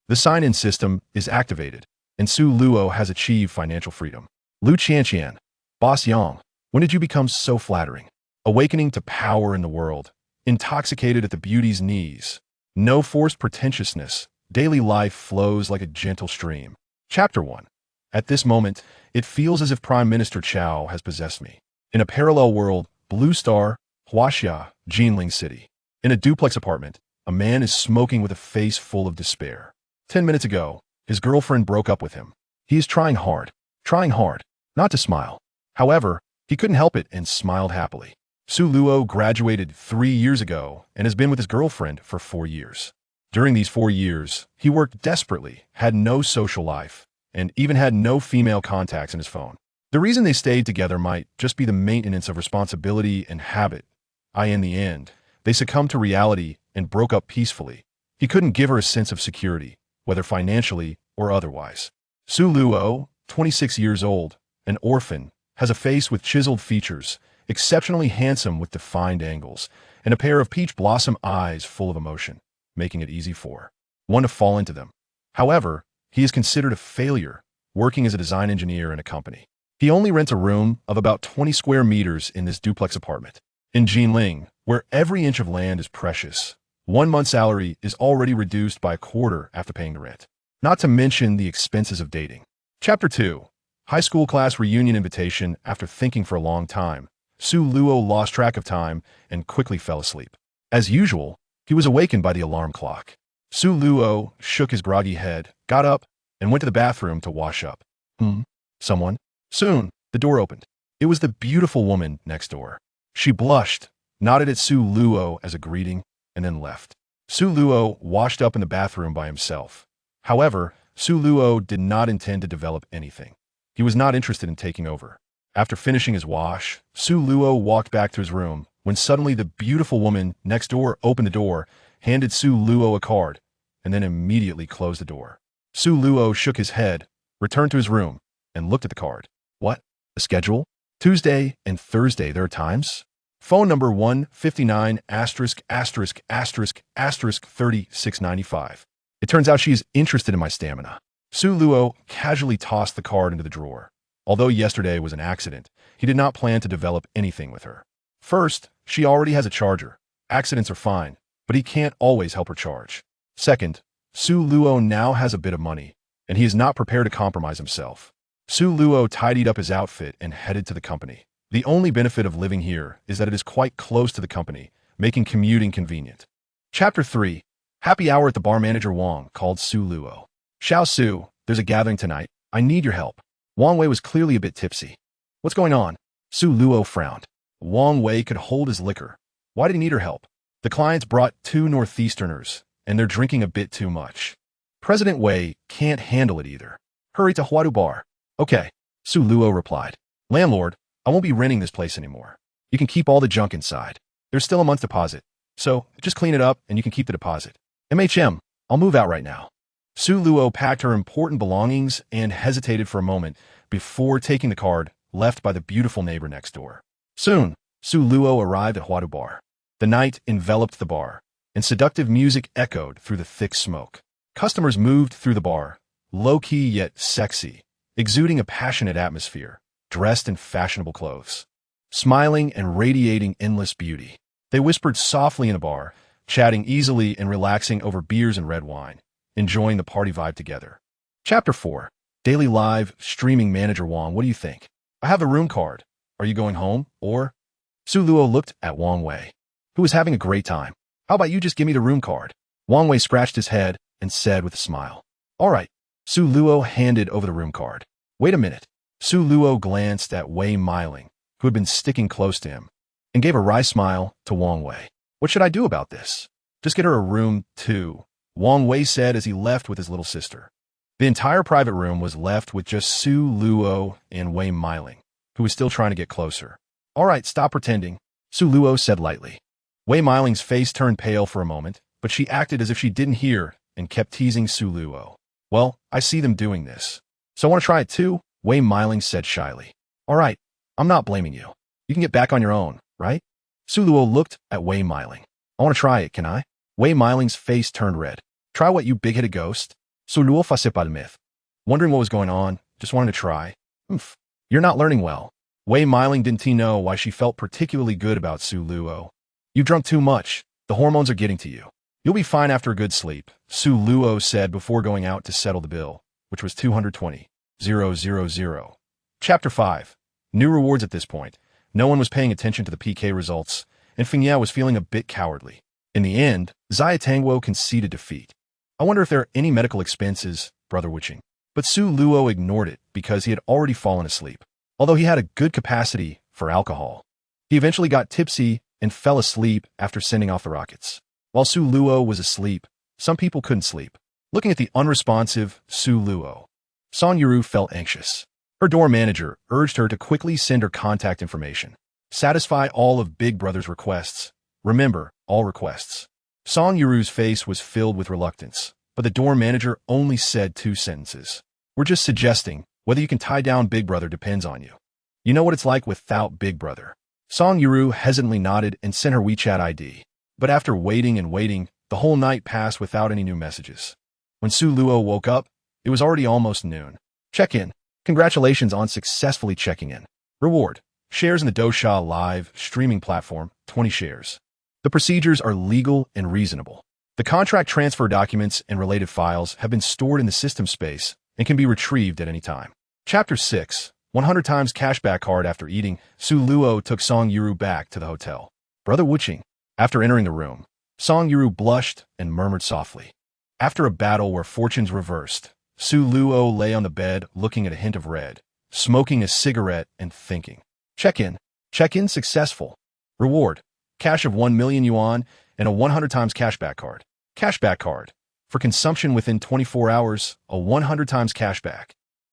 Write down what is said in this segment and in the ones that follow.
The sign-in system is activated, and Su Luo has achieved financial freedom. Lu Qianqian, Boss Yang, when did you become so flattering? Awakening to power in the world, intoxicated at the beauty's knees. No forced pretentiousness, daily life flows like a gentle stream. Chapter 1. At this moment, it feels as if Prime Minister Chao has possessed me. In a parallel world, Blue Star, Huaxia, Jinling City. In a duplex apartment, a man is smoking with a face full of despair. 10 minutes ago, his girlfriend broke up with him. He is trying hard not to smile. However, he couldn't help it and smiled happily. Su Luo graduated 3 years ago and has been with his girlfriend for 4 years. During these 4 years, he worked desperately, had no social life, and even had no female contacts in his phone. The reason they stayed together might just be the maintenance of responsibility and habit. In the end, they succumbed to reality and broke up peacefully. He couldn't give her a sense of security, whether financially or otherwise. Su Luo, 26 years old, an orphan, has a face with chiseled features, exceptionally handsome with defined angles, and a pair of peach blossom eyes full of emotion, making it easy for one to fall into them. However, he is considered a failure, working as a design engineer in a company. He only rents a room of about 20 square meters in this duplex apartment. In Jinling, where every inch of land is precious, 1 month's salary is already reduced by a quarter after paying the rent. Not to mention the expenses of dating. Chapter 2. High school class reunion invitation. After thinking for a long time, Su Luo lost track of time and quickly fell asleep. As usual, he was awakened by the alarm clock. Su Luo shook his groggy head, got up, and went to the bathroom to wash up. Someone? Soon, the door opened. It was the beautiful woman next door. She blushed, nodded at Su Luo as a greeting, and then left. Su Luo washed up in the bathroom by himself. However, Su Luo did not intend to develop anything. He was not interested in taking over. After finishing his wash, Su Luo walked back to his room when suddenly the beautiful woman next door opened the door, handed Su Luo a card, and then immediately closed the door. Su Luo shook his head, returned to his room, and looked at the card. What? The schedule? Tuesday and Thursday there are times? Phone number 159 ****** 3695. It turns out she is interested in my stamina. Su Luo casually tossed the card into the drawer. Although yesterday was an accident, he did not plan to develop anything with her. First, she already has a charger. Accidents are fine, but he can't always help her charge. Second, Su Luo now has a bit of money, and he is not prepared to compromise himself. Su Luo tidied up his outfit and headed to the company. The only benefit of living here is that it is quite close to the company, making commuting convenient. Chapter 3. Happy hour at the bar. Manager Wang called Su Luo. Xiao Su, there's a gathering tonight. I need your help. Wang Wei was clearly a bit tipsy. What's going on? Su Luo frowned. Wang Wei could hold his liquor. Why did he need her help? The clients brought 2 Northeasterners, and they're drinking a bit too much. President Wei can't handle it either. Hurry to Huadu Bar. Okay, Su Luo replied. Landlord, I won't be renting this place anymore. You can keep all the junk inside. There's still a month's deposit, so just clean it up and you can keep the deposit. I'll move out right now. Su Luo packed her important belongings and hesitated for a moment before taking the card left by the beautiful neighbor next door. Soon, Su Luo arrived at Huadu Bar. The night enveloped the bar, and seductive music echoed through the thick smoke. Customers moved through the bar, low-key yet sexy, exuding a passionate atmosphere, dressed in fashionable clothes. Smiling and radiating endless beauty. They whispered softly in the bar, chatting easily and relaxing over beers and red wine, enjoying the party vibe together. Chapter 4. Daily Live Streaming. Manager Wang, what do you think? I have a room card. Are you going home, or? Su Luo looked at Wang Wei, who was having a great time. How about you just give me the room card? Wang Wei scratched his head and said with a smile. All right. Su Luo handed over the room card. Wait a minute. Su Luo glanced at Wei Miling, who had been sticking close to him, and gave a wry smile to Wang Wei. What should I do about this? Just get her a room, too, Wang Wei said as he left with his little sister. The entire private room was left with just Su Luo and Wei Miling, who was still trying to get closer. All right, stop pretending, Su Luo said lightly. Wei Miling's face turned pale for a moment, but she acted as if she didn't hear and kept teasing Su Luo. Well, I see them doing this. So I want to try it too, Wei Miling said shyly. All right, I'm not blaming you. You can get back on your own, right? Su Luo looked at Wei Miling. I want to try it, can I? Wei Miling's face turned red. Try what, you big-headed ghost? Su Luo face pas le myth. Wondering what was going on, just wanted to try. Oomph. You're not learning well. Wei Miling didn't know why she felt particularly good about Su Luo. You drunk too much. The hormones are getting to you. You'll be fine after a good sleep, Su Luo said before going out to settle the bill, which was 220,000. Chapter 5. New rewards at this point. No one was paying attention to the PK results, and Fengya was feeling a bit cowardly. In the end, Xia Tangguo conceded defeat. I wonder if there are any medical expenses, Brother Wuching. But Su Luo ignored it because he had already fallen asleep, although he had a good capacity for alcohol. He eventually got tipsy and fell asleep after sending off the rockets. While Su Luo was asleep, some people couldn't sleep. Looking at the unresponsive Su Luo, Song Yuru felt anxious. Her door manager urged her to quickly send her contact information. Satisfy all of Big Brother's requests. Remember, all requests. Song Yuru's face was filled with reluctance, but the door manager only said 2 sentences. We're just suggesting whether you can tie down Big Brother depends on you. You know what it's like without Big Brother. Song Yuru hesitantly nodded and sent her WeChat ID. But after waiting and waiting, the whole night passed without any new messages. When Su Luo woke up, it was already almost noon. Check-in. Congratulations on successfully checking in. Reward. Shares in the Dosha Live streaming platform, 20 shares. The procedures are legal and reasonable. The contract transfer documents and related files have been stored in the system space and can be retrieved at any time. Chapter 6. 100 times cashback card. After eating, Su Luo took Song Yuru back to the hotel. Brother Wuching. After entering the room, Song Yuru blushed and murmured softly. After a battle where fortunes reversed, Su Luo lay on the bed looking at a hint of red, smoking a cigarette and thinking. Check-in. Check-in successful. Reward. Cash of 1 million yuan and a 100 times cashback card. Cashback card. For consumption within 24 hours, a 100 times cashback.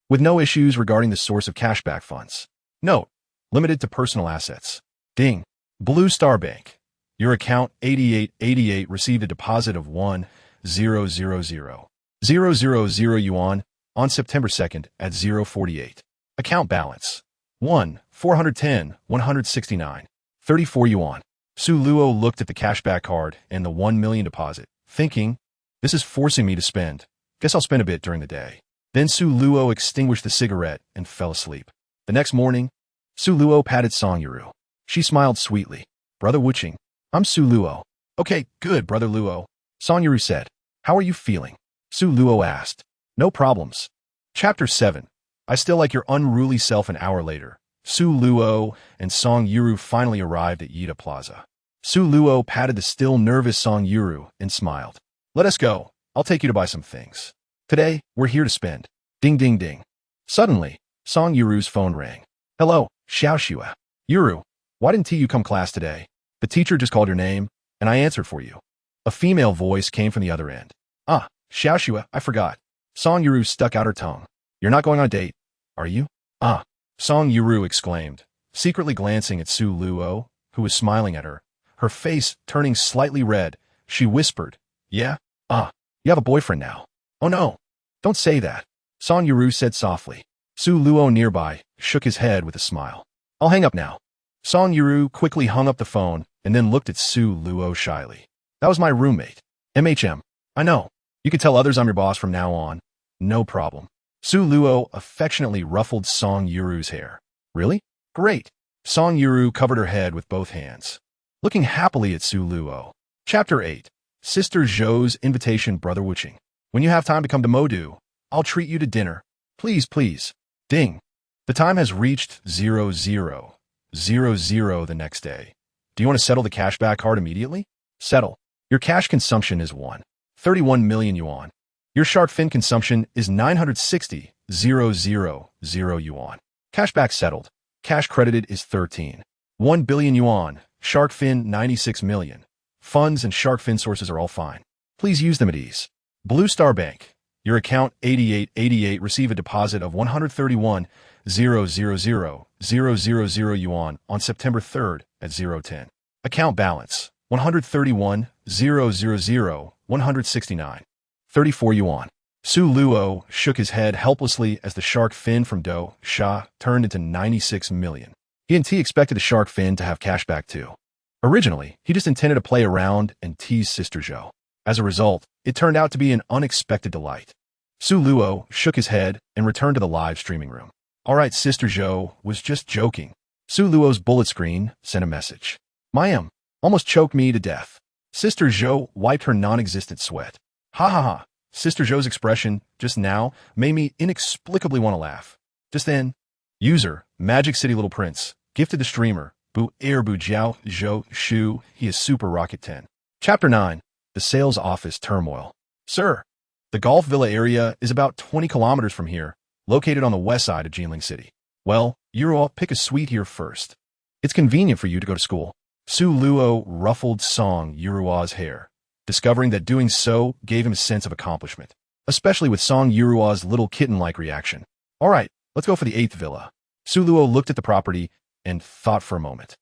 With no issues regarding the source of cashback funds. Note. Limited to personal assets. Ding. Blue Star Bank. Your account 8888 received a deposit of 1,000,000 yuan on September 2nd at 048. Account balance 1,410,169. 34 yuan. Su Luo looked at the cashback card and the 1 million deposit, thinking, this is forcing me to spend. Guess I'll spend a bit during the day. Then Su Luo extinguished the cigarette and fell asleep. The next morning, Su Luo patted Song Yuru. She smiled sweetly. Brother Wuching. I'm Su Luo. Okay, good, Brother Luo. Song Yuru said. How are you feeling? Su Luo asked. No problems. Chapter 7. I still like your unruly self. An hour later, Su Luo and Song Yuru finally arrived at Yida Plaza. Su Luo patted the still nervous Song Yuru and smiled. Let us go. I'll take you to buy some things. Today, we're here to spend. Ding ding ding. Suddenly, Song Yuru's phone rang. Hello, Xiaoxua. Yuru, why didn't you come class today? The teacher just called your name, and I answered for you. A female voice came from the other end. Ah, Xiaoxua, I forgot. Song Yuru stuck out her tongue. You're not going on a date, are you? Ah, Song Yuru exclaimed, secretly glancing at Su Luo, who was smiling at her. Her face turning slightly red, she whispered, Yeah? Ah, you have a boyfriend now. Oh no, don't say that. Song Yuru said softly. Su Luo nearby shook his head with a smile. I'll hang up now. Song Yuru quickly hung up the phone and then looked at Su Luo shyly. That was my roommate. MHM. I know. You can tell others I'm your boss from now on. No problem. Su Luo affectionately ruffled Song Yuru's hair. Really? Great. Song Yuru covered her head with both hands, looking happily at Su Luo. Chapter 8. Sister Zhou's invitation. Brother Wuching. When you have time to come to Modu, I'll treat you to dinner. Please, please. Ding. The time has reached 00:00 the next day. Do you want to settle the cashback card immediately? Settle. Your cash consumption is 131 million yuan. Your shark fin consumption is 960,000 yuan. Cashback settled. Cash credited is 1 billion yuan. Shark fin 96 million. Funds and shark fin sources are all fine. Please use them at ease. Blue Star Bank. Your account 8888 receive a deposit of 131,000 yuan on September 3rd at 010. Account balance 131,000,169. 34 yuan. Su Luo shook his head helplessly as the shark fin from Do Sha turned into 96 million. He expected the shark fin to have cash back too. Originally, he just intended to play around and tease Sister Zhou. As a result, it turned out to be an unexpected delight. Su Luo shook his head and returned to the live streaming room. All right, Sister Zhou was just joking. Su Luo's bullet screen sent a message. Mayam almost choked me to death. Sister Zhou wiped her non-existent sweat. Ha ha ha. Sister Zhou's expression just now made me inexplicably want to laugh. Just then, user, Magic City Little Prince, gifted the streamer, Bu Air Bu Jiao Zhou Shu, he is Super Rocket 10. Chapter 9, The Sales Office Turmoil. Sir, the Golf Villa area is about 20 kilometers from here, located on the west side of Jinling City. Well, you'll pick a suite here first. It's convenient for you to go to school. Su Luo ruffled Song Yurua's hair, discovering that doing so gave him a sense of accomplishment, especially with Song Yurua's little kitten-like reaction. All right, let's go for the 8th villa. Su Luo looked at the property and thought for a moment.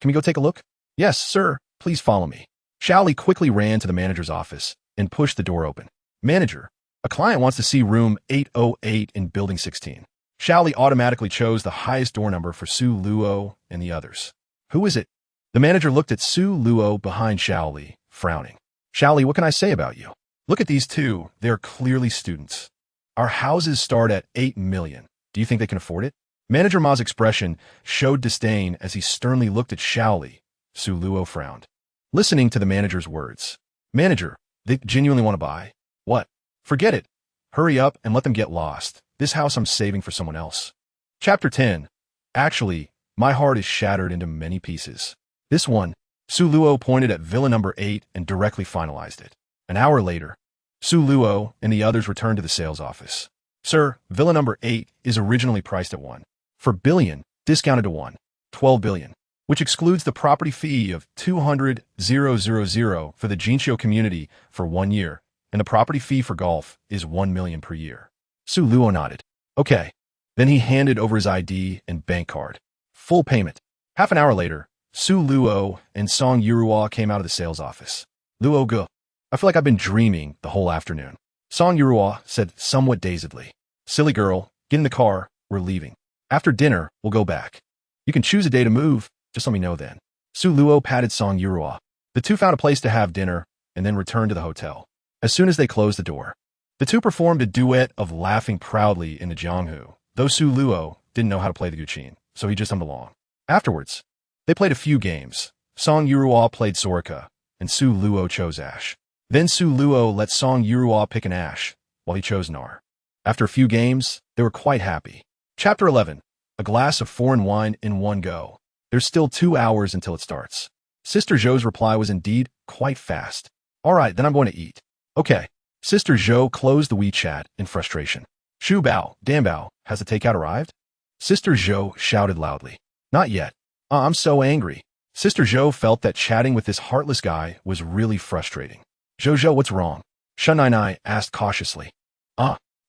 Can we go take a look? Yes, sir. Please follow me. Xiaoli quickly ran to the manager's office and pushed the door open. Manager, a client wants to see room 808 in building 16. Xiaoli automatically chose the highest door number for Su Luo and the others. Who is it? The manager looked at Su Luo behind Xiaoli, frowning. Xiaoli, what can I say about you? Look at these two. They're clearly students. Our houses start at 8 million. Do you think they can afford it? Manager Ma's expression showed disdain as he sternly looked at Xiaoli. Su Luo frowned, listening to the manager's words. Manager, they genuinely want to buy? What? Forget it. Hurry up and let them get lost. This house I'm saving for someone else. Chapter 10. Actually, my heart is shattered into many pieces. This one, Su Luo pointed at villa number 8 and directly finalized it. An hour later, Su Luo and the others returned to the sales office. Sir, villa number 8 is originally priced at 1. For billion, discounted to 12 billion, which excludes the property fee of 200,000 for the Jinxiu community for 1 year, and the property fee for golf is 1 million per year. Su Luo nodded. Okay. Then he handed over his ID and bank card. Full payment. Half an hour later, Su Luo and Song Yurua came out of the sales office. Luo Ge, I feel like I've been dreaming the whole afternoon. Song Yurua said somewhat dazedly. Silly girl, get in the car, we're leaving. After dinner, we'll go back. You can choose a day to move, just let me know then. Su Luo patted Song Yurua. The two found a place to have dinner and then returned to the hotel. As soon as they closed the door, the two performed a duet of laughing proudly in the Jianghu, though Su Luo didn't know how to play the guqin, so he just hummed along. Afterwards, they played a few games. Song Yurua played Sorika, and Su Luo chose Ash. Then Su Luo let Song Yurua pick an Ash, while he chose Nar. After a few games, they were quite happy. Chapter 11. A glass of foreign wine in one go. There's still 2 hours until it starts. Sister Zhou's reply was indeed quite fast. All right, then I'm going to eat. Okay. Sister Zhou closed the WeChat in frustration. Shu Bao, Dan Bao, has the takeout arrived? Sister Zhou shouted loudly. Not yet. I'm so angry. Sister Zhou felt that chatting with this heartless guy was really frustrating. Zhou, what's wrong? Shunai asked cautiously.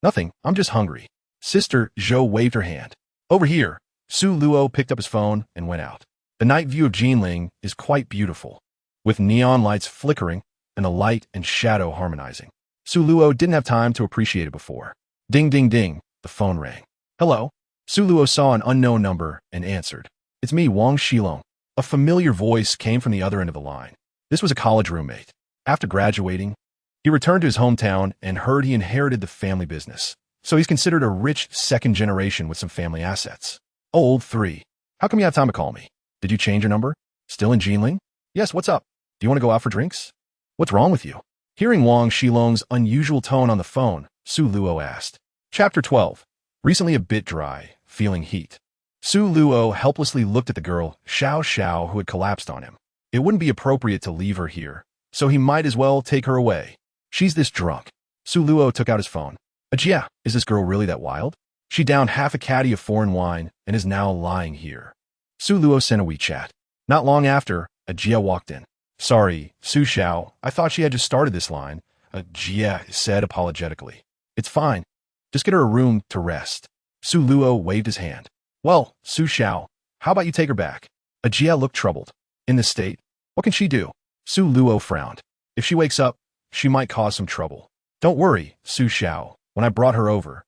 Nothing. I'm just hungry. Sister Zhou waved her hand. Over here. Su Luo picked up his phone and went out. The night view of Jinling is quite beautiful, with neon lights flickering and the light and shadow harmonizing. Su Luo didn't have time to appreciate it before. Ding, ding, ding. The phone rang. Hello? Su Luo saw an unknown number and answered. It's me, Wang Shilong. A familiar voice came from the other end of the line. This was a college roommate. After graduating, he returned to his hometown and heard he inherited the family business. So he's considered a rich second generation with some family assets. Old 3. How come you have time to call me? Did you change your number? Still in Jinling? Yes, what's up? Do you want to go out for drinks? What's wrong with you? Hearing Wang Shilong's unusual tone on the phone, Su Luo asked. Chapter 12. Recently a bit dry, feeling heat. Su Luo helplessly looked at the girl, Xiao, who had collapsed on him. It wouldn't be appropriate to leave her here, so he might as well take her away. She's this drunk. Su Luo took out his phone. Ajia, is this girl really that wild? She downed half a caddy of foreign wine and is now lying here. Su Luo sent a WeChat. Not long after, Ajia walked in. Sorry, Su Xiao, I thought she had just started this line, Ajia said apologetically. It's fine. Just get her a room to rest. Su Luo waved his hand. Well, Su Xiao, how about you take her back? Ajia looked troubled. In this state, what can she do? Su Luo frowned. If she wakes up, she might cause some trouble. Don't worry, Su Xiao. When I brought her over,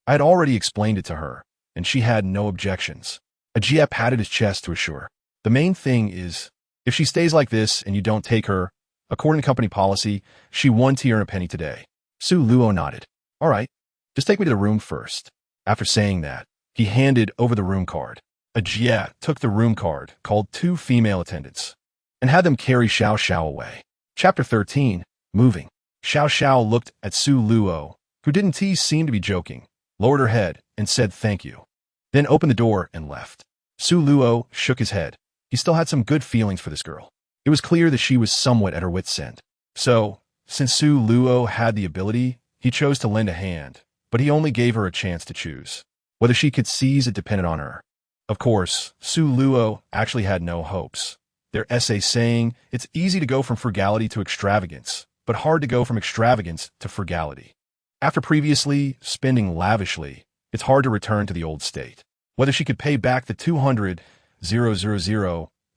I had already explained it to her, and she had no objections. Ajia patted his chest to assure. The main thing is, if she stays like this and you don't take her, according to company policy, she won to earn a penny today. Su Luo nodded. All right. Just take me to the room first. After saying that, he handed over the room card. A Jia took the room card, called 2 female attendants, and had them carry Xiao Xiao away. Chapter 13. Moving. Xiao Xiao looked at Su Luo, who didn't seem to be joking, lowered her head, and said thank you. Then opened the door and left. Su Luo shook his head. He still had some good feelings for this girl. It was clear that she was somewhat at her wit's end. So, since Su Luo had the ability, he chose to lend a hand, but he only gave her a chance to choose. Whether she could seize it depended on her. Of course, Su Luo actually had no hopes. Their essay saying, it's easy to go from frugality to extravagance, but hard to go from extravagance to frugality. After previously spending lavishly, it's hard to return to the old state. Whether she could pay back the 200,000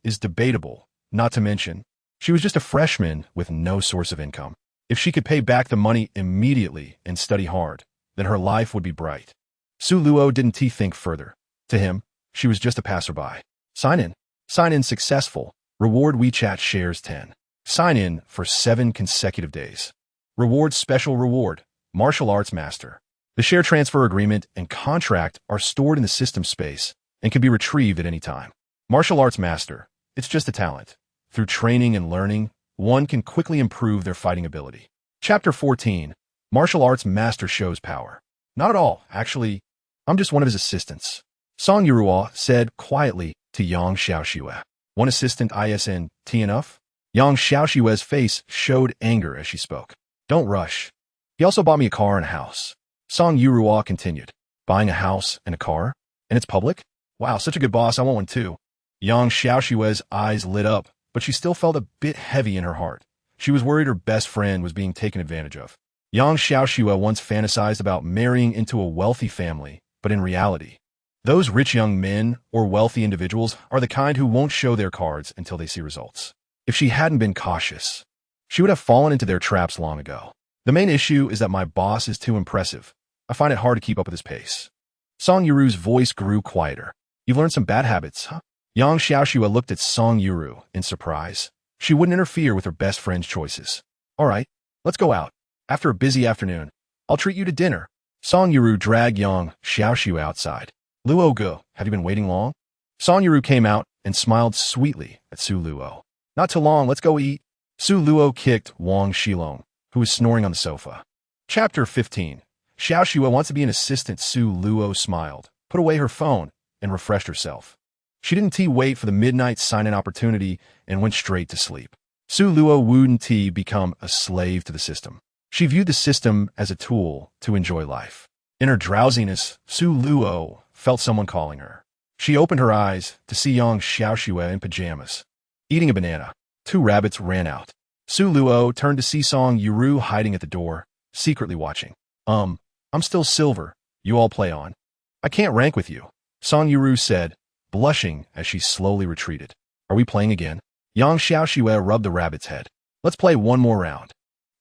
is debatable, not to mention, she was just a freshman with no source of income. If she could pay back the money immediately and study hard, then her life would be bright. Su Luo didn't think further. To him, she was just a passerby. Sign in. Sign in successful. Reward WeChat shares 10. Sign in for 7 consecutive days. Reward special reward. Martial arts master. The share transfer agreement and contract are stored in the system space and can be retrieved at any time. Martial arts master. It's just a talent. Through training and learning, one can quickly improve their fighting ability. Chapter 14. Martial arts master shows power. Not at all, actually. I'm just one of his assistants. Song Yuruo said quietly to Yang Xiaoxue. One assistant isn't enough? Yang Xiaoxue's face showed anger as she spoke. Don't rush. He also bought me a car and a house. Song Yuruo continued. Buying a house and a car? And it's public? Wow, such a good boss, I want one too. Yang Xiaoxue's eyes lit up, but she still felt a bit heavy in her heart. She was worried her best friend was being taken advantage of. Yang Xiaoxue once fantasized about marrying into a wealthy family, but in reality, those rich young men or wealthy individuals are the kind who won't show their cards until they see results. If she hadn't been cautious, she would have fallen into their traps long ago. The main issue is that my boss is too impressive. I find it hard to keep up with his pace. Song Yuru's voice grew quieter. You've learned some bad habits, huh? Yang Xiaoxue looked at Song Yuru in surprise. She wouldn't interfere with her best friend's choices. All right, let's go out. After a busy afternoon, I'll treat you to dinner. Song Yuru dragged Yang Xiaoxue outside. Luo Ge, have you been waiting long? Song Yuru came out and smiled sweetly at Su Luo. Not too long, let's go eat. Su Luo kicked Wang Shilong, who was snoring on the sofa. Chapter 15. Xiaoxue wants to be an assistant. Su Luo smiled, put away her phone, and refreshed herself. She didn't wait for the midnight sign-in opportunity and went straight to sleep. Su Luo wouldn't become a slave to the system. She viewed the system as a tool to enjoy life. In her drowsiness, Su Luo felt someone calling her. She opened her eyes to see Yang Xiaoxue in pajamas, eating a banana. 2 rabbits ran out. Su Luo turned to see Song Yuru hiding at the door, secretly watching. I'm still silver. You all play on. I can't rank with you, Song Yuru said, blushing as she slowly retreated. Are we playing again? Yang Xiaoxue rubbed the rabbit's head. Let's play one more round.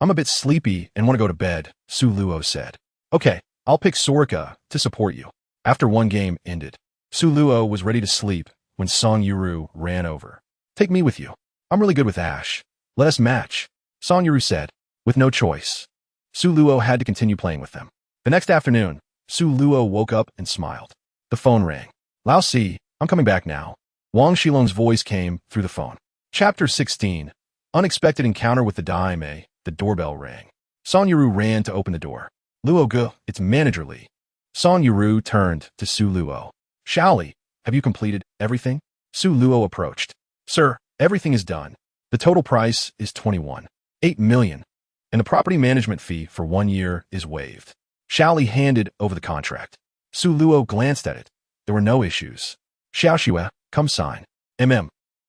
I'm a bit sleepy and want to go to bed, Su Luo said. Okay, I'll pick Sorika to support you. After one game ended, Su Luo was ready to sleep when Song Yuru ran over. Take me with you. I'm really good with Ash. Let us match, Song Yuru said. With no choice, Su Luo had to continue playing with them. The next afternoon, Su Luo woke up and smiled. The phone rang. Lao Si, I'm coming back now. Wang Shilong's voice came through the phone. Chapter 16. Unexpected encounter with the daime. The doorbell rang. Song Yuru ran to open the door. Luo Ge, it's Manager Li. Song Yuru turned to Su Luo. Shaoli, have you completed everything? Su Luo approached. Sir, everything is done. The total price is 21.8 million, and the property management fee for 1 year is waived. Shaoli handed over the contract. Su Luo glanced at it. There were no issues. Xiaoxue, come sign.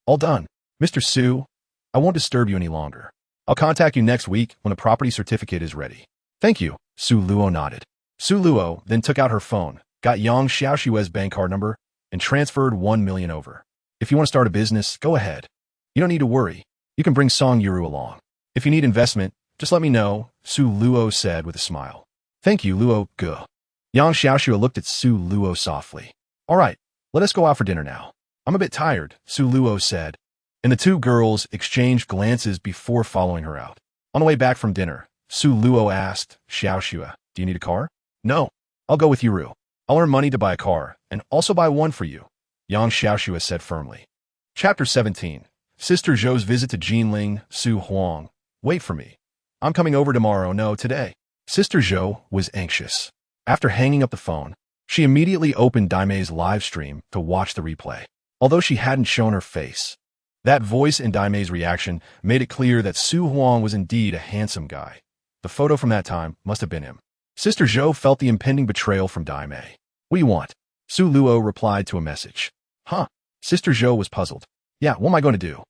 All done. Mr. Su, I won't disturb you any longer. I'll contact you next week when the property certificate is ready. Thank you, Su Luo nodded. Su Luo then took out her phone, got Yang Xiaoxue's bank card number, and transferred 1 million over. If you want to start a business, go ahead. You don't need to worry. You can bring Song Yuru along. If you need investment, just let me know, Su Luo said with a smile. Thank you, Luo Ge. Yang Xiaoxue looked at Su Luo softly. All right, let us go out for dinner now. I'm a bit tired, Su Luo said, and the 2 girls exchanged glances before following her out. On the way back from dinner, Su Luo asked Xiaoxue, do you need a car? No, I'll go with you, Ru. I'll earn money to buy a car, and also buy one for you, Yang Xiaoxua said firmly. Chapter 17. Sister Zhou's visit to Jinling, Su Huang. Wait for me. I'm coming over tomorrow, no, today. Sister Zhou was anxious. After hanging up the phone, she immediately opened Daime's live stream to watch the replay. Although she hadn't shown her face, that voice and Daime's reaction made it clear that Su Huang was indeed a handsome guy. The photo from that time must have been him. Sister Zhou felt the impending betrayal from Daime. What do you want? Su Luo replied to a message. Huh? Sister Zhou was puzzled. Yeah, what am I going to do?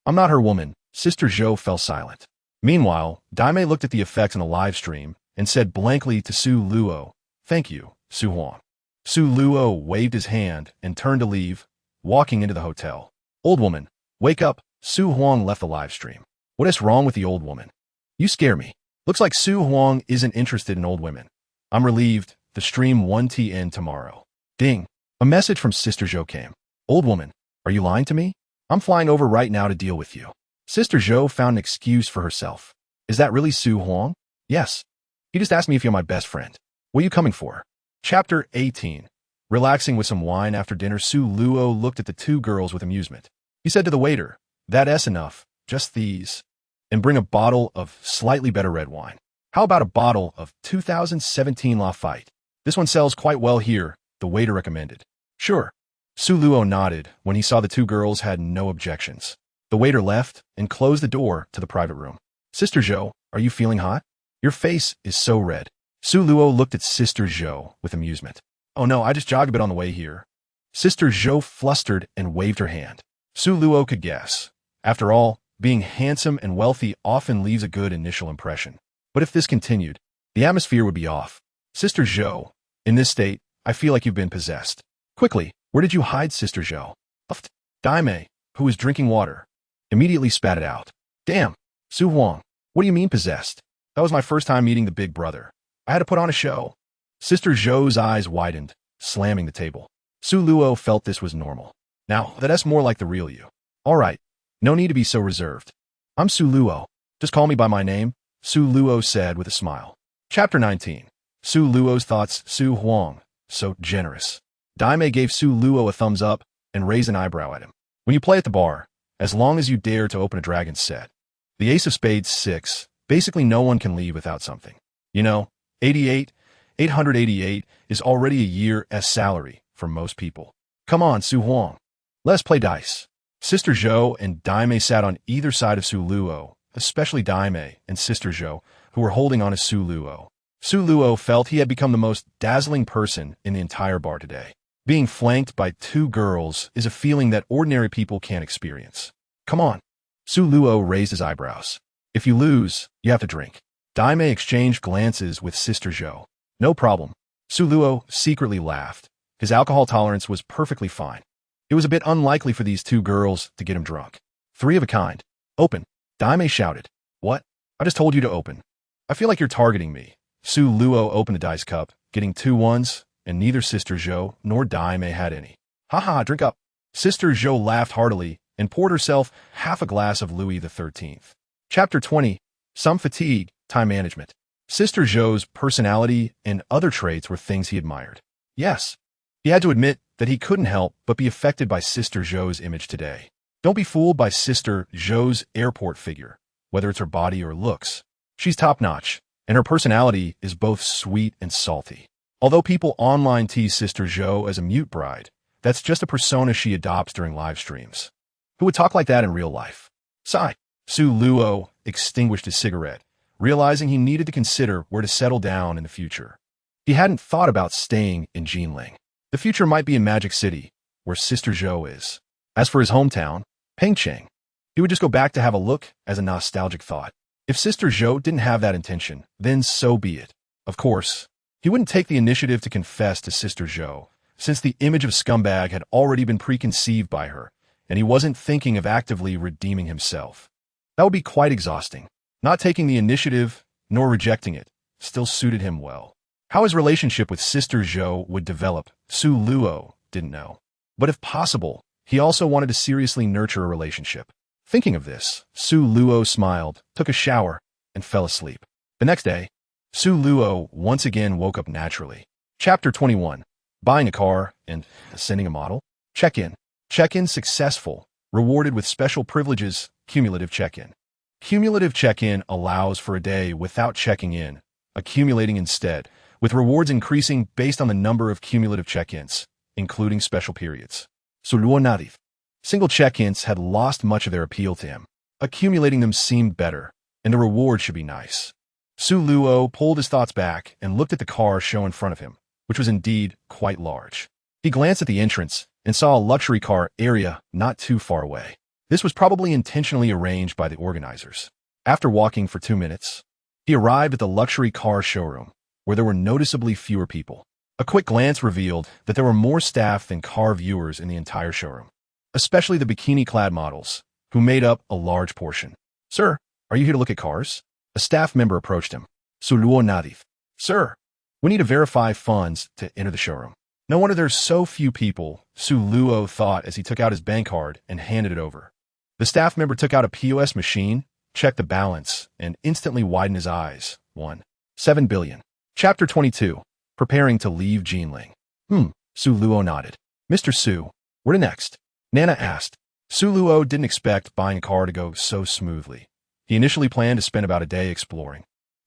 I'm not her woman. Sister Zhou fell silent. Meanwhile, Daime looked at the effects on the live stream and said blankly to Su Luo, "Thank you, Su Huang." Su Luo waved his hand and turned to leave, walking into the hotel. Old woman, wake up. Su Huang left the live stream. What is wrong with the old woman? You scare me. Looks like Su Huang isn't interested in old women. I'm relieved. The stream 1TN tomorrow. Ding. A message from Sister Zhou came. Old woman, are you lying to me? I'm flying over right now to deal with you. Sister Zhou found an excuse for herself. Is that really Su Huang? Yes. He just asked me if you're my best friend. What are you coming for? Chapter 18. Relaxing with some wine after dinner, Su Luo looked at the two girls with amusement. He said to the waiter, "That's enough, just these. And bring a bottle of slightly better red wine. How about a bottle of 2017 Lafite? This one sells quite well here," the waiter recommended. Sure. Su Luo nodded when he saw the two girls had no objections. The waiter left and closed the door to the private room. Sister Zhou, are you feeling hot? Your face is so red. Su Luo looked at Sister Zhou with amusement. Oh no, I just jogged a bit on the way here. Sister Zhou flustered and waved her hand. Su Luo could guess. After all, being handsome and wealthy often leaves a good initial impression. But if this continued, the atmosphere would be off. Sister Zhou, in this state, I feel like you've been possessed. Quickly, where did you hide, Sister Zhou? Daime, who was drinking water, immediately spat it out. Damn, Su Huang, what do you mean possessed? That was my first time meeting the big brother. I had to put on a show. Sister Zhou's eyes widened, slamming the table. Su Luo felt this was normal. Now, that's more like the real you. All right, no need to be so reserved. I'm Su Luo. Just call me by my name, Su Luo said with a smile. Chapter 19. Su Luo's thoughts. Su Huang, so generous. Daime gave Su Luo a thumbs up and raised an eyebrow at him. When you play at the bar, as long as you dare to open a dragon's set. The ace of spades 6, basically no one can leave without something. You know, 888 is already a year's salary for most people. Come on, Su Huang. Let's play dice. Sister Zhou and Daime sat on either side of Su Luo, especially Daime and Sister Zhou, who were holding on to Su Luo. Su Luo felt he had become the most dazzling person in the entire bar today. Being flanked by two girls is a feeling that ordinary people can't experience. Come on. Su Luo raised his eyebrows. If you lose, you have to drink. Daime exchanged glances with Sister Zhou. No problem. Su Luo secretly laughed. His alcohol tolerance was perfectly fine. It was a bit unlikely for these two girls to get him drunk. 3 of a kind. Open. Daime shouted. What? I just told you to open. I feel like you're targeting me. Su Luo opened the dice cup, getting 2 ones, and neither Sister Zhou nor Daime had any. Haha, drink up. Sister Zhou laughed heartily and poured herself half a glass of Louis XIII. Chapter 20. Some fatigue, time management. Sister Zhou's personality and other traits were things he admired. Yes, he had to admit that he couldn't help but be affected by Sister Zhou's image today. Don't be fooled by Sister Zhou's airport figure, whether it's her body or looks. She's top-notch, and her personality is both sweet and salty. Although people online tease Sister Zhou as a mute bride, that's just a persona she adopts during live streams. Who would talk like that in real life? Sigh. Su Luo extinguished his cigarette, realizing he needed to consider where to settle down in the future. He hadn't thought about staying in Jinling. The future might be in Magic City, where Sister Zhou is. As for his hometown, Pengcheng, he would just go back to have a look as a nostalgic thought. If Sister Zhou didn't have that intention, then so be it. Of course, he wouldn't take the initiative to confess to Sister Zhou, since the image of scumbag had already been preconceived by her, and he wasn't thinking of actively redeeming himself. That would be quite exhausting. Not taking the initiative, nor rejecting it, still suited him well. How his relationship with Sister Zhou would develop, Su Luo didn't know. But if possible, he also wanted to seriously nurture a relationship. Thinking of this, Su Luo smiled, took a shower, and fell asleep. The next day, Su Luo once again woke up naturally. Chapter 21. Buying a car and sending a model. Check-in. Check-in successful. Rewarded with special privileges. Cumulative check-in. Cumulative check-in allows for a day without checking in, accumulating instead, with rewards increasing based on the number of cumulative check-ins, including special periods. Su Luo Nadif. Single check-ins had lost much of their appeal to him. Accumulating them seemed better, and the reward should be nice. Su Luo pulled his thoughts back and looked at the car show in front of him, which was indeed quite large. He glanced at the entrance and saw a luxury car area not too far away. This was probably intentionally arranged by the organizers. After walking for 2 minutes, he arrived at the luxury car showroom, where there were noticeably fewer people. A quick glance revealed that there were more staff than car viewers in the entire showroom, especially the bikini-clad models, who made up a large portion. "Sir, are you here to look at cars?" A staff member approached him. Su Luo Nadif. "Sir, we need to verify funds to enter the showroom." No wonder there's so few people, Su Luo thought as he took out his bank card and handed it over. The staff member took out a POS machine, checked the balance, and instantly widened his eyes. 7 billion. Chapter 22. Preparing to leave Jinling. Su Luo nodded. "Mr. Su, where to next?" Nana asked. Su Luo didn't expect buying a car to go so smoothly. He initially planned to spend about a day exploring,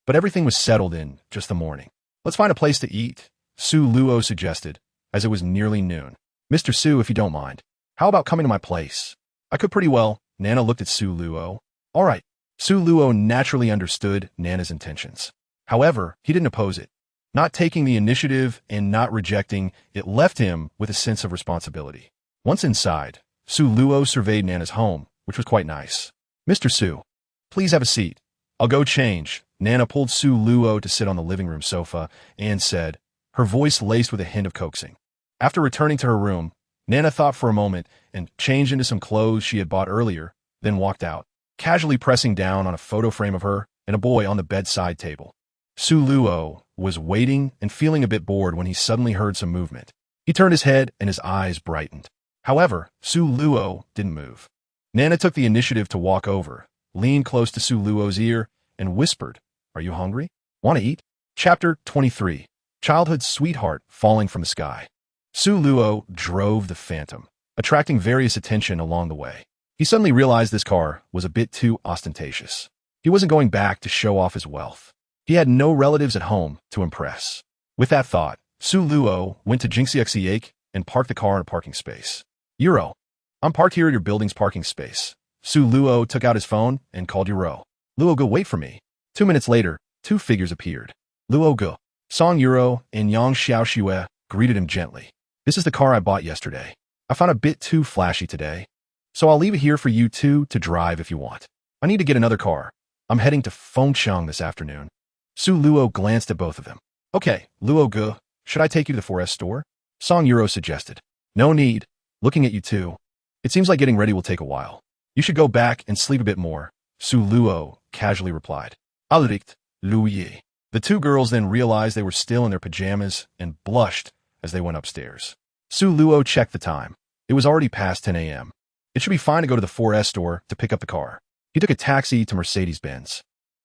but everything was settled in just the morning. "Let's find a place to eat," Su Luo suggested, as it was nearly noon. "Mr. Su, if you don't mind, how about coming to my place?" "I could pretty well." Nana looked at Su Luo. "All right." Su Luo naturally understood Nana's intentions. However, he didn't oppose it. Not taking the initiative and not rejecting it left him with a sense of responsibility. Once inside, Su Luo surveyed Nana's home, which was quite nice. "Mr. Su, please have a seat. I'll go change." Nana pulled Su Luo to sit on the living room sofa and said, her voice laced with a hint of coaxing. After returning to her room, Nana thought for a moment and changed into some clothes she had bought earlier, then walked out, casually pressing down on a photo frame of her and a boy on the bedside table. Su Luo was waiting and feeling a bit bored when he suddenly heard some movement. He turned his head and his eyes brightened. However, Su Luo didn't move. Nana took the initiative to walk over, leaned close to Su Luo's ear, and whispered, "Are you hungry? Want to eat?" Chapter 23. Childhood sweetheart falling from the sky. Su Luo drove the Phantom, attracting various attention along the way. He suddenly realized this car was a bit too ostentatious. He wasn't going back to show off his wealth. He had no relatives at home to impress. With that thought, Su Luo went to Jinxixiake and parked the car in a parking space. "Euro, I'm parked here at your building's parking space." Su Luo took out his phone and called Euro. "Luo, go wait for me." 2 minutes later, 2 figures appeared. Luo Ge, Song Euro, and Yang Xiaoxue greeted him gently. "This is the car I bought yesterday. I found it a bit too flashy today, so I'll leave it here for you two to drive if you want. I need to get another car. I'm heading to Fengcheng this afternoon." Su Luo glanced at both of them. "Okay, Luo Ge, should I take you to the 4S store?" Song Euro suggested. "No need. Looking at you too. It seems like getting ready will take a while. You should go back and sleep a bit more," Su Luo casually replied. "Alright, Lu Yi." The two girls then realized they were still in their pajamas and blushed as they went upstairs. Su Luo checked the time. It was already past 10 a.m. It should be fine to go to the 4S store to pick up the car. He took a taxi to Mercedes-Benz,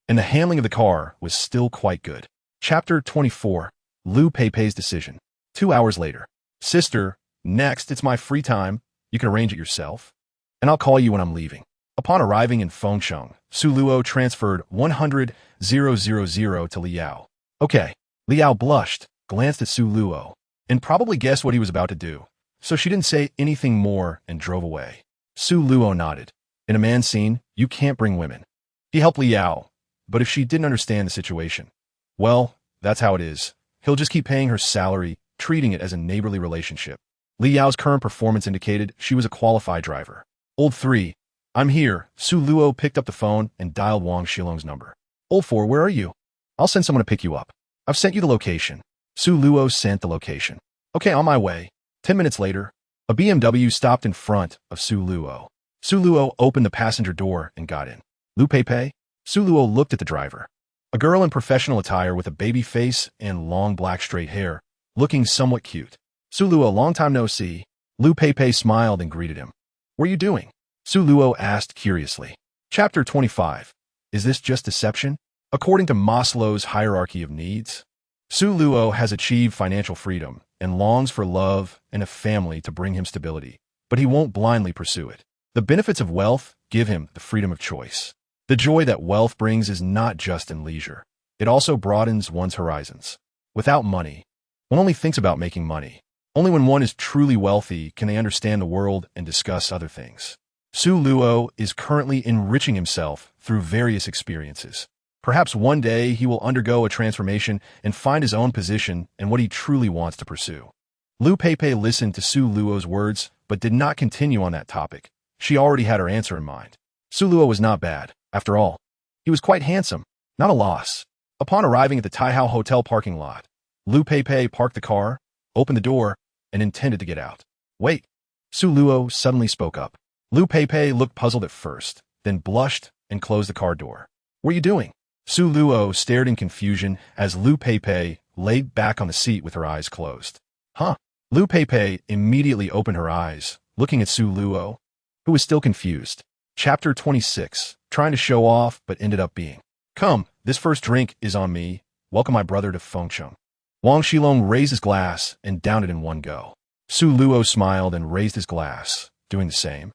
and the handling of the car was still quite good. Chapter 24. Lu Peipei's decision. 2 hours later. "Sister, next, it's my free time. You can arrange it yourself, and I'll call you when I'm leaving." Upon arriving in Fengcheng, Su Luo transferred 100,000 to Liao. "Okay." Liao blushed, glanced at Su Luo, and probably guessed what he was about to do, so she didn't say anything more and drove away. Su Luo nodded. In a man's scene, you can't bring women. He helped Liao, but if she didn't understand the situation, well, that's how it is. He'll just keep paying her salary, treating it as a neighborly relationship. Liao's current performance indicated she was a qualified driver. "Old 3, I'm here." Su Luo picked up the phone and dialed Wang Shilong's number. "Old 4, where are you? I'll send someone to pick you up. I've sent you the location." Su Luo sent the location. "Okay, on my way." 10 minutes later, a BMW stopped in front of Su Luo. Su Luo opened the passenger door and got in. "Lu Peipei?" Su Luo looked at the driver. A girl in professional attire with a baby face and long black straight hair, looking somewhat cute. "Su Luo, long time no see." Lu Peipei smiled and greeted him. "What are you doing?" Su Luo asked curiously. Chapter 25. Is this just deception? According to Maslow's hierarchy of needs, Su Luo has achieved financial freedom and longs for love and a family to bring him stability, but he won't blindly pursue it. The benefits of wealth give him the freedom of choice. The joy that wealth brings is not just in leisure. It also broadens one's horizons. Without money, one only thinks about making money. Only when one is truly wealthy can they understand the world and discuss other things. Su Luo is currently enriching himself through various experiences. Perhaps one day he will undergo a transformation and find his own position and what he truly wants to pursue. Lu Peipei listened to Su Luo's words, but did not continue on that topic. She already had her answer in mind. Su Luo was not bad, after all. He was quite handsome, not a loss. Upon arriving at the Taihao Hotel parking lot, Lu Peipei parked the car, opened the door, and intended to get out. Wait. Su Luo suddenly spoke up. Lu Peipei looked puzzled at first, then blushed and closed the car door. What are you doing? Su Luo stared in confusion as Lu Peipei lay back on the seat with her eyes closed. Huh? Lu Peipei immediately opened her eyes, looking at Su Luo, who was still confused. Chapter 26, trying to show off but ended up being. Come, this first drink is on me. Welcome my brother to Fengcheng. Wang Shilong raised his glass and downed it in one go. Su Luo smiled and raised his glass, doing the same.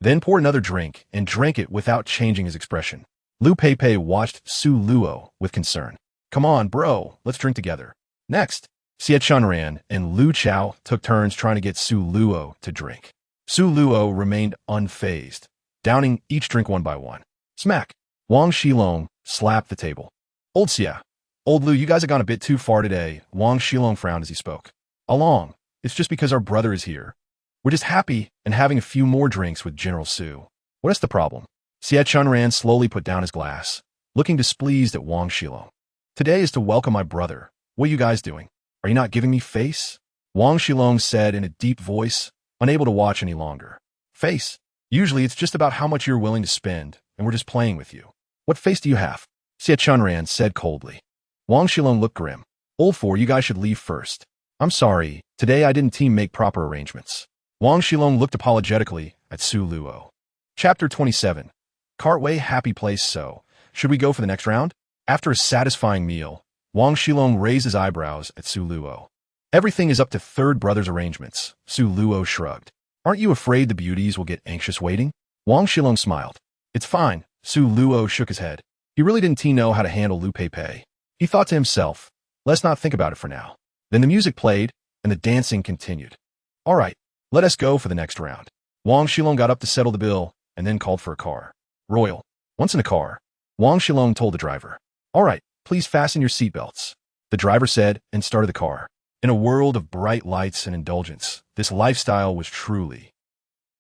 Then poured another drink and drank it without changing his expression. Lu Peipei watched Su Luo with concern. Come on, bro, let's drink together. Next, Xie Chunran and Lu Chao took turns trying to get Su Luo to drink. Su Luo remained unfazed, downing each drink one by one. Smack! Wang Shilong slapped the table. Old Xie, old Lu, you guys have gone a bit too far today. Wang Shilong frowned as he spoke. Along, it's just because our brother is here. We're just happy and having a few more drinks with General Su. What is the problem? Xie Chunran slowly put down his glass, looking displeased at Wang Shilong. Today is to welcome my brother. What are you guys doing? Are you not giving me face? Wang Shilong said in a deep voice, unable to watch any longer. Face? Usually it's just about how much you're willing to spend, and we're just playing with you. What face do you have? Xie Chunran said coldly. Wang Shilong looked grim. Old four, you guys should leave first. I'm sorry, today I didn't make proper arrangements. Wang Shilong looked apologetically at Su Luo. Chapter 27. Cartway happy place. So, should we go for the next round? After a satisfying meal, Wang Shilong raised his eyebrows at Su Luo. Everything is up to third brother's arrangements, Su Luo shrugged. Aren't you afraid the beauties will get anxious waiting? Wang Shilong smiled. It's fine, Su Luo shook his head. He really didn't know how to handle Lu Peipei. He thought to himself, let's not think about it for now. Then the music played, and the dancing continued. All right, let us go for the next round. Wang Shilong got up to settle the bill, and then called for a car. Royal, once in a car, Wang Shilong told the driver. All right, please fasten your seatbelts. The driver said and started the car. In a world of bright lights and indulgence, this lifestyle was truly.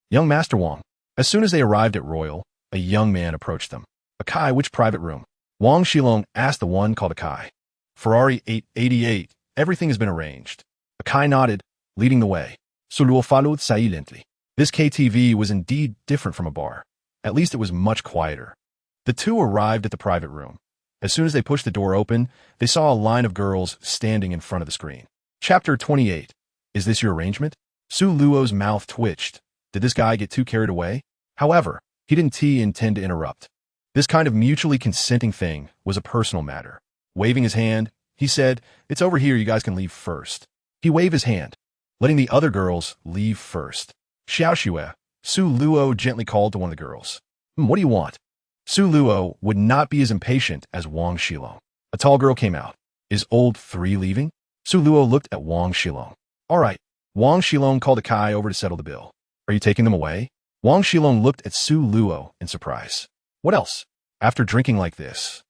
Young Master Wang. As soon as they arrived at Royal, a young man approached them. Akai, which private room? Wang Shilong asked the one called Akai. Ferrari 888, everything has been arranged. Akai nodded, leading the way. Su Luo followed silently. This KTV was indeed different from a bar. At least it was much quieter. The two arrived at the private room. As soon as they pushed the door open, they saw a line of girls standing in front of the screen. Chapter 28. Is this your arrangement? Su Luo's mouth twitched. Did this guy get too carried away? However, he didn't intend to interrupt. This kind of mutually consenting thing was a personal matter. Waving his hand, he said, it's over here, you guys can leave first. He waved his hand, letting the other girls leave first. Xiao Xue, Su Luo gently called to one of the girls. What do you want? Su Luo would not be as impatient as Wang Shilong. A tall girl came out. Is old 3 leaving? Su Luo looked at Wang Shilong. All right. Wang Shilong called Akai over to settle the bill. Are you taking them away? Wang Shilong looked at Su Luo in surprise. What else? After drinking like this?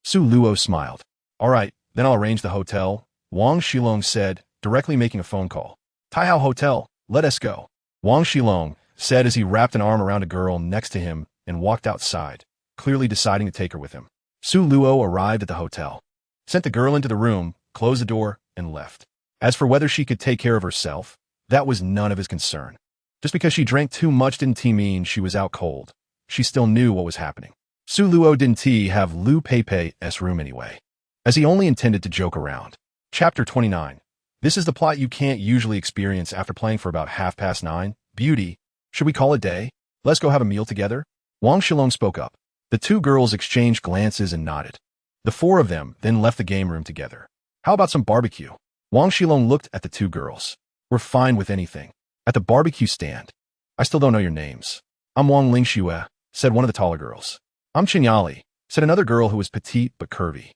Su Luo smiled. All right, then I'll arrange the hotel, Wang Shilong said, directly making a phone call. Taihao Hotel, let us go. Wang Shilong said as he wrapped an arm around a girl next to him and walked outside, clearly deciding to take her with him. Su Luo arrived at the hotel, sent the girl into the room, closed the door, and left. As for whether she could take care of herself, that was none of his concern. Just because she drank too much didn't mean she was out cold. She still knew what was happening. Su Luo didn't have Lu Peipei's room anyway, as he only intended to joke around. Chapter 29. This is the plot you can't usually experience after playing for about 9:30. Beauty. Should we call it day? Let's go have a meal together? Wang Shilong spoke up. The two girls exchanged glances and nodded. The four of them then left the game room together. How about some barbecue? Wang Shilong looked at the two girls. We're fine with anything. At the barbecue stand. I still don't know your names. I'm Wang Lingxue, said one of the taller girls. I'm Qinyali, said another girl who was petite but curvy.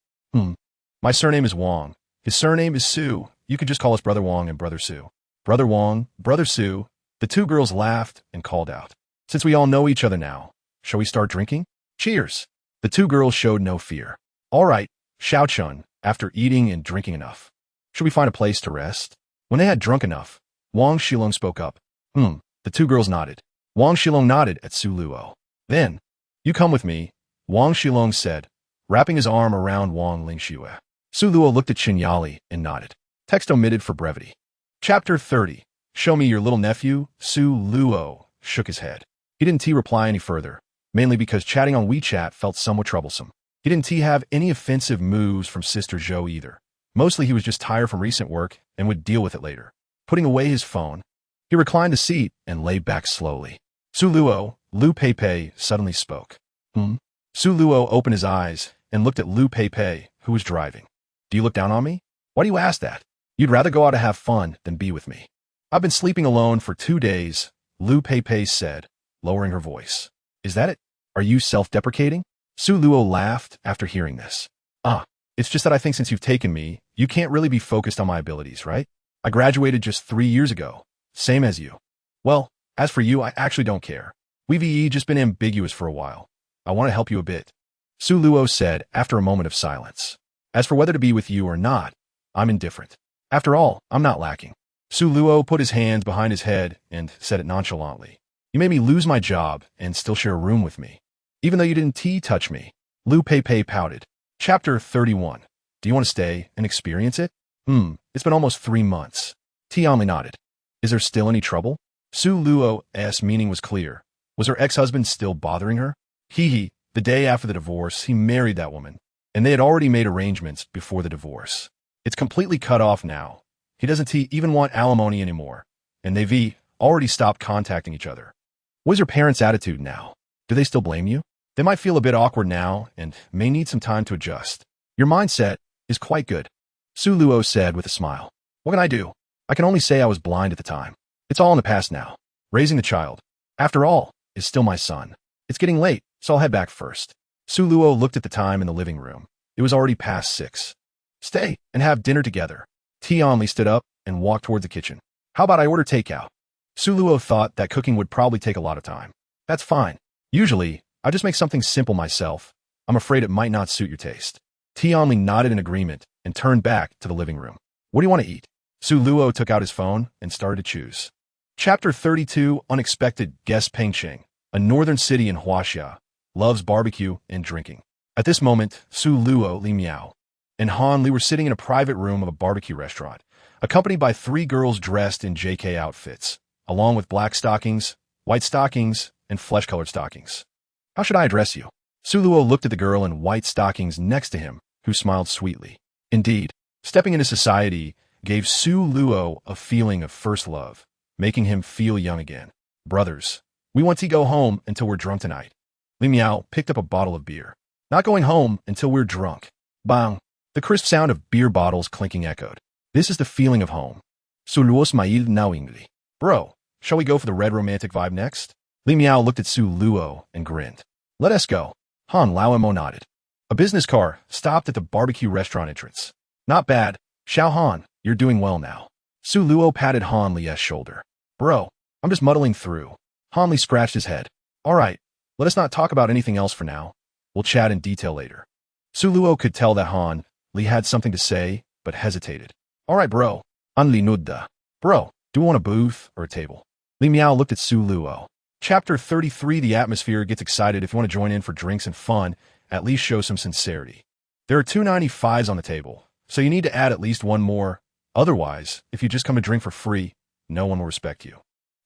My surname is Wang. His surname is Su. You could just call us Brother Wang and Brother Su. Brother Wang, Brother Su. The two girls laughed and called out. Since we all know each other now, shall we start drinking? Cheers. The two girls showed no fear. All right, Xiao Chun, after eating and drinking enough. Should we find a place to rest? When they had drunk enough, Wang Shilong spoke up. The two girls nodded. Wang Shilong nodded at Su Luo. Then, you come with me, Wang Shilong said, wrapping his arm around Wang Lingxue. Su Luo looked at Qinyali and nodded. Text omitted for brevity. Chapter 30. Show me your little nephew. Su Luo shook his head. He didn't reply any further, mainly because chatting on WeChat felt somewhat troublesome. He didn't have any offensive moves from Sister Zhou either. Mostly he was just tired from recent work and would deal with it later. Putting away his phone, he reclined the seat and lay back slowly. Su Luo, Lu Peipei, suddenly spoke. Su Luo opened his eyes and looked at Lu Peipei, who was driving. Do you look down on me? Why do you ask that? You'd rather go out to have fun than be with me. I've been sleeping alone for 2 days, Lu Peipei said, lowering her voice. Is that it? Are you self-deprecating? Su Luo laughed after hearing this. It's just that I think since you've taken me, you can't really be focused on my abilities, right? I graduated just 3 years ago, same as you. Well, as for you, I actually don't care. We've just been ambiguous for a while. I want to help you a bit. Su Luo said after a moment of silence. As for whether to be with you or not, I'm indifferent. After all, I'm not lacking. Su Luo put his hands behind his head and said it nonchalantly. You made me lose my job and still share a room with me. Even though you didn't touch me. Lu Peipei pouted. Chapter 31. Do you want to stay and experience it? It's been almost 3 months. Tianli nodded. Is there still any trouble? Su Luo's meaning was clear. Was her ex-husband still bothering her? The day after the divorce, he married that woman, and they had already made arrangements before the divorce. It's completely cut off now. He doesn't even want alimony anymore, and they've already stopped contacting each other. What is your parents' attitude now? Do they still blame you? They might feel a bit awkward now and may need some time to adjust. Your mindset is quite good, Su Luo said with a smile. What can I do? I can only say I was blind at the time. It's all in the past now. Raising the child, after all, is still my son. It's getting late, so I'll head back first. Su Luo looked at the time in the living room. It was already past 6. Stay and have dinner together. Tianli stood up and walked toward the kitchen. How about I order takeout? Su Luo thought that cooking would probably take a lot of time. That's fine. Usually, I just make something simple myself. I'm afraid it might not suit your taste. Tianli nodded in agreement and turned back to the living room. What do you want to eat? Su Luo took out his phone and started to choose. Chapter 32. Unexpected guest. Pengcheng, a northern city in Huaxia, loves barbecue and drinking. At this moment, Su Luo, Li Miao, and Han Li were sitting in a private room of a barbecue restaurant, accompanied by 3 girls dressed in JK outfits, along with black stockings, white stockings, and flesh-colored stockings. How should I address you? Su Luo looked at the girl in white stockings next to him, who smiled sweetly. Indeed, stepping into society gave Su Luo a feeling of first love, making him feel young again. Brothers, we want to go home until we're drunk tonight. Li Miao picked up a bottle of beer. Not going home until we're drunk. Bang! The crisp sound of beer bottles clinking echoed. This is the feeling of home. Su Luo smiled knowingly. Bro, shall we go for the red romantic vibe next? Li Miao looked at Su Luo and grinned. Let us go. Han Laomo nodded. A business car stopped at the barbecue restaurant entrance. Not bad. Xiao Han, you're doing well now. Su Luo patted Han Li's shoulder. Bro, I'm just muddling through. Han Li scratched his head. All right, let us not talk about anything else for now. We'll chat in detail later. Su Luo could tell that Han Li had something to say, but hesitated. All right, bro. Han Li nudda. Bro, do we want a booth or a table? Li Miao looked at Su Luo. Chapter 33. The atmosphere gets excited. If you want to join in for drinks and fun, at least show some sincerity. There are 295s on the table, so you need to add at least one more. Otherwise, if you just come to drink for free, no one will respect you.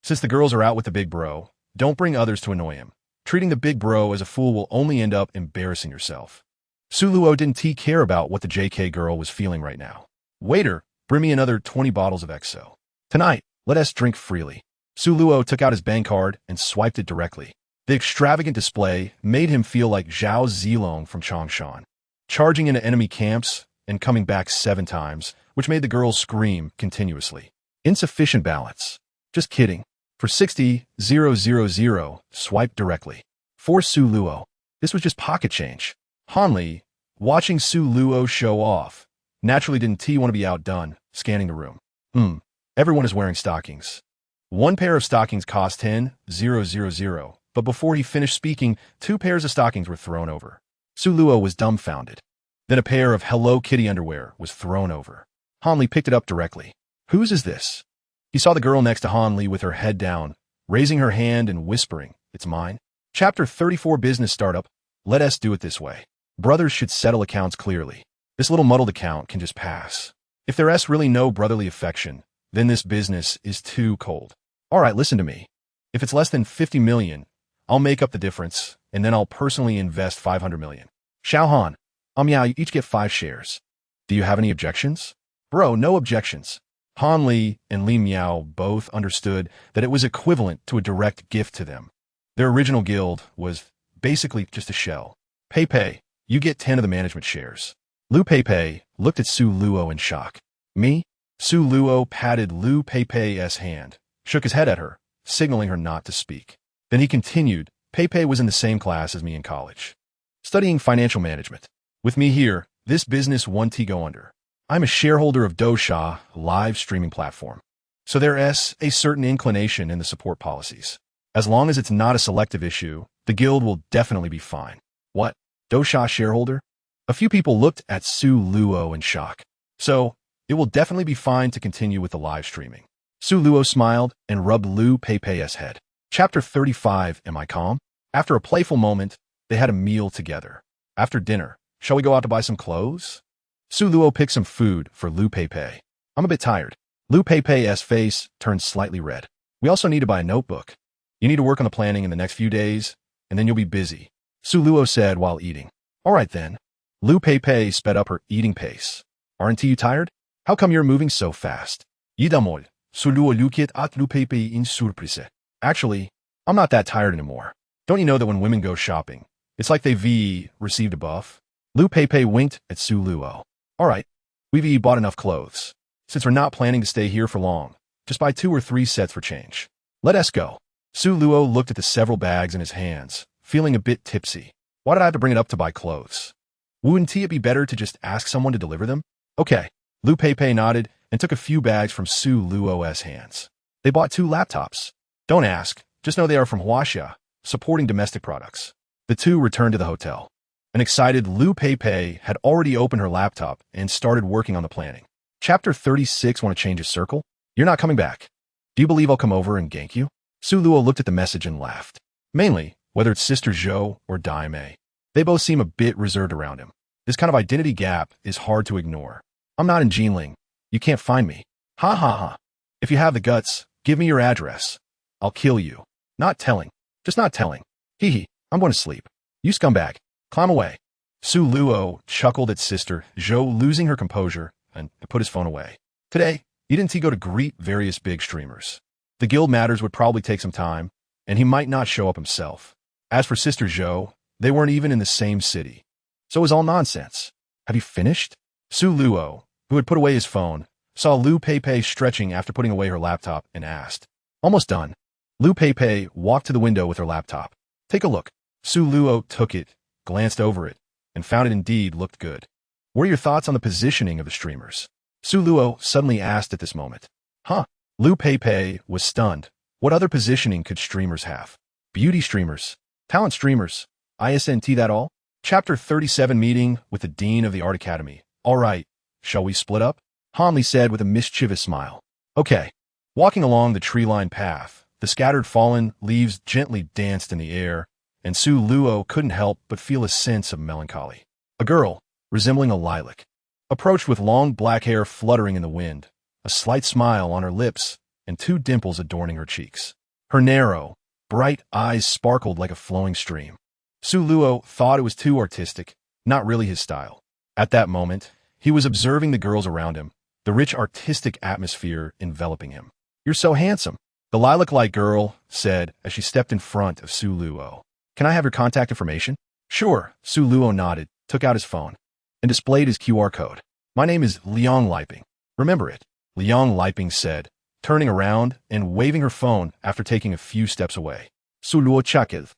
Since the girls are out with the big bro, don't bring others to annoy him. Treating the big bro as a fool will only end up embarrassing yourself. Su Luo didn't care about what the JK girl was feeling right now. Waiter, bring me another 20 bottles of XO. Tonight, let us drink freely. Su Luo took out his bank card and swiped it directly. The extravagant display made him feel like Zhao Zilong from Changshan. charging into enemy camps and coming back 7 times, which made the girls scream continuously. Insufficient balance. Just kidding. For 60,000, swipe directly. For Su Luo. This was just pocket change. Hanli, watching Su Luo show off, naturally didn't want to be outdone, scanning the room. Everyone is wearing stockings. One pair of stockings cost 10,000, but before he finished speaking, 2 pairs of stockings were thrown over. Su Luo was dumbfounded. Then a pair of Hello Kitty underwear was thrown over. Hanli picked it up directly. Whose is this? He saw the girl next to Hanli with her head down, raising her hand and whispering, "It's mine." Chapter 34 Business Startup. Let us do it this way. Brothers should settle accounts clearly. This little muddled account can just pass. If there's really no brotherly affection, then this business is too cold. All right, listen to me. If it's less than 50 million, I'll make up the difference, and then I'll personally invest 500 million. Xiaohan, Miao, you each get 5 shares. Do you have any objections? Bro, no objections. Han Li and Li Miao both understood that it was equivalent to a direct gift to them. Their original guild was basically just a shell. Pei Pei, you get 10 of the management shares. Lu Pei Pei looked at Su Luo in shock. Me? Su Luo patted Lu Pei Pei's hand, shook his head at her, signaling her not to speak. Then he continued, Pei Pei was in the same class as me in college, studying financial management. With me here, this business won't go under. I'm a shareholder of Dousha, a live streaming platform. So there's a certain inclination in the support policies. As long as it's not a selective issue, the guild will definitely be fine. What? Dousha shareholder? A few people looked at Su Luo in shock. So, it will definitely be fine to continue with the live streaming. Su Luo smiled and rubbed Lu Pei Pei's head. Chapter 35, Am I Calm? After a playful moment, they had a meal together. After dinner, shall we go out to buy some clothes? Su Luo picked some food for Lu Pei Pei. I'm a bit tired. Lu Pei Pei's face turned slightly red. We also need to buy a notebook. You need to work on the planning in the next few days, and then you'll be busy, Su Luo said while eating. All right then. Lu Pei Pei sped up her eating pace. Aren't you tired? How come you're moving so fast? Yidamol, Su Luo looked at Lu Pei Pei in surprise. Actually, I'm not that tired anymore. Don't you know that when women go shopping, it's like they've received a buff? Lu Pei Pei winked at Su Luo. All right, we've bought enough clothes. Since we're not planning to stay here for long, just buy 2 or 3 sets for change. Let us go. Su Luo looked at the several bags in his hands, feeling a bit tipsy. Why did I have to bring it up to buy clothes? Wouldn't it be better to just ask someone to deliver them? Okay. Lu Pei Pei nodded and took a few bags from Su Luo's hands. They bought 2 laptops. Don't ask, just know they are from Huaxia, supporting domestic products. The 2 returned to the hotel. An excited Lu Pei Pei had already opened her laptop and started working on the planning. Chapter 36, Want to change a circle? You're not coming back. Do you believe I'll come over and gank you? Su Luo looked at the message and laughed. Mainly, whether it's Sister Zhou or Dai Mei. They both seem a bit reserved around him. This kind of identity gap is hard to ignore. I'm not in Jinling. You can't find me. Ha ha ha. If you have the guts, give me your address. I'll kill you. Not telling. Just not telling. Hee hee, I'm going to sleep. You scumbag. Climb away. Su Luo chuckled at Sister Zhou, losing her composure, and put his phone away. Today, he didn't go to greet various big streamers. The guild matters would probably take some time, and he might not show up himself. As for Sister Zhou, they weren't even in the same city. So it was all nonsense. Have you finished? Su Luo, who had put away his phone, saw Lu Pei Pei stretching after putting away her laptop and asked. Almost done. Lu Pei Pei walked to the window with her laptop. Take a look. Su Luo took it, glanced over it, and found it indeed looked good. What are your thoughts on the positioning of the streamers? Su Luo suddenly asked at this moment. Huh? Lu Pei Pei was stunned. What other positioning could streamers have? Beauty streamers? Talent streamers? ISNT that all? Chapter 37 Meeting with the Dean of the Art Academy. All right, shall we split up? Hanli said with a mischievous smile. Okay. Walking along the tree-lined path, the scattered fallen leaves gently danced in the air, and Su Luo couldn't help but feel a sense of melancholy. A girl, resembling a lilac, approached with long black hair fluttering in the wind, a slight smile on her lips, and 2 dimples adorning her cheeks. Her narrow, bright eyes sparkled like a flowing stream. Su Luo thought it was too artistic, not really his style. At that moment, he was observing the girls around him, the rich artistic atmosphere enveloping him. You're so handsome, the lilac-like girl said as she stepped in front of Su Luo. Can I have your contact information? Sure, Su Luo nodded, took out his phone. and displayed his QR code. My name is Liang Liping. Remember it, Liang Liping said, turning around and waving her phone after taking a few steps away. Suluo Chakiv.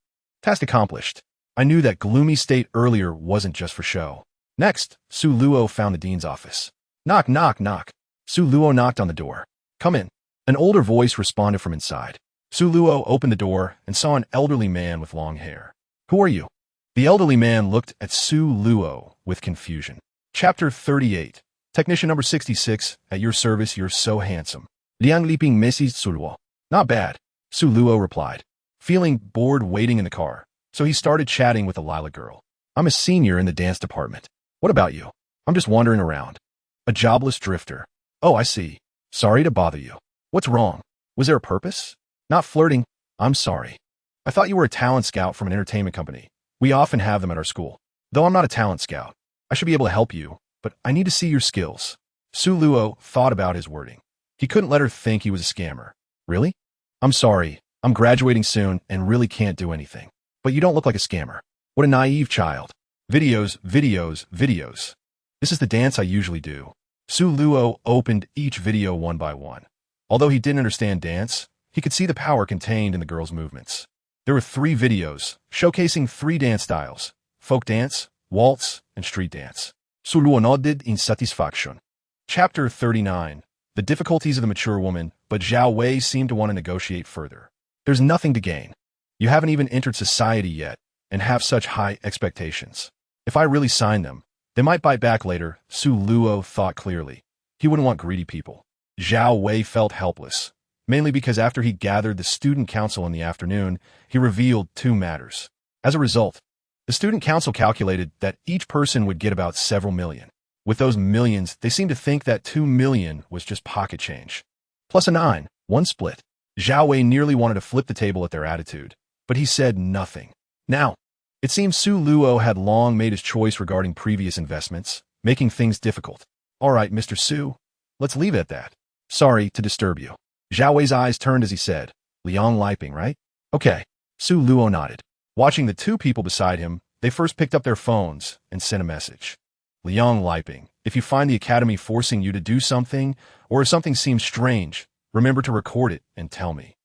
Task accomplished. I knew that gloomy state earlier wasn't just for show. Next, Su Luo found the dean's office. Knock, knock, knock. Su Luo knocked on the door. Come in. An older voice responded from inside. Su Luo opened the door and saw an elderly man with long hair. Who are you? The elderly man looked at Su Luo with confusion. Chapter 38. Technician number 66, at your service, you're so handsome. Liang Liping Mrs. Su Luo. Not bad, Su Luo replied, feeling bored waiting in the car, so he started chatting with the lilac girl. I'm a senior in the dance department. What about you? I'm just wandering around. A jobless drifter. Oh, I see. Sorry to bother you. What's wrong? Was there a purpose? Not flirting. I'm sorry. I thought you were a talent scout from an entertainment company. We often have them at our school. Though I'm not a talent scout, I should be able to help you, but I need to see your skills. Su Luo thought about his wording. He couldn't let her think he was a scammer. Really? I'm sorry. I'm graduating soon and really can't do anything. But you don't look like a scammer. What a naive child. Videos, videos, videos. This is the dance I usually do. Su Luo opened each video one by one. Although he didn't understand dance, he could see the power contained in the girl's movements. There were 3 videos, showcasing 3 dance styles: folk dance, waltz, and street dance. Su Luo nodded in satisfaction. Chapter 39. The difficulties of the mature woman, but Zhao Wei seemed to want to negotiate further. There's nothing to gain. You haven't even entered society yet, and have such high expectations. If I really sign them, they might bite back later, Su Luo thought clearly. He wouldn't want greedy people. Zhao Wei felt helpless, mainly because after he gathered the student council in the afternoon, he revealed 2 matters. As a result, the student council calculated that each person would get about several million. With those millions, they seemed to think that 2 million was just pocket change. Plus a 9, 1 split. Zhao Wei nearly wanted to flip the table at their attitude, but he said nothing. Now, it seems Su Luo had long made his choice regarding previous investments, making things difficult. All right, Mr. Su, let's leave it at that. Sorry to disturb you. Zhao Wei's eyes turned as he said, Liang Liping, right? Okay. Su Luo nodded. Watching the 2 people beside him, they first picked up their phones and sent a message. Liang Liping, if you find the academy forcing you to do something, or if something seems strange, remember to record it and tell me.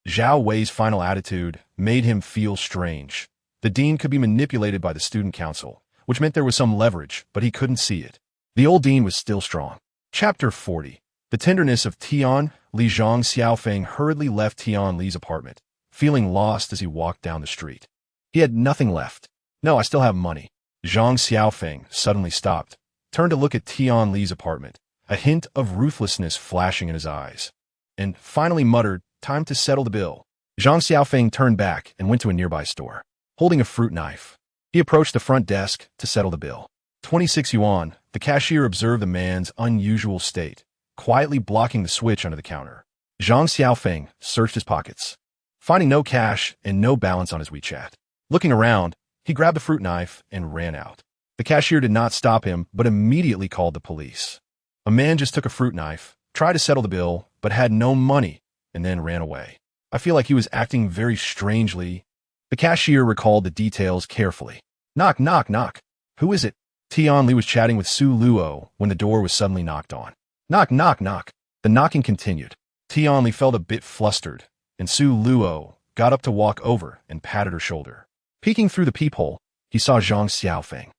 Zhao Wei's final attitude made him feel strange. The dean could be manipulated by the student council, which meant there was some leverage, but he couldn't see it. The old dean was still strong. Chapter 40. The tenderness of Tian Li. Zhang Xiaofeng hurriedly left Tian Li's apartment, feeling lost as he walked down the street. He had nothing left. No, I still have money. Zhang Xiaofeng suddenly stopped, turned to look at Tian Li's apartment, a hint of ruthlessness flashing in his eyes, and finally muttered, time to settle the bill. Zhang Xiaofeng turned back and went to a nearby store. Holding a fruit knife, he approached the front desk to settle the bill. 26 yuan, the cashier observed the man's unusual state, quietly blocking the switch under the counter. Zhang Xiaofeng searched his pockets, finding no cash and no balance on his WeChat. Looking around, he grabbed the fruit knife and ran out. The cashier did not stop him, but immediately called the police. A man just took a fruit knife, tried to settle the bill, but had no money, and then ran away. I feel like he was acting very strangely. The cashier recalled the details carefully. Knock, knock, knock. Who is it? Tian Li was chatting with Su Luo when the door was suddenly knocked on. Knock, knock, knock. The knocking continued. Tian Li felt a bit flustered, and Su Luo got up to walk over and patted her shoulder. Peeking through the peephole, he saw Zhang Xiaofeng.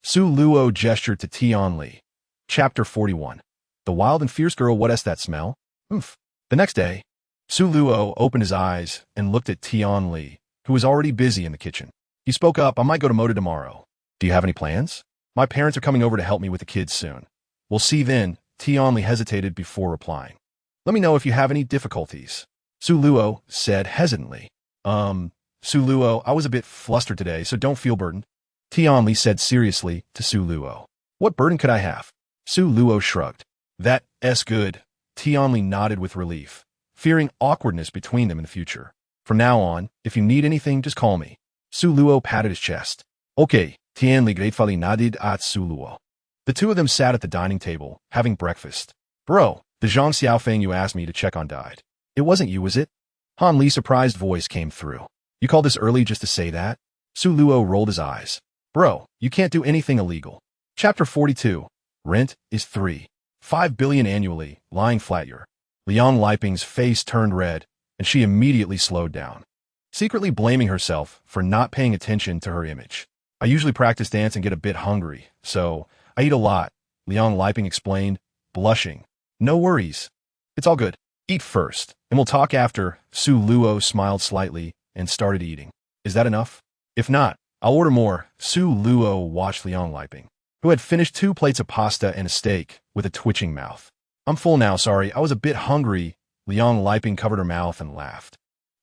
Su Luo gestured to Tian Li. Chapter 41. The wild and fierce girl, what's that smell? Oomph. The next day, Su Luo opened his eyes and looked at Tian Li, who was already busy in the kitchen. He spoke up, I might go to Moda tomorrow. Do you have any plans? My parents are coming over to help me with the kids soon. We'll see then. Tian Li hesitated before replying. Let me know if you have any difficulties. Su Luo said hesitantly. Su Luo, I was a bit flustered today, so don't feel burdened. Tian Li said seriously to Su Luo. What burden could I have? Su Luo shrugged. That's good. Tian Li nodded with relief, fearing awkwardness between them in the future. From now on, if you need anything, just call me. Su Luo patted his chest. Okay, Tian Li gratefully nodded at Su Luo. The 2 of them sat at the dining table, having breakfast. Bro, the Zhang Xiaofeng you asked me to check on died. It wasn't you, was it? Han Li's surprised voice came through. You called this early just to say that? Su Luo rolled his eyes. Bro, you can't do anything illegal. Chapter 42. Rent is 3.5 billion annually, lying flat. Liang Liping's face turned red, and she immediately slowed down, secretly blaming herself for not paying attention to her image. I usually practice dance and get a bit hungry, so I eat a lot, Liang Liping explained, blushing. No worries. It's all good. Eat first, and we'll talk after. Su Luo smiled slightly and started eating. Is that enough? If not, I'll order more. Su Luo watched Liang Liping, who had finished 2 plates of pasta and a steak, with a twitching mouth. I'm full now, sorry, I was a bit hungry. Liang Liping covered her mouth and laughed.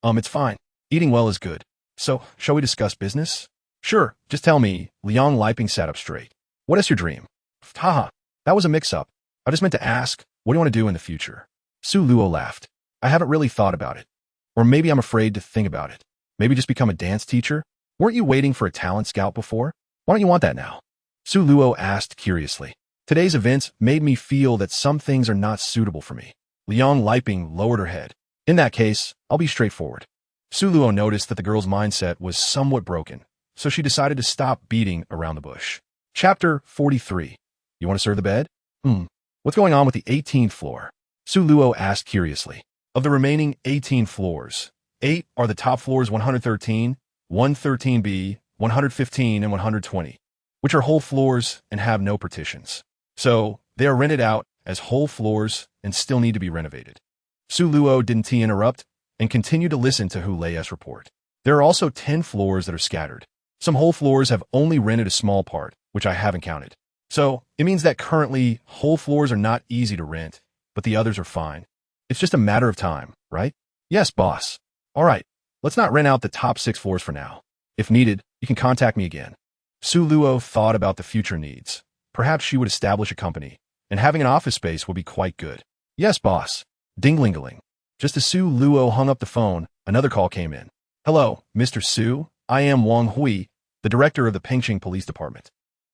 It's fine. Eating well is good. So, shall we discuss business? Sure, just tell me. Liang Liping sat up straight. What is your dream? Haha, that was a mix-up. I just meant to ask, what do you want to do in the future? Su Luo laughed. I haven't really thought about it. Or maybe I'm afraid to think about it. Maybe just become a dance teacher? Weren't you waiting for a talent scout before? Why don't you want that now? Su Luo asked curiously. Today's events made me feel that some things are not suitable for me. Liang Liping lowered her head. In that case, I'll be straightforward. Su Luo noticed that the girl's mindset was somewhat broken, so she decided to stop beating around the bush. Chapter 43. You want to serve the bed? What's going on with the 18th floor? Su Luo asked curiously. Of the remaining 18 floors, 8 are the top floors 113, 113B, 115, and 120, which are whole floors and have no partitions. So, they are rented out as whole floors and still need to be renovated. Su Luo didn't interrupt and continued to listen to Hu Lei's report. There are also 10 floors that are scattered. Some whole floors have only rented a small part, which I haven't counted. So, it means that currently, whole floors are not easy to rent, but the others are fine. It's just a matter of time, right? Yes, boss. All right, let's not rent out the top 6 floors for now. If needed, you can contact me again. Su Luo thought about the future needs. Perhaps she would establish a company, and having an office space would be quite good. Yes, boss. Ding-ling-a-ling. Just as Su Luo hung up the phone, another call came in. Hello, Mr. Su. I am Wang Hui, the director of the Pengqing Police Department.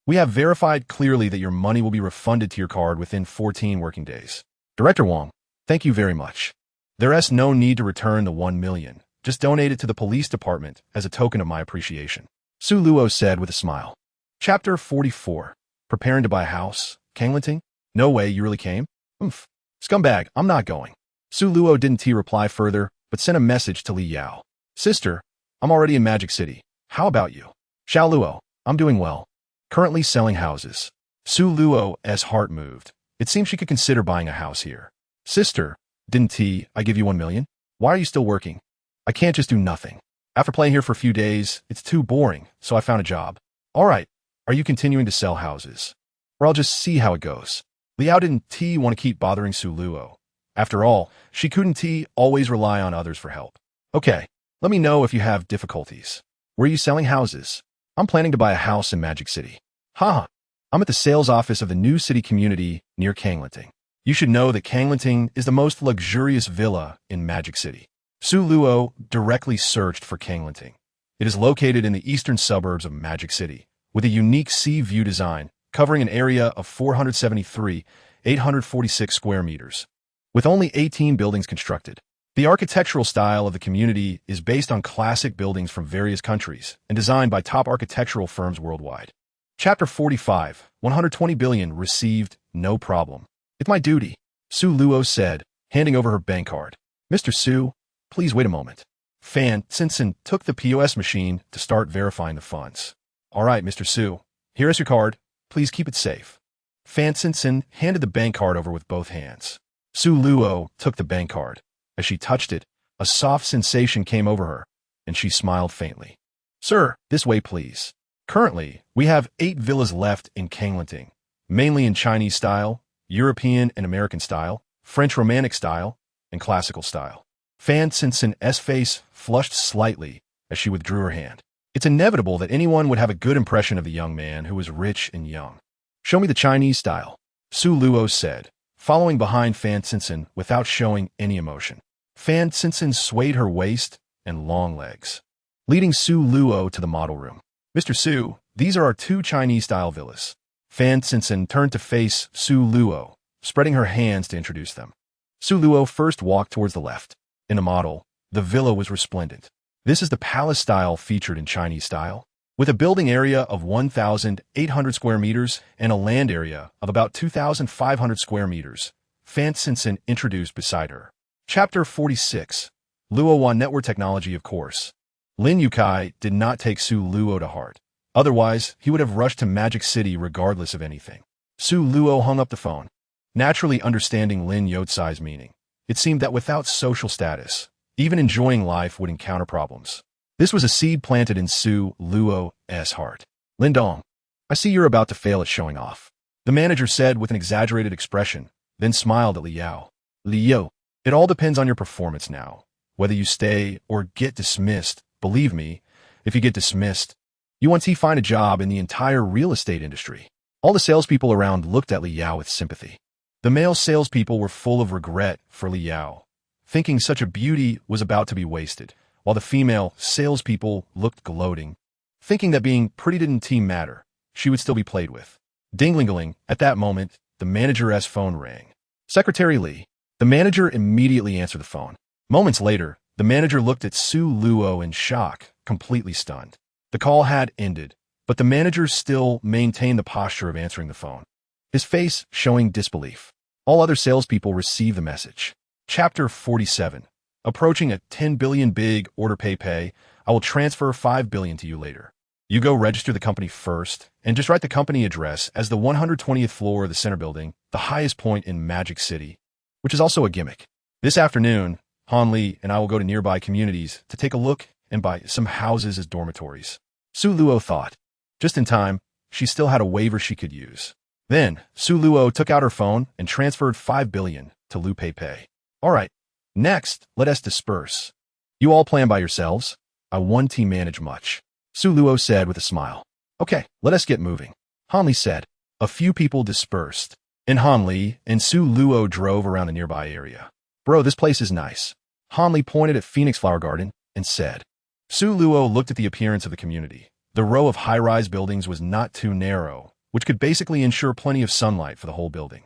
We have verified clearly that your money will be refunded to your card within 14 working days. Director Wang, thank you very much. There is no need to return the 1 million. Just donate it to the police department as a token of my appreciation. Su Luo said with a smile. Chapter 44. Preparing to buy a house? Kanglinting? No way, you really came? Oomph. Scumbag, I'm not going. Su Luo didn't reply further, but sent a message to Li Yao. Sister, I'm already in Magic City. How about you? Xiao Luo, I'm doing well. Currently selling houses. Su Luo's heart moved. It seemed she could consider buying a house here. Sister, didn't I give you 1 million? Why are you still working? I can't just do nothing. After playing here for a few days, it's too boring, so I found a job. All right, are you continuing to sell houses? Or I'll just see how it goes. Liao didn't want to keep bothering Su Luo. After all, she couldn't always rely on others for help. Okay, let me know if you have difficulties. Where are you selling houses? I'm planning to buy a house in Magic City. Haha, I'm at the sales office of the new city community near Kanglinting. You should know that Kanglinting is the most luxurious villa in Magic City. Su Luo directly searched for Kanglinting. It is located in the eastern suburbs of Magic City, with a unique sea view design covering an area of 473,846 square meters, with only 18 buildings constructed. The architectural style of the community is based on classic buildings from various countries and designed by top architectural firms worldwide. Chapter 45. 120 billion received, no problem. It's my duty, Su Luo said, handing over her bank card. Mr. Su, please wait a moment. Fan Sinsen took the POS machine to start verifying the funds. All right, Mr. Su, here is your card. Please keep it safe. Fan Sinsen handed the bank card over with both hands. Su Luo took the bank card. As she touched it, a soft sensation came over her, and she smiled faintly. Sir, this way please. Currently, we have 8 villas left in Kanglinting, mainly in Chinese style, European and American style, French Romantic style, and classical style. Fan Sinsen's face flushed slightly as she withdrew her hand. It's inevitable that anyone would have a good impression of the young man who was rich and young. Show me the Chinese style, Su Luo said, following behind Fan Sinsen without showing any emotion. Fan Sinsen swayed her waist and long legs, leading Su Luo to the model room. Mr. Su, these are our 2 Chinese-style villas. Fan Sinsen turned to face Su Luo, spreading her hands to introduce them. Su Luo first walked towards the left. In the model, the villa was resplendent. This is the palace style featured in Chinese style. With a building area of 1,800 square meters and a land area of about 2,500 square meters, Fan Sinsen introduced beside her. Chapter 46. Luo Wan Network Technology, of course. Lin Yukai did not take Su Luo to heart. Otherwise, he would have rushed to Magic City regardless of anything. Su Luo hung up the phone. Naturally understanding Lin Yotsai's meaning, it seemed that without social status, even enjoying life would encounter problems. This was a seed planted in Su Luo's heart. Lindong, I see you're about to fail at showing off, the manager said with an exaggerated expression, then smiled at Liao. Liao, it all depends on your performance now. Whether you stay or get dismissed, believe me, if you get dismissed, you won't find a job in the entire real estate industry. All the salespeople around looked at Liao with sympathy. The male salespeople were full of regret for Liao, thinking such a beauty was about to be wasted, while the female salespeople looked gloating, thinking that being pretty didn't matter, she would still be played with. Ding-ling-a-ling, at that moment, the manager's phone rang. Secretary Li. The manager immediately answered the phone. Moments later, the manager looked at Su Luo in shock, completely stunned. The call had ended, but the manager still maintained the posture of answering the phone, his face showing disbelief. All other salespeople received the message. Chapter 47. Approaching a 10 billion big order pay. I will transfer 5 billion to you later. You go register the company first, and just write the company address as the 120th floor of the center building, the highest point in Magic City, which is also a gimmick. This afternoon, Han Li and I will go to nearby communities to take a look and buy some houses as dormitories. Su Luo thought. Just in time, she still had a waiver she could use. Then, Su Luo took out her phone and transferred 5 billion to Lu Pei. All right, next, let us disperse. You all plan by yourselves. I won't manage much, Su Luo said with a smile. Okay, let us get moving, Han Li said. A few people dispersed, and Han Li and Su Luo drove around the nearby area. Bro, this place is nice. Han Li pointed at Phoenix Flower Garden and said. Su Luo looked at the appearance of the community. The row of high-rise buildings was not too narrow, which could basically ensure plenty of sunlight for the whole building.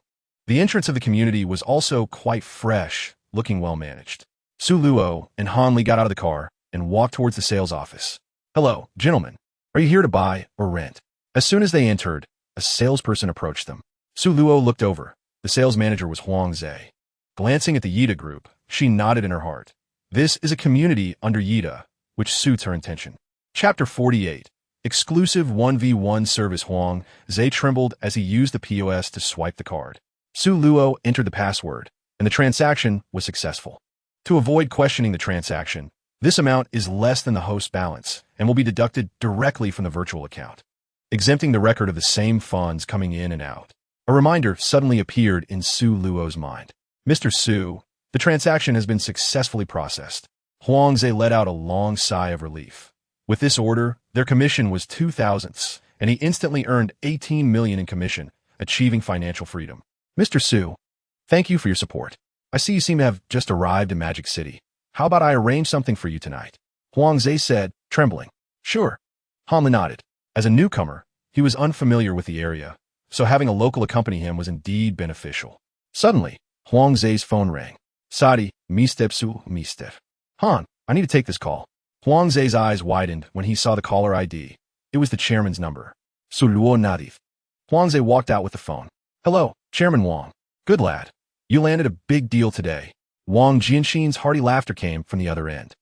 The entrance of the community was also quite fresh, looking well-managed. Su Luo and Han Li got out of the car and walked towards the sales office. Hello, gentlemen. Are you here to buy or rent? As soon as they entered, a salesperson approached them. Su Luo looked over. The sales manager was Huang Zhe. Glancing at the Yida group, she nodded in her heart. This is a community under Yida, which suits her intention. Chapter 48. Exclusive 1v1 service. Huang Zhe trembled as he used the POS to swipe the card. Su Luo entered the password, and the transaction was successful. To avoid questioning the transaction, this amount is less than the host's balance and will be deducted directly from the virtual account, exempting the record of the same funds coming in and out. A reminder suddenly appeared in Su Luo's mind. Mr. Su, the transaction has been successfully processed. Huang Zhe let out a long sigh of relief. With this order, their commission was 2,000ths, and he instantly earned 18 million in commission, achieving financial freedom. Mr. Su, thank you for your support. I see you seem to have just arrived in Magic City. How about I arrange something for you tonight? Huang Zhe said, trembling. Sure. Han Li nodded. As a newcomer, he was unfamiliar with the area, so having a local accompany him was indeed beneficial. Suddenly, Huang Zhe's phone rang. Sadi, mistep. Han, I need to take this call. Huang Zhe's eyes widened when he saw the caller ID. It was the chairman's number. Su Luo Nadif. Huang Zhe walked out with the phone. Hello, Chairman Wang. Good lad. You landed a big deal today. Wang Jianxin's hearty laughter came from the other end.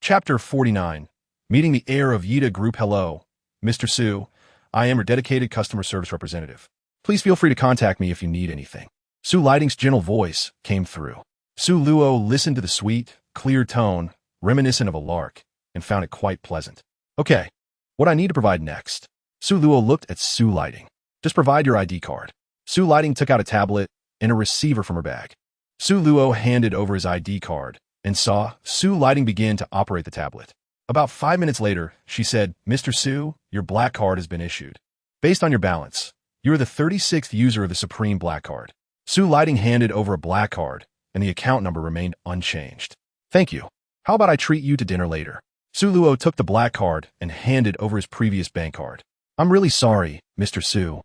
Chapter 49. Meeting the heir of Yida Group. Hello, Mr. Su. I am your dedicated customer service representative. Please feel free to contact me if you need anything. Su Lighting's gentle voice came through. Su Luo listened to the sweet, clear tone, reminiscent of a lark, and found it quite pleasant. Okay, what I need to provide next? Su Luo looked at Su Lighting. Just provide your ID card. Su Lighting took out a tablet and a receiver from her bag. Su Luo handed over his ID card and saw Su Lighting begin to operate the tablet. About 5 minutes later, she said, Mr. Su, your black card has been issued. Based on your balance, you are the 36th user of the Supreme Black Card. Su Lighting handed over a black card, and the account number remained unchanged. Thank you. How about I treat you to dinner later? Su Luo took the black card and handed over his previous bank card. I'm really sorry, Mr. Su,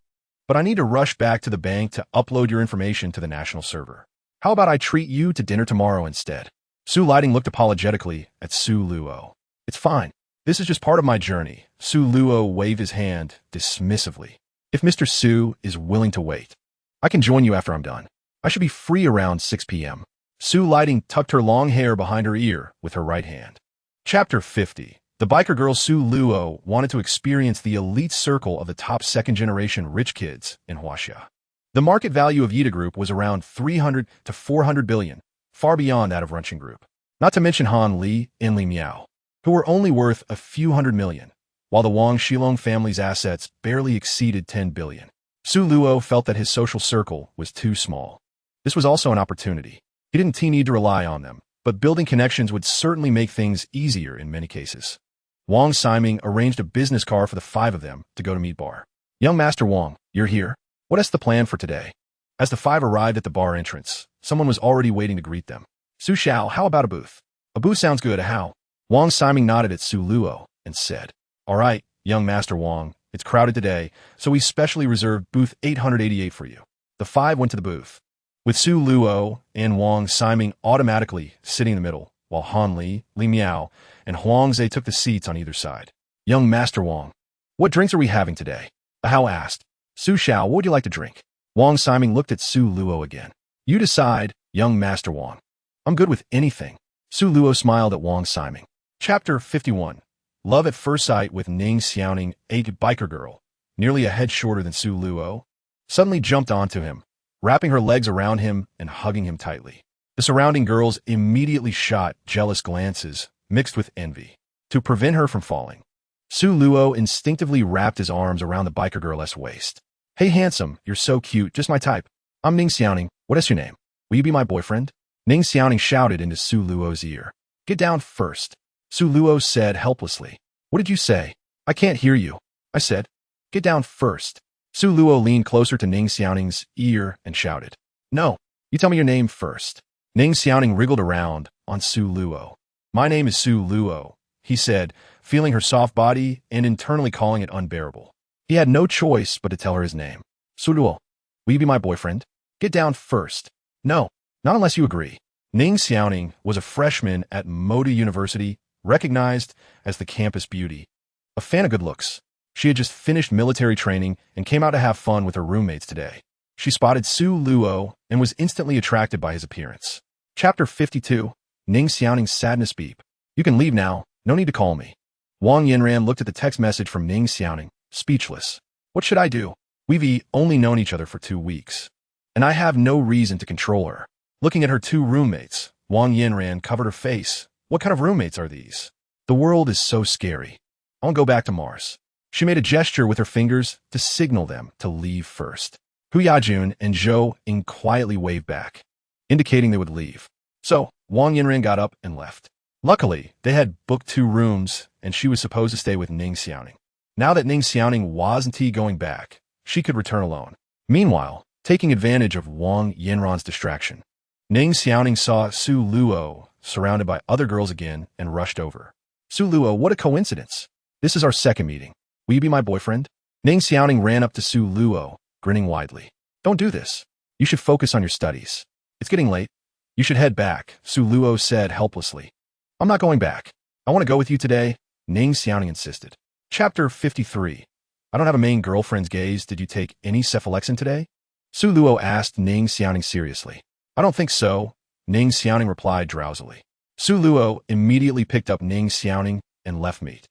but I need to rush back to the bank to upload your information to the national server. How about I treat you to dinner tomorrow instead? Su Lighting looked apologetically at Su Luo. It's fine. This is just part of my journey. Su Luo waved his hand dismissively. If Mr. Su is willing to wait, I can join you after I'm done. I should be free around 6 p.m. Su Lighting tucked her long hair behind her ear with her right hand. Chapter 50. The biker girl Su Luo wanted to experience the elite circle of the top second-generation rich kids in Huaxia. The market value of Yida Group was around 300 to 400 billion, far beyond that of Runching Group. Not to mention Han Li and Li Miao, who were only worth a few hundred million, while the Wang Shilong family's assets barely exceeded 10 billion. Su Luo felt that his social circle was too small. This was also an opportunity. He didn't need to rely on them, but building connections would certainly make things easier in many cases. Wang Siming arranged a business car for the 5 of them to go to meet bar. Young Master Wang, you're here? What is the plan for today? As the 5 arrived at the bar entrance, someone was already waiting to greet them. Su Xiao, how about a booth? A booth sounds good, how? Wang Siming nodded at Su Luo and said, All right, young Master Wang, it's crowded today, so we specially reserved booth 888 for you. The 5 went to the booth, with Su Luo and Wang Siming automatically sitting in the middle, while Han Li, Li Miao, and Huang Zhe took the seats on either side. Young Master Wang, what drinks are we having today? The Hao asked. Su Xiao, what would you like to drink? Wang Siming looked at Su Luo again. You decide, young Master Wang. I'm good with anything. Su Luo smiled at Wang Siming. Chapter 51. Love at First Sight with Ning Xiaoning, a biker girl, nearly a head shorter than Su Luo, suddenly jumped onto him, wrapping her legs around him and hugging him tightly. The surrounding girls immediately shot jealous glances, mixed with envy, to prevent her from falling. Su Luo instinctively wrapped his arms around the biker girl's waist. Hey handsome, you're so cute, just my type. I'm Ning Xiaoning, what is your name? Will you be my boyfriend? Ning Xiaoning shouted into Su Luo's ear. Get down first. Su Luo said helplessly. What did you say? I can't hear you. I said, get down first. Su Luo leaned closer to Ning Xiaoning's ear and shouted. No, you tell me your name first. Ning Xiaoning wriggled around on Su Luo. My name is Su Luo, he said, feeling her soft body and internally calling it unbearable. He had no choice but to tell her his name. Su Luo, will you be my boyfriend? Get down first. No, not unless you agree. Ning Xiaoning was a freshman at Moda University, recognized as the campus beauty. A fan of good looks. She had just finished military training and came out to have fun with her roommates today. She spotted Su Luo and was instantly attracted by his appearance. Chapter 52. Ning Xiaoning's sadness beep. You can leave now, no need to call me. Wang Yinran looked at the text message from Ning Xiaoning, speechless. What should I do? We've only known each other for 2 weeks, and I have no reason to control her. Looking at her 2 roommates, Wang Yinran covered her face. What kind of roommates are these? The world is so scary. I want to go back to Mars. She made a gesture with her fingers to signal them to leave first. Hu Yajun and Zhou Ying quietly waved back, indicating they would leave. So, Wang Yinran got up and left. Luckily, they had booked 2 rooms, and she was supposed to stay with Ning Xiaoning. Now that Ning Xiaoning wasn't going back, she could return alone. Meanwhile, taking advantage of Wang Yinran's distraction, Ning Xiaoning saw Su Luo surrounded by other girls again and rushed over. Su Luo, what a coincidence. This is our second meeting. Will you be my boyfriend? Ning Xiaoning ran up to Su Luo, grinning widely. Don't do this. You should focus on your studies. It's getting late. You should head back, Su Luo said helplessly. I'm not going back. I want to go with you today, Ning Xiaoning insisted. Chapter 53. I don't have a main girlfriend's gaze. Did you take any cephalexin today? Su Luo asked Ning Xiaoning seriously. I don't think so, Ning Xiaoning replied drowsily. Su Luo immediately picked up Ning Xiaoning and left meet,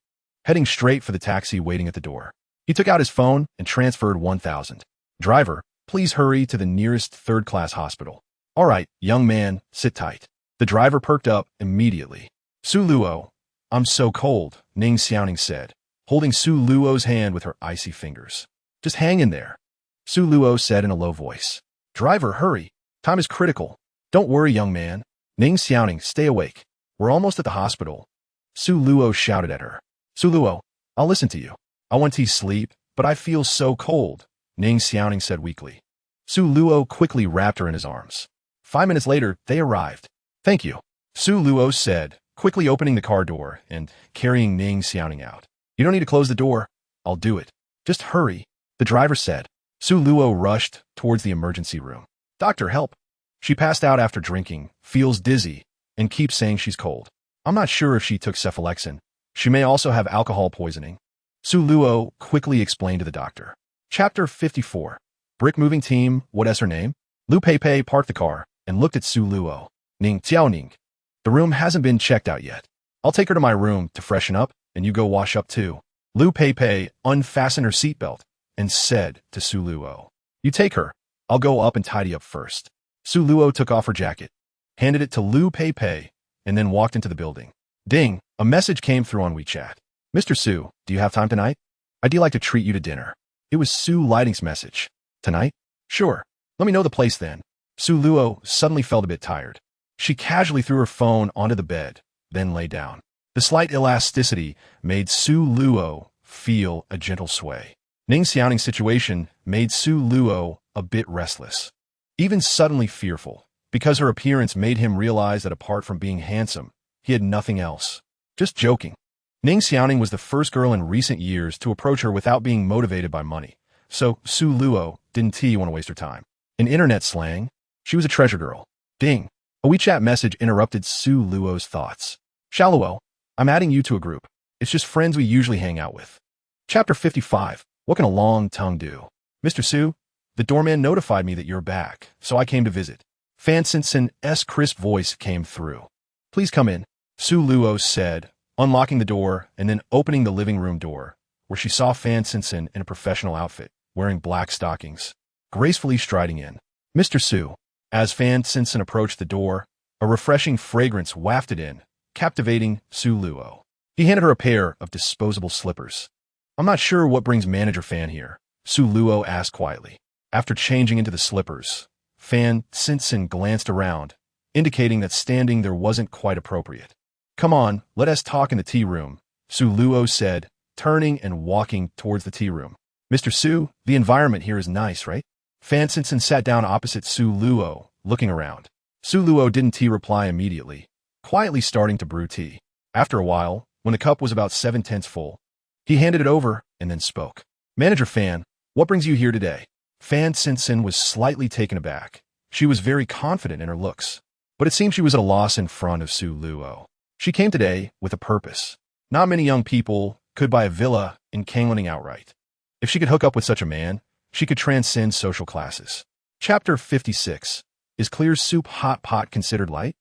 heading straight for the taxi waiting at the door. He took out his phone and transferred 1,000. Driver, please hurry to the nearest third-class hospital. All right, young man, sit tight. The driver perked up immediately. Su Luo, I'm so cold, Ning Xiaoning said, holding Su Luo's hand with her icy fingers. Just hang in there, Su Luo said in a low voice. Driver, hurry. Time is critical. Don't worry, young man. Ning Xiaoning, stay awake. We're almost at the hospital. Su Luo shouted at her. Su Luo, I'll listen to you. I want to sleep, but I feel so cold, Ning Xiaoning said weakly. Su Luo quickly wrapped her in his arms. 5 minutes later, they arrived. Thank you, Su Luo said, quickly opening the car door and carrying Ning Xiaoning out. You don't need to close the door. I'll do it. Just hurry, the driver said. Su Luo rushed towards the emergency room. Doctor, help. She passed out after drinking, feels dizzy, and keeps saying she's cold. I'm not sure if she took cephalexin, She may also have alcohol poisoning. Su Luo quickly explained to the doctor. Chapter 54. Brick moving team, what is her name? Lu Peipei parked the car and looked at Su Luo. Ning Tiaoning. The room hasn't been checked out yet. I'll take her to my room to freshen up, and you go wash up too. Lu Peipei unfastened her seatbelt and said to Su Luo, You take her. I'll go up and tidy up first. Su Luo took off her jacket, handed it to Lu Peipei, and then walked into the building. Ding! A message came through on WeChat. Mr. Su, do you have time tonight? I'd like to treat you to dinner. It was Su Lighting's message. Tonight? Sure. Let me know the place then. Su Luo suddenly felt a bit tired. She casually threw her phone onto the bed, then lay down. The slight elasticity made Su Luo feel a gentle sway. Ning Xiaoning's situation made Su Luo a bit restless, even suddenly fearful, because her appearance made him realize that apart from being handsome, he had nothing else. Just joking. Ning Xiaoning was the first girl in recent years to approach her without being motivated by money, so Su Luo didn't want to waste her time. In internet slang, she was a treasure girl. Ding! A WeChat message interrupted Su Luo's thoughts. Shaluo, I'm adding you to a group. It's just friends we usually hang out with. Chapter 55. What can a long tongue do? Mr. Su, the doorman notified me that you're back, so I came to visit. Fan Sinsen's crisp voice came through. Please come in, Su Luo said, unlocking the door and then opening the living room door, where she saw Fan Sinsen in a professional outfit, wearing black stockings, gracefully striding in. Mr. Su. As Fan Sinsen approached the door, a refreshing fragrance wafted in, captivating Su Luo. He handed her a pair of disposable slippers. I'm not sure what brings Manager Fan here, Su Luo asked quietly. After changing into the slippers, Fan Sinsen glanced around, indicating that standing there wasn't quite appropriate. Come on, let us talk in the tea room, Su Luo said, turning and walking towards the tea room. Mr. Su, the environment here is nice, right? Fan Sinsen sat down opposite Su Luo, looking around. Su Luo didn't reply immediately, quietly starting to brew tea. After a while, when the cup was about 7/10 full, he handed it over and then spoke. Manager Fan, what brings you here today? Fan Sinsen was slightly taken aback. She was very confident in her looks, but it seemed she was at a loss in front of Su Luo. She came today with a purpose. Not many young people could buy a villa in Kanglening outright. If she could hook up with such a man, she could transcend social classes. Chapter 56. Is clear soup hot pot considered light?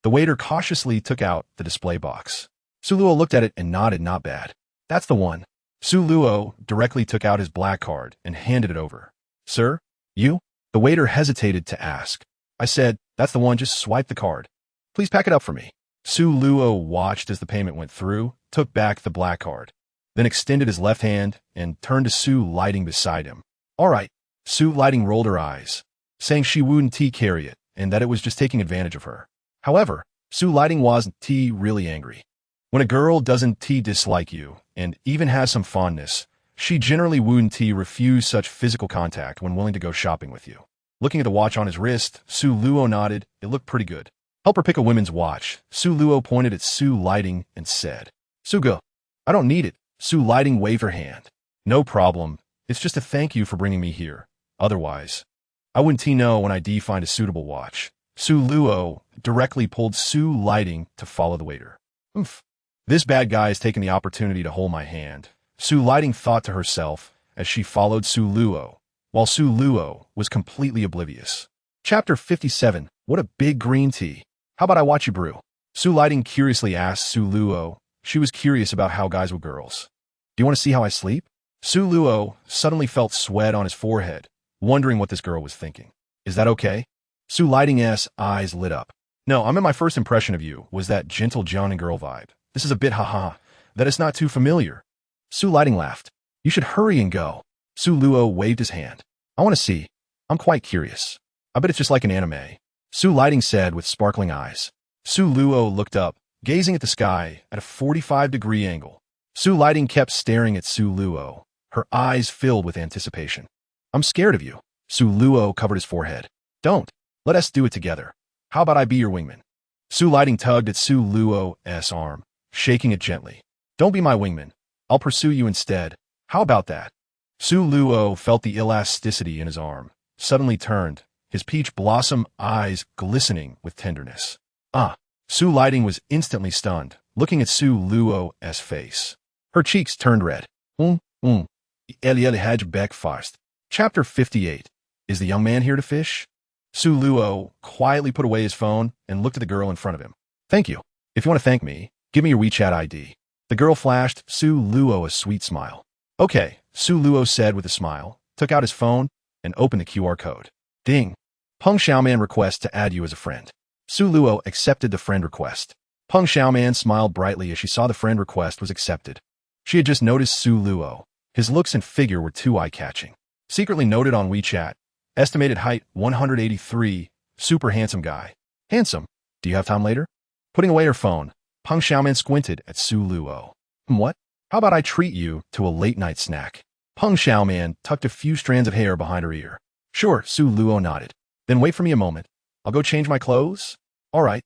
The waiter cautiously took out the display box. Su Luo looked at it and nodded, not bad. That's the one. Su Luo directly took out his black card and handed it over. Sir, you? The waiter hesitated to ask. I said, that's the one, just swipe the card. Please pack it up for me. Su Luo watched as the payment went through, took back the black card, then extended his left hand and turned to Su Lighting beside him. All right. Su Lighting rolled her eyes, saying she wouldn't carry it and that it was just taking advantage of her. However, Su Lighting wasn't really angry. When a girl doesn't dislike you and even has some fondness, she generally wouldn't refuse such physical contact when willing to go shopping with you. Looking at the watch on his wrist, Su Luo nodded. It looked pretty good. Help her pick a women's watch. Su Luo pointed at Su Lighting and said, Sugo, I don't need it. Su Lighting waved her hand. No problem. It's just a thank you for bringing me here. Otherwise, I wouldn't know when I find a suitable watch. Su Luo directly pulled Su Lighting to follow the waiter. Oof. This bad guy has taken the opportunity to hold my hand, Su Lighting thought to herself as she followed Su Luo, while Su Luo was completely oblivious. Chapter 57. What a big green tea. How about I watch you brew? Su Lighting curiously asked Su Luo. She was curious about how guys were girls. Do you want to see how I sleep? Su Luo suddenly felt sweat on his forehead, wondering what this girl was thinking. Is that okay? Su Lighting's eyes lit up. No, I'm in my first impression of you was that gentle John and girl vibe. This is a bit haha, that it's not too familiar. Su Lighting laughed. You should hurry and go. Su Luo waved his hand. I want to see. I'm quite curious. I bet it's just like an anime. Su Lighting said with sparkling eyes. Su Luo looked up, gazing at the sky at a 45-degree angle. Su Lighting kept staring at Su Luo, her eyes filled with anticipation. I'm scared of you. Su Luo covered his forehead. Don't. Let us do it together. How about I be your wingman? Su Lighting tugged at Su Luo's arm, shaking it gently. Don't be my wingman. I'll pursue you instead. How about that? Su Luo felt the elasticity in his arm, suddenly turned, his peach blossom eyes glistening with tenderness. Su Lighting was instantly stunned, looking at Su Luo's face. Her cheeks turned red. Eli had back fast. Chapter 58. Is the young man here to fish? Su Luo quietly put away his phone and looked at the girl in front of him. Thank you. If you want to thank me, give me your WeChat ID. The girl flashed Su Luo a sweet smile. Okay, Su Luo said with a smile, took out his phone, and opened the QR code. Ding. Peng Xiaoman requests to add you as a friend. Su Luo accepted the friend request. Peng Xiaoman smiled brightly as she saw the friend request was accepted. She had just noticed Su Luo. His looks and figure were too eye-catching. Secretly noted on WeChat, estimated height 183, super handsome guy. Handsome. Do you have time later? Putting away her phone, Peng Xiaoman squinted at Su Luo. What? How about I treat you to a late-night snack? Peng Xiaoman tucked a few strands of hair behind her ear. Sure, Su Luo nodded. Then wait for me a moment. I'll go change my clothes. All right.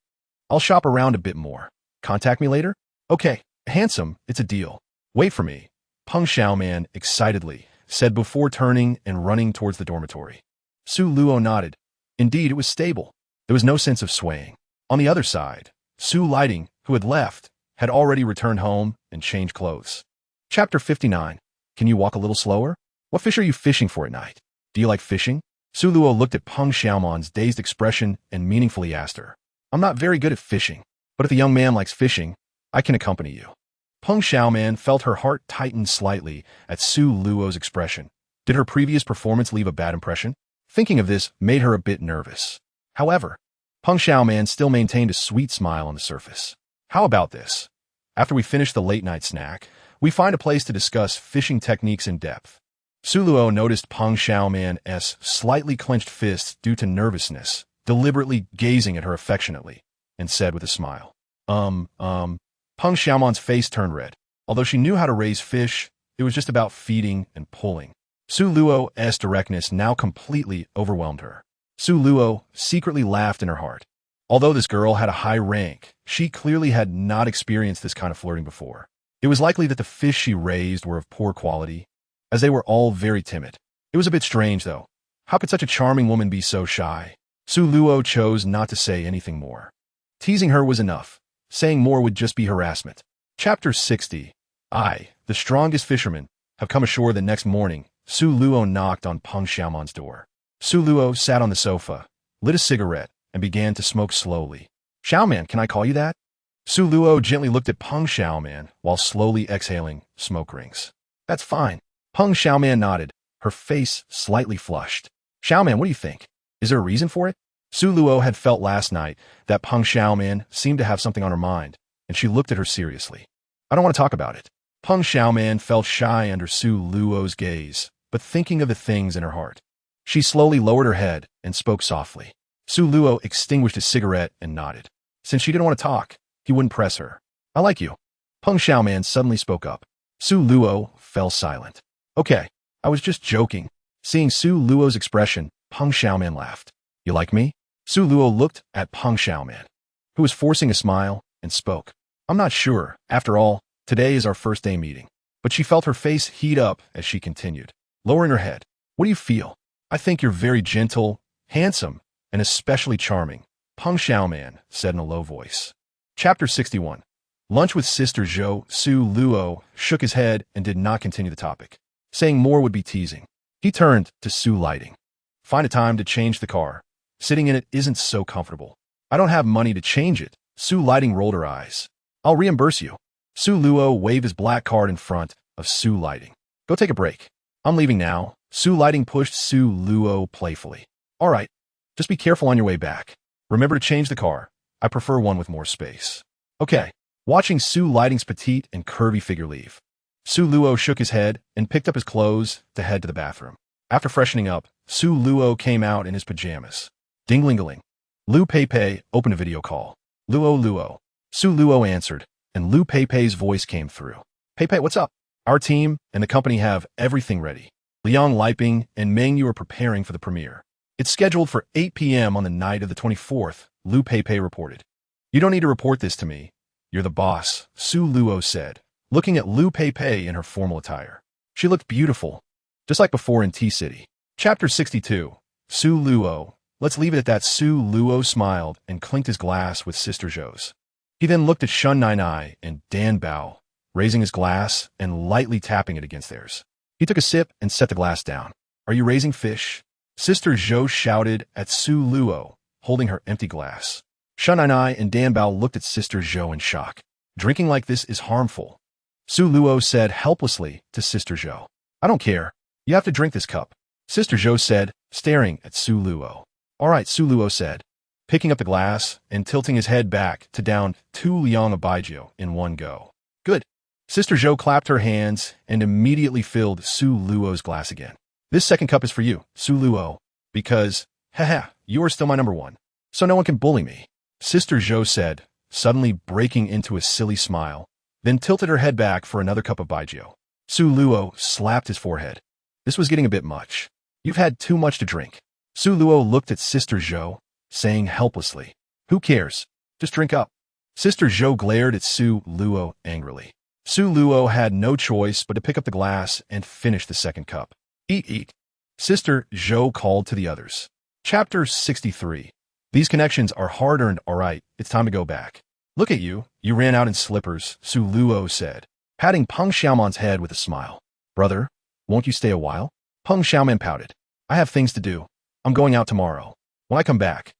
I'll shop around a bit more. Contact me later? Okay. Handsome, it's a deal. Wait for me. Peng Xiaoman excitedly said before turning and running towards the dormitory. Su Luo nodded. Indeed, it was stable. There was no sense of swaying. On the other side, Su Lighting, who had left, had already returned home and changed clothes. Chapter 59. Can you walk a little slower? What fish are you fishing for at night? Do you like fishing? Su Luo looked at Peng Xiaoman's dazed expression and meaningfully asked her. I'm not very good at fishing, but if the young man likes fishing, I can accompany you. Peng Xiaoman felt her heart tighten slightly at Su Luo's expression. Did her previous performance leave a bad impression? Thinking of this made her a bit nervous. However, Peng Xiaoman still maintained a sweet smile on the surface. How about this? After we finish the late-night snack, we find a place to discuss fishing techniques in depth. Su Luo noticed Peng Xiaoman's slightly clenched fists due to nervousness, deliberately gazing at her affectionately, and said with a smile, Peng Xiaoman's face turned red. Although she knew how to raise fish, it was just about feeding and pulling. Su Luo's directness now completely overwhelmed her. Su Luo secretly laughed in her heart. Although this girl had a high rank, she clearly had not experienced this kind of flirting before. It was likely that the fish she raised were of poor quality, as they were all very timid. It was a bit strange, though. How could such a charming woman be so shy? Su Luo chose not to say anything more. Teasing her was enough. Saying more would just be harassment. Chapter 60. I, the strongest fisherman, have come ashore the next morning. Su Luo knocked on Peng Xiaoman's door. Su Luo sat on the sofa, lit a cigarette, and began to smoke slowly. Xiaoman, can I call you that? Su Luo gently looked at Peng Xiaoman while slowly exhaling smoke rings. That's fine. Peng Xiaoman nodded, her face slightly flushed. Xiaoman, what do you think? Is there a reason for it? Su Luo had felt last night that Peng Xiaoman seemed to have something on her mind, and she looked at her seriously. I don't want to talk about it. Peng Xiaoman felt shy under Su Luo's gaze, but thinking of the things in her heart. She slowly lowered her head and spoke softly. Su Luo extinguished his cigarette and nodded. Since she didn't want to talk, he wouldn't press her. I like you. Peng Xiaoman suddenly spoke up. Su Luo fell silent. Okay, I was just joking. Seeing Su Luo's expression, Peng Xiaoman laughed. You like me? Su Luo looked at Peng Xiaoman, who was forcing a smile, and spoke. I'm not sure. After all, today is our first day meeting. But she felt her face heat up as she continued, lowering her head. What do you feel? I think you're very gentle, handsome, and especially charming, Peng Xiaoman said in a low voice. Chapter 61. Lunch with Sister Zhou. Su Luo shook his head and did not continue the topic. Saying more would be teasing. He turned to Su Lighting. Find a time to change the car. Sitting in it isn't so comfortable. I don't have money to change it. Su Lighting rolled her eyes. I'll reimburse you. Su Luo waved his black card in front of Su Lighting. Go take a break. I'm leaving now. Su Lighting pushed Su Luo playfully. All right. Just be careful on your way back. Remember to change the car. I prefer one with more space. Okay. Watching Su Lighting's petite and curvy figure leave, Su Luo shook his head and picked up his clothes to head to the bathroom. After freshening up, Su Luo came out in his pajamas. Ding-ling-a-ling. Lu Pei opened a video call. Luo. Su Luo answered, and Lu Pei's voice came through. Pei, what's up? Our team and the company have everything ready. Liang Liping and Meng Yu are preparing for the premiere. It's scheduled for 8 p.m. on the night of the 24th, Lu Pei reported. You don't need to report this to me. You're the boss, Su Luo said, looking at Lu Pei in her formal attire. She looked beautiful, just like before in T-City. Chapter 62. Su Luo. Let's leave it at that. Su Luo smiled and clinked his glass with Sister Zhou's. He then looked at Shun Nai and Dan Bao, raising his glass and lightly tapping it against theirs. He took a sip and set the glass down. Are you raising fish? Sister Zhou shouted at Su Luo, holding her empty glass. Shun Nai and Dan Bao looked at Sister Zhou in shock. Drinking like this is harmful. Su Luo said helplessly to Sister Zhou. I don't care. You have to drink this cup. Sister Zhou said, staring at Su Luo. All right, Su Luo said, picking up the glass and tilting his head back to down 2 liang of baijiu in one go. Good. Sister Zhou clapped her hands and immediately filled Su Luo's glass again. This second cup is for you, Su Luo, because, haha, you are still my number one, so no one can bully me. Sister Zhou said, suddenly breaking into a silly smile, then tilted her head back for another cup of baijiu. Su Luo slapped his forehead. This was getting a bit much. You've had too much to drink. Su Luo looked at Sister Zhou, saying helplessly, who cares? Just drink up. Sister Zhou glared at Su Luo angrily. Su Luo had no choice but to pick up the glass and finish the second cup. Eat, eat. Sister Zhou called to the others. Chapter 63. These connections are hard-earned, all right, it's time to go back. Look at you, you ran out in slippers, Su Luo said, patting Peng Xiaoman's head with a smile. Brother, won't you stay a while? Peng Xiaoman pouted. I have things to do. I'm going out tomorrow. When I come back,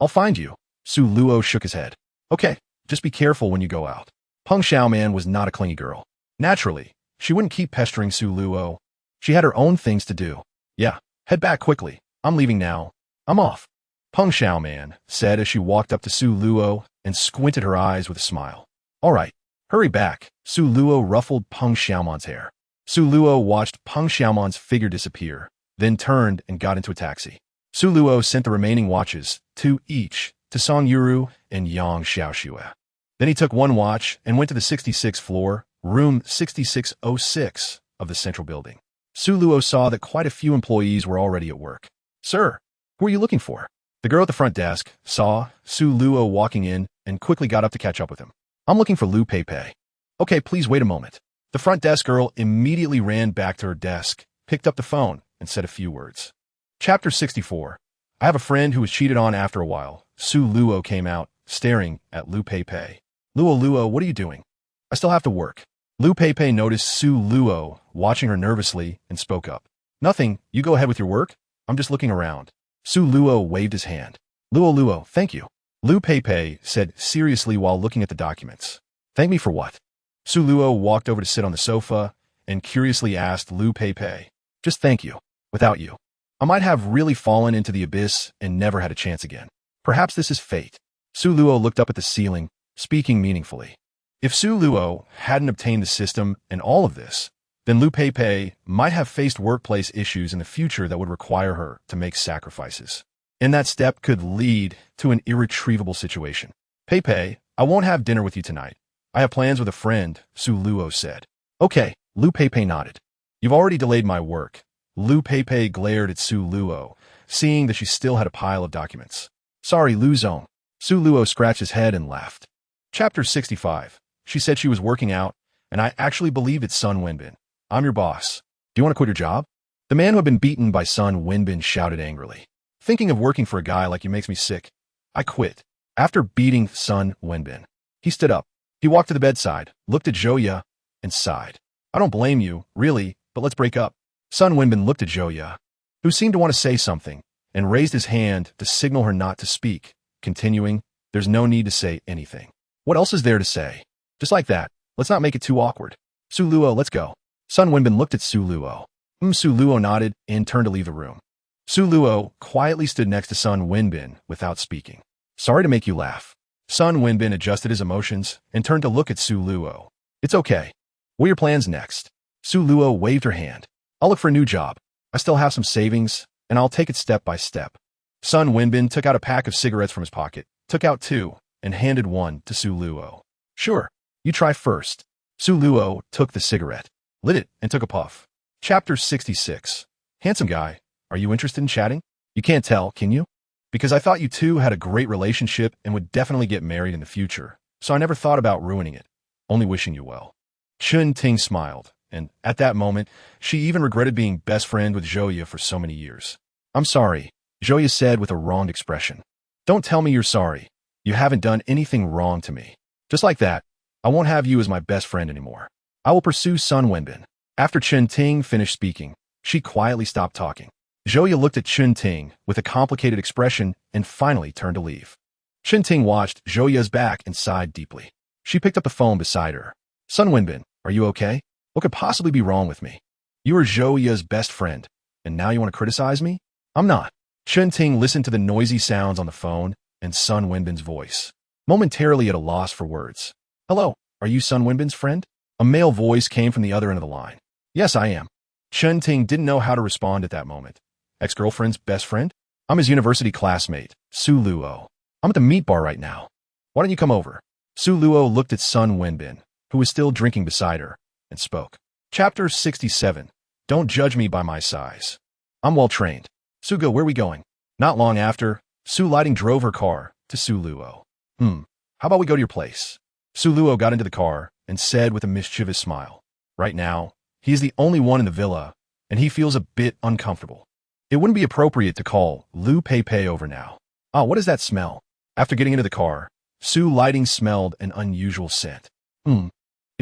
I'll find you. Su Luo shook his head. Okay, just be careful when you go out. Peng Xiaoman was not a clingy girl. Naturally, she wouldn't keep pestering Su Luo. She had her own things to do. Yeah, head back quickly. I'm leaving now. I'm off. Peng Xiaoman said as she walked up to Su Luo and squinted her eyes with a smile. All right, hurry back. Su Luo ruffled Peng Xiaoman's hair. Su Luo watched Peng Xiaoman's figure disappear, then turned and got into a taxi. Su Luo sent the remaining watches, 2 each, to Song Yuru and Yang Xiaoxue. Then he took one watch and went to the 66th floor, room 6606 of the central building. Su Luo saw that quite a few employees were already at work. Sir, who are you looking for? The girl at the front desk saw Su Luo walking in and quickly got up to catch up with him. I'm looking for Lu Peipei. Okay, please wait a moment. The front desk girl immediately ran back to her desk, picked up the phone, and said a few words. Chapter 64. I have a friend who was cheated on after a while. Su Luo came out, staring at Lu Peipei. Luo, what are you doing? I still have to work. Lu Peipei noticed Su Luo watching her nervously and spoke up. Nothing, you go ahead with your work. I'm just looking around. Su Luo waved his hand. Luo, thank you. Lu Peipei said seriously while looking at the documents. Thank me for what? Su Luo walked over to sit on the sofa and curiously asked Lu Peipei. Just thank you. Without you, I might have really fallen into the abyss and never had a chance again. Perhaps this is fate. Su Luo looked up at the ceiling, speaking meaningfully. If Su Luo hadn't obtained the system and all of this, then Lu Peipei might have faced workplace issues in the future that would require her to make sacrifices. And that step could lead to an irretrievable situation. Peipei, I won't have dinner with you tonight. I have plans with a friend, Su Luo said. Okay, Lu Peipei nodded. You've already delayed my work. Lu Peipei glared at Su Luo, seeing that she still had a pile of documents. Sorry, Lu Zong. Su Luo scratched his head and laughed. Chapter 65. She said she was working out, and I actually believed it's Sun Wenbin. I'm your boss. Do you want to quit your job? The man who had been beaten by Sun Wenbin shouted angrily. Thinking of working for a guy like you makes me sick. I quit. After beating Sun Wenbin, he stood up. He walked to the bedside, looked at Zhou and sighed. I don't blame you, really, but let's break up. Sun Wenbin looked at Zhou, who seemed to want to say something, and raised his hand to signal her not to speak, continuing, there's no need to say anything. What else is there to say? Just like that, let's not make it too awkward. Su Luo, let's go. Sun Wenbin looked at Su Luo. Su Luo nodded and turned to leave the room. Su Luo quietly stood next to Sun Wenbin without speaking. Sorry to make you laugh. Sun Wenbin adjusted his emotions and turned to look at Su Luo. It's okay. What are your plans next? Su Luo waved her hand. I'll look for a new job. I still have some savings, and I'll take it step by step. Sun Wenbin took out a pack of cigarettes from his pocket, took out 2, and handed one to Su Luo. Sure, you try first. Su Luo took the cigarette, lit it, and took a puff. Chapter 66. Handsome guy, are you interested in chatting? You can't tell, can you? Because I thought you two had a great relationship and would definitely get married in the future, so I never thought about ruining it. Only wishing you well. Chun Ting smiled, and at that moment, she even regretted being best friend with Zhou for so many years. I'm sorry, Zhou said with a wronged expression. Don't tell me you're sorry. You haven't done anything wrong to me. Just like that, I won't have you as my best friend anymore. I will pursue Sun Wenbin. After Chen Ting finished speaking, she quietly stopped talking. Zhouya looked at Chen Ting with a complicated expression and finally turned to leave. Chen Ting watched Zhouya's back and sighed deeply. She picked up the phone beside her. Sun Wenbin, are you okay? What could possibly be wrong with me? You are Zhouya's best friend, and now you want to criticize me? I'm not. Chen Ting listened to the noisy sounds on the phone and Sun Wenbin's voice, momentarily at a loss for words. Hello, are you Sun Wenbin's friend? A male voice came from the other end of the line. Yes, I am. Chen Ting didn't know how to respond at that moment. Ex-girlfriend's best friend? I'm his university classmate, Su Luo. I'm at the meat bar right now. Why don't you come over? Su Luo looked at Sun Wenbin, who was still drinking beside her, and spoke. Chapter 67. Don't judge me by my size. I'm well trained. Sugo, where are we going? Not long after, Su Lighting drove her car to Su Luo. How about we go to your place? Su Luo got into the car and said with a mischievous smile. Right now, he is the only one in the villa, and he feels a bit uncomfortable. It wouldn't be appropriate to call Lu Pei over now. Ah, what is that smell? After getting into the car, Su Lighting smelled an unusual scent. It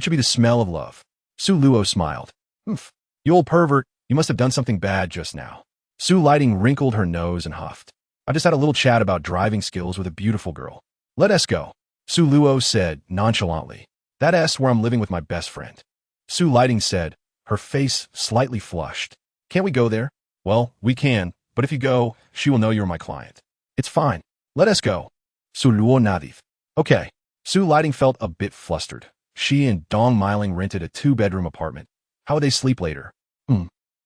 should be the smell of love. Su Luo smiled. You old pervert, you must have done something bad just now. Su Lighting wrinkled her nose and huffed. I just had a little chat about driving skills with a beautiful girl. Let us go. Su Luo said nonchalantly. That's where I'm living with my best friend. Su Lighting said, her face slightly flushed. Can't we go there? Well, we can, but if you go, she will know you're my client. It's fine. Let us go. Su Luo nodded. Okay. Su Lighting felt a bit flustered. She and Dong Miling rented a 2-bedroom apartment. How would they sleep later?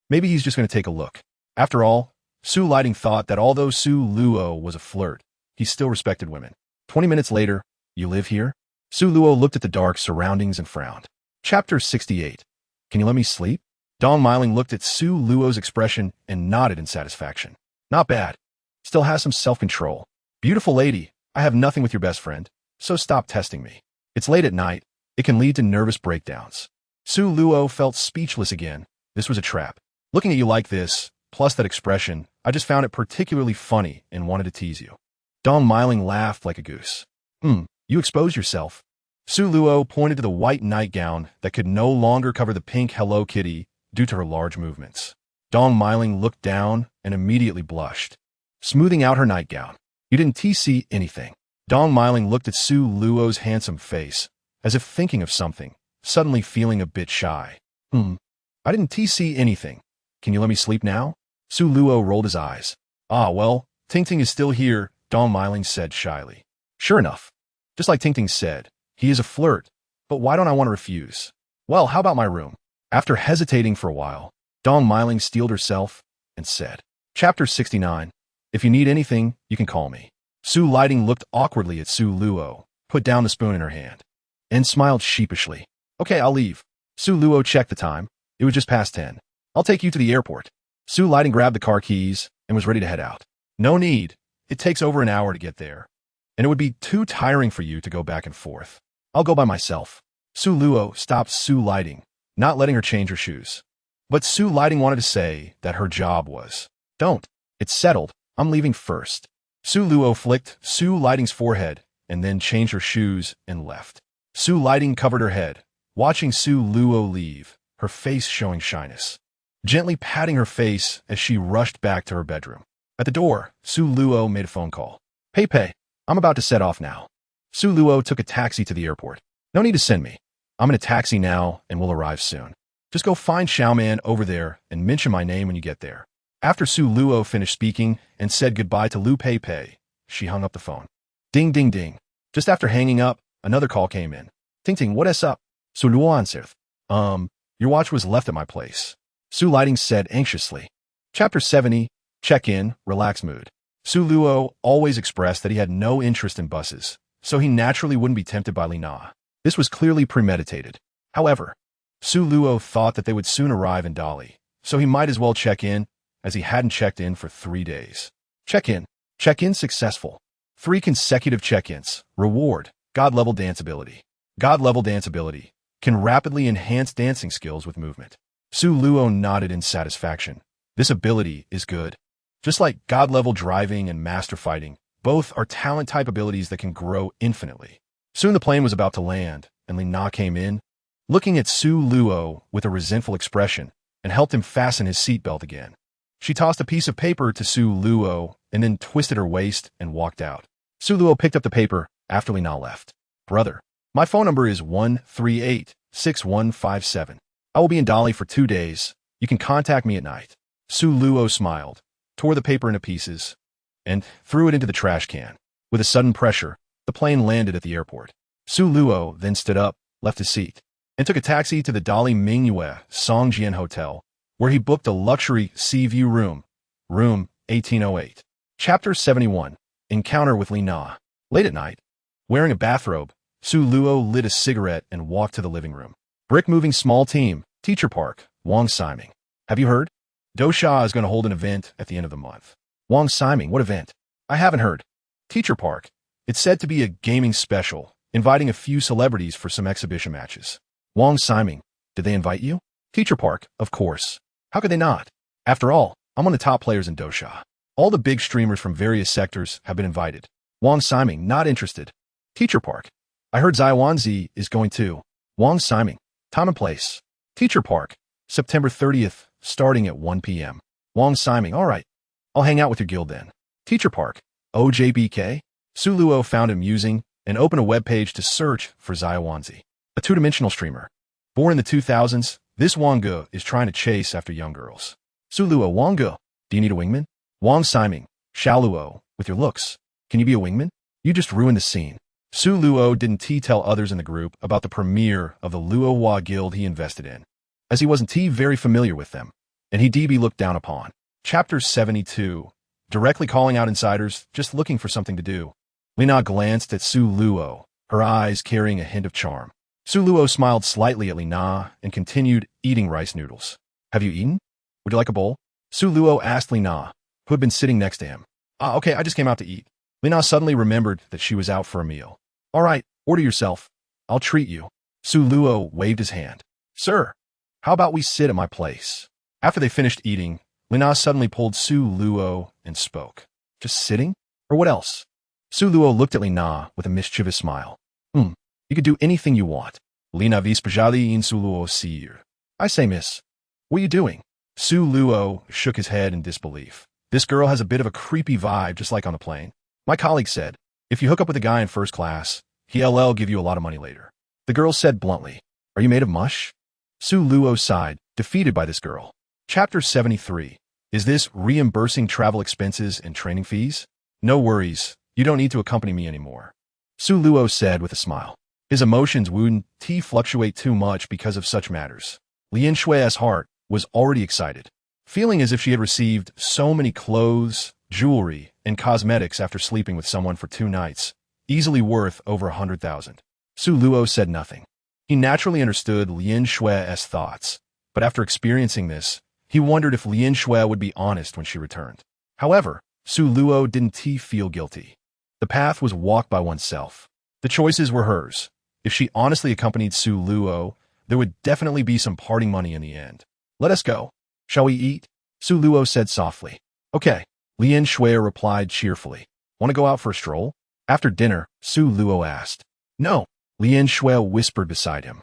Maybe he's just going to take a look. After all, Su Lighting thought that although Su Luo was a flirt, he still respected women. 20 minutes later, you live here? Su Luo looked at the dark surroundings and frowned. Chapter 68. Can you let me sleep? Dong Miling looked at Su Luo's expression and nodded in satisfaction. Not bad. Still has some self-control. Beautiful lady, I have nothing with your best friend, so stop testing me. It's late at night. It can lead to nervous breakdowns. Su Luo felt speechless again. This was a trap. Looking at you like this, plus that expression, I just found it particularly funny and wanted to tease you. Dong Miling laughed like a goose. You exposed yourself. Su Luo pointed to the white nightgown that could no longer cover the pink Hello Kitty due to her large movements. Dong Miling looked down and immediately blushed, smoothing out her nightgown. You didn't see anything. Dong Miling looked at Su Luo's handsome face, as if thinking of something, suddenly feeling a bit shy. I didn't see anything. Can you let me sleep now? Su Luo rolled his eyes. Ah, well, Ting Ting is still here, Dong Miling said shyly. Sure enough. Just like Ting Ting said, he is a flirt, but why don't I want to refuse? Well, how about my room? After hesitating for a while, Dong Miling steeled herself and said, Chapter 69. If you need anything, you can call me. Su Lighting looked awkwardly at Su Luo, put down the spoon in her hand, and smiled sheepishly. Okay, I'll leave. Su Luo checked the time. It was just past 10. I'll take you to the airport. Su Lighting grabbed the car keys and was ready to head out. No need. It takes over an hour to get there, and it would be too tiring for you to go back and forth. I'll go by myself. Su Luo stopped Su Lighting, not letting her change her shoes. But Su Lighting wanted to say that her job was. Don't. It's settled. I'm leaving first. Su Luo flicked Su Lighting's forehead and then changed her shoes and left. Su Lighting covered her head, watching Su Luo leave, her face showing shyness, gently patting her face as she rushed back to her bedroom. At the door, Su Luo made a phone call. Pei, I'm about to set off now. Su Luo took a taxi to the airport. No need to send me. I'm in a taxi now and will arrive soon. Just go find Xiaoman over there and mention my name when you get there. After Su Luo finished speaking and said goodbye to Lu Pei, she hung up the phone. Ding, ding, ding. Just after hanging up, another call came in. Ting Ting, what is up? Su Luo answered. Your watch was left at my place. Su Lighting said anxiously. Chapter 70. Check-in, relaxed mood. Su Luo always expressed that he had no interest in buses, so he naturally wouldn't be tempted by Lina. This was clearly premeditated. However, Su Luo thought that they would soon arrive in Dali, so he might as well check in, as he hadn't checked in for 3 days. Check-in. Check-in successful. 3 consecutive check-ins. Reward. God-level dance ability. God-level dance ability can rapidly enhance dancing skills with movement. Su Luo nodded in satisfaction. This ability is good. Just like God-level driving and master fighting, both are talent-type abilities that can grow infinitely. Soon the plane was about to land, and Li Na came in, looking at Su Luo with a resentful expression, and helped him fasten his seatbelt again. She tossed a piece of paper to Su Luo and then twisted her waist and walked out. Su Luo picked up the paper after Li Na left. Brother, my phone number is 138-6157. I will be in Dali for 2 days. You can contact me at night. Su Luo smiled, tore the paper into pieces, and threw it into the trash can. With a sudden pressure, the plane landed at the airport. Su Luo then stood up, left his seat, and took a taxi to the Dali Mingyue Songjian Hotel, where he booked a luxury sea view room 1808. Chapter 71. Encounter with Li Na. Late at night, wearing a bathrobe, Su Luo lit a cigarette and walked to the living room. Brick moving small team, Teacher Park, Wang Siming. Have you heard? Dosha is going to hold an event at the end of the month. Wang Siming, what event? I haven't heard. Teacher Park. It's said to be a gaming special, inviting a few celebrities for some exhibition matches. Wang Siming, did they invite you? Teacher Park, of course. How could they not? After all, I'm one of the top players in Dosha. All the big streamers from various sectors have been invited. Wang Siming, not interested. Teacher Park. I heard Zaiwanzi is going too. Wang Siming. Time and place. Teacher Park. September 30th, starting at 1 p.m. Wang Siming. All right. I'll hang out with your guild then. Teacher Park. OJBK. Su Luo found it amusing and opened a webpage to search for Zaiwanzi, a two-dimensional streamer. Born in the 2000s, this Wangge is trying to chase after young girls. Su Luo, Wangge. Do you need a wingman? Wang Siming. Xiao Luo. With your looks, can you be a wingman? You just ruined the scene. Su Luo didn't tell others in the group about the premiere of the Luohua guild he invested in, as he wasn't very familiar with them, and he be looked down upon. Chapter 72. Directly calling out insiders, just looking for something to do. Li Na glanced at Su Luo, her eyes carrying a hint of charm. Su Luo smiled slightly at Li Na and continued eating rice noodles. Have you eaten? Would you like a bowl? Su Luo asked Li Na, who had been sitting next to him. Okay, I just came out to eat. Li Na suddenly remembered that she was out for a meal. All right, order yourself. I'll treat you. Su Luo waved his hand. Sir, how about we sit at my place? After they finished eating, Li Na suddenly pulled Su Luo and spoke. Just sitting? Or what else? Su Luo looked at Li Na with a mischievous smile. You could do anything you want. Li Na vispajali in Su Luo sir. I say, miss. What are you doing? Su Luo shook his head in disbelief. This girl has a bit of a creepy vibe, just like on the plane. My colleague said, if you hook up with a guy in first class, he'll give you a lot of money later. The girl said bluntly, are you made of mush? Su Luo sighed, defeated by this girl. Chapter 73. Is this reimbursing travel expenses and training fees? No worries, you don't need to accompany me anymore. Su Luo said with a smile. His emotions wouldn't fluctuate too much because of such matters. Lian Shui's heart was already excited, feeling as if she had received so many clothes, jewelry, and cosmetics after sleeping with someone for 2 nights, easily worth over 100,000. Su Luo said nothing. He naturally understood Lian Shui's thoughts, but after experiencing this, he wondered if Lian Shui would be honest when she returned. However, Su Luo didn't feel guilty. The path was walked by oneself. The choices were hers. If she honestly accompanied Su Luo, there would definitely be some parting money in the end. Let us go. Shall we eat? Su Luo said softly. Okay. Lian Shui replied cheerfully. Want to go out for a stroll? After dinner, Su Luo asked. No. Lian Shui whispered beside him.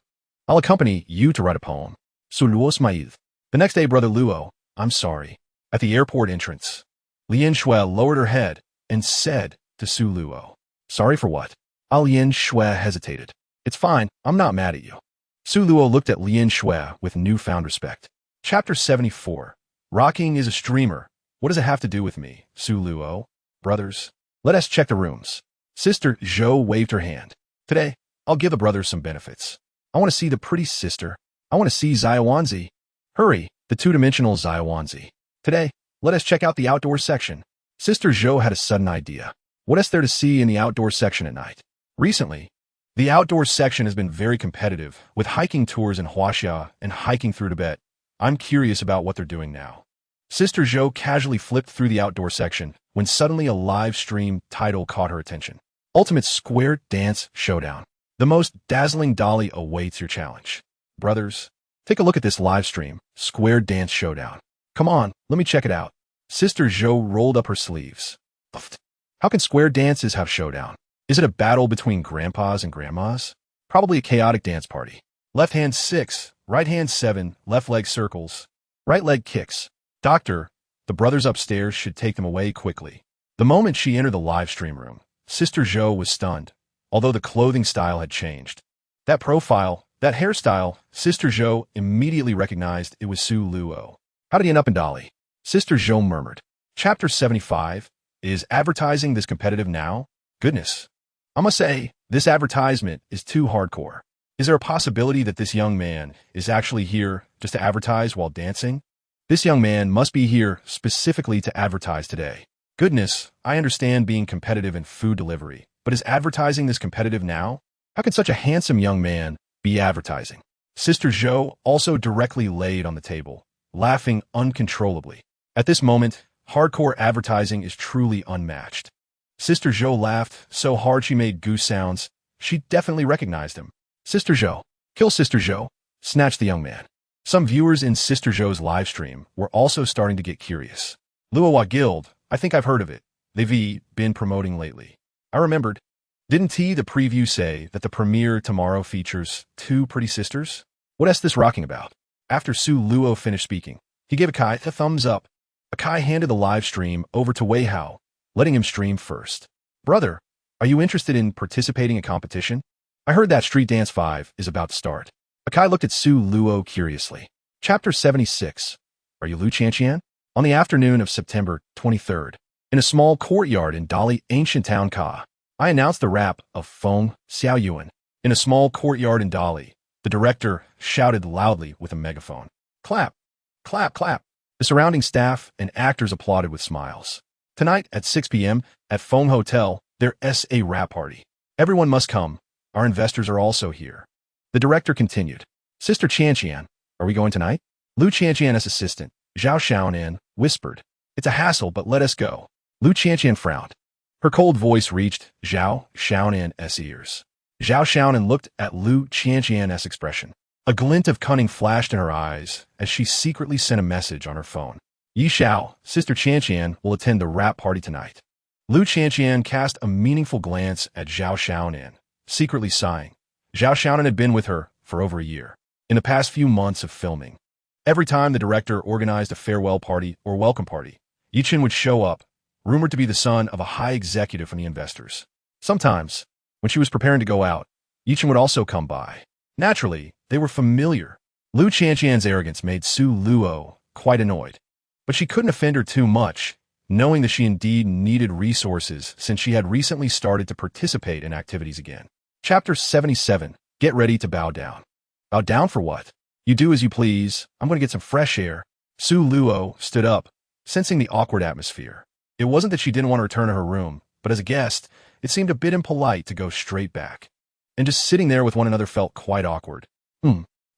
I'll accompany you to write a poem. Su Luo smiled. The next day, Brother Luo, I'm sorry. At the airport entrance, Lian Shui lowered her head and said to Su Luo, sorry for what? Lian Shui hesitated. It's fine, I'm not mad at you. Su Luo looked at Lian Shui with newfound respect. Chapter 74. Rocking is a streamer. What does it have to do with me, Su Luo? Brothers, let us check the rooms. Sister Zhou waved her hand. Today, I'll give the brothers some benefits. I want to see the pretty sister. I want to see Zaiwanzi. Hurry, the two-dimensional Zaiwanzi. Today, let us check out the outdoor section. Sister Zhou had a sudden idea. What is there to see in the outdoor section at night? Recently, the outdoor section has been very competitive, with hiking tours in Huaxia and hiking through Tibet. I'm curious about what they're doing now. Sister Zhou casually flipped through the outdoor section when suddenly a live stream title caught her attention. Ultimate Square Dance Showdown. The most dazzling dolly awaits your challenge. Brothers, take a look at this live stream, Square Dance Showdown. Come on, let me check it out. Sister Zhou rolled up her sleeves. How can Square Dances have showdown? Is it a battle between grandpas and grandmas? Probably a chaotic dance party. Left hand 6, right hand 7, left leg circles, right leg kicks. Doctor, the brothers upstairs should take them away quickly. The moment she entered the live stream room, Sister Zhou was stunned, although the clothing style had changed. That profile, that hairstyle, Sister Zhou immediately recognized it was Su Luo. How did he end up in Dolly? Sister Zhou murmured. Chapter 75. Is advertising this competitive now? Goodness. I must say, this advertisement is too hardcore. Is there a possibility that this young man is actually here just to advertise while dancing? This young man must be here specifically to advertise today. Goodness, I understand being competitive in food delivery, but is advertising this competitive now? How could such a handsome young man be advertising? Sister Zhou also directly laid on the table, laughing uncontrollably. At this moment, hardcore advertising is truly unmatched. Sister Zhou laughed so hard she made goose sounds. She definitely recognized him. Sister Zhou. Kill Sister Zhou, snatched the young man. Some viewers in Sister Zhou's live stream were also starting to get curious. Luowa Guild, I think I've heard of it. They've been promoting lately. I remembered. Didn't the preview say that the premiere tomorrow features 2 pretty sisters? What is this rocking about? After Su Luo finished speaking, he gave Akai a thumbs up. Akai handed the live stream over to Wei Hao, letting him stream first. Brother, are you interested in participating in competition? I heard that Street Dance 5 is about to start. Akai looked at Su Luo curiously. Chapter 76. Are you Lu Qianqian? On the afternoon of September 23rd, in a small courtyard in Dali ancient town Ka, I announced the rap of Feng Xiaoyuan. In a small courtyard in Dali, the director shouted loudly with a megaphone. Clap, clap, clap. The surrounding staff and actors applauded with smiles. Tonight at 6 p.m. at Feng Hotel, there's a rap party. Everyone must come. Our investors are also here. The director continued. Sister Qianqian, are we going tonight? Lu Qianqian's assistant, Zhao Xiaonan, whispered. It's a hassle, but let us go. Lu Qianqian frowned. Her cold voice reached Zhao Xiaonan's ears. Zhao Xiaonan looked at Lu Qianqian's expression. A glint of cunning flashed in her eyes as she secretly sent a message on her phone. Yi Xiao, Sister Qianqian will attend the rap party tonight. Lu Qianqian cast a meaningful glance at Zhao Xiaonan, secretly sighing. Zhao Xiaonan had been with her for over a year. In the past few months of filming, every time the director organized a farewell party or welcome party, Yichen would show up, rumored to be the son of a high executive from the investors. Sometimes, when she was preparing to go out, Yichen would also come by. Naturally, they were familiar. Lu Qianqian's arrogance made Su Luo quite annoyed, but she couldn't offend her too much, knowing that she indeed needed resources since she had recently started to participate in activities again. Chapter 77. Get ready to bow down. Bow down for what? You do as you please. I'm going to get some fresh air. Su Luo stood up, sensing the awkward atmosphere. It wasn't that she didn't want to return to her room, but as a guest, it seemed a bit impolite to go straight back. And just sitting there with one another felt quite awkward.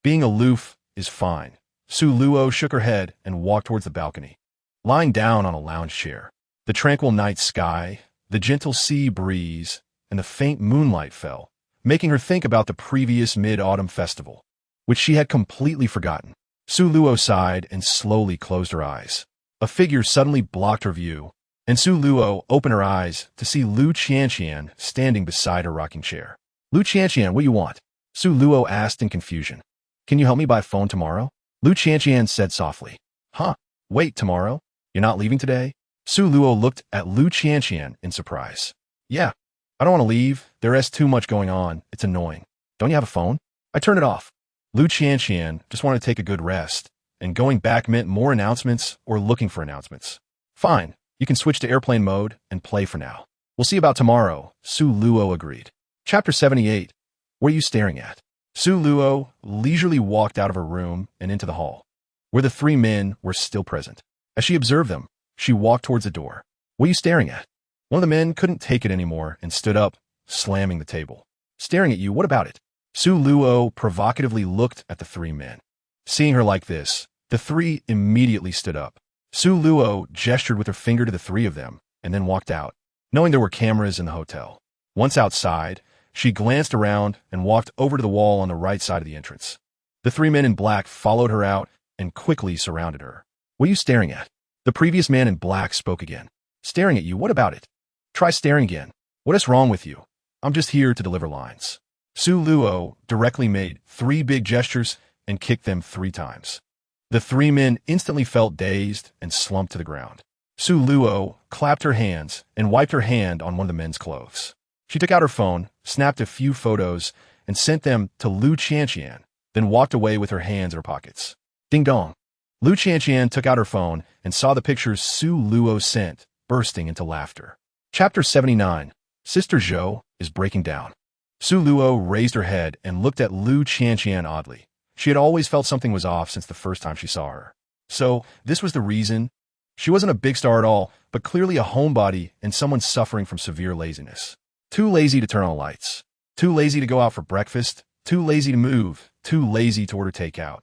Being aloof is fine. Su Luo shook her head and walked towards the balcony. Lying down on a lounge chair, the tranquil night sky, the gentle sea breeze, and the faint moonlight fell, making her think about the previous mid-autumn festival, which she had completely forgotten. Su Luo sighed and slowly closed her eyes. A figure suddenly blocked her view, and Su Luo opened her eyes to see Lu Qianqian standing beside her rocking chair. Lu Qianqian, what do you want? Su Luo asked in confusion. Can you help me by phone tomorrow? Lu Qianqian said softly. Huh? Wait, tomorrow? You're not leaving today? Su Luo looked at Lu Qianqian in surprise. Yeah, I don't want to leave. There's too much going on. It's annoying. Don't you have a phone? I turned it off. Lu Qianqian just wanted to take a good rest, and going back meant more announcements or looking for announcements. Fine, you can switch to airplane mode and play for now. We'll see about tomorrow, Su Luo agreed. Chapter 78. What are you staring at? Su Luo leisurely walked out of her room and into the hall, where the 3 men were still present. As she observed them, she walked towards the door. What are you staring at? One of the men couldn't take it anymore and stood up, slamming the table. Staring at you, what about it? Su Luo provocatively looked at the 3 men. Seeing her like this, the 3 immediately stood up. Su Luo gestured with her finger to the 3 of them and then walked out, knowing there were cameras in the hotel. Once outside, she glanced around and walked over to the wall on the right side of the entrance. The 3 men in black followed her out and quickly surrounded her. What are you staring at? The previous man in black spoke again. Staring at you, what about it? Try staring again. What is wrong with you? I'm just here to deliver lines. Su Luo directly made 3 big gestures and kicked them 3 times. The 3 men instantly felt dazed and slumped to the ground. Su Luo clapped her hands and wiped her hand on one of the men's clothes. She took out her phone, snapped a few photos, and sent them to Lu Qianqian, then walked away with her hands in her pockets. Ding dong. Lu Qianqian took out her phone and saw the pictures Su Luo sent, bursting into laughter. Chapter 79. Sister Zhou is breaking down. Su Luo raised her head and looked at Lu Qianqian oddly. She had always felt something was off since the first time she saw her. So, this was the reason? She wasn't a big star at all, but clearly a homebody and someone suffering from severe laziness. Too lazy to turn on lights. Too lazy to go out for breakfast. Too lazy to move. Too lazy to order takeout.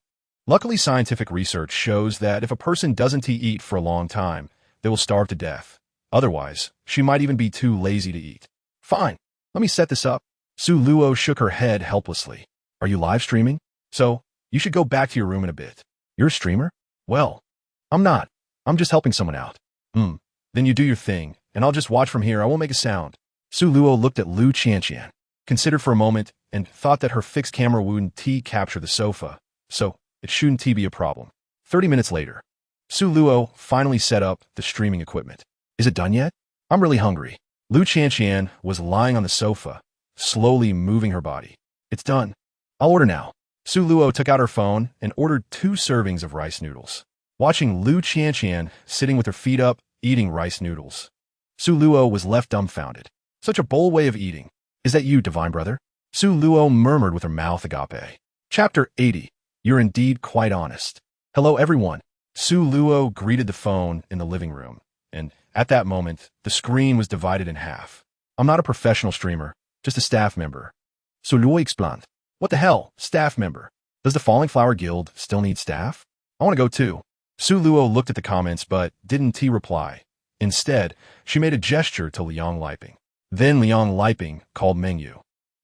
Luckily, scientific research shows that if a person doesn't eat for a long time, they will starve to death. Otherwise, she might even be too lazy to eat. Fine, let me set this up. Su Luo shook her head helplessly. Are you live streaming? So, you should go back to your room in a bit. You're a streamer? Well, I'm not. I'm just helping someone out. Then you do your thing, and I'll just watch from here. I won't make a sound. Su Luo looked at Lu Qianqian, considered for a moment, and thought that her fixed camera wouldn't capture the sofa, so it shouldn't be a problem. 30 minutes later, Su Luo finally set up the streaming equipment. Is it done yet? I'm really hungry. Lu Qianqian was lying on the sofa, slowly moving her body. It's done. I'll order now. Su Luo took out her phone and ordered 2 servings of rice noodles. Watching Lu Qianqian sitting with her feet up, eating rice noodles, Su Luo was left dumbfounded. Such a bold way of eating. Is that you, divine brother? Su Luo murmured with her mouth agape. Chapter 80. You're indeed quite honest. Hello, everyone. Su Luo greeted the phone in the living room, and at that moment, the screen was divided in half. I'm not a professional streamer, just a staff member. Su Luo explained. What the hell, staff member? Does the Falling Flower Guild still need staff? I want to go too. Su Luo looked at the comments but didn't reply. Instead, she made a gesture to Liang Liping. Then Liang Liping called Mengyu,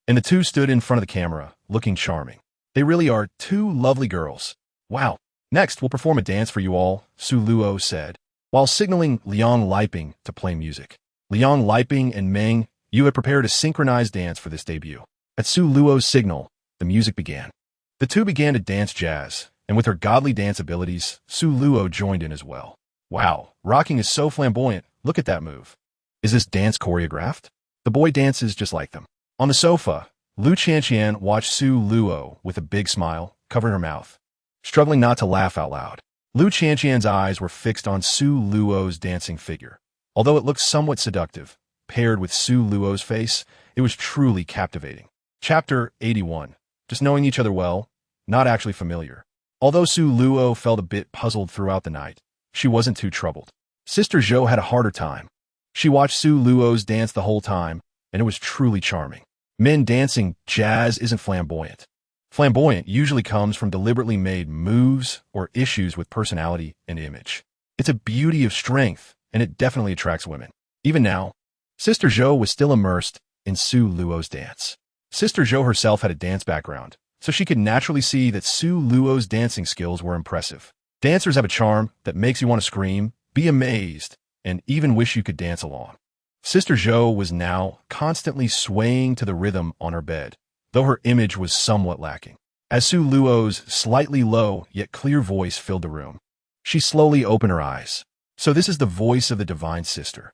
and the 2 stood in front of the camera, looking charming. They really are 2 lovely girls. Wow. Next, we'll perform a dance for you all, Su Luo said, while signaling Liang Liping to play music. Liang Liping and Meng Yu had prepared a synchronized dance for this debut. At Su Luo's signal, the music began. The 2 began to dance jazz, and with her godly dance abilities, Su Luo joined in as well. Wow, rocking is so flamboyant. Look at that move. Is this dance choreographed? The boy dances just like them. On the sofa, Lu Qianqian watched Su Luo with a big smile, covering her mouth, struggling not to laugh out loud. Lu Qianqian's eyes were fixed on Su Luo's dancing figure. Although it looked somewhat seductive, paired with Su Luo's face, it was truly captivating. Chapter 81. Just knowing each other well, not actually familiar. Although Su Luo felt a bit puzzled throughout the night, she wasn't too troubled. Sister Zhou had a harder time. She watched Su Luo's dance the whole time, and it was truly charming. Men dancing jazz isn't flamboyant. Flamboyant usually comes from deliberately made moves or issues with personality and image. It's a beauty of strength, and it definitely attracts women. Even now, Sister Zhou was still immersed in Su Luo's dance. Sister Zhou herself had a dance background, so she could naturally see that Su Luo's dancing skills were impressive. Dancers have a charm that makes you want to scream, be amazed, and even wish you could dance along. Sister Zhou was now constantly swaying to the rhythm on her bed, though her image was somewhat lacking. As Su Luo's slightly low yet clear voice filled the room, she slowly opened her eyes. So this is the voice of the divine sister.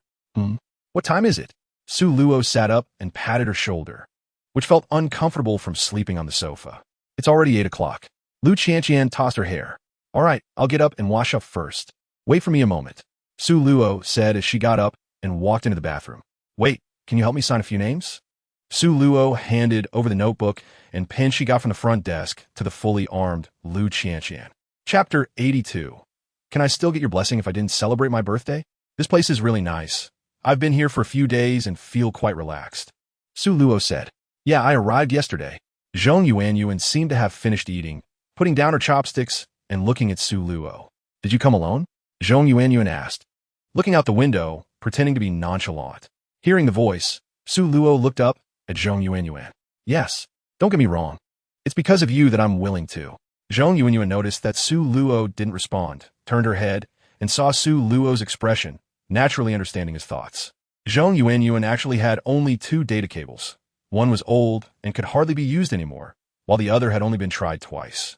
What time is it? Su Luo sat up and patted her shoulder, which felt uncomfortable from sleeping on the sofa. It's already 8 o'clock. Lu Qianqian tossed her hair. All right, I'll get up and wash up first. Wait for me a moment, Su Luo said as she got up and walked into the bathroom. Wait, can you help me sign a few names? Su Luo handed over the notebook and pen she got from the front desk to the fully armed Lu Qianqian. Chapter 82. Can I still get your blessing if I didn't celebrate my birthday? This place is really nice. I've been here for a few days and feel quite relaxed. Su Luo said. Yeah, I arrived yesterday. Zhong Yuanyuan seemed to have finished eating, putting down her chopsticks and looking at Su Luo. Did you come alone? Zhong Yuanyuan asked, looking out the window, pretending to be nonchalant. Hearing the voice, Su Luo looked up at Zhong Yuanyuan. Yes, don't get me wrong. It's because of you that I'm willing to. Zhong Yuanyuan noticed that Su Luo didn't respond, turned her head, and saw Su Luo's expression, naturally understanding his thoughts. Zhong Yuanyuan actually had only 2 data cables, One was old and could hardly be used anymore, while the other had only been tried twice.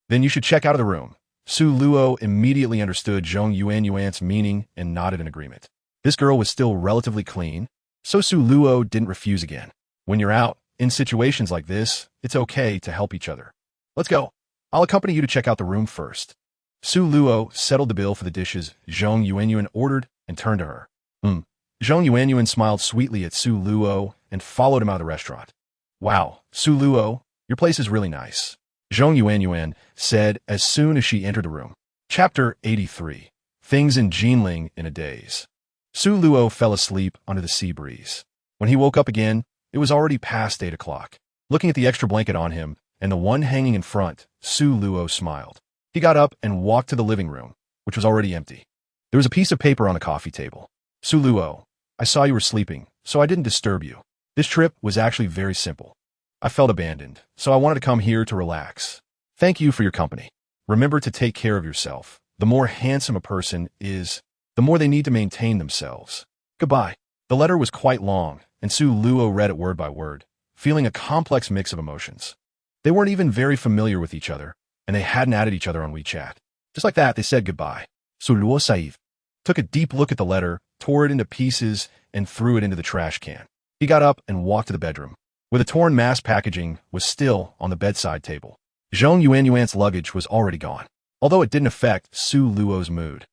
Then you should check out of the room. Su Luo immediately understood Zhong Yuanyuan's meaning and nodded in agreement. This girl was still relatively clean, so Su Luo didn't refuse again. When you're out, in situations like this, it's okay to help each other. Let's go. I'll accompany you to check out the room first. Su Luo settled the bill for the dishes Zhong Yuanyuan ordered and turned to her. Zhong Yuanyuan smiled sweetly at Su Luo and followed him out of the restaurant. Wow, Su Luo, your place is really nice, Zhong Yuanyuan said as soon as she entered the room. Chapter 83. Things in Jinling in a Daze. Su Luo fell asleep under the sea breeze. When he woke up again, it was already past 8 o'clock. Looking at the extra blanket on him and the one hanging in front, Su Luo smiled. He got up and walked to the living room, which was already empty. There was a piece of paper on the coffee table. Su Luo, I saw you were sleeping, so I didn't disturb you. This trip was actually very simple. I felt abandoned, so I wanted to come here to relax. Thank you for your company. Remember to take care of yourself. The more handsome a person is, the more they need to maintain themselves. Goodbye. The letter was quite long, and Su Luo read it word by word, feeling a complex mix of emotions. They weren't even very familiar with each other, and they hadn't added each other on WeChat. Just like that, they said goodbye. Su Luo Saiv took a deep look at the letter, tore it into pieces, and threw it into the trash can. He got up and walked to the bedroom, where the torn mass packaging was still on the bedside table. Zhong Yuanyuan's luggage was already gone, although it didn't affect Su Luo's mood.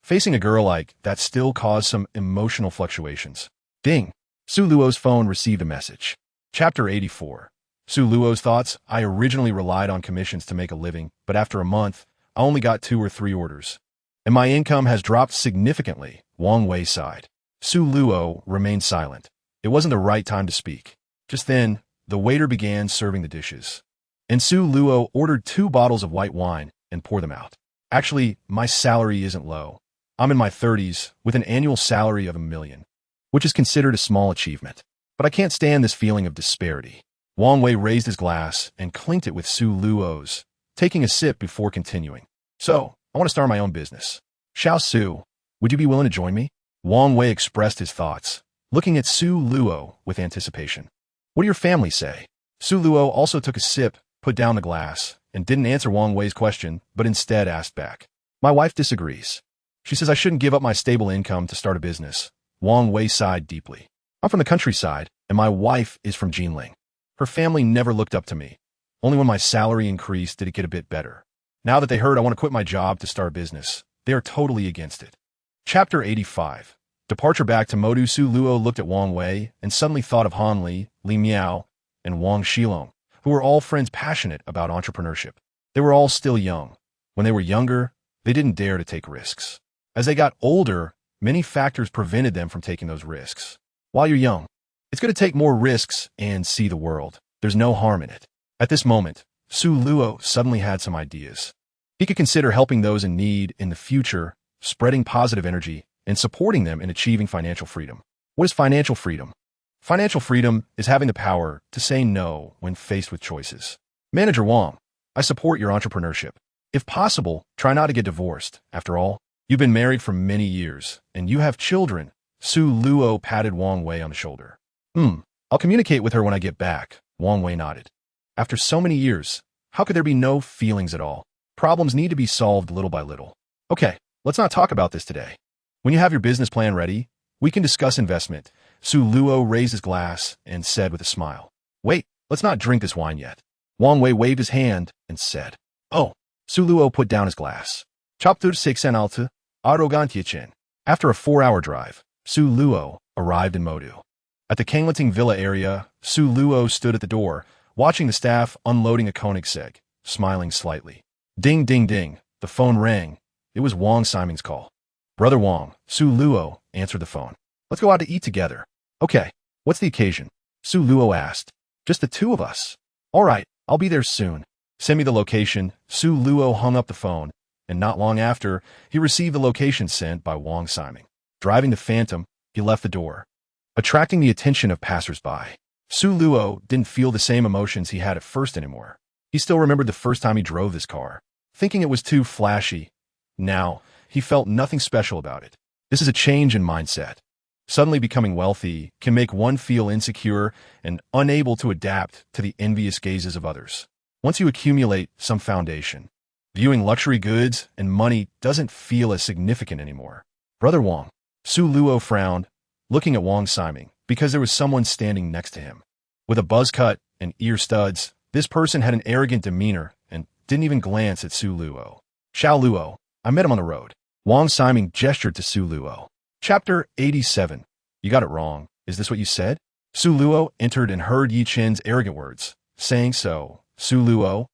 Facing a girl like that still caused some emotional fluctuations. Ding! Su Luo's phone received a message. Chapter 84. Su Luo's thoughts. I originally relied on commissions to make a living, but after a month, I only got 2 or 3 orders. And my income has dropped significantly. Wang Wei sighed. Su Luo remained silent. It wasn't the right time to speak. Just then, the waiter began serving the dishes. And Su Luo ordered 2 bottles of white wine and poured them out. Actually, my salary isn't low. I'm in my 30s with an annual salary of $1 million, which is considered a small achievement. But I can't stand this feeling of disparity. Wang Wei raised his glass and clinked it with Su Luo's, taking a sip before continuing. So, I want to start my own business. Xiao Su, would you be willing to join me? Wang Wei expressed his thoughts, looking at Su Luo with anticipation. What do your family say? Su Luo also took a sip, put down the glass, and didn't answer Wang Wei's question, but instead asked back. My wife disagrees. She says I shouldn't give up my stable income to start a business. Wang Wei sighed deeply. I'm from the countryside, and my wife is from Jinling. Her family never looked up to me. Only when my salary increased did it get a bit better. Now that they heard I want to quit my job to start a business, they are totally against it. Chapter 85. Departure back to Modu. Su Luo looked at Wang Wei and suddenly thought of Han Li, Li Miao, and Wang Shilong, who were all friends passionate about entrepreneurship. They were all still young. When they were younger, they didn't dare to take risks. As they got older, many factors prevented them from taking those risks. While you're young, it's going to take more risks and see the world. There's no harm in it. At this moment, Su Luo suddenly had some ideas. He could consider helping those in need in the future, spreading positive energy, and supporting them in achieving financial freedom. What is financial freedom? Financial freedom is having the power to say no when faced with choices. Manager Wang, I support your entrepreneurship. If possible, try not to get divorced. After all, you've been married for many years, and you have children. Su Luo patted Wang Wei on the shoulder. I'll communicate with her when I get back. Wang Wei nodded. After so many years, how could there be no feelings at all? Problems need to be solved little by little. Okay, let's not talk about this today. When you have your business plan ready, we can discuss investment. Su Luo raised his glass and said with a smile. Wait, let's not drink this wine yet. Wang Wei waved his hand and said. Oh. Su Luo put down his glass. Chapter 86. Arrogantiechen. After a 4-hour drive, Su Luo arrived in Modu. At the Kanglating Villa area, Su Luo stood at the door, watching the staff unloading a Koenigsegg, smiling slightly. Ding, ding, ding. The phone rang. It was Wang Simon's call. Brother Wang, Su Luo answered the phone. Let's go out to eat together. Okay, what's the occasion? Su Luo asked. Just the 2 of us. All right, I'll be there soon. Send me the location. Su Luo hung up the phone, and not long after, he received the location sent by Wang Simon. Driving the Phantom, he left the door, attracting the attention of passers-by. Su Luo didn't feel the same emotions he had at first anymore. He still remembered the first time he drove this car, thinking it was too flashy. Now, he felt nothing special about it. This is a change in mindset. Suddenly becoming wealthy can make one feel insecure and unable to adapt to the envious gazes of others. Once you accumulate some foundation, viewing luxury goods and money doesn't feel as significant anymore. Brother Wang. Su Luo frowned, looking at Wang Siming, because there was someone standing next to him. With a buzz cut and ear studs, this person had an arrogant demeanor and didn't even glance at Su Luo. Xiao Luo, I met him on the road. Wang Siming gestured to Su Luo. Chapter 87. You got it wrong. Is this what you said? Su Luo entered and heard Yi Chen's arrogant words. Saying so, Su Luo,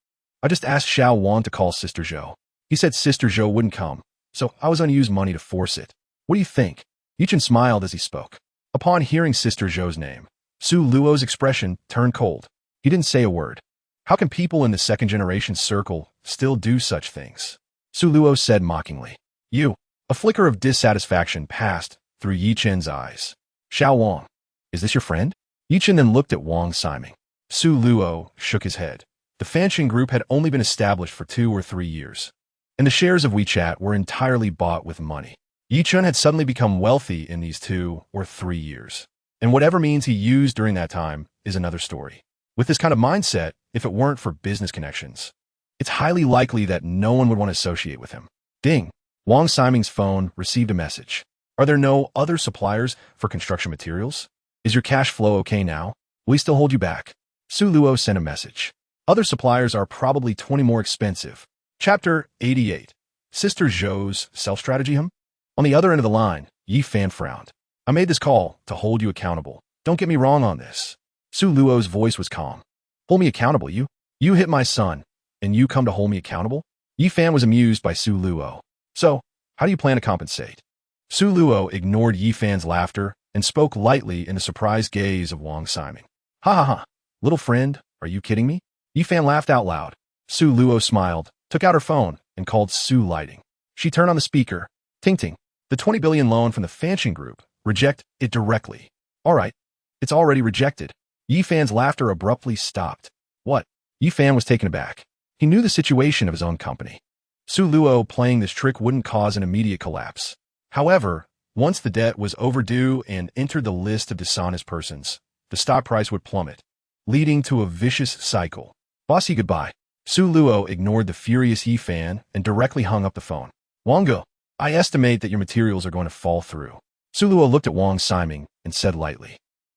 I just asked Xiao Wan to call Sister Zhou. He said Sister Zhou wouldn't come, so I was going to use money to force it. What do you think? Yi Chen smiled as he spoke. Upon hearing Sister Zhou's name, Su Luo's expression turned cold. He didn't say a word. How can people in the second-generation circle still do such things? Su Luo said mockingly. You. A flicker of dissatisfaction passed through Yi Chen's eyes. Xiao Wang, is this your friend? Yi Chen then looked at Wang Siming. Su Luo shook his head. The Fanxing Group had only been established for 2 or 3 years, and the shares of WeChat were entirely bought with money. Yi Chen had suddenly become wealthy in these 2 or 3 years, and whatever means he used during that time is another story. With this kind of mindset, if it weren't for business connections, it's highly likely that no one would want to associate with him. Ding! Wang Siming's phone received a message. Are there no other suppliers for construction materials? Is your cash flow okay now? We still hold you back. Su Luo sent a message. Other suppliers are probably 20 more expensive. Chapter 88. Sister Zhou's self-strategy him? On the other end of the line, Yi Fan frowned. I made this call to hold you accountable. Don't get me wrong on this. Su Luo's voice was calm. Hold me accountable, you? You hit my son, and you come to hold me accountable? Yi Fan was amused by Su Luo. So, how do you plan to compensate? Su Luo ignored Yi Fan's laughter and spoke lightly in the surprised gaze of Wang Siming. Ha ha ha. Little friend, are you kidding me? Yi Fan laughed out loud. Su Luo smiled, took out her phone, and called Su Lighting. She turned on the speaker. Ting ting. The 20 billion loan from the Fanxing Group. Reject it directly. All right. It's already rejected. Yi Fan's laughter abruptly stopped. What? Yi Fan was taken aback. He knew the situation of his own company. Su Luo playing this trick wouldn't cause an immediate collapse. However, once the debt was overdue and entered the list of dishonest persons, the stock price would plummet, leading to a vicious cycle. Bossy goodbye. Su Luo ignored the furious Yi Fan and directly hung up the phone. Wangge, I estimate that your materials are going to fall through. Su Luo looked at Wang Siming and said lightly.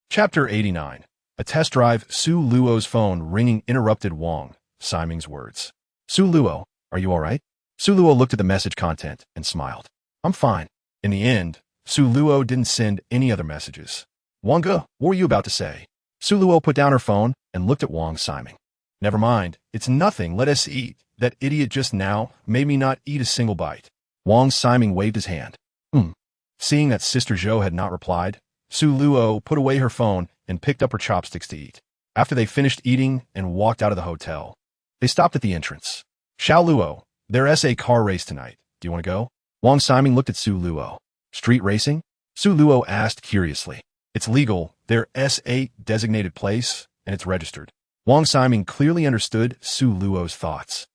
Chapter 89. A test drive. Su Luo's phone ringing interrupted Wang Siming's words. Su Luo, are you all right? Su Luo looked at the message content and smiled. I'm fine. In the end, Su Luo didn't send any other messages. Wangge, what were you about to say? Su Luo put down her phone and looked at Wang Siming. Never mind. It's nothing. Let us eat. That idiot just now made me not eat a single bite. Wang Siming waved his hand. Seeing that Sister Zhou had not replied, Su Luo put away her phone and picked up her chopsticks to eat. After they finished eating and walked out of the hotel, they stopped at the entrance. Xiao Luo, there's a car race tonight. Do you want to go? Wang Siming looked at Su Luo. Street racing? Su Luo asked curiously. It's legal. There's a designated place, and it's registered. Wang Siming clearly understood Su Luo's thoughts.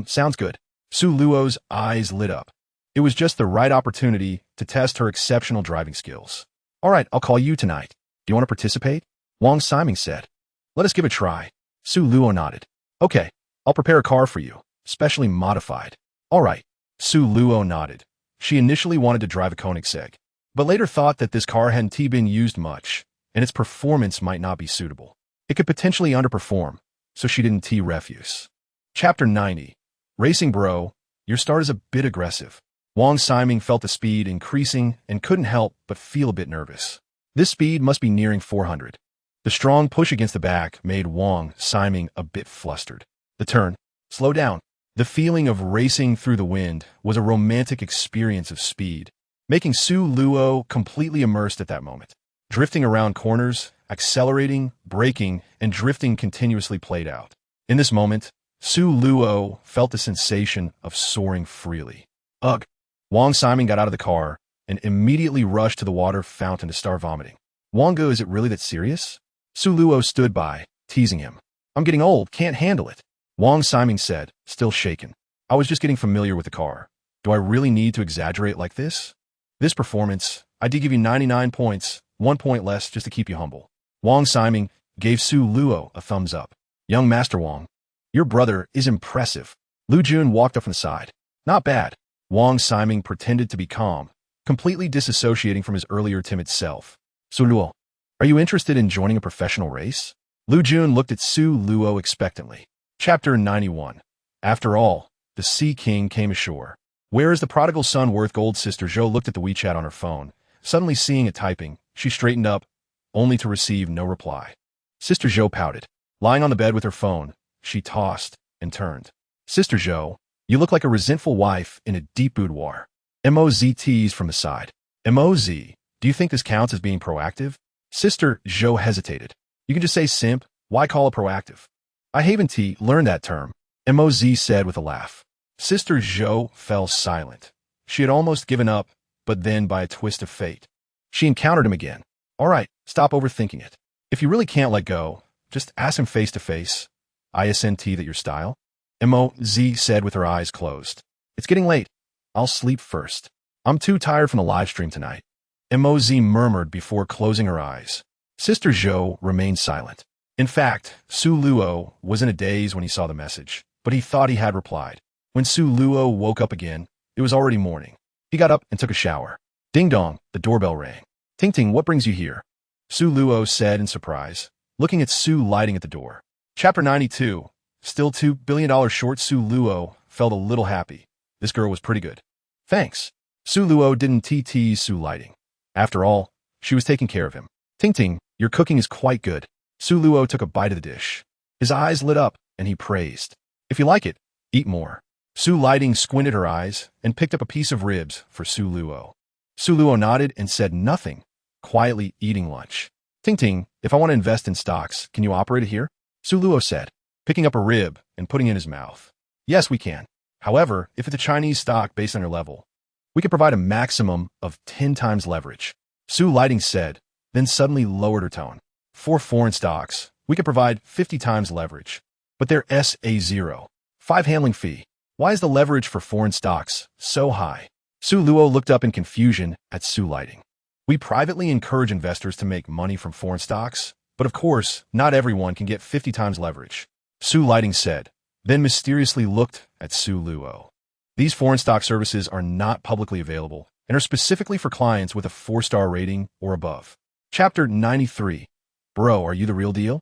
Sounds good. Su Luo's eyes lit up. It was just the right opportunity to test her exceptional driving skills. All right, I'll call you tonight. Do you want to participate? Wang Siming said. Let us give it a try. Su Luo nodded. Okay, I'll prepare a car for you, specially modified. All right. Su Luo nodded. She initially wanted to drive a Koenigsegg, but later thought that this car hadn't been used much, and its performance might not be suitable. It could potentially underperform, so she didn't refuse. Chapter 90. Racing bro, your start is a bit aggressive. Wang Siming felt the speed increasing and couldn't help but feel a bit nervous. This speed must be nearing 400. The strong push against the back made Wang Siming a bit flustered. The turn. Slow down. The feeling of racing through the wind was a romantic experience of speed, making Su Luo completely immersed at that moment. Drifting around corners, accelerating, braking, and drifting continuously played out. In this moment, Su Luo felt the sensation of soaring freely. Ugh! Wang Siming got out of the car and immediately rushed to the water fountain to start vomiting. Wangge, is it really that serious? Su Luo stood by, teasing him. I'm getting old, can't handle it. Wang Siming said, still shaken. I was just getting familiar with the car. Do I really need to exaggerate like this? This performance I did give you 99 points, 1 point less just to keep you humble. Wang Siming gave Su Luo a thumbs up. Young Master Wang, your brother is impressive. Lu Jun walked up from the side. Not bad. Wang Siming pretended to be calm, completely disassociating from his earlier timid self. Su Luo, are you interested in joining a professional race? Lu Jun looked at Su Luo expectantly. Chapter 91. After all, the Sea King came ashore. Where is the prodigal son worth gold? Sister Zhou looked at the WeChat on her phone. Suddenly seeing it typing, she straightened up, only to receive no reply. Sister Zhou pouted. Lying on the bed with her phone, she tossed and turned. Sister Zhou, you look like a resentful wife in a deep boudoir. Moz teased from the side. Moz, do you think this counts as being proactive? Sister Zhou hesitated. You can just say simp, why call it proactive? I haven't learned that term, Moz said with a laugh. Sister Zhou fell silent. She had almost given up, but then by a twist of fate, she encountered him again. All right, stop overthinking it. If you really can't let go, just ask him face to face. Isn't that your style? Moz said with her eyes closed. It's getting late. I'll sleep first. I'm too tired from the live stream tonight. Moz murmured before closing her eyes. Sister Zhou remained silent. In fact, Su Luo was in a daze when he saw the message, but he thought he had replied. When Su Luo woke up again, it was already morning. He got up and took a shower. Ding dong, the doorbell rang. Ting Ting, what brings you here? Su Luo said in surprise, looking at Su lighting at the door. Chapter 92. Still $2 billion short. Su Luo felt a little happy. This girl was pretty good. Thanks. Su Luo didn't tease Su lighting. After all, she was taking care of him. Ting Ting, your cooking is quite good. Su Luo took a bite of the dish. His eyes lit up, and he praised. If you like it, eat more. Su lighting squinted her eyes and picked up a piece of ribs for Su Luo. Su Luo nodded and said nothing, quietly eating lunch. Ting Ting, if I want to invest in stocks, can you operate it here? Su Luo said, picking up a rib and putting it in his mouth. Yes, we can. However, if it's a Chinese stock based on your level, we can provide a maximum of 10 times leverage. Su lighting said, then suddenly lowered her tone. For foreign stocks, we can provide 50 times leverage, but they're SA0. 5 handling fee. Why is the leverage for foreign stocks so high? Su Luo looked up in confusion at Su lighting. We privately encourage investors to make money from foreign stocks, but of course, not everyone can get 50 times leverage. Su lighting said, then mysteriously looked at Su Luo. These foreign stock services are not publicly available and are specifically for clients with a 4-star rating or above. Chapter 93. Bro, are you the real deal?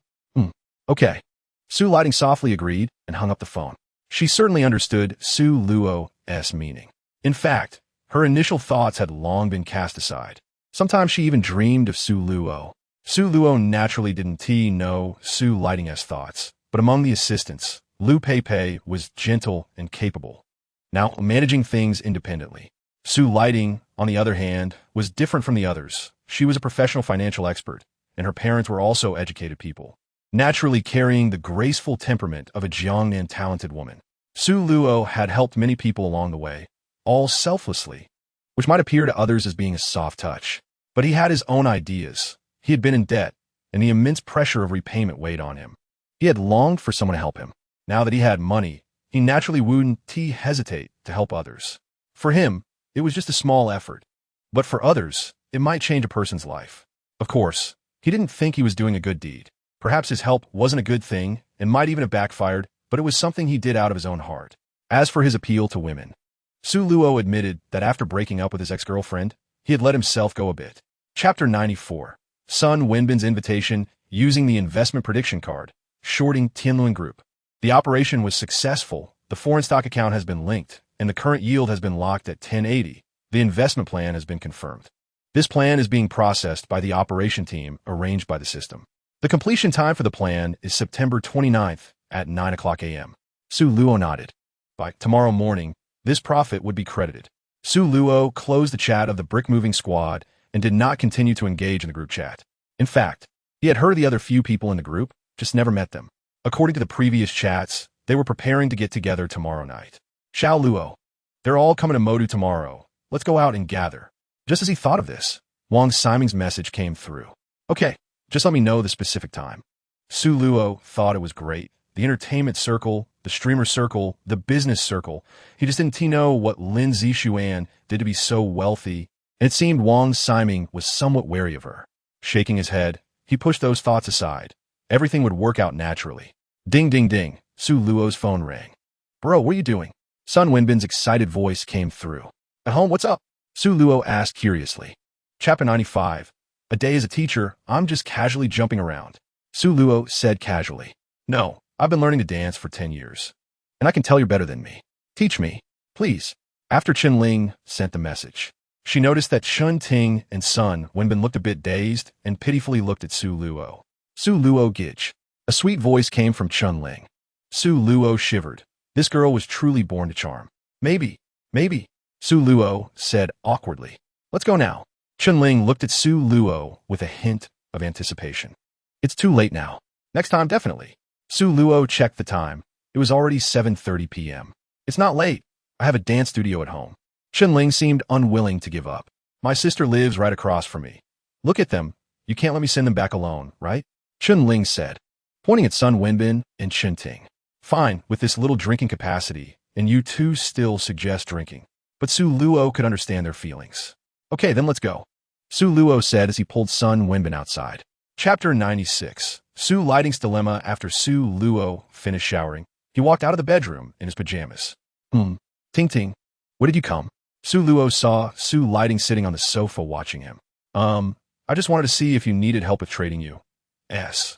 Okay. Su lighting softly agreed and hung up the phone. She certainly understood Su Luo's meaning. In fact, her initial thoughts had long been cast aside. Sometimes she even dreamed of Su Luo. Su Luo naturally didn't know Su lighting's thoughts, but among the assistants, Lu Pei was gentle and capable, now managing things independently. Su lighting, on the other hand, was different from the others. She was a professional financial expert, and her parents were also educated people, naturally carrying the graceful temperament of a Jiangnan talented woman. Su Luo had helped many people along the way, all selflessly, which might appear to others as being a soft touch. But he had his own ideas. He had been in debt, and the immense pressure of repayment weighed on him. He had longed for someone to help him. Now that he had money, he naturally wouldn't hesitate to help others. For him, it was just a small effort. But for others, it might change a person's life. Of course, he didn't think he was doing a good deed. Perhaps his help wasn't a good thing and might even have backfired, but it was something he did out of his own heart. As for his appeal to women, Su Luo admitted that after breaking up with his ex-girlfriend, he had let himself go a bit. Chapter 94. Sun Wenbin's invitation using the investment prediction card, shorting Tianlun Group. The operation was successful. The foreign stock account has been linked, and the current yield has been locked at 1080. The investment plan has been confirmed. This plan is being processed by the operation team arranged by the system. The completion time for the plan is September 29th at 9 o'clock a.m. Su Luo nodded. By tomorrow morning, this profit would be credited. Su Luo closed the chat of the brick-moving squad and did not continue to engage in the group chat. In fact, he had heard of the other few people in the group, just never met them. According to the previous chats, they were preparing to get together tomorrow night. Xiao Luo, they're all coming to Modu tomorrow. Let's go out and gather. Just as he thought of this, Wang Siming's message came through. Okay, just let me know the specific time. Su Luo thought it was great. The entertainment circle, the streamer circle, the business circle. He just didn't know what Lin Zixuan did to be so wealthy and it seemed Wang Ximing was somewhat wary of her. Shaking his head, he pushed those thoughts aside. Everything would work out naturally. Ding ding ding, Su Luo's phone rang. Bro, what are you doing? Sun Wenbin's excited voice came through. At home, what's up? Su Luo asked curiously. Chapter 95. A day as a teacher, I'm just casually jumping around. Su Luo said casually. No, I've been learning to dance for 10 years. And I can tell you're better than me. Teach me, please. After Chen Ling sent the message, she noticed that Chun Ting and Sun Wenbin looked a bit dazed and pitifully looked at Su Luo. Su Luo Gij. A sweet voice came from Chun Ling. Su Luo shivered. This girl was truly born to charm. Maybe. Su Luo said awkwardly. Let's go now. Chun Ling looked at Su Luo with a hint of anticipation. It's too late now. Next time, definitely. Su Luo checked the time. It was already 7:30 p.m. It's not late. I have a dance studio at home. Chun Ling seemed unwilling to give up. My sister lives right across from me. Look at them. You can't let me send them back alone, right? Chun Ling said, pointing at Sun Wenbin and Chen Ting. Fine, with this little drinking capacity, and you two still suggest drinking. But Su Luo could understand their feelings. Okay, then let's go. Su Luo said as he pulled Sun Wenbin outside. Chapter 96. Su Lighting's dilemma. After Su Luo finished showering, he walked out of the bedroom in his pajamas. Ting Ting, what did you come? Su Luo saw Su Lighting sitting on the sofa watching him. I just wanted to see if you needed help with trading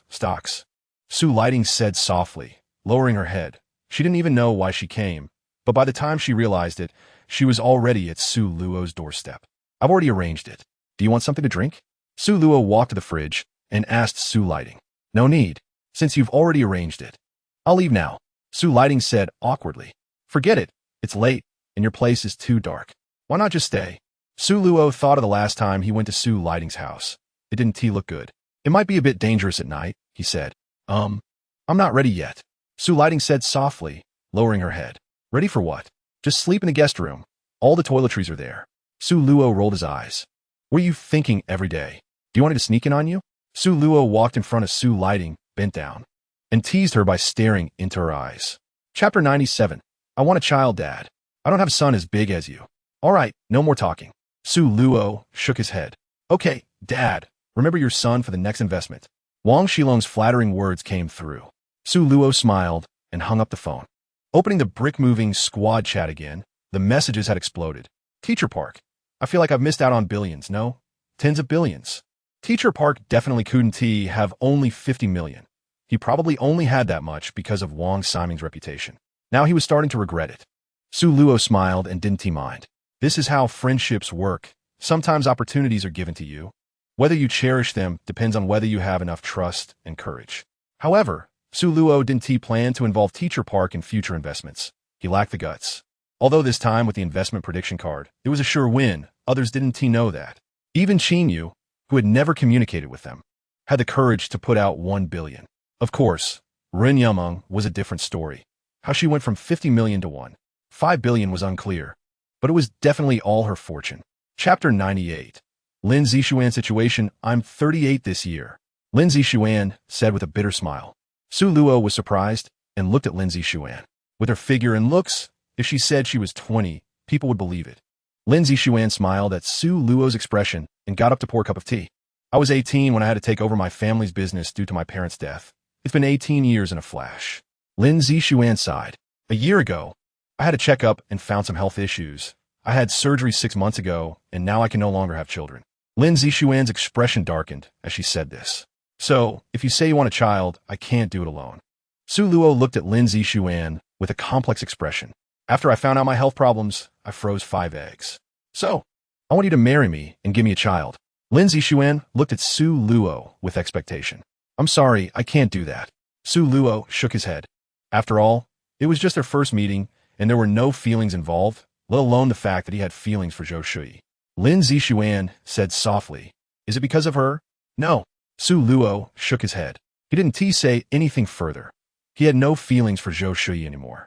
stocks. Su Lighting said softly, lowering her head. She didn't even know why she came, but by the time she realized it, she was already at Su Luo's doorstep. I've already arranged it. Do you want something to drink? Su Luo walked to the fridge and asked Su Lighting. No need, since you've already arranged it. I'll leave now, Su Lighting said awkwardly. Forget it. It's late, and your place is too dark. Why not just stay? Su Luo thought of the last time he went to Su Lighting's house. It didn't look good. It might be a bit dangerous at night, he said. I'm not ready yet, Su Lighting said softly, lowering her head. Ready for what? Just sleep in the guest room. All the toiletries are there. Su Luo rolled his eyes. What are you thinking every day? Do you want me to sneak in on you? Su Luo walked in front of Su Lighting, bent down, and teased her by staring into her eyes. Chapter 97. I want a child, Dad. I don't have a son as big as you. All right, no more talking. Su Luo shook his head. Okay, Dad, remember your son for the next investment. Wang Shilong's flattering words came through. Su Luo smiled and hung up the phone. Opening the brick-moving squad chat again, the messages had exploded. Teacher Park. I feel like I've missed out on billions, no? Tens of billions. Teacher Park definitely couldn't have only 50 million. He probably only had that much because of Wang Ximing's reputation. Now he was starting to regret it. Su Luo smiled and didn't mind. This is how friendships work. Sometimes opportunities are given to you. Whether you cherish them depends on whether you have enough trust and courage. However, Su Luo didn't plan to involve Teacher Park in future investments. He lacked the guts. Although this time with the investment prediction card, it was a sure win, others didn't know that. Even Qin Yu, who had never communicated with them, had the courage to put out 1 billion. Of course, Ren Yameng was a different story. How she went from 50 million to 5 billion was unclear, but it was definitely all her fortune. Chapter 98. Lin Zixuan situation. I'm 38 this year, Lin Zixuan said with a bitter smile. Su Luo was surprised and looked at Lin Zixuan. With her figure and looks, if she said she was 20, people would believe it. Lin Zixuan smiled at Su Luo's expression and got up to pour a cup of tea. I was 18 when I had to take over my family's business due to my parents' death. It's been 18 years in a flash. Lin Zixuan sighed. A year ago, I had a checkup and found some health issues. I had surgery 6 months ago, and now I can no longer have children. Lin Zixuan's expression darkened as she said this. So, if you say you want a child, I can't do it alone. Su Luo looked at Lin Zixuan with a complex expression. After I found out my health problems, I froze 5 eggs. So, I want you to marry me and give me a child. Lin Zixuan looked at Su Luo with expectation. I'm sorry, I can't do that. Su Luo shook his head. After all, it was just their first meeting, and there were no feelings involved, let alone the fact that he had feelings for Zhou Shui. Lin Zixuan said softly, Is it because of her? No. Su Luo shook his head. He didn't say anything further. He had no feelings for Zhou Shui anymore.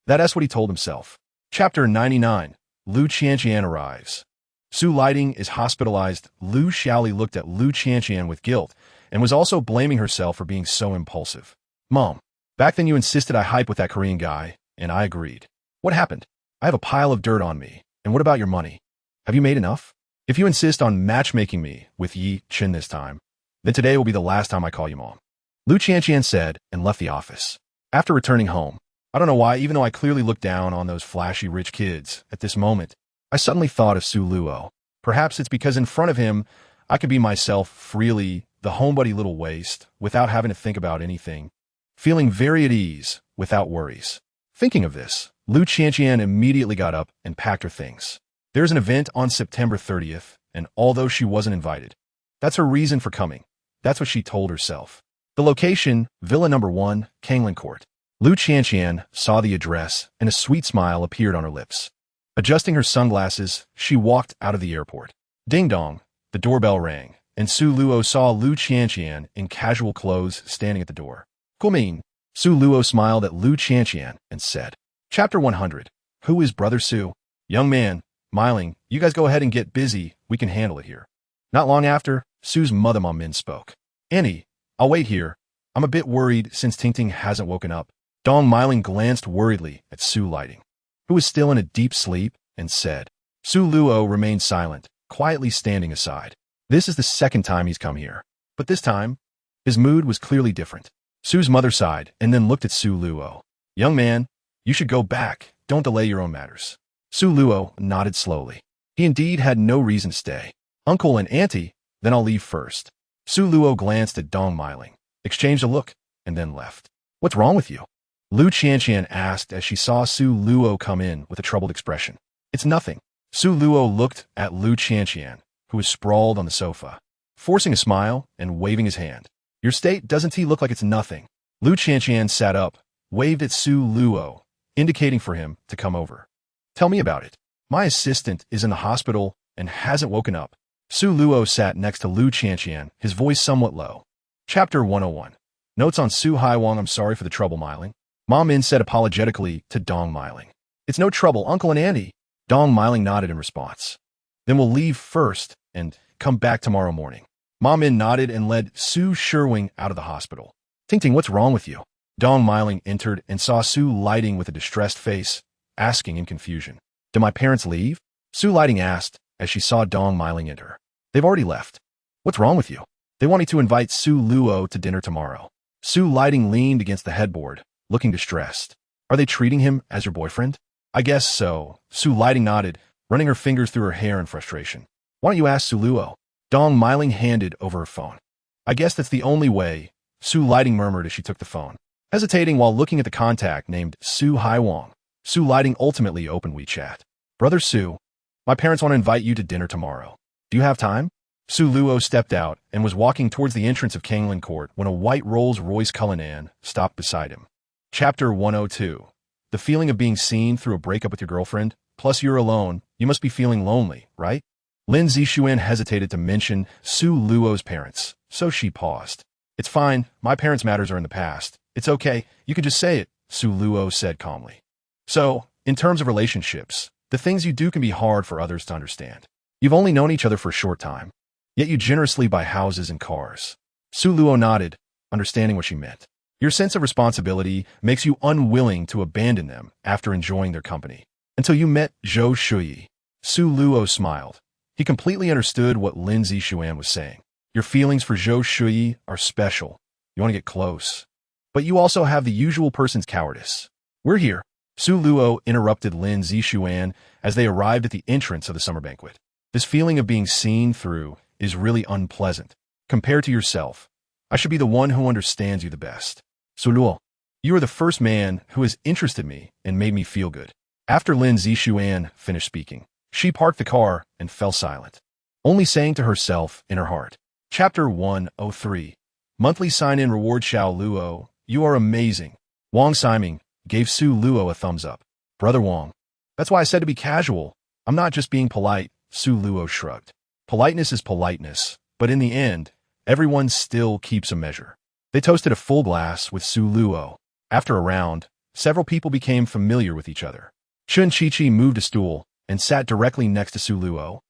That's what he told himself. Chapter 99. Lu Qianqian arrives. Su Lighting is hospitalized. Lu Xiaoli looked at Lu Qianqian with guilt and was also blaming herself for being so impulsive. Mom, back then you insisted I hype with that Korean guy, and I agreed. What happened? I have a pile of dirt on me. And what about your money? Have you made enough? If you insist on matchmaking me with Yi Chin this time, then today will be the last time I call you mom. Lu Qianqian said and left the office. After returning home, I don't know why, even though I clearly looked down on those flashy rich kids, at this moment, I suddenly thought of Su Luo. Perhaps it's because in front of him, I could be myself freely, the homebody little waste, without having to think about anything, feeling very at ease, without worries. Thinking of this, Lu Qianqian immediately got up and packed her things. There's an event on September 30th, and although she wasn't invited, that's her reason for coming. That's what she told herself. The location, Villa Number 1, Kanglin Court. Lu Qianqian saw the address, and a sweet smile appeared on her lips. Adjusting her sunglasses, she walked out of the airport. Ding dong, the doorbell rang, and Su Luo saw Lu Qianqian in casual clothes standing at the door. Kumin. Su Luo smiled at Lu Qianqian and said, Chapter 100. Who is Brother Su? Young man, smiling, you guys go ahead and get busy, we can handle it here. Not long after, Su's mother Mom Min spoke. Annie, I'll wait here. I'm a bit worried since Tingting hasn't woken up. Dong Miling glanced worriedly at Su Lighting, who was still in a deep sleep, and said. Su Luo remained silent, quietly standing aside. This is the second time he's come here. But this time, his mood was clearly different. Su's mother sighed and then looked at Su Luo. Young man, you should go back. Don't delay your own matters. Su Luo nodded slowly. He indeed had no reason to stay. Uncle and auntie, then I'll leave first. Su Luo glanced at Dong Miling, exchanged a look, and then left. What's wrong with you? Lu Qianqian asked as she saw Su Luo come in with a troubled expression. It's nothing. Su Luo looked at Lu Qianqian, who was sprawled on the sofa, forcing a smile and waving his hand. Your state doesn't he look like it's nothing? Lu Qianqian sat up, waved at Su Luo, indicating for him to come over. Tell me about it. My assistant is in the hospital and hasn't woken up. Su Luo sat next to Lu Qianqian, his voice somewhat low. Chapter 101. Notes on Su Haiwang. I'm sorry for the trouble, Miling. Mom Min said apologetically to Dong Miling. It's no trouble, Uncle and Auntie. Dong Miling nodded in response. Then we'll leave first and come back tomorrow morning. Mom Min nodded and led Su Sherwing out of the hospital. Tingting, what's wrong with you? Dong Miling entered and saw Su Lighting with a distressed face, asking in confusion. Did my parents leave? Su Lighting asked as she saw Dong Miling enter. They've already left. What's wrong with you? They want me to invite Su Luo to dinner tomorrow. Su Lighting leaned against the headboard, looking distressed. Are they treating him as your boyfriend? I guess so. Su Lighting nodded, running her fingers through her hair in frustration. Why don't you ask Su Luo? Dong Miling handed over her phone. I guess that's the only way, Su Lighting murmured as she took the phone. Hesitating while looking at the contact named Su Haiwang, Su Lighting ultimately opened WeChat. Brother Su, my parents want to invite you to dinner tomorrow. Do you have time? Su Luo stepped out and was walking towards the entrance of Kanglin Court when a white Rolls-Royce Cullinan stopped beside him. Chapter 102. The feeling of being seen through a breakup with your girlfriend, plus you're alone, you must be feeling lonely, right? Lin Zixuan hesitated to mention Su Luo's parents, so she paused. It's fine, my parents' matters are in the past. It's okay, you can just say it, Su Luo said calmly. So, in terms of relationships, the things you do can be hard for others to understand. You've only known each other for a short time, yet you generously buy houses and cars. Su Luo nodded, understanding what she meant. Your sense of responsibility makes you unwilling to abandon them after enjoying their company. Until you met Zhou Shuyi. Su Luo smiled. He completely understood what Lin Zixuan was saying. Your feelings for Zhou Shuyi are special. You want to get close. But you also have the usual person's cowardice. We're here. Su Luo interrupted Lin Zixuan as they arrived at the entrance of the summer banquet. This feeling of being seen through is really unpleasant. Compared to yourself, I should be the one who understands you the best. Su Luo, you are the first man who has interested me and made me feel good. After Lin Zixuan finished speaking, she parked the car and fell silent, only saying to herself in her heart. Chapter 103. Monthly sign-in reward. Xiao Luo, you are amazing. Wang Siming gave Su Luo a thumbs up. Brother Wang, that's why I said to be casual. I'm not just being polite, Su Luo shrugged. Politeness is politeness, but in the end, everyone still keeps a measure. They toasted a full glass with Su Luo. After a round, several people became familiar with each other. Chun Chi-Chi moved a stool and sat directly next to Su Luo,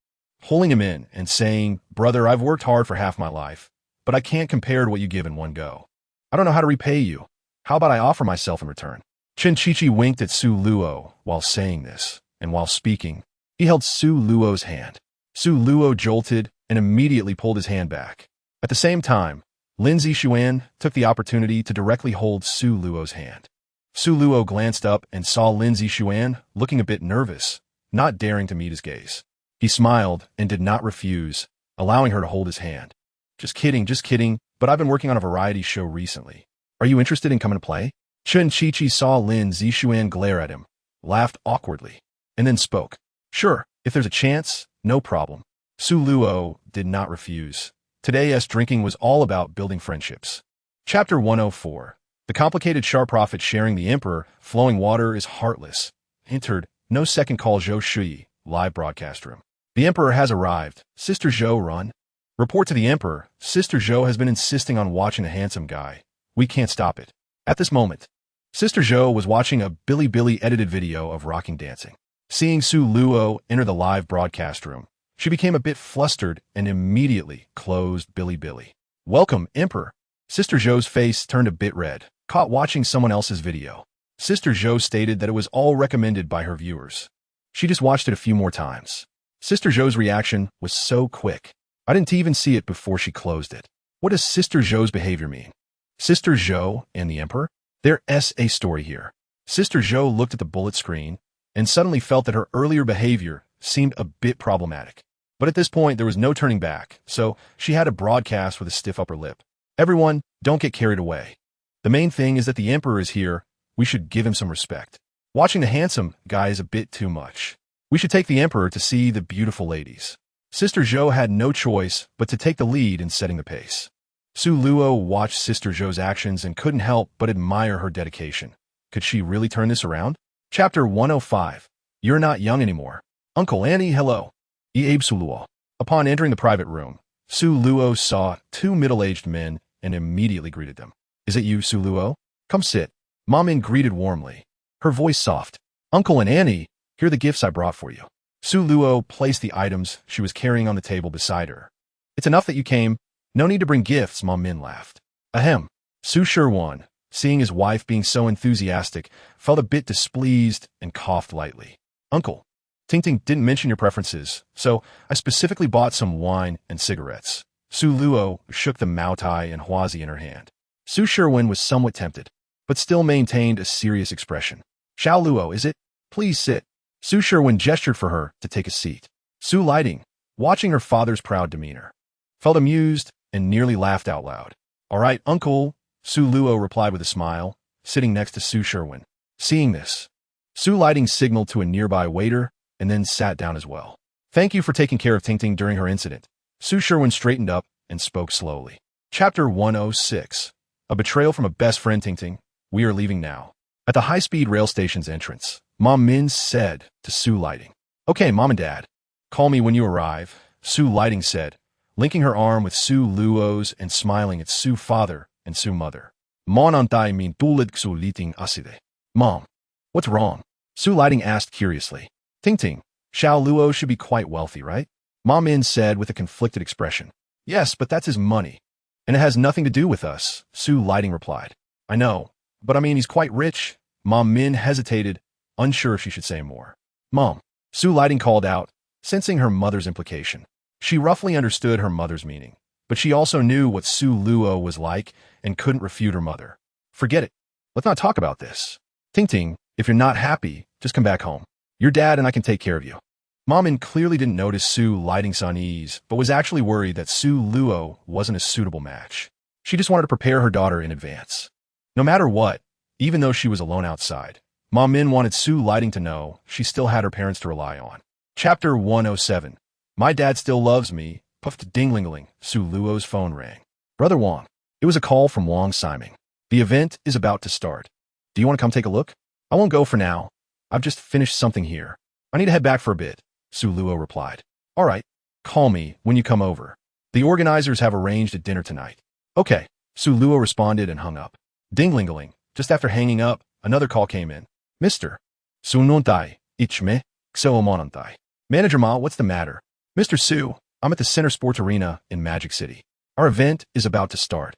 pulling him in and saying, Brother, I've worked hard for half my life, but I can't compare to what you give in one go. I don't know how to repay you. How about I offer myself in return? Chun Chi-Chi winked at Su Luo while saying this, and while speaking, he held Su Luo's hand. Su Luo jolted and immediately pulled his hand back. At the same time, Lin Zixuan took the opportunity to directly hold Su Luo's hand. Su Luo glanced up and saw Lin Zixuan looking a bit nervous, not daring to meet his gaze. He smiled and did not refuse, allowing her to hold his hand. Just kidding, but I've been working on a variety show recently. Are you interested in coming to play? Chen Qiqi saw Lin Zixuan glare at him, laughed awkwardly, and then spoke. Sure, if there's a chance, no problem. Su Luo did not refuse. Today's drinking was all about building friendships. Chapter 104. The complicated sharp profit sharing the emperor, flowing water is heartless. Entered, no second call Zhou Shui, live broadcast room. The emperor has arrived. Sister Zhou, run. Report to the emperor. Sister Zhou has been insisting on watching a handsome guy. We can't stop it. At this moment, Sister Zhou was watching a Billy edited video of rocking dancing. Seeing Su Luo enter the live broadcast room, she became a bit flustered and immediately closed Billy. Welcome, Emperor. Sister Zhou's face turned a bit red, caught watching someone else's video. Sister Zhou stated that it was all recommended by her viewers. She just watched it a few more times. Sister Zhou's reaction was so quick. I didn't even see it before she closed it. What does Sister Zhou's behavior mean? Sister Zhou and the Emperor? There's a story here. Sister Zhou looked at the bullet screen and suddenly felt that her earlier behavior seemed a bit problematic. But at this point, there was no turning back, so she had to broadcast with a stiff upper lip. Everyone, don't get carried away. The main thing is that the Emperor is here. We should give him some respect. Watching the handsome guy is a bit too much. We should take the Emperor to see the beautiful ladies. Sister Zhou had no choice but to take the lead in setting the pace. Su Luo watched Sister Zhou's actions and couldn't help but admire her dedication. Could she really turn this around? Chapter 105. You're not young anymore. Uncle Annie, hello. Abe Su Luo. Upon entering the private room, Su Luo saw two middle-aged men and immediately greeted them. Is it you, Su Luo? Come sit. Mom greeted warmly, her voice soft. Uncle and Annie, here are the gifts I brought for you. Su Luo placed the items she was carrying on the table beside her. It's enough that you came. No need to bring gifts, Mom Min laughed. Ahem. Su Sherwan, seeing his wife being so enthusiastic, felt a bit displeased and coughed lightly. Uncle, Ting didn't mention your preferences, so I specifically bought some wine and cigarettes. Su Luo shook the Mao Tai and Huazi in her hand. Su Sherwan was somewhat tempted, but still maintained a serious expression. Xiao Luo, is it? Please sit. Su Sherwan gestured for her to take a seat. Su Lighting, watching her father's proud demeanor, felt amused and nearly laughed out loud. All right, Uncle, Su Luo replied with a smile, sitting next to Su Sherwan. Seeing this, Su Lighting signaled to a nearby waiter and then sat down as well. Thank you for taking care of Ting during her incident. Su Sherwan straightened up and spoke slowly. Chapter 106. A betrayal from a best friend. Ting, we are leaving now. At the high-speed rail station's entrance, Mom Min said to Su Lighting. Okay, Mom and Dad. Call me when you arrive, Su Lighting said, linking her arm with Su Luo's and smiling at Su father and Su mother. Monantai min tulid Su Lighting aside. Mom, what's wrong? Su Lighting asked curiously. Ting, Xiao Luo should be quite wealthy, right? Mom Min said with a conflicted expression. Yes, but that's his money. And it has nothing to do with us, Su Lighting replied. I know, but I mean he's quite rich. Mom Min hesitated, unsure if she should say more. Mom, Su Lighting called out, sensing her mother's implication. She roughly understood her mother's meaning, but she also knew what Su Luo was like and couldn't refute her mother. Forget it. Let's not talk about this. Ting, if you're not happy, just come back home. Your dad and I can take care of you. Mom Min clearly didn't notice Su Lighting's unease, but was actually worried that Su Luo wasn't a suitable match. She just wanted to prepare her daughter in advance. No matter what, even though she was alone outside, Mom Min wanted Su Lighting to know she still had her parents to rely on. Chapter 107. My dad still loves me. Puffed ding-ling-ling. Su Luo's phone rang. Brother Wang. It was a call from Wang Siming. The event is about to start. Do you want to come take a look? I won't go for now. I've just finished something here. I need to head back for a bit, Su Luo replied. All right. Call me when you come over. The organizers have arranged a dinner tonight. Okay. Su Luo responded and hung up. Ding-ling-ling. Just after hanging up, another call came in. Mr. Su Nontai, Ichme, Xo Monantai. Manager Ma, what's the matter? Mr. Su, I'm at the Center Sports Arena in Magic City. Our event is about to start.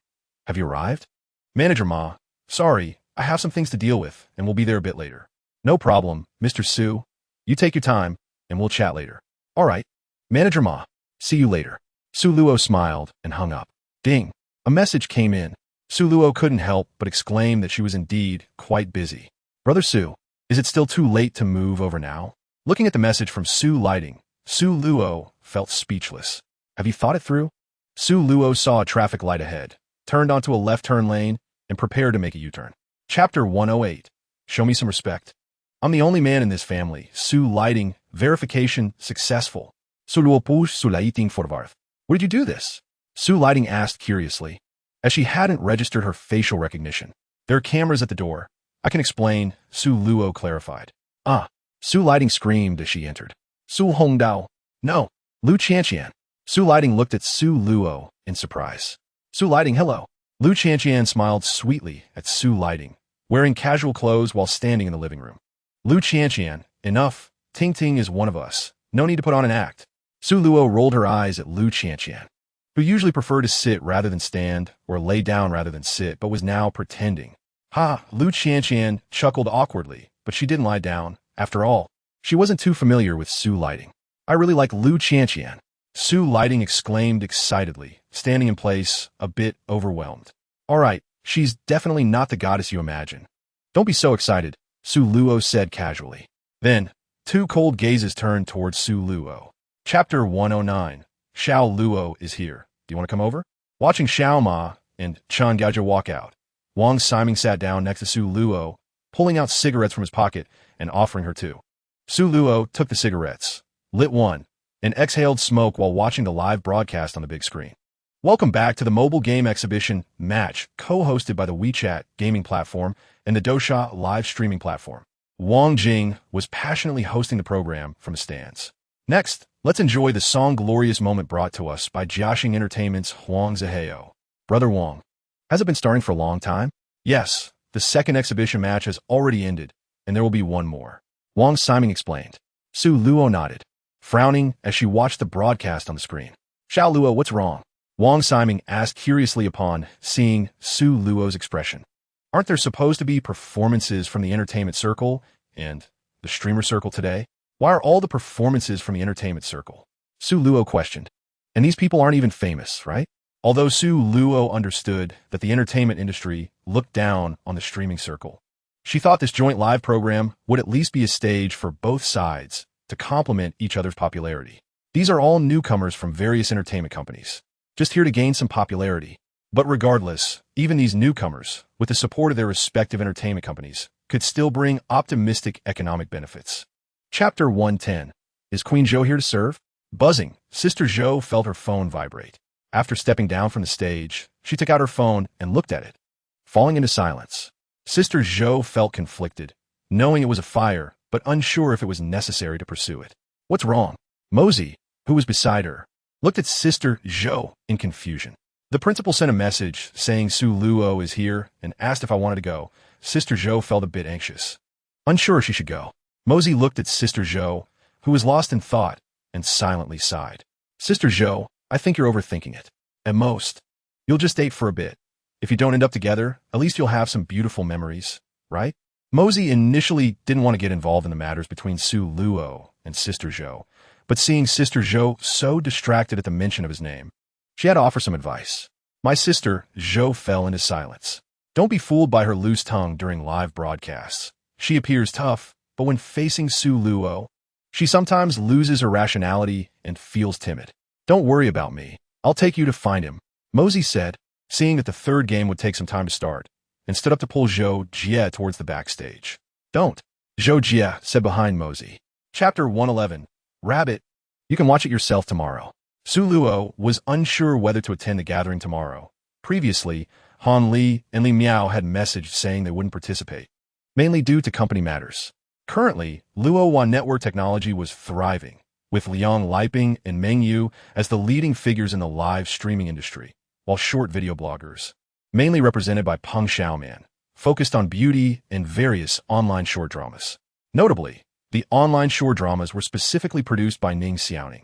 Have you arrived? Manager Ma, sorry, I have some things to deal with and we'll be there a bit later. No problem, Mr. Su. You take your time and we'll chat later. All right. Manager Ma, see you later. Su Luo smiled and hung up. Ding. A message came in. Su Luo couldn't help but exclaim that she was indeed quite busy. Brother Su, is it still too late to move over now? Looking at the message from Su Lighting, Su Luo felt speechless. Have you thought it through? Su Luo saw a traffic light ahead, turned onto a left turn lane, and prepared to make a U-turn. Chapter 108. Show me some respect. I'm the only man in this family. Su Lighting, verification successful. Su Luo push Su Lighting forvarth. Where did you do this? Su Lighting asked curiously, as she hadn't registered her facial recognition. There are cameras at the door. I can explain, Su Luo clarified. Ah, Su Lighting screamed as she entered. Su Hongdao. No, Lu Qianqian. Su Lighting looked at Su Luo in surprise. Su Lighting, hello. Lu Qianqian smiled sweetly at Su Lighting, wearing casual clothes while standing in the living room. Lu Qianqian, enough. Ting Ting is one of us. No need to put on an act. Su Luo rolled her eyes at Lu Qianqian, who usually preferred to sit rather than stand or lay down rather than sit, but was now pretending. Ha, Lu Qianqian chuckled awkwardly, but she didn't lie down. After all, she wasn't too familiar with Su Lighting. I really like Lu Qianqian. Su Lighting exclaimed excitedly, standing in place, a bit overwhelmed. All right, she's definitely not the goddess you imagine. Don't be so excited, Su Luo said casually. Then, two cold gazes turned towards Su Luo. Chapter 109. Xiao Luo is here. Do you want to come over? Watching Xiao Ma and Chan Gaja walk out, Wang Siming sat down next to Su Luo, pulling out cigarettes from his pocket and offering her two. Su Luo took the cigarettes, lit one, and exhaled smoke while watching the live broadcast on the big screen. Welcome back to the mobile game exhibition Match, co-hosted by the WeChat gaming platform and the Douxia live streaming platform. Wang Jing was passionately hosting the program from the stands. Next, let's enjoy the song Glorious Moment brought to us by Jiaxing Entertainment's Huang Ziheo. Brother Wang, has it been starting for a long time? Yes, the second exhibition match has already ended, and there will be one more. Wang Siming explained. Su Luo nodded, frowning as she watched the broadcast on the screen. Xiao Luo, what's wrong? Wang Siming asked curiously upon seeing Su Luo's expression. Aren't there supposed to be performances from the entertainment circle and the streamer circle today? Why are all the performances from the entertainment circle? Su Luo questioned. And these people aren't even famous, right? Although Su Luo understood that the entertainment industry looked down on the streaming circle, she thought this joint live program would at least be a stage for both sides to complement each other's popularity. These are all newcomers from various entertainment companies, just here to gain some popularity. But regardless, even these newcomers, with the support of their respective entertainment companies, could still bring optimistic economic benefits. Chapter 110. Is Queen Zhou here to serve? Buzzing, Sister Zhou felt her phone vibrate. After stepping down from the stage, she took out her phone and looked at it. Falling into silence, Sister Zhou felt conflicted, knowing it was a fire, but unsure if it was necessary to pursue it. What's wrong? Mosey, who was beside her, looked at Sister Zhou in confusion. The principal sent a message saying Su Luo is here and asked if I wanted to go. Sister Zhou felt a bit anxious, unsure she should go. Mosey looked at Sister Zhou, who was lost in thought, and silently sighed. Sister Zhou, I think you're overthinking it. At most, you'll just date for a bit. If you don't end up together, at least you'll have some beautiful memories, right? Mosey initially didn't want to get involved in the matters between Su Luo and Sister Zhou, but seeing Sister Zhou so distracted at the mention of his name, she had to offer some advice. My sister, Zhou, fell into silence. Don't be fooled by her loose tongue during live broadcasts. She appears tough, but when facing Su Luo, she sometimes loses her rationality and feels timid. Don't worry about me. I'll take you to find him, Mosey said, seeing that the third game would take some time to start, and stood up to pull Zhou Jie towards the backstage. Don't, Zhou Jie said behind Mosey. Chapter 111. Rabbit, you can watch it yourself tomorrow. Su Luo was unsure whether to attend the gathering tomorrow. Previously, Han Li and Li Miao had messaged saying they wouldn't participate, mainly due to company matters. Currently, Luowan network technology was thriving, with Liang Liping and Meng Yu as the leading figures in the live streaming industry, while short video bloggers, mainly represented by Peng Xiaoman, focused on beauty and various online short dramas. Notably, the online short dramas were specifically produced by Ning Xiaoning,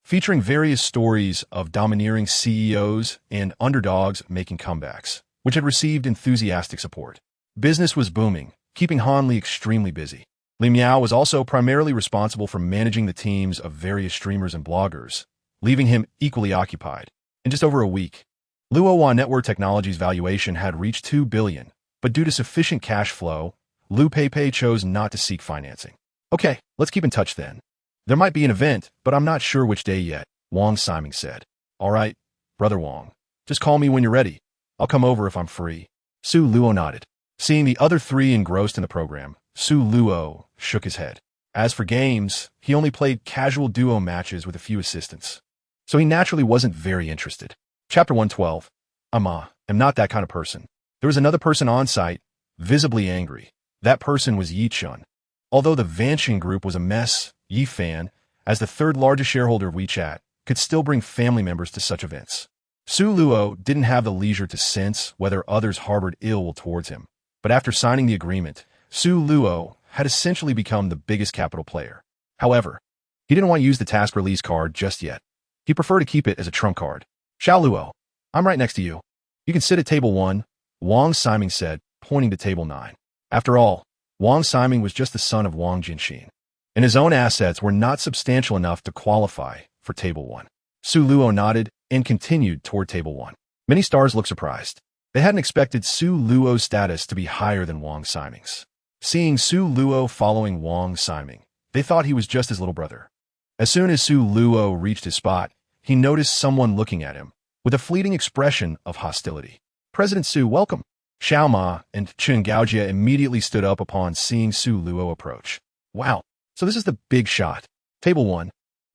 featuring various stories of domineering CEOs and underdogs making comebacks, which had received enthusiastic support. Business was booming, keeping Han Li extremely busy. Li Miao was also primarily responsible for managing the teams of various streamers and bloggers, leaving him equally occupied. In just over a week, Luo Network Technologies' valuation had reached $2 billion, but due to sufficient cash flow, Lu Peipei chose not to seek financing. Okay, let's keep in touch then. There might be an event, but I'm not sure which day yet, Wang Siming said. All right, Brother Wang. Just call me when you're ready. I'll come over if I'm free. Su Luo nodded. Seeing the other three engrossed in the program, Su Luo shook his head. As for games, he only played casual duo matches with a few assistants, so he naturally wasn't very interested. Chapter 112. I'm not that kind of person. There was another person on site, visibly angry. That person was Yi Chun. Although the Vanxing group was a mess, Yi Fan, as the third largest shareholder of WeChat, could still bring family members to such events. Su Luo didn't have the leisure to sense whether others harbored ill will towards him, but after signing the agreement, Su Luo had essentially become the biggest capital player. However, he didn't want to use the task release card just yet. He preferred to keep it as a trump card. Xiao Luo, I'm right next to you. You can sit at table 1, Wang Siming said, pointing to table 9. After all, Wang Siming was just the son of Wang Jinxin, and his own assets were not substantial enough to qualify for table 1. Su Luo nodded and continued toward table 1. Many stars looked surprised. They hadn't expected Su Luo's status to be higher than Wang Siming's. Seeing Su Luo following Wang Siming, they thought he was just his little brother. As soon as Su Luo reached his spot, he noticed someone looking at him with a fleeting expression of hostility. President Su, welcome. Xiao Ma and Chen Gaojia immediately stood up upon seeing Su Luo approach. Wow, so this is the big shot. Table 1.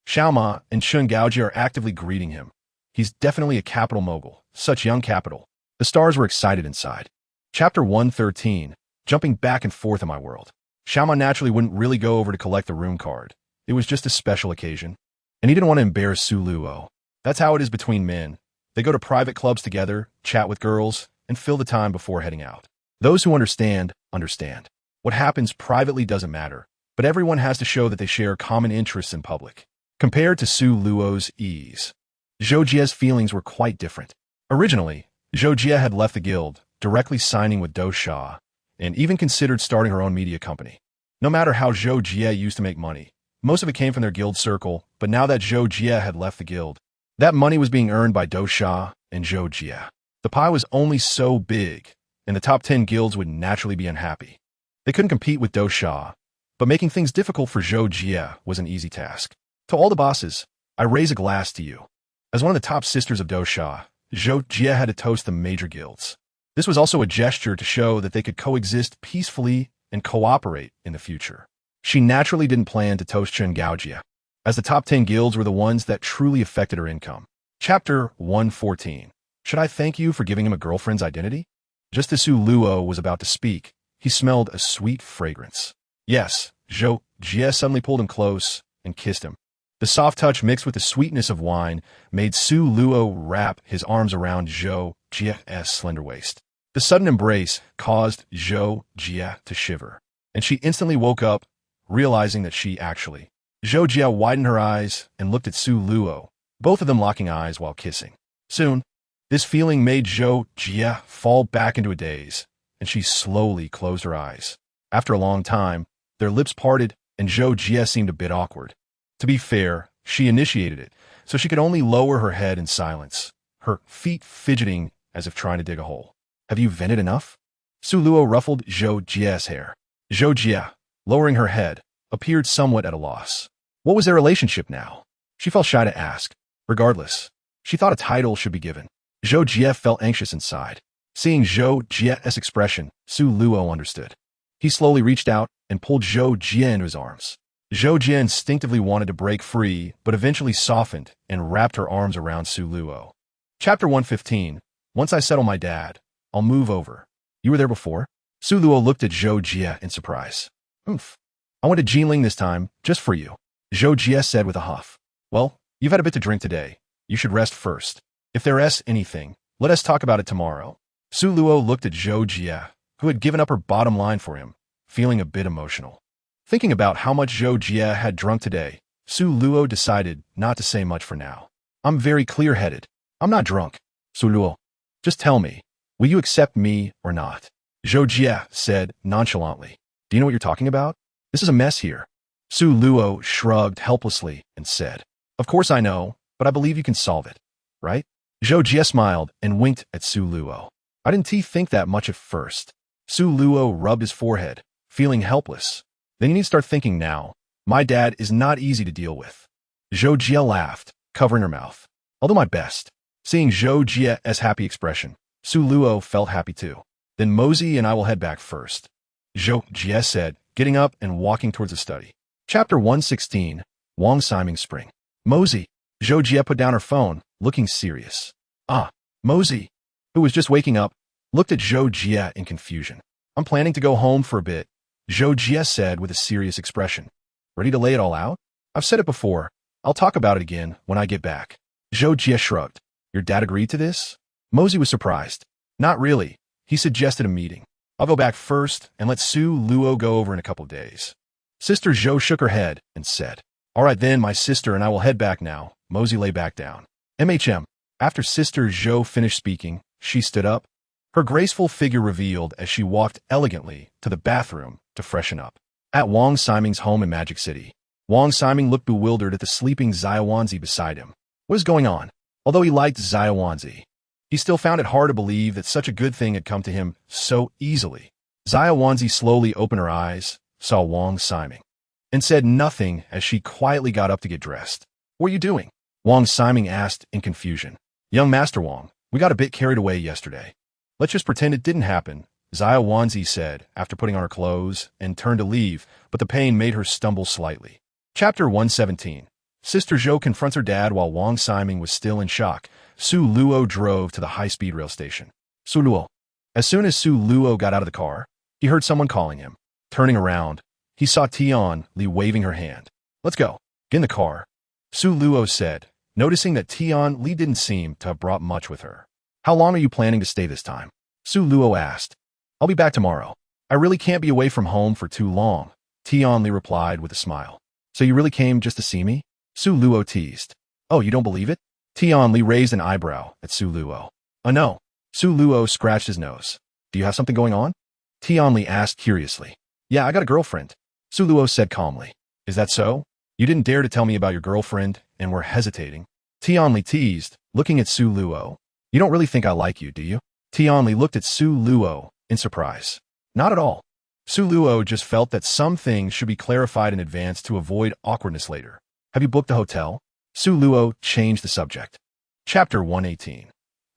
Xiao Ma and Chen Gaojia are actively greeting him. He's definitely a capital mogul, such young capital. The stars were excited inside. Chapter 113. Jumping back and forth in my world. Xiao Ma naturally wouldn't really go over to collect the room card. It was just a special occasion. And he didn't want to embarrass Su Luo. That's how it is between men. They go to private clubs together, chat with girls, and fill the time before heading out. Those who understand, understand. What happens privately doesn't matter, but everyone has to show that they share common interests in public. Compared to Su Luo's ease, Zhou Jie's feelings were quite different. Originally, Zhou Jie had left the guild, directly signing with Do Sha, and even considered starting her own media company. No matter how Zhou Jie used to make money, most of it came from their guild circle, but now that Zhou Jie had left the guild, that money was being earned by Do Sha and Zhou Jie. The pie was only so big, and the top 10 guilds would naturally be unhappy. They couldn't compete with Do Sha, but making things difficult for Zhou Jie was an easy task. To all the bosses, I raise a glass to you. As one of the top sisters of Do Sha, Zhou Jie had to toast the major guilds. This was also a gesture to show that they could coexist peacefully and cooperate in the future. She naturally didn't plan to toast Chen Gaojia, as the top 10 guilds were the ones that truly affected her income. Chapter 114. Should I thank you for giving him a girlfriend's identity? Just as Su Luo was about to speak, he smelled a sweet fragrance. Yes, Zhou Jie suddenly pulled him close and kissed him. The soft touch mixed with the sweetness of wine made Su Luo wrap his arms around Zhou Jie's slender waist. The sudden embrace caused Zhou Jie to shiver, and she instantly woke up, realizing that she actually. Zhou Jie widened her eyes and looked at Su Luo, both of them locking eyes while kissing. Soon, this feeling made Zhou Jie fall back into a daze, and she slowly closed her eyes. After a long time, their lips parted, and Zhou Jie seemed a bit awkward. To be fair, she initiated it, so she could only lower her head in silence, her feet fidgeting as if trying to dig a hole. Have you vented enough? Su Luo ruffled Zhou Jie's hair. Zhou Jie, lowering her head, appeared somewhat at a loss. What was their relationship now? She felt shy to ask. Regardless, she thought a title should be given. Zhou Jie felt anxious inside. Seeing Zhou Jie's expression, Su Luo understood. He slowly reached out and pulled Zhou Jie into his arms. Zhou Jie instinctively wanted to break free, but eventually softened and wrapped her arms around Su Luo. Chapter 115. Once I settle my dad, I'll move over. You were there before? Su Luo looked at Zhou Jie in surprise. Oomph. I went to Jinling this time, just for you. Zhou Jie said with a huff. Well, you've had a bit to drink today. You should rest first. If there is anything, let us talk about it tomorrow. Su Luo looked at Zhou Jie, who had given up her bottom line for him, feeling a bit emotional. Thinking about how much Zhou Jie had drunk today, Su Luo decided not to say much for now. I'm very clear-headed. I'm not drunk. Su Luo, just tell me, will you accept me or not? Zhou Jie said nonchalantly. Do you know what you're talking about? This is a mess here. Su Luo shrugged helplessly and said, Of course I know, but I believe you can solve it, right? Zhou Jie smiled and winked at Su Luo. I didn't think that much at first. Su Luo rubbed his forehead, feeling helpless. Then you need to start thinking now. My dad is not easy to deal with. Zhou Jie laughed, covering her mouth. I'll do my best. Seeing Zhou Jie's happy expression, Su Luo felt happy too. Then Mosey and I will head back first. Zhou Jie said, getting up and walking towards the study. Chapter 116, Wang Siming Spring. Mosey. Zhou Jie put down her phone, looking serious. Mosey, who was just waking up, looked at Zhou Jie in confusion. I'm planning to go home for a bit, Zhou Jie said with a serious expression. Ready to lay it all out? I've said it before. I'll talk about it again when I get back. Zhou Jie shrugged. Your dad agreed to this? Mosey was surprised. Not really. He suggested a meeting. I'll go back first and let Su Luo go over in a couple of days. Sister Zhou shook her head and said, All right then, my sister and I will head back now. Mosey lay back down. After Sister Zhou finished speaking, she stood up. Her graceful figure revealed as she walked elegantly to the bathroom to freshen up. At Wang Siming's home in Magic City, Wang Siming looked bewildered at the sleeping Xiaowanzi beside him. What is going on? Although he liked Xiaowanzi, he still found it hard to believe that such a good thing had come to him so easily. Xiaowanzi slowly opened her eyes, saw Wang Siming, and said nothing as she quietly got up to get dressed. What are you doing? Wang Siming asked in confusion. Young Master Wang, we got a bit carried away yesterday. Let's just pretend it didn't happen, Xiaowanzi said after putting on her clothes and turned to leave, but the pain made her stumble slightly. Chapter 117. Sister Zhou confronts her dad while Wang Siming was still in shock. Su Luo drove to the high-speed rail station. Su Luo. As soon as Su Luo got out of the car, he heard someone calling him. Turning around, he saw Tian Li waving her hand. Let's go. Get in the car. Su Luo said, noticing that Tian Li didn't seem to have brought much with her. How long are you planning to stay this time? Su Luo asked. I'll be back tomorrow. I really can't be away from home for too long, Tian Li replied with a smile. So you really came just to see me? Su Luo teased. Oh, you don't believe it? Tian Li raised an eyebrow at Su Luo. No. Su Luo scratched his nose. Do you have something going on? Tian Li asked curiously. Yeah, I got a girlfriend, Su Luo said calmly. Is that so? You didn't dare to tell me about your girlfriend and were hesitating. Tian Li teased, looking at Su Luo. You don't really think I like you, do you? Tian Li looked at Su Luo in surprise. Not at all. Su Luo just felt that some things should be clarified in advance to avoid awkwardness later. Have you booked a hotel? Su Luo changed the subject. Chapter 118.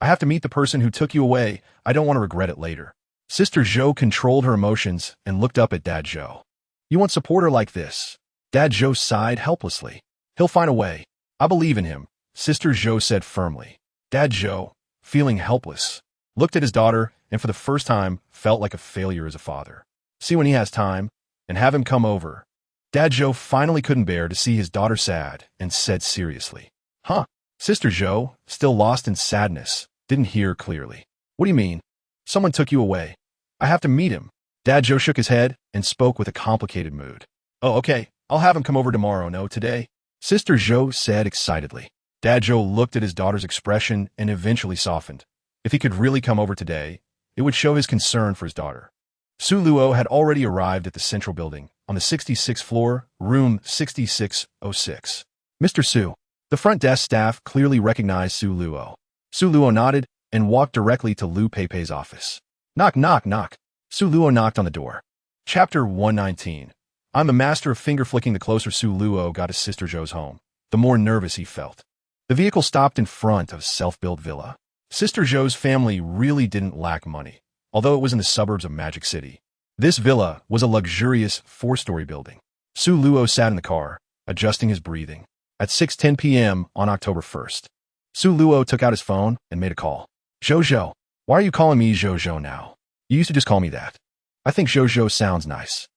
I have to meet the person who took you away. I don't want to regret it later. Sister Zhou controlled her emotions and looked up at Dad Zhou. You want support her like this? Dad Zhou sighed helplessly. He'll find a way. I believe in him, Sister Zhou said firmly. Dad Zhou, feeling helpless, looked at his daughter and for the first time felt like a failure as a father. See when he has time and have him come over. Dad Zhou finally couldn't bear to see his daughter sad and said seriously. Huh? Sister Zhou, still lost in sadness, didn't hear clearly. What do you mean? Someone took you away. I have to meet him. Dad Zhou shook his head and spoke with a complicated mood. Oh, okay. I'll have him come over tomorrow, no, today. Sister Zhou said excitedly. Dad Zhou looked at his daughter's expression and eventually softened. If he could really come over today, it would show his concern for his daughter. Su Luo had already arrived at the central building, on the 66th floor, room 6606. Mr. Su. The front desk staff clearly recognized Su Luo. Su Luo nodded and walked directly to Lu Peipei's office. Knock, knock, knock. Su Luo knocked on the door. Chapter 119. I'm a master of finger-flicking. The closer Su Luo got to Sister Zhou's home, the more nervous he felt. The vehicle stopped in front of a self-built villa. Sister Zhou's family really didn't lack money, although it was in the suburbs of Magic City. This villa was a luxurious 4-story building. Su Luo sat in the car, adjusting his breathing. At 6:10 p.m. on October 1st, Su Luo took out his phone and made a call. Zhou, why are you calling me Zhou now? You used to just call me that. I think Zhou sounds nice.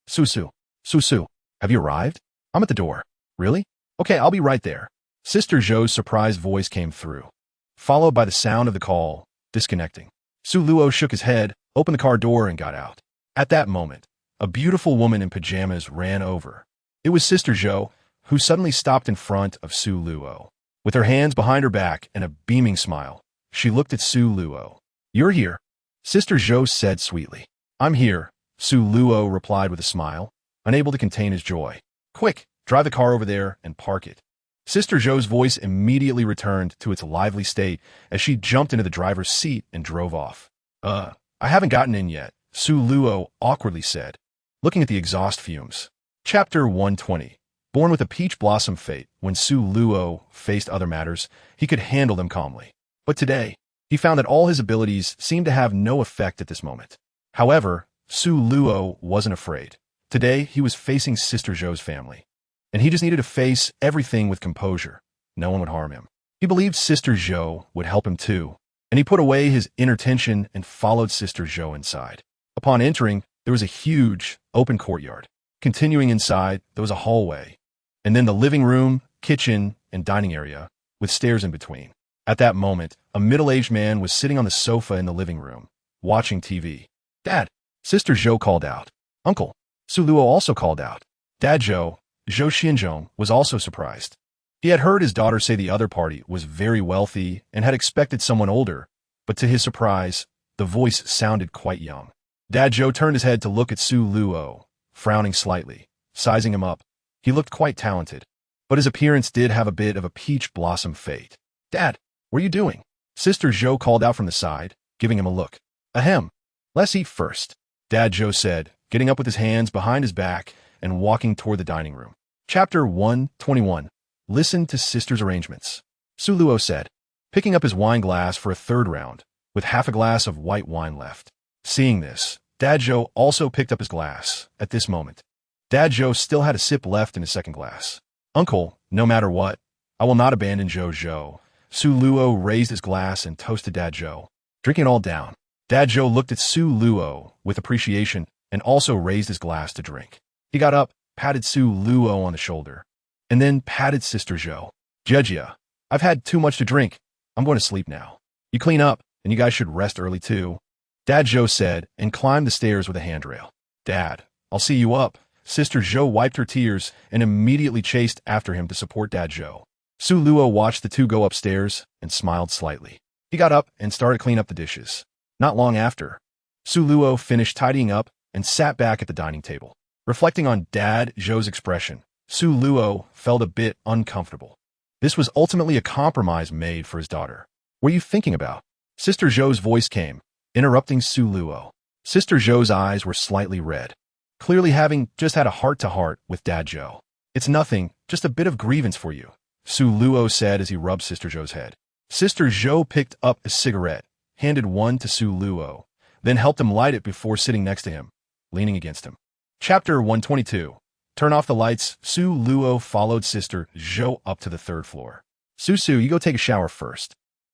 Su, have you arrived? I'm at the door. Really? Okay, I'll be right there. Sister Zhou's surprised voice came through, followed by the sound of the call, disconnecting. Su Luo shook his head, opened the car door, and got out. At that moment, a beautiful woman in pajamas ran over. It was Sister Zhou, who suddenly stopped in front of Su Luo. With her hands behind her back and a beaming smile, she looked at Su Luo. You're here, Sister Zhou said sweetly. I'm here, Su Luo replied with a smile, unable to contain his joy. Quick, drive the car over there and park it. Sister Zhou's voice immediately returned to its lively state as she jumped into the driver's seat and drove off. I haven't gotten in yet, Su Luo awkwardly said, looking at the exhaust fumes. Chapter 120. Born with a peach blossom fate, when Su Luo faced other matters, he could handle them calmly. But today, he found that all his abilities seemed to have no effect at this moment. However, Su Luo wasn't afraid. Today, he was facing Sister Zhou's family, and he just needed to face everything with composure. No one would harm him. He believed Sister Zhou would help him too, and he put away his inner tension and followed Sister Zhou inside. Upon entering, there was a huge, open courtyard. Continuing inside, there was a hallway, and then the living room, kitchen, and dining area, with stairs in between. At that moment, a middle-aged man was sitting on the sofa in the living room, watching TV. Dad, Sister Zhou called out. Uncle, Su Luo also called out. Dad Zhou Xinzhong, was also surprised. He had heard his daughter say the other party was very wealthy and had expected someone older, but to his surprise, the voice sounded quite young. Dad Zhou turned his head to look at Su Luo, frowning slightly, sizing him up. He looked quite talented, but his appearance did have a bit of a peach blossom fate. Dad, what are you doing? Sister Zhou called out from the side, giving him a look. Ahem. Let's eat first, Dad Zhou said, getting up with his hands behind his back and walking toward the dining room. Chapter 121. Listen to Sister's arrangements. Su Luo said, picking up his wine glass for a third round, with half a glass of white wine left. Seeing this, Dad Zhou also picked up his glass. At this moment, Dad Zhou still had a sip left in his second glass. Uncle, no matter what, I will not abandon Zhou. Su Luo raised his glass and toasted Dad Zhou, drinking it all down. Dad Zhou looked at Su Luo with appreciation and also raised his glass to drink. He got up, patted Su Luo on the shoulder, and then patted Sister Zhou. Jejia, I've had too much to drink. I'm going to sleep now. You clean up, and you guys should rest early too, Dad Zhou said, and climbed the stairs with a handrail. Dad, I'll see you up. Sister Zhou wiped her tears and immediately chased after him to support Dad Zhou. Su Luo watched the two go upstairs and smiled slightly. He got up and started cleaning up the dishes. Not long after, Su Luo finished tidying up and sat back at the dining table. Reflecting on Dad Zhou's expression, Su Luo felt a bit uncomfortable. This was ultimately a compromise made for his daughter. What are you thinking about? Sister Zhou's voice came, interrupting Su Luo. Sister Zhou's eyes were slightly red, clearly having just had a heart-to-heart with Dad Zhou. It's nothing, just a bit of grievance for you, Su Luo said as he rubbed Sister Zhou's head. Sister Zhou picked up a cigarette, handed one to Su Luo, then helped him light it before sitting next to him, leaning against him. Chapter 122. Turn off the lights. Su Luo followed Sister Zhou up to the third floor. Su, you go take a shower first.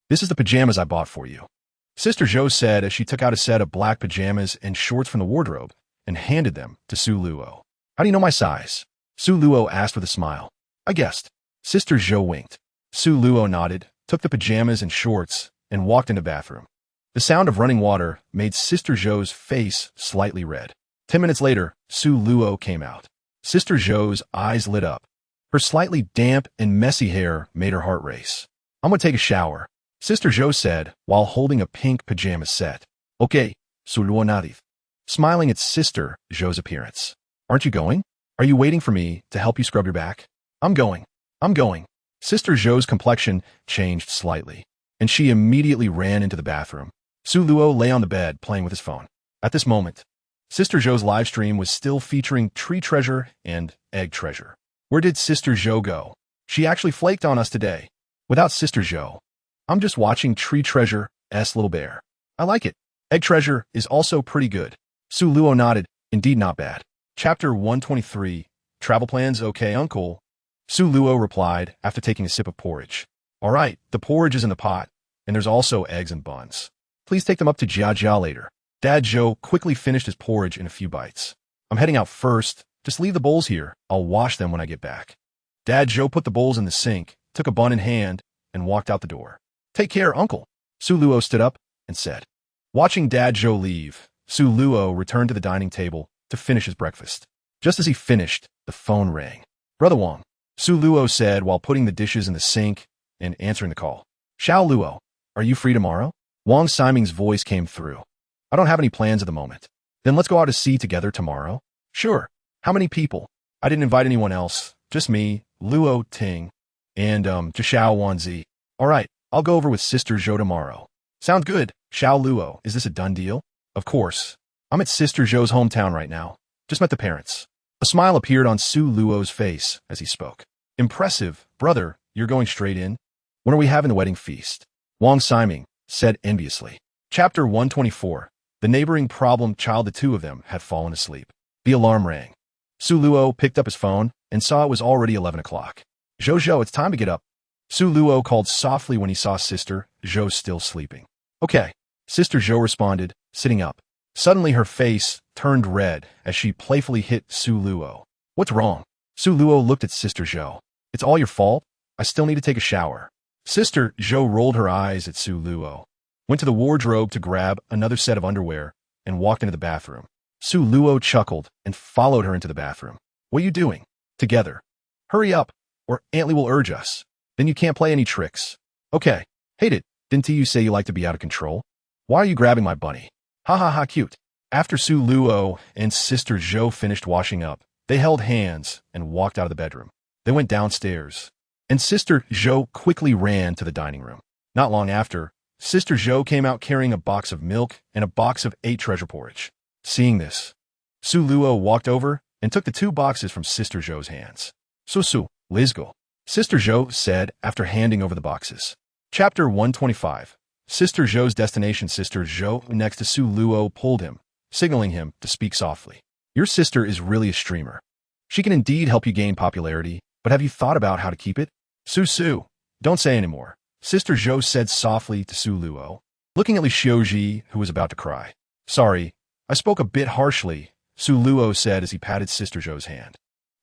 This is the pajamas I bought for you, Sister Zhou said as she took out a set of black pajamas and shorts from the wardrobe and handed them to Su Luo. How do you know my size? Su Luo asked with a smile. I guessed. Sister Zhou winked. Su Luo nodded, took the pajamas and shorts, and walked into the bathroom. The sound of running water made Sister Zhou's face slightly red. 10 minutes later, Su Luo came out. Sister Zhou's eyes lit up. Her slightly damp and messy hair made her heart race. I'm going to take a shower, Sister Zhou said while holding a pink pajama set. Okay, Su Luo nodded, smiling at Sister Zhou's appearance. Aren't you going? Are you waiting for me to help you scrub your back? I'm going. Sister Zhou's complexion changed slightly, and she immediately ran into the bathroom. Su Luo lay on the bed playing with his phone. At this moment, Sister Zhou's live stream was still featuring Tree Treasure and Egg Treasure. Where did Sister Zhou go? She actually flaked on us today. Without Sister Zhou, I'm just watching Tree Treasure's Little Bear. I like it. Egg Treasure is also pretty good. Su Luo nodded. Indeed not bad. Chapter 123. Travel plans okay, Uncle? Su Luo replied after taking a sip of porridge. All right, the porridge is in the pot, and there's also eggs and buns. Please take them up to Jia later. Dad Zhou quickly finished his porridge in a few bites. I'm heading out first. Just leave the bowls here. I'll wash them when I get back. Dad Zhou put the bowls in the sink, took a bun in hand, and walked out the door. Take care, Uncle. Su Luo stood up and said. Watching Dad Zhou leave, Su Luo returned to the dining table to finish his breakfast. Just as he finished, the phone rang. Brother Wang, Su Luo said while putting the dishes in the sink and answering the call. Xiao Luo, are you free tomorrow? Wang Siming's voice came through. I don't have any plans at the moment. Then let's go out to sea together tomorrow? Sure. How many people? I didn't invite anyone else. Just me, Luo Ting, and, Xiao Wanzi. All right, I'll go over with Sister Zhou tomorrow. Sounds good. Xiao Luo, is this a done deal? Of course. I'm at Sister Zhou's hometown right now. Just met the parents. A smile appeared on Su Luo's face as he spoke. Impressive. Brother, you're going straight in? When are we having the wedding feast? Wang Siming said enviously. Chapter 124. The neighboring problem child. The two of them had fallen asleep. The alarm rang. Su Luo picked up his phone and saw it was already 11 o'clock. Zhou, it's time to get up. Su Luo called softly when he saw Sister Zhou still sleeping. Okay. Sister Zhou responded, sitting up. Suddenly her face turned red as she playfully hit Su Luo. What's wrong? Su Luo looked at Sister Zhou. It's all your fault? I still need to take a shower. Sister Zhou rolled her eyes at Su Luo, went to the wardrobe to grab another set of underwear, and walked into the bathroom. Su Luo chuckled and followed her into the bathroom. What are you doing? Together. Hurry up, or Aunt Lee will urge us. Then you can't play any tricks. Okay. Hate it. Didn't you say you like to be out of control? Why are you grabbing my bunny? Ha ha ha, cute. After Su Luo and Sister Zhou finished washing up, they held hands and walked out of the bedroom. They went downstairs, and Sister Zhou quickly ran to the dining room. Not long after, Sister Zhou came out carrying a box of milk and a box of 8 treasure porridge. Seeing this, Su Luo walked over and took the 2 boxes from Sister Zhou's hands. Su, let's go, Sister Zhou said after handing over the boxes. Chapter 125. Sister Zhou's destination. Sister Zhou next to Su Luo pulled him, signaling him to speak softly. Your sister is really a streamer. She can indeed help you gain popularity, but have you thought about how to keep it? Su, don't say anymore, Sister Zhou said softly to Su Luo, looking at Li Xiuji, who was about to cry. Sorry, I spoke a bit harshly, Su Luo said as he patted Sister Zhou's hand.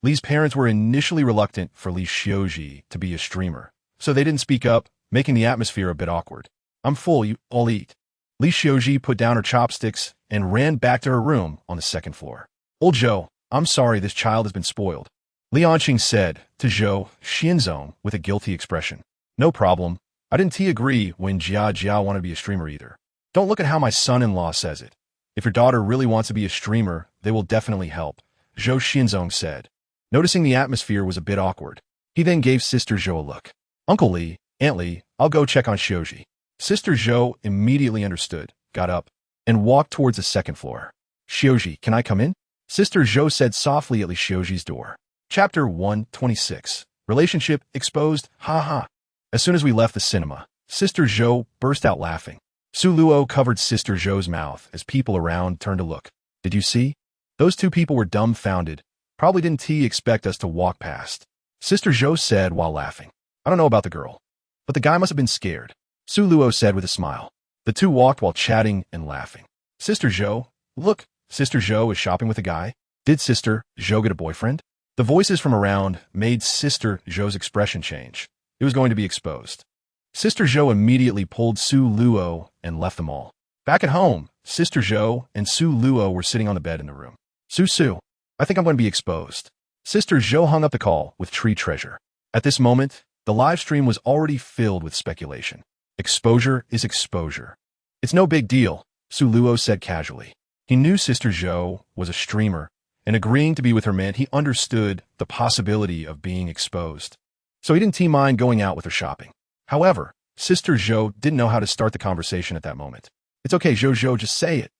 Li's parents were initially reluctant for Li Xiuji to be a streamer, so they didn't speak up, making the atmosphere a bit awkward. I'm full, you all eat. Li Xiuji put down her chopsticks and ran back to her room on the 2nd floor. Old Zhou, I'm sorry this child has been spoiled, Li Anqing said to Zhou Xinzong with a guilty expression. No problem. I didn't agree when Jia wanted to be a streamer either. Don't look at how my son-in-law says it. If your daughter really wants to be a streamer, they will definitely help, Zhou Xinzong said. Noticing the atmosphere was a bit awkward, he then gave Sister Zhou a look. Uncle Li, Aunt Li, I'll go check on Xiuji. Sister Zhou immediately understood, got up, and walked towards the 2nd floor. Xiuji, can I come in? Sister Zhou said softly at Li Xiuji's door. Chapter 126. Relationship exposed, ha. As soon as we left the cinema, Sister Zhou burst out laughing. Su Luo covered Sister Zhou's mouth as people around turned to look. Did you see? Those 2 people were dumbfounded. Probably didn't expect us to walk past. Sister Zhou said while laughing. I don't know about the girl, but the guy must have been scared, Su Luo said with a smile. The 2 walked while chatting and laughing. Sister Zhou, look, Sister Zhou is shopping with a guy. Did Sister Zhou get a boyfriend? The voices from around made Sister Zhou's expression change. It was going to be exposed. Sister Zhou immediately pulled Su Luo and left them all. Back at home, Sister Zhou and Su Luo were sitting on the bed in the room. Su, I think I'm going to be exposed. Sister Zhou hung up the call with Tree Treasure. At this moment, the live stream was already filled with speculation. Exposure is exposure. It's no big deal, Su Luo said casually. He knew Sister Zhou was a streamer, and agreeing to be with her meant he understood the possibility of being exposed. So he didn't mind going out with her shopping. However, Sister Zhou didn't know how to start the conversation at that moment. It's okay, Zhou, just say it.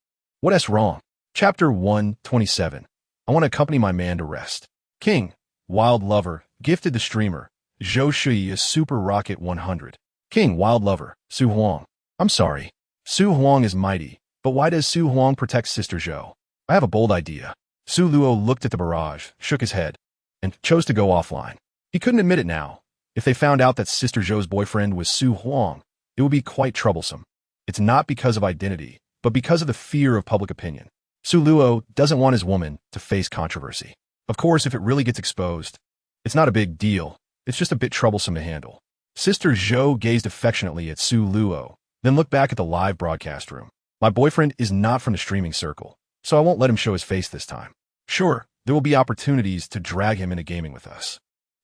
What's wrong? Chapter 127. I want to accompany my man to rest. King, Wild Lover, gifted the streamer, Zhou Shui a Super Rocket 100. King, Wild Lover, Su Huang. I'm sorry. Su Huang is mighty, but why does Su Huang protect Sister Zhou? I have a bold idea. Su Luo looked at the barrage, shook his head, and chose to go offline. He couldn't admit it now. If they found out that Sister Zhou's boyfriend was Su Huang, it would be quite troublesome. It's not because of identity, but because of the fear of public opinion. Su Luo doesn't want his woman to face controversy. Of course, if it really gets exposed, it's not a big deal. It's just a bit troublesome to handle. Sister Zhou gazed affectionately at Su Luo, then looked back at the live broadcast room. My boyfriend is not from the streaming circle, so I won't let him show his face this time. Sure, there will be opportunities to drag him into gaming with us.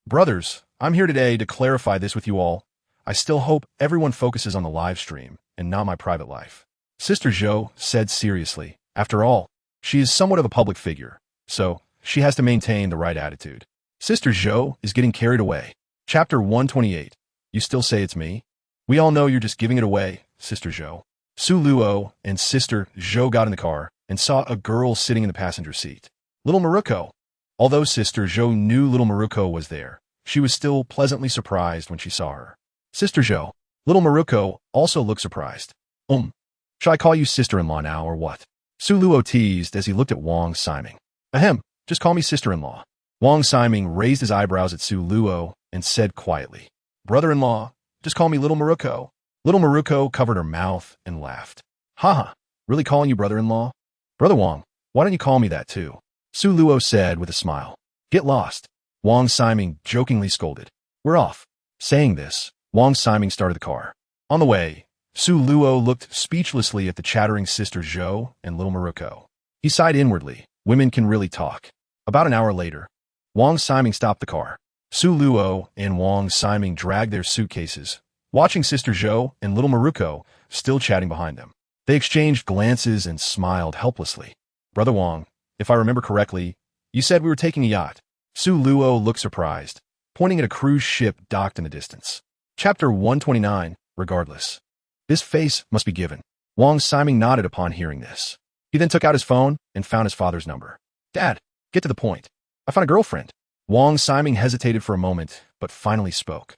Brothers, I'm here today to clarify this with you all. I still hope everyone focuses on the live stream and not my private life. Sister Zhou said seriously. After all, She is somewhat of a public figure, so she has to maintain the right attitude. Sister Zhou is getting carried away. Chapter 128. You still say it's me? We all know you're just giving it away, Sister Zhou. Su Luo and Sister Zhou got in the car and saw a girl sitting in the passenger seat. Little Maruko. Although Sister Zhou knew little Maruko was there, she was still pleasantly surprised when she saw her. Sister Zhou. Little Maruko also looked surprised. Shall I call you sister-in-law now or what? Su Luo teased as he looked at Wang Siming. Ahem, just call me sister-in-law. Wang Siming raised his eyebrows at Su Luo and said quietly, Brother-in-law, just call me Little Maruko. Little Maruko covered her mouth and laughed. Haha, really calling you brother-in-law? Brother Wang, why don't you call me that too? Su Luo said with a smile. Get lost. Wang Siming jokingly scolded. We're off. Saying this, Wang Siming started the car. On the way, Su Luo looked speechlessly at the chattering Sister Zhou and little Maruko. He sighed inwardly. Women can really talk. About an hour later, Wang Siming stopped the car. Su Luo and Wang Siming dragged their suitcases, watching Sister Zhou and little Maruko still chatting behind them. They exchanged glances and smiled helplessly. Brother Wang, if I remember correctly, you said we were taking a yacht. Su Luo looked surprised, pointing at a cruise ship docked in the distance. Chapter 129, Regardless. This face must be given. Wang Siming nodded upon hearing this. He then took out his phone and found his father's number. Dad, get to the point. I found a girlfriend. Wang Siming hesitated for a moment, but finally spoke.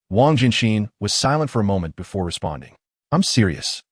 Wang Jinshin was silent for a moment before responding. I'm serious.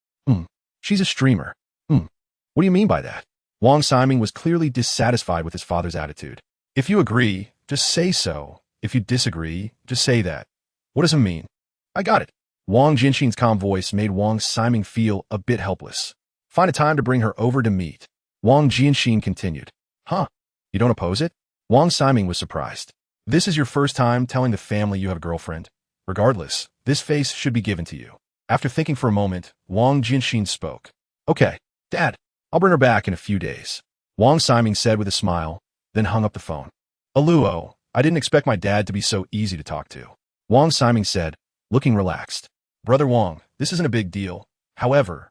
She's a streamer. What do you mean by that? Wang Siming was clearly dissatisfied with his father's attitude. If you agree, just say so. If you disagree, just say that. What does it mean? I got it. Wang Jinshin's calm voice made Wang Siming feel a bit helpless. Find a time to bring her over to meet. Wang Jinshin continued. Huh? You don't oppose it? Wang Siming was surprised. This is your first time telling the family you have a girlfriend. Regardless, this face should be given to you. After thinking for a moment, Wang Jinshin spoke. Okay, Dad, I'll bring her back in a few days. Wang Siming said with a smile, then hung up the phone. Aluo, I didn't expect my dad to be so easy to talk to. Wang Siming said, looking relaxed. Brother Wang, this isn't a big deal. However,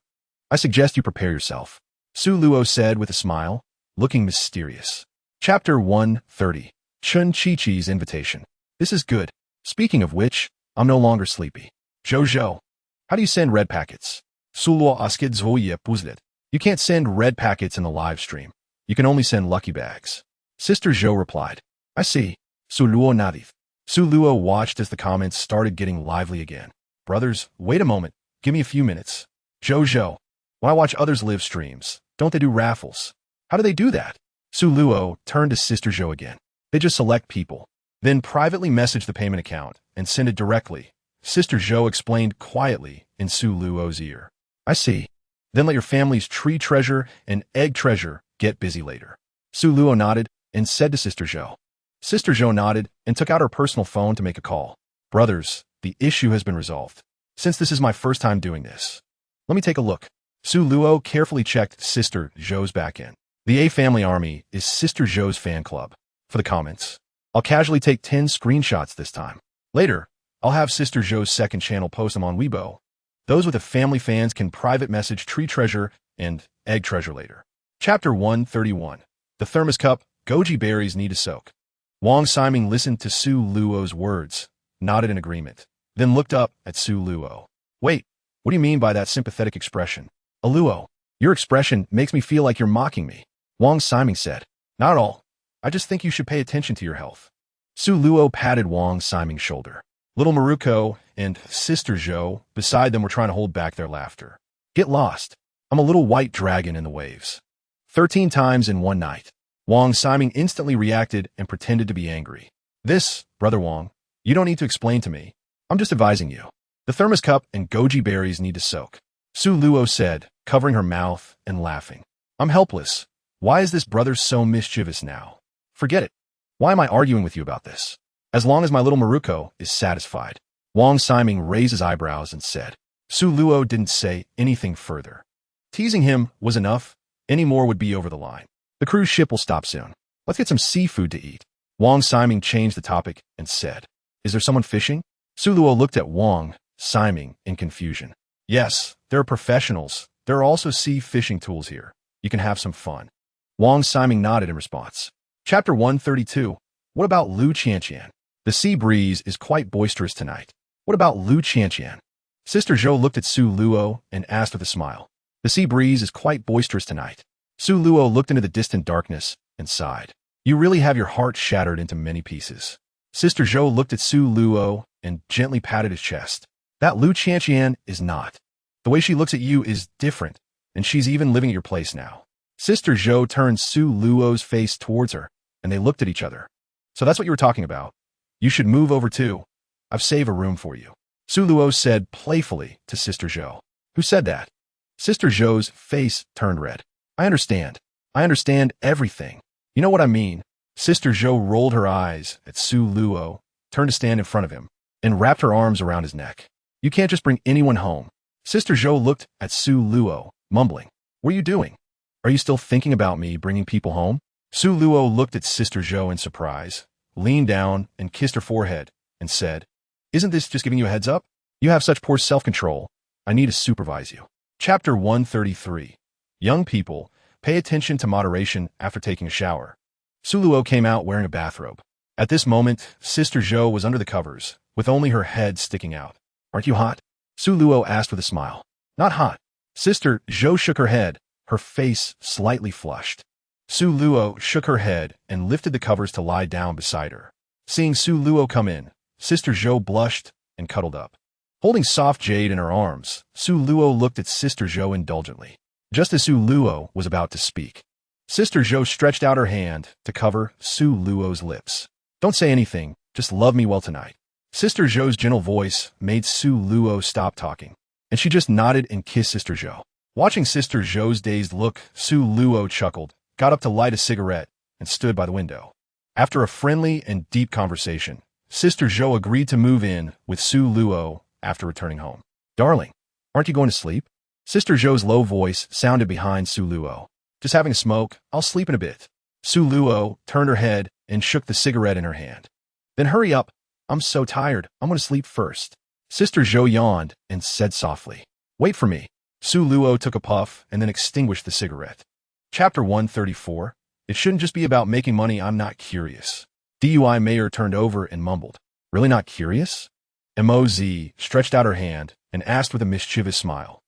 I suggest you prepare yourself. Su Luo said with a smile, looking mysterious. Chapter 130. Chun Chi-Chi's Invitation. This is good. Speaking of which, I'm no longer sleepy. Jojo. How do you send red packets? Su Luo asked Zoye Puzlet. You can't send red packets in the live stream. You can only send lucky bags. Sister Zhou replied. I see. Su Luo nodded. Su Luo watched as the comments started getting lively again. Brothers, wait a moment. Give me a few minutes. Jojo. When I watch others' live streams, don't they do raffles? How do they do that? Su Luo turned to Sister Zhou again. They just select people, then privately message the payment account and send it directly. Sister Zhou explained quietly in Su Luo's ear. I see. Then let your family's tree treasure and egg treasure get busy later. Su Luo nodded and said to Sister Zhou. Sister Zhou nodded and took out her personal phone to make a call. Brothers, the issue has been resolved. Since this is my first time doing this, let me take a look. Su Luo carefully checked Sister Zhou's backend. The A Family Army is Sister Zhou's fan club. For the comments, I'll casually take 10 screenshots this time. Later, I'll have Sister Zhou's second channel post them on Weibo. Those with the family fans can private message Tree Treasure and Egg Treasure later. Chapter 131. The Thermos Cup, Goji Berries Need to Soak. Wang Siming listened to Su Luo's words, nodded in agreement, then looked up at Su Luo. Wait, what do you mean by that sympathetic expression? Luo, your expression makes me feel like you're mocking me. Wang Siming said. Not at all. I just think you should pay attention to your health. Su Luo patted Wang Siming's shoulder. Little Maruko and Sister Zhou beside them were trying to hold back their laughter. Get lost. I'm a little white dragon in the waves. 13 times in one night. Wang Siming instantly reacted and pretended to be angry. This, Brother Wang, you don't need to explain to me. I'm just advising you. The thermos cup and goji berries need to soak. Su Luo said, covering her mouth and laughing. I'm helpless. Why is this brother so mischievous now? Forget it. Why am I arguing with you about this? As long as my little Maruko is satisfied. Wang Siming raised his eyebrows and said. Su Luo didn't say anything further. Teasing him was enough. Any more would be over the line. The cruise ship will stop soon. Let's get some seafood to eat. Wang Siming changed the topic and said, Is there someone fishing? Su Luo looked at Wang Siming in confusion. Yes, there are professionals. There are also sea fishing tools here. You can have some fun. Wang Siming nodded in response. Chapter 132. What about Lu Qianqian? The sea breeze is quite boisterous tonight. What about Lu Qianqian? Sister Zhou looked at Su Luo and asked with a smile. The sea breeze is quite boisterous tonight. Su Luo looked into the distant darkness and sighed. You really have your heart shattered into many pieces. Sister Zhou looked at Su Luo and gently patted his chest. That Lu Qianqian is not. The way she looks at you is different, and she's even living at your place now. Sister Zhou turned Su Luo's face towards her, and they looked at each other. So that's what you were talking about. You should move over too. I've saved a room for you. Su Luo said playfully to Sister Zhou. Who said that? Sister Zhou's face turned red. I understand. I understand everything. You know what I mean. Sister Zhou rolled her eyes at Su Luo, turned to stand in front of him, and wrapped her arms around his neck. You can't just bring anyone home. Sister Zhou looked at Su Luo, mumbling. What are you doing? Are you still thinking about me bringing people home? Su Luo looked at Sister Zhou in surprise, leaned down and kissed her forehead, and said, Isn't this just giving you a heads up? You have such poor self-control. I need to supervise you. Chapter 133. Young people, pay attention to moderation after taking a shower. Su Luo came out wearing a bathrobe. At this moment, Sister Zhou was under the covers, with only her head sticking out. Aren't you hot? Su Luo asked with a smile. Not hot. Sister Zhou shook her head, her face slightly flushed. Su Luo shook her head and lifted the covers to lie down beside her. Seeing Su Luo come in, Sister Zhou blushed and cuddled up. Holding soft jade in her arms, Su Luo looked at Sister Zhou indulgently. Just as Su Luo was about to speak, Sister Zhou stretched out her hand to cover Su Luo's lips. Don't say anything, just love me well tonight. Sister Zhou's gentle voice made Su Luo stop talking, and she just nodded and kissed Sister Zhou. Watching Sister Zhou's dazed look, Su Luo chuckled, got up to light a cigarette, and stood by the window. After a friendly and deep conversation, Sister Zhou agreed to move in with Su Luo after returning home. Darling, aren't you going to sleep? Sister Zhou's low voice sounded behind Su Luo. Just having a smoke, I'll sleep in a bit. Su Luo turned her head and shook the cigarette in her hand. Then hurry up. I'm so tired. I'm going to sleep first. Sister Zhou yawned and said softly, Wait for me. Su Luo took a puff and then extinguished the cigarette. Chapter 134. It shouldn't just be about making money. I'm not curious. DUI Mayor turned over and mumbled. Really not curious? MOZ stretched out her hand and asked with a mischievous smile.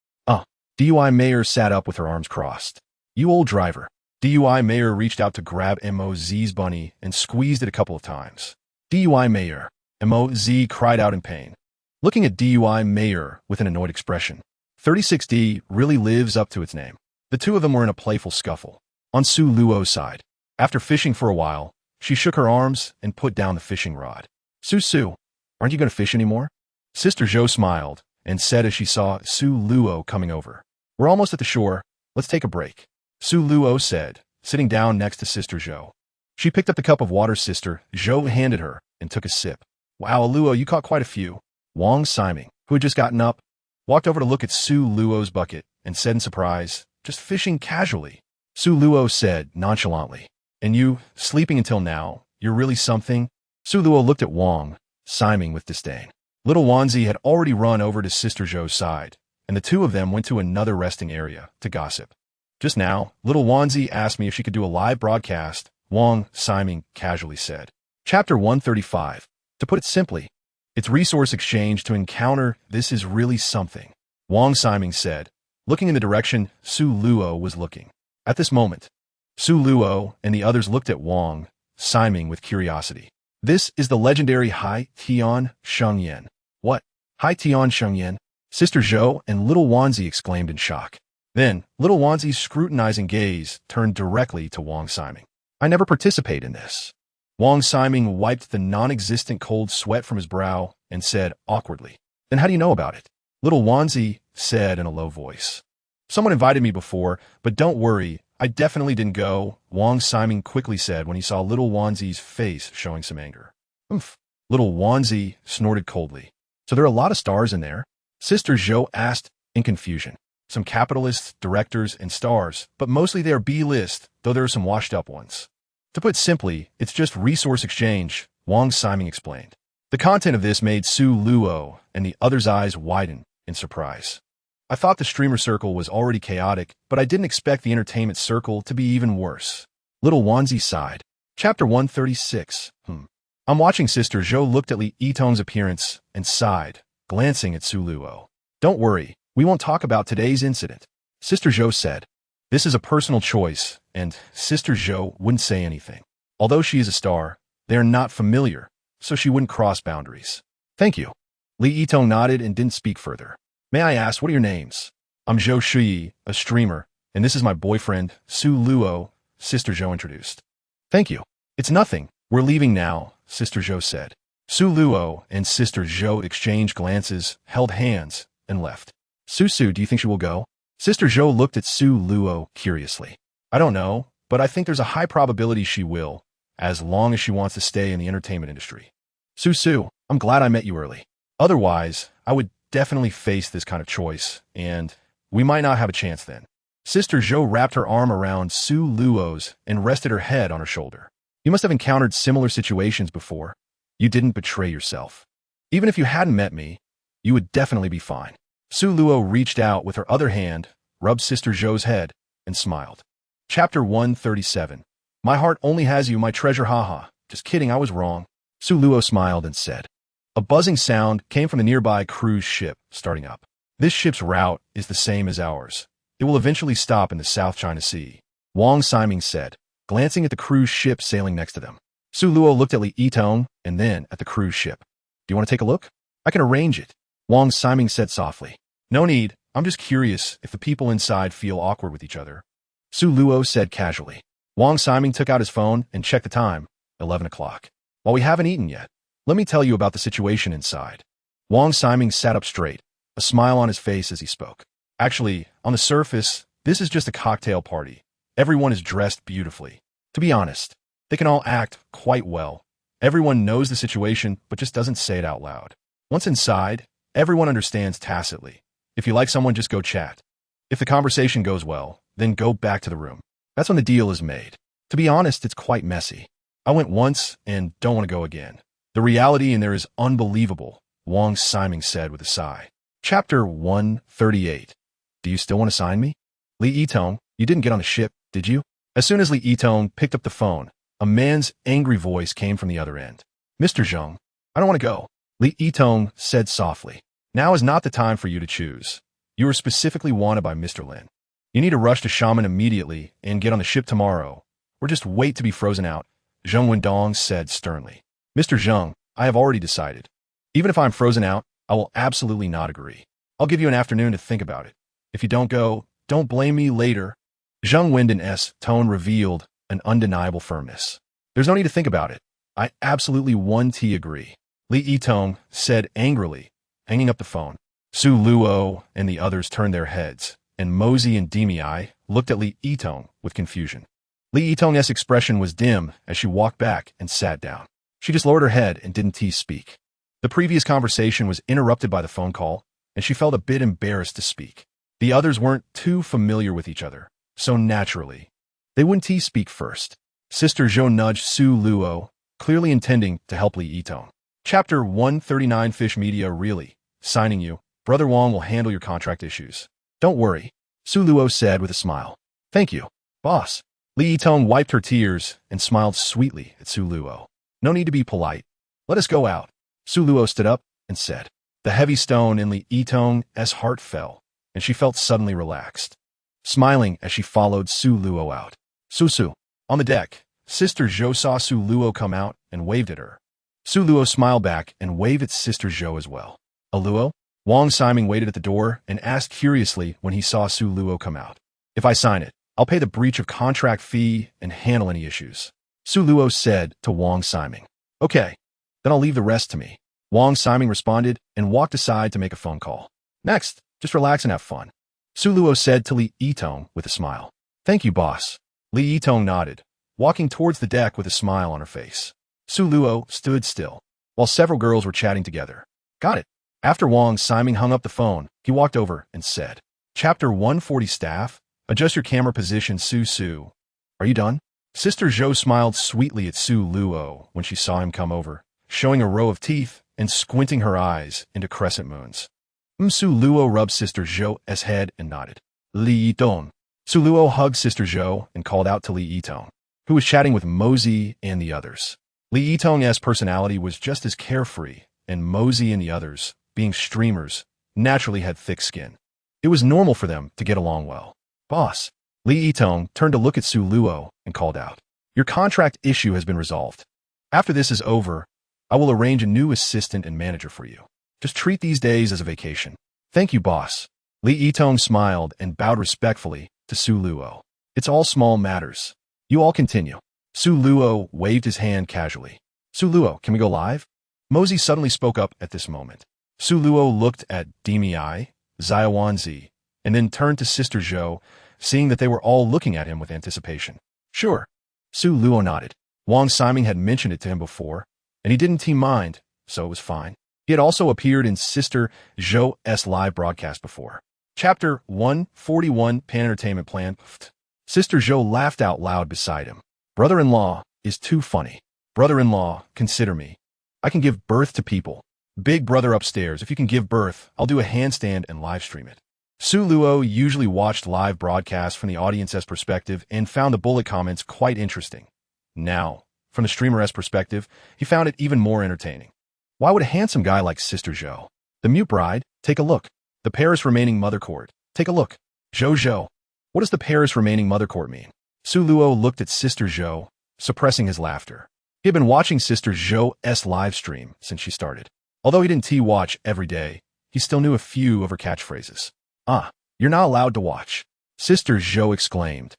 DUI Mayor sat up with her arms crossed. You old driver. DUI Mayor reached out to grab MOZ's bunny and squeezed it a couple of times. DUI Mayor. MOZ cried out in pain, looking at DUI Mayor with an annoyed expression. 36D really lives up to its name. The two of them were in a playful scuffle. On Su Luo's side, after fishing for a while, she shook her arms and put down the fishing rod. Su, aren't you going to fish anymore? Sister Zhou smiled and said as she saw Su Luo coming over. We're almost at the shore. Let's take a break. Su Luo said, sitting down next to Sister Zhou. She picked up the cup of water Sister Zhou handed her and took a sip. Wow, Luo, you caught quite a few. Wang Siming, who had just gotten up, walked over to look at Su Luo's bucket and said in surprise, just fishing casually. Su Luo said nonchalantly, And you, sleeping until now, you're really something? Su Luo looked at Wang Siming with disdain. Little Wanzi had already run over to Sister Zhou's side, and the two of them went to another resting area to gossip. Just now, little Wanzi asked me if she could do a live broadcast, Wang Siming casually said. Chapter 135. To put it simply, it's resource exchange to encounter this is really something, Wang Siming said, looking in the direction Su Luo was looking. At this moment, Su Luo and the others looked at Wang Siming with curiosity. This is the legendary Hai Tian Shengyan. What? Hai Tian Shengyan? Sister Zhou and little Wanzi exclaimed in shock. Then, little Wanzi's scrutinizing gaze turned directly to Wang Siming. I never participate in this. Wang Siming wiped the non-existent cold sweat from his brow and said awkwardly, Then how do you know about it? Little Wanzi said in a low voice. Someone invited me before, but don't worry, I definitely didn't go, Wang Siming quickly said when he saw little Wanzi's face showing some anger. Oomph. Little Wanzi snorted coldly. So there are a lot of stars in there? Sister Zhou asked in confusion. Some capitalists, directors, and stars, but mostly they are B-list, though there are some washed-up ones. To put simply, it's just resource exchange, Wang Siming explained. The content of this made Su Luo and the others' eyes widen in surprise. I thought the streamer circle was already chaotic, but I didn't expect the entertainment circle to be even worse. Little Wanzi sighed. Chapter 136. I'm watching Sister Zhou looked at Li Yitong's appearance and sighed, glancing at Su Luo. Don't worry, we won't talk about today's incident. Sister Zhou said. This is a personal choice, and Sister Zhou wouldn't say anything. Although she is a star, they are not familiar, so she wouldn't cross boundaries. Thank you. Li Yitong nodded and didn't speak further. May I ask, what are your names? I'm Zhou Shuyi, a streamer, and this is my boyfriend, Su Luo, Sister Zhou introduced. Thank you. It's nothing. We're leaving now, Sister Zhou said. Su Luo and Sister Zhou exchanged glances, held hands, and left. Su, do you think she will go? Sister Zhou looked at Su Luo curiously. I don't know, but I think there's a high probability she will, as long as she wants to stay in the entertainment industry. Su, I'm glad I met you early. Otherwise, I would definitely face this kind of choice, and we might not have a chance then. Sister Zhou wrapped her arm around Su Luo's and rested her head on her shoulder. You must have encountered similar situations before. You didn't betray yourself. Even if you hadn't met me, you would definitely be fine. Su Luo reached out with her other hand, rubbed Sister Zhou's head, and smiled. Chapter 137. My heart only has you, my treasure, haha. Just kidding, I was wrong. Su Luo smiled and said. A buzzing sound came from the nearby cruise ship starting up. This ship's route is the same as ours. It will eventually stop in the South China Sea, Wang Siming said, glancing at the cruise ship sailing next to them. Su Luo looked at Li Yitong and then at the cruise ship. Do you want to take a look? I can arrange it, Wang Siming said softly. No need, I'm just curious if the people inside feel awkward with each other. Su Luo said casually. Wang Siming took out his phone and checked the time, 11 o'clock. While we haven't eaten yet, let me tell you about the situation inside. Wang Siming sat up straight, a smile on his face as he spoke. Actually, on the surface, this is just a cocktail party. Everyone is dressed beautifully. To be honest, they can all act quite well. Everyone knows the situation, but just doesn't say it out loud. Once inside, everyone understands tacitly. If you like someone, just go chat. If the conversation goes well, then go back to the room. That's when the deal is made. To be honest, it's quite messy. I went once and don't want to go again. The reality in there is unbelievable, Wang Siming said with a sigh. Chapter 138. Do you still want to sign me? Li Yitong, you didn't get on the ship, did you? As soon as Li Yitong picked up the phone, a man's angry voice came from the other end. Mr. Zheng, I don't want to go, Li Yitong said softly. Now is not the time for you to choose. You are specifically wanted by Mr. Lin. You need to rush to Xiamen immediately and get on the ship tomorrow, or just wait to be frozen out, Zheng Wendong said sternly. Mr. Zheng, I have already decided. Even if I'm frozen out, I will absolutely not agree. I'll give you an afternoon to think about it. If you don't go, don't blame me later. Zheng Wendong's tone revealed an undeniable firmness. There's no need to think about it. I absolutely 1T agree. Li Yitong said angrily, hanging up the phone. Su Luo and the others turned their heads, and Mosey and Demi looked at Li Yitong with confusion. Li Yitong's expression was dim as she walked back and sat down. She just lowered her head and didn't speak. The previous conversation was interrupted by the phone call, and she felt a bit embarrassed to speak. The others weren't too familiar with each other, so naturally, they wouldn't speak first. Sister Zhou nudged Su Luo, clearly intending to help Li Yitong. Chapter 139. Fish Media really, signing you. Brother Wang will handle your contract issues. Don't worry, Su Luo said with a smile. Thank you, boss. Li Yitong wiped her tears and smiled sweetly at Su Luo. No need to be polite. Let us go out. Su Luo stood up and said. The heavy stone in Li Yitong's heart fell, and she felt suddenly relaxed, smiling as she followed Su Luo out. Su. On the deck, Sister Zhou saw Su Luo come out and waved at her. Su Luo smiled back and waved at Sister Zhou as well. A Luo? Wang Siming waited at the door and asked curiously when he saw Su Luo come out. If I sign it, I'll pay the breach of contract fee and handle any issues. Su Luo said to Wang Siming. Okay, then I'll leave the rest to me. Wang Siming responded and walked aside to make a phone call. Next, just relax and have fun. Su Luo said to Li Yitong with a smile. Thank you, boss. Li Yitong nodded, walking towards the deck with a smile on her face. Su Luo stood still, while several girls were chatting together. Got it. After Wang Siming hung up the phone, he walked over and said, Chapter 140. Staff, adjust your camera position. Su. Are you done? Sister Zhou smiled sweetly at Su Luo when she saw him come over, showing a row of teeth and squinting her eyes into crescent moons. Su Luo rubbed Sister Zhou's head and nodded. Li Yitong. Su Luo hugged Sister Zhou and called out to Li Yitong, who was chatting with Mosey and the others. Li Yitong's personality was just as carefree, and Mosey and the others, being streamers, naturally had thick skin. It was normal for them to get along well. Boss. Li Yitong turned to look at Su Luo and called out, "Your contract issue has been resolved. After this is over, I will arrange a new assistant and manager for you. Just treat these days as a vacation." "Thank you, boss." Li Yitong smiled and bowed respectfully to Su Luo. "It's all small matters. You all continue." Su Luo waved his hand casually. "Su Luo, can we go live?" Mosey suddenly spoke up at this moment. Su Luo looked at Demi, Xiaowanzi, and then turned to Sister Zhou, seeing that they were all looking at him with anticipation. "Sure." Su Luo nodded. Wang Siming had mentioned it to him before, and he didn't mind, so it was fine. He had also appeared in Sister Zhou's live broadcast before. Chapter 141, Pan Entertainment Plan. Sister Zhou laughed out loud beside him. "Brother-in-law is too funny. Brother-in-law, consider me. I can give birth to people. Big brother upstairs, if you can give birth, I'll do a handstand and live stream it." Su Luo usually watched live broadcasts from the audience's perspective and found the bullet comments quite interesting. Now, from the streamer's perspective, he found it even more entertaining. Why would a handsome guy like Sister Zhou? The mute bride, take a look. The Paris remaining mother court, take a look. Zhou. What does the Paris remaining mother court mean? Su Luo looked at Sister Zhou, suppressing his laughter. He had been watching Sister Zhou's live stream since she started. Although he didn't watch every day, he still knew a few of her catchphrases. "Ah, you're not allowed to watch," Sister Zhou exclaimed,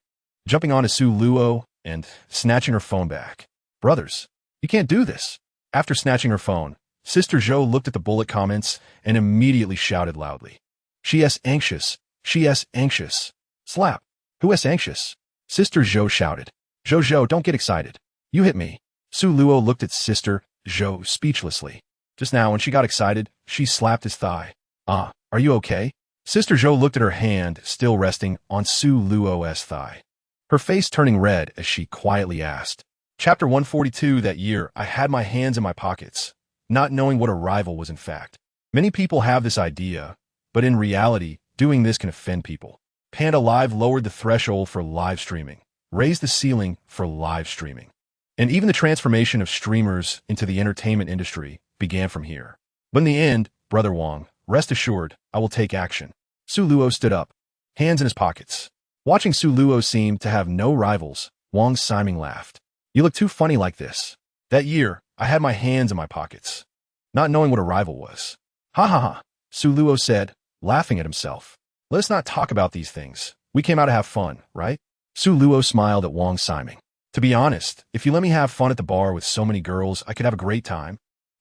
jumping onto Su Luo and snatching her phone back. "Brothers, you can't do this." After snatching her phone, Sister Zhou looked at the bullet comments and immediately shouted loudly. "She's anxious. She's anxious. Slap. Who is anxious?" Sister Zhou shouted. Zhou, don't get excited. You hit me." Su Luo looked at Sister Zhou speechlessly. Just now, when she got excited, she slapped his thigh. "Ah, are you okay?" Sister Zhou looked at her hand, still resting on Su Luo's thigh, her face turning red as she quietly asked. Chapter 142. That year, I had my hands in my pockets, not knowing what a rival was in fact. Many people have this idea, but in reality, doing this can offend people. Panda Live lowered the threshold for live streaming, raised the ceiling for live streaming. And even the transformation of streamers into the entertainment industry began from here. But in the end, Brother Wang, rest assured, I will take action. Su Luo stood up, hands in his pockets. Watching Su Luo seem to have no rivals, Wang Siming laughed. "You look too funny like this. That year, I had my hands in my pockets, not knowing what a rival was." "Ha ha ha," Su Luo said, laughing at himself. "Let us not talk about these things. We came out to have fun, right?" Su Luo smiled at Wang Siming. "To be honest, if you let me have fun at the bar with so many girls, I could have a great time.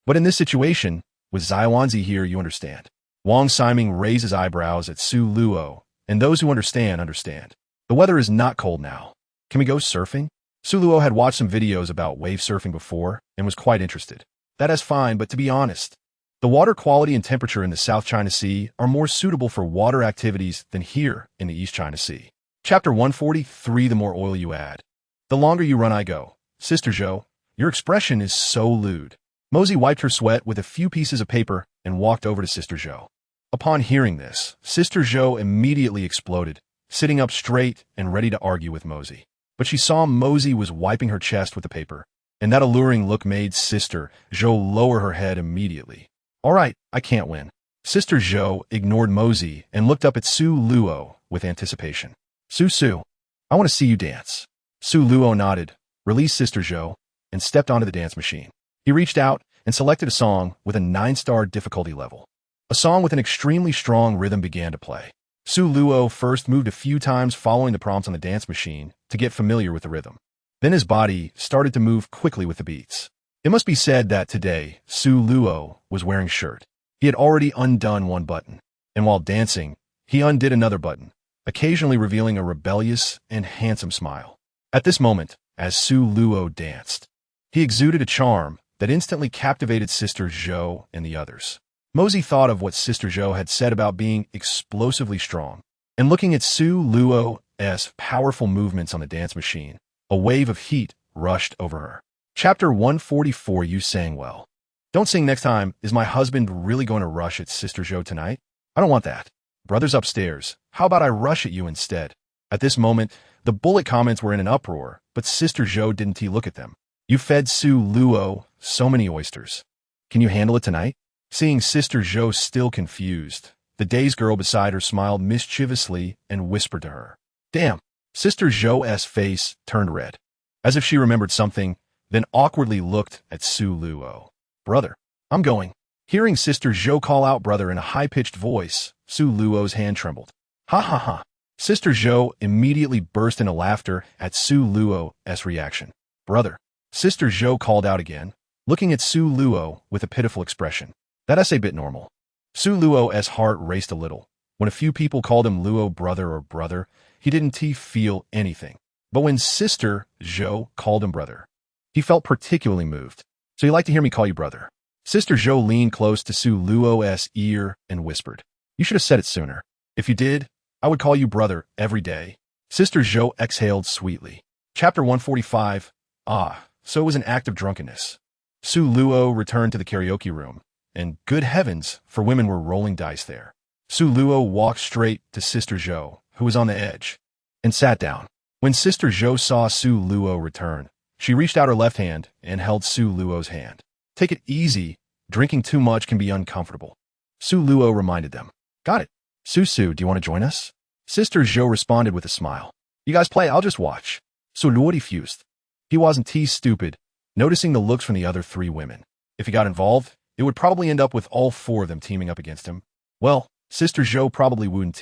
But in this situation, with Xiaowanzi here, you understand." Wang Siming raised his eyebrows at Su Luo, and those who understand, understand. "The weather is not cold now. Can we go surfing?" Su Luo had watched some videos about wave surfing before and was quite interested. "That is fine, but to be honest, the water quality and temperature in the South China Sea are more suitable for water activities than here in the East China Sea." Chapter 143. The more oil you add, the longer you run I go. Sister Zhou, your expression is so lewd. Mosey wiped her sweat with a few pieces of paper and walked over to Sister Zhou. Upon hearing this, Sister Zhou immediately exploded, sitting up straight and ready to argue with Mosey. But she saw Mosey was wiping her chest with the paper, and that alluring look made Sister Zhou lower her head immediately. "All right, I can't win." Sister Zhou ignored Mosey and looked up at Su Luo with anticipation. Su, I want to see you dance." Su Luo nodded, released Sister Zhou, and stepped onto the dance machine. He reached out and selected a song with a 9-star difficulty level. A song with an extremely strong rhythm began to play. Su Luo first moved a few times following the prompts on the dance machine to get familiar with the rhythm. Then his body started to move quickly with the beats. It must be said that today, Su Luo was wearing a shirt. He had already undone one button, and while dancing, he undid another button, occasionally revealing a rebellious and handsome smile. At this moment, as Su Luo danced, he exuded a charm that instantly captivated Sister Zhou and the others. Mosey thought of what Sister Zhou had said about being explosively strong, and looking at Su Luo's powerful movements on the dance machine, a wave of heat rushed over her. Chapter 144. You sang well. Don't sing next time. Is my husband really going to rush at Sister Zhou tonight? I don't want that. Brother's upstairs. How about I rush at you instead? At this moment, the bullet comments were in an uproar, but Sister Zhou didn't look at them. You fed Su Luo so many oysters. Can you handle it tonight? Seeing Sister Zhou still confused, the dazed girl beside her smiled mischievously and whispered to her. Damn. Sister Zhou's face turned red, as if she remembered something, then awkwardly looked at Su Luo. Brother, I'm going. Hearing Sister Zhou call out brother in a high-pitched voice, Su Luo's hand trembled. Ha ha ha. Sister Zhou immediately burst into laughter at Su Luo's reaction. Brother. Sister Zhou called out again, looking at Su Luo with a pitiful expression. That's a bit normal. Su Luo's heart raced a little. When a few people called him Luo brother, he didn't feel anything. But when Sister Zhou called him brother, he felt particularly moved. So you like to hear me call you brother? Sister Zhou leaned close to Su Luo's ear and whispered. You should have said it sooner. If you did, I would call you brother every day. Sister Zhou exhaled sweetly. Chapter 145. So it was an act of drunkenness. Su Luo returned to the karaoke room, and good heavens, for women were rolling dice there. Su Luo walked straight to Sister Zhou, who was on the edge, and sat down. When Sister Zhou saw Su Luo return, she reached out her left hand and held Su Luo's hand. Take it easy. Drinking too much can be uncomfortable. Su Luo reminded them. Got it. Su, do you want to join us? Sister Zhou responded with a smile. You guys play, I'll just watch. Su Luo refused. He wasn't stupid, noticing the looks from the other three women. If he got involved, it would probably end up with all four of them teaming up against him. Well, Sister Zhou probably wouldn't.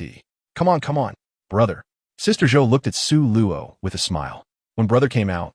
Come on, brother. Sister Zhou looked at Su Luo with a smile. When brother came out,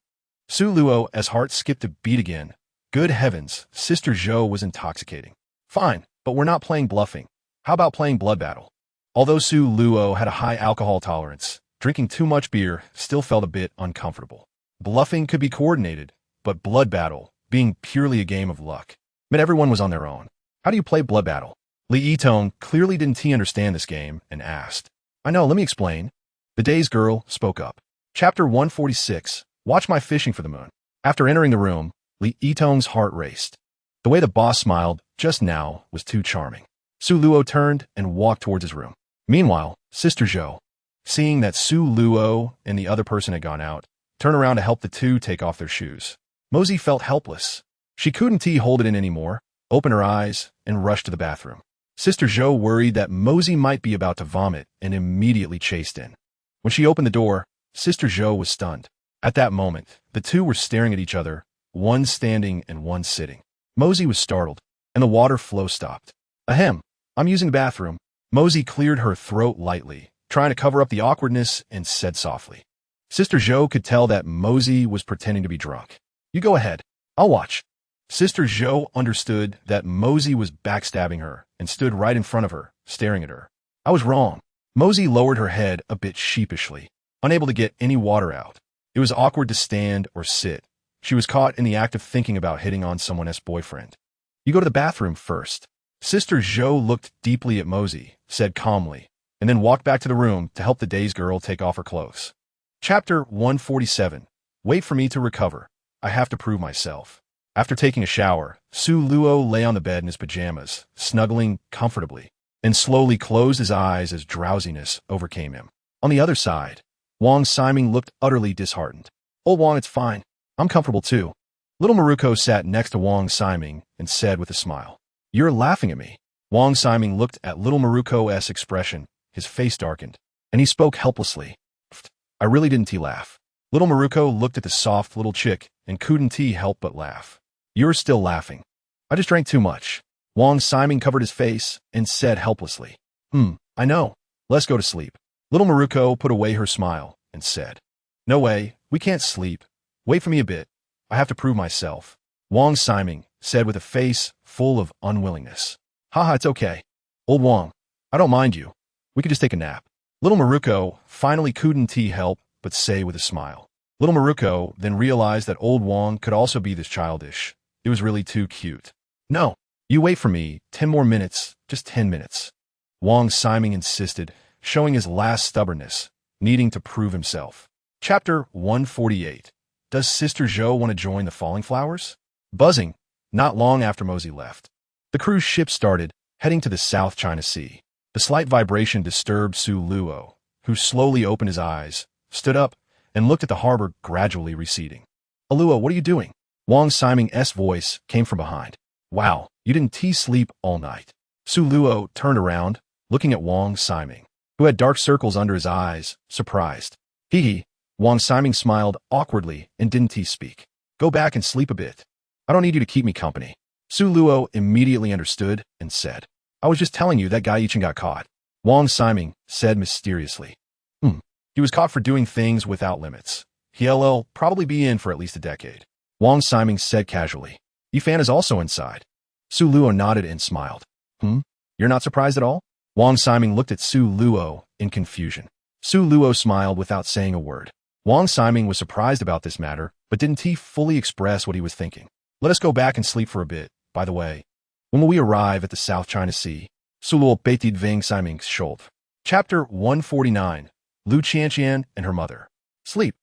Su Luo's heart skipped a beat again. Good heavens, Sister Zhou was intoxicating. Fine, but we're not playing bluffing. How about playing blood battle? Although Su Luo had a high alcohol tolerance, drinking too much beer still felt a bit uncomfortable. Bluffing could be coordinated, but blood battle, being purely a game of luck, meant everyone was on their own. How do you play blood battle? Li Yitong clearly didn't understand this game and asked. I know, let me explain. The dazed girl spoke up. Chapter 146. Watch my fishing for the moon. After entering the room, Li Yitong's heart raced. The way the boss smiled just now was too charming. Su Luo turned and walked towards his room. Meanwhile, Sister Zhou, seeing that Su Luo and the other person had gone out, turned around to help the two take off their shoes. Mosey felt helpless. She couldn't hold it in anymore, opened her eyes, and rushed to the bathroom. Sister Zhou worried that Mosey might be about to vomit and immediately chased in. When she opened the door, Sister Zhou was stunned. At that moment, the two were staring at each other, one standing and one sitting. Mosey was startled, and the water flow stopped. Ahem, I'm using the bathroom. Mosey cleared her throat lightly, trying to cover up the awkwardness, and said softly. Sister Zhou could tell that Mosey was pretending to be drunk. You go ahead. I'll watch. Sister Zhou understood that Mosey was backstabbing her and stood right in front of her, staring at her. I was wrong. Mosey lowered her head a bit sheepishly, unable to get any water out. It was awkward to stand or sit. She was caught in the act of thinking about hitting on someone's boyfriend. You go to the bathroom first. Sister Zhou looked deeply at Mosey, said calmly, and then walked back to the room to help the dazed girl take off her clothes. Chapter 147. Wait for me to recover. I have to prove myself. After taking a shower, Su Luo lay on the bed in his pajamas, snuggling comfortably, and slowly closed his eyes as drowsiness overcame him. On the other side, Wang Ximing looked utterly disheartened. Old Wang, it's fine. I'm comfortable too. Little Maruko sat next to Wang Ximing and said with a smile, You're laughing at me. Wang Ximing looked at little Maruko's expression, his face darkened, and he spoke helplessly. I really didn't laugh. Little Maruko looked at the soft little chick and couldn't help but laugh. You're still laughing. I just drank too much. Wang Ximing covered his face and said helplessly. I know. Let's go to sleep. Little Maruko put away her smile and said, No way, we can't sleep. Wait for me a bit. I have to prove myself. Wang Ximing said with a face full of unwillingness. Haha, it's okay. Old Wang, I don't mind you. We could just take a nap. Little Maruko finally couldn't help but say with a smile. Little Maruko then realized that old Wang could also be this childish. It was really too cute. No, you wait for me 10 more minutes, just 10 minutes. Wang Ximing insisted, showing his last stubbornness, needing to prove himself. Chapter 148. Does Sister Zhou want to join the Falling Flowers? Buzzing, not long after Mosey left. The cruise ship started, heading to the South China Sea. The slight vibration disturbed Su Luo, who slowly opened his eyes, stood up, and looked at the harbor gradually receding. Luo, what are you doing? Wang Siming's voice came from behind. Wow, you didn't sleep all night. Su Luo turned around, looking at Wang Siming, who had dark circles under his eyes, surprised. Hee. Wang Siming smiled awkwardly and didn't speak. Go back and sleep a bit. I don't need you to keep me company. Su Luo immediately understood and said, I was just telling you that guy Yichin got caught. Wang Siming said mysteriously. He was caught for doing things without limits. He'll probably be in for at least a decade. Wang Siming said casually. Yifan is also inside. Su Luo nodded and smiled. You're not surprised at all? Wang Siming looked at Su Luo in confusion. Su Luo smiled without saying a word. Wang Siming was surprised about this matter, but didn't fully express what he was thinking. Let us go back and sleep for a bit, by the way. When will we arrive at the South China Sea? Su Luo baited Wang Siming's shoulder. Chapter 149. Lu Qianqian and her mother. Sleep.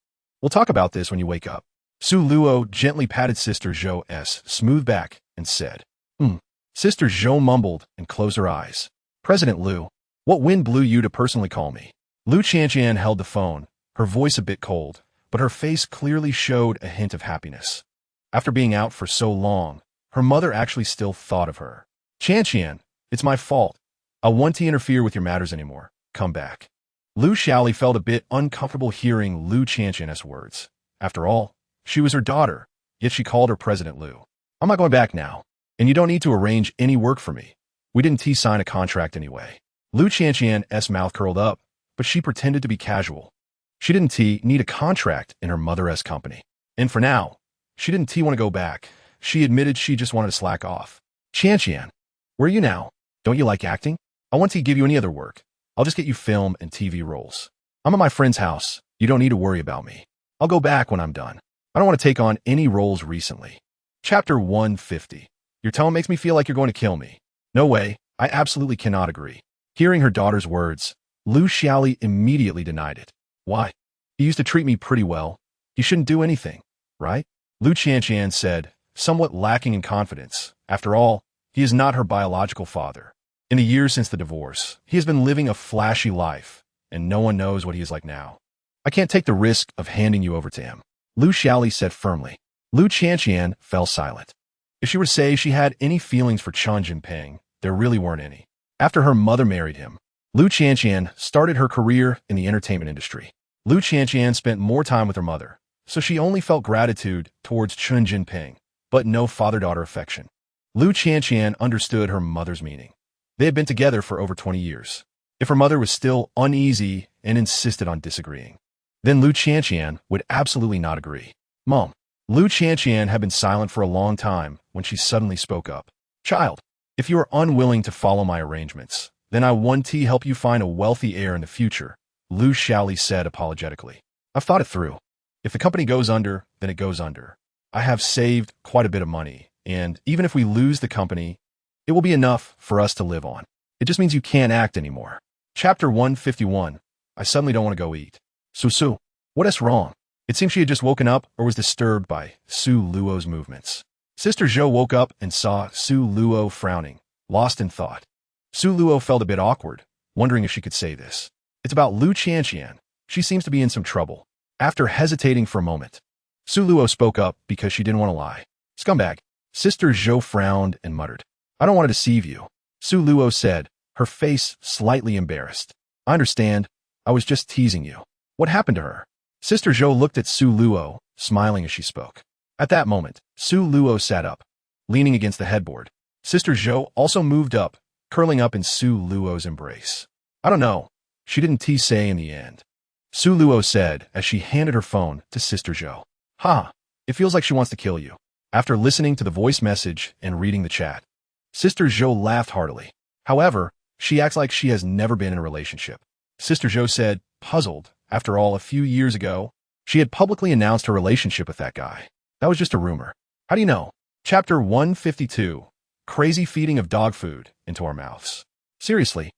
We'll talk about this when you wake up. Su Luo gently patted Sister Zhou's smooth back and said, Sister Zhou mumbled and closed her eyes. President Lu, what wind blew you to personally call me? Lu Qianqian held the phone, her voice a bit cold, but her face clearly showed a hint of happiness. After being out for so long, her mother actually still thought of her. Qianqian, it's my fault. I won't interfere with your matters anymore. Come back. Lu Xiaoli felt a bit uncomfortable hearing Lu Qianqian's words. After all, she was her daughter, yet she called her President Lu. I'm not going back now, and you don't need to arrange any work for me. We didn't sign a contract anyway. Lu Qianqian's mouth curled up, but she pretended to be casual. She didn't need a contract in her mother's company. And for now, she didn't want to go back. She admitted she just wanted to slack off. Qianqian, where are you now? Don't you like acting? I want to give you any other work. I'll just get you film and TV roles. I'm at my friend's house. You don't need to worry about me. I'll go back when I'm done. I don't want to take on any roles recently. Chapter 150. Your tone makes me feel like you're going to kill me. No way. I absolutely cannot agree. Hearing her daughter's words, Lu Xiaoli immediately denied it. Why? He used to treat me pretty well. He shouldn't do anything, right? Lu Qianqian said, somewhat lacking in confidence. After all, he is not her biological father. In the years since the divorce, he has been living a flashy life, and no one knows what he is like now. I can't take the risk of handing you over to him, Lu Xiaoli said firmly. Lu Qianqian fell silent. If she were to say she had any feelings for Chen Jinping, there really weren't any. After her mother married him, Lu Qianqian started her career in the entertainment industry. Lu Qianqian spent more time with her mother, so she only felt gratitude towards Chen Jinping, but no father-daughter affection. Lu Qianqian understood her mother's meaning. They had been together for over 20 years. If her mother was still uneasy and insisted on disagreeing, then Lu Qianqian would absolutely not agree. Mom. Lu Qianqian had been silent for a long time when she suddenly spoke up. Child, if you are unwilling to follow my arrangements, then I want to help you find a wealthy heir in the future, Lu Xiaoli said apologetically. I've thought it through. If the company goes under, then it goes under. I have saved quite a bit of money, and even if we lose the company, it will be enough for us to live on. It just means you can't act anymore. Chapter 151. I suddenly don't want to go eat. Su, what is wrong? It seemed she had just woken up or was disturbed by Su Luo's movements. Sister Zhou woke up and saw Su Luo frowning, lost in thought. Su Luo felt a bit awkward, wondering if she could say this. It's about Lu Qianqian. She seems to be in some trouble. After hesitating for a moment, Su Luo spoke up because she didn't want to lie. Scumbag. Sister Zhou frowned and muttered. I don't want to deceive you, Su Luo said, her face slightly embarrassed. I understand. I was just teasing you. What happened to her? Sister Zhou looked at Su Luo, smiling as she spoke. At that moment, Su Luo sat up, leaning against the headboard. Sister Zhou also moved up, curling up in Su Luo's embrace. I don't know. She didn't say in the end. Su Luo said as she handed her phone to Sister Zhou. It feels like she wants to kill you. After listening to the voice message and reading the chat, Sister Zhou laughed heartily. However, she acts like she has never been in a relationship. Sister Zhou said, puzzled. After all, a few years ago, she had publicly announced her relationship with that guy. That was just a rumor. How do you know? Chapter 152. Crazy feeding of dog food into our mouths. Seriously,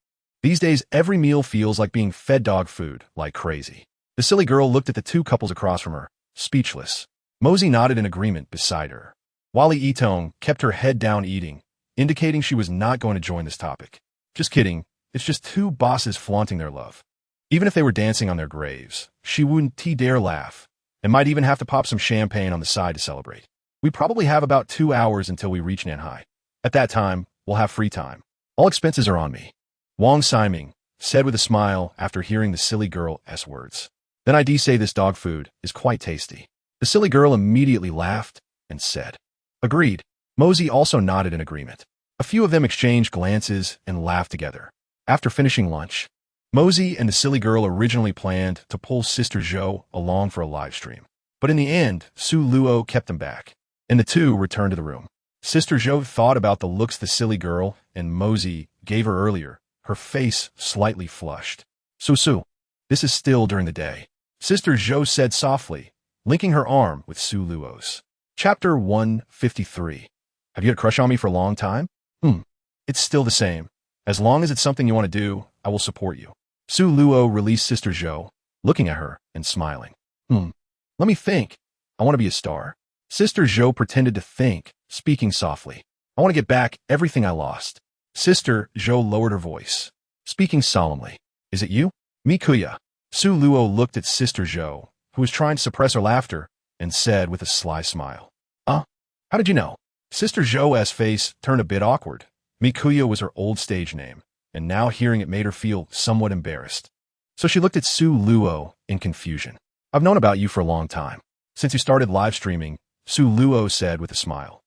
these days every meal feels like being fed dog food like crazy. The silly girl looked at the two couples across from her, speechless. Mosey nodded in agreement beside her. Wally Itong kept her head down eating, indicating she was not going to join this topic. Just kidding, It's just two bosses flaunting their love. Even if they were dancing on their graves, she wouldn't dare laugh, and might even have to pop some champagne on the side to celebrate. We probably have about 2 hours until we reach Nanhai. At that time, we'll have free time. All expenses are on me. Wang Siming said with a smile after hearing the silly girl's words. Then I say this dog food is quite tasty. The silly girl immediately laughed and said, agreed. Mosey also nodded in agreement. A few of them exchanged glances and laughed together. After finishing lunch, Mosey and the silly girl originally planned to pull Sister Zhou along for a live stream. But in the end, Su Luo kept them back, and the two returned to the room. Sister Zhou thought about the looks the silly girl and Mosey gave her earlier, her face slightly flushed. Su, this is still during the day, Sister Zhou said softly, linking her arm with Su Luo's. Chapter 153. Have you had a crush on me for a long time? It's still the same. As long as it's something you want to do, I will support you. Su Luo released Sister Zhou, looking at her and smiling. Let me think. I want to be a star. Sister Zhou pretended to think, speaking softly. I want to get back everything I lost. Sister Zhou lowered her voice, speaking solemnly. Is it you? Mikuya. Su Luo looked at Sister Zhou, who was trying to suppress her laughter, and said with a sly smile. How did you know? Sister Zhou's face turned a bit awkward. Mikuya was her old stage name, and now hearing it made her feel somewhat embarrassed. So she looked at Su Luo in confusion. I've known about you for a long time. Since you started live streaming, Su Luo said with a smile.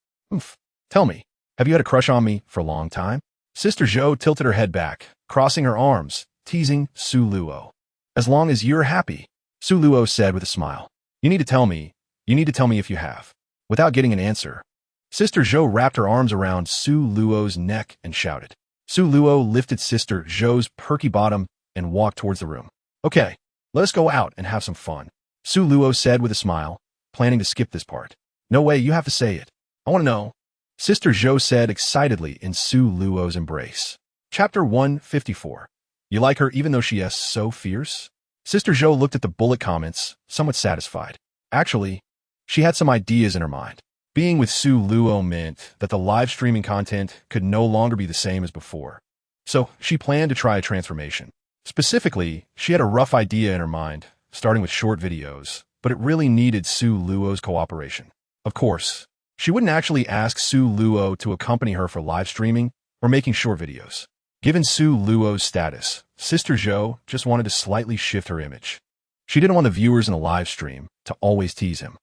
Tell me, have you had a crush on me for a long time? Sister Zhou tilted her head back, crossing her arms, teasing Su Luo. As long as you're happy, Su Luo said with a smile. You need to tell me if you have. Without getting an answer, Sister Zhou wrapped her arms around Su Luo's neck and shouted. Su Luo lifted Sister Zhou's perky bottom and walked towards the room. Okay, let us go out and have some fun, Su Luo said with a smile, planning to skip this part. No way, you have to say it. I want to know, Sister Zhou said excitedly in Su Luo's embrace. Chapter 154. You like her even though she is so fierce? Sister Zhou looked at the bullet comments, somewhat satisfied. Actually, she had some ideas in her mind. Being with Su Luo meant that the live streaming content could no longer be the same as before. So she planned to try a transformation. Specifically, she had a rough idea in her mind, starting with short videos, but it really needed Su Luo's cooperation. Of course, she wouldn't actually ask Su Luo to accompany her for live streaming or making short videos. Given Su Luo's status, Sister Zhou just wanted to slightly shift her image. She didn't want the viewers in the live stream to always tease him.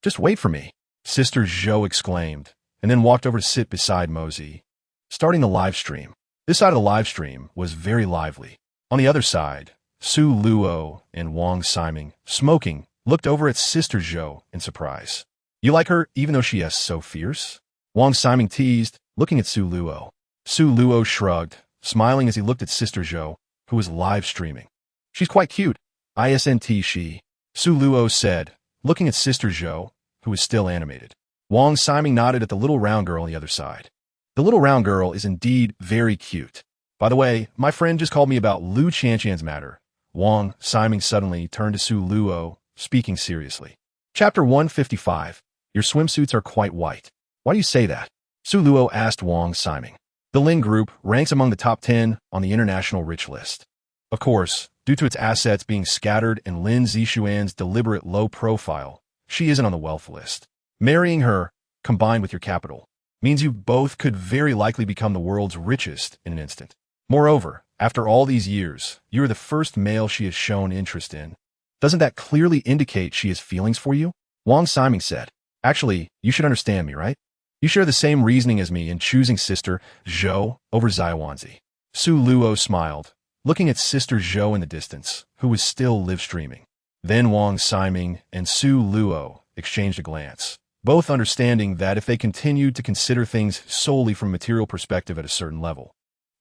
Just wait for me, Sister Zhou exclaimed, and then walked over to sit beside Mosey, starting the live stream. This side of the live stream was very lively. On the other side, Su Luo and Wang Siming, smoking, looked over at Sister Zhou in surprise. You like her even though she is so fierce? Wang Siming teased, looking at Su Luo. Su Luo shrugged, smiling as he looked at Sister Zhou, who was live streaming. She's quite cute. Isn't she? Su Luo said, looking at Sister Zhou, who was still animated. Wang Siming nodded at the little round girl on the other side. The little round girl is indeed very cute. By the way, my friend just called me about Lu Qianqian's matter. Wang Siming suddenly turned to Su Luo, speaking seriously. Chapter 155. Your swimsuits are quite white. Why do you say that? Su Luo asked Wang Siming. The Lin Group ranks among the top 10 on the international rich list. Of course, due to its assets being scattered and Lin Zixuan's deliberate low profile, she isn't on the wealth list. Marrying her, combined with your capital, means you both could very likely become the world's richest in an instant. Moreover, after all these years, you are the first male she has shown interest in. Doesn't that clearly indicate she has feelings for you? Wang Siming said. Actually, you should understand me, right? You share the same reasoning as me in choosing Sister Zhou over Zaiwanzi. Su Luo smiled, looking at Sister Zhou in the distance, who was still live streaming. Then Wang Siming and Su Luo exchanged a glance, both understanding that if they continued to consider things solely from a material perspective at a certain level,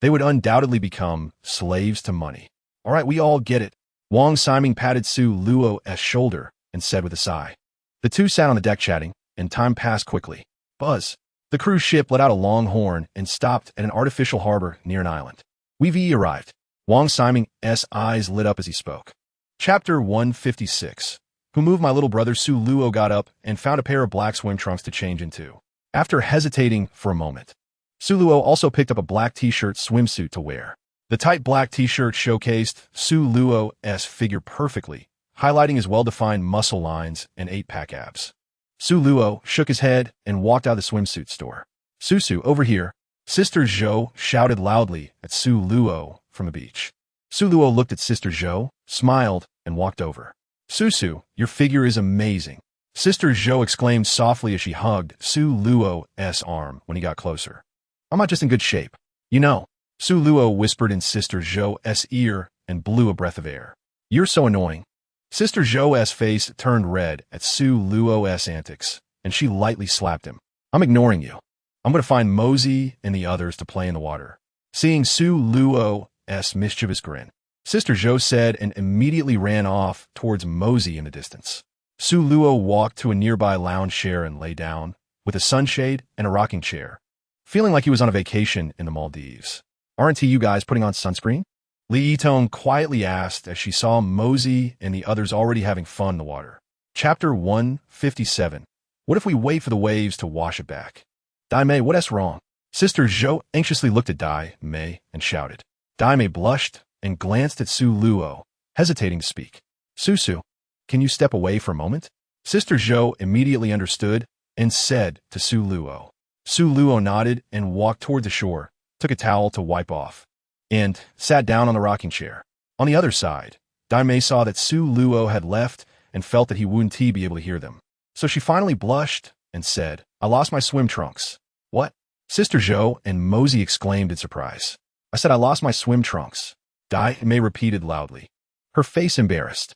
they would undoubtedly become slaves to money. All right, we all get it. Wang Siming patted Su Luo's shoulder and said with a sigh. The two sat on the deck chatting, and time passed quickly. Buzz. The cruise ship let out a long horn and stopped at an artificial harbor near an island. We've arrived. Wang Siming's eyes lit up as he spoke. Chapter 156. Who moved my little brother? Su Luo got up and found a pair of black swim trunks to change into. After hesitating for a moment, Su Luo also picked up a black t-shirt swimsuit to wear. The tight black t-shirt showcased Su Luo's figure perfectly, highlighting his well-defined muscle lines and 8-pack abs. Su Luo shook his head and walked out of the swimsuit store. Susu, over here. Sister Zhou shouted loudly at Su Luo from the beach. Su Luo looked at Sister Zhou, smiled, and walked over. Susu, your figure is amazing. Sister Zhou exclaimed softly as she hugged Su Luo's arm when he got closer. I'm not just in good shape. You know, Su Luo whispered in Sister Zhou's ear and blew a breath of air. You're so annoying. Sister Zhou's face turned red at Su Luo's antics, and she lightly slapped him. I'm ignoring you. I'm going to find Mosey and the others to play in the water. Seeing Su Luo's mischievous grin, Sister Zhou said and immediately ran off towards Mosey in the distance. Su Luo walked to a nearby lounge chair and lay down, with a sunshade and a rocking chair, feeling like he was on a vacation in the Maldives. Aren't you guys putting on sunscreen? Li Yitong quietly asked as she saw Mosey and the others already having fun in the water. Chapter 157. What if we wait for the waves to wash it back? Dai Mei, what's wrong? Sister Zhou anxiously looked at Dai Mei and shouted. Dai Mei blushed and glanced at Su Luo, hesitating to speak. Susu, can you step away for a moment? Sister Zhou immediately understood and said to Su Luo. Su Luo nodded and walked toward the shore, took a towel to wipe off, and sat down on the rocking chair. On the other side, Dai Mei saw that Su Luo had left and felt that he wouldn't be able to hear them. So she finally blushed and said, I lost my swim trunks. What? Sister Zhou and Mosey exclaimed in surprise. I said I lost my swim trunks. Dai Mei repeated loudly, her face embarrassed.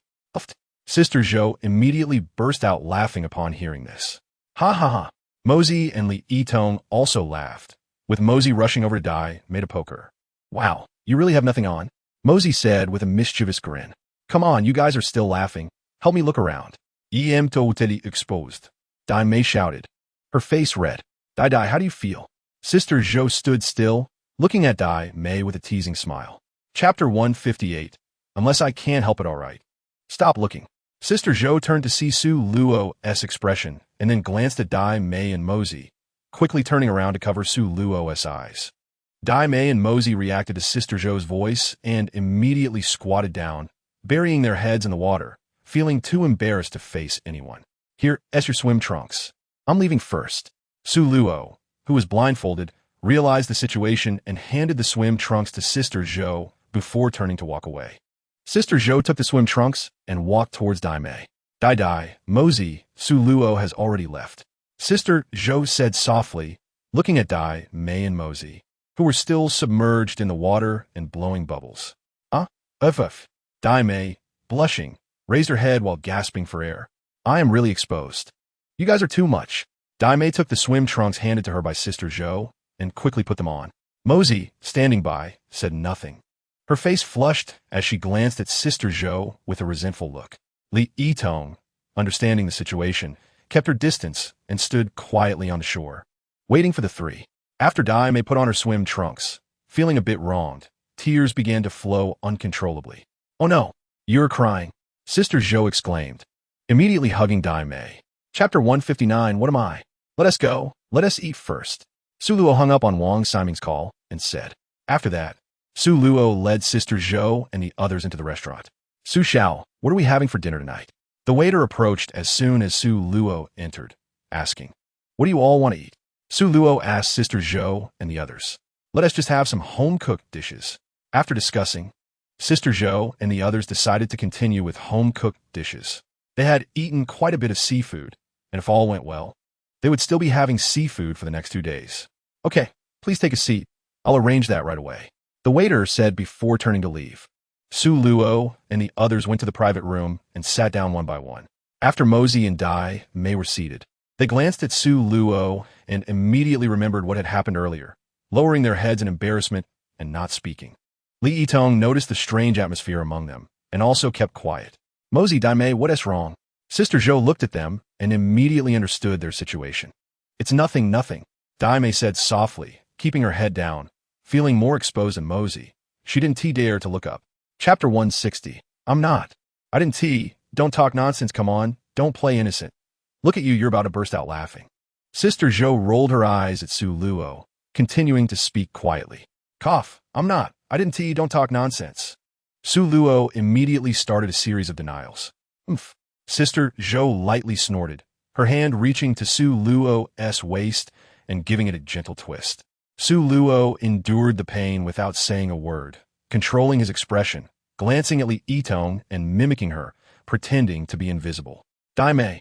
Sister Zhou immediately burst out laughing upon hearing this. Ha ha ha. Mosey and Li Yitong also laughed, with Mosey rushing over to Dai Mei to poke her. Wow, you really have nothing on? Mosey said with a mischievous grin. Come on, you guys are still laughing. Help me look around. Em totally exposed. Dai Mei shouted, her face red. Dai, how do you feel? Sister Zhou stood still, looking at Dai Mei with a teasing smile. Chapter 158. Unless I can't help it, all right. Stop looking. Sister Zhou turned to see Su Luo's expression and then glanced at Dai Mei and Mosey, quickly turning around to cover Su Luo's eyes. Dai Mei and Mosey reacted to Sister Zhou's voice and immediately squatted down, burying their heads in the water, feeling too embarrassed to face anyone. Here's your swim trunks. I'm leaving first. Su Luo, who was blindfolded, realized the situation and handed the swim trunks to Sister Zhou before turning to walk away. Sister Zhou took the swim trunks and walked towards Dai Mei. Dai, Mosey, Su Luo has already left. Sister Zhou said softly, looking at Dai Mei and Mosey, who were still submerged in the water and blowing bubbles. Dai Mei, blushing, raised her head while gasping for air. I am really exposed. You guys are too much. Dai Mei took the swim trunks handed to her by Sister Zhou and quickly put them on. Mosey, standing by, said nothing. Her face flushed as she glanced at Sister Zhou with a resentful look. Li Yitong, understanding the situation, kept her distance and stood quietly on the shore, waiting for the three. After Dai Mei put on her swim trunks, feeling a bit wronged, tears began to flow uncontrollably. Oh no, you're crying, Sister Zhou exclaimed, immediately hugging Dai Mei. Chapter 159, what am I? Let us go, let us eat first. Su Luo hung up on Wang Siming's call and said. After that, Su Luo led Sister Zhou and the others into the restaurant. Su Xiao, what are we having for dinner tonight? The waiter approached as soon as Su Luo entered, asking, what do you all want to eat? Su Luo asked Sister Zhou and the others. Let us just have some home-cooked dishes. After discussing, Sister Zhou and the others decided to continue with home-cooked dishes. They had eaten quite a bit of seafood, and if all went well, they would still be having seafood for the next 2 days. Okay, please take a seat. I'll arrange that right away. The waiter said before turning to leave. Su Luo and the others went to the private room and sat down one by one. After Mosey and Dai Mei were seated, they glanced at Su Luo and immediately remembered what had happened earlier, lowering their heads in embarrassment and not speaking. Li Yitong noticed the strange atmosphere among them and also kept quiet. Mosey, Dai Mei, what is wrong? Sister Zhou looked at them and immediately understood their situation. It's nothing. Dai Mei said softly, keeping her head down, feeling more exposed than Mosey. She didn't dare to look up. Chapter 160. I'm not. I didn't. Don't talk nonsense, come on. Don't play innocent. Look at you, you're about to burst out laughing. Sister Zhou rolled her eyes at Su Luo, continuing to speak quietly. Cough. I'm not. I didn't tell you don't talk nonsense. Su Luo immediately started a series of denials. Oomph. Sister Zhou lightly snorted, her hand reaching to Su Luo's waist and giving it a gentle twist. Su Luo endured the pain without saying a word, controlling his expression, glancing at Li Yitong and mimicking her, pretending to be invisible. Dai Mei,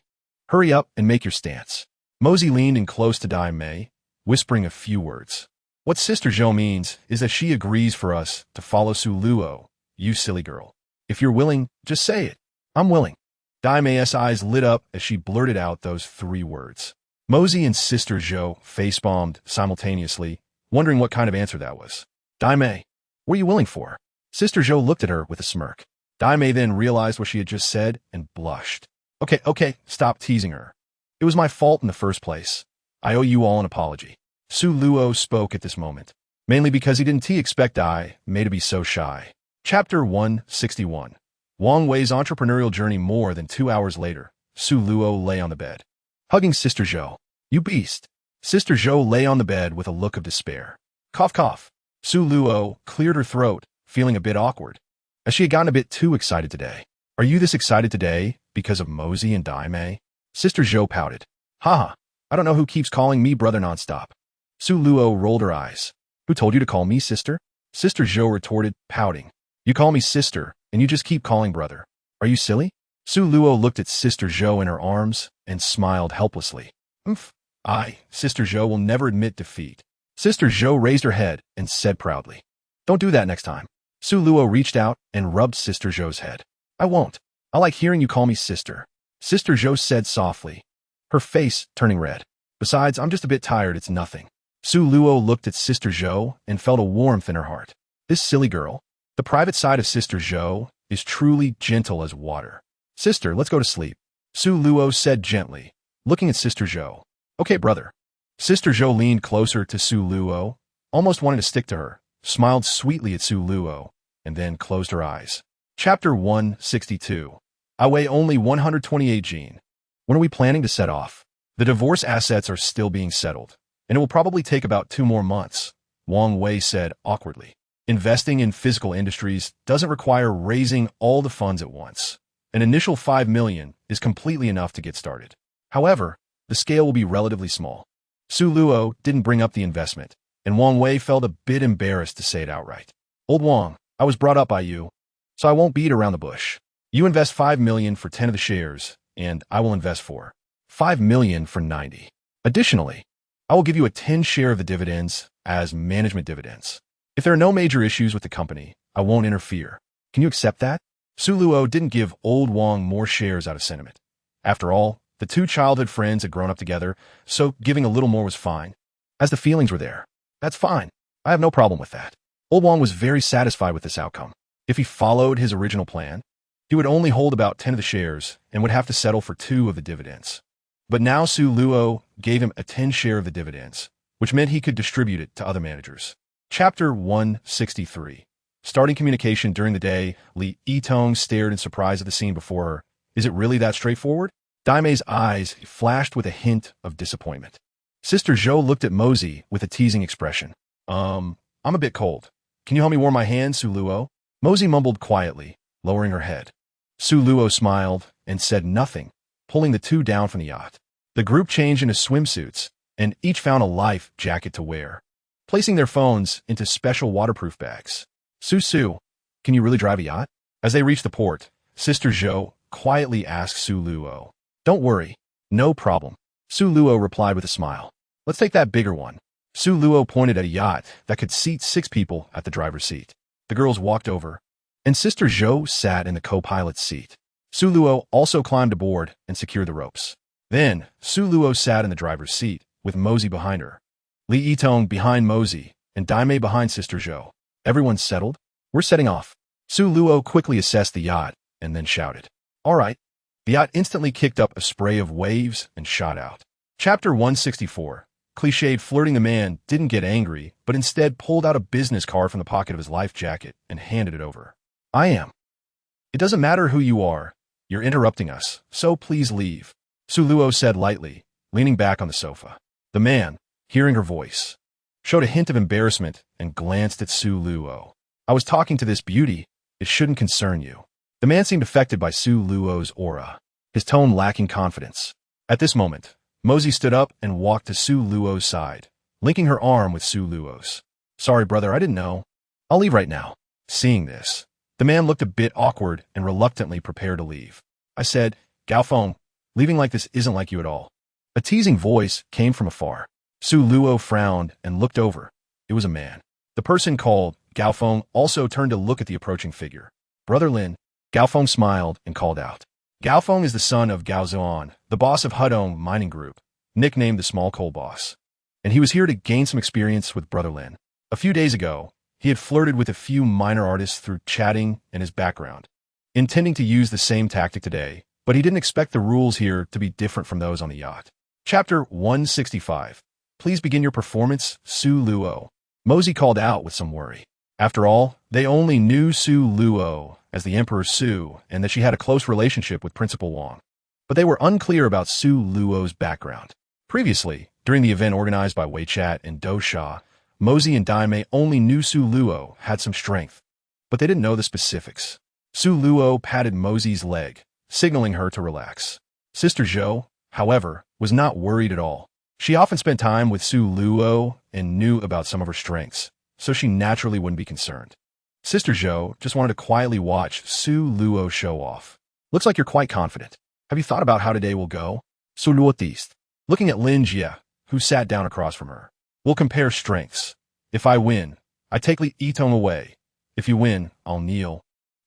hurry up and make your stance. Mosey leaned in close to Dai Mei, whispering a few words. What Sister Zhou means is that she agrees for us to follow Su Luo, you silly girl. If you're willing, just say it. I'm willing. Dai Mei's eyes lit up as she blurted out those 3 words. Mosey and Sister Zhou face-bombed simultaneously, wondering what kind of answer that was. Dai Mei, what are you willing for? Sister Zhou looked at her with a smirk. Dai Mei then realized what she had just said and blushed. Okay, stop teasing her. It was my fault in the first place. I owe you all an apology. Su Luo spoke at this moment, mainly because he didn't expect Dai Mei to be so shy. Chapter 161. Wang Wei's entrepreneurial journey. More than 2 hours later, Su Luo lay on the bed, hugging Sister Zhou. You beast. Sister Zhou lay on the bed with a look of despair. Cough, cough. Su Luo cleared her throat, feeling a bit awkward, as she had gotten a bit too excited today. Are you this excited today because of Mosey and Dai Mei? Sister Zhou pouted. Haha, I don't know who keeps calling me brother nonstop. Su Luo rolled her eyes. Who told you to call me sister? Sister Zhou retorted, pouting. You call me sister, and you just keep calling brother. Are you silly? Su Luo looked at Sister Zhou in her arms and smiled helplessly. Sister Zhou will never admit defeat. Sister Zhou raised her head and said proudly. Don't do that next time. Su Luo reached out and rubbed Sister Zhou's head. I won't. I like hearing you call me sister. Sister Zhou said softly, her face turning red. Besides, I'm just a bit tired, it's nothing. Su Luo looked at Sister Zhou and felt a warmth in her heart. This silly girl. The private side of Sister Zhou is truly gentle as water. Sister, let's go to sleep. Su Luo said gently, looking at Sister Zhou. Okay, brother. Sister Zhou leaned closer to Su Luo, almost wanting to stick to her, smiled sweetly at Su Luo, and then closed her eyes. Chapter 162. I weigh only 128 gene. When are we planning to set off? The divorce assets are still being settled, and it will probably take about 2 more months, Wang Wei said awkwardly. Investing in physical industries doesn't require raising all the funds at once. An initial 5 million is completely enough to get started. However, the scale will be relatively small. Su Luo didn't bring up the investment, and Wang Wei felt a bit embarrassed to say it outright. Old Wang, I was brought up by you, so I won't beat around the bush. You invest 5 million for 10 of the shares, and I will invest 5 million for 90. Additionally, I will give you a 10 share of the dividends as management dividends. If there are no major issues with the company, I won't interfere. Can you accept that? Su Luo didn't give old Wang more shares out of sentiment. After all, the 2 childhood friends had grown up together, so giving a little more was fine. As the feelings were there, that's fine. I have no problem with that. Old Wang was very satisfied with this outcome. If he followed his original plan, he would only hold about 10 of the shares and would have to settle for 2 of the dividends. But now Su Luo gave him a 10 share of the dividends, which meant he could distribute it to other managers. Chapter 163. Starting communication during the day, Li Yitong stared in surprise at the scene before her. Is it really that straightforward? Dai Mei's eyes flashed with a hint of disappointment. Sister Zhou looked at Mosey with a teasing expression. I'm a bit cold. Can you help me warm my hands, Su Luo? Mosey mumbled quietly, lowering her head. Su Luo smiled and said nothing, pulling the 2 down from the yacht. The group changed into swimsuits, and each found a life jacket to wear, placing their phones into special waterproof bags. Su, can you really drive a yacht? As they reached the port, Sister Zhou quietly asked Su Luo. Don't worry, no problem. Su Luo replied with a smile. Let's take that bigger one. Su Luo pointed at a yacht that could seat 6 people at the driver's seat. The girls walked over, and Sister Zhou sat in the co-pilot's seat. Su Luo also climbed aboard and secured the ropes. Then, Su Luo sat in the driver's seat, with Mosey behind her, Li Yitong behind Mosey, and Dai Mei behind Sister Zhou. Everyone settled? We're setting off. Su Luo quickly assessed the yacht and then shouted. All right. The yacht instantly kicked up a spray of waves and shot out. Chapter 164. Cliched flirting. The man didn't get angry, but instead pulled out a business card from the pocket of his life jacket and handed it over. I am. It doesn't matter who you are. You're interrupting us, so please leave. Su Luo said lightly, leaning back on the sofa. The man, hearing her voice, showed a hint of embarrassment and glanced at Su Luo. I was talking to this beauty. It shouldn't concern you. The man seemed affected by Su Luo's aura, his tone lacking confidence. At this moment, Mosey stood up and walked to Su Luo's side, linking her arm with Su Luo's. Sorry, brother, I didn't know. I'll leave right now. Seeing this, the man looked a bit awkward and reluctantly prepared to leave. I said, Gaofeng, leaving like this isn't like you at all. A teasing voice came from afar. Su Luo frowned and looked over. It was a man. The person called Gaofeng also turned to look at the approaching figure. Brother Lin. Gaofeng smiled and called out. Gaofeng is the son of Gao Zuan, the boss of Hudong Mining Group, nicknamed the Small Coal Boss. And he was here to gain some experience with Brother Lin. A few days ago, he had flirted with a few minor artists through chatting and his background, intending to use the same tactic today, but he didn't expect the rules here to be different from those on the yacht. Chapter 165. Please begin your performance, Su Luo. Mosey called out with some worry. After all, they only knew Su Luo as the Emperor Su and that she had a close relationship with Principal Wang. But they were unclear about Su Luo's background. Previously, during the event organized by Wei Chat and Do Sha, Mosey and Daimei only knew Su Luo had some strength, but they didn't know the specifics. Su Luo patted Mosey's leg, signaling her to relax. Sister Zhou, however, was not worried at all. She often spent time with Su Luo and knew about some of her strengths, so she naturally wouldn't be concerned. Sister Zhou just wanted to quietly watch Su Luo show off. Looks like you're quite confident. Have you thought about how today will go? Su Luo teased, looking at Lin Jie, who sat down across from her. We'll compare strengths. If I win, I take Li Yitong away. If you win, I'll kneel.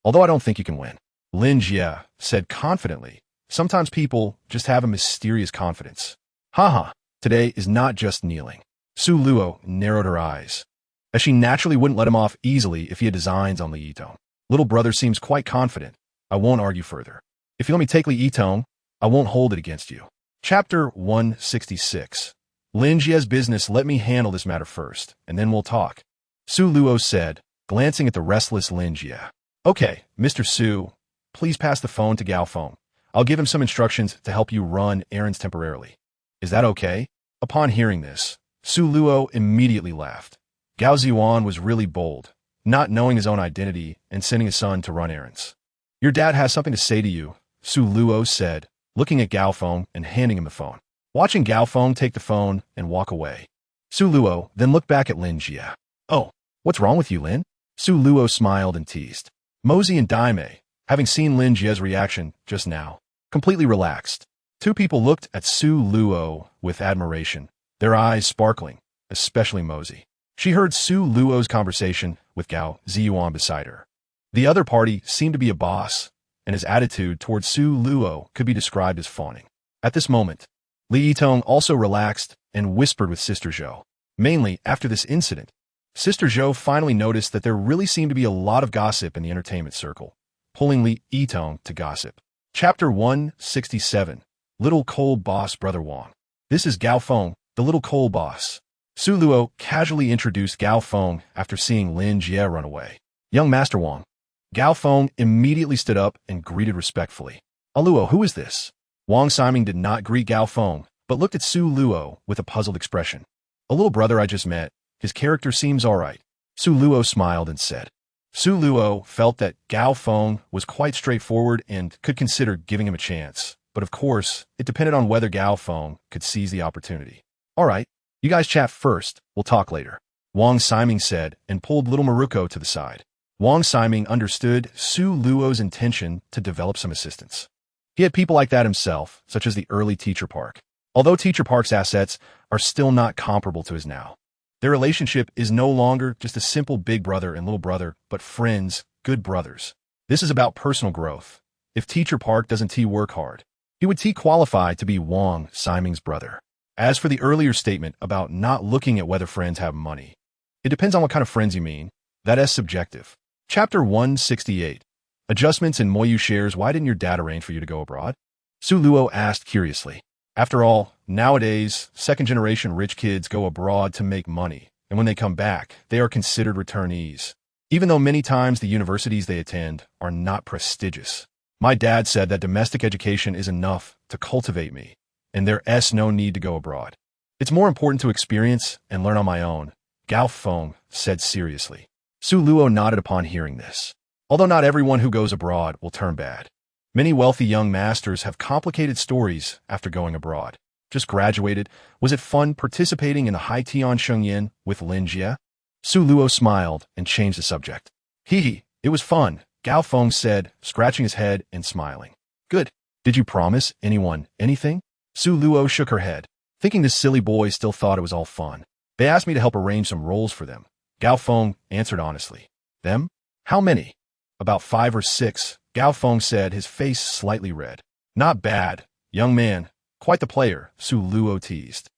Although I don't think you can win. Lin Jie said confidently. Sometimes people just have a mysterious confidence. Haha, today is not just kneeling. Su Luo narrowed her eyes, as she naturally wouldn't let him off easily if he had designs on Li Yitong. Little brother seems quite confident. I won't argue further. If you let me take Li Yitong, I won't hold it against you. Chapter 166. Lin Jie's business, let me handle this matter first, and then we'll talk. Su Luo said, glancing at the restless Lin Jie. Okay, Mr. Su, please pass the phone to Gaofeng. I'll give him some instructions to help you run errands temporarily. Is that okay? Upon hearing this, Su Luo immediately laughed. Gao Ziwan was really bold, not knowing his own identity and sending his son to run errands. Your dad has something to say to you, Su Luo said, looking at Gaofeng and handing him the phone. Watching Gaofeng take the phone and walk away, Su Luo then looked back at Lin Jie. Oh, what's wrong with you, Lin? Su Luo smiled and teased. Mosey and Daimei, having seen Lin Jie's reaction just now, completely relaxed. Two people looked at Su Luo with admiration, their eyes sparkling, especially Mosey. She heard Su Luo's conversation with Gao Ziyuan beside her. The other party seemed to be a boss, and his attitude towards Su Luo could be described as fawning. At this moment, Li Yitong also relaxed and whispered with Sister Zhou. Mainly after this incident, Sister Zhou finally noticed that there really seemed to be a lot of gossip in the entertainment circle, pulling Li Yitong to gossip. Chapter 167. Little Coal Boss Brother Wang. This is Gaofeng, the little coal boss. Su Luo casually introduced Gaofeng after seeing Lin Jie run away. Young Master Wang. Gaofeng immediately stood up and greeted respectfully. Luo, who is this? Wang Siming did not greet Gaofeng, but looked at Su Luo with a puzzled expression. A little brother I just met. His character seems all right. Su Luo smiled and said. Su Luo felt that Gaofeng was quite straightforward and could consider giving him a chance. But of course, it depended on whether Gaofeng could seize the opportunity. All right, you guys chat first. We'll talk later. Wang Siming said and pulled little Maruko to the side. Wang Siming understood Su Luo's intention to develop some assistance. He had people like that himself, such as the early Teacher Park. Although Teacher Park's assets are still not comparable to his now. Their relationship is no longer just a simple big brother and little brother, but friends, good brothers. This is about personal growth. If Teacher Park doesn't work hard, he would qualify to be Wang Siming's brother. As for the earlier statement about not looking at whether friends have money, it depends on what kind of friends you mean. That is subjective. Chapter 168. Adjustments in Moyu shares. Why didn't your dad arrange for you to go abroad? Su Luo asked curiously. After all, nowadays, second-generation rich kids go abroad to make money, and when they come back, they are considered returnees, even though many times the universities they attend are not prestigious. My dad said that domestic education is enough to cultivate me, and there's no need to go abroad. It's more important to experience and learn on my own, Gao Feng said seriously. Su Luo nodded upon hearing this. Although not everyone who goes abroad will turn bad. Many wealthy young masters have complicated stories after going abroad. Just graduated. Was it fun participating in the High Tian Shengyan with Lin Jie? Su Luo smiled and changed the subject. Hee, it was fun, Gao Feng said, scratching his head and smiling. Good. Did you promise anyone anything? Su Luo shook her head, thinking this silly boy still thought it was all fun. They asked me to help arrange some roles for them. Gao Feng answered honestly. Them? How many? About 5 or 6, Gao Feng said, his face slightly red. Not bad, young man. Quite the player, Su Luo teased.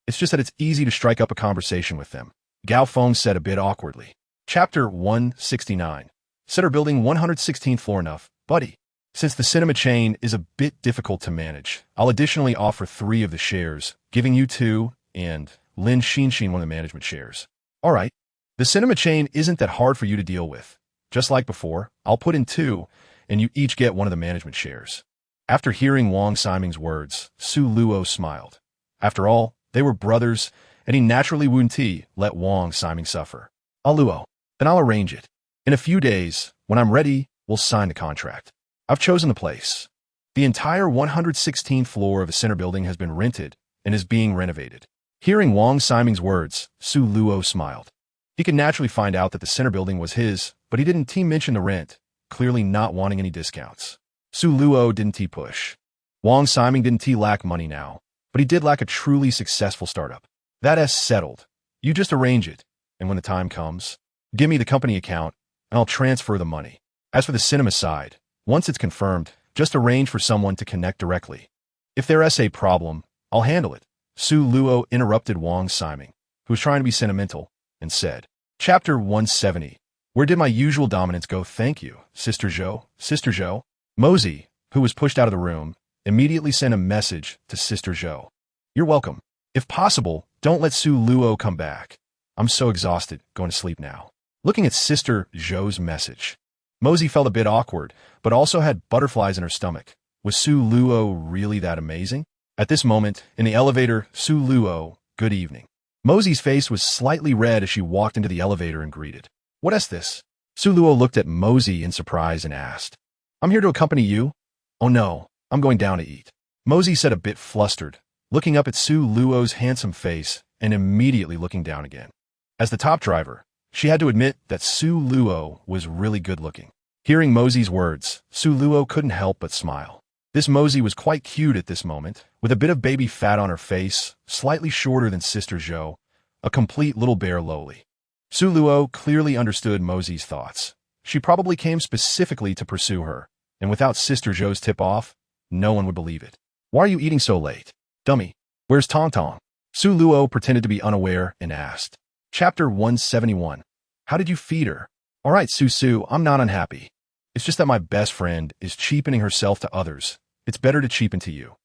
It's just that it's easy to strike up a conversation with them. Gao Feng said a bit awkwardly. Chapter 169. Said our building 116th floor enough, buddy. Since the cinema chain is a bit difficult to manage, I'll additionally offer 3 of the shares, giving you 2, and Lin Xinxin 1 of the management shares. All right. The cinema chain isn't that hard for you to deal with. Just like before, I'll put in 2, and you each get 1 of the management shares. After hearing Wang Ximing's words, Su Luo smiled. After all, they were brothers, and he naturally wouldn't let Wang Ximing suffer. Luo, then I'll arrange it. In a few days, when I'm ready, we'll sign the contract. I've chosen the place. The entire 116th floor of the center building has been rented and is being renovated. Hearing Wang Ximing's words, Su Luo smiled. He could naturally find out that the center building was his, but he didn't mention the rent, clearly not wanting any discounts. Su Luo didn't push. Wang Ximing didn't lack money now, but he did lack a truly successful startup. That's settled. You just arrange it, and when the time comes, give me the company account, and I'll transfer the money. As for the cinema side, once it's confirmed, just arrange for someone to connect directly. If there's a problem, I'll handle it. Su Luo interrupted Wang Ximing, who was trying to be sentimental, and said, Chapter 170. Where did my usual dominance go? Thank you, Sister Zhou. Sister Zhou? Mosey, who was pushed out of the room, immediately sent a message to Sister Zhou. You're welcome. If possible, don't let Su Luo come back. I'm so exhausted, going to sleep now. Looking at Sister Zhou's message, Mosey felt a bit awkward, but also had butterflies in her stomach. Was Su Luo really that amazing? At this moment, in the elevator, Su Luo, good evening. Mosey's face was slightly red as she walked into the elevator and greeted. What is this? Su Luo looked at Mosey in surprise and asked. I'm here to accompany you. Oh no, I'm going down to eat. Mosey said a bit flustered, looking up at Su Luo's handsome face and immediately looking down again. As the top driver, she had to admit that Su Luo was really good looking. Hearing Mosey's words, Su Luo couldn't help but smile. This Mosey was quite cute at this moment, with a bit of baby fat on her face, slightly shorter than Sister Zhou, a complete little bear lowly. Su Luo clearly understood Mosey's thoughts. She probably came specifically to pursue her, and without Sister Zhou's tip-off, no one would believe it. Why are you eating so late? Dummy, where's Tong Tong? Su Luo pretended to be unaware and asked. Chapter 171. How did you feed her? All right, Su, I'm not unhappy. It's just that my best friend is cheapening herself to others. It's better to cheapen to you.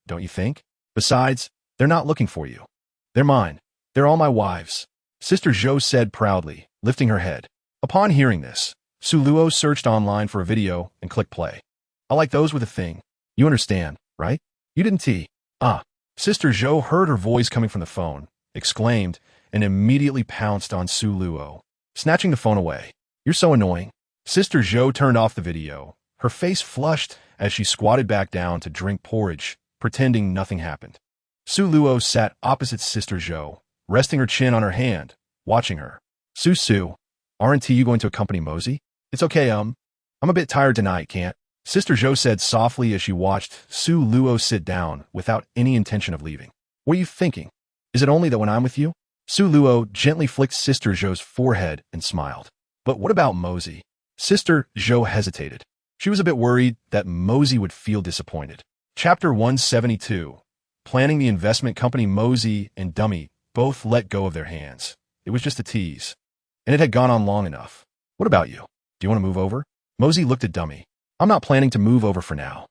Don't you think? Besides, they're not looking for you. They're mine. They're all my wives. Sister Zhou said proudly, lifting her head. Upon hearing this, Su Luo searched online for a video and clicked play. I like those with a thing. You understand, right? You didn't Sister Zhou heard her voice coming from the phone, exclaimed, and immediately pounced on Su Luo, snatching the phone away. You're so annoying. Sister Zhou turned off the video, her face flushed as she squatted back down to drink porridge, pretending nothing happened. Su Luo sat opposite Sister Zhou, resting her chin on her hand, watching her. Su, aren't you going to accompany Mosey? It's okay, I'm a bit tired tonight, can't? Sister Zhou said softly as she watched Su Luo sit down without any intention of leaving. What are you thinking? Is it only that when I'm with you? Su Luo gently flicked Sister Zhou's forehead and smiled. But what about Mosey? Sister Zhou hesitated. She was a bit worried that Mosey would feel disappointed. Chapter 172. Planning the investment company. Mosey and Dummy both let go of their hands. It was just a tease, and it had gone on long enough. What about you? Do you want to move over? Mosey looked at Dummy. I'm not planning to move over for now.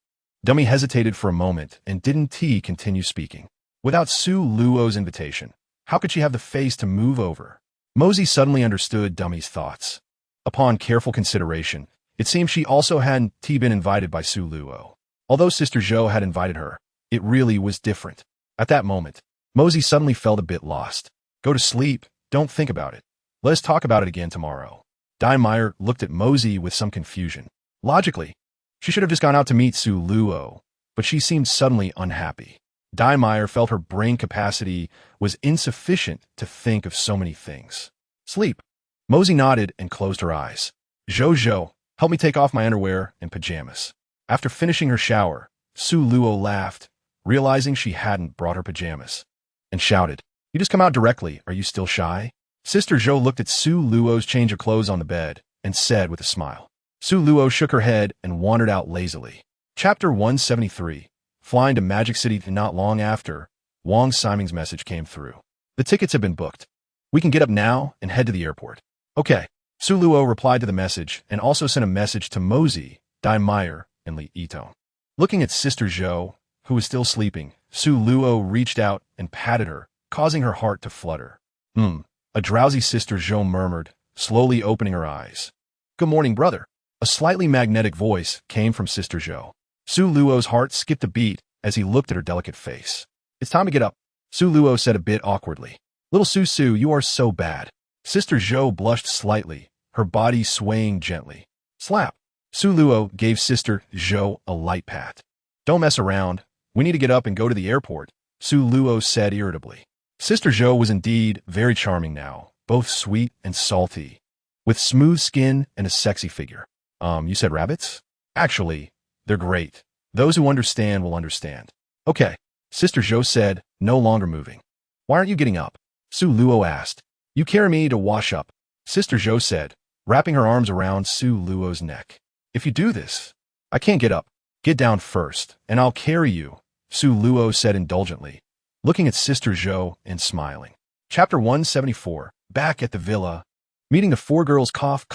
Dummy hesitated for a moment and didn't continue speaking. Without Su Luo's invitation, how could she have the face to move over? Mosey suddenly understood Dummy's thoughts. Upon careful consideration, it seemed she also hadn't been invited by Su Luo. Although Sister Zhou had invited her, it really was different. At that moment, Mosey suddenly felt a bit lost. Go to sleep, Don't think about it. Let's talk about it again tomorrow. Meyer looked at Mosey with some confusion. Logically, she should have just gone out to meet Su Luo, but she seemed suddenly unhappy. Meyer felt her brain capacity was insufficient to think of so many things. Sleep. Mosey nodded and closed her eyes. Zhou, help me take off my underwear and pajamas. After finishing her shower, Su Luo laughed, realizing she hadn't brought her pajamas, and shouted, "You just come out directly. Are you still shy?" Sister Zhou looked at Su Luo's change of clothes on the bed and said with a smile. Su Luo shook her head and wandered out lazily. Chapter 173. Flying to Magic City. Not long after, Wang Siming's message came through. The tickets have been booked. We can get up now and head to the airport. Okay. Su Luo replied to the message and also sent a message to Mosey, Meyer, and Li Yitong. Looking at Sister Zhou, who was still sleeping, Su Luo reached out and patted her, causing her heart to flutter. A drowsy Sister Zhou murmured, slowly opening her eyes. Good morning, brother. A slightly magnetic voice came from Sister Zhou. Su Luo's heart skipped a beat as he looked at her delicate face. It's time to get up, Su Luo said a bit awkwardly. Little Su, you are so bad. Sister Zhou blushed slightly, her body swaying gently. Slap. Su Luo gave Sister Zhou a light pat. Don't mess around. We need to get up and go to the airport, Su Luo said irritably. Sister Zhou was indeed very charming now, both sweet and salty, with smooth skin and a sexy figure. You said rabbits? Actually, they're great. Those who understand will understand. Okay, Sister Zhou said, no longer moving. Why aren't you getting up? Su Luo asked. You carry me to wash up, Sister Zhou said, wrapping her arms around Su Luo's neck. If you do this, I can't get up. Get down first, and I'll carry you, Su Luo said indulgently, looking at Sister Zhou and smiling. Chapter 174. Back at the villa. Meeting the four girls. Cough.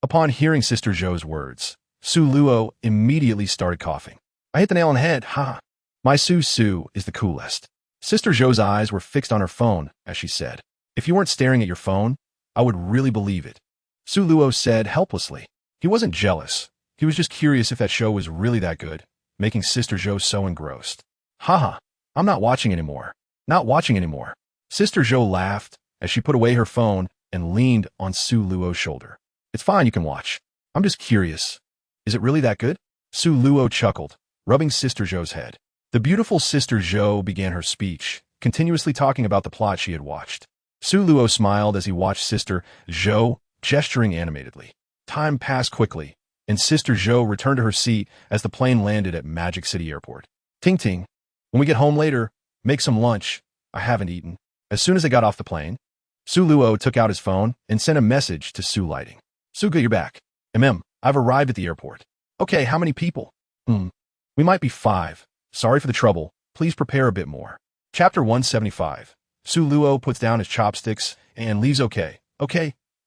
Upon hearing Sister Zhou's words, Su Luo immediately started coughing. I hit the nail on the head, ha. My Su is the coolest. Sister Zhou's eyes were fixed on her phone as she said, If you weren't staring at your phone, I would really believe it. Su Luo said helplessly. He wasn't jealous. He was just curious if that show was really that good, making Sister Zhou so engrossed. Haha, I'm not watching anymore. Not watching anymore. Sister Zhou laughed as she put away her phone and leaned on Su Luo's shoulder. It's fine, you can watch. I'm just curious. Is it really that good? Su Luo chuckled, rubbing Sister Zhou's head. The beautiful Sister Zhou began her speech, continuously talking about the plot she had watched. Su Luo smiled as he watched Sister Zhou, gesturing animatedly. Time passed quickly, and Sister Zhou returned to her seat as the plane landed at Magic City Airport. Ting. When we get home later, make some lunch. I haven't eaten. As soon as they got off the plane, Su Luo took out his phone and sent a message to Su Lighting. Suga, you're back. I've arrived at the airport. Okay, how many people? We might be 5. Sorry for the trouble. Please prepare a bit more. Chapter 175. Su Luo puts down his chopsticks and leaves. Okay.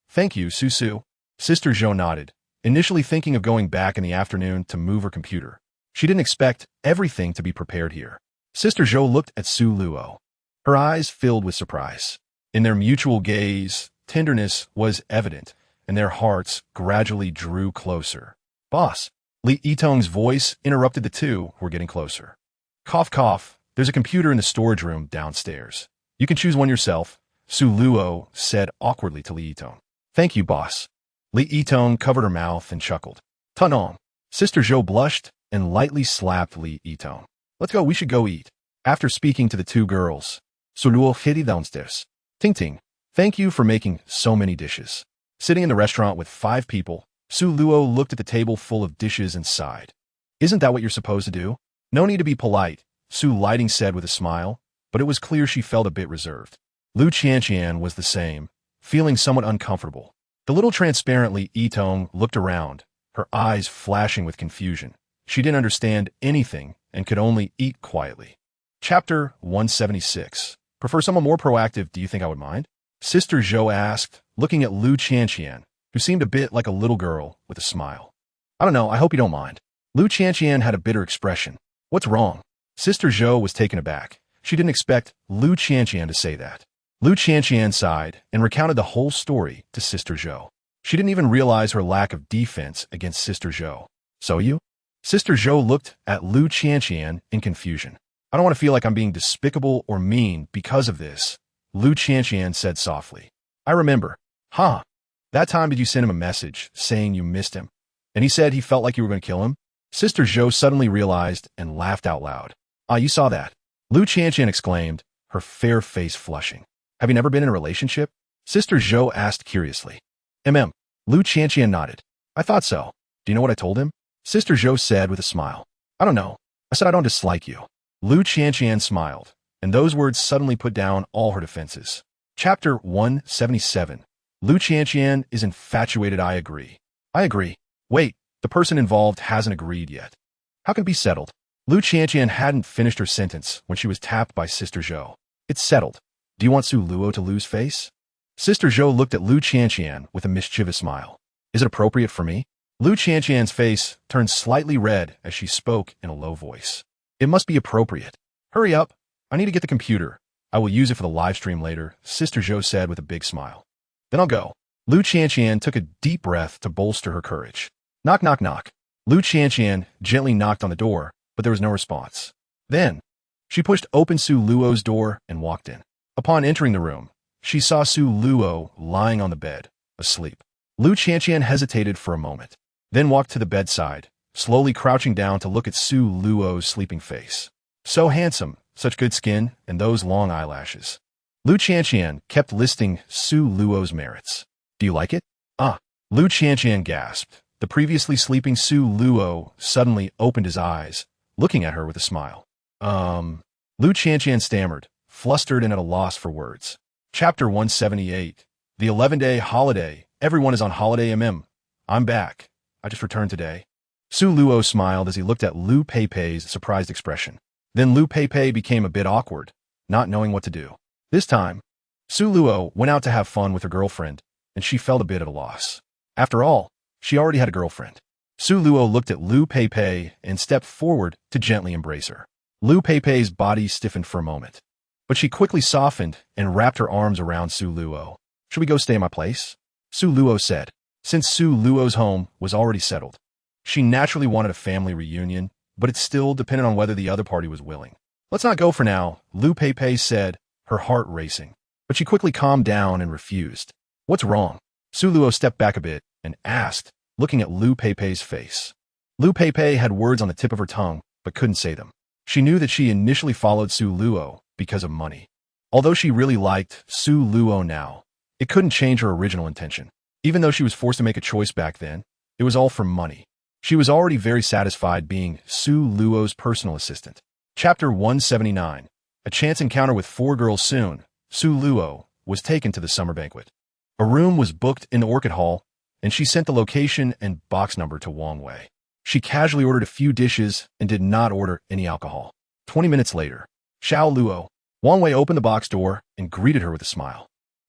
Thank you, Su. Sister Zhou nodded, initially thinking of going back in the afternoon to move her computer. She didn't expect everything to be prepared here. Sister Zhou looked at Su Luo. Her eyes filled with surprise. In their mutual gaze, tenderness was evident, and their hearts gradually drew closer. Boss. Li Yitong's voice interrupted the two who were getting closer. Cough. There's a computer in the storage room downstairs. You can choose one yourself, Su Luo said awkwardly to Li Yitong. Thank you, boss. Li Yitong covered her mouth and chuckled. Tanong. Sister Zhou blushed and lightly slapped Li Yitong. Let's go, we should go eat. After speaking to the two girls, Su Luo headed downstairs. Ting. Thank you for making so many dishes. Sitting in the restaurant with 5 people, Su Luo looked at the table full of dishes and sighed. Isn't that what you're supposed to do? No need to be polite, Su Lighting said with a smile, but it was clear she felt a bit reserved. Lu Qianqian was the same, feeling somewhat uncomfortable. The little transparent Li Yitong looked around, her eyes flashing with confusion. She didn't understand anything and could only eat quietly. Chapter 176. Prefer someone more proactive, do you think I would mind? Sister Zhou asked, looking at Lu Qianqian, who seemed a bit like a little girl with a smile. I don't know, I hope you don't mind. Lu Qianqian had a bitter expression. What's wrong? Sister Zhou was taken aback. She didn't expect Lu Qianqian to say that. Lu Qianqian sighed and recounted the whole story to Sister Zhou. She didn't even realize her lack of defense against Sister Zhou. So you? Sister Zhou looked at Lu Qianqian in confusion. I don't want to feel like I'm being despicable or mean because of this, Lu Qianqian said softly. I remember. Huh. That time did you send him a message saying you missed him? And he said he felt like you were going to kill him? Sister Zhou suddenly realized and laughed out loud. Ah, you saw that. Lu Qianqian exclaimed, her fair face flushing. Have you never been in a relationship? Sister Zhou asked curiously. Lu Qianqian nodded. I thought so. Do you know what I told him? Sister Zhou said with a smile. I don't know. I said I don't dislike you. Lu Qianqian smiled, and those words suddenly put down all her defenses. Chapter 177. Lu Qianqian is infatuated. I agree. I agree. Wait, the person involved hasn't agreed yet. How can it be settled? Lu Qianqian hadn't finished her sentence when she was tapped by Sister Zhou. It's settled. Do you want Su Luo to lose face? Sister Zhou looked at Lu Qianqian with a mischievous smile. Is it appropriate for me? Lu Qianqian's face turned slightly red as she spoke in a low voice. It must be appropriate. Hurry up. I need to get the computer. I will use it for the live stream later, Sister Zhou said with a big smile. Then I'll go. Lu Qianqian took a deep breath to bolster her courage. Knock, knock, knock. Lu Qianqian gently knocked on the door, but there was no response. Then, she pushed open Su Luo's door and walked in. Upon entering the room, she saw Su Luo lying on the bed, asleep. Lu Qianqian hesitated for a moment, then walked to the bedside, slowly crouching down to look at Su Luo's sleeping face. So handsome, such good skin, and those long eyelashes. Lu Qianqian kept listing Su Luo's merits. Do you like it? Ah. Lu Qianqian gasped. The previously sleeping Su Luo suddenly opened his eyes, looking at her with a smile. Lu Qianqian stammered, flustered and at a loss for words. Chapter 178. The 11-day holiday. Everyone is on holiday. I'm back. I just returned today. Su Luo smiled as he looked at Lu Peipei's surprised expression. Then Lu Peipei became a bit awkward, not knowing what to do. This time, Su Luo went out to have fun with her girlfriend, and she felt a bit at a loss. After all, she already had a girlfriend. Su Luo looked at Lu Peipei and stepped forward to gently embrace her. Lu Peipei's body stiffened for a moment, but she quickly softened and wrapped her arms around Su Luo. Should we go stay at my place? Su Luo said. Since Su Luo's home was already settled, she naturally wanted a family reunion, but it still depended on whether the other party was willing. Let's not go for now, Lu Peipei said, her heart racing. But she quickly calmed down and refused. What's wrong? Su Luo stepped back a bit and asked, looking at Lu Peipei's face. Lu Peipei had words on the tip of her tongue, but couldn't say them. She knew that she initially followed Su Luo because of money. Although she really liked Su Luo now, it couldn't change her original intention. Even though she was forced to make a choice back then, it was all for money. She was already very satisfied being Su Luo's personal assistant. Chapter 179. A chance encounter with 4 girls soon. Su Luo was taken to the summer banquet. A room was booked in the Orchid Hall, and she sent the location and box number to Wang Wei. She casually ordered a few dishes and did not order any alcohol. 20 minutes later, Xiao Luo. Wang Wei opened the box door and greeted her with a smile.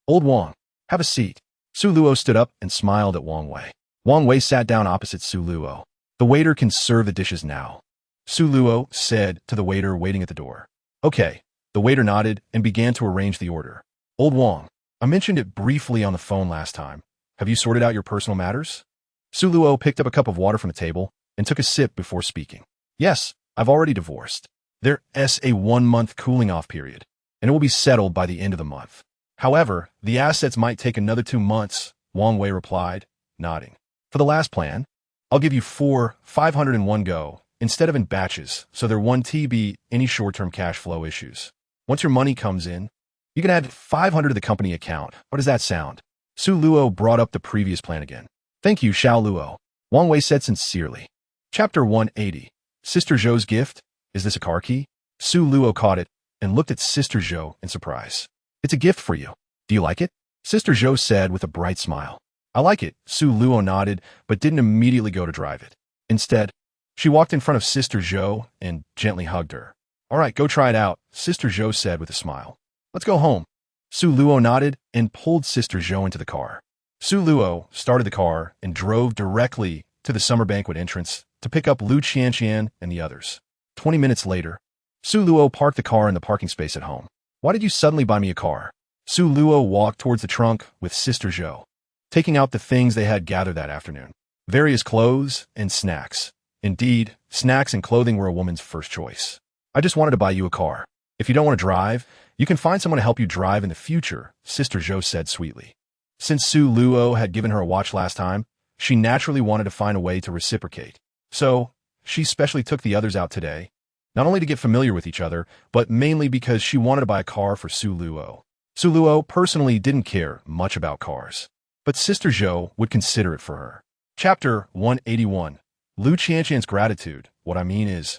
Old Wang, have a seat. Su Luo stood up and smiled at Wang Wei. Wang Wei sat down opposite Su Luo. The waiter can serve the dishes now, Su Luo said to the waiter waiting at the door. Okay. The waiter nodded and began to arrange the order. Old Wang, I mentioned it briefly on the phone last time. Have you sorted out your personal matters? Su Luo picked up a cup of water from the table and took a sip before speaking. Yes, I've already divorced. There's a 1-month cooling off period, and it will be settled by the end of the month. However, the assets might take another 2 months, Wang Wei replied, nodding. For the last plan, I'll give you 500 in one go, instead of in batches, so there won't be any short-term cash flow issues. Once your money comes in, you can add 500 to the company account. How does that sound? Su Luo brought up the previous plan again. Thank you, Xiao Luo, Wang Wei said sincerely. Chapter 180. Sister Zhou's gift? Is this a car key? Su Luo caught it and looked at Sister Zhou in surprise. It's a gift for you. Do you like it? Sister Zhou said with a bright smile. I like it, Su Luo nodded, but didn't immediately go to drive it. Instead, she walked in front of Sister Zhou and gently hugged her. All right, go try it out, Sister Zhou said with a smile. Let's go home. Su Luo nodded and pulled Sister Zhou into the car. Su Luo started the car and drove directly to the summer banquet entrance to pick up Lu Qianqian and the others. 20 minutes later, Su Luo parked the car in the parking space at home. Why did you suddenly buy me a car? Su Luo walked towards the trunk with Sister Zhou, taking out the things they had gathered that afternoon. Various clothes and snacks. Indeed, snacks and clothing were a woman's first choice. I just wanted to buy you a car. If you don't want to drive, You can find someone to help you drive in the future, Sister Zhou said sweetly. Since Su Luo had given her a watch last time, she naturally wanted to find a way to reciprocate. So, she specially took the others out today, not only to get familiar with each other, but mainly because she wanted to buy a car for Su Luo. Su Luo personally didn't care much about cars, but Sister Zhou would consider it for her. Chapter 181. Lu Qianqian's gratitude. What I mean is,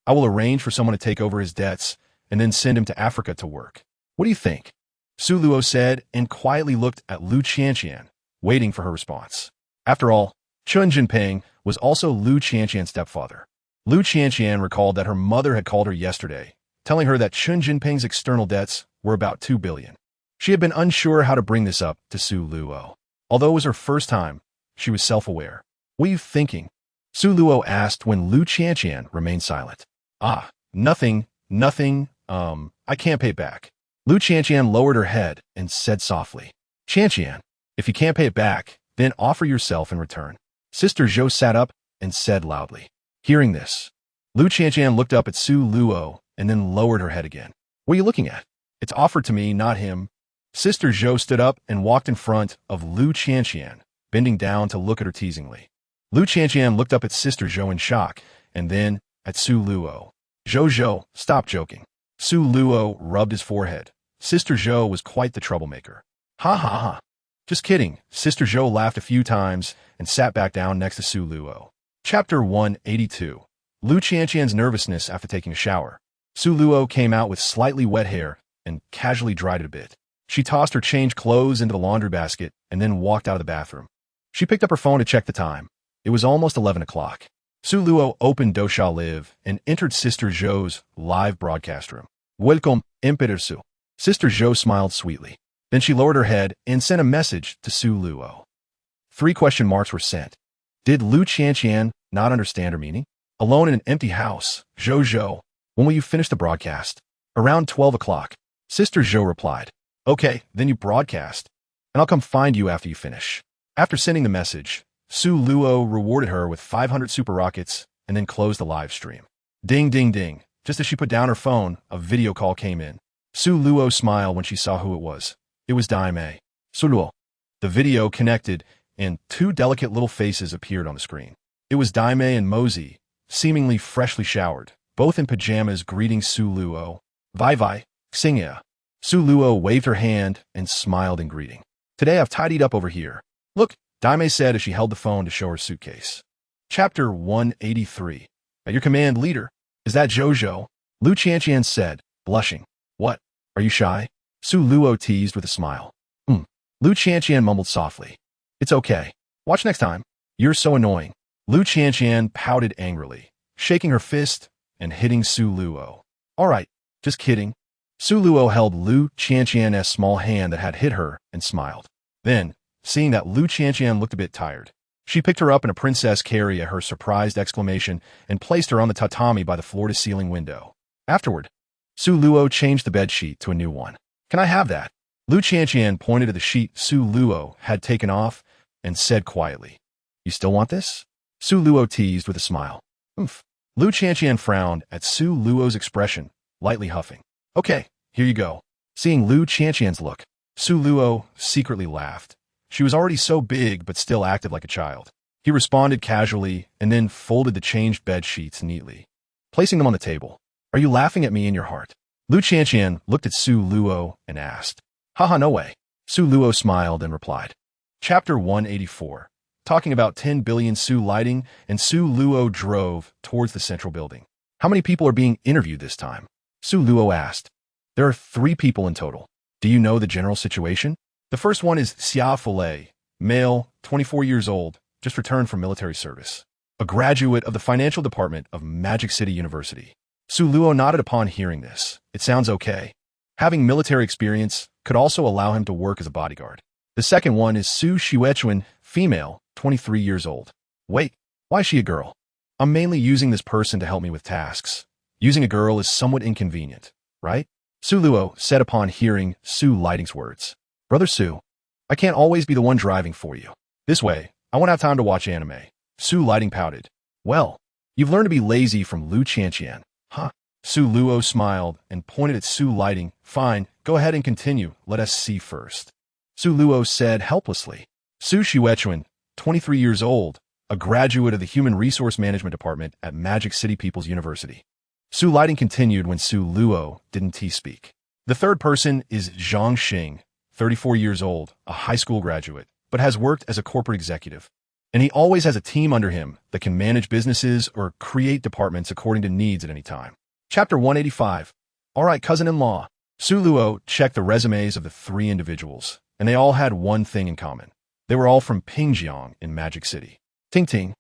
I will arrange for someone to take over his debts and then send him to Africa to work. What do you think? Su Luo said and quietly looked at Lu Qianqian, waiting for her response. After all, Chun Jinping was also Lu Qianqian's stepfather. Lu Qianqian recalled that her mother had called her yesterday, telling her that Chun Jinping's external debts were about 2 billion. She had been unsure how to bring this up to Su Luo. Although it was her first time, she was self-aware. What are you thinking? Su Luo asked when Lu Qianqian remained silent. Nothing, I can't pay it back. Lu Qianqian lowered her head and said softly, Qianqian, if you can't pay it back, then offer yourself in return. Sister Zhou sat up and said loudly. Hearing this, Lu Qianqian looked up at Su Luo and then lowered her head again. What are you looking at? It's offered to me, not him. Sister Zhou stood up and walked in front of Lu Qianqian, bending down to look at her teasingly. Lu Qianqian looked up at Sister Zhou in shock, and then at Su Luo. Zhou, stop joking. Su Luo rubbed his forehead. Sister Zhou was quite the troublemaker. Ha ha ha. Just kidding. Sister Zhou laughed a few times and sat back down next to Su Luo. Chapter 182. Lu Qianqian's nervousness after taking a shower. Su Luo came out with slightly wet hair and casually dried it a bit. She tossed her changed clothes into the laundry basket and then walked out of the bathroom. She picked up her phone to check the time. It was almost 11 o'clock. Su Luo opened Dosha Live and entered Sister Zhou's live broadcast room. Welcome, Emperor Su. Sister Zhou smiled sweetly. Then she lowered her head and sent a message to Su Luo. 3 question marks were sent. Did Lu Qianqian not understand her meaning? Alone in an empty house. Zhou, when will you finish the broadcast? Around 12 o'clock. Sister Zhou replied. Okay, then you broadcast, and I'll come find you after you finish. After sending the message, Su Luo rewarded her with 500 super rockets and then closed the live stream. Ding, ding, ding. Just as she put down her phone, a video call came in. Su Luo smiled when she saw who it was. It was Daimei. Su Luo. The video connected, and 2 delicate little faces appeared on the screen. It was Daimei and Mosey, seemingly freshly showered, both in pajamas greeting Su Luo. Vai, Xingya. Su Luo waved her hand and smiled in greeting. Today I've tidied up over here. Look, Daimei said as she held the phone to show her suitcase. Chapter 183. At your command, leader. Is that Zhou? Lu Qianqian said, blushing. What? Are you shy? Su Luo teased with a smile. Lu Qianqian mumbled softly. It's okay. Watch next time. You're so annoying. Lu Qianqian pouted angrily, shaking her fist and hitting Su Luo. All right, just kidding. Su Luo held Lu Qianqian's small hand that had hit her and smiled. Then, seeing that Lu Qianqian looked a bit tired, she picked her up in a princess carry at her surprised exclamation and placed her on the tatami by the floor-to-ceiling window. Afterward, Su Luo changed the bed sheet to a new one. Can I have that? Lu Qianqian pointed to the sheet Su Luo had taken off and said quietly, You still want this? Su Luo teased with a smile. Oomph. Lu Qianqian frowned at Su Luo's expression, lightly huffing. Okay, here you go. Seeing Lu Qianqian's look, Su Luo secretly laughed. She was already so big but still acted like a child. He responded casually and then folded the changed bed sheets neatly, placing them on the table. Are you laughing at me in your heart? Lu Qianqian looked at Su Luo and asked. Haha, no way. Su Luo smiled and replied. Chapter 184. Talking about 10 billion Su lighting, and Su Luo drove towards the central building. How many people are being interviewed this time? Su Luo asked. There are 3 people in total. Do you know the general situation? The first one is Xia Fulei, male, 24 years old, just returned from military service. A graduate of the financial department of Magic City University. Su Luo nodded upon hearing this. It sounds okay. Having military experience could also allow him to work as a bodyguard. The second one is Su Xuechuan, female, 23 years old. Wait, why is she a girl? I'm mainly using this person to help me with tasks. Using a girl is somewhat inconvenient, right? Su Luo said upon hearing Su Lighting's words. Brother Su, I can't always be the one driving for you. This way, I won't have time to watch anime. Su Lighting pouted. Well, you've learned to be lazy from Lu Qianqian, huh? Su Luo smiled and pointed at Su Lighting. Fine, go ahead and continue. Let us see first. Su Luo said helplessly. Su Shiwechuan, 23 years old, a graduate of the Human Resource Management Department at Magic City People's University. Su Lighting continued when Su Luo didn't speak. The third person is Zhang Xing, 34 years old, a high school graduate, but has worked as a corporate executive. And he always has a team under him that can manage businesses or create departments according to needs at any time. Chapter 185. All right, cousin-in-law. Su Luo checked the resumes of the three individuals, and they all had one thing in common. They were all from Pingjiang in Magic City. Ting Ting.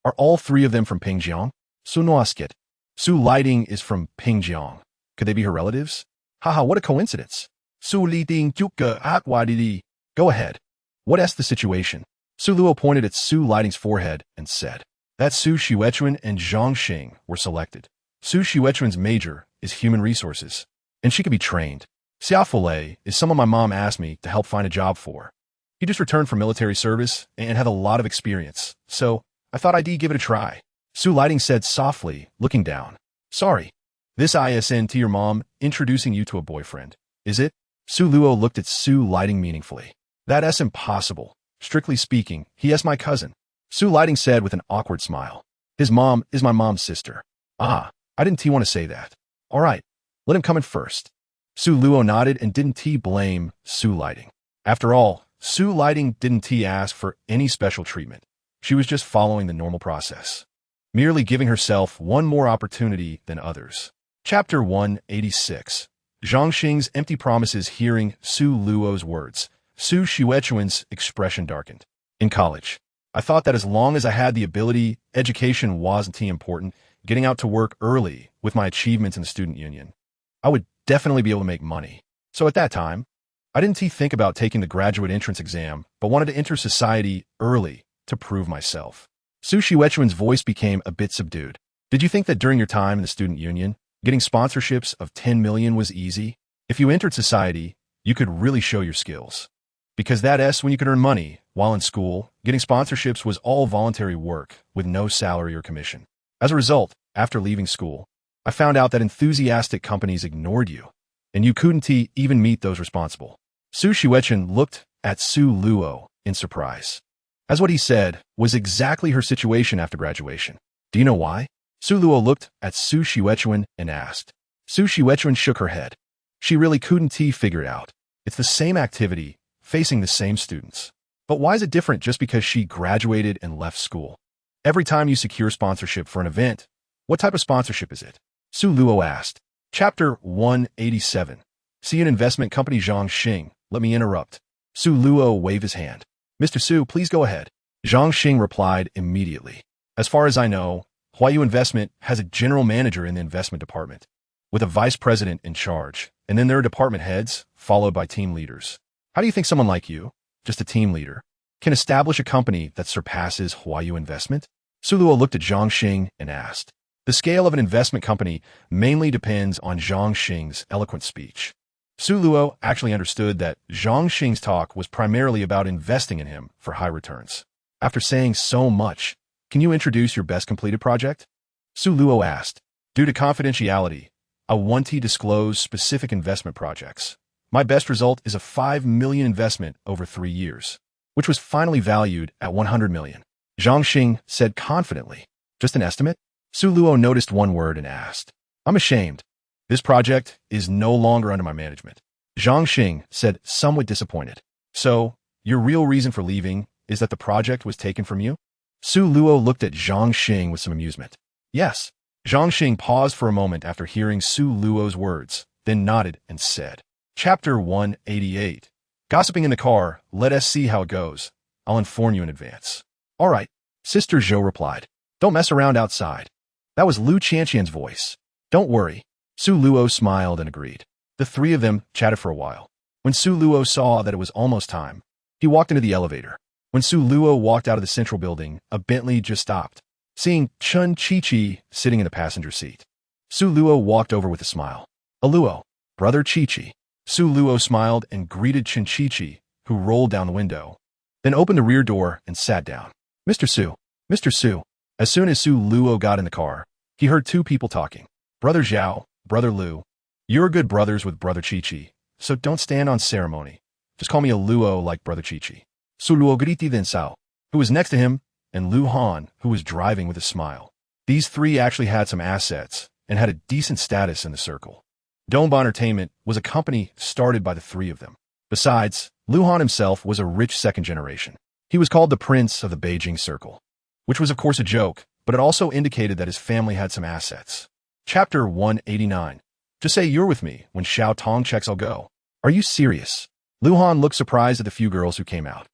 Are all three of them from Pingjiang? Su Noasket. Su Lighting is from Pingjiang. Could they be her relatives? Haha, what a coincidence. Su Lighting Juka Atwadidi. Go ahead. What's the situation? Su Luo pointed at Su Lighting's forehead and said that Su Shiwechuan and Zhang Xing were selected. Su Shiwechuan's major is human resources, and she could be trained. Xiaofulei is someone my mom asked me to help find a job for. He just returned from military service and had a lot of experience, so I thought I'd give it a try. Su Lighting said softly, looking down. Sorry. This ISN to your mom introducing you to a boyfriend, is it? Su Luo looked at Su Lighting meaningfully. That's impossible. Strictly speaking, he is my cousin. Su Lighting said with an awkward smile. His mom is my mom's sister. Ah, I didn't want to say that. All right, let him come in first. Su Luo nodded and didn't blame Su Lighting. After all, Su Lighting didn't ask for any special treatment. She was just following the normal process, merely giving herself one more opportunity than others. Chapter 186. Zhang Xing's empty promises. Hearing Su Luo's words, Su Shiwechuan's expression darkened. In college, I thought that as long as I had the ability, education wasn't important, getting out to work early with my achievements in the student union, I would definitely be able to make money. So at that time, I didn't think about taking the graduate entrance exam, but wanted to enter society early to prove myself. Su Shiwechuan's voice became a bit subdued. Did you think that during your time in the student union, getting sponsorships of 10 million was easy? If you entered society, you could really show your skills. Because that's when you could earn money. While in school, getting sponsorships was all voluntary work with no salary or commission. As a result, after leaving school, I found out that enthusiastic companies ignored you, and you couldn't even meet those responsible. Su Shiwechuan looked at Su Luo in surprise, as what he said was exactly her situation after graduation. Do you know why? Su Luo looked at Su Shiwechuan and asked. Su Shiwechuan shook her head. She really couldn't figure it out. It's the same activity, facing the same students. But why is it different just because she graduated and left school? Every time you secure sponsorship for an event, what type of sponsorship is it? Su Luo asked. Chapter 187. See an investment company. Zhang Xing, let me interrupt. Su Luo waved his hand. Mr. Su, please go ahead. Zhang Xing replied immediately. As far as I know, Huayu Investment has a general manager in the investment department, with a vice president in charge, and then there are department heads, followed by team leaders. How do you think someone like you, just a team leader, can establish a company that surpasses Huayu Investment? Su Luo looked at Zhang Xing and asked. The scale of an investment company mainly depends on Zhang Xing's eloquent speech. Su Luo actually understood that Zhang Xing's talk was primarily about investing in him for high returns. After saying so much, can you introduce your best completed project? Su Luo asked. Due to confidentiality, I want to disclose specific investment projects. My best result is a 5 million investment over 3 years, which was finally valued at 100 million. Zhang Xing said confidently. Just an estimate? Su Luo noticed one word and asked. I'm ashamed. This project is no longer under my management. Zhang Xing said, somewhat disappointed. So, your real reason for leaving is that the project was taken from you? Su Luo looked at Zhang Xing with some amusement. Yes. Zhang Xing paused for a moment after hearing Su Luo's words, then nodded and said. Chapter 188. Gossiping in the car, let us see how it goes. I'll inform you in advance. All right, Sister Zhou replied. Don't mess around outside. That was Lu Qianqian's voice. Don't worry. Su Luo smiled and agreed. The three of them chatted for a while. When Su Luo saw that it was almost time, he walked into the elevator. When Su Luo walked out of the central building, a Bentley just stopped, seeing Chun Chi-Chi sitting in the passenger seat. Su Luo walked over with a smile. Luo, brother Chi-Chi. Su Luo smiled and greeted Chun Chi-Chi, who rolled down the window, then opened the rear door and sat down. Mr. Su, Mr. Su. As soon as Su Luo got in the car, he heard two people talking. Brother Zhao, Brother Lu, you're good brothers with Brother Chi-Chi, so don't stand on ceremony. Just call me a Luo like Brother Chi-Chi. Su Luo Griti then Sao, who was next to him, and Lu Han, who was driving with a smile. These three actually had some assets and had a decent status in the circle. Domba Entertainment was a company started by the three of them. Besides, Lu Han himself was a rich second generation. He was called the Prince of the Beijing Circle, which was of course a joke, but it also indicated that his family had some assets. Chapter 189. Just say you're with me when Xiao Tong checks I'll go. Are you serious? Lu Han looked surprised at the few girls who came out.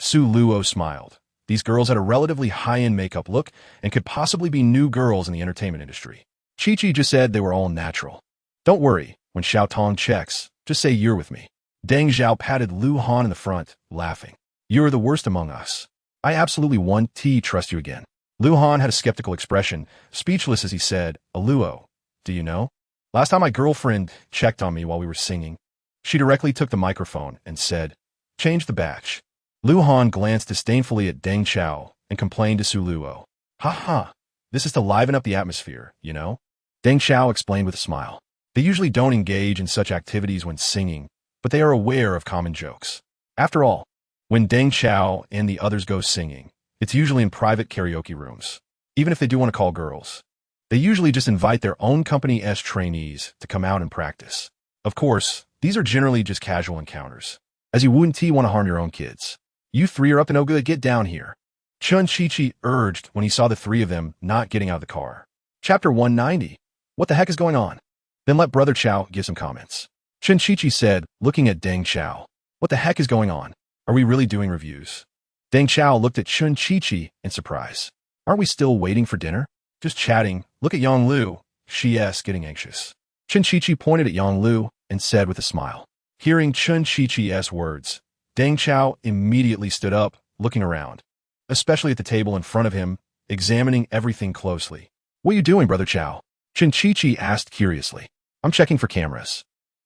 Su Luo smiled. These girls had a relatively high-end makeup look and could possibly be new girls in the entertainment industry. Chi-Chi just said they were all natural. Don't worry, when Xiao Tong checks, just say you're with me. Deng Zhao patted Lu Han in the front, laughing. You're the worst among us. I absolutely want to trust you again. Lu Han had a skeptical expression, speechless as he said, Luo, do you know? Last time my girlfriend checked on me while we were singing, she directly took the microphone and said, change the batch. Lu Han glanced disdainfully at Deng Zhao and complained to Su Luo. Ha ha, this is to liven up the atmosphere, you know? Deng Zhao explained with a smile. They usually don't engage in such activities when singing, but they are aware of common jokes. After all, when Deng Zhao and the others go singing, it's usually in private karaoke rooms. Even if they do want to call girls, they usually just invite their own company's trainees to come out and practice. Of course, these are generally just casual encounters, as you wouldn't want to harm your own kids. You three are up to no good, get down here. Chun Chi-Chi urged when he saw the three of them not getting out of the car. Chapter 190. What the heck is going on? Then let Brother Chao give some comments. Chun Chi-Chi said, looking at Deng Zhao. What the heck is going on? Are we really doing reviews? Deng Zhao looked at Chun Chi-Chi in surprise. Aren't we still waiting for dinner? Just chatting. Look at Yang Lu. She's getting anxious. Chun Chi-Chi pointed at Yang Lu and said with a smile. Hearing Chun Chi-Chi's words, Deng Zhao immediately stood up, looking around, especially at the table in front of him, examining everything closely. What are you doing, Brother Chao? Chun Chi-Chi asked curiously. I'm checking for cameras.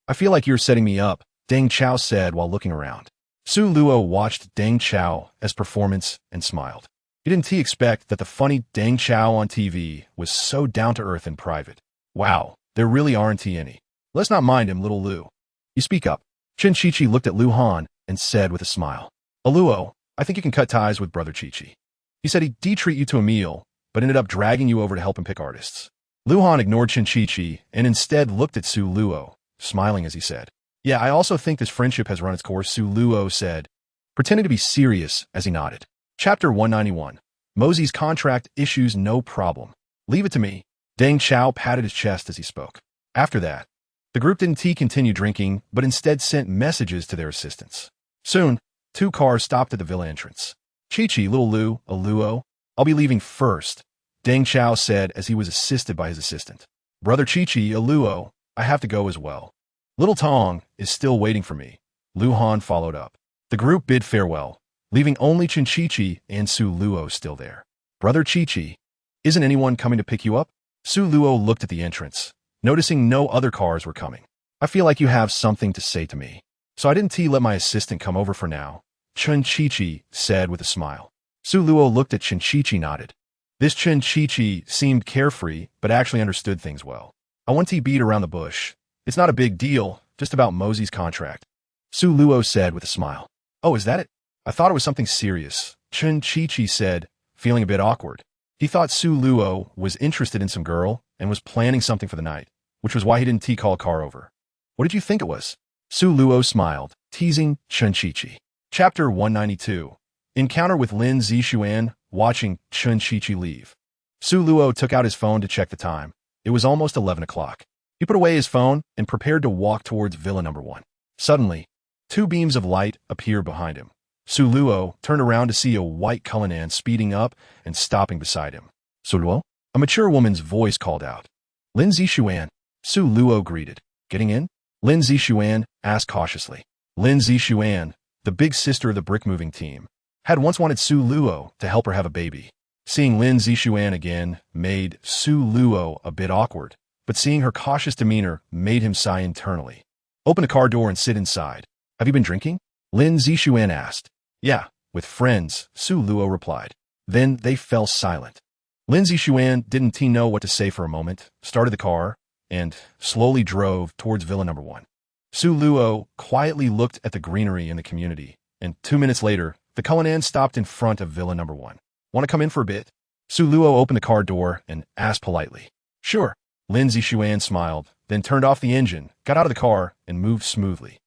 I feel like you're setting me up, Deng Zhao said while looking around. Su Luo watched Deng Zhao's performance and smiled. He didn't expect that the funny Deng Zhao on TV was so down-to-earth in private. Wow, there really aren't any. Let's not mind him, little Lu. You speak up. Chun Chi-Chi looked at Lu Han and said with a smile. Luo, I think you can cut ties with Brother Chi-Chi. He said he'd treat you to a meal, but ended up dragging you over to help him pick artists. Lu Han ignored Chun Chi-Chi and instead looked at Su Luo, smiling as he said, yeah, I also think this friendship has run its course, Su Luo said, pretending to be serious as he nodded. Chapter 191. Mosey's contract issues no problem. Leave it to me. Deng Zhao patted his chest as he spoke. After that, the group didn't continue drinking, but instead sent messages to their assistants. Soon, two cars stopped at the villa entrance. Chi-Chi, little Lu, Luo, I'll be leaving first, Deng Zhao said as he was assisted by his assistant. Brother Chi-Chi, Luo, I have to go as well. Little Tong is still waiting for me. Lu Han followed up. The group bid farewell, leaving only Chun Chi-Chi and Su Luo still there. Brother Chi-Chi, isn't anyone coming to pick you up? Su Luo looked at the entrance, noticing no other cars were coming. I feel like you have something to say to me, so I didn't let my assistant come over for now, Chun Chi-Chi said with a smile. Su Luo looked at Chun Chi-Chi nodded. This Chun Chi-Chi seemed carefree, but actually understood things well. I want to beat around the bush. It's not a big deal, just about Mosey's contract. Su Luo said with a smile. Oh, is that it? I thought it was something serious, Chun Chi-Chi said, feeling a bit awkward. He thought Su Luo was interested in some girl and was planning something for the night, which was why he didn't call a car over. What did you think it was? Su Luo smiled, teasing Chun Chi-Chi. Chapter 192. Encounter with Lin Zixuan, watching Chun Chi-Chi leave. Su Luo took out his phone to check the time. It was almost 11 o'clock. He put away his phone and prepared to walk towards Villa number 1. Suddenly, two beams of light appeared behind him. Su Luo turned around to see a white Cullinan speeding up and stopping beside him. Su Luo? A mature woman's voice called out. Lin Zixuan. Su Luo greeted. Getting in? Lin Zixuan asked cautiously. Lin Zixuan, the big sister of the brick-moving team, had once wanted Su Luo to help her have a baby. Seeing Lin Zixuan again made Su Luo a bit awkward, but seeing her cautious demeanor made him sigh internally. Open the car door and sit inside. Have you been drinking? Lin Zixuan asked. Yeah, with friends, Su Luo replied. Then they fell silent. Lin Zixuan didn't know what to say for a moment, started the car, and slowly drove towards Villa Number 1. Su Luo quietly looked at the greenery in the community, and 2 minutes later, the Cullinan stopped in front of Villa Number 1. Want to come in for a bit? Su Luo opened the car door and asked politely. Sure. Lin Zixuan smiled, then turned off the engine, got out of the car, and moved smoothly.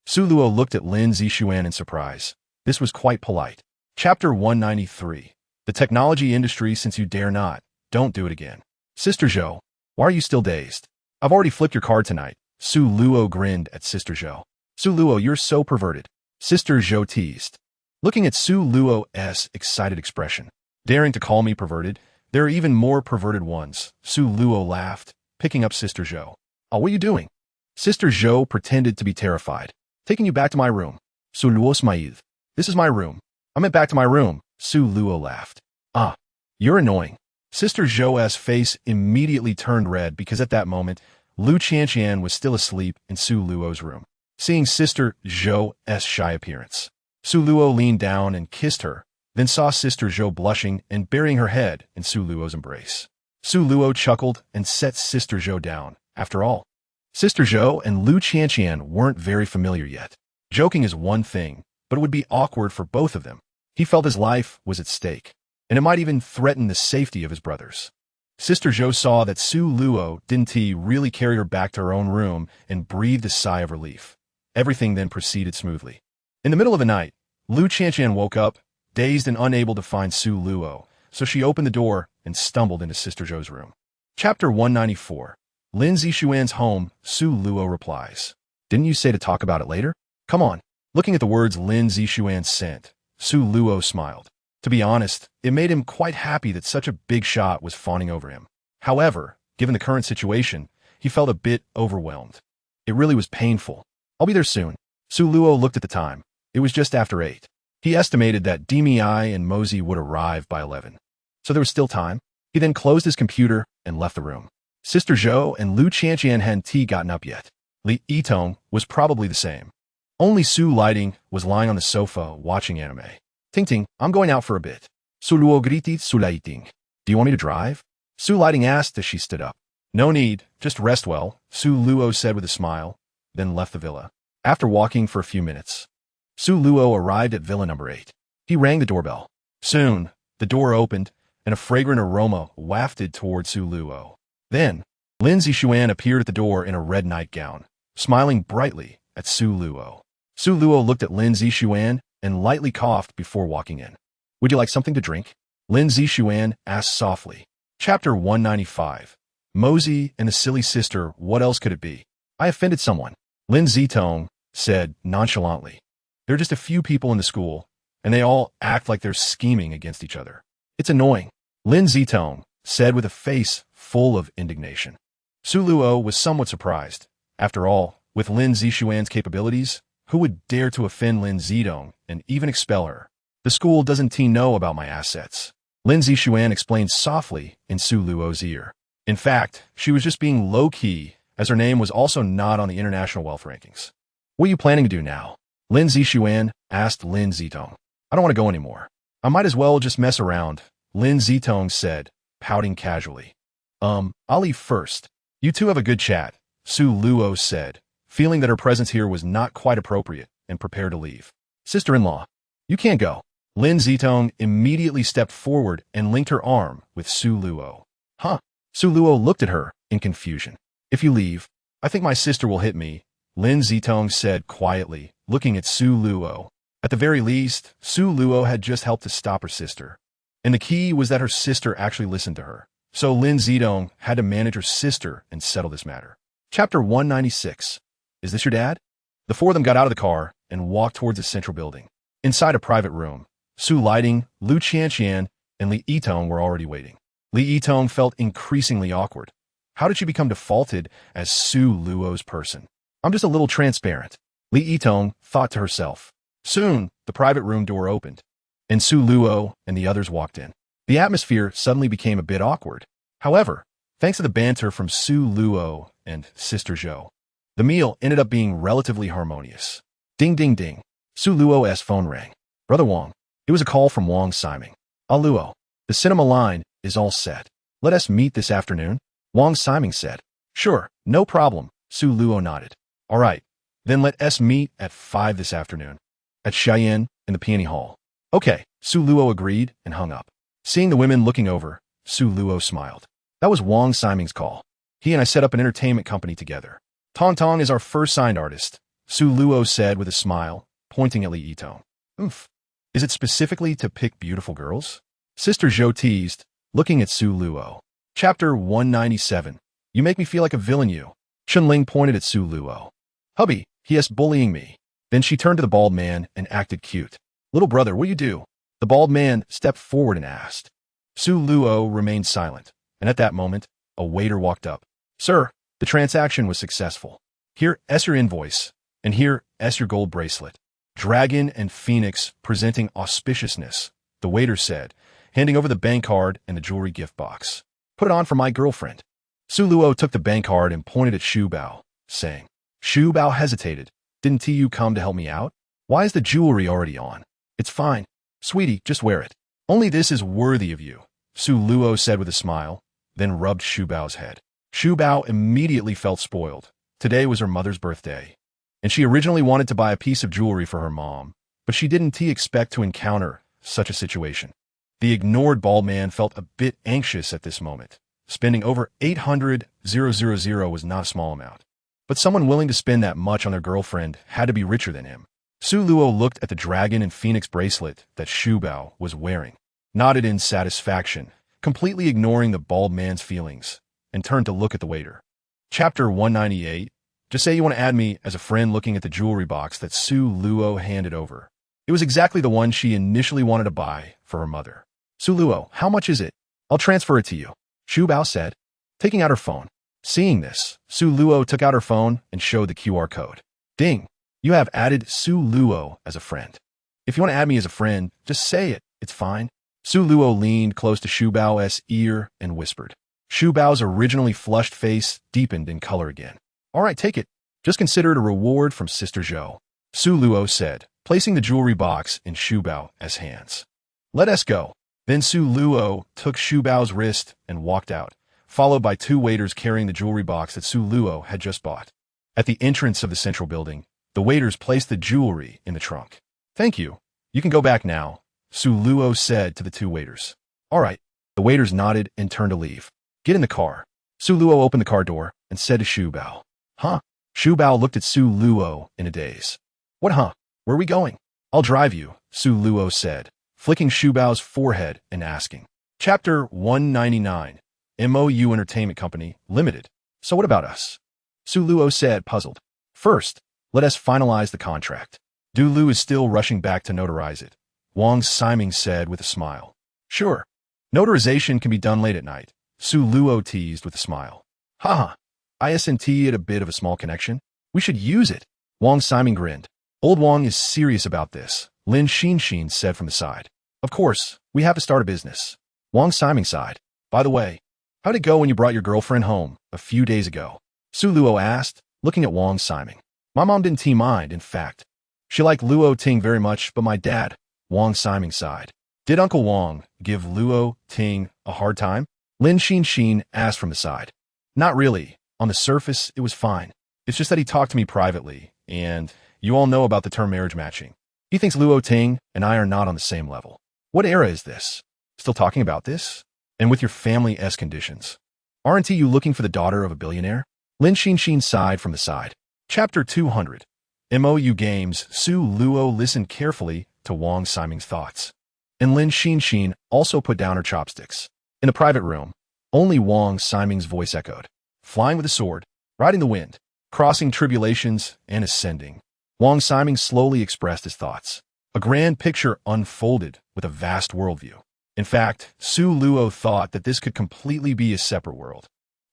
Su Luo looked at Lin Zixuan in surprise. This was quite polite. Chapter 193. The technology industry since you dare not. Don't do it again. Sister Zhou, why are you still dazed? I've already flipped your card tonight. Su Luo grinned at Sister Zhou. Su Luo, you're so perverted. Sister Zhou teased. Looking at Su Luo's excited expression. Daring to call me perverted? There are even more perverted ones. Su Luo laughed, picking up Sister Zhou. Oh, what are you doing? Sister Zhou pretended to be terrified. Taking you back to my room. Su Luo smiled. This is my room. I meant back to my room. Su Luo laughed. Ah, you're annoying. Sister Zhou's face immediately turned red because at that moment, Lu Qianqian was still asleep in Su Luo's room. Seeing Sister Zhou's shy appearance, Su Luo leaned down and kissed her, then saw Sister Zhou blushing and burying her head in Su Luo's embrace. Su Luo chuckled and set Sister Zhou down. After all, Sister Zhou and Lu Qianqian weren't very familiar yet. Joking is one thing, but it would be awkward for both of them. He felt his life was at stake, and it might even threaten the safety of his brothers. Sister Zhou saw that Su Luo didn't really carry her back to her own room and breathed a sigh of relief. Everything then proceeded smoothly. In the middle of the night, Lu Qianqian woke up, dazed and unable to find Su Luo, so she opened the door and stumbled into Sister Zhou's room. Chapter 194. Lin Zixuan's home, Su Luo replies. Didn't you say to talk about it later? Come on. Looking at the words Lin Zixuan sent, Su Luo smiled. To be honest, it made him quite happy that such a big shot was fawning over him. However, given the current situation, he felt a bit overwhelmed. It really was painful. I'll be there soon. Su Luo looked at the time. It was just after 8. He estimated that Demi and Mosey would arrive by 11. So there was still time. He then closed his computer and left the room. Sister Zhou and Lu Qianqian hadn't gotten up yet. Li Yitong was probably the same. Only Su Lighting was lying on the sofa watching anime. Ting Ting, I'm going out for a bit. Su Luo greeted Su Lighting. Do you want me to drive? Su Lighting asked as she stood up. No need, just rest well, Su Luo said with a smile, then left the villa. After walking for a few minutes, Su Luo arrived at Villa Number 8. He rang the doorbell. Soon, the door opened, and a fragrant aroma wafted toward Su Luo. Then, Lin Zixuan appeared at the door in a red nightgown, smiling brightly at Su Luo. Su Luo looked at Lin Zixuan and lightly coughed before walking in. Would you like something to drink? Lin Zixuan asked softly. Chapter 195. Mosey and the silly sister, what else could it be? I offended someone. Lin Zitong said nonchalantly. There are just a few people in the school, and they all act like they're scheming against each other. It's annoying. Lin Zitong said with a face full of indignation. Su Luo was somewhat surprised. After all, with Lin Zixuan's capabilities, who would dare to offend Lin Zitong and even expel her? The school doesn't know about my assets. Lin Zixuan explained softly in Su Luo's ear. In fact, she was just being low-key, as her name was also not on the international wealth rankings. What are you planning to do now? Lin Zixuan asked Lin Zitong. I don't want to go anymore. I might as well just mess around, Lin Zitong said, pouting casually. I'll leave first. You two have a good chat, Su Luo said, feeling that her presence here was not quite appropriate, and prepared to leave. Sister-in-law, you can't go. Lin Zitong immediately stepped forward and linked her arm with Su Luo. Huh? Su Luo looked at her in confusion. If you leave, I think my sister will hit me, Lin Zitong said quietly, looking at Su Luo. At the very least, Su Luo had just helped to stop her sister. And the key was that her sister actually listened to her. So Lin Zitong had to manage her sister and settle this matter. Chapter 196. Is this your dad? The four of them got out of the car and walked towards the central building. Inside a private room, Su Lighting, Lu Qianqian, and Li Yitong were already waiting. Li Yitong felt increasingly awkward. How did she become defaulted as Su Luo's person? I'm just a little transparent, Li Yitong thought to herself. Soon, the private room door opened, and Su Luo and the others walked in. The atmosphere suddenly became a bit awkward. However, thanks to the banter from Su Luo and Sister Zhou, the meal ended up being relatively harmonious. Ding ding ding. Su Luo's phone rang. Brother Wang. It was a call from Wang Siming. Ah Luo, the cinema line is all set. Let us meet this afternoon, Wang Siming said. Sure, no problem, Su Luo nodded. All right, then let us meet at 5 this afternoon. At Cheyenne, in the Peony Hall. Okay, Su Luo agreed and hung up. Seeing the women looking over, Su Luo smiled. That was Wang Siming's call. He and I set up an entertainment company together. Tong Tong is our first signed artist, Su Luo said with a smile, pointing at Li Yitong. Oomph. Is it specifically to pick beautiful girls? Sister Zhou teased, looking at Su Luo. Chapter 197. You make me feel like a villain, you. Chunling pointed at Su Luo. Hubby, he is bullying me. Then she turned to the bald man and acted cute. Little brother, what do you do? The bald man stepped forward and asked. Su Luo remained silent, and at that moment, a waiter walked up. Sir, the transaction was successful. Here is your invoice, and here is your gold bracelet. Dragon and Phoenix presenting auspiciousness, the waiter said, handing over the bank card and the jewelry gift box. Put it on for my girlfriend. Su Luo took the bank card and pointed at Shu Bao, saying, Shu Bao hesitated. Didn't you come to help me out? Why is the jewelry already on? It's fine. Sweetie, just wear it. Only this is worthy of you, Su Luo said with a smile, then rubbed Shu Bao's head. Shu Bao immediately felt spoiled. Today was her mother's birthday, and she originally wanted to buy a piece of jewelry for her mom, but she didn't expect to encounter such a situation. The ignored bald man felt a bit anxious at this moment. Spending over 800,000 was not a small amount. But someone willing to spend that much on their girlfriend had to be richer than him. Su Luo looked at the dragon and phoenix bracelet that Shu Bao was wearing, nodded in satisfaction, completely ignoring the bald man's feelings, and turned to look at the waiter. Chapter 198. Just say you want to add me as a friend. Looking at the jewelry box that Su Luo handed over. It was exactly the one she initially wanted to buy for her mother. Su Luo, how much is it? I'll transfer it to you, Shu Bao said, taking out her phone. Seeing this, Su Luo took out her phone and showed the QR code. Ding! You have added Su Luo as a friend. If you want to add me as a friend, just say it. It's fine. Su Luo leaned close to Shu Bao's ear and whispered. Shu Bao's originally flushed face deepened in color again. All right, take it. Just consider it a reward from Sister Zhou, Su Luo said, placing the jewelry box in Shu Bao's hands. Let us go. Then Su Luo took Shu Bao's wrist and walked out, followed by two waiters carrying the jewelry box that Su Luo had just bought. At the entrance of the central building, the waiters placed the jewelry in the trunk. Thank you. You can go back now, Su Luo said to the two waiters. All right. The waiters nodded and turned to leave. Get in the car. Su Luo opened the car door and said to Shu Bao. Huh? Shu Bao looked at Su Luo in a daze. What huh? Where are we going? I'll drive you, Su Luo said, flicking Shu Bao's forehead and asking. Chapter 199. MOU Entertainment Company, Limited. So what about us? Su Luo said, puzzled. First, let us finalize the contract. Du Lu is still rushing back to notarize it, Wang Siming said with a smile. Sure. Notarization can be done late at night, Su Luo teased with a smile. Haha. ISNT had a bit of a small connection. We should use it. Wang Siming grinned. Old Wang is serious about this, Lin Xinxin said from the side. Of course, we have to start a business. Wang Siming sighed. By the way, how'd it go when you brought your girlfriend home a few days ago? Su Luo asked, looking at Wang Siming. My mom didn't mind, in fact. She liked Luo Ting very much, but my dad, Wang Siming sighed. Did Uncle Wang give Luo Ting a hard time? Lin Xinxin asked from the side. Not really. On the surface, it was fine. It's just that he talked to me privately, and you all know about the term marriage matching. He thinks Luo Ting and I are not on the same level. What era is this? Still talking about this? And with your family-s conditions. Aren't you looking for the daughter of a billionaire? Lin Xinxin sighed from the side. Chapter 200. MOU Games. Su Luo listened carefully to Wang Siming's thoughts. And Lin Xinxin also put down her chopsticks. In a private room, only Wang Siming's voice echoed. Flying with a sword, riding the wind, crossing tribulations, and ascending. Wang Siming slowly expressed his thoughts. A grand picture unfolded with a vast worldview. In fact, Su Luo thought that this could completely be a separate world.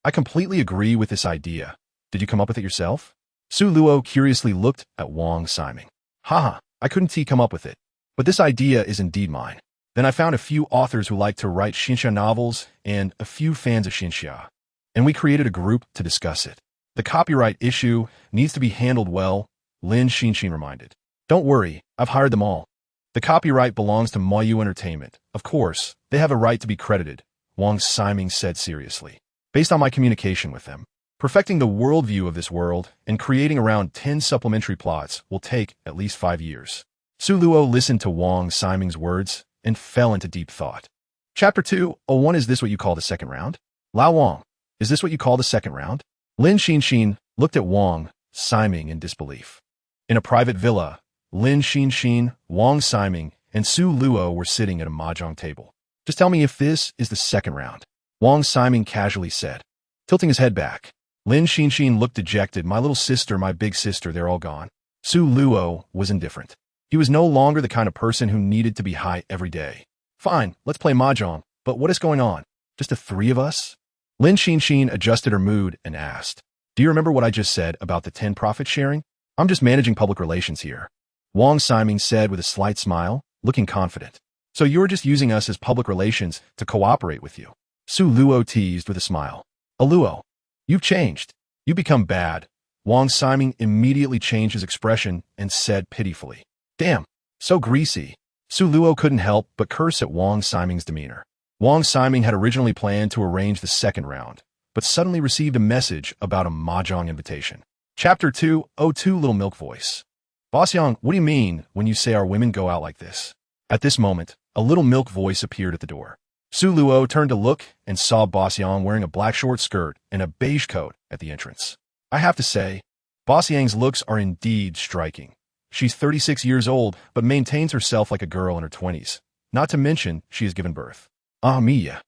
I completely agree with this idea. Did you come up with it yourself? Su Luo curiously looked at Wang Siming. Haha, I couldn't come up with it. But this idea is indeed mine. Then I found a few authors who like to write Xinxia novels and a few fans of Xinxia. And we created a group to discuss it. The copyright issue needs to be handled well, Lin Xinxin reminded. Don't worry, I've hired them all. The copyright belongs to MOU Entertainment. Of course, they have a right to be credited, Wang Siming said seriously. Based on my communication with them, Perfecting the worldview of this world and creating around 10 supplementary plots will take at least 5 years. Su Luo listened to Wang Ximing's words and fell into deep thought. Chapter 2:01 Is this what you call the second round? Lao Wang, is this what you call the second round? Lin Xinxin looked at Wang Ximing in disbelief. In a private villa, Lin Xinxin, Wang Ximing, and Su Luo were sitting at a mahjong table. Just tell me if this is the second round, Wang Ximing casually said, tilting his head back. Lin Xinxin looked dejected. My little sister, my big sister, they're all gone. Su Luo was indifferent. He was no longer the kind of person who needed to be high every day. Fine, let's play mahjong, but what is going on? Just the 3 of us? Lin Xinxin adjusted her mood and asked, do you remember what I just said about the 10 profit sharing? I'm just managing public relations here. Wang Ximing said with a slight smile, looking confident. So you're just using us as public relations to cooperate with you? Su Luo teased with a smile. Luo, you've changed. You become bad. Wang Ximing immediately changed his expression and said pitifully, damn, so greasy. Su Luo couldn't help but curse at Wang Ximing's demeanor. Wang Ximing had originally planned to arrange the second round, but suddenly received a message about a mahjong invitation. Chapter 2:02 Little Milk Voice. Boss Yang, what do you mean when you say our women go out like this? At this moment, a little milk voice appeared at the door. Su Luo turned to look and saw Boss Yang wearing a black short skirt and a beige coat at the entrance. I have to say, Boss Yang's looks are indeed striking. She's 36 years old, but maintains herself like a girl in her 20s. Not to mention, she has given birth. Ah, Mia.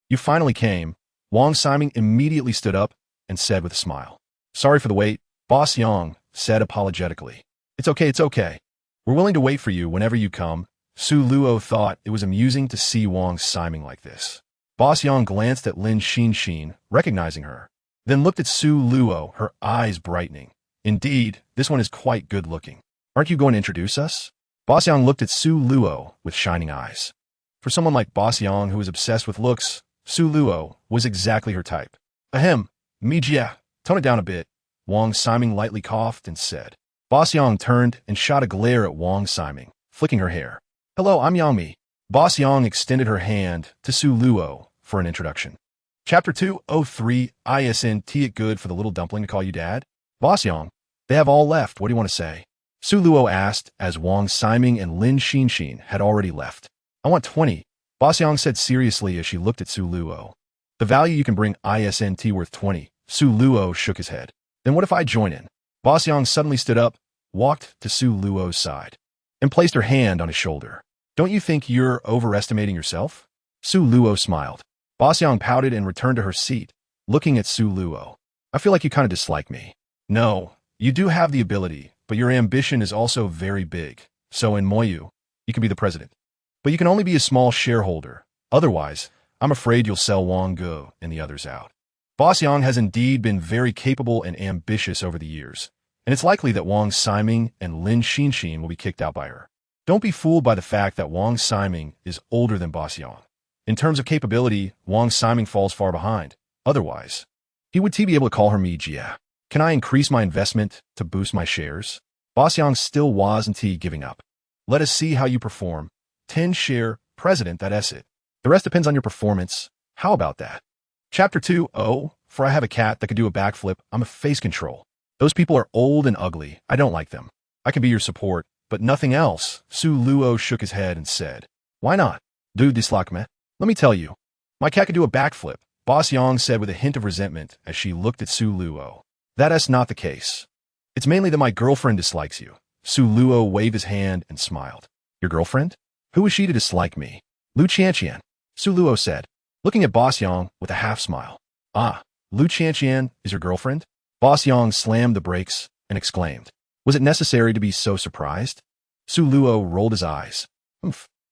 You finally came. Wang Ximing immediately stood up and said with a smile. Sorry for the wait, Boss Yang said apologetically. It's okay. We're willing to wait for you whenever you come. Su Luo thought it was amusing to see Wang Ximing like this. Boss Yang glanced at Lin Xinxin, recognizing her, then looked at Su Luo, her eyes brightening. Indeed, this one is quite good looking. Aren't you going to introduce us? Boss Yang looked at Su Luo with shining eyes. For someone like Boss Yang who is obsessed with looks, Su Luo was exactly her type. Ahem, Mijia, tone it down a bit. Wang Ximing lightly coughed and said. Boss Yang turned and shot a glare at Wang Ximing, flicking her hair. Hello, I'm Yang Mi. Boss Yang extended her hand to Su Luo for an introduction. Chapter 2:03 Isn't it good for the little dumpling to call you dad? Boss Yang, they have all left. What do you want to say? Su Luo asked as Wang Ximing and Lin Xinxin had already left. I want 20. Boss Yang said seriously as she looked at Su Luo. The value you can bring isn't worth 20. Su Luo shook his head. Then what if I join in? Boss Yang suddenly stood up, walked to Su Luo's side, and placed her hand on his shoulder. Don't you think you're overestimating yourself? Su Luo smiled. Boss Yang pouted and returned to her seat, looking at Su Luo. I feel like you kind of dislike me. No, you do have the ability, but your ambition is also very big. So in Moyu, you can be the president. But you can only be a small shareholder. Otherwise, I'm afraid you'll sell Wang Ge and the others out. Boss Yang has indeed been very capable and ambitious over the years, and it's likely that Wang Ximing and Lin Xinxin will be kicked out by her. Don't be fooled by the fact that Wang Ximing is older than Boss Yang. In terms of capability, Wang Ximing falls far behind. Otherwise, he would be able to call her Mijia. Can I increase my investment to boost my shares? Boss Yang still wasn't giving up. Let us see how you perform. 10 share, president, that's it. The rest depends on your performance. How about that? Chapter 2, for I have a cat that could do a backflip. I'm a face control. Those people are old and ugly. I don't like them. I can be your support, but nothing else. Su Luo shook his head and said, why not? Do dislike me? Let me tell you. My cat could do a backflip, Boss Yang said with a hint of resentment as she looked at Su Luo. That's not the case. It's mainly that my girlfriend dislikes you. Su Luo waved his hand and smiled. Your girlfriend? Who is she to dislike me? Lu Qianqian, Su Luo said, looking at Boss Yang with a half smile. Ah, Lu Qianqian is your girlfriend? Boss Yang slammed the brakes and exclaimed. Was it necessary to be so surprised? Su Luo rolled his eyes.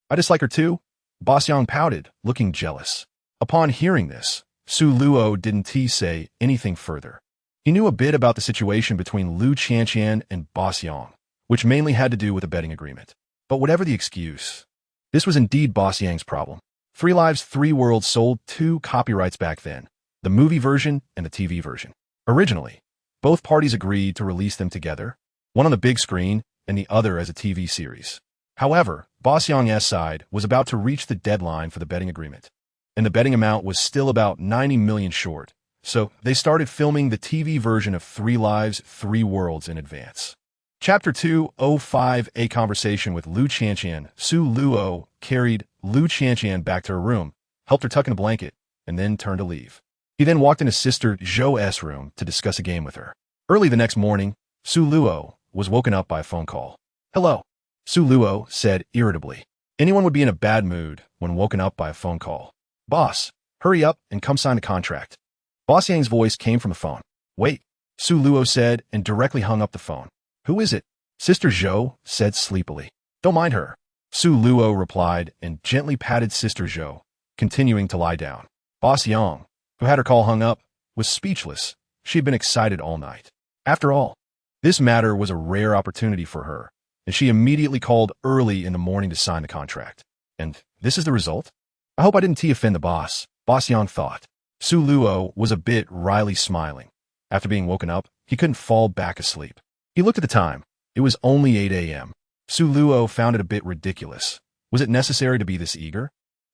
I dislike her too. Boss Yang pouted, looking jealous. Upon hearing this, Su Luo didn't say anything further. He knew a bit about the situation between Lu Qianqian and Boss Yang, which mainly had to do with a betting agreement. But whatever the excuse, this was indeed Boss Yang's problem. 3 Lives, 3 Worlds sold 2 copyrights back then, the movie version and the TV version. Originally, both parties agreed to release them together, one on the big screen and the other as a TV series. However, Boss Yang's side was about to reach the deadline for the betting agreement, and the betting amount was still about 90 million short, so they started filming the TV version of 3 Lives, 3 Worlds in advance. Chapter 205, A Conversation with Lu Qianqian. Su Luo carried Lu Qianqian back to her room, helped her tuck in a blanket, and then turned to leave. He then walked into Sister Zhou's room to discuss a game with her. Early the next morning, Su Luo was woken up by a phone call. "Hello," Su Luo said irritably. Anyone would be in a bad mood when woken up by a phone call. "Boss, hurry up and come sign the contract." Boss Yang's voice came from the phone. "Wait," Su Luo said and directly hung up the phone. "Who is it?" Sister Zhou said sleepily. "Don't mind her," Su Luo replied and gently patted Sister Zhou, continuing to lie down. Boss Yang, who had her call hung up, was speechless. She had been excited all night. After all, this matter was a rare opportunity for her, and she immediately called early in the morning to sign the contract. And this is the result? I hope I didn't offend the boss, Boss Yang thought. Su Luo was a bit wryly smiling. After being woken up, he couldn't fall back asleep. He looked at the time. It was only 8 a.m. Su Luo found it a bit ridiculous. Was it necessary to be this eager?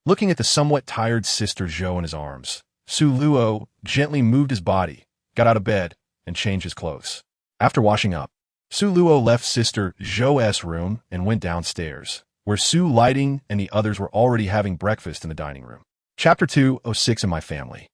Looking at the somewhat tired Sister Zhou in his arms, Su Luo gently moved his body, got out of bed, and changed his clothes. After washing up, Su Luo left Sister Zhou's room and went downstairs, where Su Lighting and the others were already having breakfast in the dining room. Chapter 206 in My Family.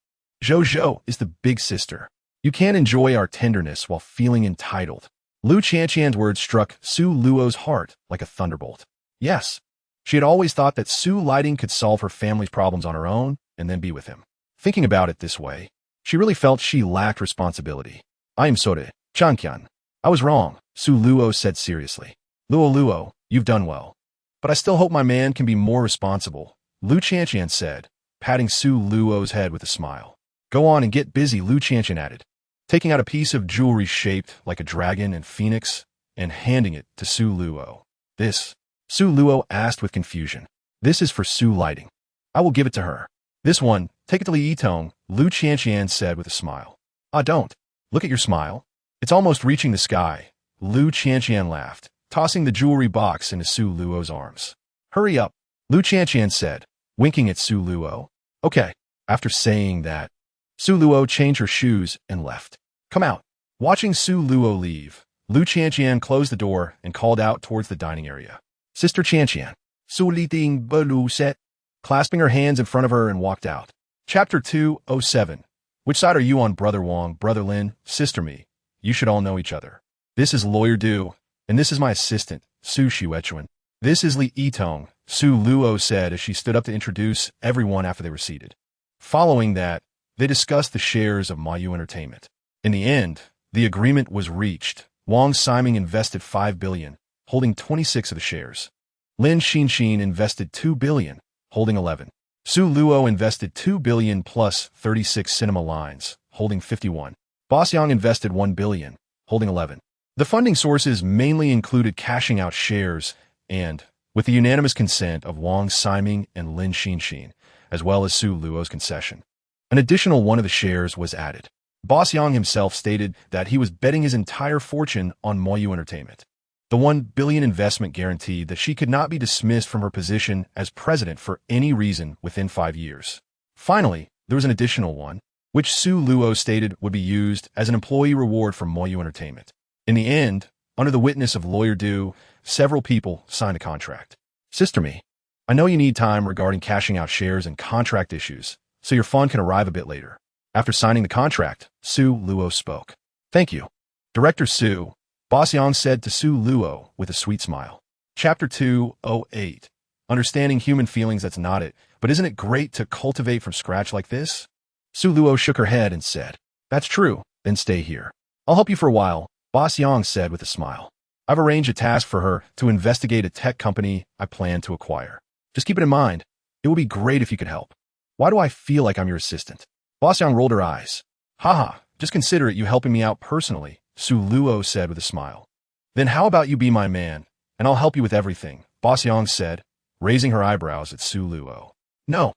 Zhou is the big sister. You can't enjoy our tenderness while feeling entitled. Lu Qianqian's words struck Su Luo's heart like a thunderbolt. Yes, she had always thought that Su Lighting could solve her family's problems on her own and then be with him. Thinking about it this way, she really felt she lacked responsibility. "I am sorry, Qianqian. I was wrong," Su Luo said seriously. Luo, you've done well. But I still hope my man can be more responsible," Lu Qianqian said, patting Su Luo's head with a smile. "Go on and get busy," Lu Qianqian added, taking out a piece of jewelry shaped like a dragon and phoenix and handing it to Su Luo. "This?" Su Luo asked with confusion. "This is for Su Lighting. I will give it to her." "This one, take it to Li Yitong," Lu Qianqian said with a smile. "Ah, don't. Look at your smile. It's almost reaching the sky," Lu Qianqian laughed, tossing the jewelry box into Su Luo's arms. "Hurry up," Lu Qianqian said, winking at Su Luo. "Okay." After saying that, Su Luo changed her shoes and left. "Come out." Watching Su Luo leave, Lu Qianqian closed the door and called out towards the dining area. "Sister Qianqian." Su Liting Belu said, clasping her hands in front of her and walked out. Chapter 207. Which side are you on, Brother Wang, Brother Lin, Sister Me? You should all know each other. This is Lawyer Du, and this is my assistant, Su Xuechuan. This is Li Yitong, Su Luo said as she stood up to introduce everyone after they were seated. Following that, they discussed the shares of Mayu Entertainment. In the end, the agreement was reached. Wang Siming invested 5 billion, holding 26 of the shares. Lin Xinxin invested 2 billion, holding 11. Su Luo invested 2 billion plus 36 cinema lines, holding 51. Boss Yang invested 1 billion, holding 11. The funding sources mainly included cashing out shares and, with the unanimous consent of Wang Siming and Lin Xinxin, as well as Su Luo's concession, an additional one of the shares was added. Boss Yang himself stated that he was betting his entire fortune on Mayu Entertainment. The 1 billion investment guaranteed that she could not be dismissed from her position as president for any reason within 5 years. Finally, there was an additional one, which Su Luo stated would be used as an employee reward for Mayu Entertainment. In the end, under the witness of Lawyer Du, several people signed a contract. Sister Me, I know you need time regarding cashing out shares and contract issues, so your fund can arrive a bit later. After signing the contract, Su Luo spoke. Thank you. Director Su, Boss Yang said to Su Luo with a sweet smile. Chapter 208. Understanding human feelings, that's not it, but isn't it great to cultivate from scratch like this? Su Luo shook her head and said, That's true, then stay here. I'll help you for a while, Boss Yang said with a smile. I've arranged a task for her to investigate a tech company I plan to acquire. Just keep it in mind, it would be great if you could help. Why do I feel like I'm your assistant? Boss Yang rolled her eyes. Haha, just consider it you helping me out personally, Su Luo said with a smile. Then how about you be my man, and I'll help you with everything, Boss Yang said, raising her eyebrows at Su Luo. No,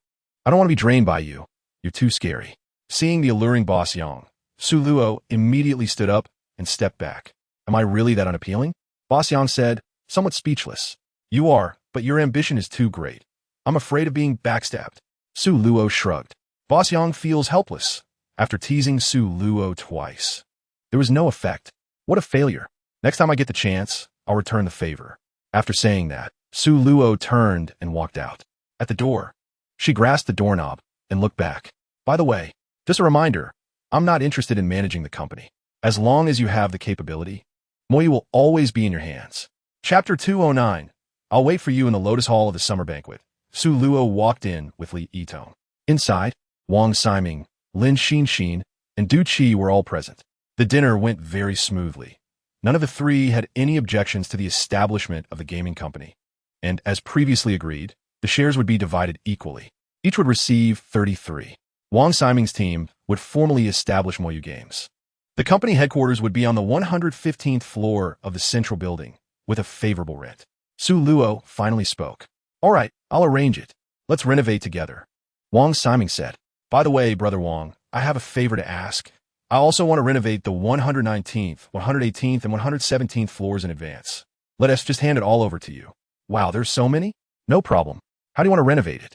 I don't want to be drained by you. You're too scary. Seeing the alluring Boss Yang, Su Luo immediately stood up and stepped back. Am I really that unappealing? Boss Yang said, somewhat speechless. You are, but your ambition is too great. I'm afraid of being backstabbed. Su Luo shrugged. Boss Yang feels helpless. after teasing Su Luo twice. There was no effect. What a failure. Next time I get the chance, I'll return the favor. After saying that, Su Luo turned and walked out. At the door, she grasped the doorknob and looked back. By the way, just a reminder, I'm not interested in managing the company. As long as you have the capability, Moyi will always be in your hands. Chapter 209. I'll wait for you in the Lotus Hall of the summer banquet. Su Luo walked in with Li Yitong. Inside, Wang Ximing, Lin Xinxin, and Du Qi were all present. The dinner went very smoothly. None of the three had any objections to the establishment of the gaming company. And as previously agreed, the shares would be divided equally. Each would receive 33. Wang Ximing's team would formally establish Moyu Games. The company headquarters would be on the 115th floor of the central building, with a favorable rent. Su Luo finally spoke. All right, I'll arrange it. Let's renovate together. Wang Ximing said. By the way, Brother Wang, I have a favor to ask. I also want to renovate the 119th, 118th, and 117th floors in advance. Let us just hand it all over to you. Wow, there's so many? No problem. How do you want to renovate it?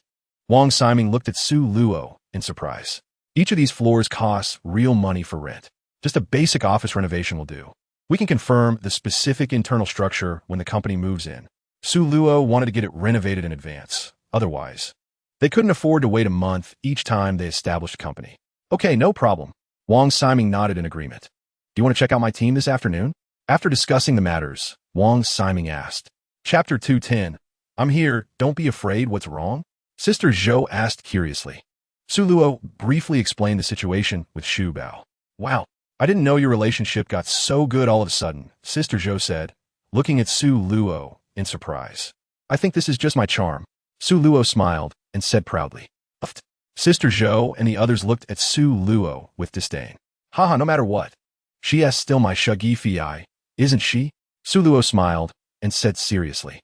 Wang Ximing looked at Su Luo in surprise. Each of these floors costs real money for rent. Just a basic office renovation will do. We can confirm the specific internal structure when the company moves in. Su Luo wanted to get it renovated in advance. Otherwise, they couldn't afford to wait a month each time they established a company. Okay, no problem. Wang Ximing nodded in agreement. Do you want to check out my team this afternoon? After discussing the matters, Wang Ximing asked. Chapter 210. I'm here, don't be afraid, what's wrong? Sister Zhou asked curiously. Su Luo briefly explained the situation with Xu Bao. Wow, I didn't know your relationship got so good all of a sudden, Sister Zhou said, looking at Su Luo in surprise. I think this is just my charm. Su Luo smiled and said proudly. Uft. Sister Zhou and the others looked at Su Luo with disdain. Haha, no matter what. She is still my Shugyi Fi, isn't she? Su Luo smiled and said seriously.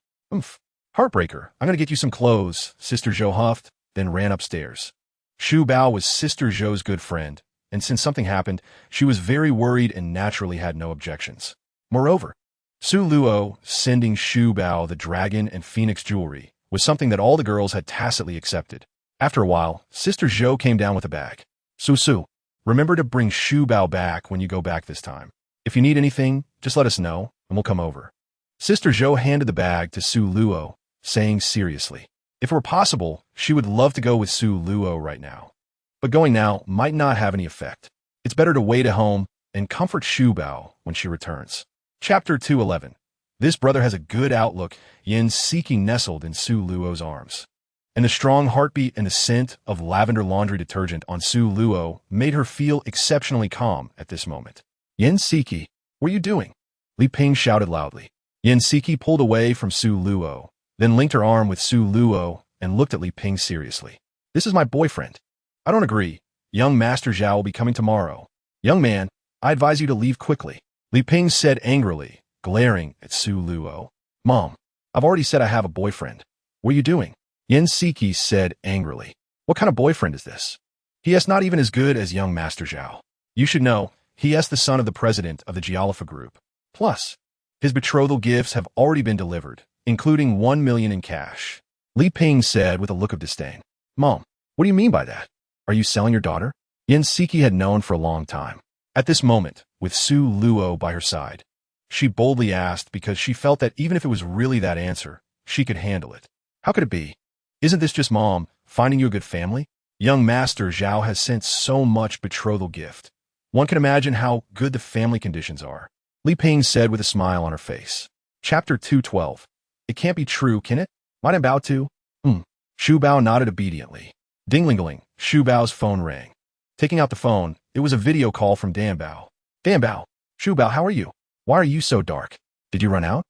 Heartbreaker, I'm going to get you some clothes, Sister Zhou huffed, then ran upstairs. Xu Bao was Sister Zhou's good friend, and since something happened, she was very worried and naturally had no objections. Moreover, Su Luo sending Xu Bao the dragon and phoenix jewelry was something that all the girls had tacitly accepted. After a while, Sister Zhou came down with a bag. Su, remember to bring Xu Bao back when you go back this time. If you need anything, just let us know, and we'll come over. Sister Zhou handed the bag to Su Luo, saying seriously, if it were possible, she would love to go with Su Luo right now. But going now might not have any effect. It's better to wait at home and comfort Xu Bao when she returns. Chapter 211. This brother has a good outlook, Yin seeking nestled in Su Luo's arms. And the strong heartbeat and the scent of lavender laundry detergent on Su Luo made her feel exceptionally calm at this moment. Yin Siki, what are you doing? Li Ping shouted loudly. Yin Siki pulled away from Su Luo, then linked her arm with Su Luo and looked at Li Ping seriously. This is my boyfriend. I don't agree. Young Master Zhao will be coming tomorrow. Young man, I advise you to leave quickly. Li Ping said angrily, glaring at Su Luo. Mom, I've already said I have a boyfriend. What are you doing? Yin Siki said angrily. What kind of boyfriend is this? He is not even as good as young Master Zhao. You should know, he is the son of the president of the Gialafa Group. Plus, his betrothal gifts have already been delivered, including 1 million in cash. Li Ping said with a look of disdain. Mom, what do you mean by that? Are you selling your daughter? Yin Siki had known for a long time. At this moment, with Su Luo by her side, she boldly asked because she felt that even if it was really that answer, she could handle it. How could it be? Isn't this just Mom finding you a good family? Young Master Zhao has sent so much betrothal gift. One can imagine how good the family conditions are. Li Ping said with a smile on her face. Chapter 212. It can't be true, can it? Might I bow to? Xu Bao nodded obediently. Ding-ling-ling, Xu Bao's phone rang. Taking out the phone, it was a video call from Dan Bao. Dan Bao, Xu Bao, how are you? Why are you so dark? Did you run out?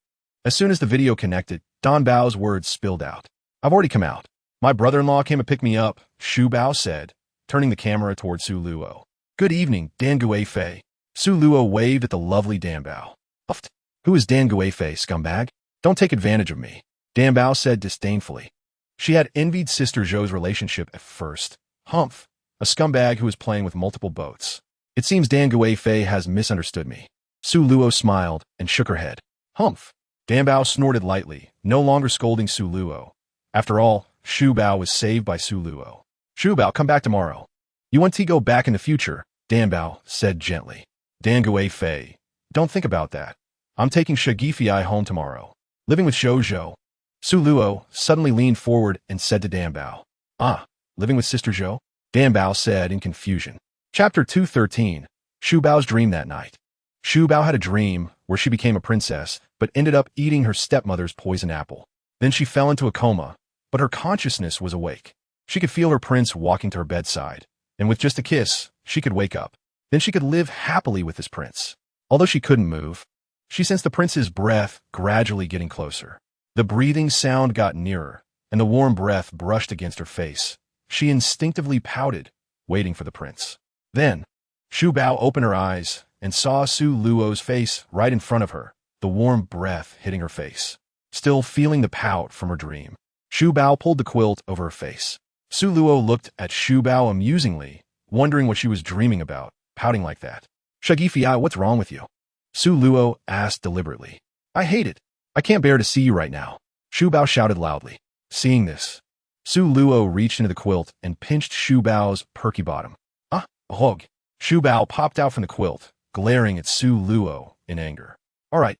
As soon as the video connected, Dan Bao's words spilled out. I've already come out. My brother-in-law came to pick me up, Xu Bao said, turning the camera toward Su Luo. Good evening, Dan Guifei. Su Luo waved at the lovely Dan Bao. Uft. Who is Dan Guifei, scumbag? Don't take advantage of me, Dan Bao said disdainfully. She had envied Sister Zhou's relationship at first. Humph, a scumbag who is playing with multiple boats. It seems Dan Guifei has misunderstood me. Su Luo smiled and shook her head. Humph. Dan Bao snorted lightly, no longer scolding Su Luo. After all, Xu Bao was saved by Su Luo. Xu Bao, come back tomorrow. You want to go back in the future, Dan Bao said gently. Dan Gui Fei. Don't think about that. I'm taking Shagifei home tomorrow. Living with Zhou. Su Luo suddenly leaned forward and said to Dan Bao. Ah, living with Sister Zhou? Dan Bao said in confusion. Chapter 213. Shu Bao's dream that night. Shu Bao had a dream where she became a princess, but ended up eating her stepmother's poison apple. Then she fell into a coma, but her consciousness was awake. She could feel her prince walking to her bedside, and with just a kiss, she could wake up. Then she could live happily with this prince. Although she couldn't move, she sensed the prince's breath gradually getting closer. The breathing sound got nearer, and the warm breath brushed against her face. She instinctively pouted, waiting for the prince. Then, Shu Bao opened her eyes and saw Su Luo's face right in front of her, the warm breath hitting her face. Still feeling the pout from her dream, Shu Bao pulled the quilt over her face. Su Luo looked at Shu Bao amusingly, wondering what she was dreaming about, pouting like that. Shagifei, what's wrong with you? Su Luo asked deliberately. I hate it. I can't bear to see you right now. Shu Bao shouted loudly. Seeing this, Su Luo reached into the quilt and pinched Shu Bao's perky bottom. Ah, hog. Shu Bao popped out from the quilt, glaring at Su Luo in anger. All right,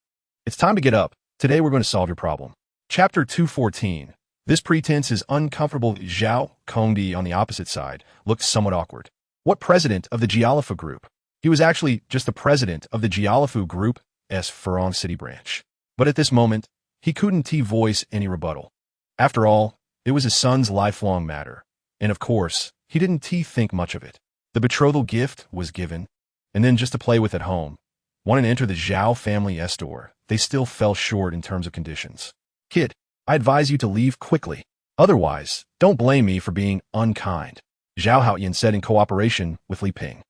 it's time to get up. Today we're going to solve your problem. Chapter 214. This pretense is uncomfortable. Zhao Kongdi on the opposite side looked somewhat awkward. What president of the Jialafu group? He was actually just the president of the Jialafu group's Furong City branch. But at this moment, he couldn't voice any rebuttal. After all, it was his son's lifelong matter. And of course, he didn't think much of it. The betrothal gift was given, and then just to play with at home. Wanting to enter the Zhao family store, they still fell short in terms of conditions. Kid, I advise you to leave quickly. Otherwise, don't blame me for being unkind. Zhao Haoyan said in cooperation with Li Ping.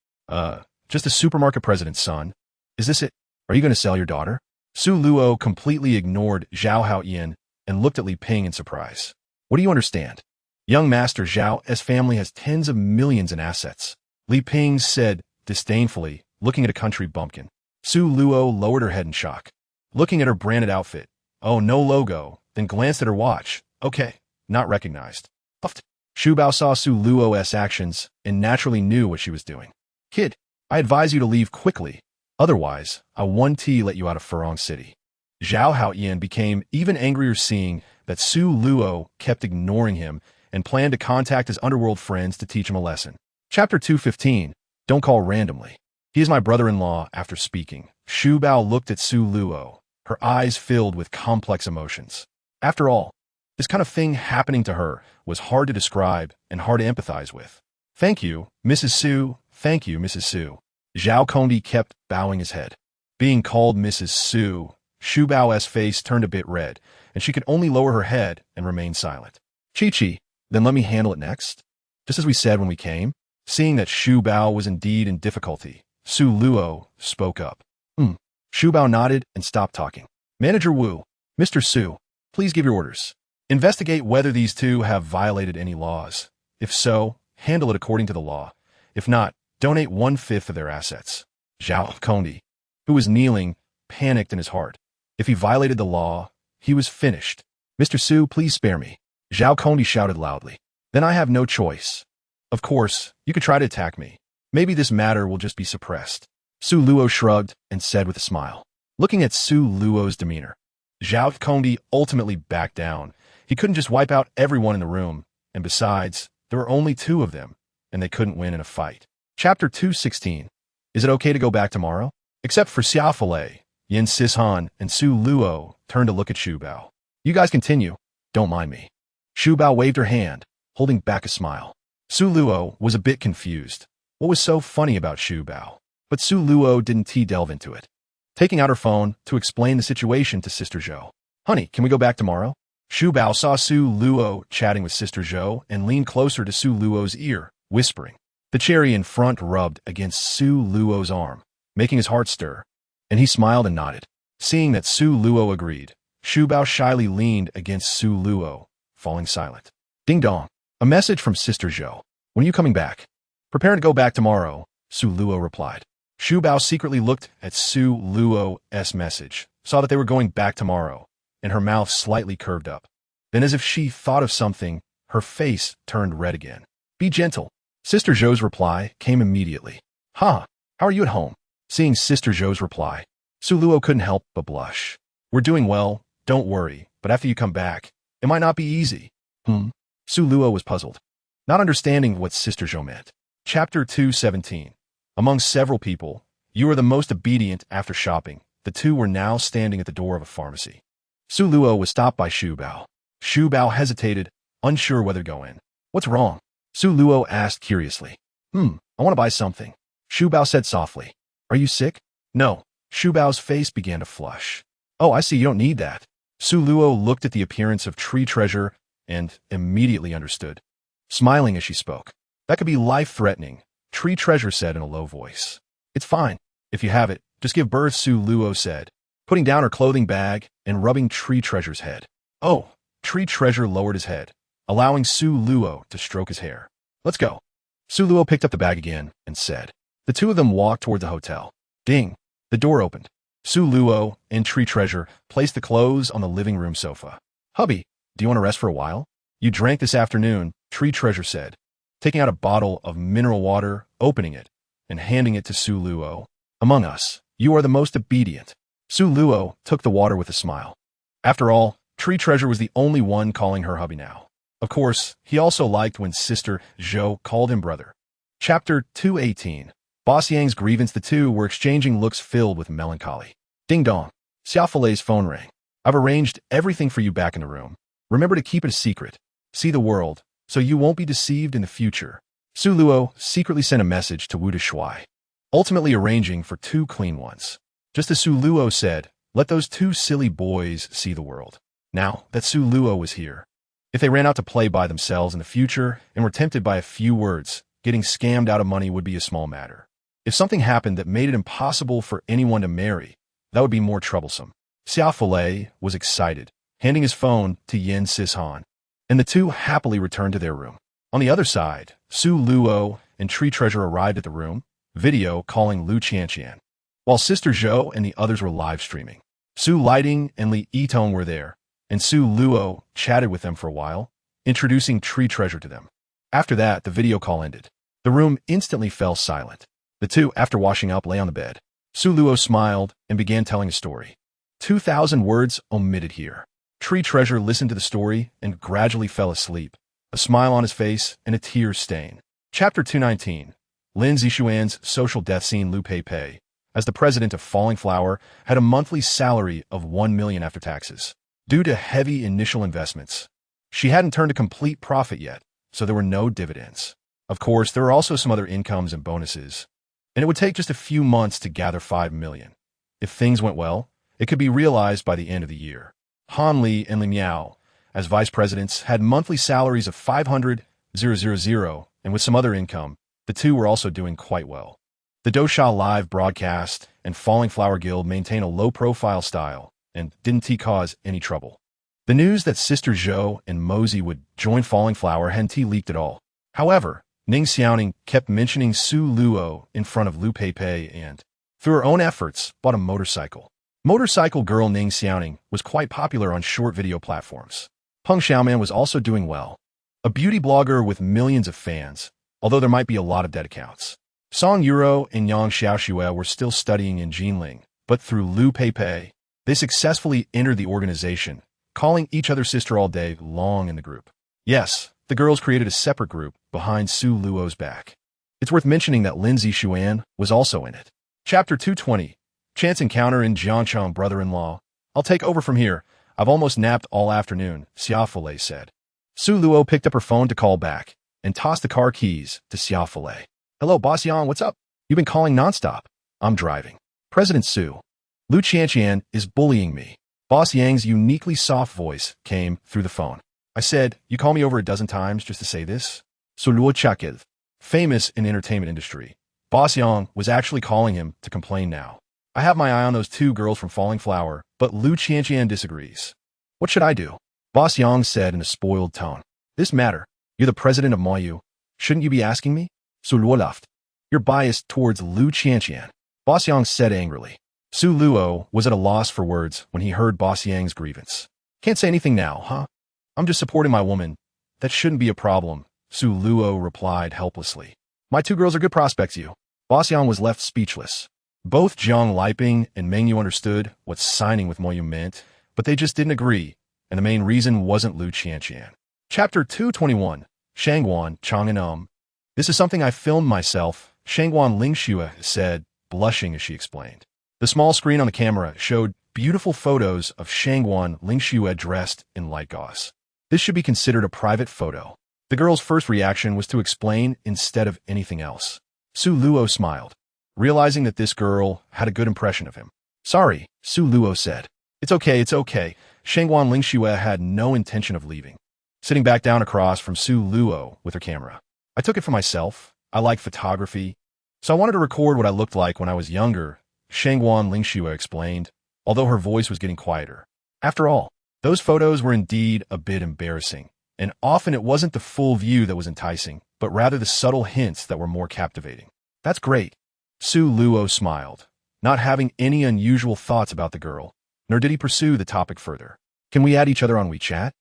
Just a supermarket president's son. Is this it? Are you going to sell your daughter? Su Luo completely ignored Zhao Haoyan and looked at Li Ping in surprise. What do you understand? Young Master Zhao's family has tens of millions in assets. Li Ping said disdainfully, looking at a country bumpkin. Su Luo lowered her head in shock. Looking at her branded outfit. Oh, no logo. Then glanced at her watch. Okay, not recognized. Puffed. Shu Bao saw Su Luo's actions and naturally knew what she was doing. Kid, I advise you to leave quickly. Otherwise, I won't let you out of Furong City. Zhao Haoyan became even angrier seeing that Su Luo kept ignoring him and planned to contact his underworld friends to teach him a lesson. Chapter 215. Don't call randomly. He is my brother-in-law. After speaking, Shu Bao looked at Su Luo, her eyes filled with complex emotions. After all, this kind of thing happening to her was hard to describe and hard to empathize with. Thank you, Mrs. Su. Thank you, Mrs. Su. Zhao Kongdi kept bowing his head. Being called Mrs. Su, Shu Bao's face turned a bit red, and she could only lower her head and remain silent. Chi-Chi, then let me handle it next. Just as we said when we came, seeing that Shu Bao was indeed in difficulty, Su Luo spoke up. Shu Bao nodded and stopped talking. Manager Wu, Mr. Su, please give your orders. Investigate whether these two have violated any laws. If so, handle it according to the law. If not, donate 1/5 of their assets. Zhao Kongdi, who was kneeling, panicked in his heart. If he violated the law, he was finished. Mr. Su, please spare me. Zhao Kongdi shouted loudly. Then I have no choice. Of course, you could try to attack me. Maybe this matter will just be suppressed. Su Luo shrugged and said with a smile. Looking at Su Luo's demeanor, Zhao Kongdi ultimately backed down. He couldn't just wipe out everyone in the room, and besides, there were only 2 of them, and they couldn't win in a fight. Chapter 216. Is it okay to go back tomorrow? Except for Xiao Filei, Yin Sishan, and Su Luo turned to look at Shu Bao. You guys continue. Don't mind me. Shu Bao waved her hand, holding back a smile. Su Luo was a bit confused. What was so funny about Shu Bao? But Su Luo didn't delve into it. Taking out her phone to explain the situation to Sister Zhou. Honey, can we go back tomorrow? Shu Bao saw Su Luo chatting with Sister Zhou and leaned closer to Su Luo's ear, whispering. The cherry in front rubbed against Su Luo's arm, making his heart stir, and he smiled and nodded. Seeing that Su Luo agreed, Shu Bao shyly leaned against Su Luo, falling silent. Ding dong. A message from Sister Zhou. When are you coming back? Prepare to go back tomorrow, Su Luo replied. Shu Bao secretly looked at Su Luo's message, saw that they were going back tomorrow, and her mouth slightly curved up. Then as if she thought of something, her face turned red again. Be gentle. Sister Zhou's reply came immediately. Huh, how are you at home? Seeing Sister Zhou's reply, Su Luo couldn't help but blush. We're doing well, don't worry, but after you come back, it might not be easy. Su Luo was puzzled, not understanding what Sister Zhou meant. Chapter 217. Among several people, you are the most obedient after shopping. The two were now standing at the door of a pharmacy. Su Luo was stopped by Xu Bao. Xu Bao hesitated, unsure whether to go in. What's wrong? Su Luo asked curiously. I want to buy something. Xu Bao said softly. Are you sick? No. Xu Bao's face began to flush. Oh, I see you don't need that. Su Luo looked at the appearance of Tree Treasure and immediately understood, smiling as she spoke. That could be life-threatening, Tree Treasure said in a low voice. It's fine. If you have it, just give birth, Su Luo said, putting down her clothing bag and rubbing Tree Treasure's head. Oh, Tree Treasure lowered his head, allowing Su Luo to stroke his hair. Let's go. Su Luo picked up the bag again and said. The two of them walked toward the hotel. Ding! The door opened. Su Luo and Tree Treasure placed the clothes on the living room sofa. Hubby, do you want to rest for a while? You drank this afternoon, Tree Treasure said, taking out a bottle of mineral water, opening it, and handing it to Su Luo. Among us, you are the most obedient. Su Luo took the water with a smile. After all, Tree Treasure was the only one calling her hubby now. Of course, he also liked when Sister Zhou called him brother. Chapter 218. Boss Yang's grievance. The two were exchanging looks filled with melancholy. Ding dong. Xiaofilei's phone rang. I've arranged everything for you back in the room. Remember to keep it a secret. See the world, so you won't be deceived in the future. Su Luo secretly sent a message to Wu Shuai, ultimately arranging for 2 clean ones. Just as Su Luo said, let those 2 silly boys see the world. Now that Su Luo was here, if they ran out to play by themselves in the future and were tempted by a few words, getting scammed out of money would be a small matter. If something happened that made it impossible for anyone to marry, that would be more troublesome. Xiaofilei was excited, handing his phone to Yin Sishan, and the two happily returned to their room. On the other side, Su Luo and Tree Treasure arrived at the room, video calling Lu Qianqian, while Sister Zhou and the others were live streaming. Su Lighting and Li Yitong were there, and Su Luo chatted with them for a while, introducing Tree Treasure to them. After that, the video call ended. The room instantly fell silent. The two, after washing up, lay on the bed. Su Luo smiled and began telling a story. 2,000 words omitted here. Tree Treasure listened to the story and gradually fell asleep, a smile on his face and a tear stain. Chapter 219. Lin Zixuan's social death scene. Lu Pei, as the president of Falling Flower, had a monthly salary of 1 million after taxes. Due to heavy initial investments, she hadn't turned a complete profit yet, so there were no dividends. Of course, there were also some other incomes and bonuses, and it would take just a few months to gather 5 million. If things went well, it could be realized by the end of the year. Han Li and Li Miao, as vice presidents, had monthly salaries of 500,000, and with some other income, the two were also doing quite well. The Dousha Live broadcast and Falling Flower Guild maintain a low-profile style and didn't cause any trouble. The news that Sister Zhou and Mosey would join Falling Flower hadn't leaked at all. However, Ning Xiaoning kept mentioning Su Luo in front of Lu Pei and, through her own efforts, bought a motorcycle. Motorcycle girl Ning Xiaoning was quite popular on short video platforms. Peng Xiaoman was also doing well, a beauty blogger with millions of fans, although there might be a lot of dead accounts. Song Yuro and Yang Xiaoxue were still studying in Jinling, but through Lu Pei, they successfully entered the organization, calling each other sister all day long in the group. Yes, the girls created a separate group behind Su Luo's back. It's worth mentioning that Lin Zixuan was also in it. Chapter 220. Chance encounter in Jiangchong. Brother-in-law. I'll take over from here. I've almost napped all afternoon, Xiaofilei said. Su Luo picked up her phone to call back and tossed the car keys to Xiaofilei. Hello, Boss Yang, what's up? You've been calling nonstop. I'm driving. President Su. Lu Qianqian is bullying me. Boss Yang's uniquely soft voice came through the phone. I said, you call me over a dozen times just to say this? Su Luo Chakil, famous in the entertainment industry. Boss Yang was actually calling him to complain now. I have my eye on those 2 girls from Falling Flower, but Lu Qianqian disagrees. What should I do? Boss Yang said in a spoiled tone. This matter. You're the president of Moyu. Shouldn't you be asking me? Su Luo laughed. You're biased towards Lu Qianqian. Boss Yang said angrily. Su Luo was at a loss for words when he heard Boss Yang's grievance. Can't say anything now, huh? I'm just supporting my woman. That shouldn't be a problem, Su Luo replied helplessly. My two girls are good prospects, you. Boss Yang was left speechless. Both Jiang Liping and Meng Yu understood what signing with Mo Yu meant, but they just didn't agree, and the main reason wasn't Lu Qianqian. Chapter 221, Shangguan Chang'an. This is something I filmed myself, Shangguan Lingxue said, blushing as she explained. The small screen on the camera showed beautiful photos of Shangguan Lingxue dressed in light gauze. This should be considered a private photo. The girl's first reaction was to explain instead of anything else. Su Luo smiled, realizing that this girl had a good impression of him. Sorry, Su Luo said. It's okay. Shangguan Lingxue had no intention of leaving. Sitting back down across from Su Luo with her camera. I took it for myself. I like photography. So I wanted to record what I looked like when I was younger, Shangguan Lingxue explained, although her voice was getting quieter. After all, those photos were indeed a bit embarrassing, and often it wasn't the full view that was enticing, but rather the subtle hints that were more captivating. That's great. Su Luo smiled, not having any unusual thoughts about the girl, nor did he pursue the topic further. Can we add each other on WeChat?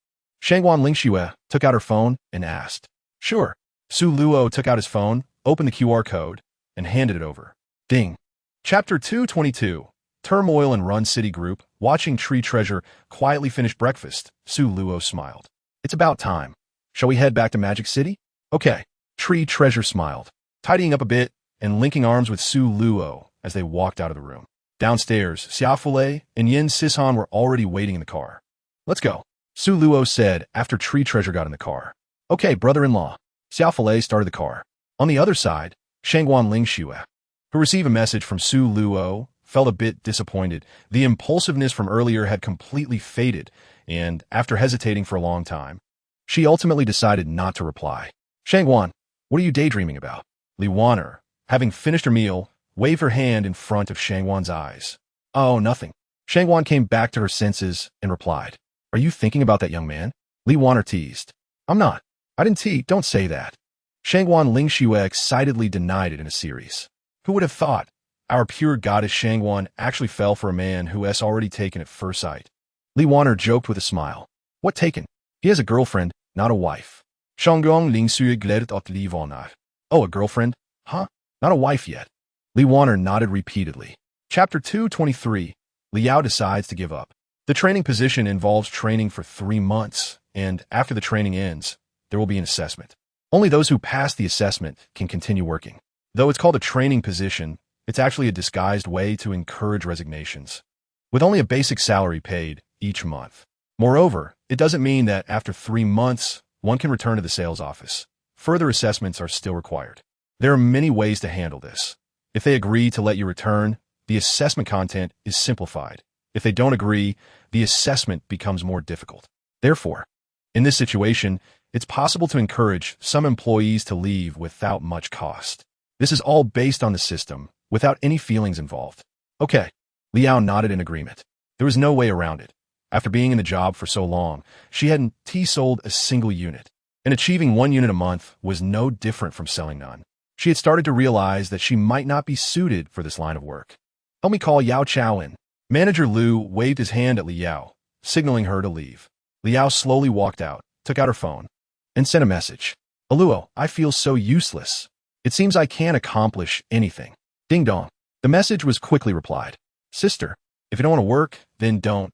Shangguan Lingxue took out her phone and asked. Sure. Su Luo took out his phone, opened the QR code, and handed it over. Ding. Chapter 222. Turmoil in Run City Group. Watching Tree Treasure quietly finish breakfast, Su Luo smiled. It's about time. Shall we head back to Magic City? Okay. Tree Treasure smiled, tidying up a bit and linking arms with Su Luo as they walked out of the room. Downstairs, Xiaofulei and Yin Sihan were already waiting in the car. Let's go, Su Luo said after Tree Treasure got in the car. Okay, brother-in-law. Xiaofulei started the car. On the other side, Shangguan Lingxue, who received a message from Su Luo, felt a bit disappointed. The impulsiveness from earlier had completely faded, and after hesitating for a long time, she ultimately decided not to reply. Shangguan, what are you daydreaming about? Li Wan'er, having finished her meal, waved her hand in front of Shangguan's eyes. Oh, nothing. Shangguan came back to her senses and replied. Are you thinking about that young man? Li Wan'er teased. I'm not. I didn't tease. Don't say that. Shangguan Lingxue excitedly denied it in a series. Who would have thought? Our pure goddess Shangguan actually fell for a man who has already taken at first sight. Li Wan'er joked with a smile. What taken? He has a girlfriend, not a wife. Shangguan Lingxue glared at Li Wan'er. Oh, a girlfriend? Huh? Not a wife yet. Li Wan'er nodded repeatedly. Chapter 223. Liao decides to give up. The training position involves training for 3 months, and after the training ends, there will be an assessment. Only those who pass the assessment can continue working. Though it's called a training position, it's actually a disguised way to encourage resignations, with only a basic salary paid each month. Moreover, it doesn't mean that after 3 months, one can return to the sales office. Further assessments are still required. There are many ways to handle this. If they agree to let you return, the assessment content is simplified. If they don't agree, the assessment becomes more difficult. Therefore, in this situation, it's possible to encourage some employees to leave without much cost. This is all based on the system, without any feelings involved. Okay, Liao nodded in agreement. There was no way around it. After being in the job for so long, she hadn't sold a single unit, and achieving 1 unit a month was no different from selling none. She had started to realize that she might not be suited for this line of work. Help me call Yao Chao in. Manager Liu waved his hand at Liao, signaling her to leave. Liao slowly walked out, took out her phone, and sent a message. Luo, I feel so useless. It seems I can't accomplish anything. Ding dong. The message was quickly replied. Sister, if you don't want to work, then don't.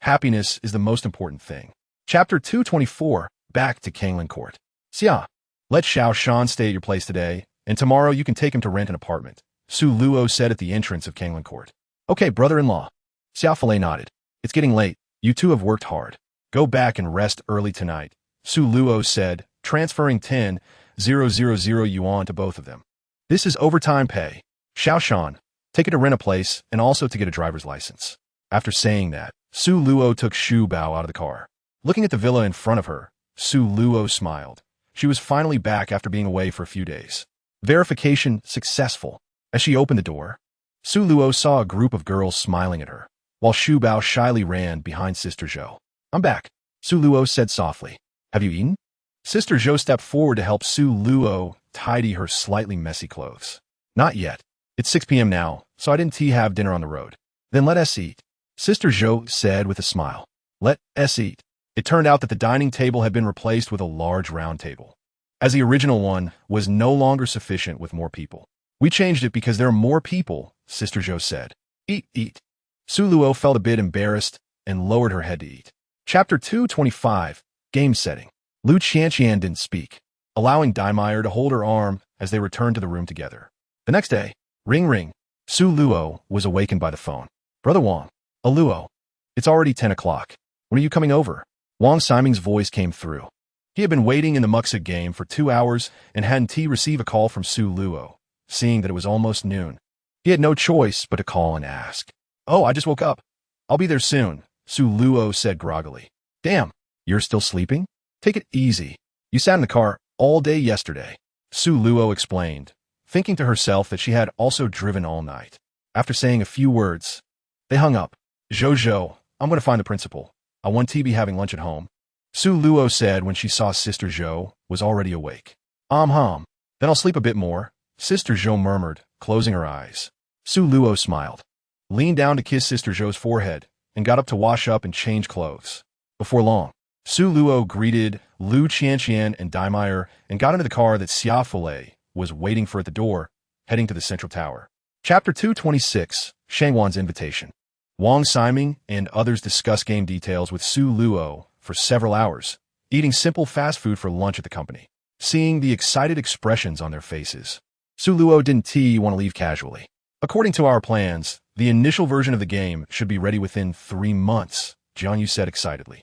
Happiness is the most important thing. Chapter 224, back to Kanglin Court. Xia, let Xiao Shan stay at your place today, and tomorrow you can take him to rent an apartment, Su Luo said at the entrance of Kanglin Court. Okay, brother-in-law. Xiaofulei nodded. It's getting late. You two have worked hard. Go back and rest early tonight, Su Luo said, transferring 10,000 yuan to both of them. This is overtime pay. Xiao Shan, take it to rent a place and also to get a driver's license. After saying that, Su Luo took Shu Bao out of the car. Looking at the villa in front of her, Su Luo smiled. She was finally back after being away for a few days. Verification successful. As she opened the door, Su Luo saw a group of girls smiling at her, while Shu Bao shyly ran behind Sister Zhou. I'm back, Su Luo said softly. Have you eaten? Sister Zhou stepped forward to help Su Luo tidy her slightly messy clothes. Not yet. It's 6 p.m. now, so I didn't have dinner on the road. Then let us eat, Sister Zhou said with a smile. Let us eat. It turned out that the dining table had been replaced with a large round table. as the original one was no longer sufficient with more people. We changed it because there are more people, Sister Zhou said. Eat, eat. Su Luo felt a bit embarrassed and lowered her head to eat. Chapter 225, Game Setting. Lu Qianqian didn't speak, allowing Daimeier to hold her arm as they returned to the room together. The next day, ring ring, Su Luo was awakened by the phone. Brother Wang, Luo, it's already 10 o'clock. When are you coming over? Wang Siming's voice came through. He had been waiting in the Muxig game for 2 hours and hadn't received a call from Su Luo, seeing that it was almost noon. He had no choice but to call and ask. Oh, I just woke up. I'll be there soon, Su Luo said groggily. Damn, you're still sleeping? Take it easy. You sat in the car all day yesterday, Su Luo explained, thinking to herself that she had also driven all night. After saying a few words, they hung up. Zhou, I'm going to find the principal. I want to be having lunch at home, Su Luo said when she saw Sister Zhou was already awake. Then I'll sleep a bit more, Sister Zhou murmured, closing her eyes. Su Luo smiled, leaned down to kiss Sister Zhou's forehead, and got up to wash up and change clothes. Before long, Su Luo greeted Lu Qianqian and Daimeier and got into the car that Xia Fulei was waiting for at the door, heading to the central tower. Chapter 226, Shangwan's Invitation. Wang Siming and others discussed game details with Su Luo for several hours, eating simple fast food for lunch at the company. Seeing the excited expressions on their faces, Su Luo didn't want to leave casually. According to our plans, the initial version of the game should be ready within 3 months, Jiang Yu said excitedly.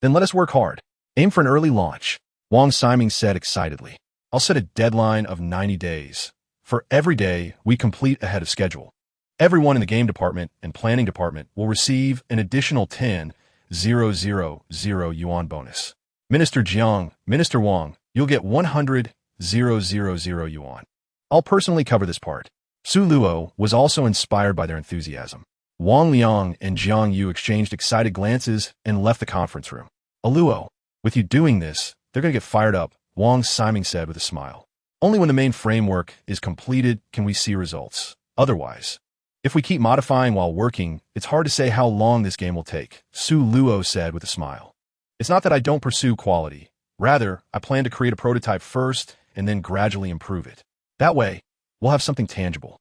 Then let us work hard. Aim for an early launch, Wang Siming said excitedly. I'll set a deadline of 90 days. For every day we complete ahead of schedule, everyone in the game department and planning department will receive an additional 10,000 yuan bonus. Minister Jiang, Minister Wang, you'll get 100,000 yuan. I'll personally cover this part. Su Luo was also inspired by their enthusiasm. Wang Liang and Jiang Yu exchanged excited glances and left the conference room. Luo, with you doing this, they're going to get fired up, Wang Siming said with a smile. Only when the main framework is completed can we see results. Otherwise, if we keep modifying while working, it's hard to say how long this game will take, Su Luo said with a smile. It's not that I don't pursue quality. Rather, I plan to create a prototype first and then gradually improve it. That way, we'll have something tangible.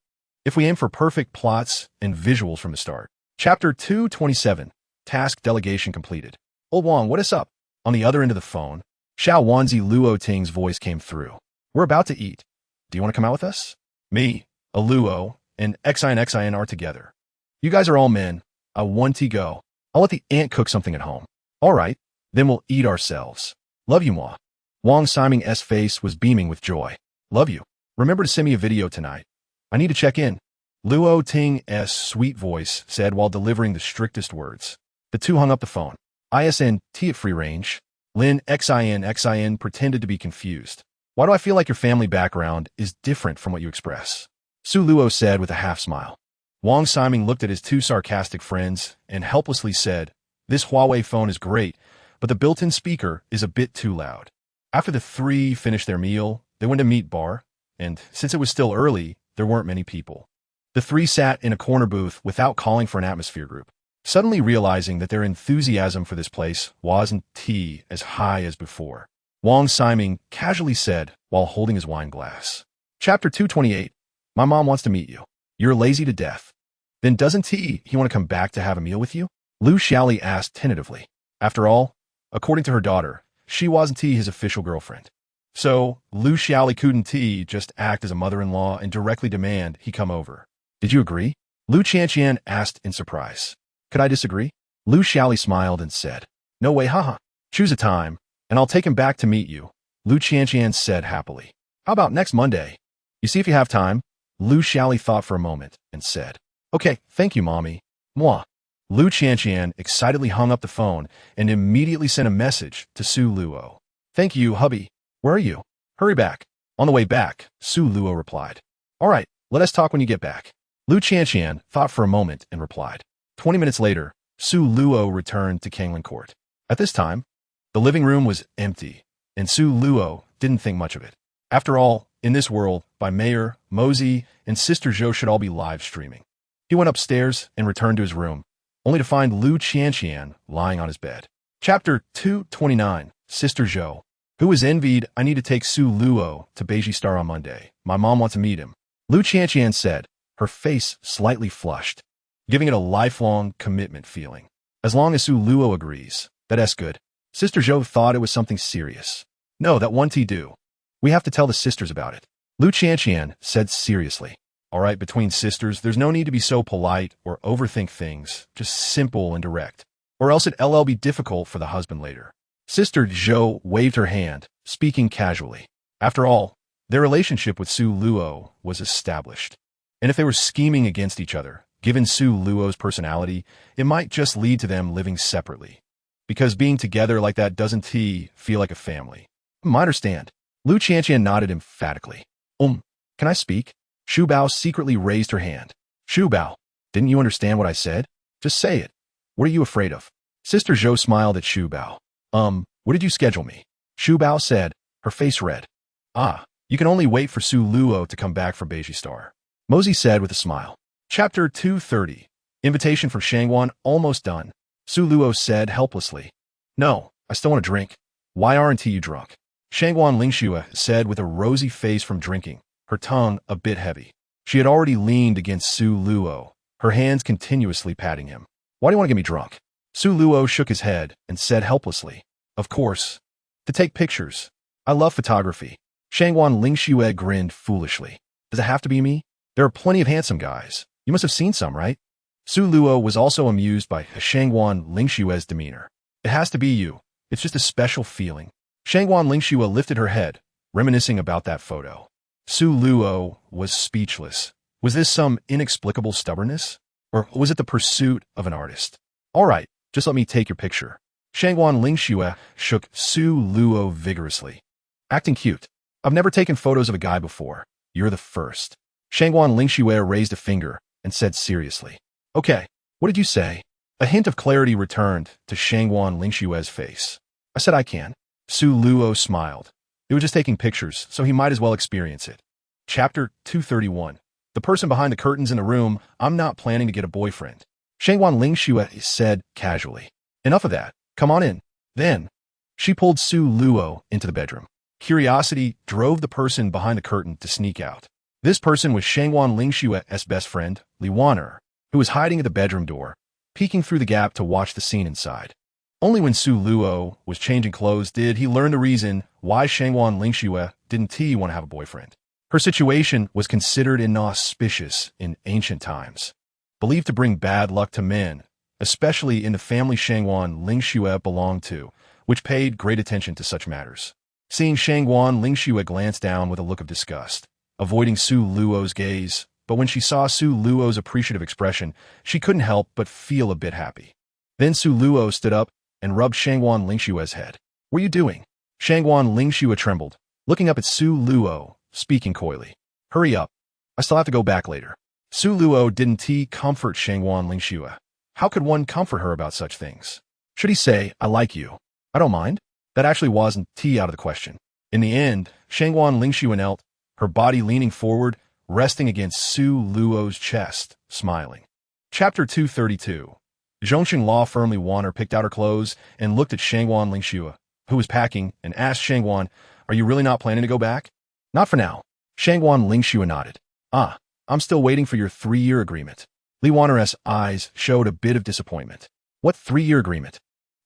If we aim for perfect plots and visuals from the start. Chapter 227, Task Delegation Completed. Old Wang, what is up? On the other end of the phone, Xiao Wanzi Luo Ting's voice came through. We're about to eat. Do you want to come out with us? Me, a Luo, and Xin are together. You guys are all men. I want to go. I'll let the aunt cook something at home. All right, then we'll eat ourselves. Love you, Ma. Wang Siming's face was beaming with joy. Love you. Remember to send me a video tonight. I need to check in, Luo Ting's sweet voice said while delivering the strictest words. The two hung up the phone. ISN T at free range. Lin Xin pretended to be confused. Why do I feel like your family background is different from what you express? Su Luo said with a half smile. Wang Siming looked at his two sarcastic friends and helplessly said, This Huawei phone is great, but the built-in speaker is a bit too loud. After the three finished their meal, they went to meet bar, and since it was still early, there weren't many people. The three sat in a corner booth without calling for an atmosphere group, suddenly realizing that their enthusiasm for this place wasn't as high as before. Wang Siming casually said while holding his wine glass. Chapter 228. My mom wants to meet you. You're lazy to death. Then doesn't he want to come back to have a meal with you? Lu Xiaoli asked tentatively. After all, according to her daughter, she wasn't his official girlfriend. So, Lu Xiaoli couldn't just act as a mother-in-law and directly demand he come over. Did you agree? Lu Qianqian asked in surprise. Could I disagree? Lu Xiaoli smiled and said, No way, haha. Choose a time, and I'll take him back to meet you, Lu Qianqian said happily. How about next Monday? You see if you have time? Lu Xiaoli thought for a moment and said, Okay, thank you, Mommy. Moi. Lu Qianqian excitedly hung up the phone and immediately sent a message to Su Luo. Thank you, hubby. Where are you? Hurry back. On the way back, Su Luo replied. All right, let us talk when you get back. Lu Qianqian thought for a moment and replied. 20 minutes later, Su Luo returned to Kanglin Court. At this time, the living room was empty, and Su Luo didn't think much of it. After all, in this world, by Mayor, Mosey, and Sister Zhou should all be live streaming. He went upstairs and returned to his room, only to find Lu Qianqian lying on his bed. Chapter 229, Sister Zhou. Who is envied? I need to take Su Luo to Beiji Star on Monday. My mom wants to meet him. Lu Qianqian said, her face slightly flushed, giving it a lifelong commitment feeling. As long as Su Luo agrees, that's good. Sister Zhou thought it was something serious. No, that won't do. We have to tell the sisters about it. Lu Qianqian said seriously. All right, between sisters, there's no need to be so polite or overthink things, just simple and direct. Or else it'll be difficult for the husband later. Sister Zhou waved her hand, speaking casually. After all, their relationship with Su Luo was established. And if they were scheming against each other, given Su Luo's personality, it might just lead to them living separately. Because being together like that doesn't feel like a family. I understand. Lu Qianqian nodded emphatically. Can I speak? Shu Bao secretly raised her hand. Shu Bao, didn't you understand what I said? Just say it. What are you afraid of? Sister Zhou smiled at Shu Bao. What did you schedule me? Shu Bao said, her face red. You can only wait for Su Luo to come back from Beiji Star. Mosey said with a smile. Chapter 230. Invitation for Shangguan almost done. Su Luo said helplessly. No, I still want to drink. Why aren't you drunk? Shangguan Lingxue said with a rosy face from drinking, her tongue a bit heavy. She had already leaned against Su Luo, her hands continuously patting him. Why do you want to get me drunk? Su Luo shook his head and said helplessly. Of course. To take pictures. I love photography. Shangguan Lingxue grinned foolishly. Does it have to be me? There are plenty of handsome guys. You must have seen some, right? Su Luo was also amused by Shangguan Lingxue's demeanor. It has to be you. It's just a special feeling. Shangguan Lingxue lifted her head, reminiscing about that photo. Su Luo was speechless. Was this some inexplicable stubbornness? Or was it the pursuit of an artist? All right, just let me take your picture. Shangguan Lingxue shook Su Luo vigorously. Acting cute. I've never taken photos of a guy before. You're the first. Shangguan Lingxue raised a finger and said seriously. Okay, what did you say? A hint of clarity returned to Shangguan Lingxue's face. I said I can. Su Luo smiled. They were just taking pictures, so he might as well experience it. Chapter 231. The person behind the curtains in the room. I'm not planning to get a boyfriend. Shangguan Lingxue said casually. Enough of that. Come on in. Then, she pulled Su Luo into the bedroom. Curiosity drove the person behind the curtain to sneak out. This person was Shangguan Lingxue's best friend, Li Wan'er, who was hiding at the bedroom door, peeking through the gap to watch the scene inside. Only when Su Luo was changing clothes did he learn the reason why Shangguan Lingxue didn't want to have a boyfriend. Her situation was considered inauspicious in ancient times, believed to bring bad luck to men, especially in the family Shangguan Lingxue belonged to, which paid great attention to such matters. Seeing Shangguan Lingxue glance down with a look of disgust, avoiding Su Luo's gaze, but when she saw Su Luo's appreciative expression, she couldn't help but feel a bit happy. Then Su Luo stood up and rubbed Shangguan Lingxue's head. What are you doing? Shangguan Lingxue trembled, looking up at Su Luo, speaking coyly. Hurry up. I still have to go back later. Su Luo didn't comfort Shangguan Lingxue. How could one comfort her about such things? Should he say, I like you? I don't mind. That actually wasn't out of the question. In the end, Shangguan Lingxue knelt, her body leaning forward, resting against Su Luo's chest, smiling. Chapter 232. Zhongxing Law firmly Wan'er picked out her clothes and looked at Shangguan Lingxue, who was packing, and asked Shangguan, Are you really not planning to go back? Not for now. Shangguan Lingxue nodded. I'm still waiting for your 3-year agreement. Li Wan'er's eyes showed a bit of disappointment. What 3-year agreement?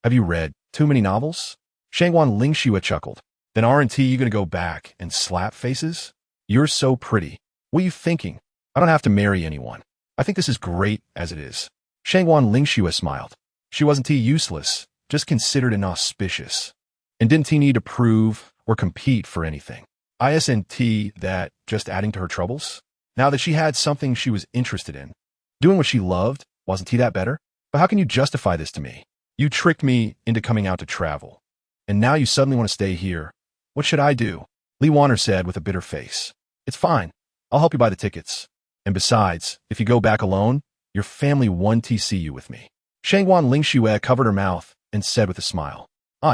Have you read too many novels? Shangguan Lingxue chuckled. Then aren't you going to go back and slap faces? You're so pretty. What are you thinking? I don't have to marry anyone. I think this is great as it is. Shangguan Lingxue smiled. She wasn't useless, just considered inauspicious. And didn't need to prove or compete for anything. Isn't that just adding to her troubles? Now that she had something she was interested in, doing what she loved, wasn't that better? But how can you justify this to me? You tricked me into coming out to travel. And now you suddenly want to stay here. What should I do? Li Wan'er said with a bitter face. It's fine. I'll help you buy the tickets. And besides, if you go back alone, your family won't see you with me. Shangguan Lingxue covered her mouth and said with a smile.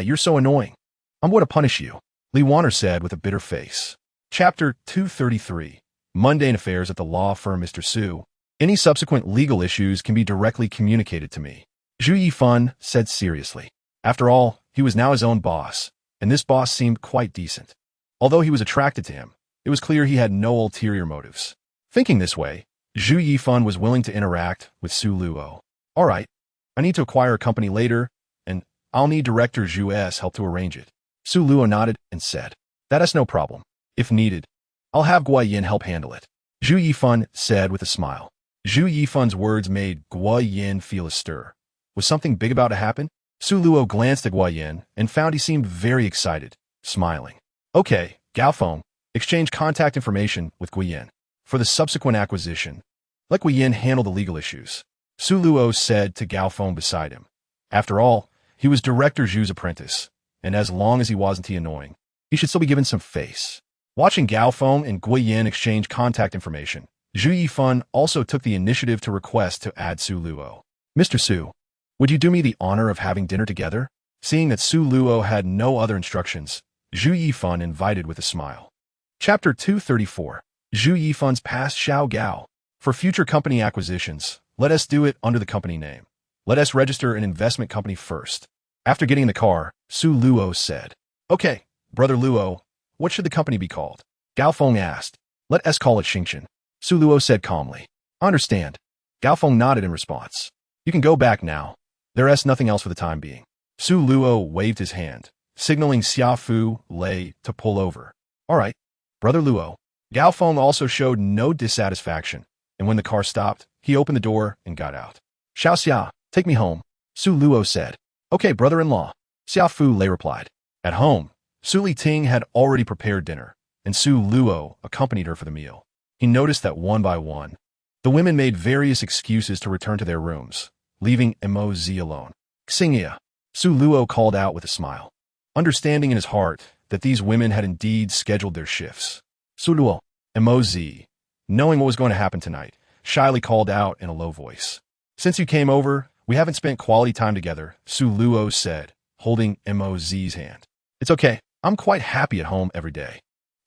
You're so annoying. I'm going to punish you. Li Wan'er said with a bitter face. Chapter 233. Mundane affairs at the law firm Mr. Su. Any subsequent legal issues can be directly communicated to me. Zhu Yifan said seriously. After all, he was now his own boss, and this boss seemed quite decent. Although he was attracted to him, it was clear he had no ulterior motives. Thinking this way, Zhu Yifan was willing to interact with Su Luo. All right, I need to acquire a company later, and I'll need Director Zhu's help to arrange it. Su Luo nodded and said, That's no problem. If needed, I'll have Guo Yin help handle it. Zhu Yifan said with a smile. Zhu Yifan's words made Guo Yin feel a stir. Was something big about to happen? Su Luo glanced at Guo Yin and found he seemed very excited, smiling. Okay, Gao Feng, exchange contact information with Guo Yin for the subsequent acquisition. Let Guo Yin handle the legal issues, Su Luo said to Gao Feng beside him. After all, he was Director Zhu's apprentice, and as long as he wasn't annoying, he should still be given some face. Watching Gao Feng and Guo Yin exchange contact information, Zhu Yifan also took the initiative to request to add Su Luo. Mr. Su, would you do me the honor of having dinner together? Seeing that Su Luo had no other instructions, Zhu Yifan invited with a smile. Chapter 234. Zhu Yifan's past Xiao Gao. For future company acquisitions, let us do it under the company name. Let us register an investment company first. After getting in the car, Su Luo said, Okay, Brother Luo, what should the company be called? Gao Feng asked. Let us call it Xingchen. Su Luo said calmly. Understand. Gao Feng nodded in response. You can go back now. There is nothing else for the time being. Su Luo waved his hand, signaling Xiaofu Lei to pull over. All right, Brother Luo. Gao Feng also showed no dissatisfaction, and when the car stopped, he opened the door and got out. Xiao Xia, take me home, Su Luo said. Okay, brother-in-law, Xiaofu Lei replied. At home, Su Li Ting had already prepared dinner, and Su Luo accompanied her for the meal. He noticed that one by one, the women made various excuses to return to their rooms, leaving Mo Zi alone. Xingya, Su Luo called out with a smile, understanding in his heart that these women had indeed scheduled their shifts. Su Luo, Mo Zi, knowing what was going to happen tonight, shyly called out in a low voice. Since you came over, we haven't spent quality time together, Su Luo said, holding Mo Zi's hand. It's okay, I'm quite happy at home every day.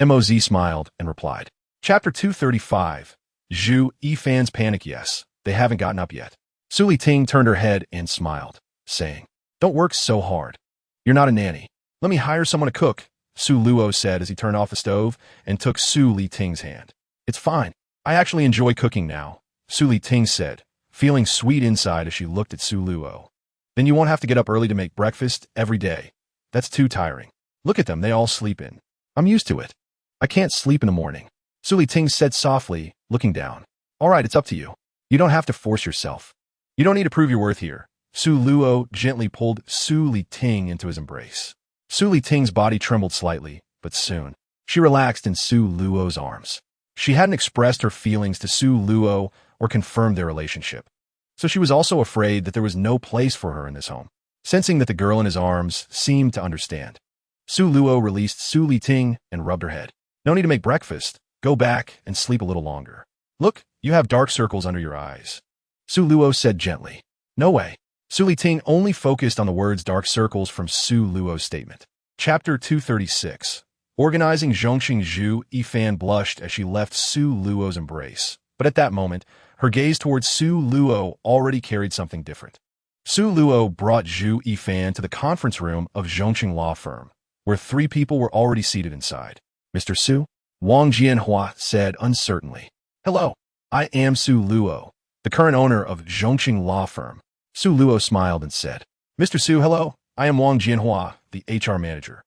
Mo Zi smiled and replied. Chapter 235. Zhu Yifan's panic. Yes, they haven't gotten up yet. Su Li Ting turned her head and smiled, saying, Don't work so hard. You're not a nanny. Let me hire someone to cook, Su Luo said as he turned off the stove and took Su Li Ting's hand. It's fine. I actually enjoy cooking now, Su Li Ting said, feeling sweet inside as she looked at Su Luo. Then you won't have to get up early to make breakfast every day. That's too tiring. Look at them, they all sleep in. I'm used to it. I can't sleep in the morning, Su Li Ting said softly, looking down. All right, it's up to you. You don't have to force yourself. You don't need to prove your worth here. Su Luo gently pulled Su Li Ting into his embrace. Su Li Ting's body trembled slightly, but soon, she relaxed in Su Luo's arms. She hadn't expressed her feelings to Su Luo or confirmed their relationship, so she was also afraid that there was no place for her in this home. Sensing that the girl in his arms seemed to understand, Su Luo released Su Li Ting and rubbed her head. No need to make breakfast. Go back and sleep a little longer. Look, you have dark circles under your eyes, Su Luo said gently. No way. Su Li Ting only focused on the words dark circles from Su Luo's statement. Chapter 236. Organizing Zhongxing. Zhu Yifan blushed as she left Su Luo's embrace, but at that moment, her gaze towards Su Luo already carried something different. Su Luo brought Zhu Yifan to the conference room of Zhongxing Law Firm, where 3 people were already seated inside. Mr. Su? Wang Jianhua said uncertainly. Hello, I am Su Luo, the current owner of Zhongxing Law Firm. Su Luo smiled and said, Mr. Su, hello, I am Wang Jianhua, the HR manager.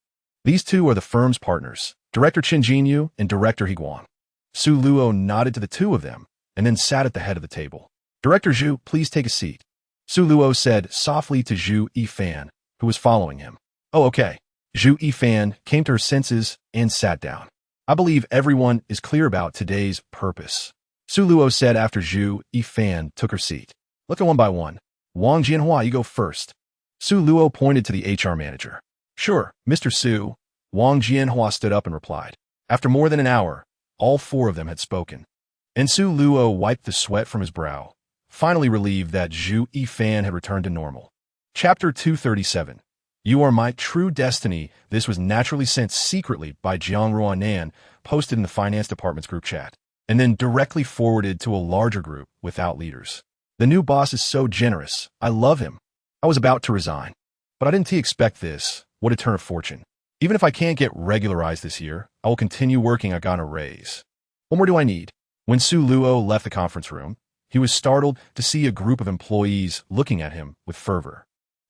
These 2 are the firm's partners, Director Chen Jinyu and Director He Guang. Su Luo nodded to the 2 of them and then sat at the head of the table. Director Zhu, please take a seat, Su Luo said softly to Zhu Yifan, who was following him. Oh, okay. Zhu Yifan came to her senses and sat down. I believe everyone is clear about today's purpose, Su Luo said after Zhu Yifan took her seat. Look at one by one. Wang Jianhua, you go first. Su Luo pointed to the HR manager. Sure, Mr. Su. Wang Jianhua stood up and replied. After more than an hour, all 4 of them had spoken. And Su Luo wiped the sweat from his brow, finally relieved that Zhu Yifan had returned to normal. Chapter 237. You are my true destiny. This was naturally sent secretly by Jiang Ruanan, posted in the finance department's group chat, and then directly forwarded to a larger group without leaders. The new boss is so generous. I love him. I was about to resign, but I didn't expect this. What a turn of fortune. Even if I can't get regularized this year, I will continue working. I got a raise. What more do I need? When Su Luo left the conference room, he was startled to see a group of employees looking at him with fervor.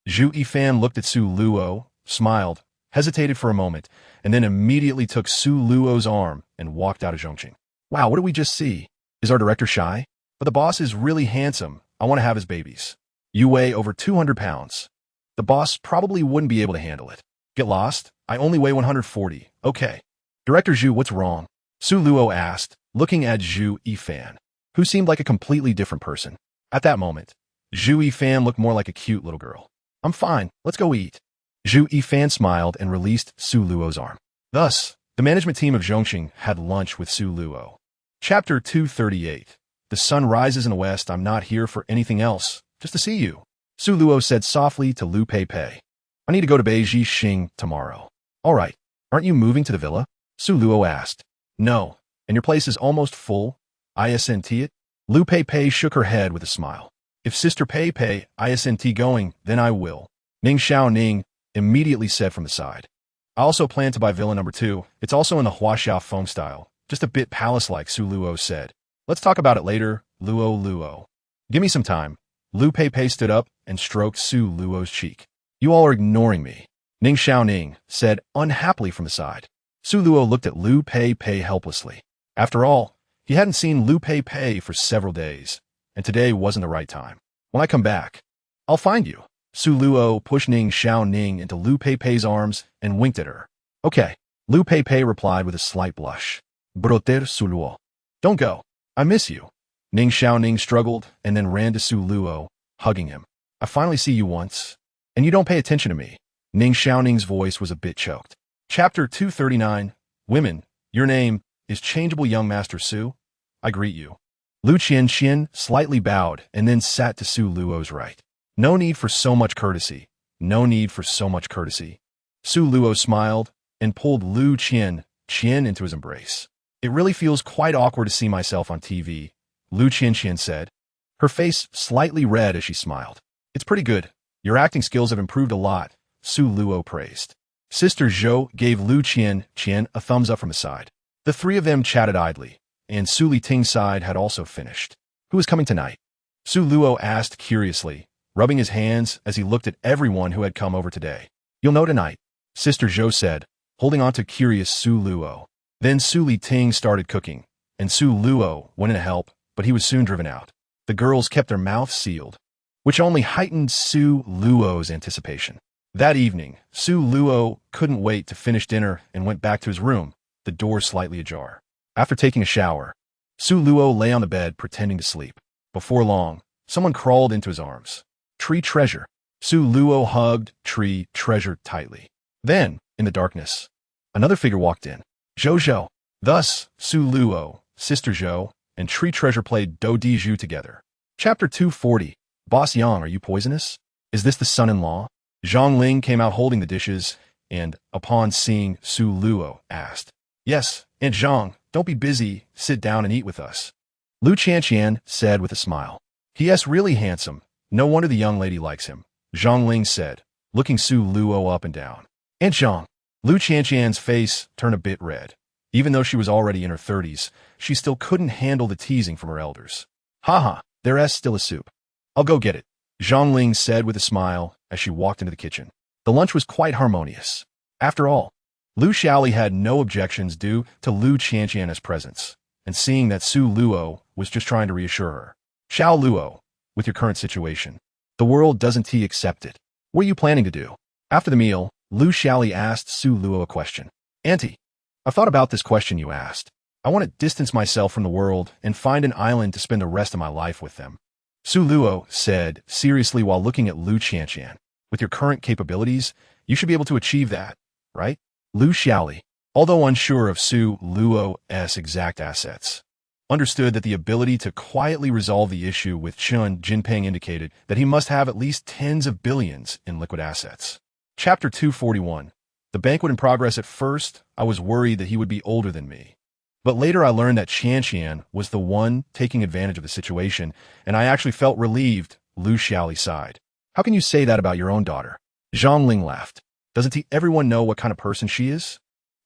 Zhu Yifan looked at Su Luo, smiled, hesitated for a moment, and then immediately took Su Luo's arm and walked out of Zhongqing. Wow, what did we just see? Is our director shy? But the boss is really handsome. I want to have his babies. You weigh over 200 pounds. The boss probably wouldn't be able to handle it. Get lost? I only weigh 140. Okay. Director Zhu, what's wrong? Su Luo asked, looking at Zhu Yifan, who seemed like a completely different person. At that moment, Zhu Yifan looked more like a cute little girl. I'm fine. Let's go eat. Zhu Yifan smiled and released Su Luo's arm. Thus, the management team of Zhongqing had lunch with Su Luo. Chapter 238. The sun rises in the west. I'm not here for anything else, just to see you. Su Luo said softly to Lu Pei. I need to go to Beijing tomorrow. All right. Aren't you moving to the villa? Su Luo asked. No. And your place is almost full? Isn't it? Lu Pei shook her head with a smile. If Sister Pei isn't going, then I will. Ning Xiaoning immediately said from the side. I also plan to buy villa number 2. It's also in the Huaxiao Feng style. Just a bit palace-like, Su Luo said. Let's talk about it later, Luo. Give me some time. Lu Pei stood up and stroked Su Luo's cheek. You all are ignoring me, Ning Xiaoning said unhappily from the side. Su Luo looked at Lu Pei helplessly. After all, he hadn't seen Lu Pei for several days, and today wasn't the right time. When I come back, I'll find you. Su Luo pushed Ning Xiaoning into Lu Pei's arms and winked at her. Okay, Lu Pei replied with a slight blush. Broter Su Luo. Don't go. I miss you. Ning Xiaoning struggled and then ran to Su Luo, hugging him. I finally see you once, and you don't pay attention to me. Ning Xiaoning's voice was a bit choked. Chapter 239. Women, your name is changeable young Master Su. I greet you. Lu Qianqian slightly bowed and then sat to Su Luo's right. No need for so much courtesy. No need for so much courtesy. Su Luo smiled and pulled Lu Qian into his embrace. It really feels quite awkward to see myself on TV, Lu Qianqian said, her face slightly red as she smiled. It's pretty good. Your acting skills have improved a lot, Su Luo praised. Sister Zhou gave Lu Qian a thumbs up from the side. The three of them chatted idly, and Su Liting's side had also finished. Who is coming tonight? Su Luo asked curiously, rubbing his hands as he looked at everyone who had come over today. You'll know tonight, Sister Zhou said, holding on to curious Su Luo. Then Su Liting started cooking, and Su Luo went in to help, but he was soon driven out. The girls kept their mouths sealed, which only heightened Su Luo's anticipation. That evening, Su Luo couldn't wait to finish dinner and went back to his room, the door slightly ajar. After taking a shower, Su Luo lay on the bed pretending to sleep. Before long, someone crawled into his arms. Tree Treasure. Su Luo hugged Tree Treasure tightly. Then, in the darkness, another figure walked in. Zhou. Thus, Su Luo, Sister Zhou, and Tree Treasure played Do Di Zhu together. Chapter 240. Boss Yang, are you poisonous? Is this the son-in-law? Zhang Ling came out holding the dishes and, upon seeing Su Luo, asked, Yes, Aunt Zhang, don't be busy, sit down and eat with us. Lu Qianqian said with a smile. He is really handsome. No wonder the young lady likes him, Zhang Ling said, looking Su Luo up and down. Aunt Zhang. Lu Qianqian's face turned a bit red. Even though she was already in her 30s, she still couldn't handle the teasing from her elders. Haha, there's still a soup. I'll go get it, Zhang Ling said with a smile as she walked into the kitchen. The lunch was quite harmonious. After all, Lu Xiaoli had no objections due to Lu Qianqian's presence, and seeing that Su Luo was just trying to reassure her. Xiao Luo, with your current situation, the world doesn't accept it. What are you planning to do? After the meal, Lu Xiaoli asked Su Luo a question. Auntie, I've thought about this question you asked. I want to distance myself from the world and find an island to spend the rest of my life with them. Su Luo said seriously while looking at Lu Qianqian. With your current capabilities, you should be able to achieve that, right? Lu Xiaoli, although unsure of Su Luo's exact assets, understood that the ability to quietly resolve the issue with Chun Jinping indicated that he must have at least tens of billions in liquid assets. Chapter 241. The banquet in progress. At first, I was worried that he would be older than me. But later I learned that Qianqian was the one taking advantage of the situation, and I actually felt relieved, Lu Xiaoli sighed. How can you say that about your own daughter? Zhang Ling laughed. Doesn't everyone know what kind of person she is?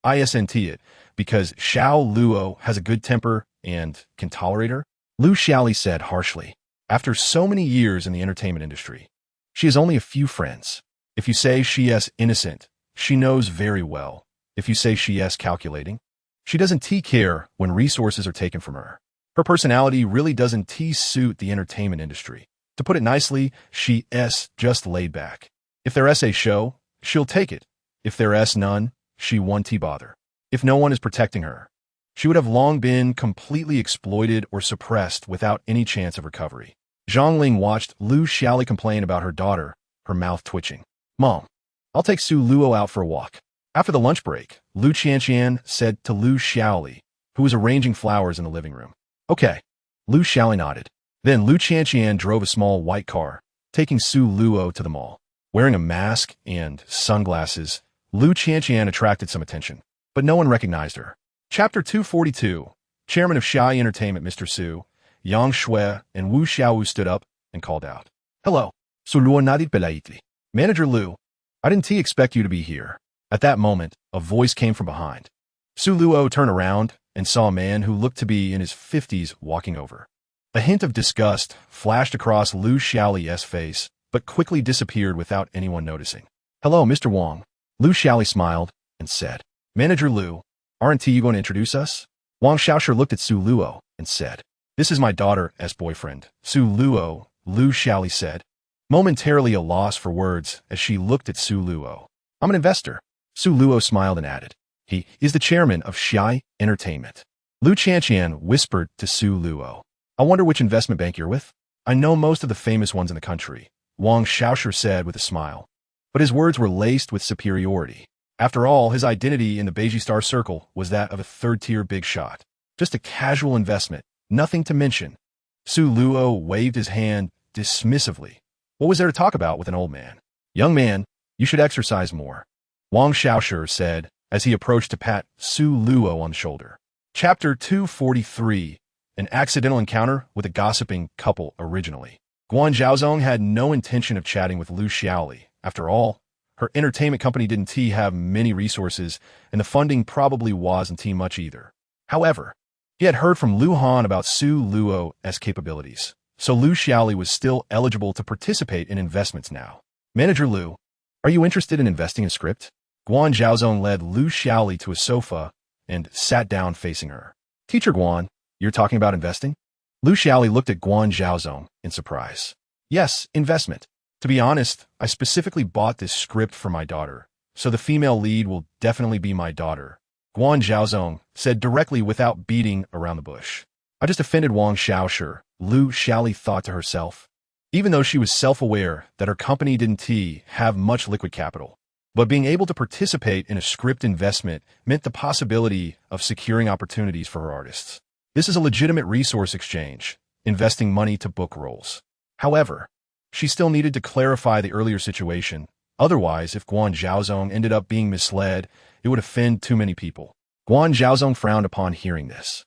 Isn't it, because Xiao Luo has a good temper and can tolerate her? Lu Xiaoli said harshly. After so many years in the entertainment industry, she has only a few friends. If you say she is innocent, she knows very well. If you say she is calculating, she doesn't care when resources are taken from her. Her personality really doesn't suit the entertainment industry. To put it nicely, she is just laid back. If there is a show, she'll take it. If there is none, she won't bother. If no one is protecting her, she would have long been completely exploited or suppressed without any chance of recovery. Zhang Ling watched Lu Xiaoli complain about her daughter, her mouth twitching. Mom, I'll take Su Luo out for a walk. After the lunch break, Lu Qianqian said to Lu Xiaoli, who was arranging flowers in the living room. Okay. Lu Xiaoli nodded. Then Lu Qianqian drove a small white car, taking Su Luo to the mall. Wearing a mask and sunglasses, Lu Qianqian attracted some attention, but no one recognized her. Chapter 242. Chairman of Shai Entertainment Mr. Su, Yang Shui, and Wu Xiaowu stood up and called out. Hello. Su Luo nadit belaitli. Manager Lu, I didn't expect you to be here. At that moment, a voice came from behind. Su Luo turned around and saw a man who looked to be in his 50s walking over. A hint of disgust flashed across Lu Xiaoli's face, but quickly disappeared without anyone noticing. Hello, Mr. Wang. Lu Xiaoli smiled and said, Manager Lu, aren't you going to introduce us? Wang Xiaoshu looked at Su Luo and said, This is my daughter's boyfriend, Su Luo, Lu Xiaoli said, momentarily a loss for words as she looked at Su Luo. I'm an investor. Su Luo smiled and added, He is the chairman of Shai Entertainment. Lu Qianqian whispered to Su Luo, I wonder which investment bank you're with? I know most of the famous ones in the country, Wang Xiaoshu said with a smile. But his words were laced with superiority. After all, his identity in the Beijing Star Circle was that of a third-tier big shot. Just a casual investment, nothing to mention. Su Luo waved his hand dismissively. What was there to talk about with an old man? Young man, you should exercise more, Wang Xiaoshu said as he approached to pat Su Luo on the shoulder. Chapter 243. An accidental encounter with a gossiping couple originally. Guan Zhaozong had no intention of chatting with Lu Xiaoli. After all, her entertainment company didn't have many resources, and the funding probably wasn't much either. However, he had heard from Lu Han about Su Luo's capabilities, so Lu Xiaoli was still eligible to participate in investments now. Manager Lu, are you interested in investing in script? Guan Zhaozong led Lu Xiaoli to a sofa and sat down facing her. Teacher Guan, you're talking about investing? Lu Xiaoli looked at Guan Zhaozong in surprise. Yes, investment. To be honest, I specifically bought this script for my daughter, so the female lead will definitely be my daughter, Guan Zhaozong said directly without beating around the bush. I just offended Wang Xiaoshu, Lu Xiaoli thought to herself. Even though she was self-aware that her company didn't have much liquid capital, but being able to participate in a script investment meant the possibility of securing opportunities for her artists. This is a legitimate resource exchange, investing money to book roles. However, she still needed to clarify the earlier situation. Otherwise, if Guan Zhaozong ended up being misled, it would offend too many people. Guan Zhaozong frowned upon hearing this.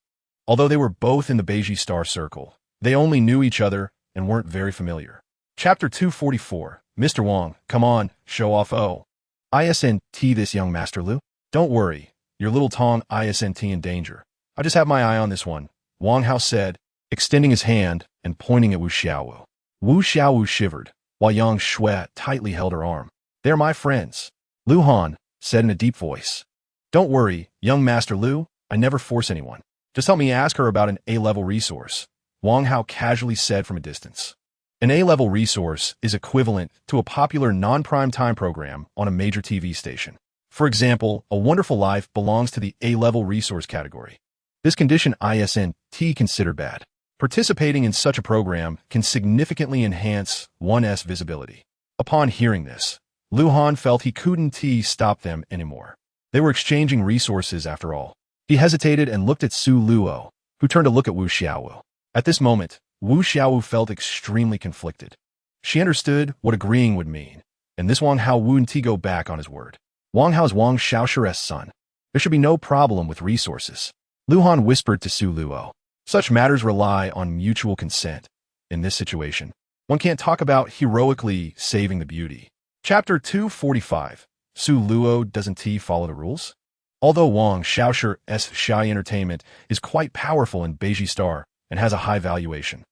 Although they were both in the Beijing Star Circle, they only knew each other and weren't very familiar. Chapter 244. Mr. Wang, come on, show off. Oh. Isn't this young Master Lu? Don't worry, your little Tong isn't in danger. I just have my eye on this one, Wang Hao said, extending his hand and pointing at Wu Xiaowu. Wu Xiaowu shivered, while Yang Shui tightly held her arm. They're my friends, Lu Han said in a deep voice. Don't worry, young Master Lu, I never force anyone. Just help me ask her about an A-level resource, Wang Hao casually said from a distance. An A-level resource is equivalent to a popular non-prime time program on a major TV station. For example, A Wonderful Life belongs to the A-level resource category. This condition isn't considered bad. Participating in such a program can significantly enhance one's visibility. Upon hearing this, Lu Han felt he couldn't stop them anymore. They were exchanging resources after all. He hesitated and looked at Su Luo, who turned to look at Wu Xiaowu. At this moment, Wu Xiaowu felt extremely conflicted. She understood what agreeing would mean, and this Wang Hao wouldn't go back on his word. Wang Hao's Wang Xiaoshu's son. There should be no problem with resources. Lu Han whispered to Su Luo. Such matters rely on mutual consent. In this situation, one can't talk about heroically saving the beauty. Chapter 245. Su Luo doesn't he follow the rules? Although Wang Xiaosher's Shy Entertainment is quite powerful in Beiji Star and has a high valuation,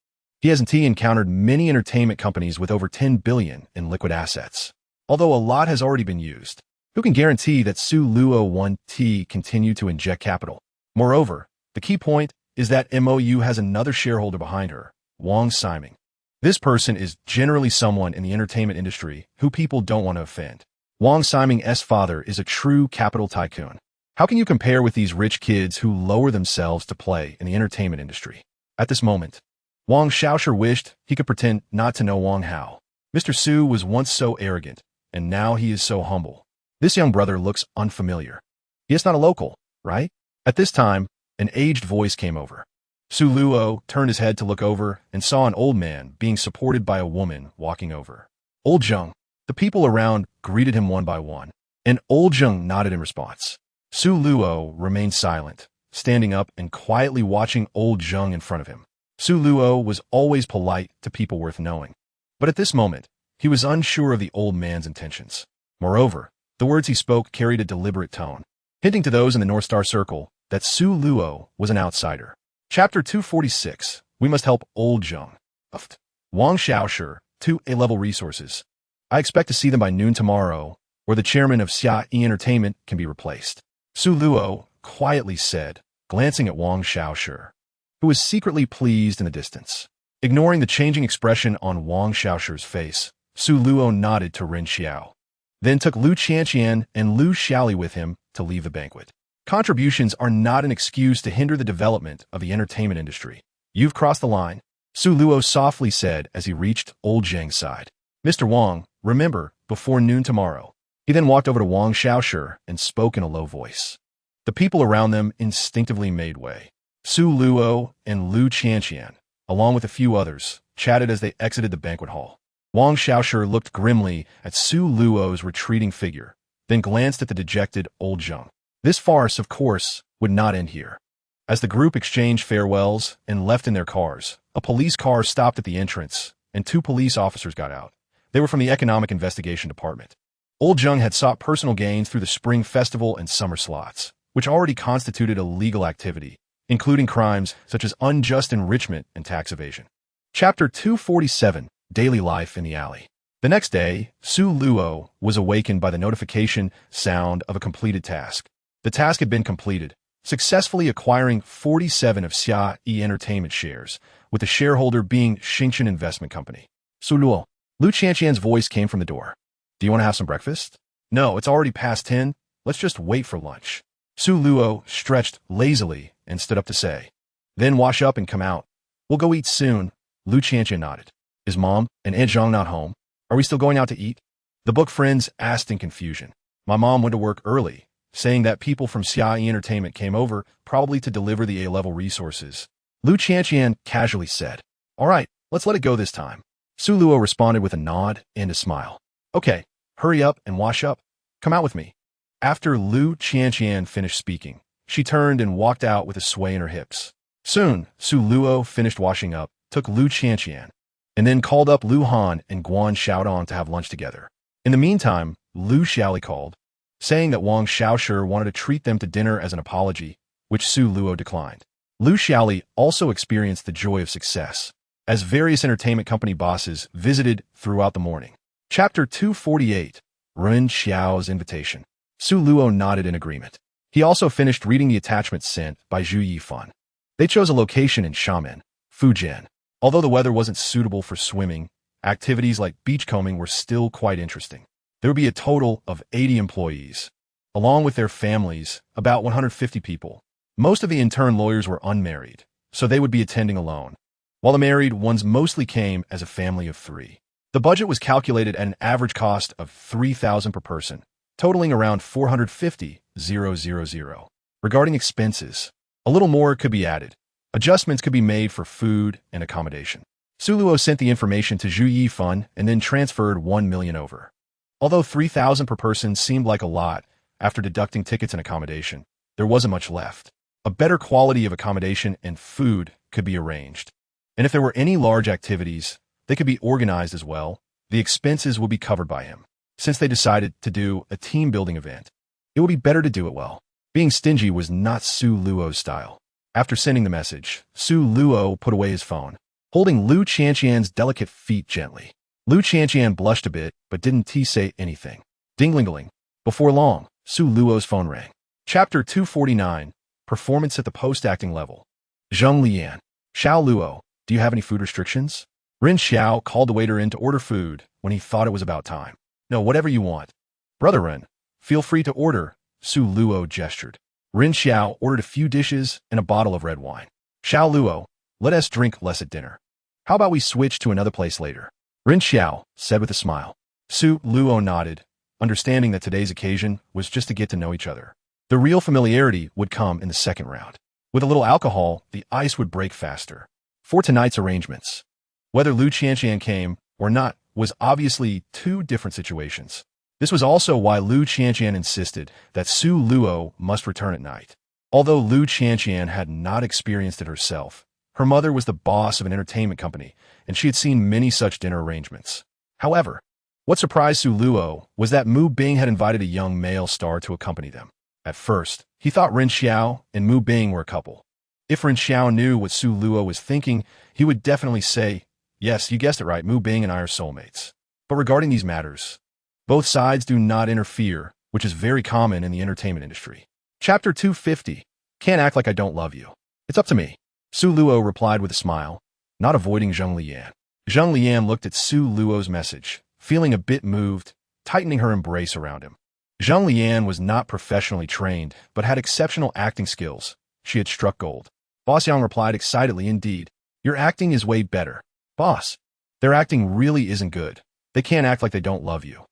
he hasn't encountered many entertainment companies with over 10 billion in liquid assets. Although a lot has already been used, who can guarantee that Su Luo won't continue to inject capital? Moreover, the key point is that MOU has another shareholder behind her, Wang Siming. This person is generally someone in the entertainment industry who people don't want to offend. Wang Siming's father is a true capital tycoon. How can you compare with these rich kids who lower themselves to play in the entertainment industry? At this moment, Wang Xiaosher wished he could pretend not to know Wang Hao. Mr. Su was once so arrogant, and now he is so humble. This young brother looks unfamiliar. He is not a local, right? At this time, an aged voice came over. Su Luo turned his head to look over and saw an old man being supported by a woman walking over. Old Zheng. The people around greeted him one by one, and Old Zheng nodded in response. Su Luo remained silent, standing up and quietly watching Old Zheng in front of him. Su Luo was always polite to people worth knowing, but at this moment, he was unsure of the old man's intentions. Moreover, the words he spoke carried a deliberate tone, hinting to those in the North Star Circle that Su Luo was an outsider. Chapter 246. We must help Old Zheng. Wang Xiaosher, 2A-level resources. I expect to see them by noon tomorrow, or the chairman of Xia Entertainment can be replaced. Su Luo quietly said, glancing at Wang Xiaosher, who was secretly pleased in the distance. Ignoring the changing expression on Wang Xiaosher's face, Su Luo nodded to Ren Xiao, then took Lu Qianqian and Lu Xiaoli with him to leave the banquet. Contributions are not an excuse to hinder the development of the entertainment industry. You've crossed the line, Su Luo softly said as he reached Old Zheng's side. Mr. Wang, remember, before noon tomorrow. He then walked over to Wang Xiaosher and spoke in a low voice. The people around them instinctively made way. Su Luo and Lu Qianqian, along with a few others, chatted as they exited the banquet hall. Wang Xiaosher looked grimly at Su Luo's retreating figure, then glanced at the dejected Old Zheng. This farce, of course, would not end here. As the group exchanged farewells and left in their cars, a police car stopped at the entrance, and 2 police officers got out. They were from the Economic Investigation Department. Old Zheng had sought personal gains through the Spring Festival and summer slots, which already constituted illegal activity, including crimes such as unjust enrichment and tax evasion. Chapter 247. Daily Life in the Alley. The next day, Su Luo was awakened by the notification sound of a completed task. The task had been completed, successfully acquiring 47 of Xia Entertainment shares, with the shareholder being Xingchen Investment Company. Su Luo. Lu Qianqian's voice came from the door. Do you want to have some breakfast? No, it's already past 10. Let's just wait for lunch. Su Luo stretched lazily and stood up to say. Then wash up and come out. We'll go eat soon. Lu Qianqian nodded. Is Mom and Aunt Zhang not home? Are we still going out to eat? The book friends asked in confusion. My mom went to work early, saying that people from Xia Entertainment came over, probably to deliver the A-level resources. Lu Qianqian casually said. All right, let's let it go this time. Su Luo responded with a nod and a smile. Okay, hurry up and wash up. Come out with me. After Lu Qianqian finished speaking, she turned and walked out with a sway in her hips. Soon, Su Luo finished washing up, took Lu Qianqian, and then called up Lu Han and Guan Xiaodong to have lunch together. In the meantime, Lu Xiaoli called, saying that Wang Xiaosher wanted to treat them to dinner as an apology, which Su Luo declined. Lu Xiaoli also experienced the joy of success, as various entertainment company bosses visited throughout the morning. Chapter 248. Ren Xiao's Invitation. Su Luo nodded in agreement. He also finished reading the attachment sent by Zhu Yifan. They chose a location in Xiamen, Fujian. Although the weather wasn't suitable for swimming, activities like beachcombing were still quite interesting. There would be a total of 80 employees. Along with their families, about 150 people. Most of the intern lawyers were unmarried, so they would be attending alone, while the married ones mostly came as a family of 3. The budget was calculated at an average cost of 3,000 per person, totaling around 450,000. Regarding expenses, a little more could be added. Adjustments could be made for food and accommodation. Su Luo sent the information to Zhu Yifan and then transferred 1 million over. Although 3,000 per person seemed like a lot, after deducting tickets and accommodation, there wasn't much left. A better quality of accommodation and food could be arranged. And if there were any large activities, they could be organized as well. The expenses would be covered by him. since they decided to do a team-building event. It would be better to do it well. Being stingy was not Su Luo's style. After sending the message, Su Luo put away his phone, holding Lu Qianqian's delicate feet gently. Lu Qianqian blushed a bit, but didn't say anything. Ding-ling-a-ling. Before long, Su Luo's phone rang. Chapter 249, Performance at the Post-Acting Level. Zheng Lian. Xiao Luo, do you have any food restrictions? Ren Xiao called the waiter in to order food when he thought it was about time. No, whatever you want. Brother Ren, feel free to order, Su Luo gestured. Ren Xiao ordered a few dishes and a bottle of red wine. Xiao Luo, let us drink less at dinner. How about we switch to another place later? Ren Xiao said with a smile. Su Luo nodded, understanding that today's occasion was just to get to know each other. The real familiarity would come in the second round. With a little alcohol, the ice would break faster. For tonight's arrangements, whether Lu Qianqian came or not was obviously two different situations. This was also why Lu Qianqian insisted that Su Luo must return at night. Although Lu Qianqian had not experienced it herself, her mother was the boss of an entertainment company, and she had seen many such dinner arrangements. However, what surprised Su Luo was that Mu Bing had invited a young male star to accompany them. At first, he thought Ren Xiao and Mu Bing were a couple. If Ren Xiao knew what Su Luo was thinking, he would definitely say, yes, you guessed it right, Mu Bing and I are soulmates. But regarding these matters, both sides do not interfere, which is very common in the entertainment industry. Chapter 250, Can't Act Like I Don't Love You. It's up to me. Su Luo replied with a smile, not avoiding Zheng Lian. Zheng Lian looked at Su Luo's message, feeling a bit moved, tightening her embrace around him. Zheng Lian was not professionally trained, but had exceptional acting skills. She had struck gold. Boss Yang replied excitedly, indeed. Your acting is way better. Boss, their acting really isn't good. They can't act like they don't love you.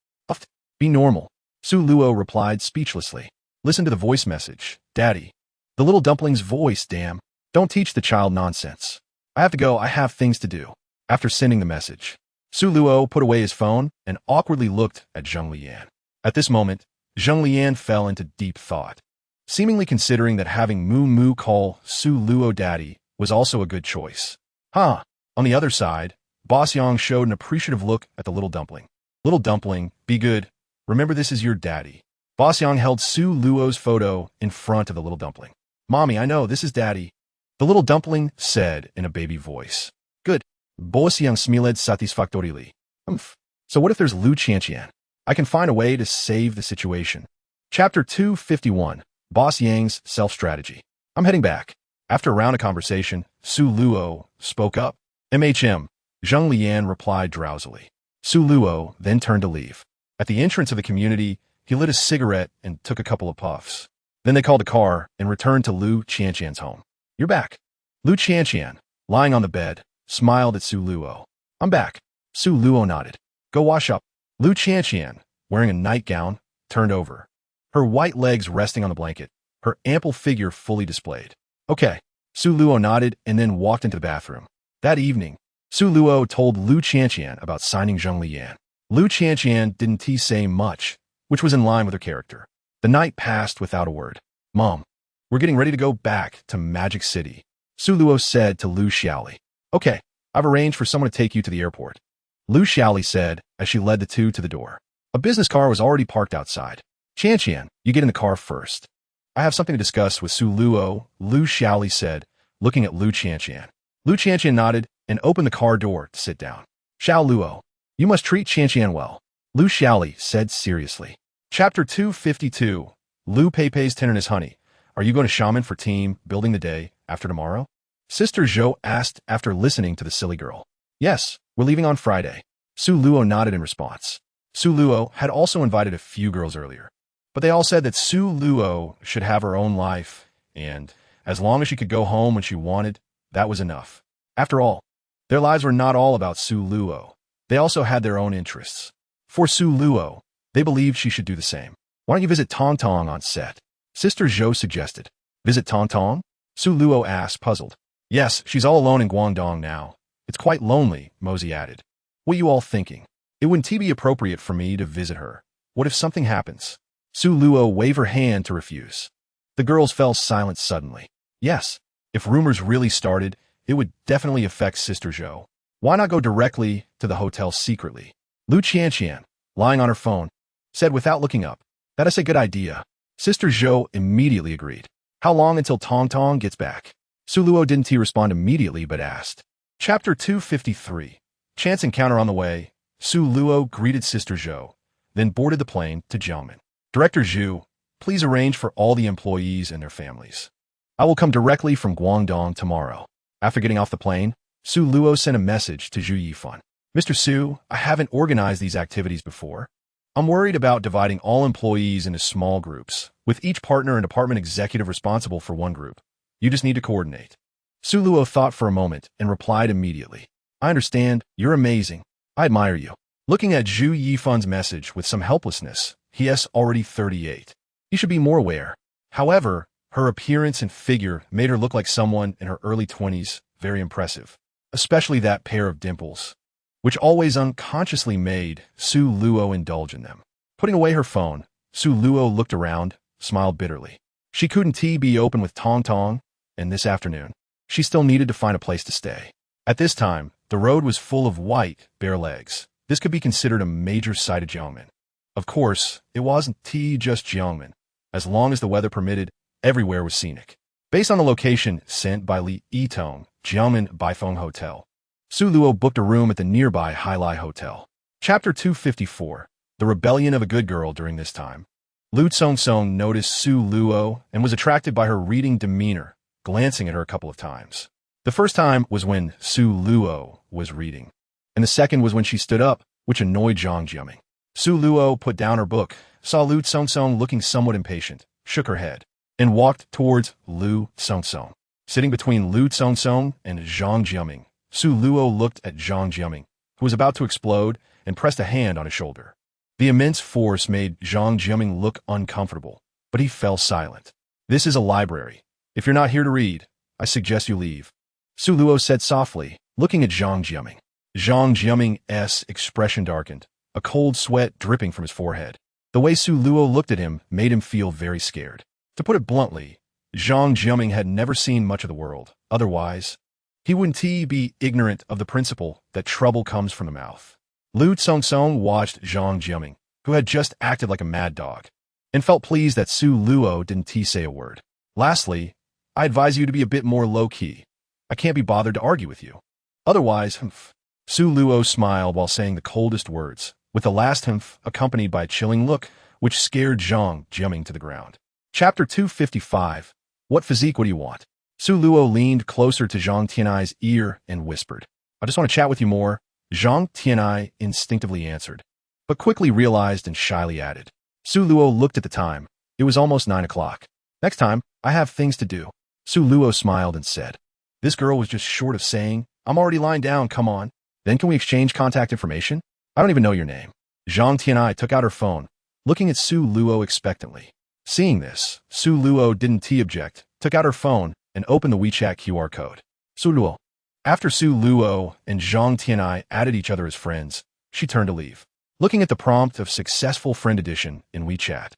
Be normal. Su Luo replied speechlessly. Listen to the voice message, Daddy. The little dumpling's voice, damn. Don't teach the child nonsense. I have to go, I have things to do. After sending the message, Su Luo put away his phone and awkwardly looked at Zheng Lian. At this moment, Zheng Lian fell into deep thought, seemingly considering that having Mu call Su Luo daddy was also a good choice. On the other side, Boss Yang showed an appreciative look at the little dumpling. Little dumpling, be good. Remember, this is your daddy. Boss Yang held Su Luo's photo in front of the little dumpling. Mommy, I know, this is daddy. The little dumpling said in a baby voice. Good. Boss Yang smiled satisfactorily. So what if there's Lu Qianqian? I can find a way to save the situation. Chapter 251, Boss Yang's Self-Strategy. I'm heading back. After a round of conversation, Su Luo spoke up. Zheng Lian replied drowsily. Su Luo then turned to leave. At the entrance of the community, he lit a cigarette and took a couple of puffs. Then they called a car and returned to Lu Qianqian's home. You're back. Lu Qianqian, lying on the bed, smiled at Su Luo. I'm back. Su Luo nodded. Go wash up. Lu Qianqian, wearing a nightgown, turned over. Her white legs resting on the blanket, her ample figure fully displayed. Okay. Su Luo nodded and then walked into the bathroom. That evening, Su Luo told Lu Qianqian about signing Zheng Lian. Lu Qianqian didn't say much, which was in line with her character. The night passed without a word. Mom, we're getting ready to go back to Magic City, Su Luo said to Lu Xiaoli. Okay, I've arranged for someone to take you to the airport, Lu Xiaoli said as she led the two to the door. A business car was already parked outside. Qianqian, you get in the car first. I have something to discuss with Su Luo, Lu Xiaoli said, looking at Lu Qianqian. Lu Qianqian nodded and opened the car door to sit down. Xiao Luo, you must treat Qianqian well, Lu Xiaoli said seriously. Chapter 252, Lu Pei's tenderness honey. Are you going to shaman for team building the day after tomorrow? Sister Zhou asked after listening to the silly girl. Yes, we're leaving on Friday. Su Luo nodded in response. Su Luo had also invited a few girls earlier, but they all said that Su Luo should have her own life, and as long as she could go home when she wanted, that was enough. After all, their lives were not all about Su Luo. They also had their own interests. For Su Luo, they believed she should do the same. Why don't you visit Tong Tong on set? Sister Zhou suggested. Visit Tong Tong? Su Luo asked, puzzled. Yes, she's all alone in Guangdong now. It's quite lonely, Mosey added. What are you all thinking? It wouldn't be appropriate for me to visit her. What if something happens? Su Luo waved her hand to refuse. The girls fell silent suddenly. Yes, if rumors really started, it would definitely affect Sister Zhou. Why not go directly to the hotel secretly? Lu Qianqian, lying on her phone, said without looking up. That is a good idea. Sister Zhou immediately agreed. How long until Tong Tong gets back? Su Luo didn't respond immediately but asked. Chapter 253. Chance encounter on the way. Su Luo greeted Sister Zhou, then boarded the plane to Jiangmen. Director Zhu, please arrange for all the employees and their families. I will come directly from Guangdong tomorrow. After getting off the plane, Su Luo sent a message to Zhu Yifan. Mr. Su, I haven't organized these activities before. I'm worried about dividing all employees into small groups, with each partner and department executive responsible for one group. You just need to coordinate. Su Luo thought for a moment and replied immediately. I understand. You're amazing. I admire you. Looking at Zhu Yifan's message with some helplessness, he is already 38. He should be more aware. However, her appearance and figure made her look like someone in her early 20s, very impressive, especially that pair of dimples, which always unconsciously made Su Luo indulge in them. Putting away her phone, Su Luo looked around, smiled bitterly. She couldn't be open with Tong Tong, and this afternoon, she still needed to find a place to stay. At this time, the road was full of white, bare legs. This could be considered a major sight of Jiangmen. Of course, it wasn't just Jiangmen. As long as the weather permitted, everywhere was scenic. Based on the location sent by Li Yitong, Jiangmen Baifeng Hotel, Su Luo booked a room at the nearby Hailai Hotel. Chapter 254. The Rebellion of a Good Girl. During this time, Lu Song noticed Su Luo and was attracted by her reading demeanor, glancing at her a couple of times. The first time was when Su Luo was reading, and the second was when she stood up, which annoyed Zhang Jiaming. Su Luo put down her book, saw Lu Song looking somewhat impatient, shook her head, and walked towards Lu Song. Sitting between Lu Song and Zhang Jiaming, Su Luo looked at Zhang Jiaming, who was about to explode, and pressed a hand on his shoulder. The immense force made Zhang Jiaming look uncomfortable, but he fell silent. This is a library. If you're not here to read, I suggest you leave. Su Luo said softly, looking at Zhang Jiaming. Zhang Jiaming's expression darkened, a cold sweat dripping from his forehead. The way Su Luo looked at him made him feel very scared. To put it bluntly, Zhang Jiaming had never seen much of the world. Otherwise, he wouldn't be ignorant of the principle that trouble comes from the mouth. Lu Song watched Zhang Jiaming, who had just acted like a mad dog, and felt pleased that Su Luo didn't say a word. Lastly, I advise you to be a bit more low-key. I can't be bothered to argue with you. Otherwise, Su Luo smiled while saying the coldest words, with the last accompanied by a chilling look, which scared Zhang Jiaming to the ground. Chapter 255. What physique would you want? Su Luo leaned closer to Zhang Tianai's ear and whispered. I just want to chat with you more. Zhang Tianai instinctively answered, but quickly realized and shyly added. Su Luo looked at the time. It was almost 9 o'clock. Next time, I have things to do. Su Luo smiled and said. This girl was just short of saying, I'm already lying down, come on. Then can we exchange contact information? I don't even know your name. Zhang Tianai took out her phone, looking at Su Luo expectantly. Seeing this, Su Luo didn't object, took out her phone, and opened the WeChat QR code. Su Luo. After Su Luo and Zhang Tianai added each other as friends, she turned to leave. Looking at the prompt of successful friend addition in WeChat,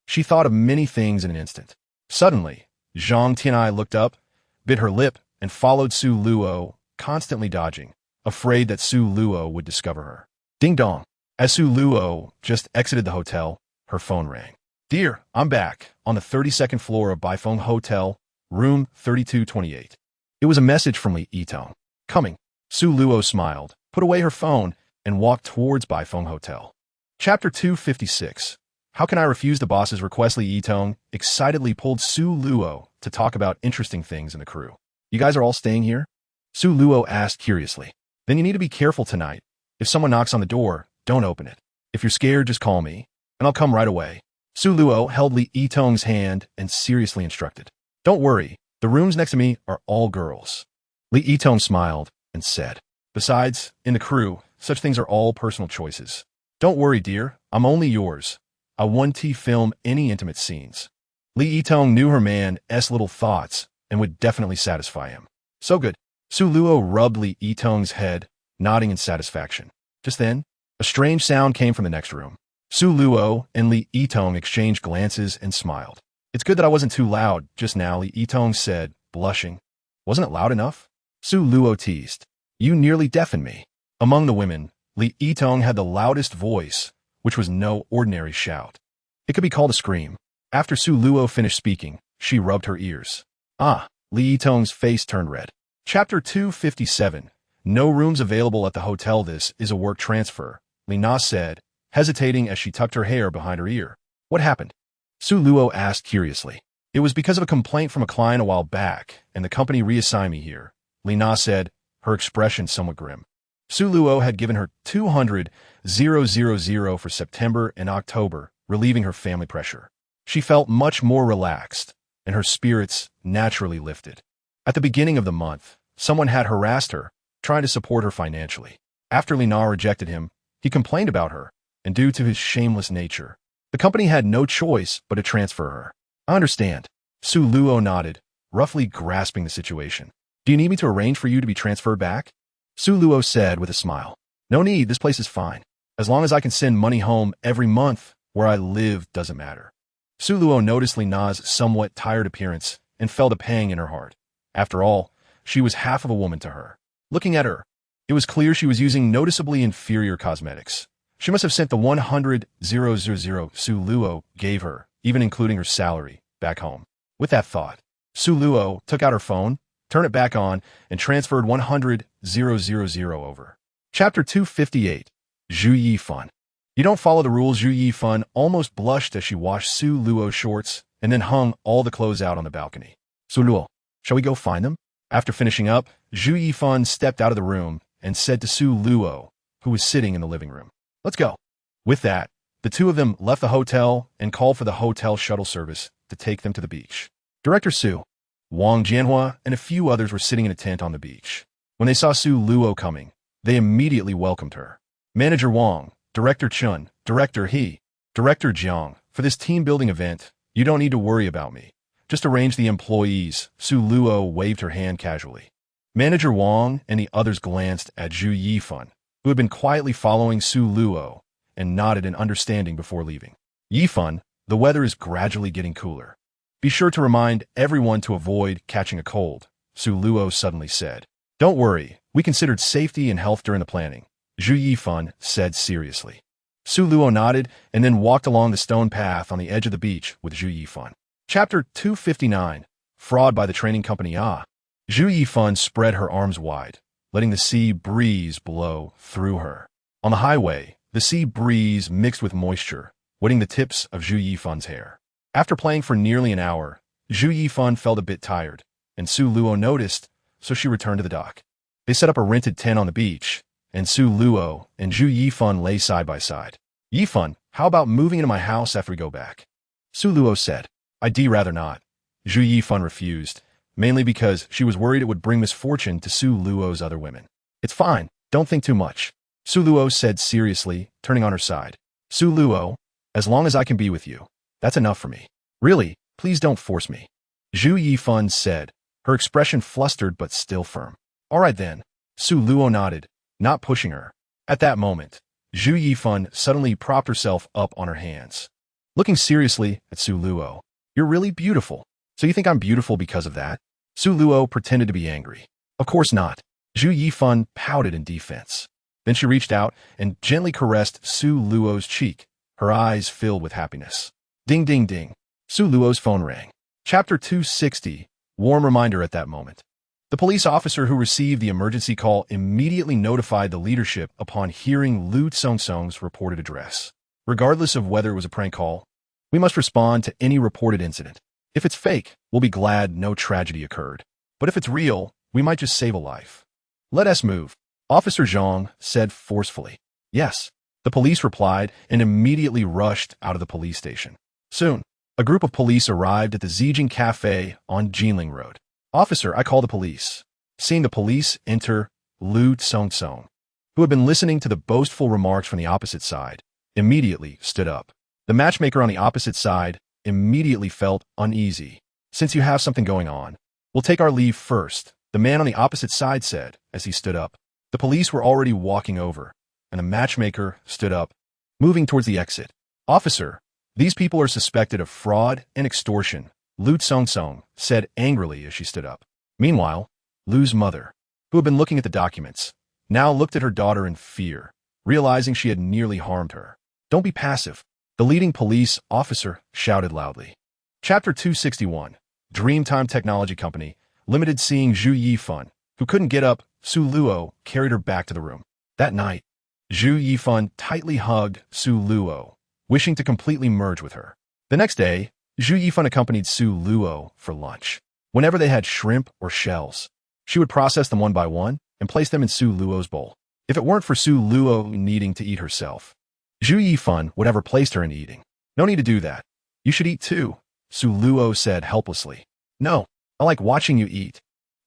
she thought of many things in an instant. Suddenly, Zhang Tianai looked up, bit her lip, and followed Su Luo, constantly dodging, afraid that Su Luo would discover her. Ding dong. As Su Luo just exited the hotel, her phone rang. Dear, I'm back, on the 32nd floor of Baifeng Hotel, room 3228. It was a message from Li Yitong. Coming. Su Luo smiled, put away her phone, and walked towards Baifeng Hotel. Chapter 256. How can I refuse the boss's request? Li Yitong excitedly pulled Su Luo to talk about interesting things in the crew. You guys are all staying here? Su Luo asked curiously. Then you need to be careful tonight. If someone knocks on the door, don't open it. If you're scared, just call me, and I'll come right away. Su Luo held Li Yitong's hand and seriously instructed. Don't worry, the rooms next to me are all girls. Li Yitong smiled and said. Besides, in the crew, such things are all personal choices. Don't worry, dear, I'm only yours. I want to film any intimate scenes. Li Yitong knew her man's little thoughts and would definitely satisfy him. So good. Su Luo rubbed Li Yitong's head, nodding in satisfaction. Just then, a strange sound came from the next room. Su Luo and Li Yitong exchanged glances and smiled. It's good that I wasn't too loud just now, Li Yitong said, blushing. Wasn't it loud enough? Su Luo teased. You nearly deafened me. Among the women, Li Yitong had the loudest voice, which was no ordinary shout. It could be called a scream. After Su Luo finished speaking, she rubbed her ears. Ah, Li Yitong's face turned red. Chapter 257. No rooms available at the hotel. This is a work transfer, Li Na said, hesitating as she tucked her hair behind her ear. What happened? Su Luo asked curiously. It was because of a complaint from a client a while back, and the company reassigned me here, Li Na said, her expression somewhat grim. Su Luo had given her 200,000 for September and October, relieving her family pressure. She felt much more relaxed, and her spirits naturally lifted. At the beginning of the month, someone had harassed her, trying to support her financially. After Li Na rejected him, he complained about her, and due to his shameless nature, the company had no choice but to transfer her. I understand. Su Luo nodded, roughly grasping the situation. Do you need me to arrange for you to be transferred back? Su Luo said with a smile. No need, this place is fine. As long as I can send money home every month, where I live doesn't matter. Su Luo noticed Li Na's somewhat tired appearance and felt a pang in her heart. After all, she was half of a woman to her. Looking at her, it was clear she was using noticeably inferior cosmetics. She must have sent the 100,000 Su Luo gave her, even including her salary, back home. With that thought, Su Luo took out her phone, turned it back on, and transferred 100,000 over. Chapter 258. Zhu Yifan. You don't follow the rules. Zhu Yifan almost blushed as she washed Su Luo's shorts and then hung all the clothes out on the balcony. Su Luo, shall we go find them? After finishing up, Zhu Yifan stepped out of the room and said to Su Luo, who was sitting in the living room, Let's go. With that, the two of them left the hotel and called for the hotel shuttle service to take them to the beach. Director Su, Wang Jianhua, and a few others were sitting in a tent on the beach. When they saw Su Luo coming, they immediately welcomed her. Manager Wang, Director Chun, Director He, Director Jiang, for this team-building event, you don't need to worry about me. Just arrange the employees. Su Luo waved her hand casually. Manager Wang and the others glanced at Zhu Yifan, who had been quietly following Su Luo, and nodded in understanding before leaving. Yifan, the weather is gradually getting cooler. Be sure to remind everyone to avoid catching a cold, Su Luo suddenly said. Don't worry, we considered safety and health during the planning, Zhu Yifan said seriously. Su Luo nodded and then walked along the stone path on the edge of the beach with Zhu Yifan. Chapter 259. Fraud by the Training Company. Zhu Yifan spread her arms wide, letting the sea breeze blow through her. On the highway, the sea breeze mixed with moisture, wetting the tips of Zhu Yifan's hair. After playing for nearly an hour, Zhu Yifan felt a bit tired, and Su Luo noticed, so she returned to the dock. They set up a rented tent on the beach, and Su Luo and Zhu Yifan lay side by side. Yifan, how about moving into my house after we go back? Su Luo said. I'd rather not. Zhu Yifan refused, mainly because she was worried it would bring misfortune to Su Luo's other women. It's fine, don't think too much, Su Luo said seriously, turning on her side. Su Luo, as long as I can be with you, that's enough for me. Really, please don't force me. Zhu Yifan said, her expression flustered but still firm. All right then, Su Luo nodded, not pushing her. At that moment, Zhu Yifan suddenly propped herself up on her hands. Looking seriously at Su Luo, you're really beautiful. So you think I'm beautiful because of that? Su Luo pretended to be angry. Of course not. Zhu Yifan pouted in defense. Then she reached out and gently caressed Su Luo's cheek, her eyes filled with happiness. Ding ding ding. Su Luo's phone rang. Chapter 260. Warm reminder at that moment. The police officer who received the emergency call immediately notified the leadership upon hearing Lu Tsong-Tsong's reported address. Regardless of whether it was a prank call, we must respond to any reported incident. If it's fake, we'll be glad no tragedy occurred. But if it's real, we might just save a life. Let us move, Officer Zhang said forcefully. Yes, the police replied and immediately rushed out of the police station. Soon, a group of police arrived at the Zijing Cafe on Jinling Road. Officer, I call the police. Seeing the police enter, Lu Tsong-Tsong, who had been listening to the boastful remarks from the opposite side, immediately stood up. The matchmaker on the opposite side immediately felt uneasy. Since you have something going on, we'll take our leave first, the man on the opposite side said as he stood up. The police were already walking over, and the matchmaker stood up, moving towards the exit. Officer, these people are suspected of fraud and extortion, Lu Tsong-Tsong said angrily as she stood up. Meanwhile, Lu's mother, who had been looking at the documents, now looked at her daughter in fear, realizing she had nearly harmed her. Don't be passive. The leading police officer shouted loudly. Chapter 261. Dreamtime Technology Company, Limited. Seeing Zhu Yifan, who couldn't get up, Su Luo carried her back to the room. That night, Zhu Yifan tightly hugged Su Luo, wishing to completely merge with her. The next day, Zhu Yifan accompanied Su Luo for lunch. Whenever they had shrimp or shells, she would process them one by one and place them in Su Luo's bowl. If it weren't for Su Luo needing to eat herself, Zhu Yifan would have replaced her in eating. No need to do that. You should eat too, Su Luo said helplessly. No, I like watching you eat,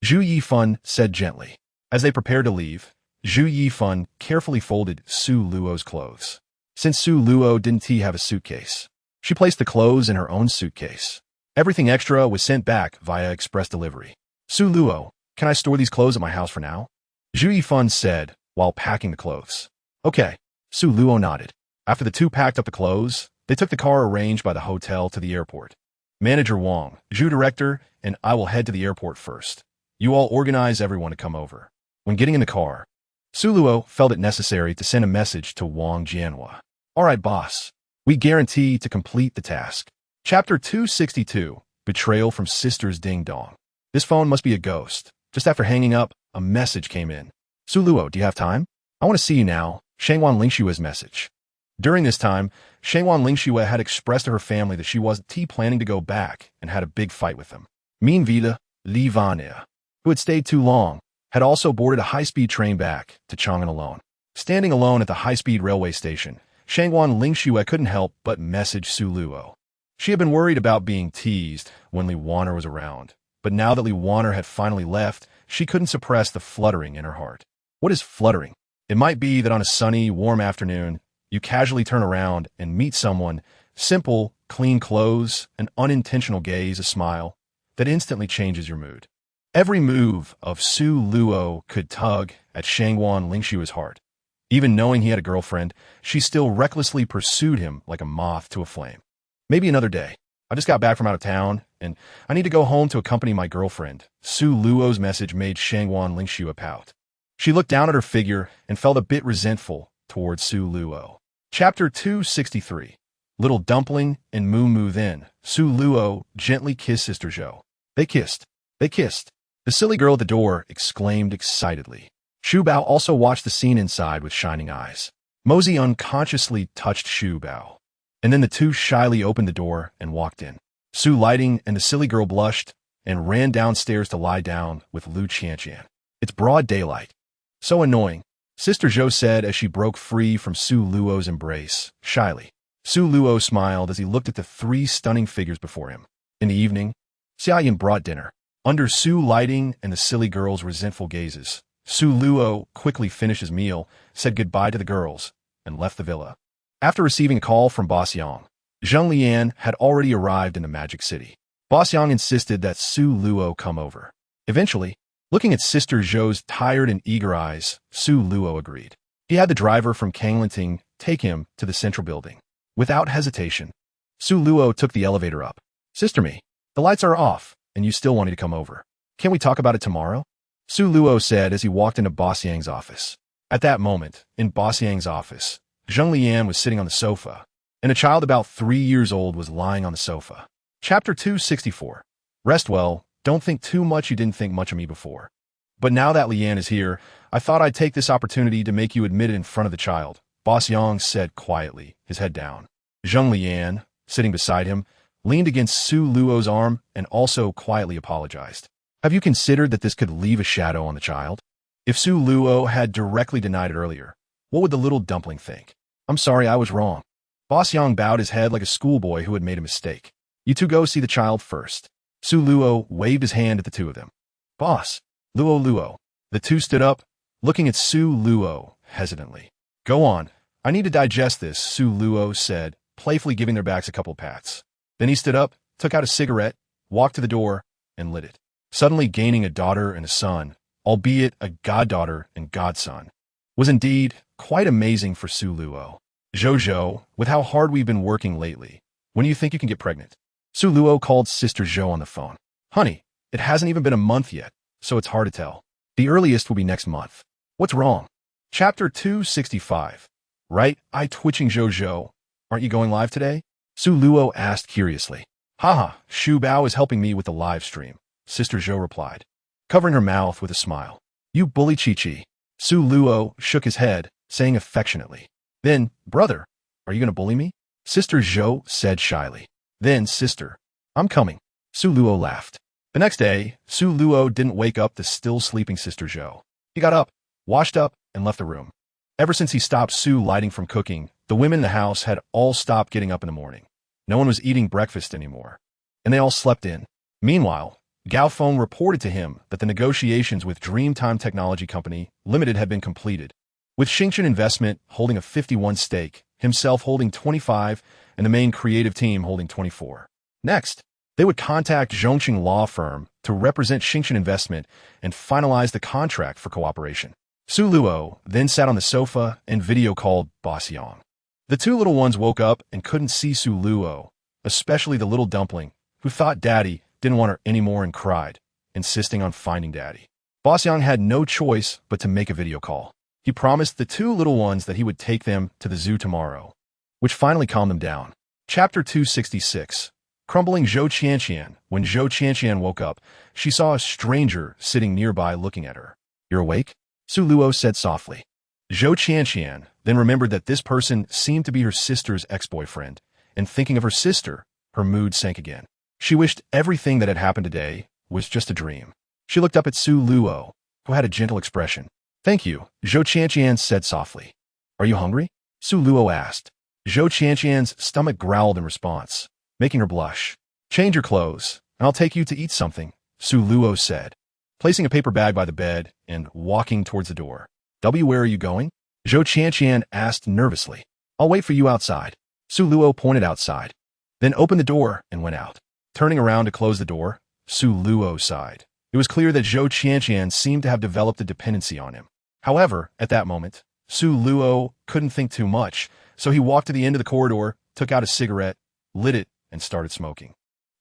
Zhu Yifan said gently. As they prepared to leave, Zhu Yifan carefully folded Su Luo's clothes. Since Su Luo didn't have a suitcase, she placed the clothes in her own suitcase. Everything extra was sent back via express delivery. Su Luo, can I store these clothes at my house for now? Zhu Yifan said while packing the clothes. Okay, Su Luo nodded. After the two packed up the clothes, they took the car arranged by the hotel to the airport. Manager Wang, Zhu director, and I will head to the airport first. You all organize everyone to come over. When getting in the car, Su Luo felt it necessary to send a message to Wang Jianhua. All right, boss. We guarantee to complete the task. Chapter 262. Betrayal from Sisters Ding Dong. This phone must be a ghost. Just after hanging up, a message came in. Su Luo, do you have time? I want to see you now. Shangwan Lingshua's message. During this time, Shangwan Lingshua had expressed to her family that she wasn't planning to go back and had a big fight with them. Mean Vida, Li Vania, who had stayed too long, had also boarded a high-speed train back to Chang'an alone. Standing alone at the high-speed railway station, Shangwan Lingshua couldn't help but message Su Luo. She had been worried about being teased when Li Wanner was around, but now that Li Wanner had finally left, she couldn't suppress the fluttering in her heart. What is fluttering? It might be that on a sunny, warm afternoon, you casually turn around and meet someone, simple, clean clothes, an unintentional gaze, a smile, that instantly changes your mood. Every move of Su Luo could tug at Shangwan Lingshua's heart. Even knowing he had a girlfriend, she still recklessly pursued him like a moth to a flame. Maybe another day. I just got back from out of town, and I need to go home to accompany my girlfriend. Su Luo's message made Shangwan Lingshua pout. She looked down at her figure and felt a bit resentful towards Su Luo. Chapter 263. Little Dumpling and Moo Moo. Then Su Luo gently kissed Sister Zhou. They kissed. They kissed. The silly girl at the door exclaimed excitedly. Shu Bao also watched the scene inside with shining eyes. Mosey unconsciously touched Shu Bao, and then the two shyly opened the door and walked in. Su Lighting and the silly girl blushed and ran downstairs to lie down with Lu Qianqian. It's broad daylight. So annoying, Sister Zhou said as she broke free from Su Luo's embrace, shyly. Su Luo smiled as he looked at the three stunning figures before him. In the evening, Xiaoyan brought dinner. Under Su Lighting and the silly girl's resentful gazes, Su Luo quickly finished his meal, said goodbye to the girls, and left the villa. After receiving a call from Boss Yang, Zheng Lian had already arrived in the Magic City. Boss Yang insisted that Su Luo come over. Eventually, looking at Sister Zhou's tired and eager eyes, Su Luo agreed. He had the driver from Kanglanting take him to the central building. Without hesitation, Su Luo took the elevator up. Sister Me, the lights are off, and you still want me to come over. Can we talk about it tomorrow? Su Luo said as he walked into Boss Yang's office. At that moment, in Boss Yang's office, Zheng Lian was sitting on the sofa, and a child about 3 years old was lying on the sofa. Chapter 264. Rest well, don't think too much you didn't think much of me before. But now that Lian is here, I thought I'd take this opportunity to make you admit it in front of the child, Boss Yang said quietly, his head down. Zheng Lian, sitting beside him, leaned against Su Luo's arm and also quietly apologized. Have you considered that this could leave a shadow on the child? If Su Luo had directly denied it earlier, what would the little dumpling think? I'm sorry, I was wrong. Boss Yang bowed his head like a schoolboy who had made a mistake. You two go see the child first. Su Luo waved his hand at the two of them. Boss, Luo. The two stood up, looking at Su Luo hesitantly. Go on, I need to digest this, Su Luo said, playfully giving their backs a couple pats. Then he stood up, took out a cigarette, walked to the door, and lit it. Suddenly gaining a daughter and a son, albeit a goddaughter and godson, was indeed quite amazing for Su Luo. Zhou, with how hard we've been working lately, when do you think you can get pregnant? Su Luo called Sister Zhou on the phone. Honey, it hasn't even been a month yet, so it's hard to tell. The earliest will be next month. What's wrong? Chapter 265. Right eye twitching. Zhou Aren't you going live today? Su Luo asked curiously. Haha, Shu Bao is helping me with the live stream, Sister Zhou replied, covering her mouth with a smile. You bully Chi-Chi. Su Luo shook his head, saying affectionately. Then, brother, are you going to bully me? Sister Zhou said shyly. Then, sister, I'm coming. Su Luo laughed. The next day, Su Luo didn't wake up the still sleeping Sister Zhou. He got up, washed up, and left the room. Ever since he stopped Su lighting from cooking, the women in the house had all stopped getting up in the morning. No one was eating breakfast anymore, and they all slept in. Meanwhile, Gao Feng reported to him that the negotiations with Dreamtime Technology Company Limited had been completed, with Xingchen Investment holding a 51 stake, himself holding 25, and the main creative team holding 24. Next, they would contact Zhongqing Law Firm to represent Xingchen Investment and finalize the contract for cooperation. Su Luo then sat on the sofa and video called Boss Yang. The two little ones woke up and couldn't see Su Luo, especially the little dumpling, who thought Daddy didn't want her anymore and cried, insisting on finding Daddy. Boss Yang had no choice but to make a video call. He promised the two little ones that he would take them to the zoo tomorrow, which finally calmed them down. Chapter 266. Crumbling Zhou Qianqian. When Zhou Qianqian woke up, she saw a stranger sitting nearby looking at her. You're awake? Su Luo said softly. Zhou Qianqian then remembered that this person seemed to be her sister's ex-boyfriend, and thinking of her sister, her mood sank again. She wished everything that had happened today was just a dream. She looked up at Su Luo, who had a gentle expression. Thank you, Zhou Qianqian said softly. Are you hungry? Su Luo asked. Zhou Qianqian's stomach growled in response, making her blush. Change your clothes, and I'll take you to eat something, Su Luo said, placing a paper bag by the bed and walking towards the door. Where are you going? Zhou Qianqian asked nervously. I'll wait for you outside. Su Luo pointed outside, then opened the door and went out. Turning around to close the door, Su Luo sighed. It was clear that Zhou Qianqian seemed to have developed a dependency on him. However, at that moment, Su Luo couldn't think too much, so he walked to the end of the corridor, took out a cigarette, lit it, and started smoking.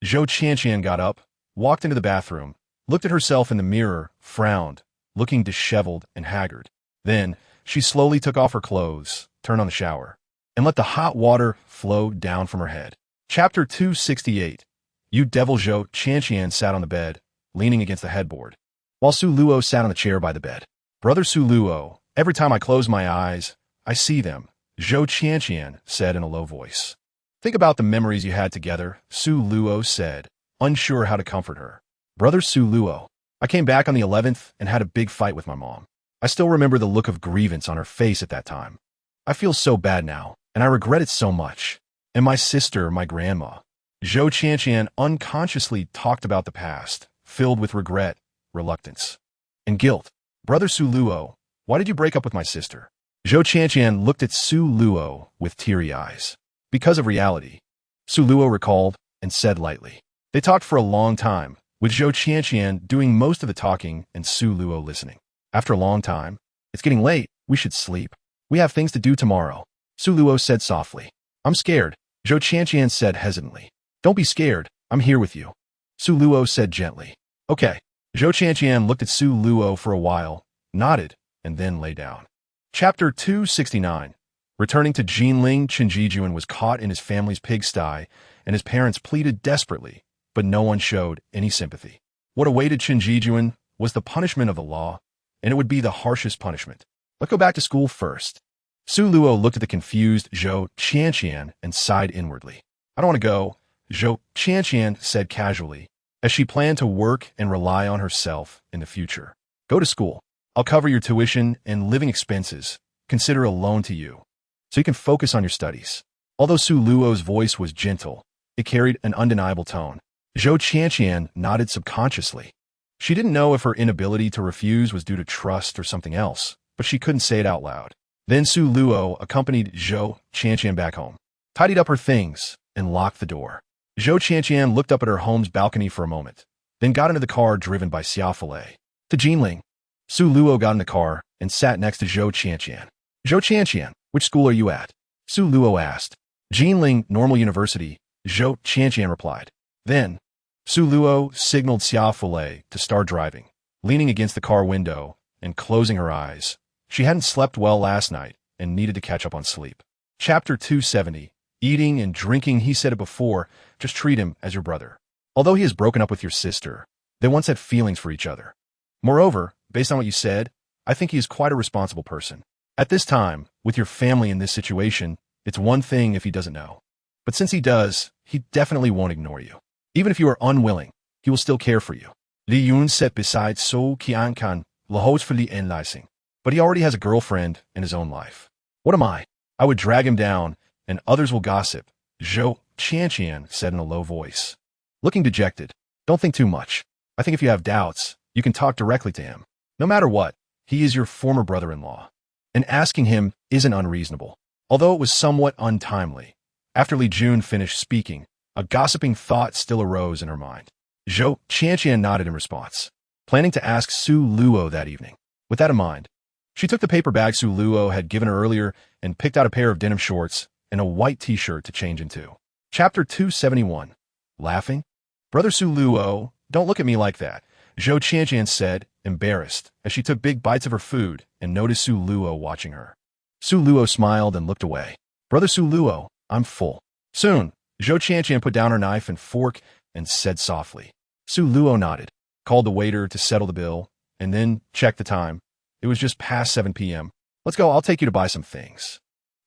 Zhou Qianqian got up, walked into the bathroom, looked at herself in the mirror, frowned, looking disheveled and haggard. Then, she slowly took off her clothes, turned on the shower, and let the hot water flow down from her head. Chapter 268. You devil. Zhou Qianqian sat on the bed, leaning against the headboard, while Su Luo sat on the chair by the bed. Brother Su Luo, every time I close my eyes, I see them, Zhou Qianqian said in a low voice. Think about the memories you had together, Su Luo said, unsure how to comfort her. Brother Su Luo, I came back on the 11th and had a big fight with my mom. I still remember the look of grievance on her face at that time. I feel so bad now, and I regret it so much. And my sister, my grandma. Zhou Qianqian unconsciously talked about the past, filled with regret, reluctance, and guilt. Brother Su Luo, why did you break up with my sister? Zhou Qianqian looked at Su Luo with teary eyes. Because of reality, Su Luo recalled and said lightly. They talked for a long time, with Zhou Qianqian doing most of the talking and Su Luo listening. After a long time, it's getting late, we should sleep. We have things to do tomorrow, Su Luo said softly. I'm scared, Zhou Qianqian said hesitantly. Don't be scared, I'm here with you, Su Luo said gently. Okay. Zhou Qianqian looked at Su Luo for a while, nodded, and then lay down. Chapter 269. Returning to Jinling, Chen Jijuan was caught in his family's pigsty, and his parents pleaded desperately, but no one showed any sympathy. What awaited Chen Jijuan was the punishment of the law, and it would be the harshest punishment. Let's go back to school first. Su Luo looked at the confused Zhou Qianqian and sighed inwardly. I don't want to go, Zhou Qianqian said casually, as she planned to work and rely on herself in the future. Go to school. I'll cover your tuition and living expenses. Consider a loan to you, so you can focus on your studies. Although Su Luo's voice was gentle, it carried an undeniable tone. Zhou Qianqian nodded subconsciously. She didn't know if her inability to refuse was due to trust or something else, but she couldn't say it out loud. Then Su Luo accompanied Zhou Qianqian back home, tidied up her things, and locked the door. Zhou Qianqian looked up at her home's balcony for a moment, then got into the car driven by Xiaofulei. To Jinling. Su Luo got in the car and sat next to Zhou Qianqian. Zhou Qianqian, which school are you at? Su Luo asked. Jinling Normal University, Zhou Qianqian replied. Then, Su Luo signaled Xiaofulei to start driving, leaning against the car window and closing her eyes. She hadn't slept well last night and needed to catch up on sleep. Chapter 270. Eating and drinking, he said it before, just treat him as your brother. Although he has broken up with your sister, they once had feelings for each other. Moreover, based on what you said, I think he is quite a responsible person. At this time, with your family in this situation, it's one thing if he doesn't know. But since he does, he definitely won't ignore you. Even if you are unwilling, he will still care for you. Li Yun said besides so Kian kan lahosfully enlicing. But he already has a girlfriend in his own life. What am I? I would drag him down, and others will gossip, Zhou Qianqian said in a low voice. Looking dejected, don't think too much. I think if you have doubts, you can talk directly to him. No matter what, he is your former brother-in-law. And asking him isn't unreasonable, although it was somewhat untimely. After Li Jun finished speaking, a gossiping thought still arose in her mind. Zhou Qianqian nodded in response, planning to ask Su Luo that evening. With that in mind, she took the paper bag Su Luo had given her earlier and picked out a pair of denim shorts and a white t-shirt to change into. Chapter 271. Laughing? Brother Su Luo, don't look at me like that, Zhou Qianqian said, embarrassed, as she took big bites of her food and noticed Su Luo watching her. Su Luo smiled and looked away. Brother Su Luo, I'm full. Soon, Zhou Qianqian put down her knife and fork and said softly. Su Luo nodded, called the waiter to settle the bill, and then checked the time. It was just past 7 p.m. Let's go, I'll take you to buy some things.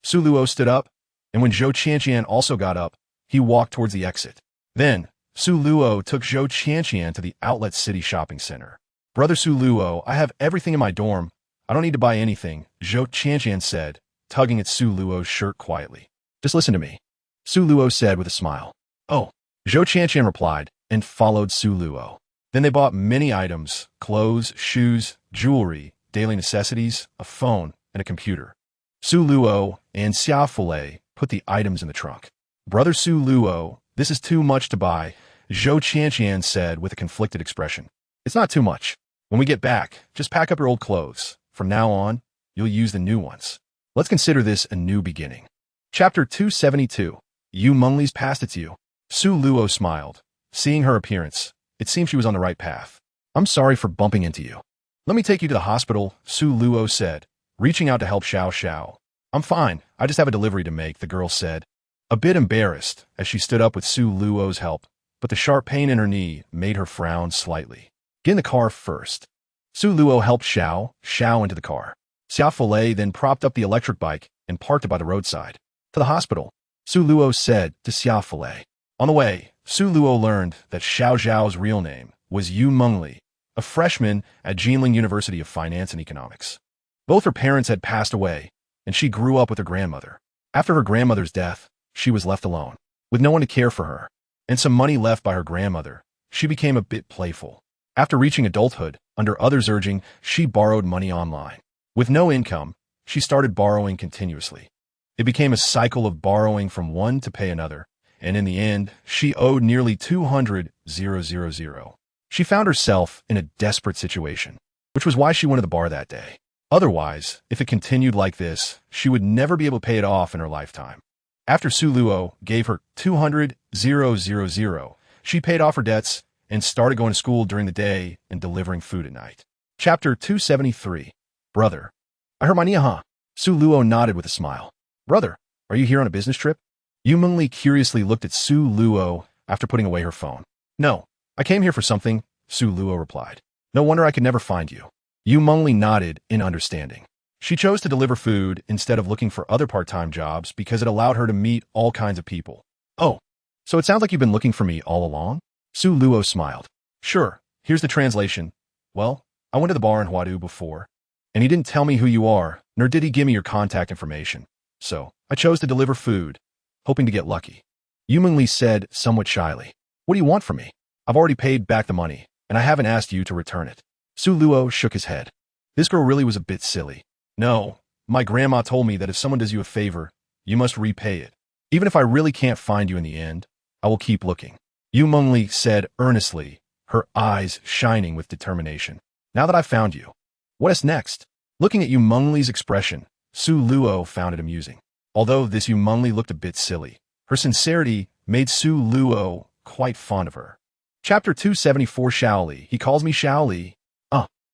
Su Luo stood up, and when Zhou Qianqian also got up, he walked towards the exit. Then, Su Luo took Zhou Qianqian to the Outlet City shopping center. Brother Su Luo, I have everything in my dorm. I don't need to buy anything, Zhou Qianqian said, tugging at Su Luo's shirt quietly. Just listen to me, Su Luo said with a smile. Oh, Zhou Qianqian replied, and followed Su Luo. Then they bought many items, clothes, shoes, jewelry, daily necessities, a phone, and a computer. Su Luo and Xia Fulei put the items in the trunk. Brother Su Luo, this is too much to buy, Zhou Qianqian said with a conflicted expression. It's not too much. When we get back, just pack up your old clothes. From now on, you'll use the new ones. Let's consider this a new beginning. Chapter 272. Yu Mengli's passed it to you. Su Luo smiled. Seeing her appearance, it seemed she was on the right path. I'm sorry for bumping into you. Let me take you to the hospital, Su Luo said, reaching out to help Xiao Xiao. I'm fine, I just have a delivery to make, the girl said, a bit embarrassed as she stood up with Su Luo's help, but the sharp pain in her knee made her frown slightly. Get in the car first. Su Luo helped Xiao Xiao into the car. Xia Fulei then propped up the electric bike and parked it by the roadside. To the hospital, Su Luo said to Xia Fulei. On the way, Su Luo learned that Xiao Zhao's real name was Yu Mengli, a freshman at Jinling University of Finance and Economics. Both her parents had passed away, and she grew up with her grandmother. After her grandmother's death, she was left alone, with no one to care for her, and some money left by her grandmother. She became a bit playful. After reaching adulthood, under others' urging, she borrowed money online. With no income, she started borrowing continuously. It became a cycle of borrowing from one to pay another, and in the end, she owed nearly 200,000. She found herself in a desperate situation, which was why she went to the bar that day. Otherwise, if it continued like this, she would never be able to pay it off in her lifetime. After Su Luo gave her 200,000, she paid off her debts and started going to school during the day and delivering food at night. Chapter 273. Brother. I heard my nia, huh? Su Luo nodded with a smile. Brother, are you here on a business trip? Yu Mengli curiously looked at Su Luo after putting away her phone. No, I came here for something, Su Luo replied. No wonder I could never find you. Yu Mengli nodded in understanding. She chose to deliver food instead of looking for other part-time jobs because it allowed her to meet all kinds of people. Oh, so it sounds like you've been looking for me all along? Su Luo smiled. Sure, here's the translation. Well, I went to the bar in Huadu before, and he didn't tell me who you are, nor did he give me your contact information. So, I chose to deliver food, hoping to get lucky. Yu Mengli said somewhat shyly. What do you want from me? I've already paid back the money, and I haven't asked you to return it. Su Luo shook his head. This girl really was a bit silly. No, my grandma told me that if someone does you a favor, you must repay it. Even if I really can't find you in the end, I will keep looking. Yu Mengli said earnestly, her eyes shining with determination. Now that I've found you, what is next? Looking at Yu Mengli's expression, Su Luo found it amusing. Although this Yu Mengli looked a bit silly, her sincerity made Su Luo quite fond of her. Chapter 274. Shaoli. He calls me Shaoli.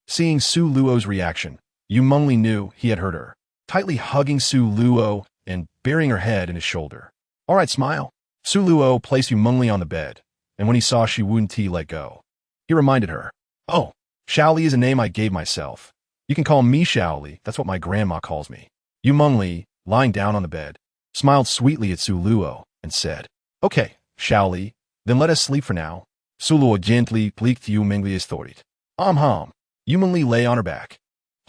Seeing Su Luo's reaction, Yu Mengli knew he had hurt her, tightly hugging Su Luo and burying her head in his shoulder. All right, smile. Su Luo placed Yu Mengli on the bed, and when he saw Shi Wunti let go, he reminded her, "Oh, Shaoli is a name I gave myself. You can call me Shaoli, that's what my grandma calls me." Yu Mengli, lying down on the bed, smiled sweetly at Su Luo and said, "Okay, Shaoli, then let us sleep for now." Su Luo gently plicked Yu Mengli's throat. Hum. Yu Mengli lay on her back,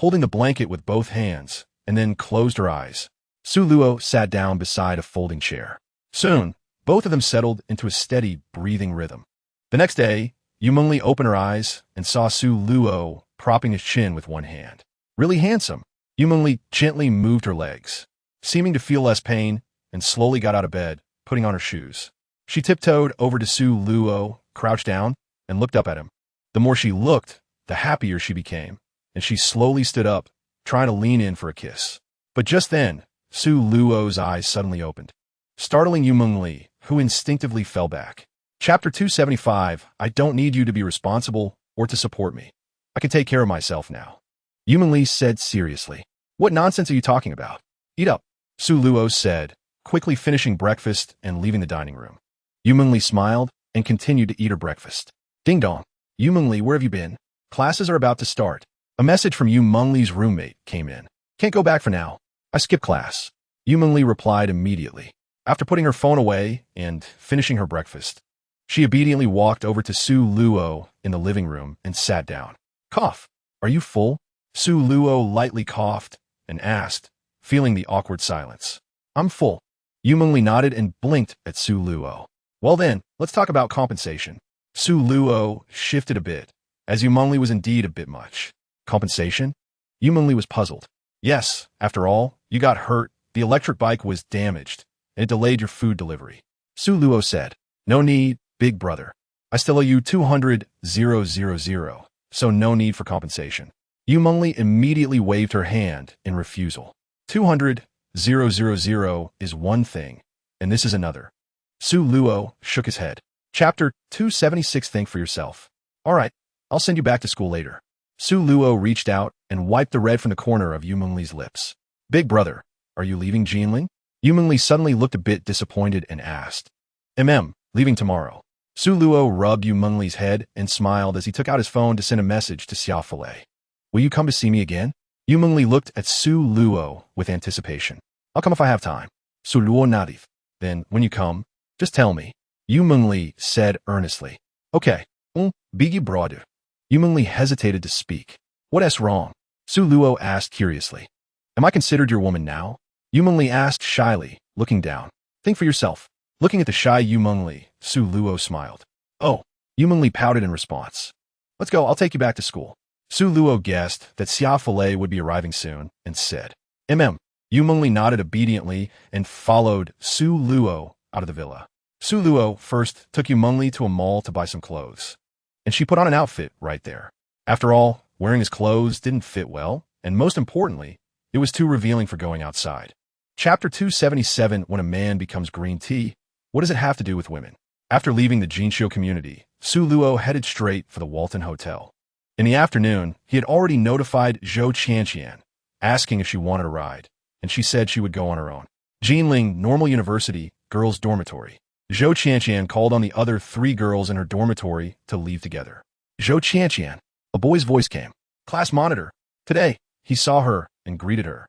holding the blanket with both hands, and then closed her eyes. Su Luo sat down beside a folding chair. Soon, both of them settled into a steady, breathing rhythm. The next day, Yu Mengli opened her eyes and saw Su Luo propping his chin with one hand. Really handsome. Yu Mengli gently moved her legs, seeming to feel less pain, and slowly got out of bed, putting on her shoes. She tiptoed over to Su Luo, crouched down, and looked up at him. The more she looked, the happier she became, and she slowly stood up, trying to lean in for a kiss. But just then, Su Luo's eyes suddenly opened, startling Yu Mengli, who instinctively fell back. Chapter 275, I don't need you to be responsible or to support me. I can take care of myself now. Yu Mengli said seriously. What nonsense are you talking about? Eat up, Su Luo said, quickly finishing breakfast and leaving the dining room. Yu Mengli smiled and continued to eat her breakfast. Ding dong. Yu Mengli, where have you been? Classes are about to start. A message from Yu Mengli's roommate came in. Can't go back for now. I skipped class. Yu Mengli replied immediately. After putting her phone away and finishing her breakfast, she obediently walked over to Su Luo in the living room and sat down. Cough. Are you full? Su Luo lightly coughed and asked, feeling the awkward silence. I'm full. Yu Mengli nodded and blinked at Su Luo. Well then, let's talk about compensation. Su Luo shifted a bit, as Yu Mengli was indeed a bit much. Compensation? Yu Mengli was puzzled. Yes, after all, you got hurt, the electric bike was damaged, and it delayed your food delivery. Su Luo said, No need, big brother. I still owe you 200,000, so no need for compensation. Yu Mengli immediately waved her hand in refusal. 200,000 is one thing, and this is another. Su Luo shook his head. Chapter 276, think for yourself. All right, I'll send you back to school later. Su Luo reached out and wiped the red from the corner of Yu Mengli's lips. Big brother, are you leaving Jinling? Yu Mengli suddenly looked a bit disappointed and asked. Leaving tomorrow. Su Luo rubbed Yu Mengli's head and smiled as he took out his phone to send a message to Xia Filei. Will you come to see me again? Yu Mengli looked at Su Luo with anticipation. I'll come if I have time. Su Luo nodded. Then, when you come, just tell me. Yu Mengli said earnestly. Okay, biggie brother. Yu Mengli hesitated to speak. What's wrong? Su Luo asked curiously. Am I considered your woman now? Yu Mengli asked shyly, looking down. Think for yourself. Looking at the shy Yu Mengli, Su Luo smiled. Oh, Yu Mengli pouted in response. Let's go, I'll take you back to school. Su Luo guessed that Xia Filei would be arriving soon and said, Yu Mengli nodded obediently and followed Su Luo out of the villa. Su Luo first took Yu Mengli to a mall to buy some clothes, and she put on an outfit right there. After all, wearing his clothes didn't fit well, and most importantly, it was too revealing for going outside. Chapter 277, when a man becomes green tea, what does it have to do with women? After leaving the Jinxiu community, Su Luo headed straight for the Walton Hotel. In the afternoon, he had already notified Zhou Qianqian, asking if she wanted a ride, and she said she would go on her own. Jinling Normal University, girls' dormitory. Zhou Qianqian called on the other 3 girls in her dormitory to leave together. Zhou Qianqian, a boy's voice came. Class monitor. Today, he saw her and greeted her.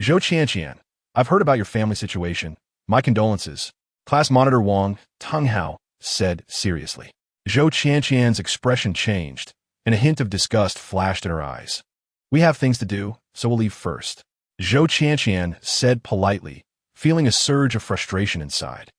Zhou Qianqian, I've heard about your family situation. My condolences. Class monitor Wang Tenghao said seriously. Zhou Qianqian's expression changed, and a hint of disgust flashed in her eyes. We have things to do, so we'll leave first. Zhou Qianqian said politely, feeling a surge of frustration inside.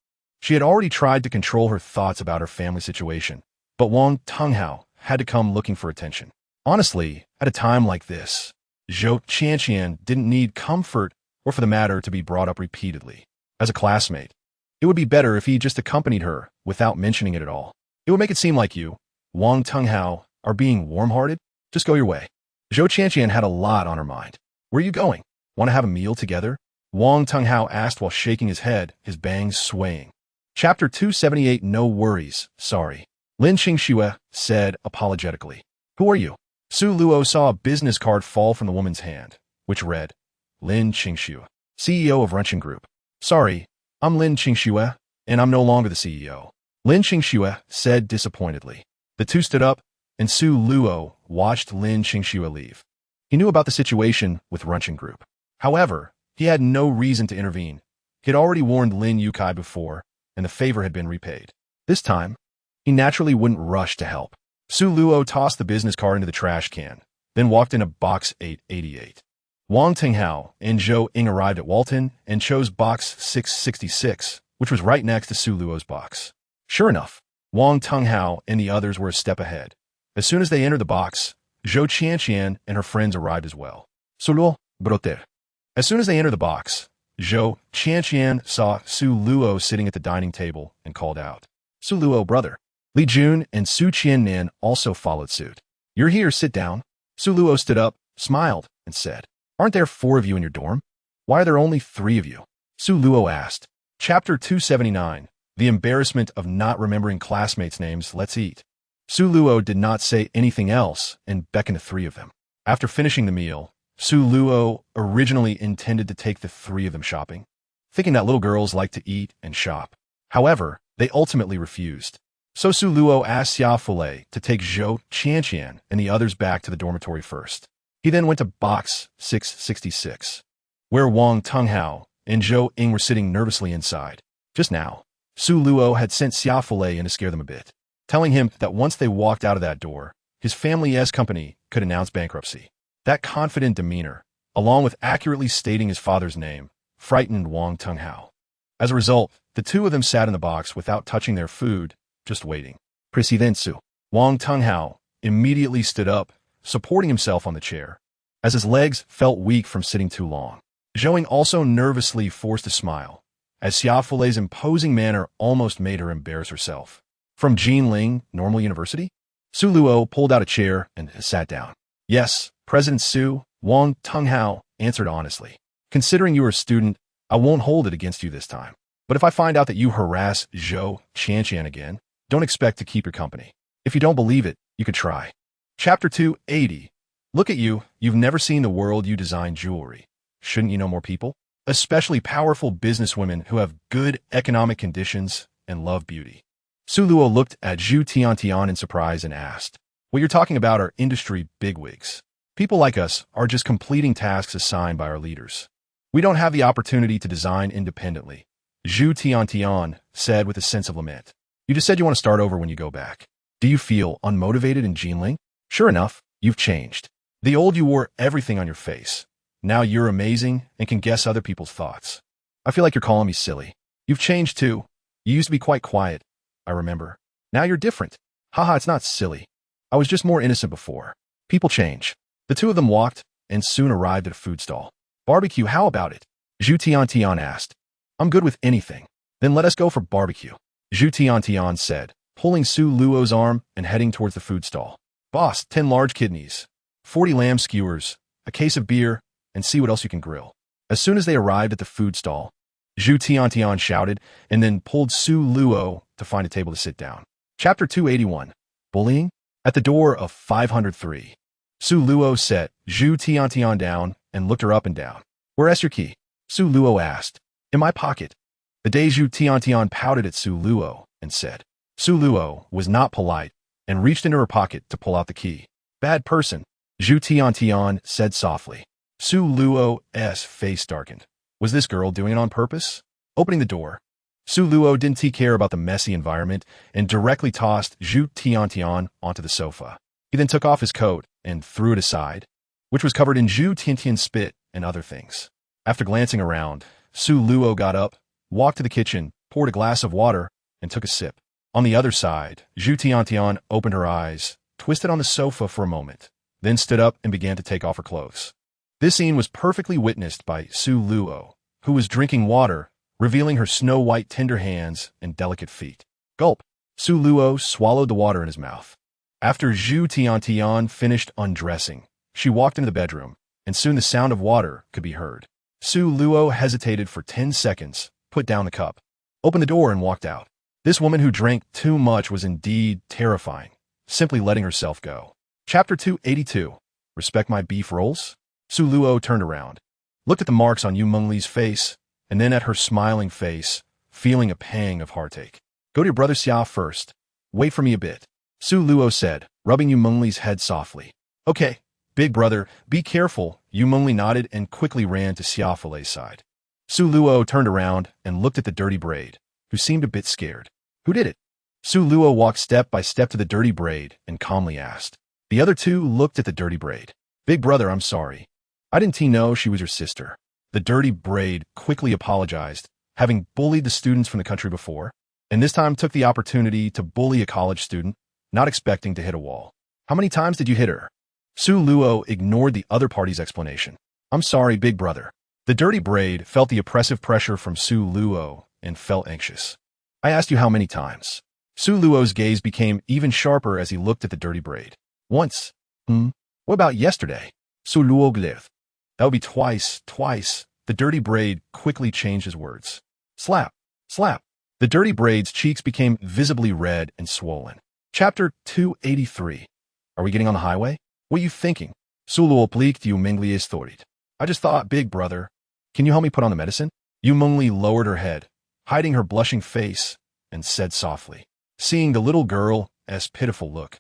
She had already tried to control her thoughts about her family situation, but Wang Tenghao had to come looking for attention. Honestly, at a time like this, Zhou Qianqian didn't need comfort or for the matter to be brought up repeatedly. As a classmate, it would be better if he just accompanied her without mentioning it at all. It would make it seem like you, Wang Tenghao, are being warm-hearted. Just go your way. Zhou Qianqian had a lot on her mind. Where are you going? Want to have a meal together? Wang Tenghao asked while shaking his head, his bangs swaying. Chapter 278, no worries, sorry. Lin Qingxue said apologetically. Who are you? Su Luo saw a business card fall from the woman's hand, which read, Lin Qingxue, CEO of Runching Group. Sorry, I'm Lin Qingxue, and I'm no longer the CEO. Lin Qingxue said disappointedly. The two stood up, and Su Luo watched Lin Qingxue leave. He knew about the situation with Runchen Group. However, he had no reason to intervene. He had already warned Lin Yukai before, and the favor had been repaid. This time, he naturally wouldn't rush to help. Su Luo tossed the business card into the trash can, then walked into box 888. Wang Tinghao and Zhou Ying arrived at Walton and chose box 666, which was right next to Su Luo's box. Sure enough, Wang Tinghao and the others were a step ahead. As soon as they entered the box, Zhou Qianqian and her friends arrived as well. Su Luo, broter. As soon as they entered the box, Zhou Qianqian saw Su Luo sitting at the dining table and called out, Su Luo, brother. Li Jun and Su Qiannin also followed suit. You're here, sit down. Su Luo stood up, smiled, and said, Aren't there 4 of you in your dorm? Why are there only 3 of you? Su Luo asked. Chapter 279, The Embarrassment of Not Remembering Classmates' Names. Let's eat. Su Luo did not say anything else and beckoned to 3 of them. After finishing the meal, Su Luo originally intended to take the 3 of them shopping, thinking that little girls like to eat and shop. However, they ultimately refused. So Su Luo asked Xia Fulei to take Zhou Qianqian and the others back to the dormitory first. He then went to box 666, where Wang Tinghao and Zhou Ying were sitting nervously inside. Just now, Su Luo had sent Xia Fulei in to scare them a bit, telling him that once they walked out of that door, his family's company could announce bankruptcy. That confident demeanor, along with accurately stating his father's name, frightened Wang Tinghao. As a result, the 2 of them sat in the box without touching their food, just waiting. President Su. Wang Tinghao immediately stood up, supporting himself on the chair, as his legs felt weak from sitting too long. Zhou Ying also nervously forced a smile, as Xia Fulei's imposing manner almost made her embarrass herself. From Jinling Normal University? Su Luo pulled out a chair and sat down. Yes, President Su, Wang Tinghao answered honestly. Considering you are a student, I won't hold it against you this time. But if I find out that you harass Zhou Qianqian again, don't expect to keep your company. If you don't believe it, you could try. Chapter 280. Look at you, you've never seen the world, you design jewelry. Shouldn't you know more people? Especially powerful businesswomen who have good economic conditions and love beauty. Su Luo looked at Zhu Tiantian in surprise and asked, What you're talking about are industry bigwigs. People like us are just completing tasks assigned by our leaders. We don't have the opportunity to design independently, Zhu Tiantian said with a sense of lament. You just said you want to start over when you go back. Do you feel unmotivated in Jinling? Sure enough, you've changed. The old you wore everything on your face. Now you're amazing and can guess other people's thoughts. I feel like you're calling me silly. You've changed too. You used to be quite quiet, I remember. Now you're different. Haha, it's not silly. I was just more innocent before. People change. The 2 of them walked and soon arrived at a food stall. Barbecue, how about it? Zhu Tiantian asked. I'm good with anything. Then let us go for barbecue, Zhu Tiantian said, pulling Su Luo's arm and heading towards the food stall. Boss, 10 large kidneys, 40 lamb skewers, a case of beer, and see what else you can grill. As soon as they arrived at the food stall, Zhu Tiantian shouted and then pulled Su Luo to find a table to sit down. Chapter 281. Bullying? At the door of 503. Su Luo set Zhu Tiantian down and looked her up and down. Where's your key? Su Luo asked. In my pocket. The day Zhu Tiantian pouted at Su Luo and said. Su Luo was not polite and reached into her pocket to pull out the key. Bad person, Zhu Tiantian said softly. Su Luo's face darkened. Was this girl doing it on purpose? Opening the door, Su Luo didn't care about the messy environment and directly tossed Zhu Tiantian onto the sofa. He then took off his coat and threw it aside, which was covered in Zhu Tiantian's spit and other things. After glancing around, Su Luo got up, walked to the kitchen, poured a glass of water, and took a sip. On the other side, Zhu Tiantian opened her eyes, twisted on the sofa for a moment, then stood up and began to take off her clothes. This scene was perfectly witnessed by Su Luo, who was drinking water, revealing her snow-white tender hands and delicate feet. Gulp! Su Luo swallowed the water in his mouth. After Zhu Tiantian finished undressing, she walked into the bedroom, and soon the sound of water could be heard. Su Luo hesitated for 10 seconds, put down the cup, opened the door and walked out. This woman who drank too much was indeed terrifying, simply letting herself go. Chapter 282. Respect my beef rolls? Su Luo turned around, looked at the marks on Yu Mengli's face, and then at her smiling face, feeling a pang of heartache. Go to your brother Xia first. Wait for me a bit, Su Luo said, rubbing Yu Mengli's head softly. Okay, big brother, be careful. Yu Mengli nodded and quickly ran to Xia Filet's side. Su Luo turned around and looked at the dirty braid, who seemed a bit scared. Who did it? Su Luo walked step by step to the dirty braid and calmly asked. The other two looked at the dirty braid. Big brother, I'm sorry. I didn't know she was your sister. The dirty braid quickly apologized, having bullied the students from the country before, and this time took the opportunity to bully a college student, not expecting to hit a wall. How many times did you hit her? Su Luo ignored the other party's explanation. I'm sorry, big brother. The dirty braid felt the oppressive pressure from Su Luo and felt anxious. I asked you how many times. Su Luo's gaze became even sharper as he looked at the dirty braid. Once. What about yesterday? Su Luo glared. That would be twice. The dirty braid quickly changed his words. Slap. Slap. The dirty braid's cheeks became visibly red and swollen. Chapter 283. Are we getting on the highway? What are you thinking? Su Luo blicked Yu Mengli's thought. I just thought, big brother. Can you help me put on the medicine? Yu Mengli lowered her head, hiding her blushing face, and said softly, seeing the little girl's pitiful look.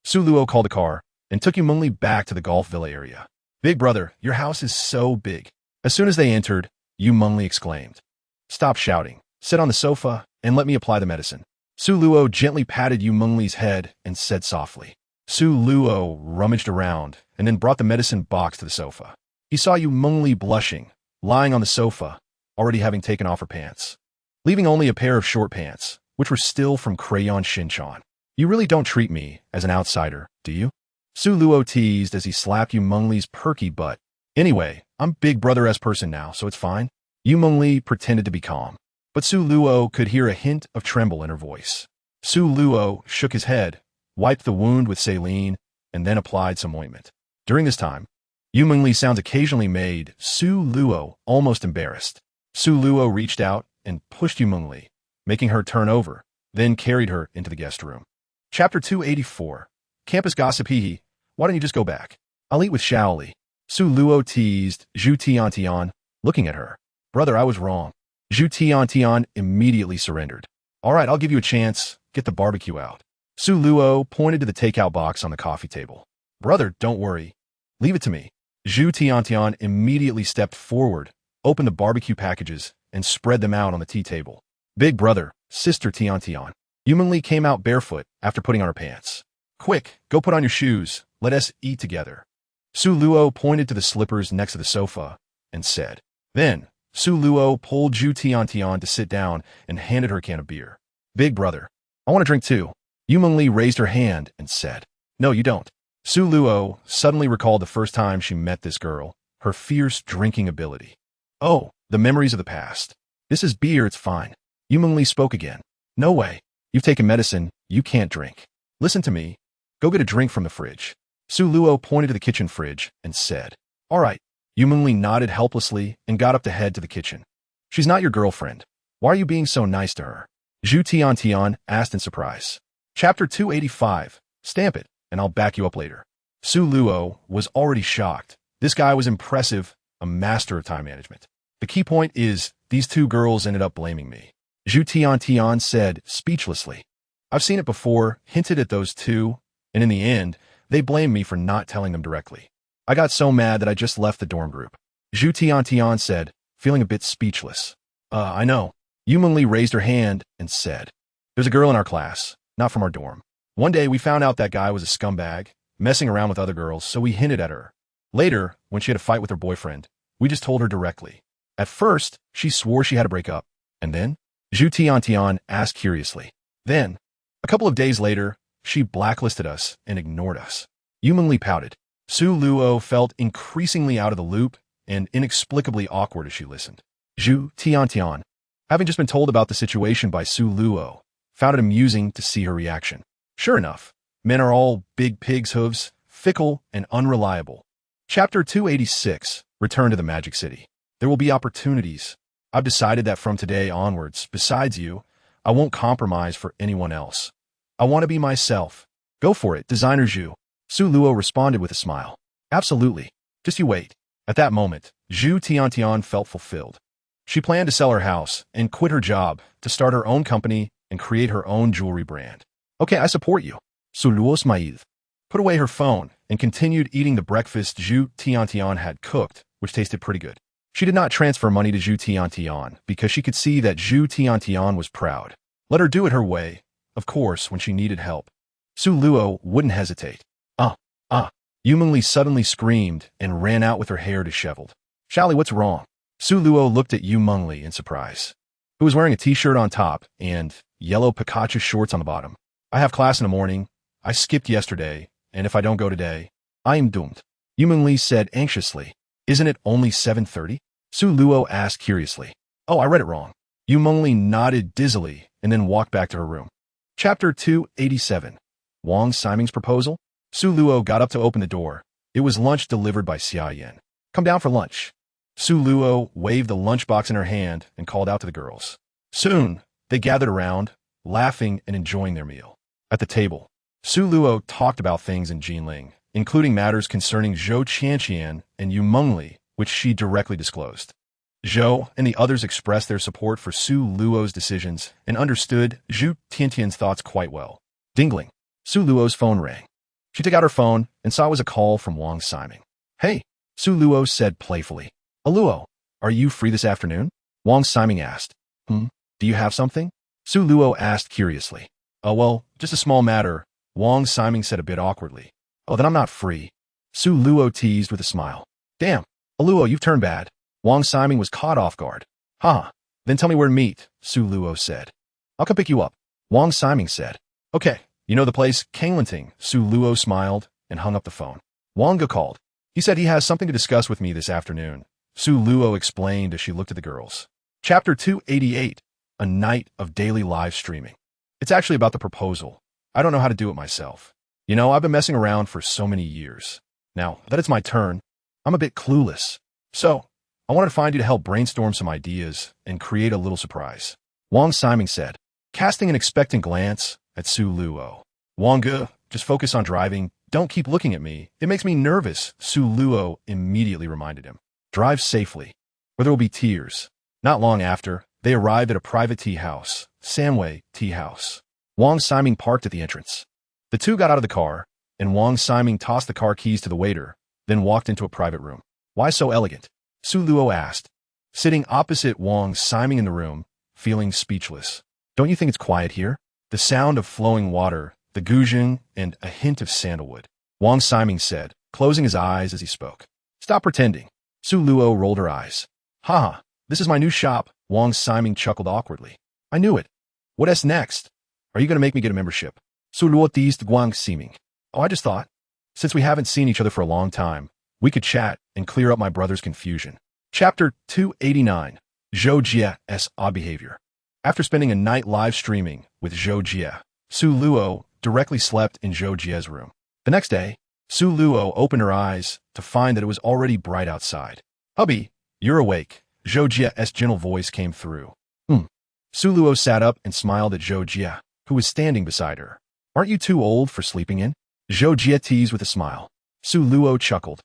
Su Luo called a car and took Yu Mengli back to the golf villa area. Big brother, your house is so big. As soon as they entered, Yu Mengli exclaimed. Stop shouting. Sit on the sofa and let me apply the medicine. Su Luo gently patted Yu Mengli's head and said softly. Su Luo rummaged around and then brought the medicine box to the sofa. He saw Yu Mengli blushing, lying on the sofa, already having taken off her pants, leaving only a pair of short pants, which were still from Crayon Shinchan. You really don't treat me as an outsider, do you? Su Luo teased as he slapped Yu Mengli's perky butt. Anyway, I'm big brother-esque person now, so it's fine. Yu Mengli pretended to be calm, but Su Luo could hear a hint of tremble in her voice. Su Luo shook his head, wiped the wound with saline, and then applied some ointment. During this time, Yu Mengli's sounds occasionally made Su Luo almost embarrassed. Su Luo reached out and pushed Yu Mengli, making her turn over, then carried her into the guest room. Chapter 284. Campus gossip. Hee. Why don't you just go back? I'll eat with Shaoli. Su Luo teased Zhu Tiantian, looking at her. Brother, I was wrong. Zhu Tiantian immediately surrendered. All right, I'll give you a chance. Get the barbecue out. Su Luo pointed to the takeout box on the coffee table. Brother, don't worry. Leave it to me. Zhu Tiantian immediately stepped forward, opened the barbecue packages, and spread them out on the tea table. Big brother, sister Tiantian. Yu Mengli came out barefoot after putting on her pants. Quick, go put on your shoes. Let us eat together. Su Luo pointed to the slippers next to the sofa and said. Then, Su Luo pulled Zhu Tiantian to sit down and handed her a can of beer. Big brother, I want to drink too. Yu Mengli raised her hand and said. No, you don't. Su Luo suddenly recalled the first time she met this girl, her fierce drinking ability. Oh, the memories of the past. This is beer, it's fine. Yu Mengli spoke again. No way. You've taken medicine, you can't drink. Listen to me. Go get a drink from the fridge. Su Luo pointed to the kitchen fridge and said. All right. Yu Mengli nodded helplessly and got up to head to the kitchen. She's not your girlfriend. Why are you being so nice to her? Zhu Tiantian asked in surprise. Chapter 285. Stamp it, and I'll back you up later. Su Luo was already shocked. This guy was impressive, a master of time management. The key point is, these two girls ended up blaming me. Zhu Tiantian said speechlessly. I've seen it before, hinted at those two, and in the end, they blamed me for not telling them directly. I got so mad that I just left the dorm group. Zhu Tiantian said, feeling a bit speechless. I know. Yu Mengli raised her hand and said, there's a girl in our class, not from our dorm. One day we found out that guy was a scumbag, messing around with other girls, so we hinted at her. Later, when she had a fight with her boyfriend, we just told her directly. At first, she swore she had to break up. And then? Zhu Tiantian asked curiously. Then, a couple of days later, she blacklisted us and ignored us. Yu Mengli pouted. Su Luo felt increasingly out of the loop and inexplicably awkward as she listened. Zhu Tiantian, having just been told about the situation by Su Luo, found it amusing to see her reaction. Sure enough, men are all big pig's hooves, fickle and unreliable. Chapter 286. Return to the Magic City. There will be opportunities. I've decided that from today onwards, besides you, I won't compromise for anyone else. I want to be myself. Go for it, designer Zhu. Su Luo responded with a smile. Absolutely. Just you wait. At that moment, Zhu Tiantian felt fulfilled. She planned to sell her house and quit her job to start her own company and create her own jewelry brand. Okay, I support you. Su Luo smiled, put away her phone, and continued eating the breakfast Zhu Tiantian had cooked, which tasted pretty good. She did not transfer money to Zhu Tiantian because she could see that Zhu Tiantian was proud. Let her do it her way, of course, when she needed help. Su Luo wouldn't hesitate. Yu Mengli suddenly screamed and ran out with her hair disheveled. Shally, what's wrong? Su Luo looked at Yu Mengli in surprise, who was wearing a t-shirt on top and yellow Pikachu shorts on the bottom. I have class in the morning. I skipped yesterday, and if I don't go today, I am doomed. Yu Mengli said anxiously. Isn't it only 7:30? Su Luo asked curiously. Oh, I read it wrong. Yu Mengli nodded dizzily and then walked back to her room. Chapter 287. Wang Ximing's Proposal? Su Luo got up to open the door. It was lunch delivered by Xia Yan. Come down for lunch. Su Luo waved the lunchbox in her hand and called out to the girls. Soon, they gathered around, laughing and enjoying their meal. At the table, Su Luo talked about things in Jinling, including matters concerning Zhou Qianqian and Yu Mengli, which she directly disclosed. Zhou and the others expressed their support for Su Luo's decisions and understood Zhu Tiantian's thoughts quite well. Dingling. Su Luo's phone rang. She took out her phone and saw it was a call from Wang Ximing. Hey, Su Luo said playfully. Luo, are you free this afternoon? Wang Ximing asked. Do you have something? Su Luo asked curiously. Oh, well, just a small matter, Wang Ximing said a bit awkwardly. Oh, then I'm not free. Su Luo teased with a smile. Damn, Luo, you've turned bad. Wang Ximing was caught off guard. Then tell me where to meet, Su Luo said. I'll come pick you up, Wang Ximing said. Okay, you know the place, Kanglanting, Su Luo smiled and hung up the phone. Wang Ge called. He said he has something to discuss with me this afternoon, Su Luo explained as she looked at the girls. Chapter 288, A Night of Daily Live Streaming. It's actually about the proposal. I don't know how to do it myself. You know, I've been messing around for so many years. Now that it's my turn, I'm a bit clueless. So, I wanted to find you to help brainstorm some ideas and create a little surprise. Wang Ximing said, casting an expectant glance at Su Luo. Wang Ge, just focus on driving. Don't keep looking at me. It makes me nervous, Su Luo immediately reminded him. Drive safely, or there will be tears. Not long after, they arrived at a private tea house, Samway Tea House. Wang Ximing parked at the entrance. The two got out of the car, and Wang Ximing tossed the car keys to the waiter, then walked into a private room. Why so elegant? Su Luo asked, sitting opposite Wang Ximing in the room, feeling speechless. Don't you think it's quiet here? The sound of flowing water, the guzheng, and a hint of sandalwood. Wang Ximing said, closing his eyes as he spoke. Stop pretending. Su Luo rolled her eyes. This is my new shop, Wang Ximing chuckled awkwardly. I knew it. What's next? Are you going to make me get a membership? Su Luo teased Wang Ximing. Oh, I just thought, since we haven't seen each other for a long time, we could chat and clear up my brother's confusion. Chapter 289, Zhou Jie's Odd Behavior. After spending a night live streaming with Zhou Jie, Su Luo directly slept in Zhou Jie's room. The next day, Su Luo opened her eyes to find that it was already bright outside. Hubby, you're awake, Zhou Jie's gentle voice came through. Su Luo sat up and smiled at Zhou Jie, who was standing beside her. Aren't you too old for sleeping in? Zhou Jie teased with a smile. Su Luo chuckled,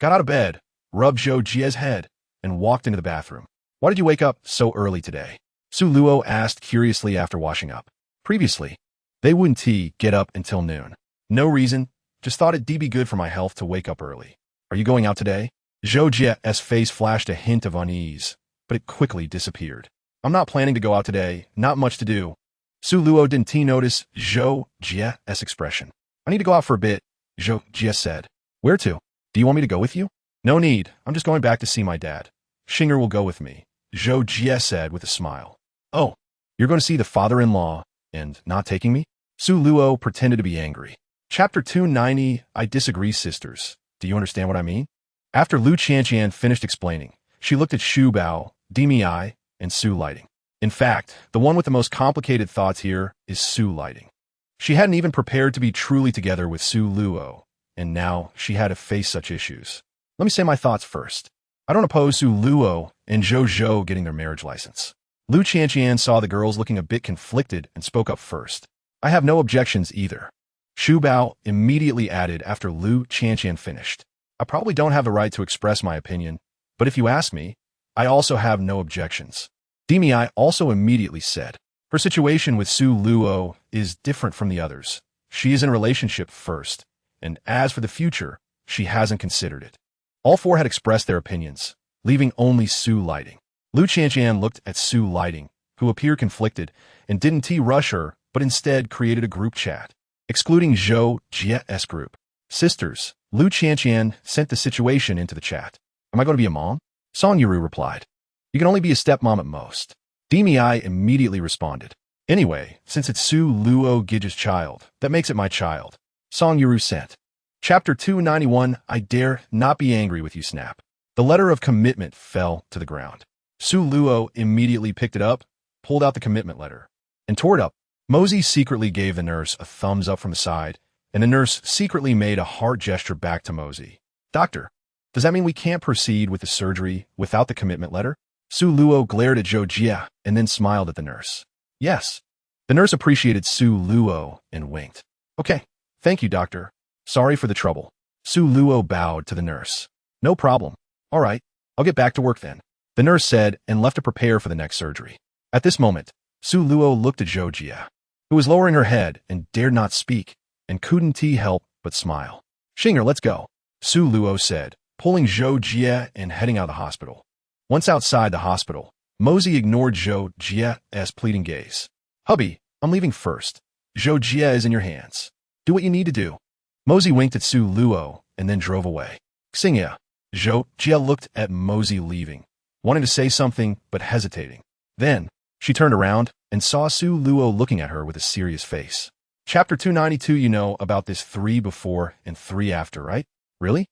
got out of bed, rubbed Zhou Jie's head, and walked into the bathroom. Why did you wake up so early today? Su Luo asked curiously after washing up. Previously, they wouldn't get up until noon. No reason, just thought it'd be good for my health to wake up early. Are you going out today? Zhou Jie's face flashed a hint of unease, but it quickly disappeared. I'm not planning to go out today, not much to do. Su Luo didn't notice Zhou Jie's expression. I need to go out for a bit, Zhou Jie said. Where to? Do you want me to go with you? No need, I'm just going back to see my dad. Xinger will go with me, Zhou Jie said with a smile. Oh, you're going to see the father-in-law and not taking me? Su Luo pretended to be angry. Chapter 290, I disagree, sisters. Do you understand what I mean? After Lu Qianqian finished explaining, she looked at Xu Bao, Dimi Ai, and Su Lighting. In fact, the one with the most complicated thoughts here is Su Lighting. She hadn't even prepared to be truly together with Su Luo, and now she had to face such issues. Let me say my thoughts first. I don't oppose Su Luo and Zhou Zhou getting their marriage license. Lu Qianqian saw the girls looking a bit conflicted and spoke up first. I have no objections either. Xu Bao immediately added after Lu Qianqian finished. I probably don't have the right to express my opinion, but if you ask me, I also have no objections. Demi also immediately said. Her situation with Su Luo is different from the others. She is in a relationship first, and as for the future, she hasn't considered it. All four had expressed their opinions, leaving only Su Lighting. Lu Qianqian looked at Su Lighting, who appeared conflicted, and didn't rush her, but instead created a group chat, excluding Zhou Jie's group. Sisters, Lu Qianqian sent the situation into the chat. Am I going to be a mom? Song Yuru replied. You can only be a stepmom at most. Demi immediately responded. Anyway, since it's Su Luo Gija's child, that makes it my child. Song Yuru sent. Chapter 291, I dare not be angry with you, Snap. The letter of commitment fell to the ground. Su Luo immediately picked it up, pulled out the commitment letter, and tore it up. Mosey secretly gave the nurse a thumbs up from the side, and the nurse secretly made a heart gesture back to Mosey. Doctor, does that mean we can't proceed with the surgery without the commitment letter? Su Luo glared at Zhou Jie and then smiled at the nurse. Yes. The nurse appreciated Su Luo and winked. Okay, thank you, doctor. Sorry for the trouble. Su Luo bowed to the nurse. No problem. All right, I'll get back to work then, the nurse said and left to prepare for the next surgery. At this moment, Su Luo looked at Zhou Jie, who was lowering her head and dared not speak, and couldn't help but smile. Xinger, let's go, Su Luo said, pulling Zhou Jie and heading out of the hospital. Once outside the hospital, Mosey ignored Zhou Jie's pleading gaze. Hubby, I'm leaving first. Zhou Jie is in your hands. Do what you need to do. Mosey winked at Su Luo and then drove away. Xingya. Zhou Jie looked at Mosey leaving, wanting to say something but hesitating. Then, she turned around and saw Su Luo looking at her with a serious face. Chapter 292, you know about this 3 before and 3 after, right? Really?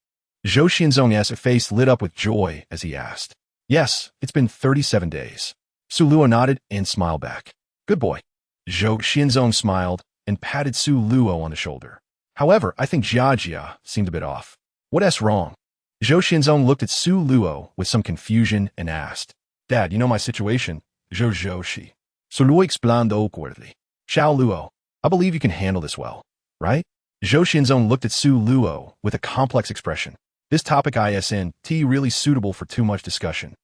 Zhou Xianzong's face lit up with joy as he asked. Yes, it's been 37 days. Su Luo nodded and smiled back. Good boy. Zhou Xianzong smiled and patted Su Luo on the shoulder. However, I think Jia seemed a bit off. What's wrong? Zhou Xianzong looked at Su Luo with some confusion and asked. Dad, you know my situation. Zhou Shi. Su Luo explained awkwardly. Xiao Luo, I believe you can handle this well, right? Zhou Xianzong looked at Su Luo with a complex expression. This topic isn't really suitable for too much discussion.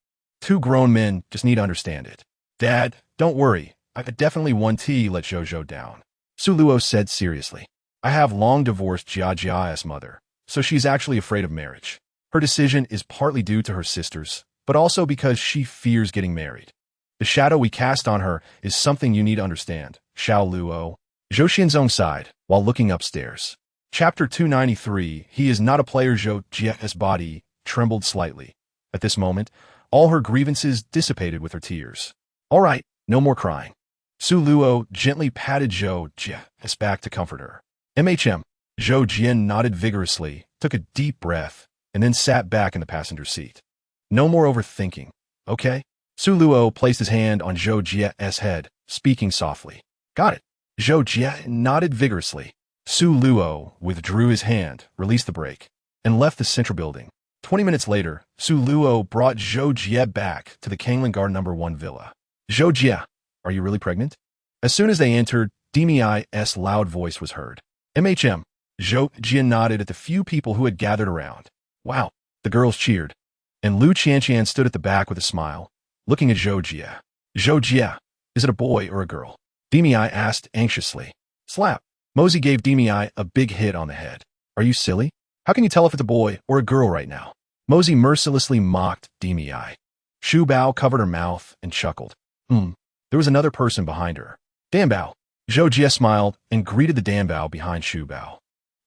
2 grown men just need to understand it. Dad, don't worry. I definitely won't let Zhou down. Su Luo said seriously. I have long divorced Jia's mother, so she's actually afraid of marriage. Her decision is partly due to her sisters, but also because she fears getting married. The shadow we cast on her is something you need to understand, Xiao Luo. Zhou Xianzong sighed while looking upstairs. Chapter 293, he is not a player. Zhou Jie's body trembled slightly. At this moment, all her grievances dissipated with her tears. All right, no more crying. Su Luo gently patted Zhou Jie's back to comfort her. Zhou Jie nodded vigorously, took a deep breath, and then sat back in the passenger seat. No more overthinking, okay? Su Luo placed his hand on Zhou Jie's head, speaking softly. Got it. Zhou Jie nodded vigorously. Su Luo withdrew his hand, released the brake, and left the central building. 20 minutes later, Su Luo brought Zhou Jie back to the Kanglingar No. 1 villa. Zhou Jie, are you really pregnant? As soon as they entered, Demi's loud voice was heard. Zhou Jie nodded at the few people who had gathered around. Wow, the girls cheered. And Lu Qianqian stood at the back with a smile, looking at Zhou Jie. Zhou Jie, is it a boy or a girl? Demi asked anxiously. Slap. Mosey gave Demi a big hit on the head. Are you silly? How can you tell if it's a boy or a girl right now? Mosey mercilessly mocked Demi. Shu Bao covered her mouth and chuckled. There was another person behind her. Danbao. Zhou Jie smiled and greeted the Danbao behind Shu Bao.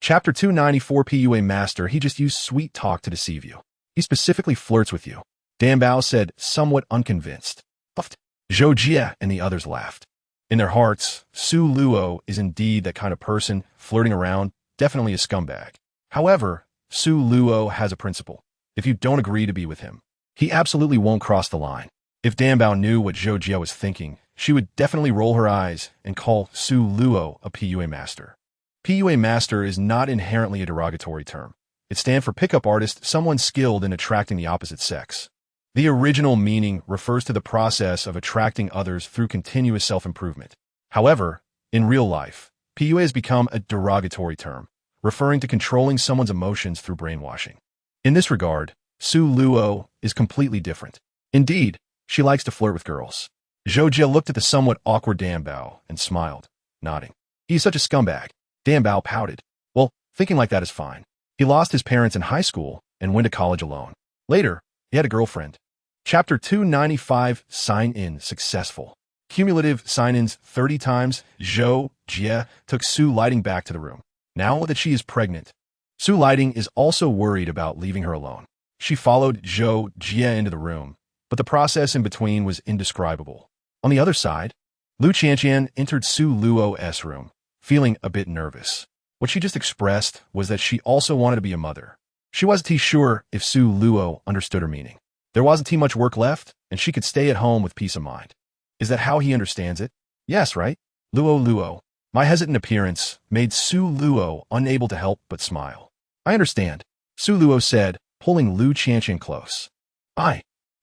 Chapter 294 PUA Master, he just used sweet talk to deceive you. He specifically flirts with you. Danbao said, somewhat unconvinced. Puffed. Zhou Jie and the others laughed. In their hearts, Su Luo is indeed that kind of person, flirting around, definitely a scumbag. However, Su Luo has a principle. If you don't agree to be with him, he absolutely won't cross the line. If Danbao knew what Zhou Jie was thinking, she would definitely roll her eyes and call Su Luo a PUA master. PUA master is not inherently a derogatory term. It stands for pickup artist, someone skilled in attracting the opposite sex. The original meaning refers to the process of attracting others through continuous self-improvement. However, in real life, PUA has become a derogatory term, referring to controlling someone's emotions through brainwashing. In this regard, Su Luo is completely different. Indeed, she likes to flirt with girls. Zhou Jie looked at the somewhat awkward Dan Bao and smiled, nodding. He's such a scumbag. Dan Bao pouted. Well, thinking like that is fine. He lost his parents in high school and went to college alone. Later, he had a girlfriend. Chapter 295, Sign-in Successful. Cumulative sign-ins 30 times, Zhou Jie took Su Lighting back to the room. Now that she is pregnant, Su Lighting is also worried about leaving her alone. She followed Zhou Jie into the room, but the process in between was indescribable. On the other side, Lu Qianqian entered Su Luo's room, feeling a bit nervous. What she just expressed was that she also wanted to be a mother. She wasn't sure if Su Luo understood her meaning. There wasn't much work left, and she could stay at home with peace of mind. Is that how he understands it? Yes, right? Luo. My hesitant appearance made Su Luo unable to help but smile. I understand, Su Luo said, pulling Lu Qianqian close.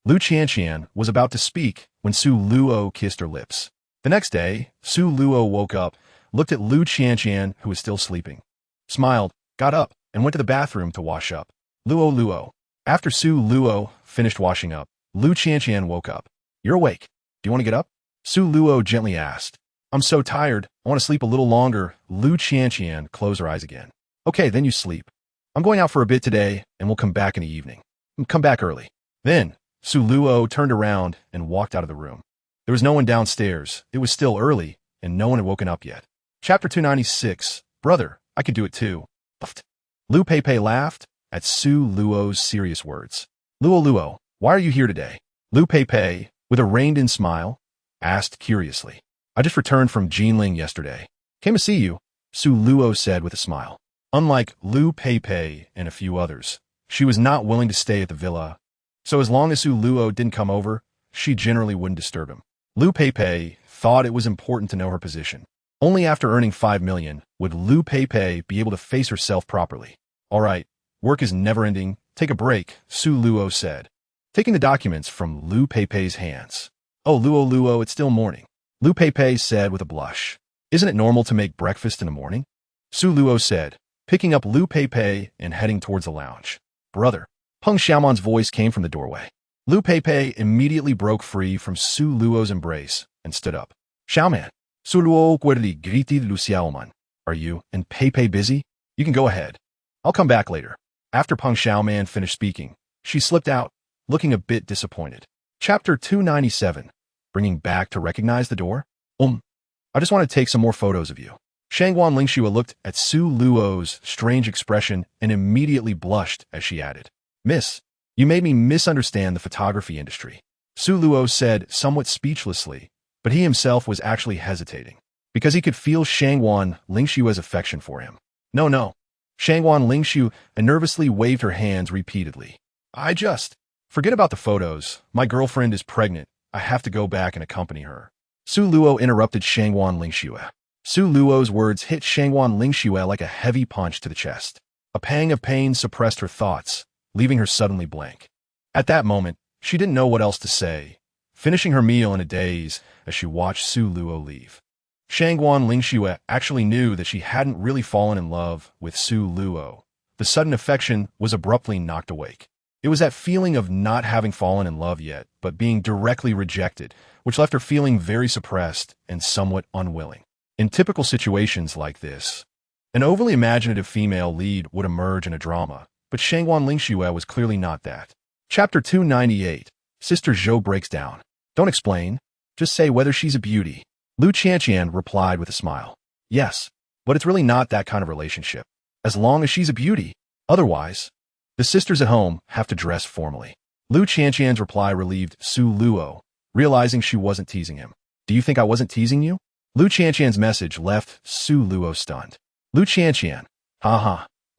Lu Qianqian was about to speak when Su Luo kissed her lips. The next day, Su Luo woke up, looked at Lu Qianqian, who was still sleeping, smiled, got up, and went to the bathroom to wash up. Luo. After Su Luo finished washing up, Lu Qianqian woke up. You're awake. Do you want to get up? Su Luo gently asked. I'm so tired. I want to sleep a little longer. Lu Qianqian closed her eyes again. Okay, then you sleep. I'm going out for a bit today, and we'll come back in the evening. Come back early. Then, Su Luo turned around and walked out of the room. There was no one downstairs. It was still early, and no one had woken up yet. Chapter 296, Brother, I could do it too. Lu Pei laughed at Su Luo's serious words. Luo, why are you here today? Lu Pei, with a reined-in smile, asked curiously. I just returned from Jinling yesterday. Came to see you, Su Luo said with a smile. Unlike Lu Pei and a few others, she was not willing to stay at the villa, so as long as Su Luo didn't come over, she generally wouldn't disturb him. Lu Pei thought it was important to know her position. Only after earning 5 million would Lu Pei be able to face herself properly. All right, work is never-ending. Take a break, Su Luo said, taking the documents from Lu Pei's hands. Oh, Luo, it's still morning, Lu Pei said with a blush. Isn't it normal to make breakfast in the morning? Su Luo said, picking up Lu Pei and heading towards the lounge. Brother. Peng Xiaoman's voice came from the doorway. Lu Pei immediately broke free from Su Luo's embrace and stood up. Xiaoman. Su Luo greeted Lu Xiaoman. Are you and Pei busy? You can go ahead. I'll come back later. After Peng Xiaoman finished speaking, she slipped out, looking a bit disappointed. Chapter 297. Bringing back to recognize the door? I just want to take some more photos of you. Shangguan Lingxue looked at Su Luo's strange expression and immediately blushed as she added. Miss, you made me misunderstand the photography industry. Su Luo said somewhat speechlessly, but he himself was actually hesitating, because he could feel Shangguan Lingxue's affection for him. No. Shangguan Lingxue nervously waved her hands repeatedly. Forget about the photos. My girlfriend is pregnant. I have to go back and accompany her. Su Luo interrupted Shangguan Lingxue. Su Luo's words hit Shangguan Lingxue like a heavy punch to the chest. A pang of pain suppressed her thoughts, leaving her suddenly blank. At that moment, she didn't know what else to say, finishing her meal in a daze as she watched Su Luo leave. Shangguan Lingxue actually knew that she hadn't really fallen in love with Su Luo. The sudden affection was abruptly knocked awake. It was that feeling of not having fallen in love yet, but being directly rejected, which left her feeling very suppressed and somewhat unwilling. In typical situations like this, an overly imaginative female lead would emerge in a drama, but Shangguan Lingxue was clearly not that. Chapter 298. Sister Zhou breaks down. Don't explain. Just say whether she's a beauty. Lu Qianqian replied with a smile. Yes, but it's really not that kind of relationship. As long as she's a beauty. Otherwise, the sisters at home have to dress formally. Lu Qianqian's reply relieved Su Luo, realizing she wasn't teasing him. Do you think I wasn't teasing you? Lu Qianqian's message left Su Luo stunned. Lu Qianqian.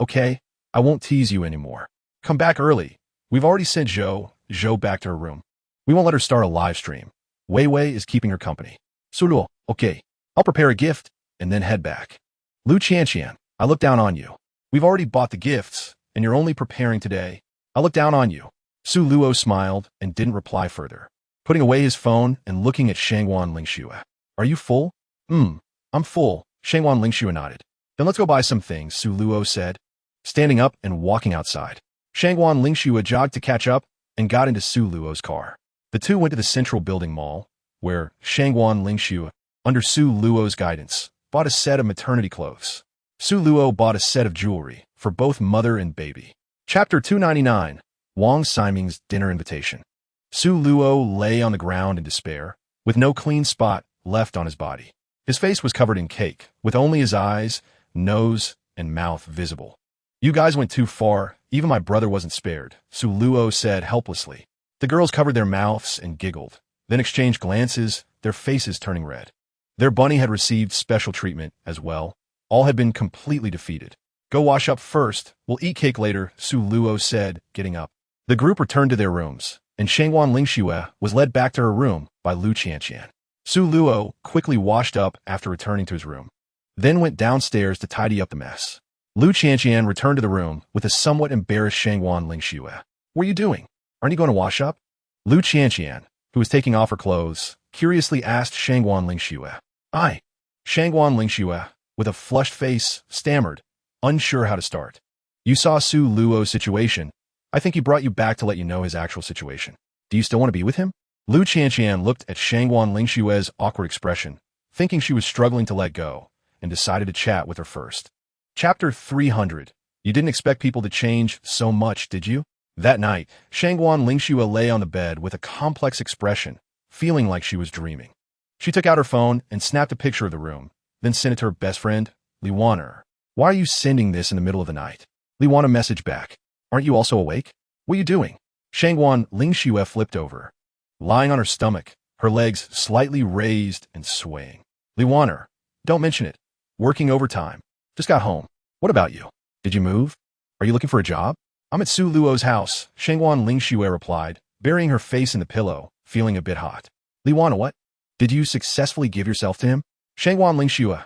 Okay, I won't tease you anymore. Come back early. We've already sent Zhou back to her room. We won't let her start a live stream. Wei Wei is keeping her company. Su Luo, okay. I'll prepare a gift and then head back. Lu Qianqian, I look down on you. We've already bought the gifts, and you're only preparing today. I look down on you. Su Luo smiled and didn't reply further, putting away his phone and looking at Shangguan Lingxue. Are you full? I'm full, Shangguan Lingxue nodded. Then let's go buy some things, Su Luo said, standing up and walking outside. Shangguan Lingxue jogged to catch up and got into Su Luo's car. The two went to the Central Building Mall, where Shangguan Lingxiu, under Su Luo's guidance, bought a set of maternity clothes. Su Luo bought a set of jewelry for both mother and baby. Chapter 299, Wang Ximing's Dinner Invitation. Su Luo lay on the ground in despair, with no clean spot left on his body. His face was covered in cake, with only his eyes, nose, and mouth visible. You guys went too far, even my brother wasn't spared, Su Luo said helplessly. The girls covered their mouths and giggled, then exchanged glances, their faces turning red. Their bunny had received special treatment as well. All had been completely defeated. Go wash up first, we'll eat cake later, Su Luo said, getting up. The group returned to their rooms, and Shangguan Lingxiu was led back to her room by Lu Qianqian. Su Luo quickly washed up after returning to his room, then went downstairs to tidy up the mess. Lu Qianqian returned to the room with a somewhat embarrassed Shangguan Lingxiu. What are you doing? Aren't you going to wash up? Lu Qianqian, who was taking off her clothes, curiously asked Shangguan Lingxiu. I. Shangguan Lingxiu, with a flushed face, stammered, unsure how to start. You saw Su Luo's situation. I think he brought you back to let you know his actual situation. Do you still want to be with him? Lu Qianqian looked at Shangguan Lingxiu's awkward expression, thinking she was struggling to let go, and decided to chat with her first. Chapter 300. You didn't expect people to change so much, did you? That night, Shangguan Lingxiu lay on the bed with a complex expression, feeling like she was dreaming. She took out her phone and snapped a picture of the room, then sent it to her best friend, Li Waner. Why are you sending this in the middle of the night? Li Waner messaged back. Aren't you also awake? What are you doing? Shangguan Lingxiu flipped over, lying on her stomach, her legs slightly raised and swaying. Li Waner, don't mention it. Working overtime. Just got home. What about you? Did you move? Are you looking for a job? I'm at Su Luo's house, Shangguan Lingxiu replied, burying her face in the pillow, feeling a bit hot. Li Waner, what? Did you successfully give yourself to him? Shangguan Lingxiu.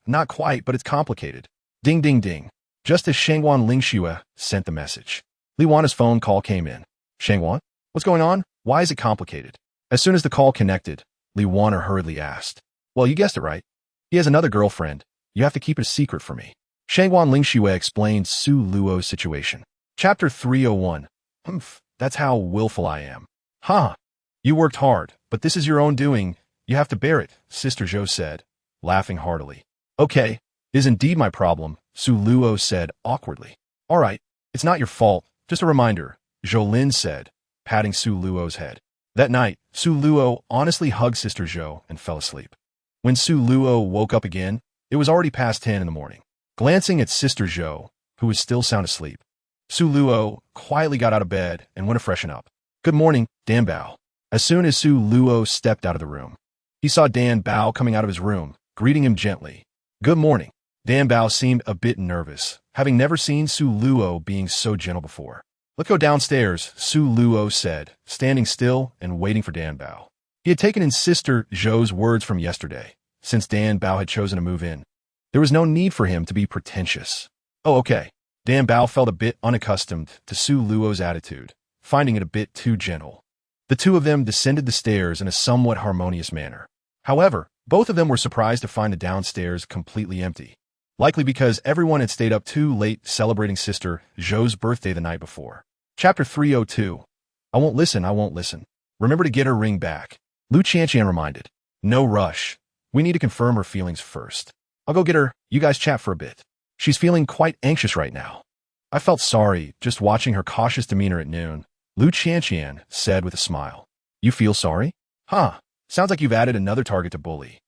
Not quite, but it's complicated. Ding ding ding. Just as Shangguan Lingxiu sent the message, Li Waner's phone call came in. Shangguan? What's going on? Why is it complicated? As soon as the call connected, Li Waner hurriedly asked. Well, you guessed it right. He has another girlfriend. You have to keep it a secret for me. Shangguan Lingxiu explained Su Luo's situation. Chapter 301. That's how willful I am. You worked hard, but this is your own doing. You have to bear it, Sister Zhou said, laughing heartily. Okay, it is indeed my problem, Su Luo said awkwardly. All right, it's not your fault. Just a reminder, Zhou Lin said, patting Su Luo's head. That night, Su Luo honestly hugged Sister Zhou and fell asleep. When Su Luo woke up again, it was already past 10 in the morning. Glancing at Sister Zhou, who was still sound asleep, Su Luo quietly got out of bed and went to freshen up. Good morning, Dan Bao. As soon as Su Luo stepped out of the room, he saw Dan Bao coming out of his room, greeting him gently. Good morning. Dan Bao seemed a bit nervous, having never seen Su Luo being so gentle before. Let's go downstairs, Su Luo said, standing still and waiting for Dan Bao. He had taken in Sister Zhou's words from yesterday, since Dan Bao had chosen to move in. There was no need for him to be pretentious. Oh, okay. Dan Bao felt a bit unaccustomed to Su Luo's attitude, finding it a bit too gentle. The two of them descended the stairs in a somewhat harmonious manner. However, both of them were surprised to find the downstairs completely empty, likely because everyone had stayed up too late celebrating Sister Zhou's birthday the night before. Chapter 302. I won't listen. Remember to get her ring back. Lu Qianqian reminded. No rush. We need to confirm her feelings first. I'll go get her. You guys chat for a bit. She's feeling quite anxious right now. I felt sorry just watching her cautious demeanor at noon, Lu Qianqian said with a smile. You feel sorry? Sounds like you've added another target to bully.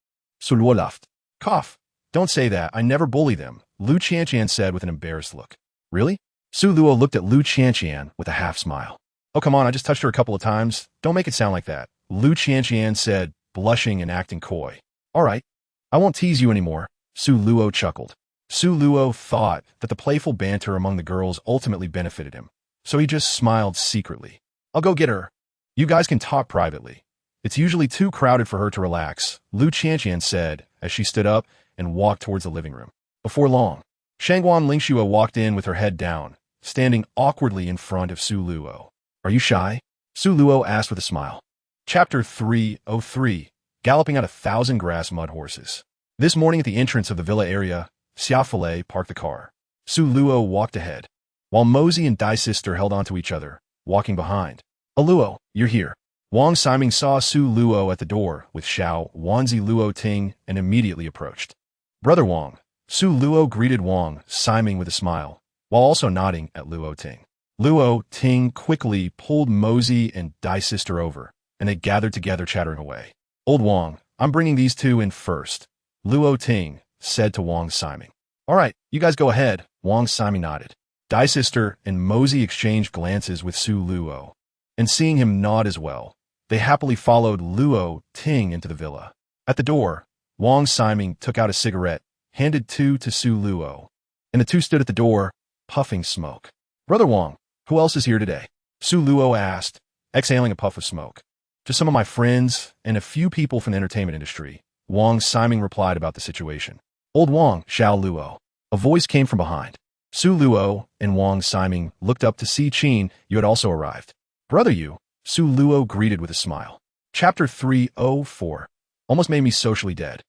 Su Luo laughed. Cough. Don't say that. I never bully them, Lu Qianqian said with an embarrassed look. Really? Su Luo looked at Lu Qianqian with a half smile. Oh, come on, I just touched her a couple of times. Don't make it sound like that, Lu Qianqian said, blushing and acting coy. All right. I won't tease you anymore, Su Luo chuckled. Su Luo thought that the playful banter among the girls ultimately benefited him, so he just smiled secretly. I'll go get her. You guys can talk privately. It's usually too crowded for her to relax, Lu Qianqian said as she stood up and walked towards the living room. Before long, Shangguan Lingxiu walked in with her head down, standing awkwardly in front of Su Luo. Are you shy? Su Luo asked with a smile. Chapter 303. Galloping out 1,000 grass mud horses. This morning at the entrance of the villa area, Xiaofei parked the car. Su Luo walked ahead, while Mosey and Dai Sister held onto each other, walking behind. Luo, you're here. Wang Siming saw Su Luo at the door with Xiao Wanzi Luo Ting and immediately approached. Brother Wang. Su Luo greeted Wang Siming with a smile, while also nodding at Luo Ting. Luo Ting quickly pulled Mosey and Dai sister over, and they gathered together chattering away. Old Wang, I'm bringing these two in first, Luo Ting said to Wang Siming. All right, you guys go ahead, Wang Siming nodded. Dai sister and Mosey exchanged glances with Su Luo, and seeing him nod as well, they happily followed Luo Ting into the villa. At the door, Wang Siming took out a cigarette, handed two to Su Luo, and the two stood at the door, puffing smoke. Brother Wang, who else is here today? Su Luo asked, exhaling a puff of smoke. Just some of my friends and a few people from the entertainment industry, Wang Siming replied about the situation. Old Wang, Xiao Luo. A voice came from behind. Su Luo and Wang Siming looked up to see Qin. You had also arrived. Brother you, Su Luo greeted with a smile. Chapter 304. Almost made me socially dead.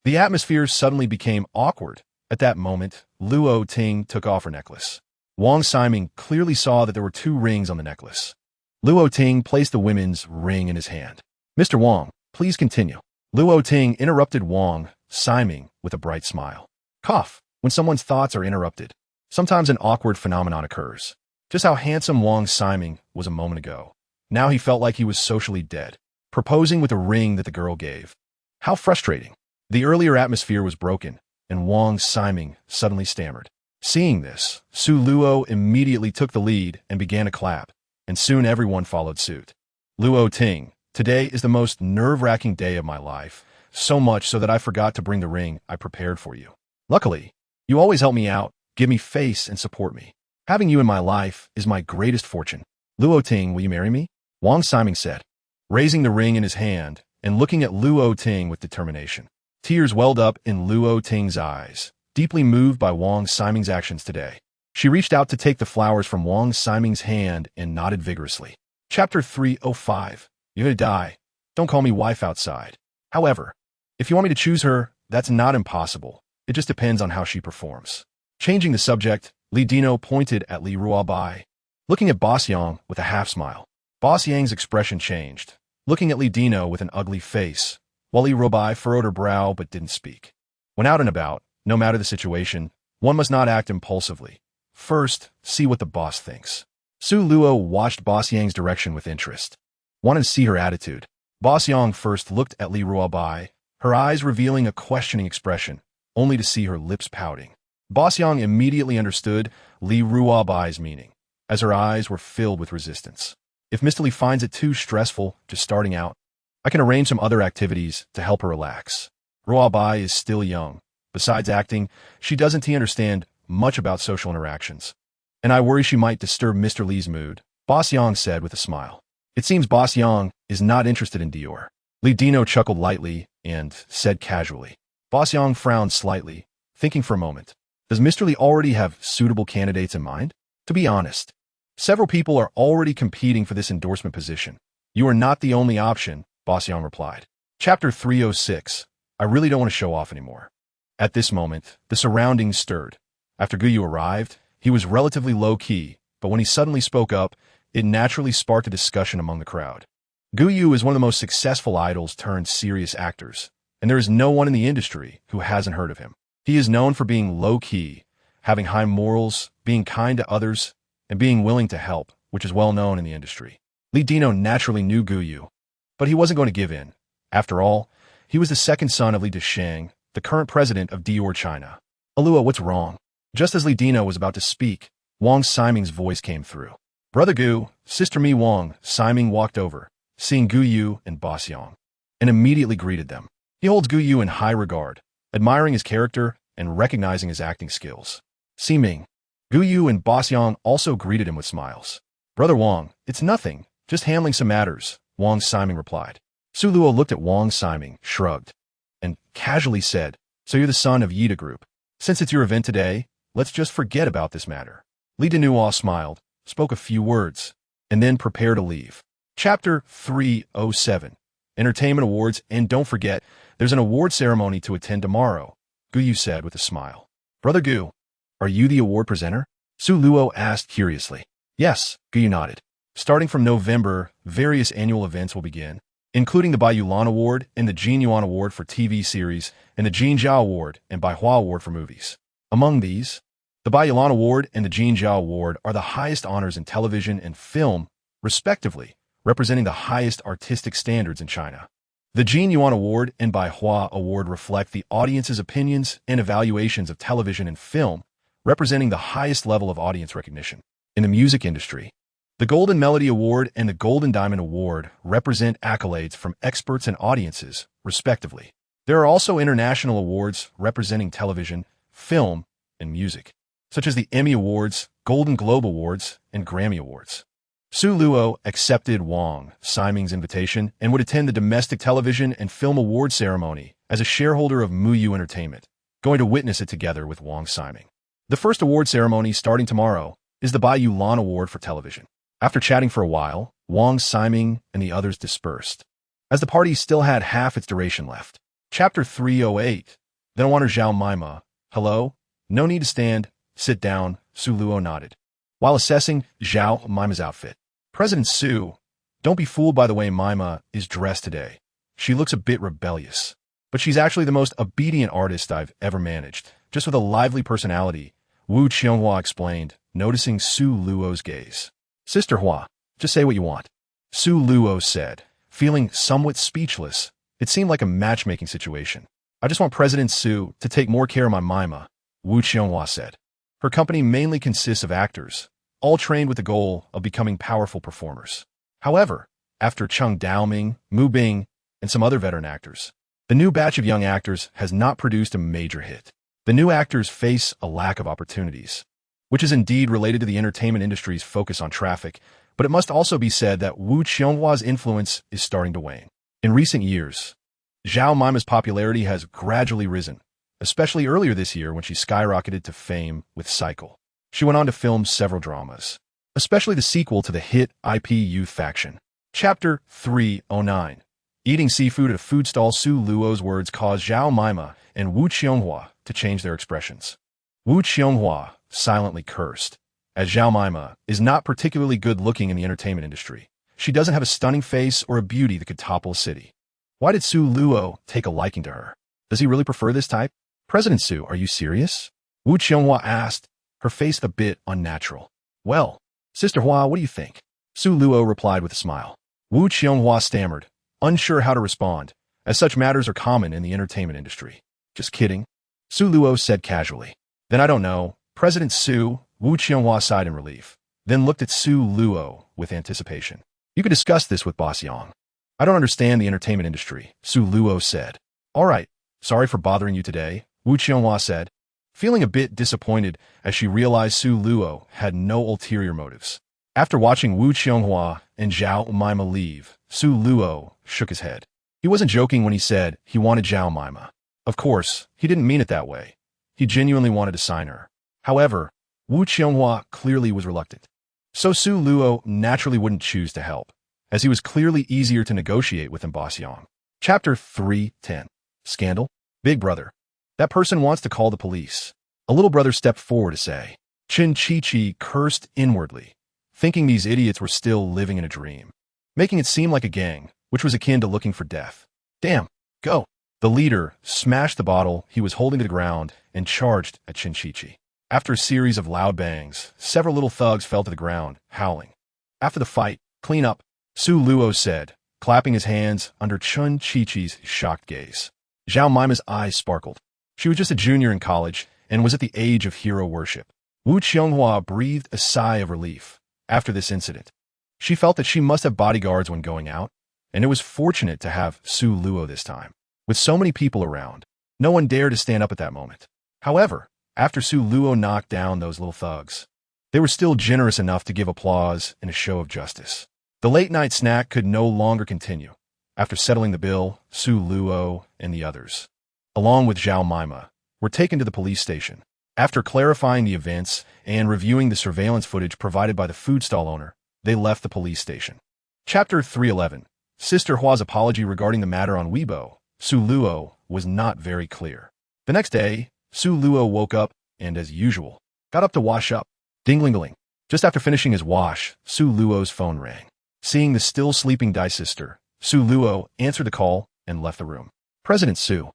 The atmosphere suddenly became awkward. At that moment, Luo Ting took off her necklace. Wang Siming clearly saw that there were two rings on the necklace. Luo Ting placed the women's ring in his hand. Mr. Wang, please continue. Luo Ting interrupted Wang Siming with a bright smile. Cough. When someone's thoughts are interrupted, sometimes an awkward phenomenon occurs. Just how handsome Wang Siming was a moment ago. Now he felt like he was socially dead, proposing with a ring that the girl gave. How frustrating. The earlier atmosphere was broken, and Wang Siming suddenly stammered. Seeing this, Su Luo immediately took the lead and began to clap, and soon everyone followed suit. Luo Ting, today is the most nerve-wracking day of my life, so much so that I forgot to bring the ring I prepared for you. Luckily, you always help me out, give me face, and support me. Having you in my life is my greatest fortune. Luo Ting, will you marry me? Wang Siming said, raising the ring in his hand and looking at Luo Ting with determination. Tears welled up in Luo Ting's eyes, deeply moved by Wang Siming's actions today. She reached out to take the flowers from Wang Siming's hand and nodded vigorously. Chapter 305. You're gonna die. Don't call me wife outside. However, if you want me to choose her, that's not impossible. It just depends on how she performs. Changing the subject, Li Dino pointed at Li Ruobai, looking at Boss Yang with a half-smile. Boss Yang's expression changed, looking at Li Dino with an ugly face, while Li Ruobai furrowed her brow but didn't speak. When out and about, no matter the situation, one must not act impulsively. First, see what the boss thinks. Su Luo watched Boss Yang's direction with interest. Wanted to see her attitude. Boss Yang first looked at Li Ruobai, her eyes revealing a questioning expression, only to see her lips pouting. Boss Yang immediately understood Li Ruobai's meaning, as her eyes were filled with resistance. If Mr. Li finds it too stressful just starting out, I can arrange some other activities to help her relax. Ruobai is still young. Besides acting, she doesn't understand much about social interactions. And I worry she might disturb Mr. Li's mood, Boss Yang said with a smile. It seems Boss Yang is not interested in Dior. Li Dino chuckled lightly and said casually. Boss Yang frowned slightly, thinking for a moment. Does Mr. Li already have suitable candidates in mind? To be honest, several people are already competing for this endorsement position. You are not the only option, Boss Yang replied. Chapter 306. I really don't want to show off anymore. At this moment, the surroundings stirred. After Guyu arrived, he was relatively low-key, but when he suddenly spoke up, it naturally sparked a discussion among the crowd. Guyu is one of the most successful idols turned serious actors, and there is no one in the industry who hasn't heard of him. He is known for being low-key, having high morals, being kind to others, and being willing to help, which is well known in the industry. Li Dino naturally knew Guyu, but he wasn't going to give in. After all, he was the second son of Li Desheng, the current president of Dior China. Alua, what's wrong? Just as Li Dino was about to speak, Wang Siming's voice came through. Brother Gu, Sister Mi Wang, Siming walked over, seeing Guyu and Boss Yang, and immediately greeted them. He holds Guyu in high regard, admiring his character and recognizing his acting skills. Siming, Guyu and Boss Yang also greeted him with smiles. Brother Wang, it's nothing, just handling some matters, Wang Siming replied. Su Luo looked at Wang Siming, shrugged, and casually said, so you're the son of Yida Group. Since it's your event today, let's just forget about this matter. Li Denua smiled, spoke a few words, and then prepared to leave. Chapter 307. Entertainment Awards, and don't forget, there's an award ceremony to attend tomorrow, Guyu said with a smile. Brother Gu, are you the award presenter? Su Luo asked curiously. Yes, Guyu nodded. Starting from November, various annual events will begin, including the Bai Yulan Award and the Jin Yuan Award for TV series and the Jin Zhao Award and Bai Hua Award for movies. Among these, the Bai Yulan Award and the Jin Zhao Award are the highest honors in television and film, respectively, representing the highest artistic standards in China. The Jin Yuan Award and Bai Hua Award reflect the audience's opinions and evaluations of television and film, representing the highest level of audience recognition. In the music industry, the Golden Melody Award and the Golden Diamond Award represent accolades from experts and audiences, respectively. There are also international awards representing television, film, and music, such as the Emmy Awards, Golden Globe Awards, and Grammy Awards. Su Luo accepted Wang Ximing's invitation and would attend the domestic television and film award ceremony as a shareholder of Muyu Entertainment, going to witness it together with Wang Ximing. The first award ceremony, starting tomorrow, is the Bai Yulan Award for television. After chatting for a while, Wang Ximing and the others dispersed, as the party still had half its duration left. Chapter 308. Then Water Zhao Mima. Hello? No need to stand. Sit down, Su Luo nodded, while assessing Zhao Mima's outfit. President Su, don't be fooled by the way Mima is dressed today. She looks a bit rebellious, but she's actually the most obedient artist I've ever managed, just with a lively personality, Wu Qianghua explained, noticing Su Luo's gaze. Sister Hua, just say what you want, Su Luo said, feeling somewhat speechless. It seemed like a matchmaking situation. I just want President Su to take more care of my Mima, Wu Qianghua said. Her company mainly consists of actors, all trained with the goal of becoming powerful performers. However, after Cheng Daoming, Mu Bing, and some other veteran actors, the new batch of young actors has not produced a major hit. The new actors face a lack of opportunities, which is indeed related to the entertainment industry's focus on traffic, but it must also be said that Wu Qianghua's influence is starting to wane. In recent years, Zhao Mima's popularity has gradually risen, especially earlier this year when she skyrocketed to fame with Cycle. She went on to film several dramas, especially the sequel to the hit IP Youth Faction. Chapter 309. Eating seafood at a food stall. Su Luo's words caused Zhao Mima and Wu Qianghua to change their expressions. Wu Qianghua silently cursed, as Zhao Mima is not particularly good-looking in the entertainment industry. She doesn't have a stunning face or a beauty that could topple a city. Why did Su Luo take a liking to her? Does he really prefer this type? President Su, are you serious? Wu Qianghua asked, her face a bit unnatural. Well, Sister Hua, what do you think? Su Luo replied with a smile. Wu Qianghua stammered, unsure how to respond, as such matters are common in the entertainment industry. Just kidding, Su Luo said casually. Then I don't know. President Su, Wu Qianghua sighed in relief, then looked at Su Luo with anticipation. You could discuss this with Boss Yang. I don't understand the entertainment industry, Su Luo said. All right, sorry for bothering you today, Wu Qianghua said, feeling a bit disappointed as she realized Su Luo had no ulterior motives. After watching Wu Qianghua and Zhao Mima leave, Su Luo shook his head. He wasn't joking when he said he wanted Zhao Mima. Of course, he didn't mean it that way. He genuinely wanted to sign her. However, Wu Qianghua clearly was reluctant. So Su Luo naturally wouldn't choose to help, as he was clearly easier to negotiate with than Boss Yang. Chapter 310. Scandal? Big brother. That person wants to call the police. A little brother stepped forward to say. Chen Chi-Chi cursed inwardly, thinking these idiots were still living in a dream, making it seem like a gang, which was akin to looking for death. Damn, go. The leader smashed the bottle he was holding to the ground and charged at Chen Chi-Chi. After a series of loud bangs, several little thugs fell to the ground, howling. After the fight, clean up, Su Luo said, clapping his hands under Chen Chi-Chi's shocked gaze. Zhao Mima's eyes sparkled. She was just a junior in college and was at the age of hero worship. Wu Qianghua breathed a sigh of relief after this incident. She felt that she must have bodyguards when going out, and it was fortunate to have Su Luo this time. With so many people around, no one dared to stand up at that moment. However, after Su Luo knocked down those little thugs, they were still generous enough to give applause in a show of justice. The late-night snack could no longer continue. After settling the bill, Su Luo and the others, along with Zhao Mima, were taken to the police station. After clarifying the events and reviewing the surveillance footage provided by the food stall owner, they left the police station. Chapter 311. Sister Hua's apology regarding the matter on Weibo. Su Luo was not very clear. The next day, Su Luo woke up and, as usual, got up to wash up. Ding-ling-ling. Just after finishing his wash, Su Luo's phone rang. Seeing the still sleeping Dai sister, Su Luo answered the call and left the room. President Su,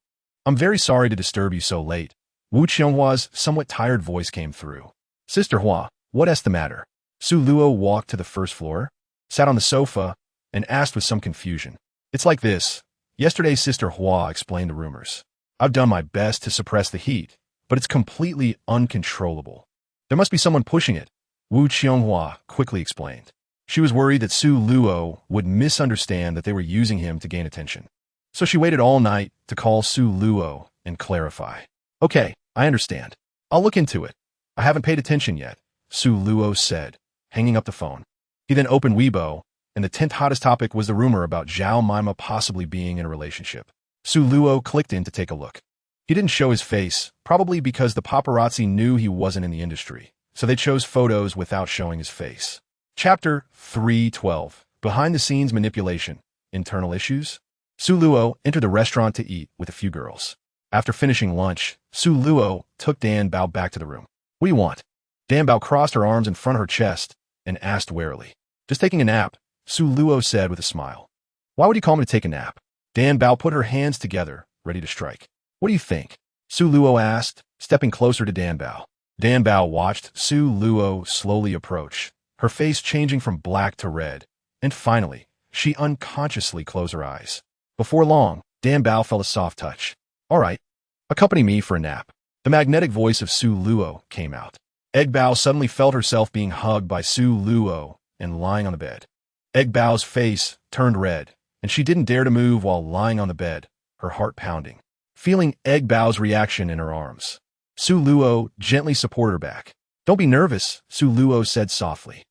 I'm very sorry to disturb you so late. Wu Qionghua's somewhat tired voice came through. Sister Hua, what's the matter? Su Luo walked to the first floor, sat on the sofa, and asked with some confusion. It's like this. Yesterday, Sister Hua explained the rumors. I've done my best to suppress the heat, but it's completely uncontrollable. There must be someone pushing it, Wu Qionghua quickly explained. She was worried that Su Luo would misunderstand that they were using him to gain attention. So she waited all night to call Su Luo and clarify. Okay, I understand. I'll look into it. I haven't paid attention yet, Su Luo said, hanging up the phone. He then opened Weibo, and the 10th hottest topic was the rumor about Zhao Mima possibly being in a relationship. Su Luo clicked in to take a look. He didn't show his face, probably because the paparazzi knew he wasn't in the industry, so they chose photos without showing his face. Chapter 312. Behind-the-scenes manipulation. Internal issues. Su Luo entered the restaurant to eat with a few girls. After finishing lunch, Su Luo took Dan Bao back to the room. What do you want? Dan Bao crossed her arms in front of her chest and asked warily. Just taking a nap, Su Luo said with a smile. Why would you call me to take a nap? Dan Bao put her hands together, ready to strike. What do you think? Su Luo asked, stepping closer to Dan Bao. Dan Bao watched Su Luo slowly approach, her face changing from black to red, and finally, she unconsciously closed her eyes. Before long, Dan Bao felt a soft touch. All right, accompany me for a nap. The magnetic voice of Su Luo came out. Egg Bao suddenly felt herself being hugged by Su Luo and lying on the bed. Egg Bao's face turned red, and she didn't dare to move while lying on the bed, her heart pounding. Feeling Egg Bao's reaction in her arms, Su Luo gently supported her back. Don't be nervous, Su Luo said softly.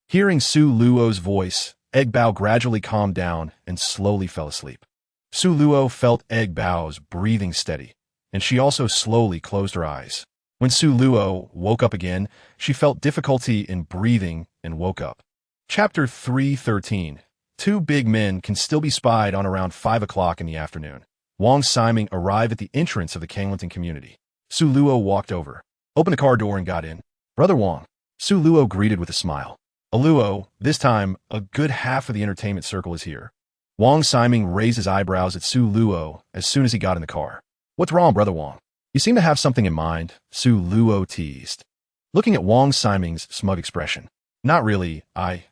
Hearing Su Luo's voice, Egg Bao gradually calmed down and slowly fell asleep. Su Luo felt Egg Bao's breathing steady, and she also slowly closed her eyes. When Su Luo woke up again, she felt difficulty in breathing and woke up. Chapter 313. Two big men can still be spied on around 5 o'clock in the afternoon. Wang Siming arrived at the entrance of the Kanglinton community. Su Luo walked over, opened the car door and got in. Brother Wang, Su Luo greeted with a smile. Luo, this time, a good half of the entertainment circle is here. Wang Siming raised his eyebrows at Su Luo as soon as he got in the car. What's wrong, Brother Wang? You seem to have something in mind, Su Luo teased, looking at Wang Siming's smug expression. Not really,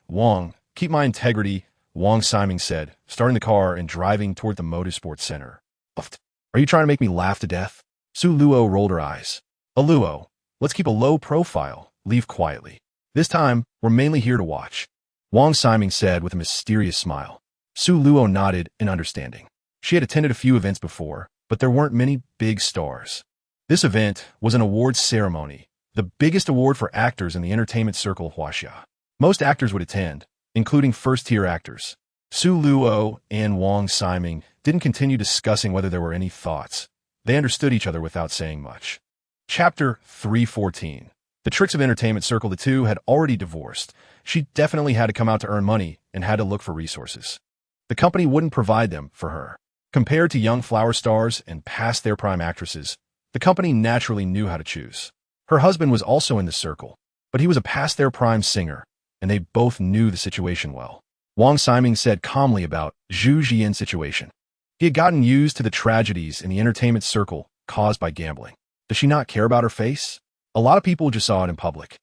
Wang, keep my integrity, Wang Siming said, starting the car and driving toward the motorsports center. Are you trying to make me laugh to death? Su Luo rolled her eyes. Luo, let's keep a low profile, leave quietly. This time, we're mainly here to watch, Wang Siming said with a mysterious smile. Su Luo nodded in understanding. She had attended a few events before, but there weren't many big stars. This event was an awards ceremony, the biggest award for actors in the entertainment circle of Huaxia. Most actors would attend, including first-tier actors. Su Luo and Wang Siming didn't continue discussing whether there were any thoughts. They understood each other without saying much. Chapter 314. The tricks of entertainment circle. The two had already divorced. She definitely had to come out to earn money and had to look for resources. The company wouldn't provide them for her. Compared to young flower stars and past their prime actresses, the company naturally knew how to choose. Her husband was also in the circle, but he was a past their prime singer, and they both knew the situation well. Wang Siming said calmly about Zhu Jian's situation. He had gotten used to the tragedies in the entertainment circle caused by gambling. Does she not care about her face? A lot of people just saw it in public.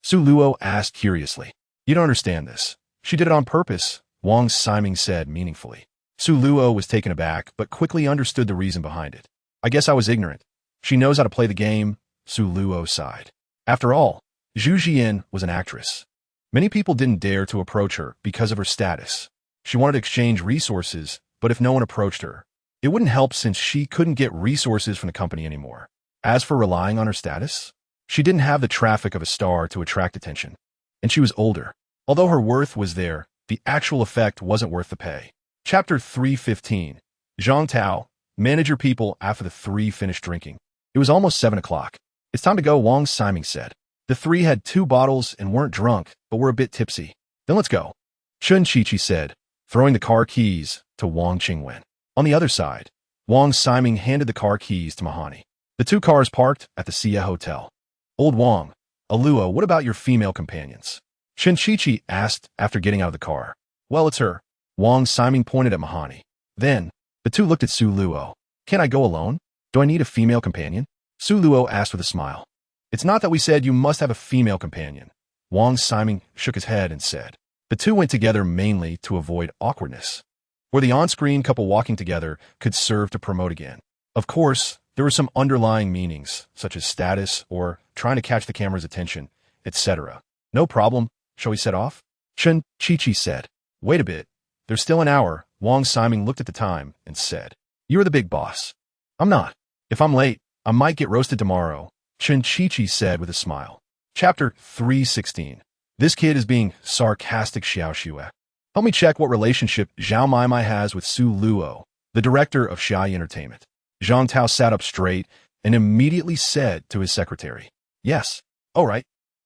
Su Luo asked curiously. You don't understand this. She did it on purpose, Wang Siming said meaningfully. Su Luo was taken aback, but quickly understood the reason behind it. I guess I was ignorant. She knows how to play the game, Su Luo sighed. After all, Zhu Jian was an actress. Many people didn't dare to approach her because of her status. She wanted to exchange resources, but if no one approached her, it wouldn't help since she couldn't get resources from the company anymore. As for relying on her status, she didn't have the traffic of a star to attract attention. And she was older. Although her worth was there, the actual effect wasn't worth the pay. Chapter 315. Zhang Tao, manage your people after the three finished drinking. It was almost 7 o'clock. It's time to go, Wang Siming said. The three had 2 bottles and weren't drunk, but were a bit tipsy. Then let's go, Chun Chi-Chi said, throwing the car keys to Wang Qingwen. On the other side, Wang Siming handed the car keys to Mahani. The 2 cars parked at the Sia Hotel. Old Wang, Luo, what about your female companions? Chen Chichi asked after getting out of the car. Well, it's her. Wang Ximing pointed at Mahani. Then, the two looked at Su Luo. Can I go alone? Do I need a female companion? Su Luo asked with a smile. It's not that we said you must have a female companion. Wang Ximing shook his head and said. The two went together mainly to avoid awkwardness, where the on-screen couple walking together could serve to promote again. Of course, there were some underlying meanings, such as status or trying to catch the camera's attention, etc. No problem. Shall we set off? Chen Chichi said. Wait a bit. There's still an hour. Wang Ximing looked at the time and said. You're the big boss. I'm not. If I'm late, I might get roasted tomorrow, Chen Chichi said with a smile. Chapter 316. This kid is being sarcastic. Xiao Xue. Help me check what relationship Zhao Maimai has with Su Luo, the director of Xiaoyi Entertainment. Zhang Tao sat up straight and immediately said to his secretary, Yes. All right.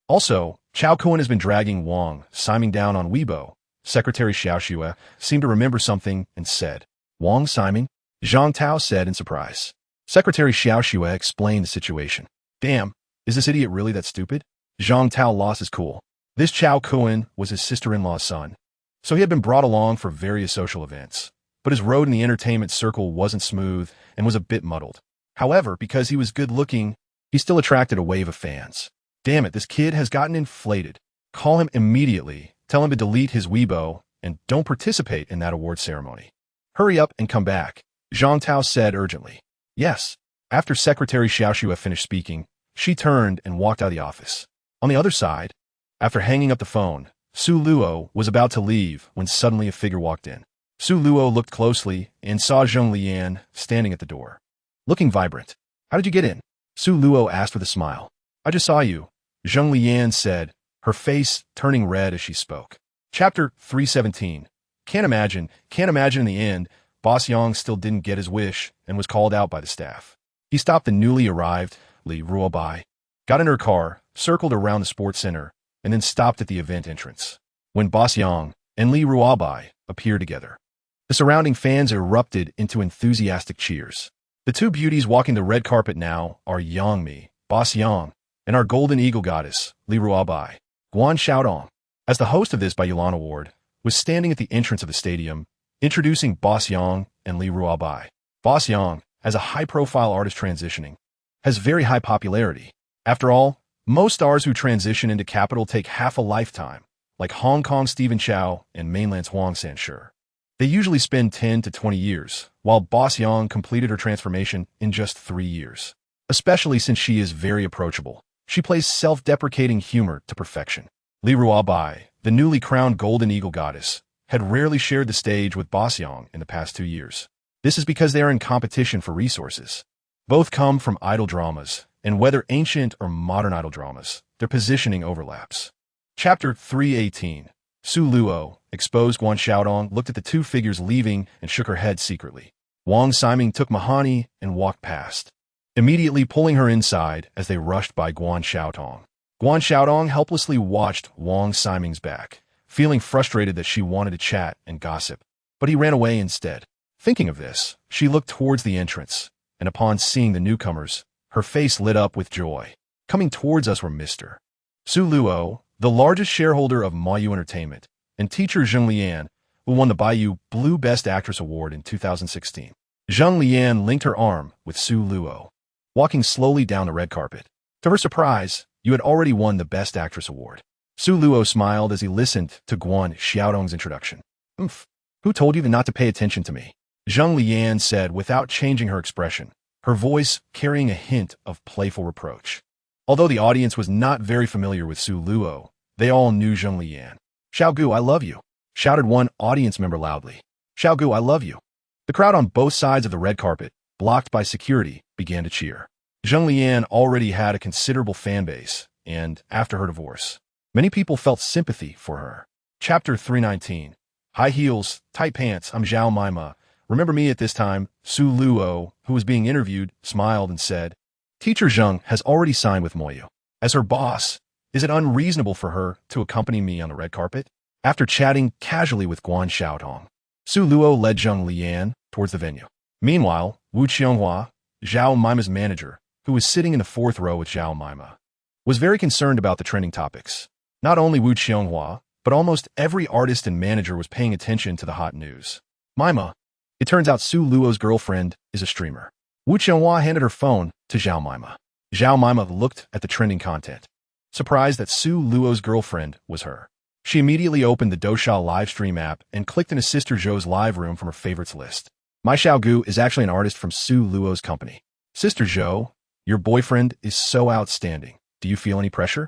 Also, Chao Kuan has been dragging Wang Ximing down on Weibo. Secretary Xiao Xue seemed to remember something and said, Wang Ximing? Zhang Tao said in surprise. Secretary Xiao Xue explained the situation. Damn, is this idiot really that stupid? Zhang Tao lost his cool. This Chao Kuan was his sister-in-law's son, so he had been brought along for various social events. But his road in the entertainment circle wasn't smooth and was a bit muddled. However, because he was good-looking, he still attracted a wave of fans. Damn it, this kid has gotten inflated. Call him immediately, tell him to delete his Weibo, and don't participate in that award ceremony. Hurry up and come back, Zhang Tao said urgently. Yes. After Secretary Xiao Xue finished speaking, she turned and walked out of the office. On the other side, after hanging up the phone, Su Luo was about to leave when suddenly a figure walked in. Su Luo looked closely and saw Zheng Lian standing at the door, looking vibrant. How did you get in? Su Luo asked with a smile. I just saw you, Zheng Lian said, her face turning red as she spoke. Chapter 317. Can't imagine in the end, Boss Yang still didn't get his wish and was called out by the staff. He stopped the newly arrived Li Ruobai, got in her car, circled around the sports center, and then stopped at the event entrance. When Boss Yang and Li Ruobai appeared together, the surrounding fans erupted into enthusiastic cheers. The two beauties walking the red carpet now are Yang Mi, Boss Yang, and our golden eagle goddess, Li Ruobai. Guan Xiaodong, as the host of this Bailan Award, was standing at the entrance of the stadium, introducing Boss Yang and Li Ruobai. Boss Yang, as a high-profile artist transitioning, has very high popularity. After all, most stars who transition into capital take half a lifetime, like Hong Kong's Stephen Chow and mainland's Huang Sanshi. They usually spend 10 to 20 years, while Boss Yang completed her transformation in just 3 years. Especially since she is very approachable. She plays self-deprecating humor to perfection. Li Ruobai, the newly crowned golden eagle goddess, had rarely shared the stage with Boss Yang in the past 2 years. This is because they are in competition for resources. Both come from idol dramas, and whether ancient or modern idol dramas, their positioning overlaps. Chapter 318. Su Luo, exposed. Guan Xiaodong looked at the two figures leaving and shook her head secretly. Wang Ximing took Mahani and walked past, immediately pulling her inside as they rushed by Guan Xiaodong. Guan Xiaodong helplessly watched Wang Ximing's back, feeling frustrated that she wanted to chat and gossip, but he ran away instead. Thinking of this, she looked towards the entrance, and upon seeing the newcomers, her face lit up with joy. Coming towards us were Mr. Su Luo, the largest shareholder of Mayu Entertainment, and teacher Zheng Lian, who won the Baiyu Blue Best Actress Award in 2016. Zheng Lian linked her arm with Su Luo, walking slowly down the red carpet. To her surprise, you had already won the Best Actress Award. Su Luo smiled as he listened to Guan Xiaodong's introduction. Who told you not to pay attention to me? Zheng Lian said without changing her expression, her voice carrying a hint of playful reproach. Although the audience was not very familiar with Su Luo, they all knew Zheng Lian. Xiaogu, I love you, shouted one audience member loudly. Xiaogu, I love you. The crowd on both sides of the red carpet, blocked by security, began to cheer. Zheng Lian already had a considerable fan base, and after her divorce, many people felt sympathy for her. Chapter 319. High heels, tight pants, I'm Zhao Maima. Remember me at this time? Su Luo, who was being interviewed, smiled and said, Teacher Zheng has already signed with Moyu. As her boss, is it unreasonable for her to accompany me on the red carpet? After chatting casually with Guan Xiaodong, Su Luo led Zheng Lian towards the venue. Meanwhile, Wu Qianghua, Zhao Maima's manager, who was sitting in the fourth row with Zhao Maima, was very concerned about the trending topics. Not only Wu Qianghua, but almost every artist and manager was paying attention to the hot news. Mima. It turns out Su Luo's girlfriend is a streamer. Wu Qianghua handed her phone to Zhao Mima. Zhao Mima looked at the trending content, surprised that Su Luo's girlfriend was her. She immediately opened the Douxia livestream app and clicked into Sister Zhou's live room from her favorites list. My Xiaogu is actually an artist from Su Luo's company. Sister Zhou, your boyfriend is so outstanding. Do you feel any pressure?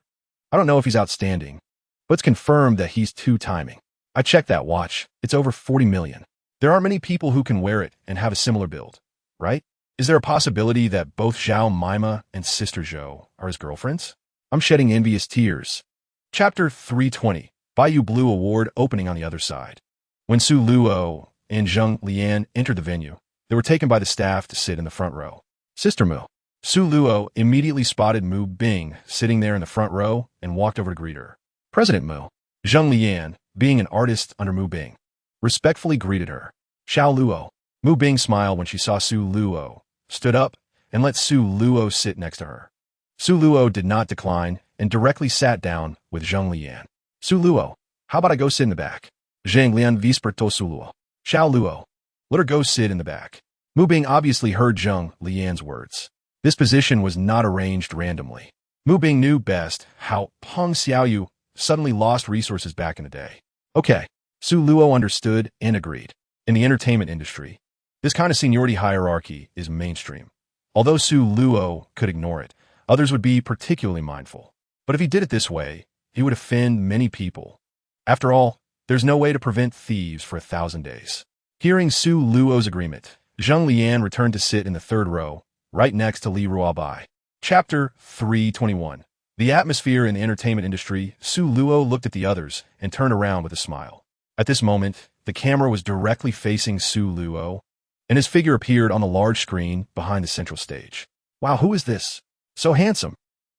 I don't know if he's outstanding, but it's confirmed that he's two-timing. I checked that watch. It's over 40 million. There aren't many people who can wear it and have a similar build, right? Is there a possibility that both Zhao Mima and Sister Zhou are his girlfriends? I'm shedding envious tears. Chapter 320. Bayou Blue Award opening on the other side. When Su Luo and Zheng Lian entered the venue, they were taken by the staff to sit in the front row. Sister Mu. Su Luo immediately spotted Mu Bing sitting there in the front row and walked over to greet her. President Mu. Zheng Lian, being an artist under Mu Bing, respectfully greeted her. Xiao Luo. Mu Bing smiled when she saw Su Luo, stood up, and let Su Luo sit next to her. Su Luo did not decline and directly sat down with Zheng Lian. Su Luo, how about I go sit in the back? Zheng Lian visperto Su Luo. Xiao Luo, let her go sit in the back. Mu Bing obviously heard Zheng Lian's words. This position was not arranged randomly. Mu Bing knew best how Peng Xiaoyu suddenly lost resources back in the day. Okay, Su Luo understood and agreed. In the entertainment industry, this kind of seniority hierarchy is mainstream. Although Su Luo could ignore it, others would be particularly mindful. But if he did it this way, he would offend many people. After all, there's no way to prevent thieves for 1,000 days. Hearing Su Luo's agreement, Zheng Lian returned to sit in the third row, right next to Li Ruobai. Chapter 321. The atmosphere in the entertainment industry. Su Luo looked at the others and turned around with a smile. At this moment, the camera was directly facing Su Luo, and his figure appeared on the large screen behind the central stage. Wow, who is this? So handsome.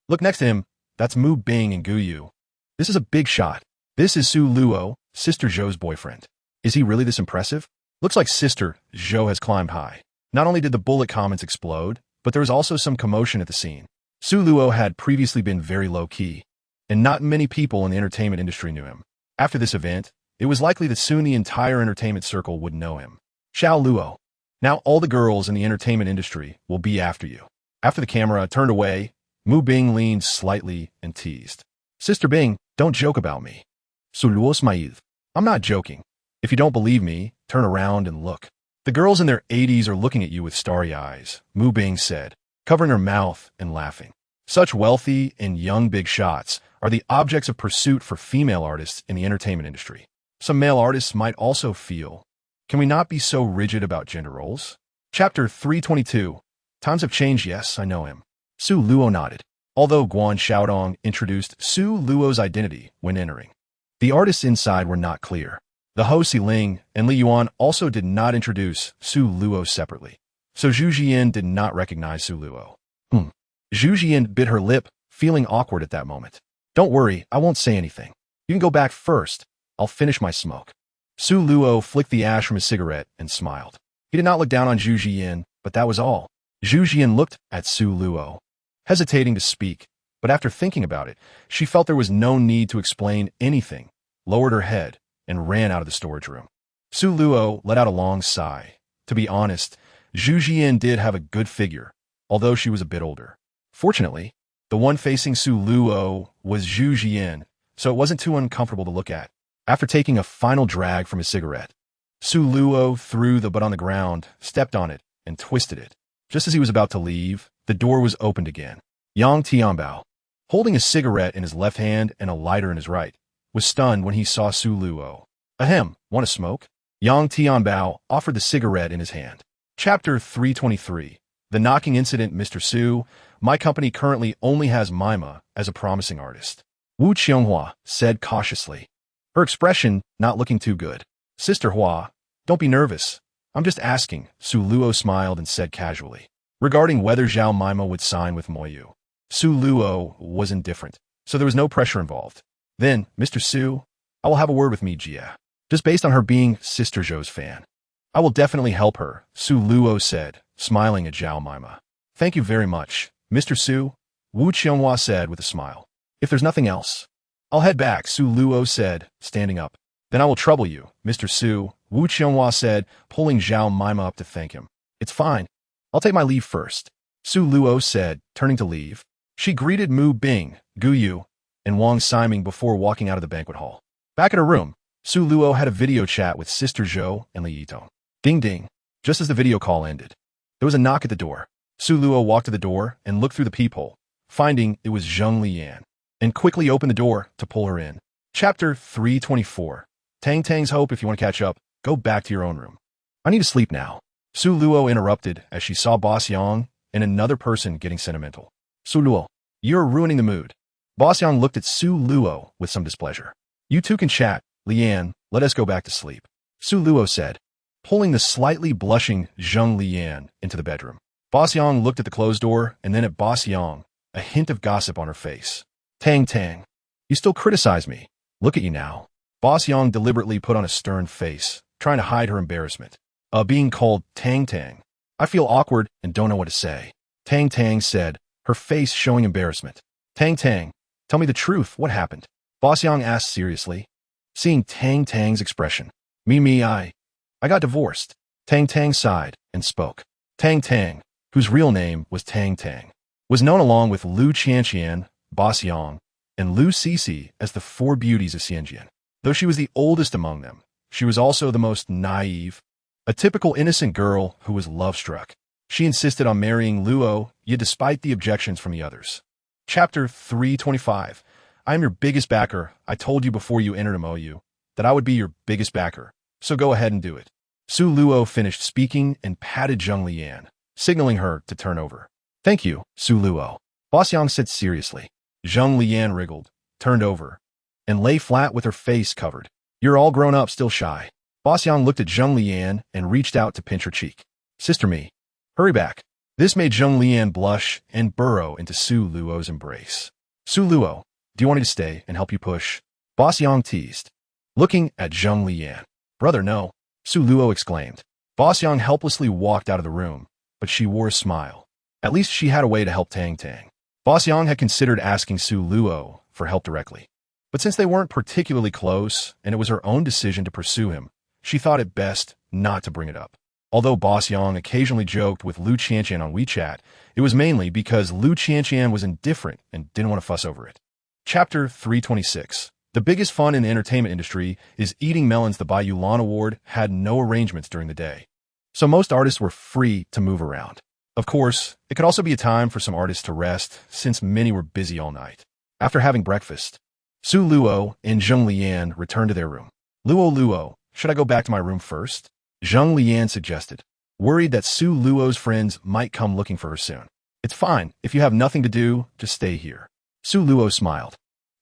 Look next to him. That's Mu Bing and Gu Yu. This is a big shot. This is Su Luo, Sister Zhou's boyfriend. Is he really this impressive? Looks like Sister Zhou has climbed high. Not only did the bullet comments explode, but there was also some commotion at the scene. Su Luo had previously been very low-key, and not many people in the entertainment industry knew him. After this event, it was likely that soon the entire entertainment circle would know him. Xiao Luo. Now all the girls in the entertainment industry will be after you. After the camera turned away, Mu Bing leaned slightly and teased. Sister Bing, don't joke about me. Su Luo smiled. I'm not joking. If you don't believe me, turn around and look. The girls in their 80s are looking at you with starry eyes, Mu Bing said, covering her mouth and laughing. Such wealthy and young big shots are the objects of pursuit for female artists in the entertainment industry. Some male artists might also feel, can we not be so rigid about gender roles? Chapter 322. Times have changed, yes, I know him. Su Luo nodded. Although Guan Xiaodong introduced Su Luo's identity when entering, the artists inside were not clear. The Ho Xiling and Li Yuan also did not introduce Su Luo separately, so Zhu Jian did not recognize Su Luo. Zhu Jian bit her lip, feeling awkward at that moment. Don't worry, I won't say anything. You can go back first. I'll finish my smoke. Su Luo flicked the ash from his cigarette and smiled. He did not look down on Zhu Jian, but that was all. Zhu Jian looked at Su Luo, hesitating to speak, but after thinking about it, she felt there was no need to explain anything, lowered her head, and ran out of the storage room. Su Luo let out a long sigh. To be honest, Zhu Jian did have a good figure, although she was a bit older. Fortunately, the one facing Su Luo was Zhu Jian, so it wasn't too uncomfortable to look at. After taking a final drag from his cigarette, Su Luo threw the butt on the ground, stepped on it, and twisted it. Just as he was about to leave, the door was opened again. Yang Tianbao, holding a cigarette in his left hand and a lighter in his right, was stunned when he saw Su Luo. Ahem, want a smoke? Yang Tianbao offered the cigarette in his hand. Chapter 323. The knocking incident. Mr. Su, my company currently only has Mima as a promising artist. Wu Qianghua said cautiously, her expression not looking too good. Sister Hua, don't be nervous. I'm just asking, Su Luo smiled and said casually, regarding whether Zhao Mima would sign with Moyu. Su Luo was indifferent, so there was no pressure involved. Then, Mr. Su, I will have a word with Mi Jia, just based on her being Sister Zhou's fan. I will definitely help her, Su Luo said, smiling at Zhao Mima. Thank you very much, Mr. Su. Wu Qianghua said with a smile. If there's nothing else, I'll head back, Su Luo said, standing up. Then I will trouble you, Mr. Su, Wu Qianghua said, pulling Zhao Mima up to thank him. It's fine. I'll take my leave first, Su Luo said, turning to leave. She greeted Mu Bing, Gu Yu, and Wang Ximing before walking out of the banquet hall. Back at her room, Su Luo had a video chat with Sister Zhou and Li Yitong. Ding ding. Just as the video call ended, there was a knock at the door. Su Luo walked to the door and looked through the peephole, finding it was Zheng Lian, and quickly opened the door to pull her in. Chapter 324. Tang Tang's hope. If you want to catch up, go back to your own room. I need to sleep now. Su Luo interrupted as she saw Boss Yang and another person getting sentimental. Su Luo, you're ruining the mood. Boss Yang looked at Su Luo with some displeasure. You two can chat, Lian, let us go back to sleep, Su Luo said, pulling the slightly blushing Zheng Lian into the bedroom. Boss Yang looked at the closed door and then at Boss Yang, a hint of gossip on her face. Tang Tang, you still criticize me. Look at you now. Boss Yang deliberately put on a stern face, trying to hide her embarrassment. Being called Tang Tang. I feel awkward and don't know what to say, Tang Tang said, her face showing embarrassment. Tang Tang, tell me the truth, what happened? Boss Yang asked seriously, seeing Tang Tang's expression. I got divorced. Tang Tang sighed and spoke. Tang Tang, whose real name was Tang Tang, was known along with Lu Qianqian, Boss Yang, and Lu Sisi as the four beauties of Xianjian. Though she was the oldest among them, she was also the most naive, a typical innocent girl who was love-struck. She insisted on marrying Luo, yet despite the objections from the others. Chapter 325. I am your biggest backer. I told you before you entered MOU that I would be your biggest backer, so go ahead and do it. Su Luo finished speaking and patted Zheng Lian, signaling her to turn over. Thank you, Su Luo, Boss Yang said seriously. Zheng Lian wriggled, turned over, and lay flat with her face covered. You're all grown up, still shy. Boss Yang looked at Zheng Lian and reached out to pinch her cheek. Sister me, hurry back. This made Zheng Lian blush and burrow into Su Luo's embrace. Su Luo, do you want me to stay and help you push? Boss Yang teased, looking at Zheng Lian. Brother, no, Su Luo exclaimed. Boss Yang helplessly walked out of the room, but she wore a smile. At least she had a way to help Tang Tang. Boss Yang had considered asking Su Luo for help directly, but since they weren't particularly close and it was her own decision to pursue him, she thought it best not to bring it up. Although Boss Yang occasionally joked with Lu Qianqian on WeChat, it was mainly because Lu Qianqian was indifferent and didn't want to fuss over it. Chapter 326. The biggest fun in the entertainment industry is eating melons. The Bayou Lan Award had no arrangements during the day, so most artists were free to move around. Of course, it could also be a time for some artists to rest, since many were busy all night. After having breakfast, Su Luo and Zheng Lian returned to their room. Luo, should I go back to my room first? Zheng Lian suggested, worried that Su Luo's friends might come looking for her soon. It's fine, if you have nothing to do, just stay here. Su Luo smiled.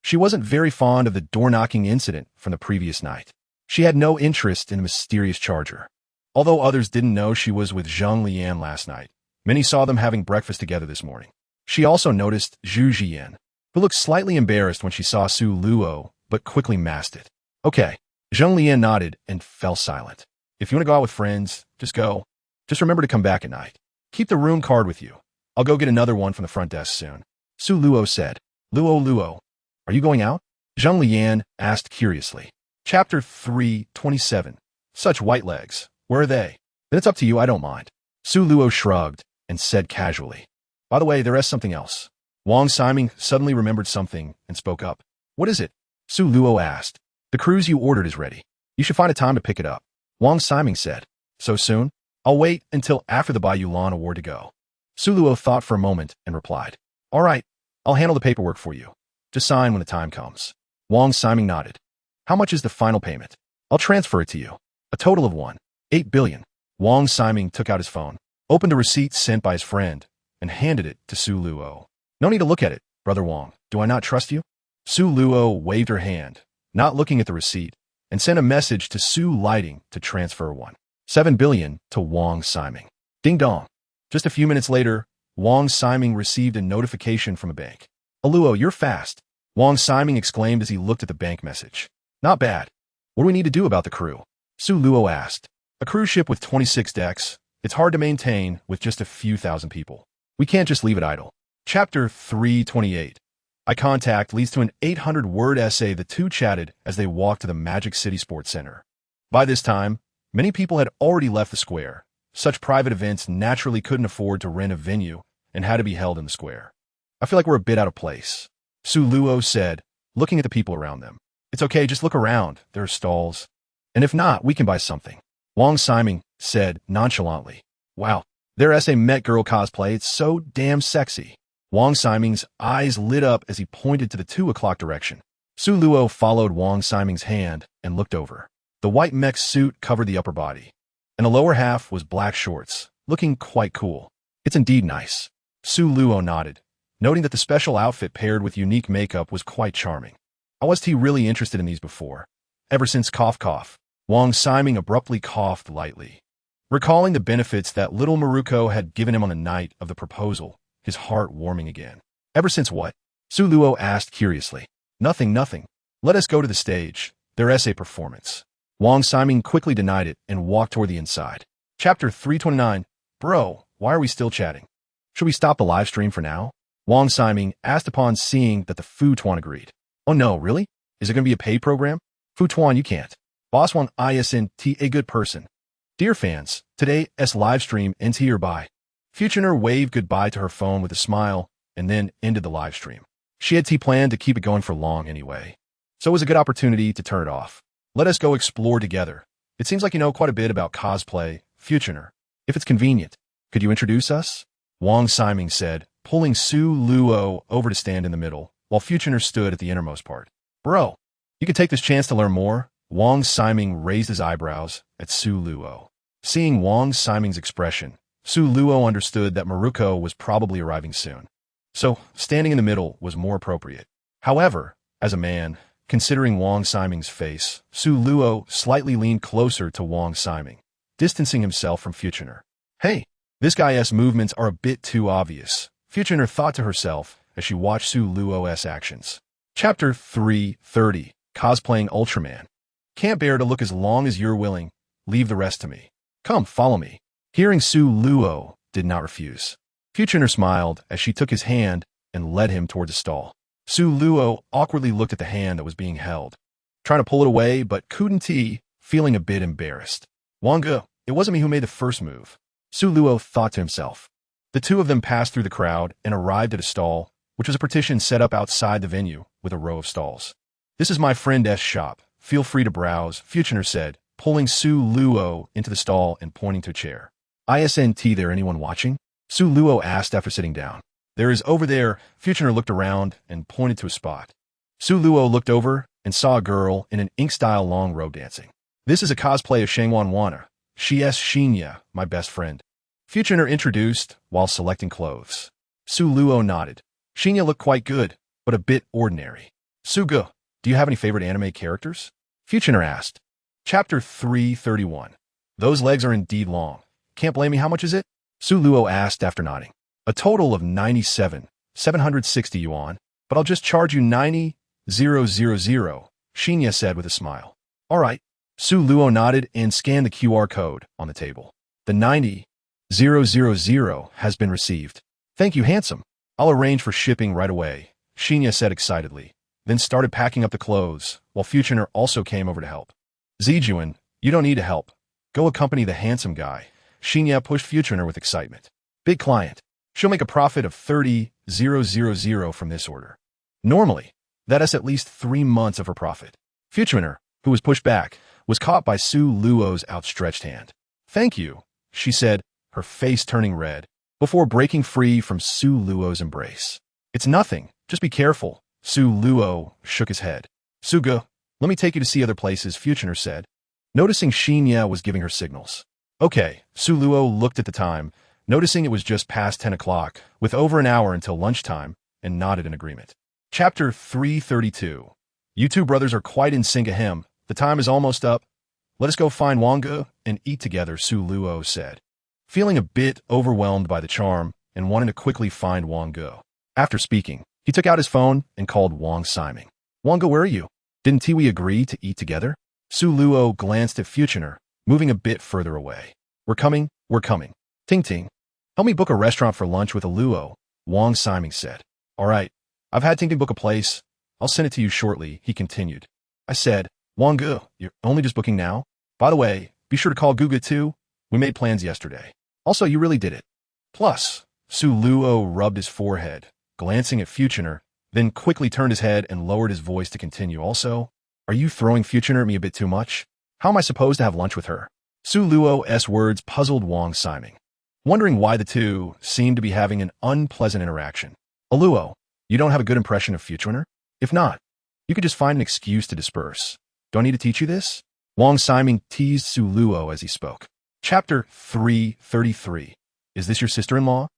She wasn't very fond of the door-knocking incident from the previous night. She had no interest in a mysterious charger. Although others didn't know she was with Zheng Lian last night, many saw them having breakfast together this morning. She also noticed Zhu Jian, who looked slightly embarrassed when she saw Su Luo, but quickly masked it. Okay. Zheng Lian nodded and fell silent. If you want to go out with friends, just go. Just remember to come back at night. Keep the room card with you. I'll go get another one from the front desk soon. Su Luo said. Luo, are you going out? Zheng Lian asked curiously. Chapter 327. Such white legs. Where are they? Then it's up to you, I don't mind. Su Luo shrugged and said casually. By the way, there is something else. Wang Ximing suddenly remembered something and spoke up. What is it? Su Luo asked. The cruise you ordered is ready. You should find a time to pick it up. Wang Ximing said. So soon? I'll wait until after the Bayou Lan Award to go. Su Luo thought for a moment and replied. All right, I'll handle the paperwork for you. Just sign when the time comes. Wang Ximing nodded. How much is the final payment? I'll transfer it to you. A total of 8 billion. Wang Ximing took out his phone, opened a receipt sent by his friend, and handed it to Su Luo. No need to look at it, Brother Wang. Do I not trust you? Su Luo waved her hand, not looking at the receipt, and sent a message to Su Lighting to transfer 7 billion to Wang Ximing. Ding dong. Just a few minutes later, Wang Ximing received a notification from a bank. Luo, you're fast. Wang Ximing exclaimed as he looked at the bank message. Not bad. What do we need to do about the crew? Su Luo asked. A cruise ship with 26 decks, it's hard to maintain with just a few thousand people. We can't just leave it idle. Chapter 328. Eye contact leads to an 800-word essay. The two chatted as they walked to the Magic City Sports Center. By this time, many people had already left the square. Such private events naturally couldn't afford to rent a venue and had to be held in the square. I feel like we're a bit out of place, Su Luo said, looking at the people around them. It's okay, just look around. There are stalls. And if not, we can buy something. Wang Ximing said nonchalantly. Wow, their essay Met Girl cosplay, it's so damn sexy. Wang Ximing's eyes lit up as he pointed to the 2 o'clock direction. Su Luo followed Wang Ximing's hand and looked over. The white mech suit covered the upper body, and the lower half was black shorts, looking quite cool. It's indeed nice. Su Luo nodded, noting that the special outfit paired with unique makeup was quite charming. I was really interested in these before. Ever since cough cough. Wang Ximing abruptly coughed lightly. Recalling the benefits that little Maruko had given him on the night of the proposal, his heart warming again. Ever since what? Su Luo asked curiously. Nothing. Let us go to the stage, their essay performance. Wang Ximing quickly denied it and walked toward the inside. Chapter 329. Bro, why are we still chatting? Should we stop the live stream for now? Wang Ximing asked upon seeing that the Fu Tuan agreed. Oh no, really? Is it going to be a paid program? Fu Tuan, you can't. Boss Wang isn't a good person. Dear fans, today's live stream ends hereby. Futuner waved goodbye to her phone with a smile and then ended the live stream. She had planned to keep it going for long anyway, so it was a good opportunity to turn it off. Let us go explore together. It seems like you know quite a bit about cosplay, Futuner. If it's convenient, could you introduce us? Wang Ximing said, pulling Su Luo over to stand in the middle, while Futuner stood at the innermost part. Bro, you could take this chance to learn more? Wang Ximing raised his eyebrows at Su Luo. Seeing Wang Ximing's expression, Su Luo understood that Maruko was probably arriving soon. So, standing in the middle was more appropriate. However, as a man, considering Wang Ximing's face, Su Luo slightly leaned closer to Wang Ximing, distancing himself from Futuner. Hey, this guy's movements are a bit too obvious, Futuner thought to herself as she watched Su Luo's actions. Chapter 330. Cosplaying Ultraman. Can't bear to look as long as you're willing. Leave the rest to me. Come, follow me. Hearing Su Luo did not refuse. Futuner smiled as she took his hand and led him toward the stall. Su Luo awkwardly looked at the hand that was being held, trying to pull it away, but couldn't, feeling a bit embarrassed. Wanga, it wasn't me who made the first move, Su Luo thought to himself. The two of them passed through the crowd and arrived at a stall, which was a partition set up outside the venue with a row of stalls. This is my friend's shop. Feel free to browse, Futuner said, pulling Su Luo into the stall and pointing to a chair. Isn't there anyone watching? Su Luo asked after sitting down. There is over there. Futuner looked around and pointed to a spot. Su Luo looked over and saw a girl in an ink-style long robe dancing. This is a cosplay of Shangwan Wana. She's Shinya, my best friend. Futuner introduced while selecting clothes. Su Luo nodded. Shinya looked quite good, but a bit ordinary. Suga, do you have any favorite anime characters? Futuner asked. Chapter 331. Those legs are indeed long. Can't blame me. How much is it? Su Luo asked after nodding. A total of 97,760 yuan, but I'll just charge you 90,000, Shinya said with a smile. All right. Su Luo nodded and scanned the QR code on the table. The 90,000 has been received. Thank you, handsome. I'll arrange for shipping right away, Shinya said excitedly, then started packing up the clothes, while Futuner also came over to help. Zijuan, you don't need to help. Go accompany the handsome guy. Shinya pushed Futuner with excitement. Big client. She'll make a profit of 30,000 from this order. Normally, that is at least 3 months of her profit. Futuner, who was pushed back, was caught by Su Luo's outstretched hand. Thank you, she said, her face turning red, before breaking free from Su Luo's embrace. It's nothing, just be careful. Su Luo shook his head. Suga, let me take you to see other places, Futuner said, noticing Shinya was giving her signals. Okay, Su Luo looked at the time, noticing it was just past 10 o'clock, with over an hour until lunchtime, and nodded in agreement. Chapter 332. You two brothers are quite in sync ahem. The time is almost up. Let us go find Wanga and eat together, Su Luo said, feeling a bit overwhelmed by the charm and wanting to quickly find Wanga. After speaking, he took out his phone and called Wang Ximing. Wanga, where are you? Didn't we agree to eat together? Su Luo glanced at Futuner, moving a bit further away. We're coming. Ting Ting. Help me book a restaurant for lunch with a Luo. Wang Siming said. All right, I've had Tingting book a place. I'll send it to you shortly, he continued. I said, Wang Gu, you're only just booking now? By the way, be sure to call Guga too. We made plans yesterday. Also, you really did it. Plus, Su Luo rubbed his forehead, glancing at Futuner, then quickly turned his head and lowered his voice to continue. Also, are you throwing Futuner at me a bit too much? How am I supposed to have lunch with her? Su Luo's words puzzled Wang Siming, wondering why the two seemed to be having an unpleasant interaction. Luo, you don't have a good impression of Futuner? If not, you could just find an excuse to disperse. Do I need to teach you this? Wang Siming teased Su Luo as he spoke. Chapter 333. Is this your sister-in-law?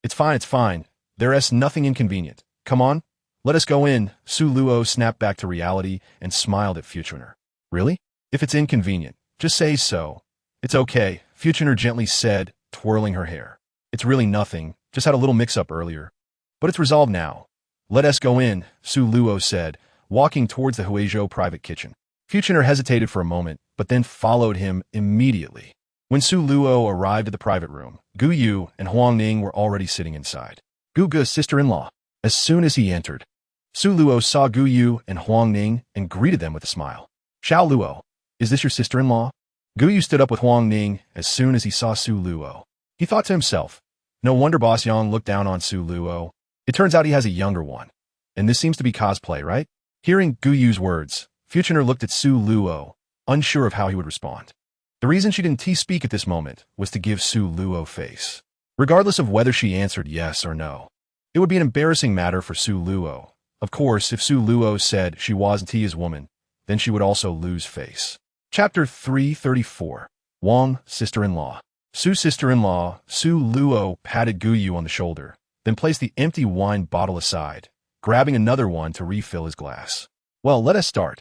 It's fine. There's nothing inconvenient. Come on, let us go in. Su Luo snapped back to reality and smiled at Futuner. Really? If it's inconvenient, just say so. It's okay, Futuner gently said, twirling her hair. It's really nothing, just had a little mix-up earlier. But it's resolved now. Let us go in, Su Luo said, walking towards the Huizhou private kitchen. Futuner hesitated for a moment, but then followed him immediately. When Su Luo arrived at the private room, Gu Yu and Huang Ning were already sitting inside. Guga's sister-in-law. As soon as he entered, Su Luo saw Gu Yu and Huang Ning and greeted them with a smile. Xiao Luo, is this your sister-in-law? Gu Yu stood up with Huang Ning as soon as he saw Su Luo. He thought to himself, no wonder Boss Yang looked down on Su Luo. It turns out he has a younger one. And this seems to be cosplay, right? Hearing Gu Yu's words, Futuner looked at Su Luo, unsure of how he would respond. The reason she didn't speak at this moment was to give Su Luo face. Regardless of whether she answered yes or no, it would be an embarrassing matter for Su Luo. Of course, if Su Luo said she wasn't his woman, then she would also lose face. Chapter 334. Wang, sister-in-law. Su's sister-in-law, Su Luo, patted Gu Yu on the shoulder, then placed the empty wine bottle aside, grabbing another one to refill his glass. Well, let us start.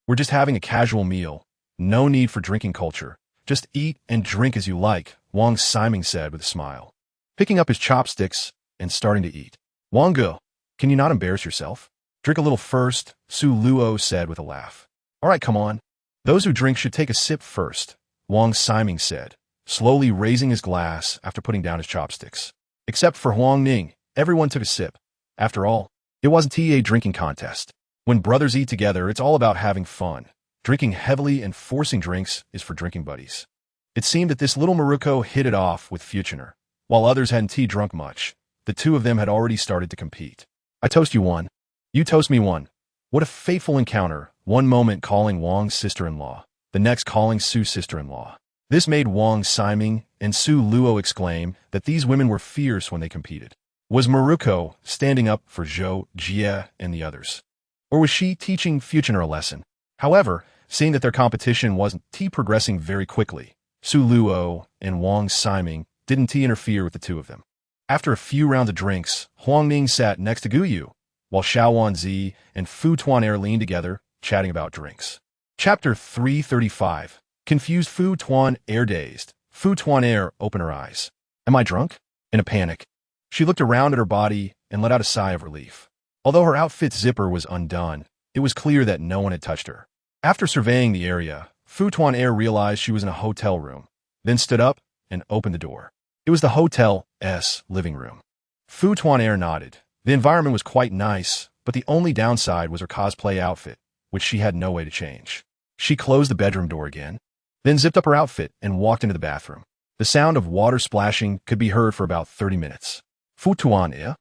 We're just having a casual meal. No need for drinking culture. Just eat and drink as you like, Wang Siming said with a smile, picking up his chopsticks and starting to eat. Wang Gu, can you not embarrass yourself? Drink a little first, Su Luo said with a laugh. All right, come on. Those who drink should take a sip first, Wang Siming said, slowly raising his glass after putting down his chopsticks. Except for Huang Ning, everyone took a sip. After all, it wasn't a drinking contest. When brothers eat together, it's all about having fun. Drinking heavily and forcing drinks is for drinking buddies. It seemed that this little Maruko hit it off with Futuner. While others hadn't drunk much, the two of them had already started to compete. I toast you one. You toast me one. What a fateful encounter, one moment calling Wang's sister-in-law, the next calling Su's sister-in-law. This made Wang Siming and Su Luo exclaim that these women were fierce when they competed. Was Maruko standing up for Zhou, Jie, and the others? Or was she teaching Futuner a lesson? However, seeing that their competition wasn't progressing very quickly, Su Luo and Wang Siming didn't interfere with the two of them. After a few rounds of drinks, Huang Ning sat next to Gu Yu, while Xiao Wanzi and Fu Tuanair leaned together, chatting about drinks. Chapter 335. Confused Fu Tuanair dazed. Fu Tuanair opened her eyes. Am I drunk? In a panic, she looked around at her body and let out a sigh of relief. Although her outfit's zipper was undone, it was clear that no one had touched her. After surveying the area, Fu Tuanair realized she was in a hotel room, then stood up and opened the door. It was the hotel's living room. Fu Tuanair nodded. The environment was quite nice, but the only downside was her cosplay outfit, which she had no way to change. She closed the bedroom door again, then zipped up her outfit and walked into the bathroom. The sound of water splashing could be heard for about 30 minutes. Fu Tuanair,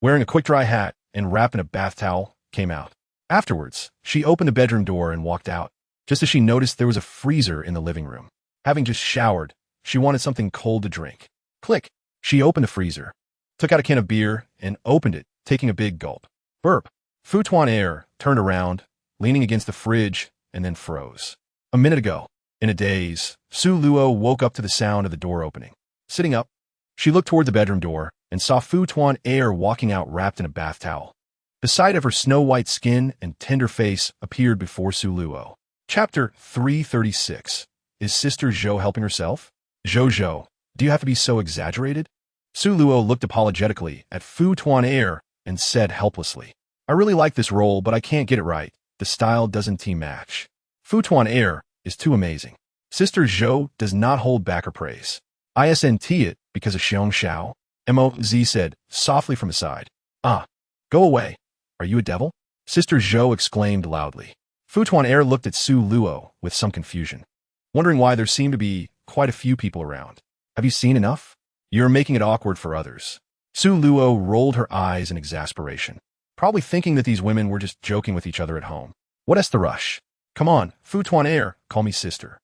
wearing a quick-dry hat and wrapped in a bath towel, came out. Afterwards, she opened the bedroom door and walked out, just as she noticed there was a freezer in the living room. Having just showered, she wanted something cold to drink. Click! She opened the freezer, took out a can of beer, and opened it, taking a big gulp. Burp! Fu Tuanair turned around, leaning against the fridge, and then froze. A minute ago, in a daze, Su Luo woke up to the sound of the door opening. Sitting up, she looked toward the bedroom door and saw Fu Tuanair walking out wrapped in a bath towel. The sight of her snow-white skin and tender face appeared before Su Luo. Chapter 336. Is Sister Zhou helping herself? Zhou, do you have to be so exaggerated? Su Luo looked apologetically at Fu Tuanair and said helplessly, I really like this role, but I can't get it right. The style doesn't match. Fu Tuanair is too amazing. Sister Zhou does not hold back her praise. Isn't it because of Xiong Xiao? Moz said, softly from his side. Ah, go away. Are you a devil? Sister Zhou exclaimed loudly. Fu Tuan-er looked at Su Luo with some confusion, wondering why there seemed to be quite a few people around. Have you seen enough? You're making it awkward for others. Su Luo rolled her eyes in exasperation, probably thinking that these women were just joking with each other at home. What's the rush? Come on, Fu Tuan-er, call me sister.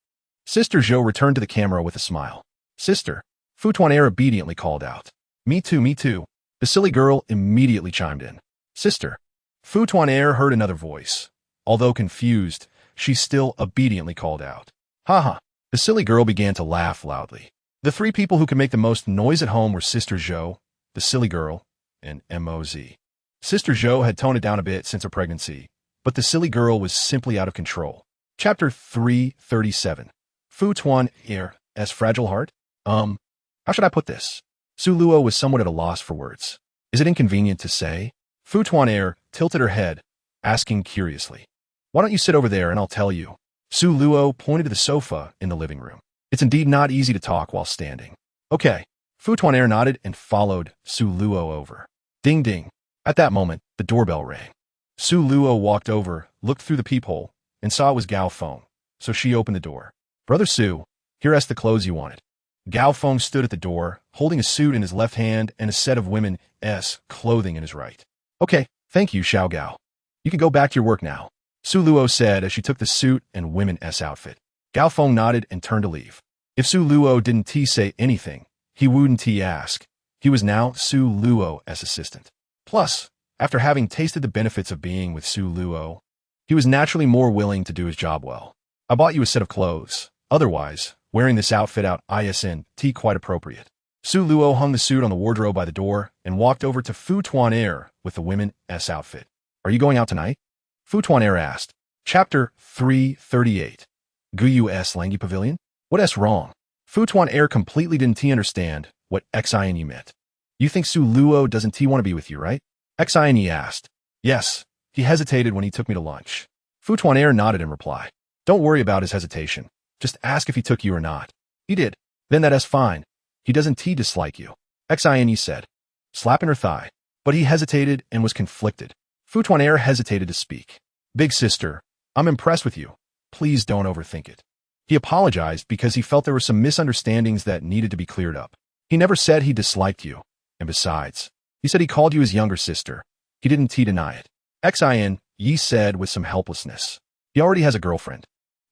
Sister Zhou returned to the camera with a smile. Sister. Fu Tuan-er obediently called out. Me too, me too. The silly girl immediately chimed in. Sister. Fu Tuan-er heard another voice. Although confused, she still obediently called out. Haha. The silly girl began to laugh loudly. The three people who could make the most noise at home were Sister Zhou, the silly girl, and Moz. Sister Zhou had toned it down a bit since her pregnancy, but the silly girl was simply out of control. Chapter 337. Fu Tuan-er's fragile heart? How should I put this? Su Luo was somewhat at a loss for words. Is it inconvenient to say? Fu Tuan-er tilted her head, asking curiously. Why don't you sit over there and I'll tell you? Su Luo pointed to the sofa in the living room. It's indeed not easy to talk while standing. Okay. Fu Tuan-er nodded and followed Su Luo over. Ding ding. At that moment, the doorbell rang. Su Luo walked over, looked through the peephole, and saw it was Gao Feng, so she opened the door. Brother Su, here's the clothes you wanted. Gao Feng stood at the door, holding a suit in his left hand and a set of women's clothing in his right. Okay, thank you, Xiao Gao. You can go back to your work now, Su Luo said as she took the suit and women's outfit. Gao Feng nodded and turned to leave. If Su Luo didn't say anything, he wouldn't ask. He was now Su Luo's assistant. Plus, after having tasted the benefits of being with Su Luo, he was naturally more willing to do his job well. I bought you a set of clothes. Otherwise, wearing this outfit out isn't quite appropriate. Su Luo hung the suit on the wardrobe by the door and walked over to Fu Tuan-er with the women's outfit. Are you going out tonight? Fu Tuan-er asked. Chapter 338. Guyu's Langi Pavilion? What's wrong? Fu Tuan-er completely didn't understand what Xine meant. You think Su Luo doesn't want to be with you, right? Xine asked. Yes. He hesitated when he took me to lunch. Fu Tuan-er nodded in reply. Don't worry about his hesitation. Just ask if he took you or not. He did. Then that's fine. He doesn't dislike you. Xine said, slapping her thigh. But he hesitated and was conflicted. Fu Tuan-er hesitated to speak. Big sister, I'm impressed with you. Please don't overthink it. He apologized because he felt there were some misunderstandings that needed to be cleared up. He never said he disliked you. And besides, he said he called you his younger sister. He didn't deny it. Xine said with some helplessness. He already has a girlfriend.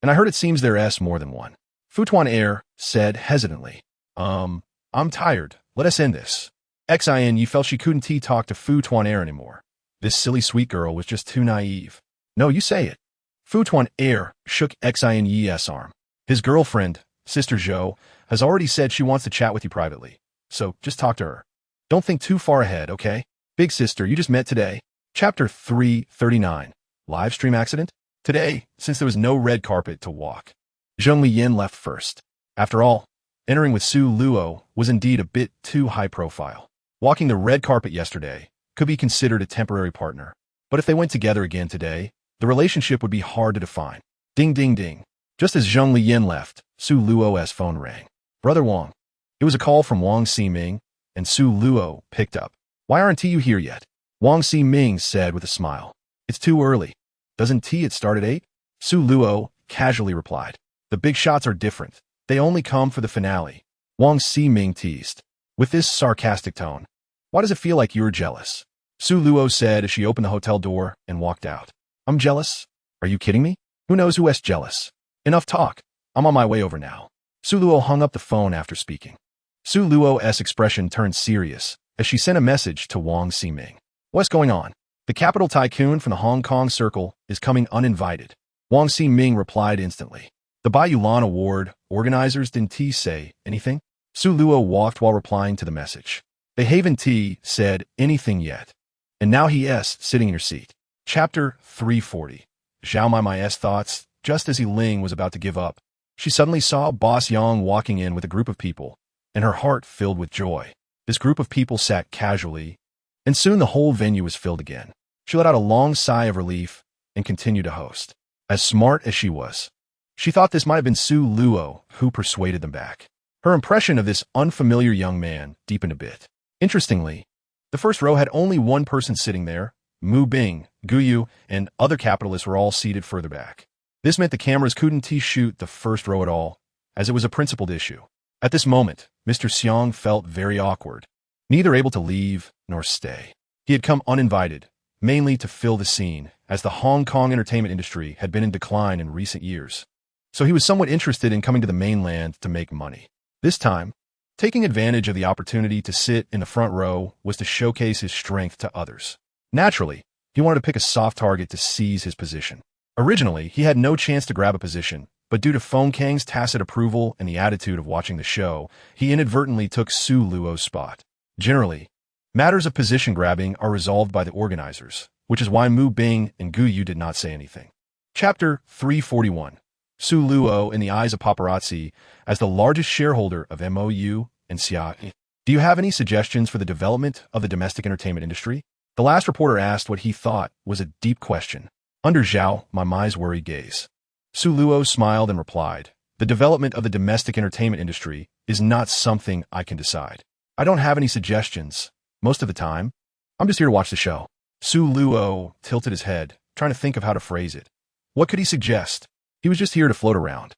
And I heard it seems there's more than one. Fu Tuan-er said hesitantly. I'm tired. Let us end this. Xine felt she couldn't talk to Fu Tuan-er anymore. This silly sweet girl was just too naive. No, you say it. Fu Tuan-er shook Xine's arm. His girlfriend, Sister Zhou, has already said she wants to chat with you privately. So just talk to her. Don't think too far ahead, okay? Big sister, you just met today. Chapter 339. Live stream accident? Today, since there was no red carpet to walk, Zheng Liyin left first. After all, entering with Su Luo was indeed a bit too high profile. Walking the red carpet yesterday could be considered a temporary partner. But if they went together again today, the relationship would be hard to define. Ding ding ding. Just as Zheng Liyin left, Su Luo's phone rang. Brother Wang. It was a call from Wang Ximing, and Su Luo picked up. Why aren't you here yet? Wang Ximing said with a smile. It's too early. Doesn't it start at 8? Su Luo casually replied. The big shots are different. They only come for the finale. Wang Ximing teased. With this sarcastic tone. Why does it feel like you're jealous? Su Luo said as she opened the hotel door and walked out. I'm jealous? Are you kidding me? Who knows who's jealous? Enough talk. I'm on my way over now. Su Luo hung up the phone after speaking. Su Luo's expression turned serious as she sent a message to Wang Ximing. What's going on? The capital tycoon from the Hong Kong Circle is coming uninvited. Wang Ximing replied instantly. The Bai Yulan Award organizers didn't say anything? Su Luo walked while replying to the message. They haven't said anything yet. And now he's sitting in your seat. Chapter 340. Zhao Maimai's thoughts, just as Ling was about to give up. She suddenly saw Boss Yang walking in with a group of people, and her heart filled with joy. This group of people sat casually, and soon the whole venue was filled again. She let out a long sigh of relief and continued to host. As smart as she was, she thought this might have been Su Luo who persuaded them back. Her impression of this unfamiliar young man deepened a bit. Interestingly, the first row had only one person sitting there. Mu Bing, Guyu, and other capitalists were all seated further back. This meant the cameras couldn't shoot the first row at all, as it was a principled issue. At this moment, Mr. Xiong felt very awkward, neither able to leave nor stay. He had come uninvited, mainly to fill the scene, as the Hong Kong entertainment industry had been in decline in recent years. So he was somewhat interested in coming to the mainland to make money. This time, taking advantage of the opportunity to sit in the front row was to showcase his strength to others. Naturally, he wanted to pick a soft target to seize his position. Originally, he had no chance to grab a position, but due to Feng Kang's tacit approval and the attitude of watching the show, he inadvertently took Su Luo's spot. Generally, matters of position grabbing are resolved by the organizers, which is why Mu Bing and Guyu did not say anything. Chapter 341. Su Luo in the eyes of paparazzi as the largest shareholder of MOU and CI. Do you have any suggestions for the development of the domestic entertainment industry? The last reporter asked what he thought was a deep question. Under Zhao Maimai's worried gaze, Su Luo smiled and replied, "The development of the domestic entertainment industry is not something I can decide. I don't have any suggestions. Most of the time, I'm just here to watch the show." Su Luo tilted his head, trying to think of how to phrase it. What could he suggest? He was just here to float around.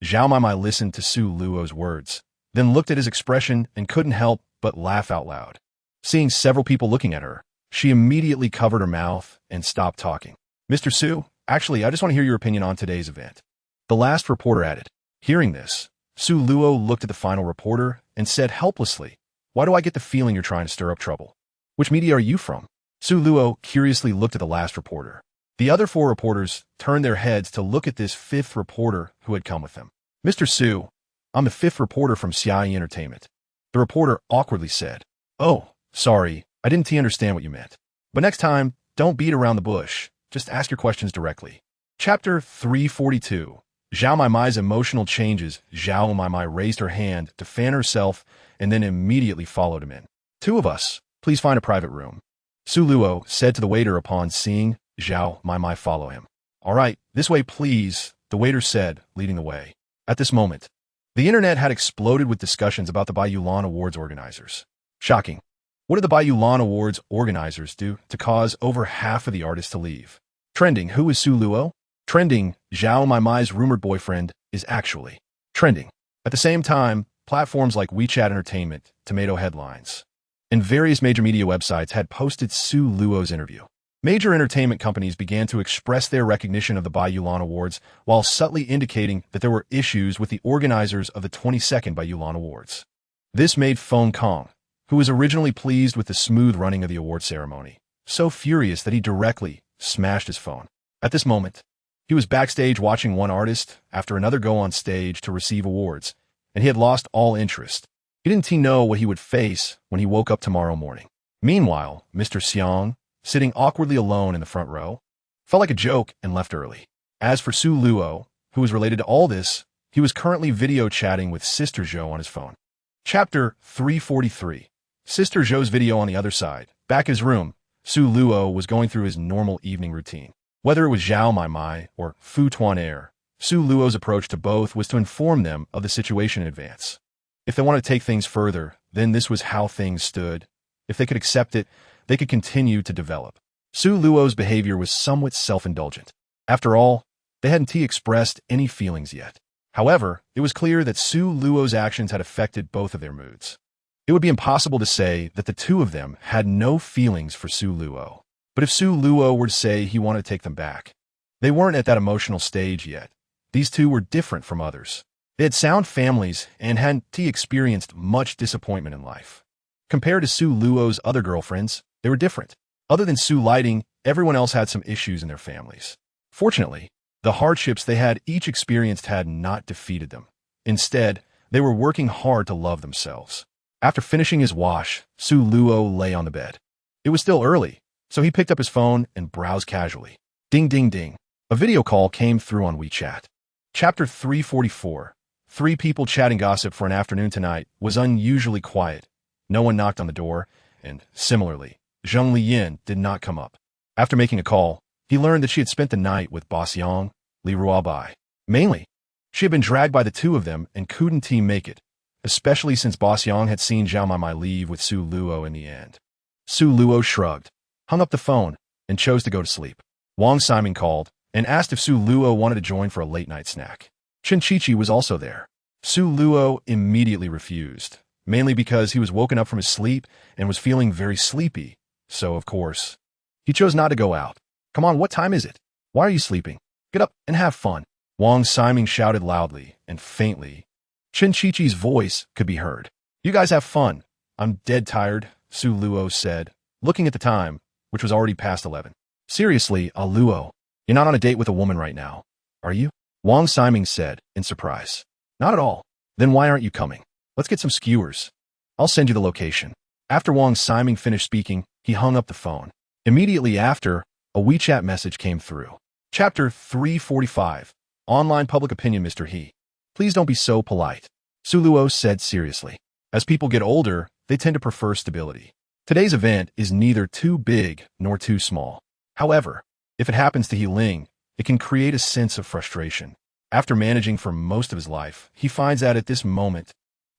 Zhao Maimai listened to Su Luo's words, then looked at his expression and couldn't help but laugh out loud. Seeing several people looking at her, she immediately covered her mouth and stopped talking. "Mr. Su, actually, I just want to hear your opinion on today's event," the last reporter added. Hearing this, Su Luo looked at the final reporter and said helplessly, "Why do I get the feeling you're trying to stir up trouble? Which media are you from?" Su Luo curiously looked at the last reporter. The other four reporters turned their heads to look at this fifth reporter who had come with them. "Mr. Su, I'm the fifth reporter from CIE Entertainment," the reporter awkwardly said. "Oh, sorry, I didn't understand what you meant. But next time, don't beat around the bush. Just ask your questions directly." Chapter 342. Zhao Maimai's emotional changes. Zhao Maimai raised her hand to fan herself and then immediately followed him in. "Two of us, please find a private room," Su Luo said to the waiter upon seeing Zhao Maimai follow him. "All right, this way please," the waiter said, leading the way. At this moment, the internet had exploded with discussions about the Baiyulan Awards organizers. Shocking. What did the Baiyulan Awards organizers do to cause over half of the artists to leave? Trending, who is Su Luo? Trending, Zhao Maimai's rumored boyfriend is actually trending. At the same time, platforms like WeChat Entertainment, Tomato Headlines, and various major media websites had posted Su Luo's interview. Major entertainment companies began to express their recognition of the Baiyulan Awards while subtly indicating that there were issues with the organizers of the 22nd Baiyulan Awards. This made Feng Kang, who was originally pleased with the smooth running of the award ceremony, so furious that he directly smashed his phone. At this moment, he was backstage watching one artist after another go on stage to receive awards, and he had lost all interest. He didn't know what he would face when he woke up tomorrow morning. Meanwhile, Mr. Xiong, sitting awkwardly alone in the front row, felt like a joke and left early. As for Su Luo, who was related to all this, he was currently video chatting with Sister Zhou on his phone. Chapter 343. Sister Zhou's video on the other side. Back in his room, Su Luo was going through his normal evening routine. Whether it was Zhao Maimai or Fu Tuanair, Su Luo's approach to both was to inform them of the situation in advance. If they wanted to take things further, then this was how things stood. If they could accept it, they could continue to develop. Su Luo's behavior was somewhat self-indulgent. After all, they hadn't expressed any feelings yet. However, it was clear that Su Luo's actions had affected both of their moods. It would be impossible to say that the two of them had no feelings for Su Luo. But if Su Luo were to say he wanted to take them back, they weren't at that emotional stage yet. These two were different from others. They had sound families and hadn't experienced much disappointment in life. Compared to Su Luo's other girlfriends, they were different. Other than Su Lighting, everyone else had some issues in their families. Fortunately, the hardships they had each experienced had not defeated them. Instead, they were working hard to love themselves. After finishing his wash, Su Luo lay on the bed. It was still early, so he picked up his phone and browsed casually. Ding ding ding. A video call came through on WeChat. Chapter 344. Three people chatting gossip for an afternoon tonight was unusually quiet. No one knocked on the door, and similarly, Zheng Liyin did not come up. After making a call, he learned that she had spent the night with Boss Yang, Li Ruabai. Mainly, she had been dragged by the two of them and couldn't make it, especially since Boss Yang had seen Zhao Mai leave with Su Luo in the end. Su Luo shrugged, hung up the phone, and chose to go to sleep. Wang Siming called and asked if Su Luo wanted to join for a late-night snack. Chen Qiqi was also there. Su Luo immediately refused, mainly because he was woken up from his sleep and was feeling very sleepy, so of course, he chose not to go out. "Come on, what time is it? Why are you sleeping? Get up and have fun," Wang Siming shouted loudly and faintly. Chen Qiqi's voice could be heard. "You guys have fun. I'm dead tired," Su Luo said, looking at the time, which was already past 11. "Seriously, Luo, you're not on a date with a woman right now, are you?" Wang Siming said, in surprise. "Not at all. Then why aren't you coming? Let's get some skewers. I'll send you the location." After Wang Siming finished speaking, he hung up the phone. Immediately after, a WeChat message came through. Chapter 345. Online Public Opinion. "Mr. He, please don't be so polite," Su Luo said seriously. "As people get older, they tend to prefer stability. Today's event is neither too big nor too small. However, if it happens to He Ling, it can create a sense of frustration. After managing for most of his life, he finds that at this moment,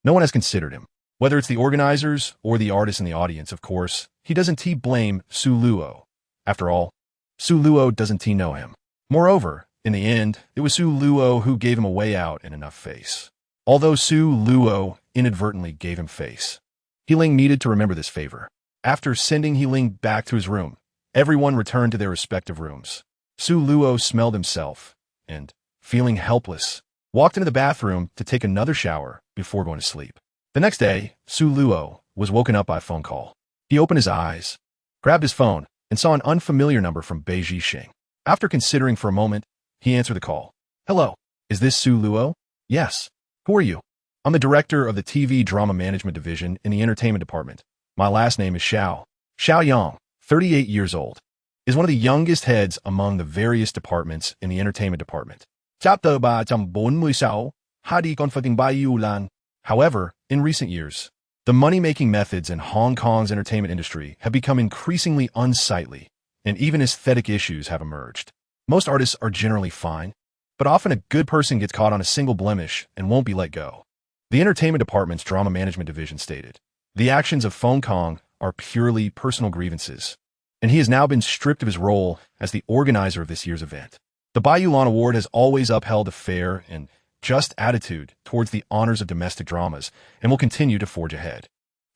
no one has considered him. Whether it's the organizers or the artists in the audience, of course, he doesn't blame Su Luo. After all, Su Luo doesn't know him. Moreover, in the end, it was Su Luo who gave him a way out and enough face. Although Su Luo inadvertently gave him face, He Ling needed to remember this favor. After sending He Ling back to his room, everyone returned to their respective rooms. Su Luo smelled himself and, feeling helpless, walked into the bathroom to take another shower before going to sleep. The next day, Su Luo was woken up by a phone call. He opened his eyes, grabbed his phone, and saw an unfamiliar number from Beiji Xing. After considering for a moment, he answered the call. "Hello, is this Su Luo?" "Yes. Who are you?" "I'm the director of the TV Drama Management Division in the Entertainment Department. My last name is Xiao. Xiao Yang, 38 years old, is one of the youngest heads among the various departments in the Entertainment Department." Chapter 346. Hadi Conflicting Bai Yulan. However, in recent years, the money-making methods in Hong Kong's entertainment industry have become increasingly unsightly, and even aesthetic issues have emerged. Most artists are generally fine, but often a good person gets caught on a single blemish and won't be let go. The Entertainment Department's Drama Management Division stated, "The actions of Feng Kong are purely personal grievances, and he has now been stripped of his role as the organizer of this year's event. The Bai Yulan Award has always upheld a fair and just attitude towards the honors of domestic dramas and will continue to forge ahead.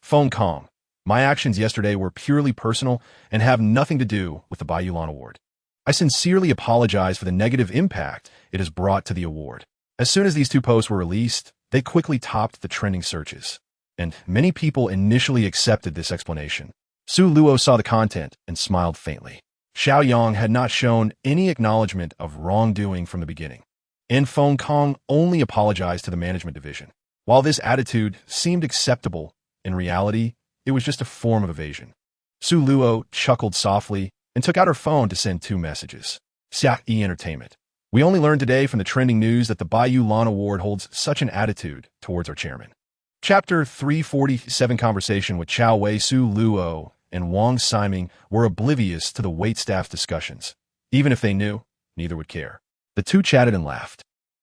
Feng Kong, my actions yesterday were purely personal and have nothing to do with the Bai Yulan Award. I sincerely apologize for the negative impact it has brought to the award." As soon as these two posts were released, they quickly topped the trending searches, and many people initially accepted this explanation. Su Luo saw the content and smiled faintly. Xiao Yang had not shown any acknowledgement of wrongdoing from the beginning, and Feng Kong only apologized to the management division. While this attitude seemed acceptable, in reality, it was just a form of evasion. Su Luo chuckled softly and took out her phone to send 2 messages. "Xia Entertainment. We only learned today from the trending news that the Bai Yulan Award holds such an attitude towards our chairman." Chapter 347. Conversation with Chao Wei. Su Luo and Wang Siming were oblivious to the waitstaff's discussions. Even if they knew, neither would care. The two chatted and laughed,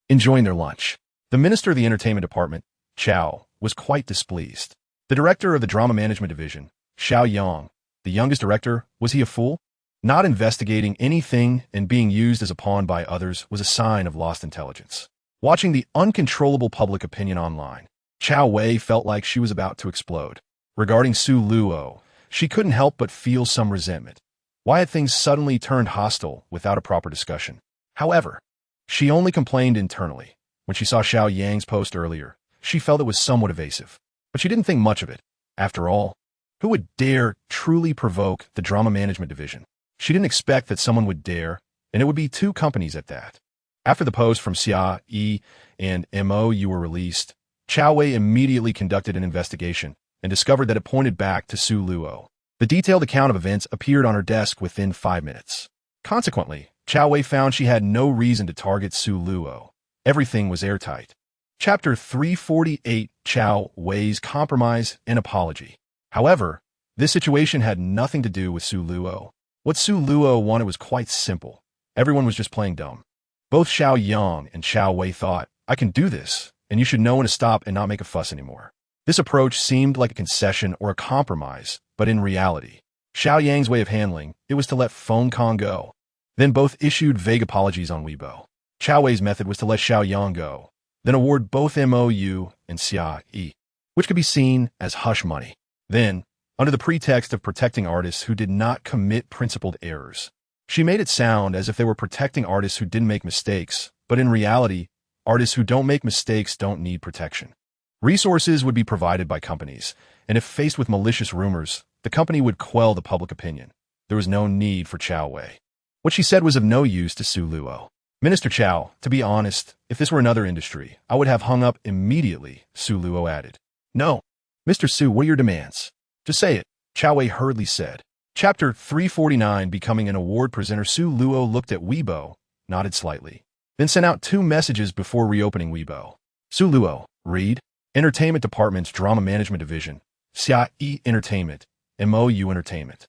enjoying their lunch. The minister of the entertainment department, Chao, was quite displeased. The director of the drama management division, Xiao Yang, the youngest director, was he a fool? Not investigating anything and being used as a pawn by others was a sign of lost intelligence. Watching the uncontrollable public opinion online, Chao Wei felt like she was about to explode. Regarding Su Luo, she couldn't help but feel some resentment. Why had things suddenly turned hostile without a proper discussion? However, she only complained internally. When she saw Xiao Yang's post earlier, she felt it was somewhat evasive. But she didn't think much of it. After all, who would dare truly provoke the drama management division? She didn't expect that someone would dare, and it would be 2 companies at that. After the post from Xia Yi and MOU were released, Chao Wei immediately conducted an investigation and discovered that it pointed back to Su Luo. The detailed account of events appeared on her desk within 5 minutes. Consequently, Chao Wei found she had no reason to target Su Luo. Everything was airtight. Chapter 348. Chao Wei's Compromise and Apology. However, this situation had nothing to do with Su Luo. What Su Luo wanted was quite simple. Everyone was just playing dumb. Both Xiao Yang and Chao Wei thought, "I can do this," and you should know when to stop and not make a fuss anymore. This approach seemed like a concession or a compromise, but in reality, Xiao Yang's way of handling it was to let Feng Kong go. Then both issued vague apologies on Weibo. Chao Wei's method was to let Xiao Yang go, then award both MOU and Xia Yi, which could be seen as hush money. Then, under the pretext of protecting artists who did not commit principled errors, she made it sound as if they were protecting artists who didn't make mistakes, but in reality, artists who don't make mistakes don't need protection. Resources would be provided by companies, and if faced with malicious rumors, the company would quell the public opinion. There was no need for Chao Wei. What she said was of no use to Su Luo. Minister Chao, to be honest, if this were another industry, I would have hung up immediately, Su Luo added. No. Mr. Su, what are your demands? Just say it, Chao Wei hurriedly said. Chapter 349, becoming an award presenter. Su Luo looked at Weibo, nodded slightly, then sent out 2 messages before reopening Weibo. Su Luo, read, Entertainment Department's Drama Management Division, Xia Yi Entertainment, MOU Entertainment.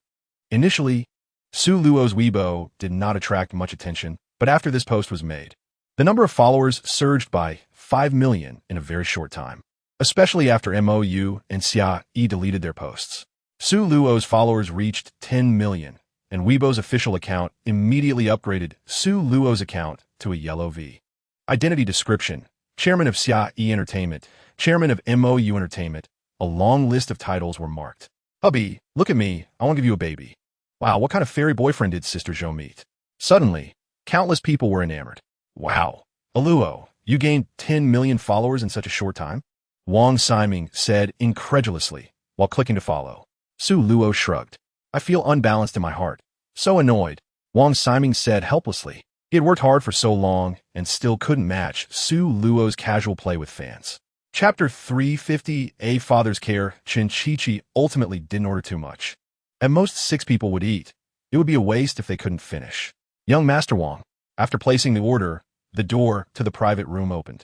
Initially, Su Luo's Weibo did not attract much attention, but after this post was made, the number of followers surged by 5 million in a very short time, especially after MOU and Xia Yi deleted their posts. Su Luo's followers reached 10 million, and Weibo's official account immediately upgraded Su Luo's account to a yellow V. Identity description: Chairman of Xia Yi Entertainment, Chairman of MOU Entertainment. A long list of titles were marked. Hubby, look at me, I want to give you a baby. Wow, what kind of fairy boyfriend did Sister Zhou meet? Suddenly, countless people were enamored. Wow, Aluo, you gained 10 million followers in such a short time? Wang Ximing said incredulously, while clicking to follow. Su Luo shrugged. I feel unbalanced in my heart. So annoyed, Wang Ximing said helplessly. He had worked hard for so long and still couldn't match Su Luo's casual play with fans. Chapter 350, A Father's Care. Chen Qiqi ultimately didn't order too much. At most 6 people would eat. It would be a waste if they couldn't finish. Young Master Wang, after placing the order, the door to the private room opened,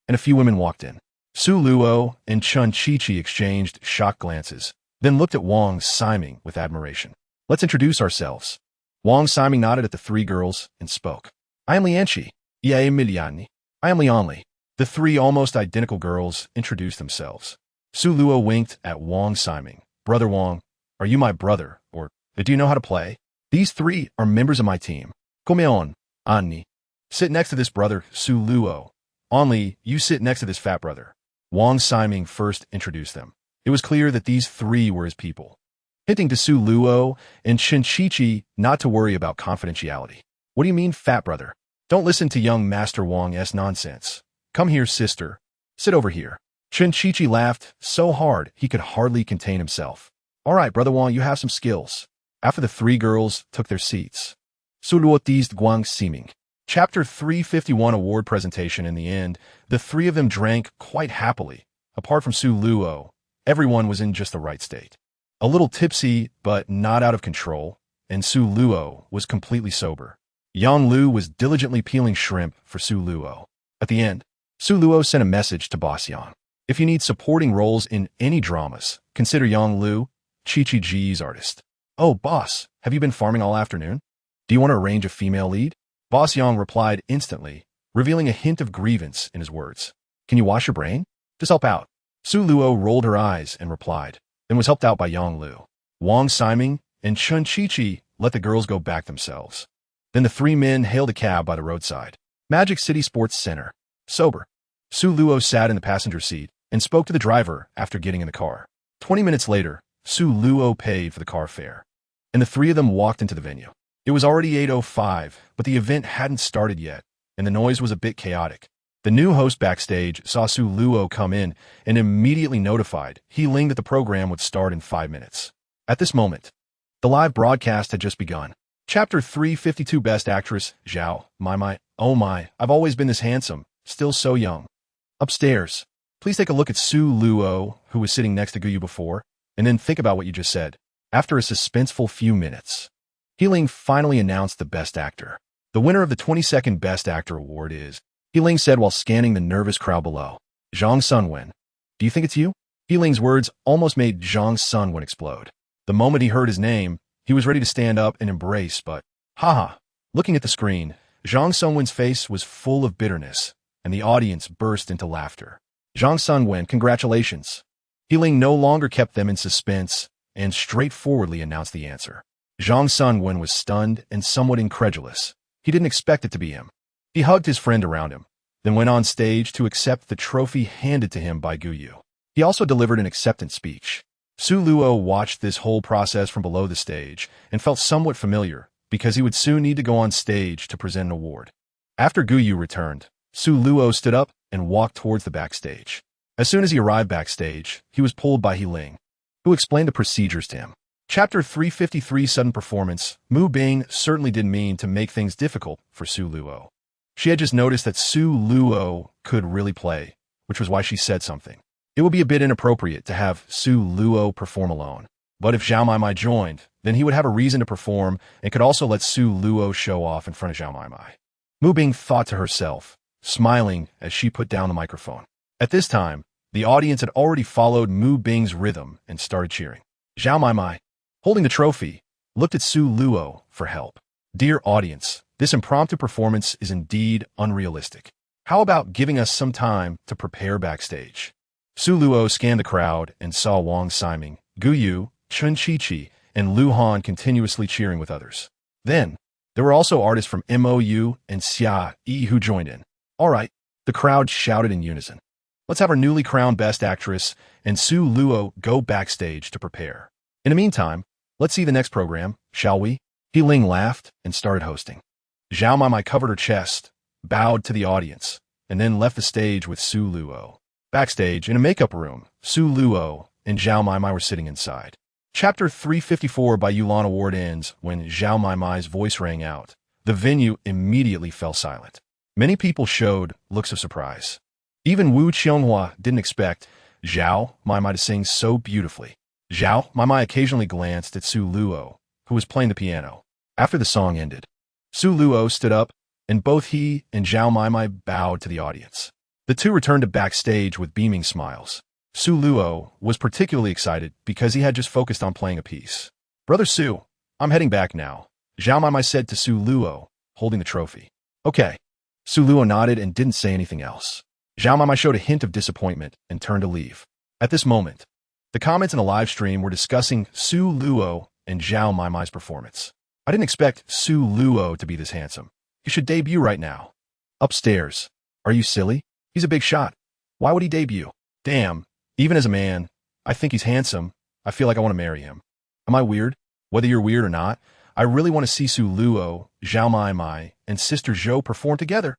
and a few women walked in. Su Luo and Chen Qiqi exchanged shocked glances, then looked at Wang Ximing with admiration. Let's introduce ourselves. Wang Ximing nodded at the 3 girls and spoke. I am Lianqi. I am Lianli. The 3 almost identical girls introduced themselves. Su Luo winked at Wang Ximing. Brother Wang, are you my brother, or do you know how to play? These 3 are members of my team. Come on, Anni. Sit next to this brother, Su Luo. Only, you sit next to this fat brother. Wang Ximing first introduced them. It was clear that these 3 were his people, hinting to Su Luo and Chen Qiqi not to worry about confidentiality. What do you mean, fat brother? Don't listen to young Master Wang's nonsense. Come here, sister. Sit over here. Chen Qiqi laughed so hard he could hardly contain himself. All right, Brother Wang, you have some skills. After the 3 girls took their seats, Su Luo teased Wang Ximing. Chapter 351, Award Presentation. In the end, the 3 of them drank quite happily. Apart from Su Luo, everyone was in just the right state. A little tipsy, but not out of control, and Su Luo was completely sober. Yang Lu was diligently peeling shrimp for Su Luo. At the end, Su Luo sent a message to Boss Yang. If you need supporting roles in any dramas, consider Yang Lu, Qiqi Ji's artist. Oh, boss, have you been farming all afternoon? Do you want to arrange a female lead? Boss Yang replied instantly, revealing a hint of grievance in his words. Can you wash your brain? Just help out. Su Luo rolled her eyes and replied, then was helped out by Yang Lu. Wang Ximing and Chen Qiqi let the girls go back themselves. Then the 3 men hailed a cab by the roadside. Magic City Sports Center. Sober. Su Luo sat in the passenger seat and spoke to the driver after getting in the car. 20 minutes later, Su Luo paid for the car fare, and the 3 of them walked into the venue. It was already 8:05, but the event hadn't started yet, and the noise was a bit chaotic. The new host backstage saw Su Luo come in and immediately notified He Ling that the program would start in 5 minutes. At this moment, the live broadcast had just begun. Chapter 352, Best Actress. Zhao, my, oh my, I've always been this handsome, still so young. Upstairs, please take a look at Su Luo, who was sitting next to Guyu before, and then think about what you just said. After a suspenseful few minutes, He Ling finally announced the Best Actor. The winner of the 22nd Best Actor award is, He Ling said while scanning the nervous crowd below, Zhang Sunwen. Do you think it's you? He Ling's words almost made Zhang Sunwen explode. The moment he heard his name, he was ready to stand up and embrace, but, haha. Looking at the screen, Zhang Sunwen's face was full of bitterness, and the audience burst into laughter. Zhang Sunwen, congratulations. Healing no longer kept them in suspense and straightforwardly announced the answer. Zhang Sunwen was stunned and somewhat incredulous. He didn't expect it to be him. He hugged his friend around him, then went on stage to accept the trophy handed to him by Guyu. He also delivered an acceptance speech. Su Luo watched this whole process from below the stage and felt somewhat familiar because he would soon need to go on stage to present an award. After Guyu returned, Su Luo stood up and walked towards the backstage. As soon as he arrived backstage, he was pulled by Heling, who explained the procedures to him. Chapter 353 Sudden Performance. Mu Bing certainly didn't mean to make things difficult for Su Luo. She had just noticed that Su Luo could really play, which was why she said something. It would be a bit inappropriate to have Su Luo perform alone. But if Zhao Mai Mai joined, then he would have a reason to perform and could also let Su Luo show off in front of Zhao Mai Mai. Mu Bing thought to herself, smiling as she put down the microphone. At this time, the audience had already followed Mu Bing's rhythm and started cheering. Zhao Mai Mai, holding the trophy, looked at Su Luo for help. Dear audience, this impromptu performance is indeed unrealistic. How about giving us some time to prepare backstage? Su Luo scanned the crowd and saw Wang Siming, Guyu, Chun Chi-Chi, and Lu Han continuously cheering with others. Then, there were also artists from MOU and Xia Yi who joined in. All right, the crowd shouted in unison. Let's have our newly crowned Best Actress and Su Luo go backstage to prepare. In the meantime, let's see the next program, shall we? Heling laughed and started hosting. Zhao Mai Mai covered her chest, bowed to the audience, and then left the stage with Su Luo. Backstage, in a makeup room, Su Luo and Zhao Mai Mai were sitting inside. Chapter 354 by Yulan Award ends when Zhao Mai Mai's voice rang out. The venue immediately fell silent. Many people showed looks of surprise. Even Wu Qianghua didn't expect Zhao Mai Mai to sing so beautifully. Zhao Mai Mai occasionally glanced at Su Luo, who was playing the piano. After the song ended, Su Luo stood up, and both he and Zhao Mai Mai bowed to the audience. The two returned to backstage with beaming smiles. Su Luo was particularly excited because he had just focused on playing a piece. Brother Su, I'm heading back now, Zhao Mai Mai said to Su Luo, holding the trophy. Okay. Su Luo nodded and didn't say anything else. Zhao Mai Mai showed a hint of disappointment and turned to leave. At this moment, the comments in the live stream were discussing Su Luo and Zhao Mai Mai's performance. I didn't expect Su Luo to be this handsome. He should debut right now. Upstairs. Are you silly? He's a big shot. Why would he debut? Damn, even as a man, I think he's handsome. I feel like I want to marry him. Am I weird? Whether you're weird or not, I really want to see Su Luo, Zhao Mai Mai, and Sister Zhou perform together.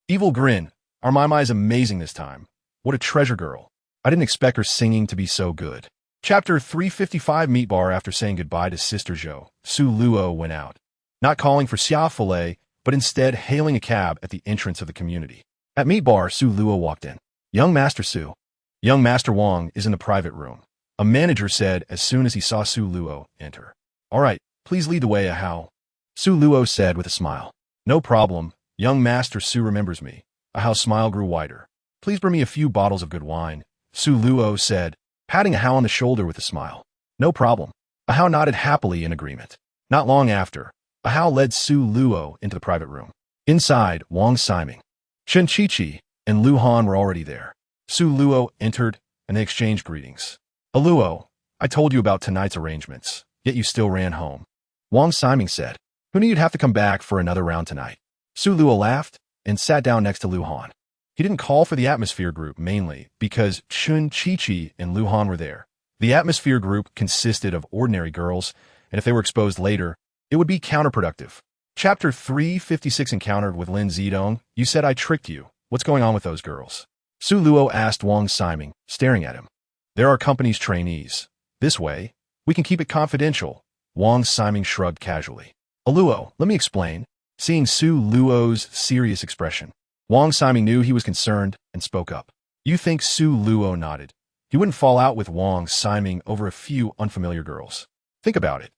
Evil grin. Our Mai Mai is amazing this time. What a treasure girl. I didn't expect her singing to be so good. Chapter 355 Meat Bar. After saying goodbye to Sister Zhou, Su Luo went out, not calling for Xia Filet, but instead hailing a cab at the entrance of the community. At Meat Bar, Su Luo walked in. Young Master Su. Young Master Wang is in the private room. A manager said as soon as he saw Su Luo enter. All right, please lead the way, Ahao. Su Luo said with a smile. No problem. Young Master Su remembers me. Ahao's smile grew wider. Please bring me a few bottles of good wine, Su Luo said, patting Ahao on the shoulder with a smile. No problem. Ahao nodded happily in agreement. Not long after, Ahao led Su Luo into the private room. Inside, Wang Siming, Chun Chi-Chi, and Lu Han were already there. Su Luo entered, and they exchanged greetings. Luo, I told you about tonight's arrangements, yet you still ran home. Wang Siming said, who knew you'd have to come back for another round tonight? Su Luo laughed and sat down next to Lu Han. He didn't call for the Atmosphere group mainly because Chun Chi-Chi and Lu Han were there. The Atmosphere group consisted of ordinary girls, and if they were exposed later, it would be counterproductive. Chapter 356 Encountered with Lin Zidong. You said I tricked you. What's going on with those girls? Su Luo asked Wang Siming, staring at him. They're our company's trainees. This way, we can keep it confidential. Wang Siming shrugged casually. Luo, let me explain. Seeing Su Luo's serious expression, Wang Siming knew he was concerned and spoke up. You think Su Luo nodded. He wouldn't fall out with Wang Siming over a few unfamiliar girls. Think about it.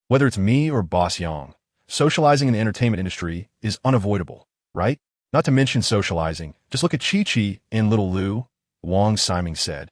Whether it's me or Boss Yang, socializing in the entertainment industry is unavoidable, right? Not to mention socializing. Just look at Chi-Chi and Little Lu, Wang Siming said,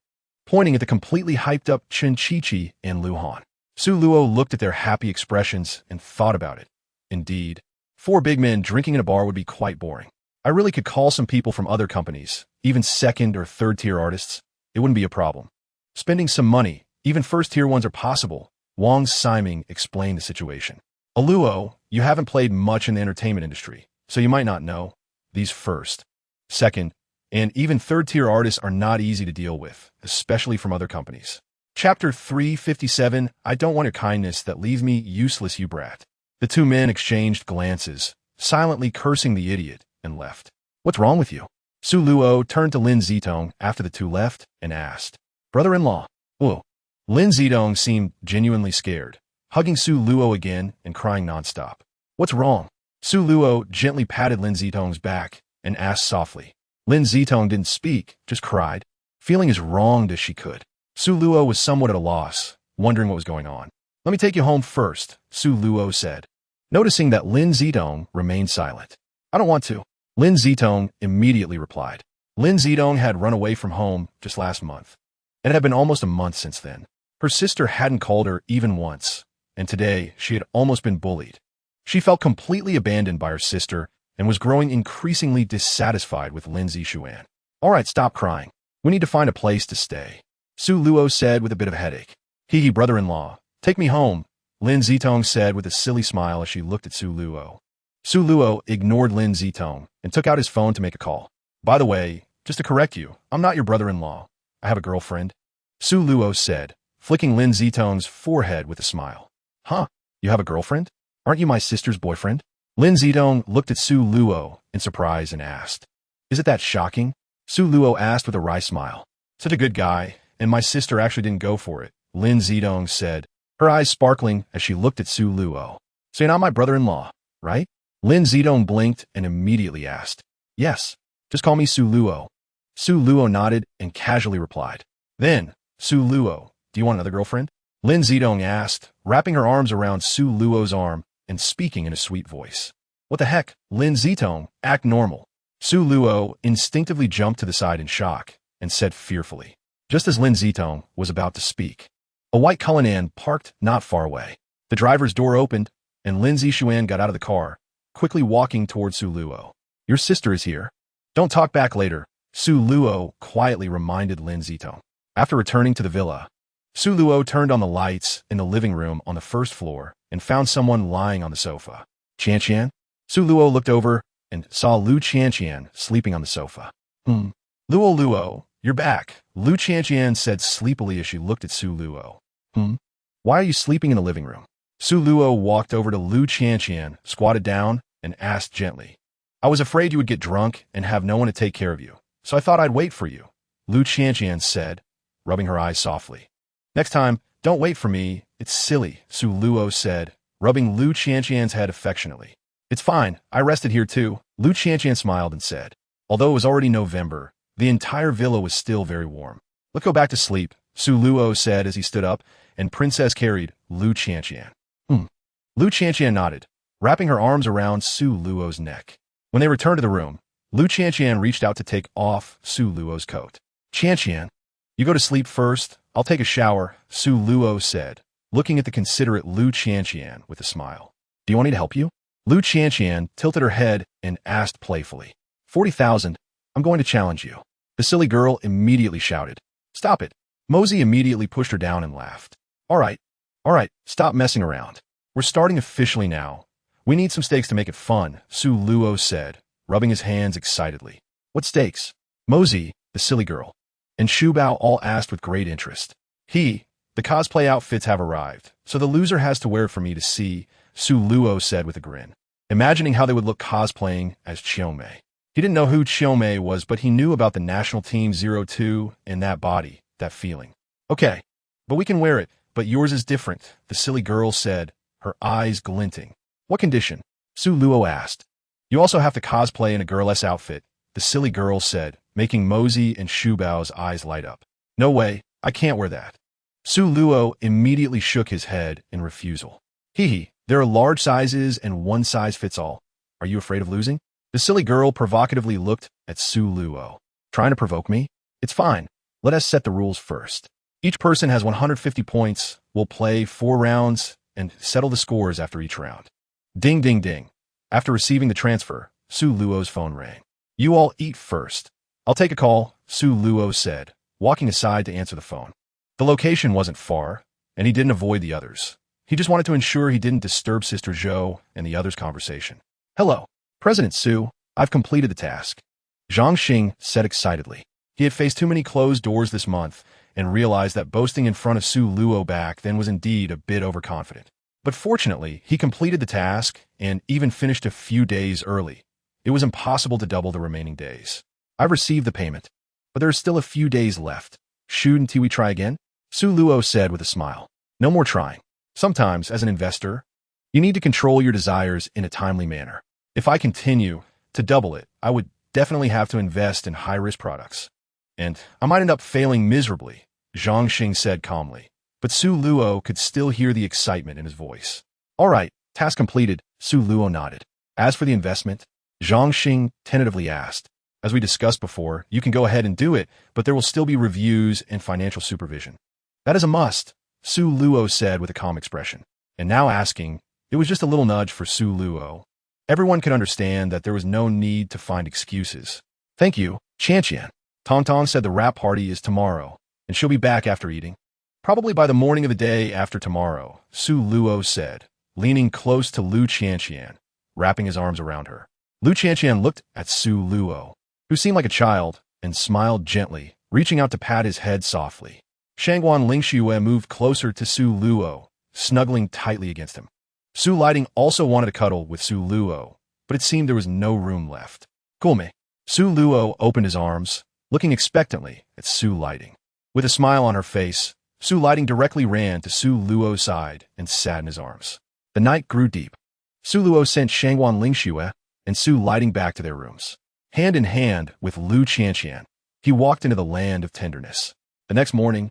pointing at the completely hyped-up Chun Chi-Chi and Lu Han. Su Luo looked at their happy expressions and thought about it. Indeed, 4 big men drinking in a bar would be quite boring. I really could call some people from other companies, even second or third tier artists. It wouldn't be a problem. Spending some money, even first tier ones are possible. Wang Siming explained the situation. Aluo, you haven't played much in the entertainment industry, so you might not know. These first, second, and even third-tier artists are not easy to deal with, especially from other companies. Chapter 357, I don't want your kindness that leaves me useless, you brat. The two men exchanged glances, silently cursing the idiot, and left. What's wrong with you? Su Luo turned to Lin Zitong after the two left and asked, Brother-in-law. Whoa. Lin Zitong seemed genuinely scared, hugging Su Luo again and crying nonstop. What's wrong? Su Luo gently patted Lin Zitong's back and asked softly. Lin Zitong didn't speak, just cried, feeling as wronged as she could. Su Luo was somewhat at a loss, wondering what was going on. Let me take you home first, Su Luo said, noticing that Lin Zitong remained silent. I don't want to. Lin Zitong immediately replied. Lin Zitong had run away from home just last month. It had been almost a month since then. Her sister hadn't called her even once, and today she had almost been bullied. She felt completely abandoned by her sister and was growing increasingly dissatisfied with Lin Zishuan. All right, stop crying. We need to find a place to stay, Su Luo said with a bit of a headache. Hee, brother-in-law, take me home, Lin Zitong said with a silly smile as she looked at Su Luo. Su Luo ignored Lin Zitong and took out his phone to make a call. By the way, just to correct you, I'm not your brother-in-law. I have a girlfriend, Su Luo said, flicking Lin Zitong's forehead with a smile. Huh? You have a girlfriend? Aren't you my sister's boyfriend? Lin Zitong looked at Su Luo in surprise and asked. Is it that shocking? Su Luo asked with a wry smile. Such a good guy, and my sister actually didn't go for it, Lin Zitong said, her eyes sparkling as she looked at Su Luo. So you're not my brother-in-law, right? Lin Zitong blinked and immediately asked. Yes, just call me Su Luo. Su Luo nodded and casually replied. Then, Su Luo, do you want another girlfriend? Lin Zitong asked, wrapping her arms around Su Luo's arm and speaking in a sweet voice. What the heck, Lin Zitong, act normal. Su Luo instinctively jumped to the side in shock and said fearfully, just as Lin Zitong was about to speak. A white Cullinan parked not far away. The driver's door opened, and Lin Zishuan got out of the car, quickly walking towards Su Luo. Your sister is here. Don't talk back later, Su Luo quietly reminded Lin Zitong. After returning to the villa, Su Luo turned on the lights in the living room on the first floor and found someone lying on the sofa. Qianqian? Su Luo looked over and saw Lu Qianqian sleeping on the sofa. Luo, you're back, Lu Qianqian said sleepily as she looked at Su Luo. Why are you sleeping in the living room? Su Luo walked over to Lu Qianqian, squatted down, and asked gently. I was afraid you would get drunk and have no one to take care of you, so I thought I'd wait for you, Lu Qianqian said, rubbing her eyes softly. Next time, don't wait for me, it's silly, Su Luo said, rubbing Lu Qianqian's head affectionately. It's fine, I rested here too, Lu Qianqian smiled and said. Although it was already November, the entire villa was still very warm. Let's go back to sleep, Su Luo said as he stood up, and Princess carried Lu Qianqian. Lu Qianqian nodded, wrapping her arms around Su Luo's neck. When they returned to the room, Lu Qianqian reached out to take off Su Luo's coat. Qianqian, you go to sleep first, I'll take a shower, Su Luo said, looking at the considerate Lu Qianqian with a smile. Do you want me to help you? Lu Qianqian tilted her head and asked playfully. 40,000, I'm going to challenge you. The silly girl immediately shouted. Stop it. Mosey immediately pushed her down and laughed. All right, stop messing around. We're starting officially now. We need some stakes to make it fun, Su Luo said, rubbing his hands excitedly. What stakes? Mosey, the silly girl, and Shu Bao all asked with great interest. The cosplay outfits have arrived, so the loser has to wear it for me to see, Su Luo said with a grin, imagining how they would look cosplaying as Qiumei. He didn't know who Qiumei was, but he knew about the national team 02 and that body, that feeling. Okay, but we can wear it, but yours is different, the silly girl said, her eyes glinting. What condition? Su Luo asked. You also have to cosplay in a girless outfit, the silly girl said, making Mosey and Shu Bao's eyes light up. No way, I can't wear that. Su Luo immediately shook his head in refusal. There are large sizes and one size fits all. Are you afraid of losing? The silly girl provocatively looked at Su Luo. Trying to provoke me? It's fine. Let us set the rules first. Each person has 150 points. We'll play 4 rounds and settle the scores after each round. Ding, ding, ding. After receiving the transfer, Su Luo's phone rang. You all eat first. I'll take a call, Su Luo said, walking aside to answer the phone. The location wasn't far, and he didn't avoid the others. He just wanted to ensure he didn't disturb Sister Zhou and the others' conversation. Hello, President Su. I've completed the task, Zhang Xing said excitedly. He had faced too many closed doors this month and realized that boasting in front of Su Luo back then was indeed a bit overconfident. But fortunately, he completed the task and even finished a few days early. It was impossible to double the remaining days. I've received the payment, but there are still a few days left. Shouldn't we try again? Su Luo said with a smile. No more trying. Sometimes, as an investor, you need to control your desires in a timely manner. If I continue to double it, I would definitely have to invest in high-risk products. And I might end up failing miserably, Zhang Xing said calmly. But Su Luo could still hear the excitement in his voice. All right, task completed, Su Luo nodded. As for the investment, Zhang Xing tentatively asked. As we discussed before, you can go ahead and do it, but there will still be reviews and financial supervision. That is a must, Su Luo said with a calm expression. And now asking, it was just a little nudge for Su Luo. Everyone could understand that there was no need to find excuses. Thank you, Qianqian. Tong Tong said the wrap party is tomorrow, and she'll be back after eating. Probably by the morning of the day after tomorrow, Su Luo said, leaning close to Lu Qianqian, wrapping his arms around her. Lu Qianqian looked at Su Luo, who seemed like a child, and smiled gently, reaching out to pat his head softly. Shangguan Lingxue moved closer to Su Luo, snuggling tightly against him. Su Lighting also wanted to cuddle with Su Luo, but it seemed there was no room left. Cool me. Su Luo opened his arms, looking expectantly at Su Lighting. With a smile on her face, Su Lighting directly ran to Su Luo's side and sat in his arms. The night grew deep. Su Luo sent Shangguan Lingxue and Su Lighting back to their rooms. Hand in hand with Lu Qianqian, he walked into the land of tenderness. The next morning,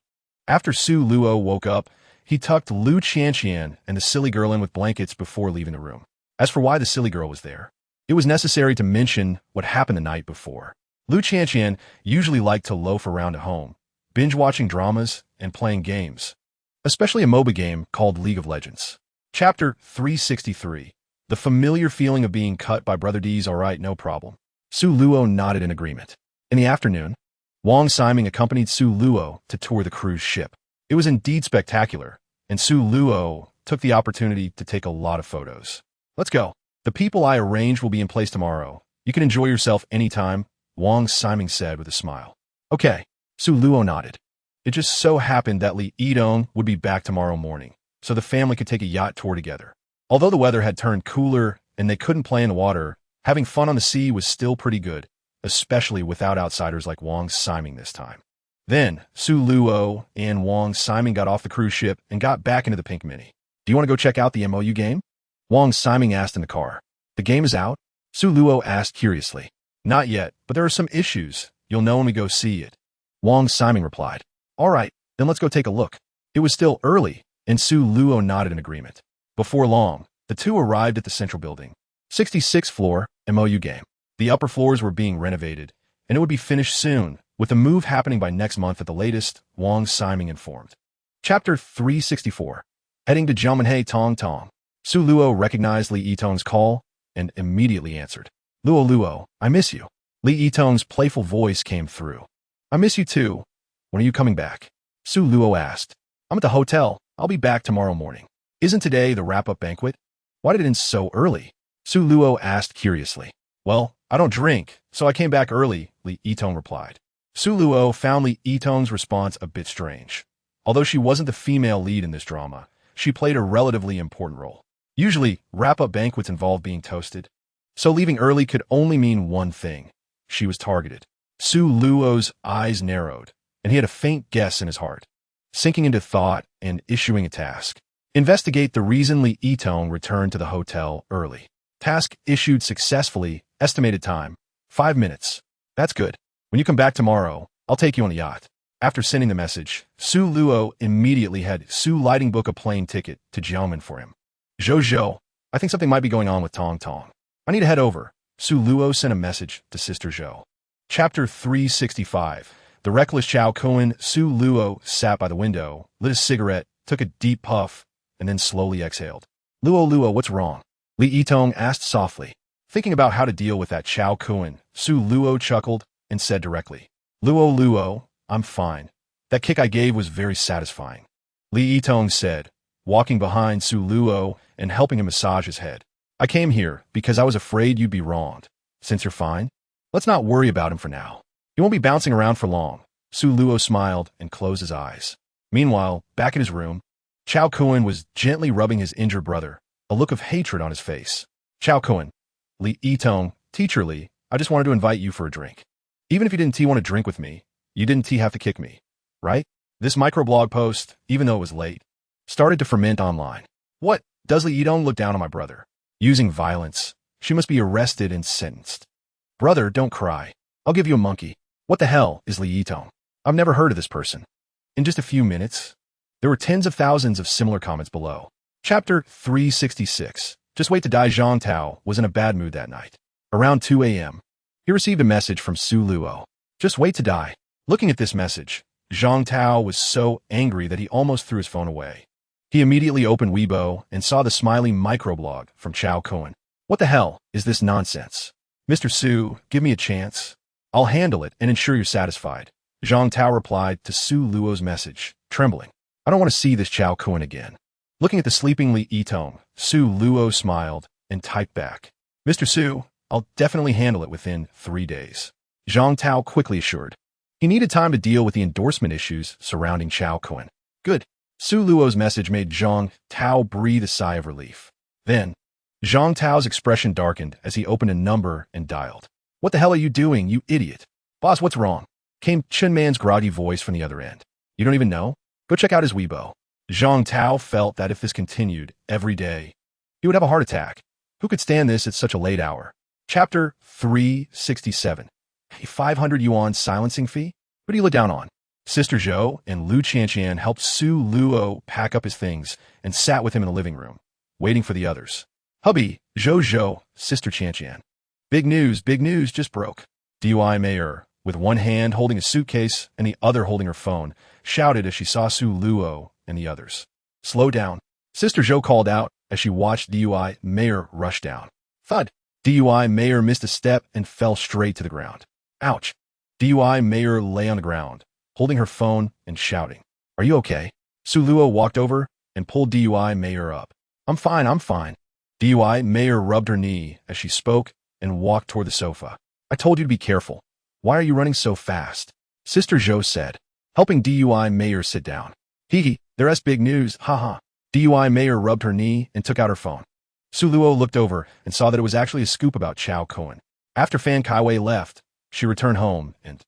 after Su Luo woke up, he tucked Lu Qianqian and the silly girl in with blankets before leaving the room. As for why the silly girl was there, it was necessary to mention what happened the night before. Lu Qianqian usually liked to loaf around at home, binge-watching dramas and playing games, especially a MOBA game called League of Legends. Chapter 363. The familiar feeling of being cut by Brother D's alright, no problem. Su Luo nodded in agreement. In the afternoon, Wang Siming accompanied Su Luo to tour the cruise ship. It was indeed spectacular, and Su Luo took the opportunity to take a lot of photos. Let's go. The people I arranged will be in place tomorrow. You can enjoy yourself anytime, Wang Siming said with a smile. Okay, Su Luo nodded. It just so happened that Li Yidong would be back tomorrow morning, so the family could take a yacht tour together. Although the weather had turned cooler and they couldn't play in the water, having fun on the sea was still pretty good, especially without outsiders like Wang Siming this time. Then, Su Luo and Wang Siming got off the cruise ship and got back into the Pink Mini. Do you want to go check out the MOU game? Wang Siming asked in the car. The game is out? Su Luo asked curiously. Not yet, but there are some issues. You'll know when we go see it. Wang Siming replied. All right, then let's go take a look. It was still early, and Su Luo nodded in agreement. Before long, the two arrived at the central building. 66th floor, MOU game. The upper floors were being renovated, and it would be finished soon, with the move happening by next month at the latest, Wang Siming informed. Chapter 364. Heading to Jiaomenhe Tong Tong. Su Luo recognized Li Yitong's call and immediately answered. Luo, I miss you. Li Yitong's playful voice came through. I miss you too. When are you coming back? Su Luo asked. I'm at the hotel. I'll be back tomorrow morning. Isn't today the wrap-up banquet? Why did it end so early? Su Luo asked curiously. Well, I don't drink, so I came back early, Li Yitong replied. Su Luo found Li Yitong's response a bit strange. Although she wasn't the female lead in this drama, she played a relatively important role. Usually, wrap-up banquets involve being toasted, so leaving early could only mean one thing. She was targeted. Su Luo's eyes narrowed, and he had a faint guess in his heart. Sinking into thought and issuing a task. Investigate the reason Li Yitong returned to the hotel early. Task issued successfully. Estimated time, 5 minutes. That's good. When you come back tomorrow, I'll take you on the yacht. After sending the message, Su Luo immediately had Su Lighting book a plane ticket to Jiaomen for him. Zhou, I think something might be going on with Tong Tong. I need to head over. Su Luo sent a message to Sister Zhou. Chapter 365. The reckless Chao Kuan. Su Luo sat by the window, lit a cigarette, took a deep puff, and then slowly exhaled. Luo, what's wrong? Li Yitong asked softly. Thinking about how to deal with that Chao Kun, Su Luo chuckled and said directly, Luo, I'm fine. That kick I gave was very satisfying. Li Yitong said, walking behind Su Luo and helping him massage his head. I came here because I was afraid you'd be wronged. Since you're fine, let's not worry about him for now. He won't be bouncing around for long. Su Luo smiled and closed his eyes. Meanwhile, back in his room, Chao Kun was gently rubbing his injured brother, a look of hatred on his face. Chao Kun, Li Yitong, Teacher Li, I just wanted to invite you for a drink. Even if you didn't want to drink with me, you didn't have to kick me, right? This microblog post, even though it was late, started to ferment online. What? Does Li Yitong look down on my brother? Using violence. She must be arrested and sentenced. Brother, don't cry. I'll give you a monkey. What the hell is Li Yitong? I've never heard of this person. In just a few minutes, there were tens of thousands of similar comments below. Chapter 366. Just wait to die. Zhang Tao was in a bad mood that night. Around 2 a.m., he received a message from Su Luo. Just wait to die. Looking at this message, Zhang Tao was so angry that he almost threw his phone away. He immediately opened Weibo and saw the smiley microblog from Chao Kun. What the hell is this nonsense? Mr. Su, give me a chance. I'll handle it and ensure you're satisfied. Zhang Tao replied to Su Luo's message, trembling. I don't want to see this Chao Kun again. Looking at the sleeping Li Yitong, Su Luo smiled and typed back. Mr. Su, I'll definitely handle it within 3 days. Zhang Tao quickly assured. He needed time to deal with the endorsement issues surrounding Chao Kun. Good. Su Luo's message made Zhang Tao breathe a sigh of relief. Then, Zhang Tao's expression darkened as he opened a number and dialed. What the hell are you doing, you idiot? Boss, what's wrong? Came Chen Man's groggy voice from the other end. You don't even know? Go check out his Weibo. Zhang Tao felt that if this continued every day, he would have a heart attack. Who could stand this at such a late hour? Chapter 367. A 500 yuan silencing fee? What do you look down on? Sister Zhou and Lu Qianqian helped Su Luo pack up his things and sat with him in the living room, waiting for the others. Hubby, Zhou, Sister Qianqian. Big news just broke. DUI mayor, with one hand holding a suitcase and the other holding her phone, shouted as she saw Su Luo and the others. Slow down. Sister Zhou called out as she watched DUI mayor rush down. Thud. DUI mayor missed a step and fell straight to the ground. Ouch. DUI mayor lay on the ground, holding her phone and shouting. Are you okay? Su Luo walked over and pulled DUI mayor up. I'm fine. DUI mayor rubbed her knee as she spoke and walked toward the sofa. I told you to be careful. Why are you running so fast? Sister Zhou said, helping DUI mayor sit down. Hee, there's big news, haha. DUI mayor rubbed her knee and took out her phone. Su Luo looked over and saw that it was actually a scoop about Chao Kun. After Fan Kaiwei left, she returned home and,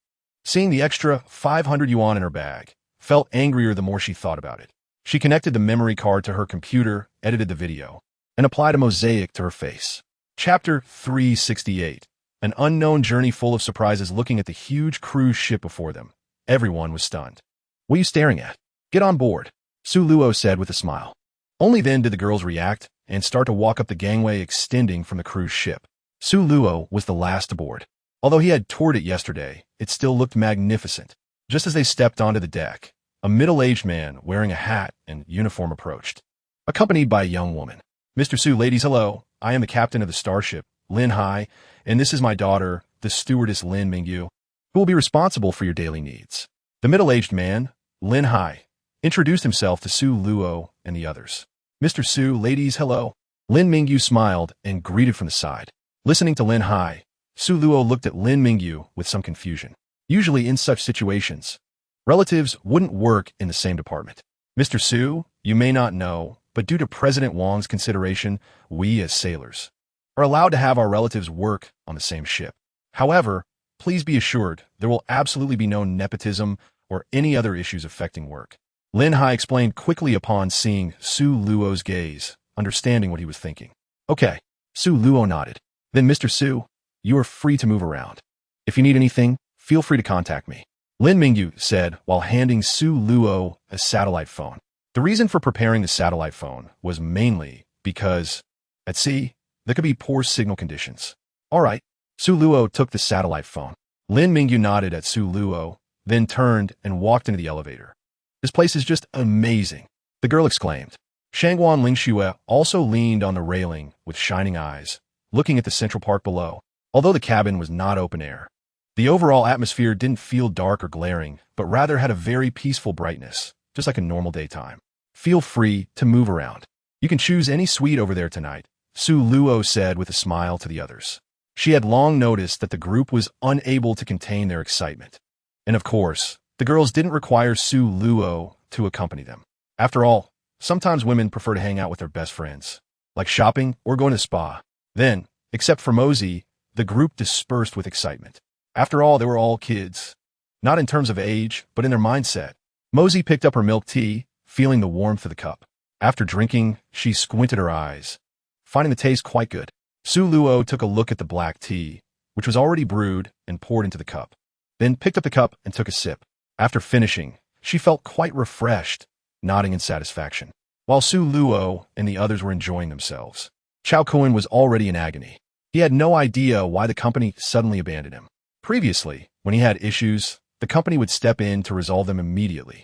seeing the extra 500 yuan in her bag, felt angrier the more she thought about it. She connected the memory card to her computer, edited the video, and applied a mosaic to her face. Chapter 368. An unknown journey full of surprises. Looking at the huge cruise ship before them, everyone was stunned. What are you staring at? Get on board, Su Luo said with a smile. Only then did the girls react and start to walk up the gangway extending from the cruise ship. Su Luo was the last aboard. Although he had toured it yesterday, it still looked magnificent. Just as they stepped onto the deck, a middle-aged man wearing a hat and uniform approached, accompanied by a young woman. Mr. Su, ladies, hello. I am the captain of the starship, Lin Hai, and this is my daughter, the stewardess Lin Mingyu, who will be responsible for your daily needs. The middle-aged man, Lin Hai, introduced himself to Su Luo and the others. Mr. Su, ladies, hello. Lin Mingyu smiled and greeted from the side. Listening to Lin Hai, Su Luo looked at Lin Mingyu with some confusion. Usually in such situations, relatives wouldn't work in the same department. Mr. Su, you may not know, but due to President Wang's consideration, we as sailors are allowed to have our relatives work on the same ship. However, please be assured there will absolutely be no nepotism or any other issues affecting work. Lin Hai explained quickly upon seeing Su Luo's gaze, understanding what he was thinking. Okay, Su Luo nodded. Then Mr. Su, you are free to move around. If you need anything, feel free to contact me. Lin Mingyu said while handing Su Luo a satellite phone. The reason for preparing the satellite phone was mainly because, at sea, there could be poor signal conditions. All right, Su Luo took the satellite phone. Lin Mingyu nodded at Su Luo, then turned and walked into the elevator. This place is just amazing, the girl exclaimed. Shangguan Lingxue also leaned on the railing with shining eyes, looking at the Central Park below. Although the cabin was not open air, the overall atmosphere didn't feel dark or glaring, but rather had a very peaceful brightness, just like a normal daytime. Feel free to move around. You can choose any suite over there tonight, Su Luo said with a smile to the others. She had long noticed that the group was unable to contain their excitement. And of course, the girls didn't require Su Luo to accompany them. After all, sometimes women prefer to hang out with their best friends, like shopping or going to the spa. Then, except for Mosey, the group dispersed with excitement. After all, they were all kids. Not in terms of age, but in their mindset. Mosey picked up her milk tea, feeling the warmth of the cup. After drinking, she squinted her eyes, finding the taste quite good. Su Luo took a look at the black tea, which was already brewed, and poured into the cup. Then picked up the cup and took a sip. After finishing, she felt quite refreshed, nodding in satisfaction. While Su Luo and the others were enjoying themselves, Chao Kun was already in agony. He had no idea why the company suddenly abandoned him. Previously, when he had issues, the company would step in to resolve them immediately.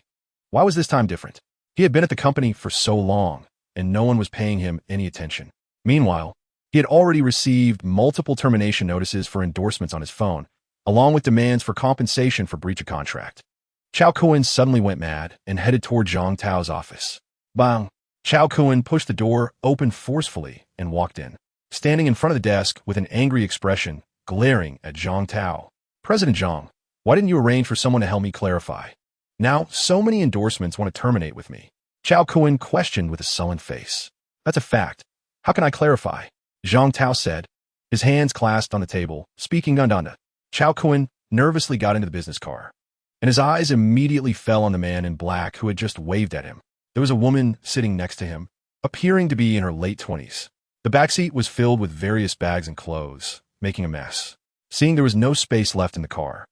Why was this time different? He had been at the company for so long, and no one was paying him any attention. Meanwhile, he had already received multiple termination notices for endorsements on his phone, along with demands for compensation for breach of contract. Chao Kun suddenly went mad and headed toward Zhang Tao's office. Bang! Chao Kun pushed the door open forcefully and walked in, standing in front of the desk with an angry expression, glaring at Zhang Tao. President Zhang, why didn't you arrange for someone to help me clarify? Now, so many endorsements want to terminate with me. Chao Kun questioned with a sullen face. That's a fact. How can I clarify? Zhang Tao said, his hands clasped on the table, speaking Gundanda. Chao Kun nervously got into the business car, and his eyes immediately fell on the man in black who had just waved at him. There was a woman sitting next to him, appearing to be in her late 20s. The backseat was filled with various bags and clothes, making a mess. Seeing there was no space left in the car,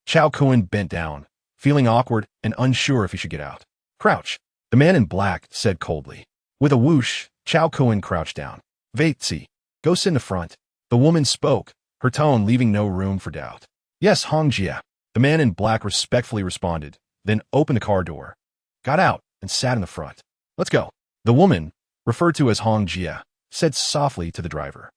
Chao Kun bent down, feeling awkward and unsure if he should get out. Crouch, the man in black said coldly. With a whoosh, Chao Kun crouched down. Vatsi, go sit in the front. The woman spoke, her tone leaving no room for doubt. Yes, Hongjia. The man in black respectfully responded, then opened the car door, got out, and sat in the front. Let's go. The woman, referred to as Hongjia, said softly to the driver.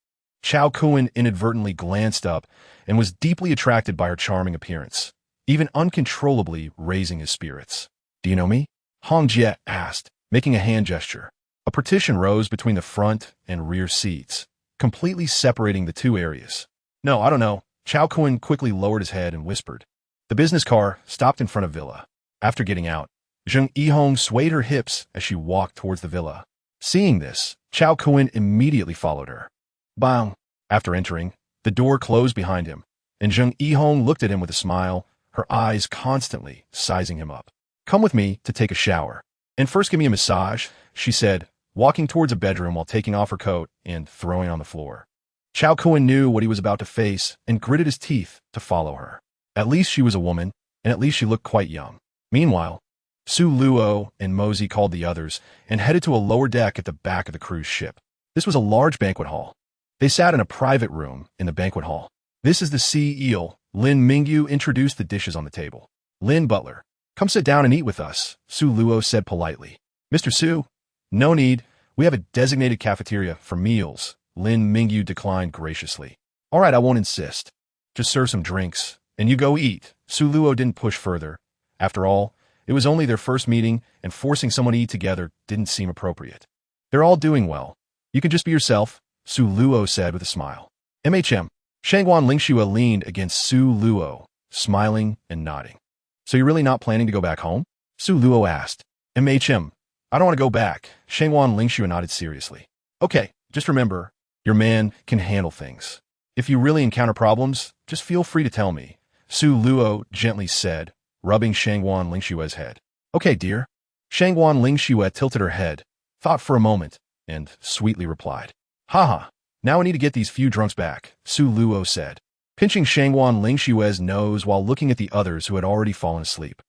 Chao Kun inadvertently glanced up and was deeply attracted by her charming appearance, even uncontrollably raising his spirits. Do you know me? Hongjia asked, making a hand gesture. A partition rose between the front and rear seats, completely separating the two areas. No, I don't know. Chao Kun quickly lowered his head and whispered. The business car stopped in front of Villa. After getting out, Zheng Yihong swayed her hips as she walked towards the villa. Seeing this, Chao Kun immediately followed her. Bang! After entering, the door closed behind him, and Zheng Yihong looked at him with a smile, her eyes constantly sizing him up. Come with me to take a shower. And first give me a massage, she said, walking towards a bedroom while taking off her coat and throwing it on the floor. Chao Kun knew what he was about to face and gritted his teeth to follow her. At least she was a woman, and at least she looked quite young. Meanwhile, Su Luo and Mosey called the others and headed to a lower deck at the back of the cruise ship. This was a large banquet hall. They sat in a private room in the banquet hall. This is the sea eel. Lin Mingyu introduced the dishes on the table. Lin Butler, come sit down and eat with us, Su Luo said politely. Mr. Su, no need. We have a designated cafeteria for meals. Lin Mingyu declined graciously. All right, I won't insist. Just serve some drinks, and you go eat. Su Luo didn't push further. After all, it was only their first meeting, and forcing someone to eat together didn't seem appropriate. They're all doing well. You can just be yourself, Su Luo said with a smile. MHM. Shangguan Lingxue leaned against Su Luo, smiling and nodding. So you're really not planning to go back home? Su Luo asked. MHM. I don't want to go back. Shangguan Lingxue nodded seriously. Okay, just remember, your man can handle things. If you really encounter problems, just feel free to tell me, Su Luo gently said, rubbing Shangguan Lingxue's head. Okay, dear. Shangguan Lingxue tilted her head, thought for a moment, and sweetly replied. Haha, now I need to get these few drunks back, Su Luo said, pinching Shangguan Lingxue's nose while looking at the others who had already fallen asleep.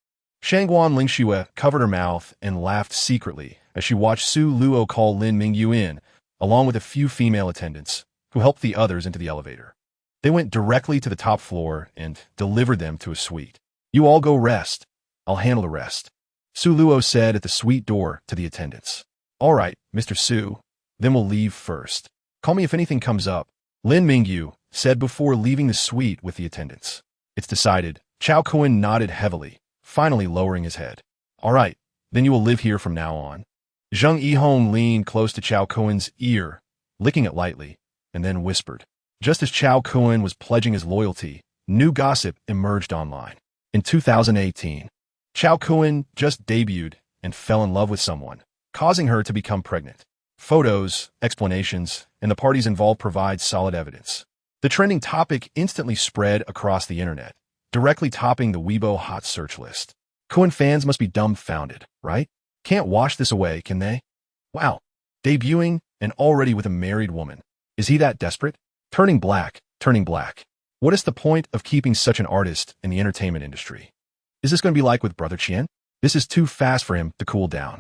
Shangguan Lingxue covered her mouth and laughed secretly as she watched Su Luo call Lin Mingyu in, along with a few female attendants, who helped the others into the elevator. They went directly to the top floor and delivered them to a suite. You all go rest. I'll handle the rest, Su Luo said at the suite door to the attendants. All right, Mr. Su, then we'll leave first. Call me if anything comes up. Lin Mingyu said before leaving the suite with the attendants. It's decided. Chao Kun nodded heavily, finally lowering his head. All right, then you will live here from now on. Zheng Yihong leaned close to Chao Kun's ear, licking it lightly, and then whispered. Just as Chao Kun was pledging his loyalty, new gossip emerged online. In 2018, Chao Kun just debuted and fell in love with someone, causing her to become pregnant. Photos, explanations, and the parties involved provide solid evidence. The trending topic instantly spread across the internet, directly topping the Weibo hot search list. Kun fans must be dumbfounded, right? Can't wash this away, can they? Wow, debuting and already with a married woman. Is he that desperate? Turning black, turning black. What is the point of keeping such an artist in the entertainment industry? Is this going to be like with Brother Qian? This is too fast for him to cool down.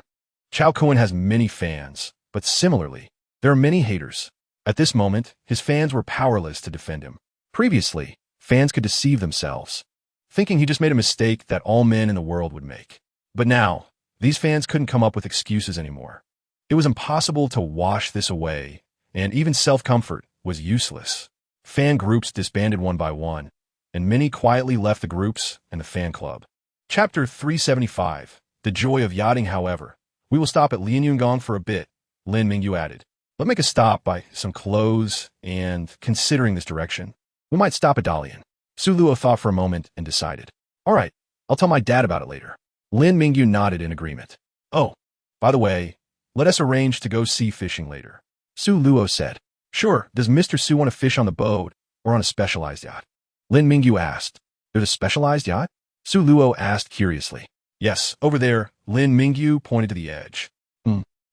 Chao Kun has many fans, but similarly, there are many haters. At this moment, his fans were powerless to defend him. Previously, fans could deceive themselves, thinking he just made a mistake that all men in the world would make. But now, these fans couldn't come up with excuses anymore. It was impossible to wash this away, and even self-comfort was useless. Fan groups disbanded one by one, and many quietly left the groups and the fan club. Chapter 375, The Joy of Yachting. However, we will stop at Lianyungang for a bit, Lin Mingyu added. Let's make a stop by some clothes, and considering this direction, we might stop at Dalian. Su Luo thought for a moment and decided. All right, I'll tell my dad about it later. Lin Mingyu nodded in agreement. Oh, by the way, let us arrange to go sea fishing later. Su Luo said. Sure, does Mr. Su want to fish on the boat or on a specialized yacht? Lin Mingyu asked. There's a specialized yacht? Su Luo asked curiously. Yes, over there, Lin Mingyu pointed to the edge.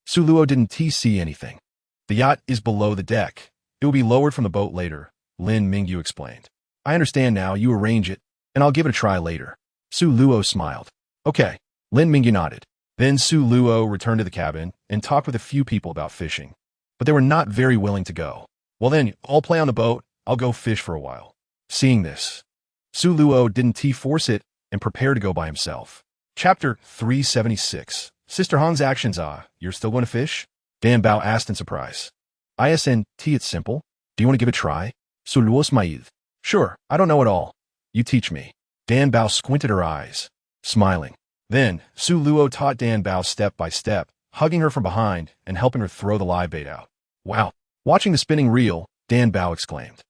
Su Luo didn't see anything. The yacht is below the deck. It will be lowered from the boat later, Lin Mingyu explained. I understand now, you arrange it, and I'll give it a try later. Su Luo smiled. Okay, Lin Mingyu nodded. Then Su Luo returned to the cabin and talked with a few people about fishing, but they were not very willing to go. Well then, I'll play on the boat, I'll go fish for a while. Seeing this, Su Luo didn't force it and prepared to go by himself. Chapter 376. Sister Han's actions. You're still going to fish? Dan Bao asked in surprise. Isnt, it's simple. Do you want to give it a try? Su Luo smiled. Sure, I don't know it all. You teach me. Dan Bao squinted her eyes, smiling. Then, Su Luo taught Dan Bao step by step, hugging her from behind and helping her throw the live bait out. Wow! Watching the spinning reel, Dan Bao exclaimed.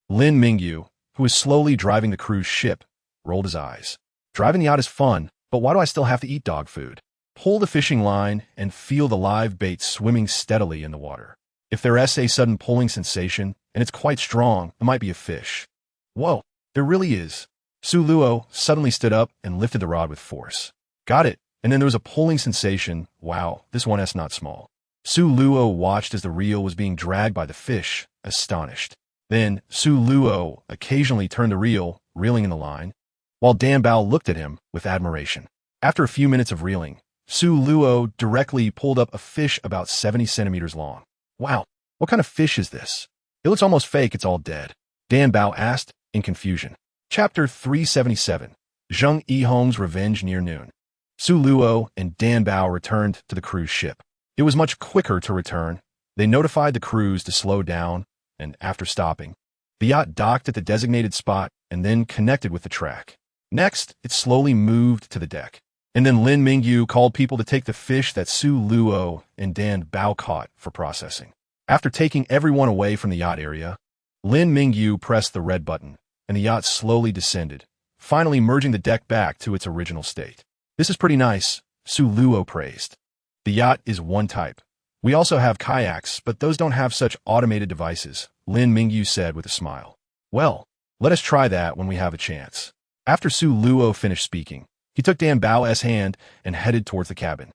Lin Mingyu, who was slowly driving the cruise ship, rolled his eyes. Driving the yacht is fun, but why do I still have to eat dog food? Pull the fishing line and feel the live bait swimming steadily in the water. If there's a sudden pulling sensation, and it's quite strong, it might be a fish. Whoa, there really is. Su Luo suddenly stood up and lifted the rod with force. Got it, and then there was a pulling sensation. Wow, this one is not small. Su Luo watched as the reel was being dragged by the fish, astonished. Then, Su Luo occasionally turned the reel, reeling in the line, while Dan Bao looked at him with admiration. After a few minutes of reeling, Su Luo directly pulled up a fish about 70 centimeters long. Wow, what kind of fish is this? It looks almost fake, it's all dead. Dan Bao asked, in confusion. Chapter 377. Zheng Yihong's Revenge. Near noon, Su Luo and Dan Bao returned to the cruise ship. It was much quicker to return. They notified the crews to slow down, and after stopping, the yacht docked at the designated spot and then connected with the track. Next, it slowly moved to the deck. And then Lin Mingyu called people to take the fish that Su Luo and Dan Bao caught for processing. After taking everyone away from the yacht area, Lin Mingyu pressed the red button, and the yacht slowly descended, finally merging the deck back to its original state. This is pretty nice, Su Luo praised. The yacht is one type. We also have kayaks, but those don't have such automated devices, Lin Mingyu said with a smile. Well, let us try that when we have a chance. After Su Luo finished speaking, he took Dan Bao's hand and headed towards the cabin.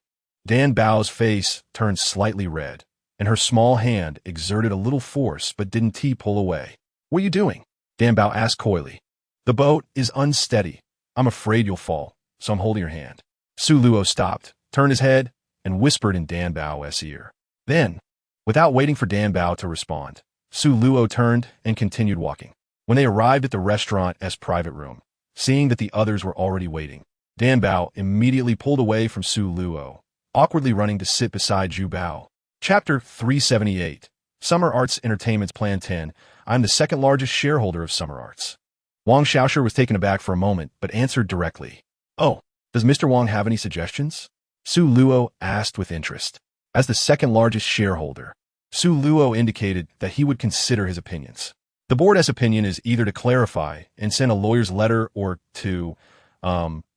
Dan Bao's face turned slightly red, and her small hand exerted a little force but didn't pull away. What are you doing? Dan Bao asked coyly. The boat is unsteady. I'm afraid you'll fall, so I'm holding your hand. Su Luo stopped, turned his head, and whispered in Dan Bao's ear. Then, without waiting for Dan Bao to respond, Su Luo turned and continued walking. When they arrived at the restaurant's private room, seeing that the others were already waiting, Dan Bao immediately pulled away from Su Luo, awkwardly running to sit beside Zhu Bao. Chapter 378. Summer Arts Entertainment's Plan 10. I'm the second largest shareholder of Summer Arts. Wang Xiaoshu was taken aback for a moment, but answered directly. Oh, does Mr. Wang have any suggestions? Su Luo asked with interest. As the second largest shareholder, Su Luo indicated that he would consider his opinions. The board's opinion is either to clarify and send a lawyer's letter or to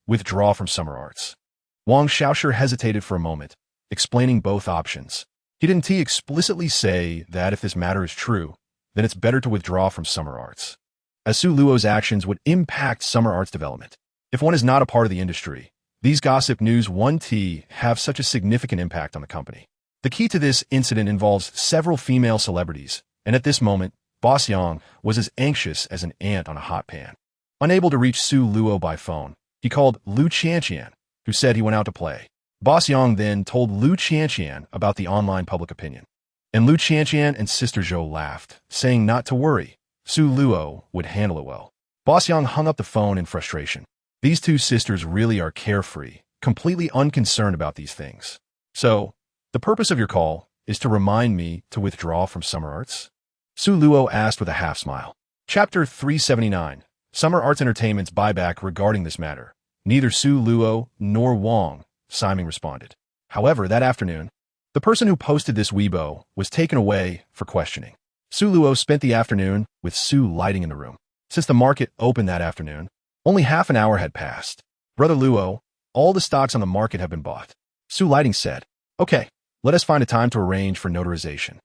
withdraw from Summer Arts. Wang Xiaoshu hesitated for a moment, explaining both options. Didn't he explicitly say that if this matter is true, then it's better to withdraw from Summer Arts, as Su Luo's actions would impact Summer Arts development? If one is not a part of the industry, these gossip news have such a significant impact on the company. The key to this incident involves several female celebrities, and at this moment, Boss Yang was as anxious as an ant on a hot pan. Unable to reach Su Luo by phone, he called Lu Qianqian, who said he went out to play. Boss Yang then told Lu Qianqian about the online public opinion. And Lu Qianqian and Sister Zhou laughed, saying not to worry, Su Luo would handle it well. Boss Yang hung up the phone in frustration. These two sisters really are carefree, completely unconcerned about these things. So, the purpose of your call is to remind me to withdraw from Summer Arts? Su Luo asked with a half-smile. Chapter 379, Summer Arts Entertainment's buyback regarding this matter. Neither Su Luo nor Wang, Simon responded. However, that afternoon, the person who posted this Weibo was taken away for questioning. Su Luo spent the afternoon with Su Lighting in the room. Since the market opened that afternoon, only half an hour had passed. Brother Luo, all the stocks on the market have been bought. Su Lighting said, okay, let us find a time to arrange for notarization.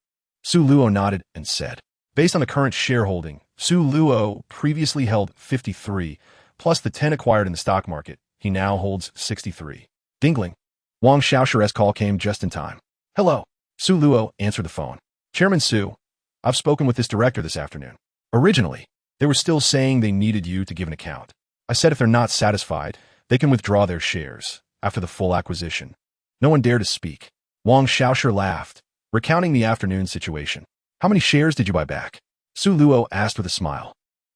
Su Luo nodded and said, based on the current shareholding, Su Luo previously held 53, plus the 10 acquired in the stock market. He now holds 63. Dingling. Wang Xiaoshu's call came just in time. Hello. Su Luo answered the phone. Chairman Su, I've spoken with this director this afternoon. Originally, they were still saying they needed you to give an account. I said if they're not satisfied, they can withdraw their shares after the full acquisition. No one dared to speak. Wang Xiaoshu laughed, recounting the afternoon situation. How many shares did you buy back? Su Luo asked with a smile.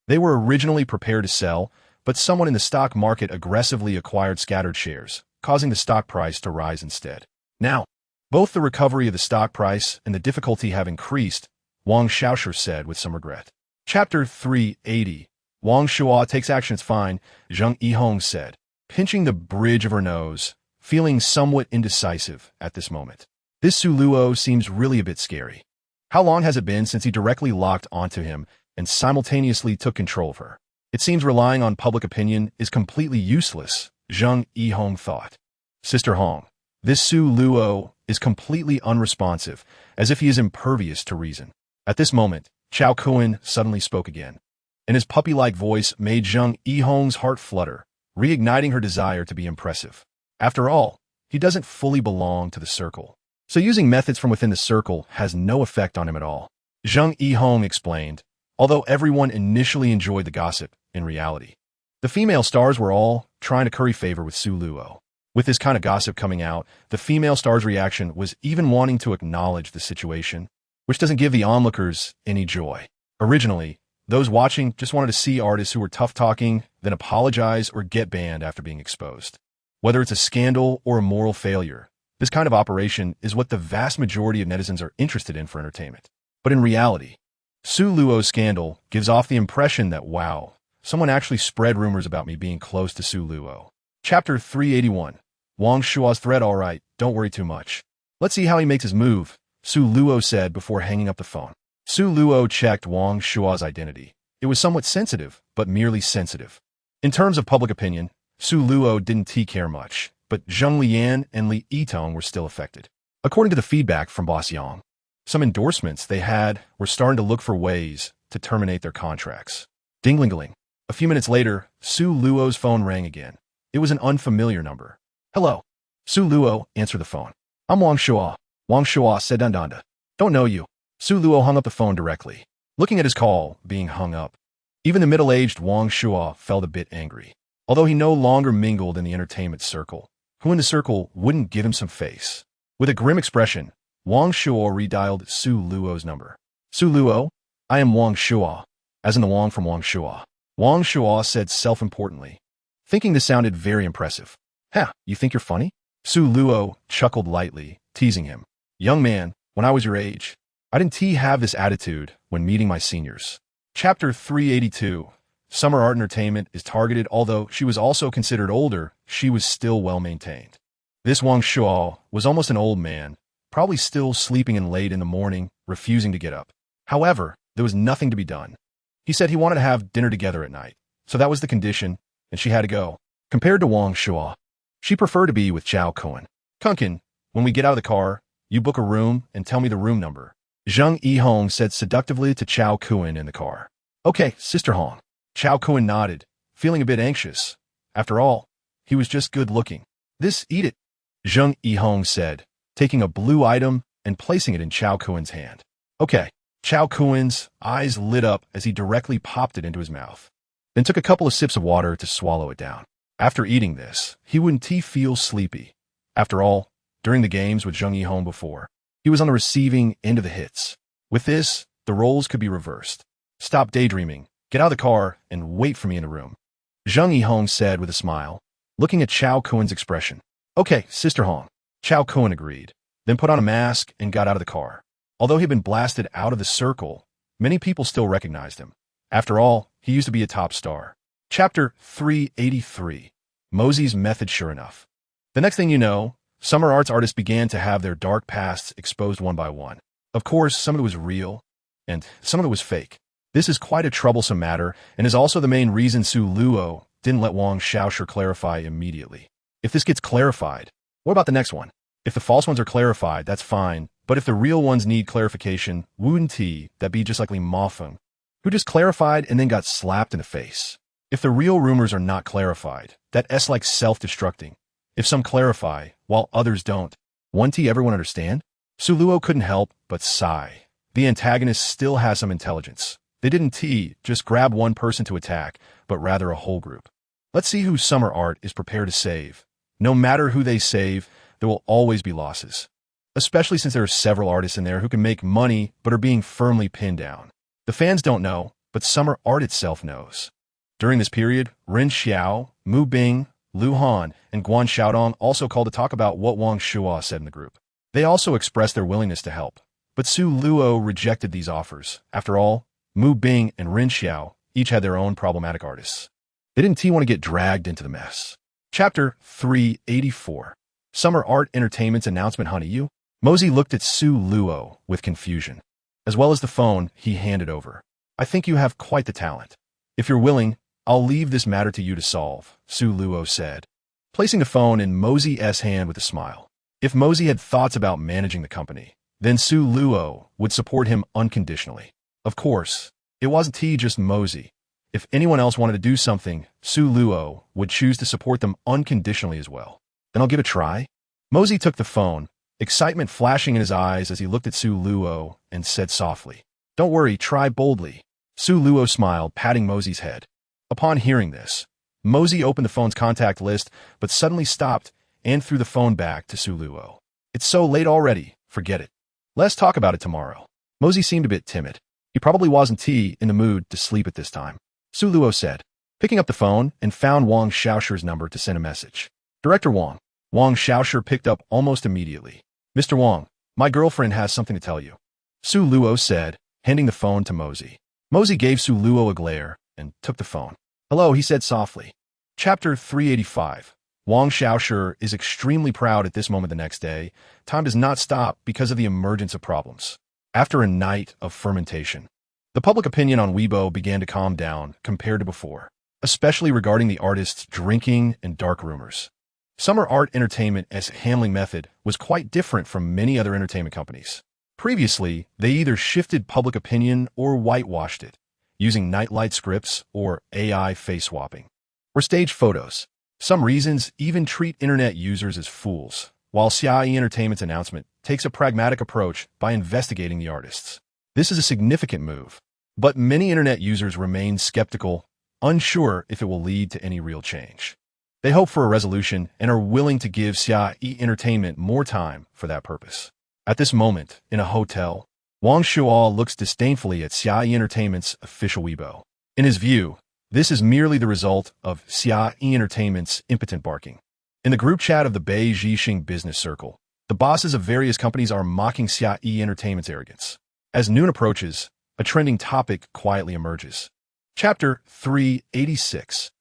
They were originally prepared to sell, but someone in the stock market aggressively acquired scattered shares, causing the stock price to rise instead. Now, both the recovery of the stock price and the difficulty have increased, Wang Xiaoshu said with some regret. Chapter 380. Wang Shuo takes actions fine, Zheng Yihong said, pinching the bridge of her nose, feeling somewhat indecisive at this moment. This Su Luo seems really a bit scary. How long has it been since he directly locked onto him and simultaneously took control of her? It seems relying on public opinion is completely useless, Zheng Yihong thought. Sister Hong, this Su Luo is completely unresponsive, as if he is impervious to reason. At this moment, Chao Kuan suddenly spoke again, and his puppy-like voice made Zheng Yihong's heart flutter, reigniting her desire to be impressive. After all, he doesn't fully belong to the circle, so using methods from within the circle has no effect on him at all. Zheng Yihong explained, although everyone initially enjoyed the gossip, in reality, the female stars were all trying to curry favor with Su Luo. With this kind of gossip coming out, the female star's reaction was even wanting to acknowledge the situation, which doesn't give the onlookers any joy. Originally, those watching just wanted to see artists who were tough-talking, then apologize or get banned after being exposed. Whether it's a scandal or a moral failure, this kind of operation is what the vast majority of netizens are interested in for entertainment. But in reality, Su Luo's scandal gives off the impression that, wow, someone actually spread rumors about me being close to Su Luo. Chapter 381. Wang Shuo's threat. All right, don't worry too much. Let's see how he makes his move, Su Luo said before hanging up the phone. Su Luo checked Wang Shuo's identity. It was somewhat sensitive, but merely sensitive. In terms of public opinion, Su Luo didn't care much, but Zheng Lian and Li Yitong were still affected. According to the feedback from Boss Yang, some endorsements they had were starting to look for ways to terminate their contracts. Ding-ling-ling. A few minutes later, Su Luo's phone rang again. It was an unfamiliar number. Hello. Su Luo answered the phone. I'm Wang Shuo. Wang Shuo said Dandanda. Don't know you. Su Luo hung up the phone directly, looking at his call being hung up. Even the middle-aged Wang Shuo felt a bit angry. Although he no longer mingled in the entertainment circle, who in the circle wouldn't give him some face? With a grim expression, Wang Shuo redialed Su Luo's number. Su Luo, I am Wang Shuo, as in the Wang from Wang Shuo. Wang Shuo said self-importantly, thinking this sounded very impressive. Ha, you think you're funny? Su Luo chuckled lightly, teasing him. Young man, when I was your age, I didn't have this attitude when meeting my seniors. Chapter 382. Summer Art Entertainment is targeted. Although she was also considered older, she was still well-maintained. This Wang Shuo was almost an old man, probably still sleeping in late in the morning, refusing to get up. However, there was nothing to be done. He said he wanted to have dinner together at night, so that was the condition, and she had to go. Compared to Wang Shuo, she preferred to be with Zhao Kun. Kunkin, when we get out of the car, you book a room and tell me the room number. Zhang Yihong said seductively to Chao Kun in the car. Okay, Sister Hong. Chao Kun nodded, feeling a bit anxious. After all, he was just good looking. This, eat it, Zhang Yihong said, taking a blue item and placing it in Chao Kun's hand. Okay. Chao Kun's eyes lit up as he directly popped it into his mouth, then took a couple of sips of water to swallow it down. After eating this, he wouldn't feel sleepy. After all, during the games with Zhang Yihong before, he was on the receiving end of the hits. With this, the roles could be reversed. Stop daydreaming, get out of the car, and wait for me in the room, Zhang Yihong said with a smile, looking at Chao Kun's expression. Okay, Sister Hong. Chao Kun agreed, then put on a mask and got out of the car. Although he had been blasted out of the circle, many people still recognized him. After all, he used to be a top star. Chapter 383. Mosey's Method. Sure enough, the next thing you know, summer arts artists began to have their dark pasts exposed one by one. Of course, some of it was real, and some of it was fake. This is quite a troublesome matter, and is also the main reason Su Luo didn't let Wang Xiaoshu clarify immediately. If this gets clarified, what about the next one? If the false ones are clarified, that's fine, but if the real ones need clarification, wouldn't that be just like Li Mafeng, who just clarified and then got slapped in the face? If the real rumors are not clarified, that's like self-destructing. If some clarify, while others don't, won't everyone understand? Su Luo couldn't help but sigh. The antagonist still has some intelligence. They didn't just grab one person to attack, but rather a whole group. Let's see who summer art is prepared to save. No matter who they save, there will always be losses. Especially since there are several artists in there who can make money but are being firmly pinned down. The fans don't know, but summer art itself knows. During this period, Ren Xiao, Mu Bing, Lu Han, and Guan Xiaodong also called to talk about what Wang Shuo said in the group. They also expressed their willingness to help, but Su Luo rejected these offers. After all, Mu Bing and Ren Xiao each had their own problematic artists. They didn't want to get dragged into the mess. Chapter 384. Summer Art Entertainment's announcement. Honey, you? Mosey looked at Su Luo with confusion, as well as the phone he handed over. I think you have quite the talent. If you're willing, I'll leave this matter to you to solve, Su Luo said, placing the phone in Mosey's hand with a smile. If Mosey had thoughts about managing the company, then Su Luo would support him unconditionally. Of course, it wasn't just Mosey. If anyone else wanted to do something, Su Luo would choose to support them unconditionally as well. Then I'll give it a try. Mosey took the phone, excitement flashing in his eyes as he looked at Su Luo and said softly, Don't worry, try boldly. Su Luo smiled, patting Mosey's head. Upon hearing this, Mosey opened the phone's contact list, but suddenly stopped and threw the phone back to Su Luo. It's so late already, forget it. Let's talk about it tomorrow. Mosey seemed a bit timid. He probably wasn't in the mood to sleep at this time. Su Luo said, picking up the phone and found Wang Xiaoshu's number to send a message. Director Wang. Wang Xiaoshu picked up almost immediately. Mr. Wang, my girlfriend has something to tell you, Su Luo said, handing the phone to Mosey. Mosey gave Su Luo a glare and took the phone. Hello, he said softly. Chapter 385. Wang Xiaoshu is extremely proud at this moment the next day. Time does not stop because of the emergence of problems. After a night of fermentation, the public opinion on Weibo began to calm down compared to before, especially regarding the artist's drinking and dark rumors. Summer Art Entertainment's handling method was quite different from many other entertainment companies. Previously, they either shifted public opinion or whitewashed it, using nightlight scripts or AI face swapping, or staged photos. Some reasons even treat internet users as fools, while CIE Entertainment's announcement takes a pragmatic approach by investigating the artists. This is a significant move, but many internet users remain skeptical, unsure if it will lead to any real change. They hope for a resolution and are willing to give CIE Entertainment more time for that purpose. At this moment, in a hotel, Wang Shuo looks disdainfully at CIE Entertainment's official Weibo. In his view, this is merely the result of CIE Entertainment's impotent barking. In the group chat of the Beijing business circle, the bosses of various companies are mocking CIE Entertainment's arrogance. As noon approaches, a trending topic quietly emerges. Chapter 386.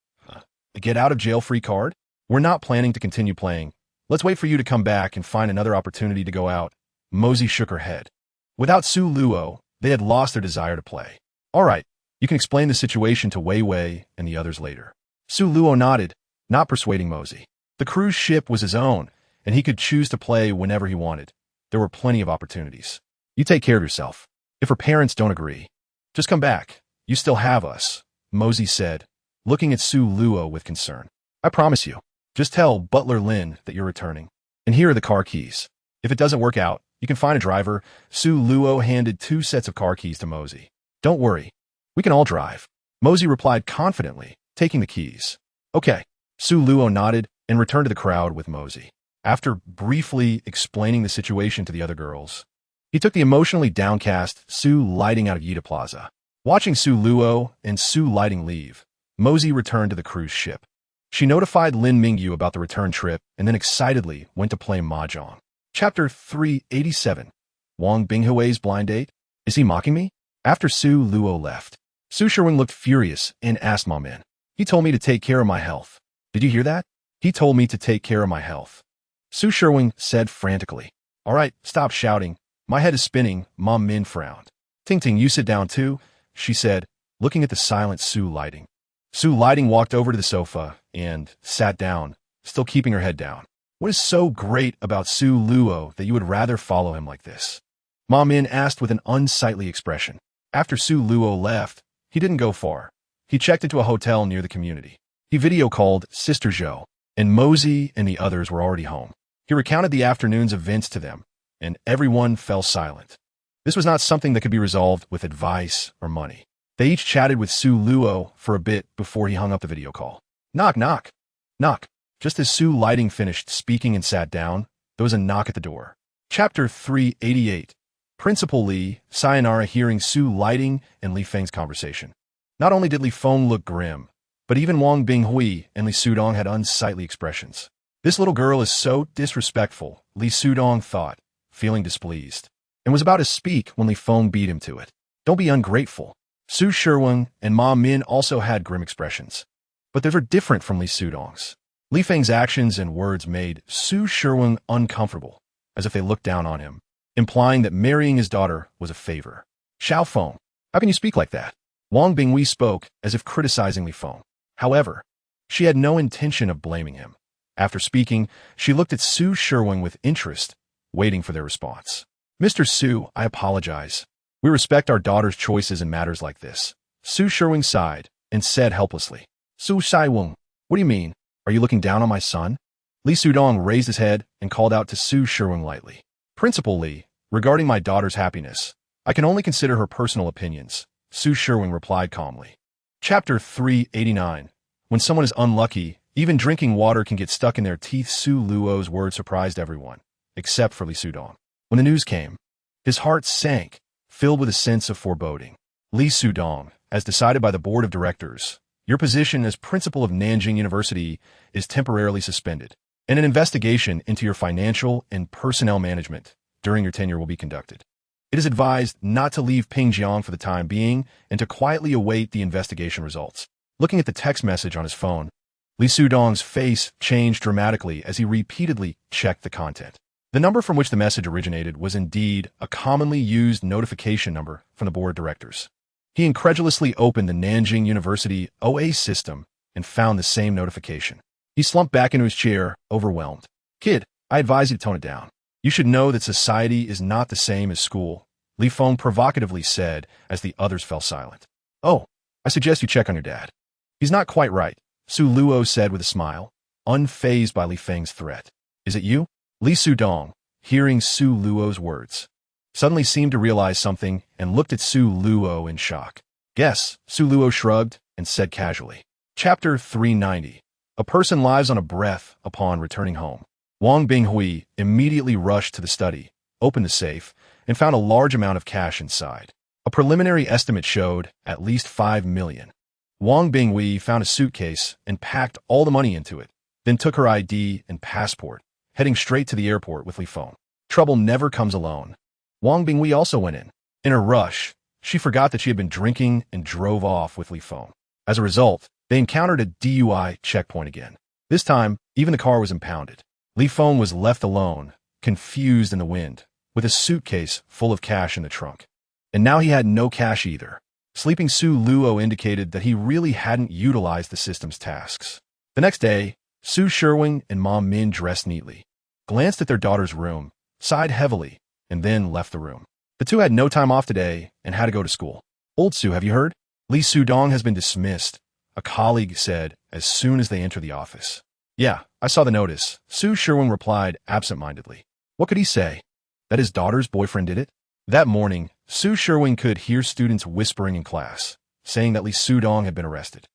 The Get Out of Jail Free card? We're not planning to continue playing. Let's wait for you to come back and find another opportunity to go out. Mosey shook her head. Without Su Luo, they had lost their desire to play. All right, you can explain the situation to Wei Wei and the others later. Su Luo nodded, not persuading Mosey. The cruise ship was his own, and he could choose to play whenever he wanted. There were plenty of opportunities. You take care of yourself. If her parents don't agree, just come back. You still have us, Mosey said, looking at Su Luo with concern. I promise you. Just tell Butler Lin that you're returning. And here are the car keys. If it doesn't work out, you can find a driver. Su Luo handed 2 sets of car keys to Mosey. Don't worry. We can all drive. Mosey replied confidently, taking the keys. Okay. Su Luo nodded and returned to the crowd with Mosey. After briefly explaining the situation to the other girls, he took the emotionally downcast Su Lighting out of Yida Plaza. Watching Su Luo and Su Lighting leave, Mosey returned to the cruise ship. She notified Lin Mingyu about the return trip and then excitedly went to play mahjong. Chapter 387. Wang Binghui's blind date? Is he mocking me? After Su Luo left, Su Sherwing looked furious and asked Ma Min. He told me to take care of my health. Did you hear that? He told me to take care of my health. Su Sherwing said frantically. All right, stop shouting. My head is spinning, Ma Min frowned. Ting Ting, you sit down too, she said, looking at the silent Su Lighting. Su Lighting walked over to the sofa and sat down, still keeping her head down. What is so great about Su Luo that you would rather follow him like this? Ma Min asked with an unsightly expression. After Su Luo left, he didn't go far. He checked into a hotel near the community. He video called Sister Zhou, and Mosey and the others were already home. He recounted the afternoon's events to them, and everyone fell silent. This was not something that could be resolved with advice or money. They each chatted with Su Luo for a bit before he hung up the video call. Knock, knock, knock. Just as Su Lighting finished speaking and sat down, there was a knock at the door. Chapter 388. Principal Li, sayonara hearing Su Lighting and Li Feng's conversation. Not only did Li Feng look grim, but even Wang Binghui and Li Sudong had unsightly expressions. This little girl is so disrespectful, Li Sudong thought, feeling displeased, and was about to speak when Li Feng beat him to it. Don't be ungrateful. Su Sherwing and Ma Min also had grim expressions, but they were different from Li Sudong's. Li Feng's actions and words made Su Sherwing uncomfortable, as if they looked down on him, implying that marrying his daughter was a favor. Xiao Feng, how can you speak like that? Wang Binghui spoke as if criticizing Li Feng. However, she had no intention of blaming him. After speaking, she looked at Su Sherwing with interest, waiting for their response. Mr. Su, I apologize. We respect our daughter's choices in matters like this. Su Sherwing sighed and said helplessly. Su Shaiweng, what do you mean? Are you looking down on my son? Li Sudong raised his head and called out to Su Sherwing lightly. Principal Li, regarding my daughter's happiness, I can only consider her personal opinions, Su Sherwing replied calmly. Chapter 389. When someone is unlucky, even drinking water can get stuck in their teeth. Su Luo's words surprised everyone, except for Li Sudong. When the news came, his heart sank, filled with a sense of foreboding. Li Sudong, as decided by the board of directors, your position as principal of Nanjing University is temporarily suspended, and an investigation into your financial and personnel management during your tenure will be conducted. It is advised not to leave Pingjiang for the time being and to quietly await the investigation results. Looking at the text message on his phone, Li Sudong's face changed dramatically as he repeatedly checked the content. The number from which the message originated was indeed a commonly used notification number from the board of directors. He incredulously opened the Nanjing University OA system and found the same notification. He slumped back into his chair, overwhelmed. Kid, I advise you to tone it down. You should know that society is not the same as school, Li Feng provocatively said as the others fell silent. Oh, I suggest you check on your dad. He's not quite right, Su Luo said with a smile, unfazed by Li Feng's threat. Is it you? Li Sudong, hearing Su Luo's words, suddenly seemed to realize something and looked at Su Luo in shock. Guess, Su Luo shrugged and said casually. Chapter 390. A person lives on a breath upon returning home. Wang Binghui immediately rushed to the study, opened the safe, and found a large amount of cash inside. A preliminary estimate showed at least 5 million. Wang Binghui found a suitcase and packed all the money into it, then took her ID and passport, heading straight to the airport with Li Feng. Trouble never comes alone. Wang Binghui also went in. In a rush, she forgot that she had been drinking and drove off with Li Feng. As a result, they encountered a DUI checkpoint again. This time, even the car was impounded. Li Feng was left alone, confused in the wind, with a suitcase full of cash in the trunk. And now he had no cash either. Sleeping Su Luo indicated that he really hadn't utilized the system's tasks. The next day, Su Sherwin and Mom Min dressed neatly, glanced at their daughter's room, sighed heavily, and then left the room. The two had no time off today and had to go to school. "Old Su, have you heard? Li Sudong has been dismissed," a colleague said as soon as they entered the office. "Yeah, I saw the notice," Su Sherwin replied absent-mindedly. What could he say? That his daughter's boyfriend did it? That morning, Su Sherwin could hear students whispering in class, saying that Li Sudong had been arrested.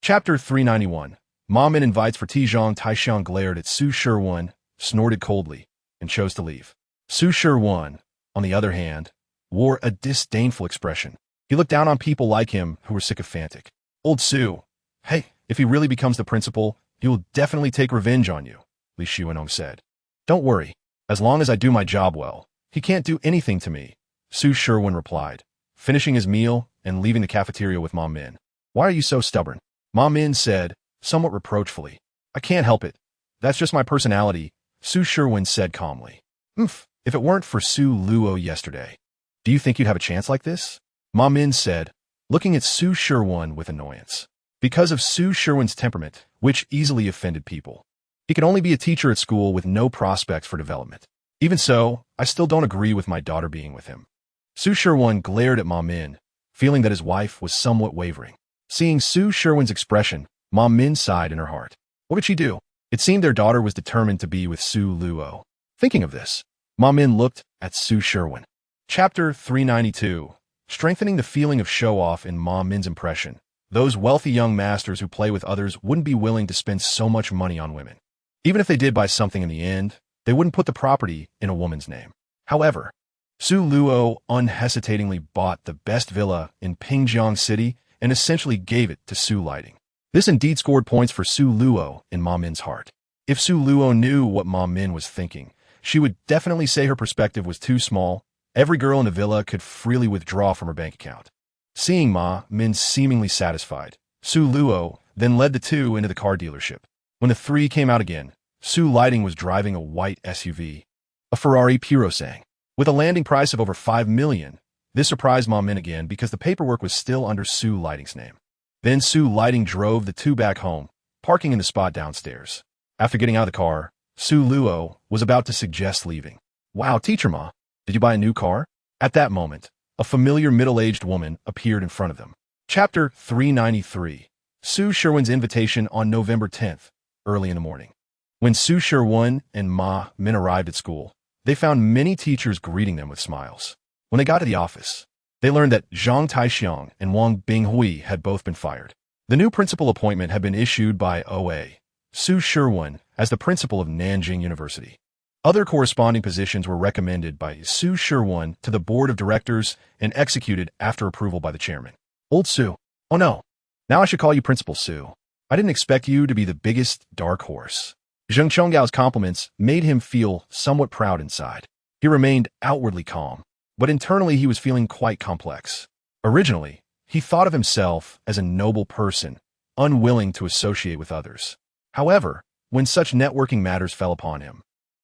Chapter 391. Ma Min invites for Tijong. Taixiang glared at Su Sherwin, snorted coldly, and chose to leave. Su Sherwin, on the other hand, wore a disdainful expression. He looked down on people like him who were sycophantic. "Old Su, hey, if he really becomes the principal, he will definitely take revenge on you," Li Xuanong said. "Don't worry. As long as I do my job well, he can't do anything to me," Su Sherwin replied, finishing his meal and leaving the cafeteria with Ma Min. "Why are you so stubborn?" Ma Min said, somewhat reproachfully. "I can't help it. That's just my personality," Su Sherwin said calmly. If it weren't for Su Luo yesterday, do you think you'd have a chance like this?" Ma Min said, looking at Su Sherwin with annoyance. Because of Su Sherwin's temperament, which easily offended people, he could only be a teacher at school with no prospects for development. Even so, I still don't agree with my daughter being with him. Su Sherwin glared at Ma Min, feeling that his wife was somewhat wavering. Seeing Su Sherwin's expression, Ma Min sighed in her heart. What could she do? It seemed their daughter was determined to be with Su Luo. Thinking of this, Ma Min looked at Su Sherwin. Chapter 392. Strengthening the feeling of show-off in Ma Min's impression. Those wealthy young masters who play with others wouldn't be willing to spend so much money on women. Even if they did buy something in the end, they wouldn't put the property in a woman's name. However, Su Luo unhesitatingly bought the best villa in Pingjiang City and essentially gave it to Su Lighting. This indeed scored points for Su Luo in Ma Min's heart. If Su Luo knew what Ma Min was thinking, she would definitely say her perspective was too small. Every girl in the villa could freely withdraw from her bank account. Seeing Ma Min seemingly satisfied, Su Luo then led the two into the car dealership. When the three came out again, Su Lighting was driving a white SUV, a Ferrari Purosang, with a landing price of over 5 million. This surprised Ma Min again because the paperwork was still under Su Lighting's name. Then Su Lighting drove the two back home, parking in the spot downstairs. After getting out of the car, Su Luo was about to suggest leaving. "Wow, teacher Ma, did you buy a new car?" At that moment, a familiar middle-aged woman appeared in front of them. Chapter 393. Su Sherwin's invitation on November 10th, early in the morning. When Su Sherwin and Ma Min arrived at school, they found many teachers greeting them with smiles. When they got to the office, they learned that Zhang Taixiang and Wang Binghui had both been fired. The new principal appointment had been issued by O.A. Su Sherwin as the principal of Nanjing University. Other corresponding positions were recommended by Su Sherwin to the board of directors and executed after approval by the chairman. "Old Su, oh no, now I should call you Principal Su. I didn't expect you to be the biggest dark horse." Zheng Chonggao's compliments made him feel somewhat proud inside. He remained outwardly calm, but internally he was feeling quite complex. Originally, he thought of himself as a noble person, unwilling to associate with others. However, when such networking matters fell upon him,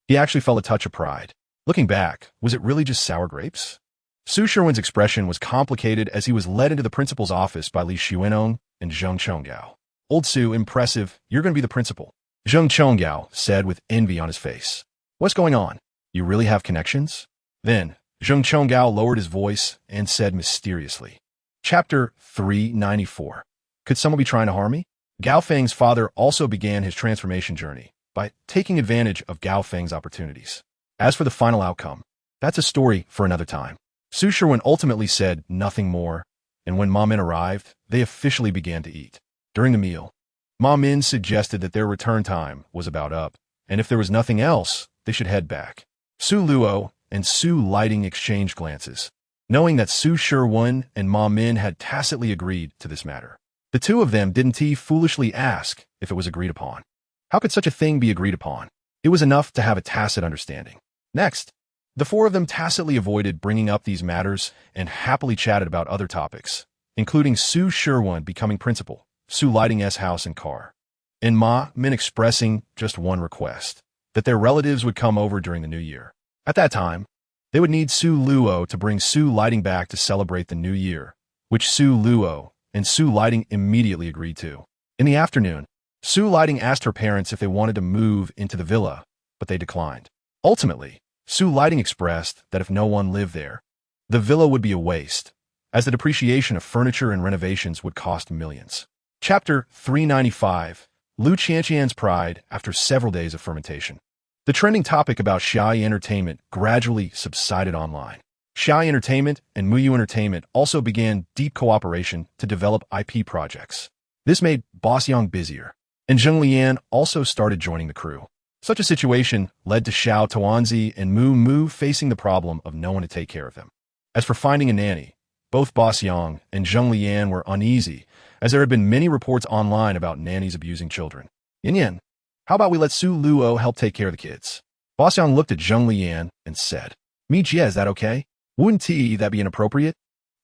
he actually felt a touch of pride. Looking back, was it really just sour grapes? Su Sherwin's expression was complicated as he was led into the principal's office by Li Xuanong and Zheng Chonggao. "Old Su, impressive, you're going to be the principal," Zheng Chonggao said with envy on his face. "What's going on? You really have connections?" Then, Zheng Chonggao lowered his voice and said mysteriously. Chapter 394. Could someone be trying to harm me? Gao Feng's father also began his transformation journey by taking advantage of Gao Feng's opportunities. As for the final outcome, that's a story for another time. Su Sherwin ultimately said nothing more, and when Ma Min arrived, they officially began to eat. During the meal, Ma Min suggested that their return time was about up, and if there was nothing else, they should head back. Su Luo and Su Lighting exchanged glances, knowing that Su Sherwin and Ma Min had tacitly agreed to this matter. The two of them didn't foolishly ask if it was agreed upon. How could such a thing be agreed upon? It was enough to have a tacit understanding. Next, The four of them tacitly avoided bringing up these matters and happily chatted about other topics, including Su Sherwon becoming principal, Su Lighting S house and car, and Ma Min expressing just one request, that their relatives would come over during the new year. At that time, they would need Su Luo to bring Su Lighting back to celebrate the new year, which Su Luo and Su Lighting immediately agreed to. In the afternoon, Su Lighting asked her parents if they wanted to move into the villa, but they declined. Ultimately, Su Lighting expressed that if no one lived there, the villa would be a waste, as the depreciation of furniture and renovations would cost millions. Chapter 395, Lu Qianqian's Pride After Several Days of Fermentation. The trending topic about Xiaoyi Entertainment gradually subsided online. Xiaoyi Entertainment and Muyu Entertainment also began deep cooperation to develop IP projects. This made Boss Yang busier, and Zheng Lian also started joining the crew. Such a situation led to Xiao Tuanzi and Mu Mu facing the problem of no one to take care of them. As for finding a nanny, both Boss Yang and Zheng Lian were uneasy, as there had been many reports online about nannies abusing children. Yin, how about we let Su Luo help take care of the kids? Boss Yang looked at Zheng Lian and said, Mi Jie, is that okay? Wouldn't that be inappropriate?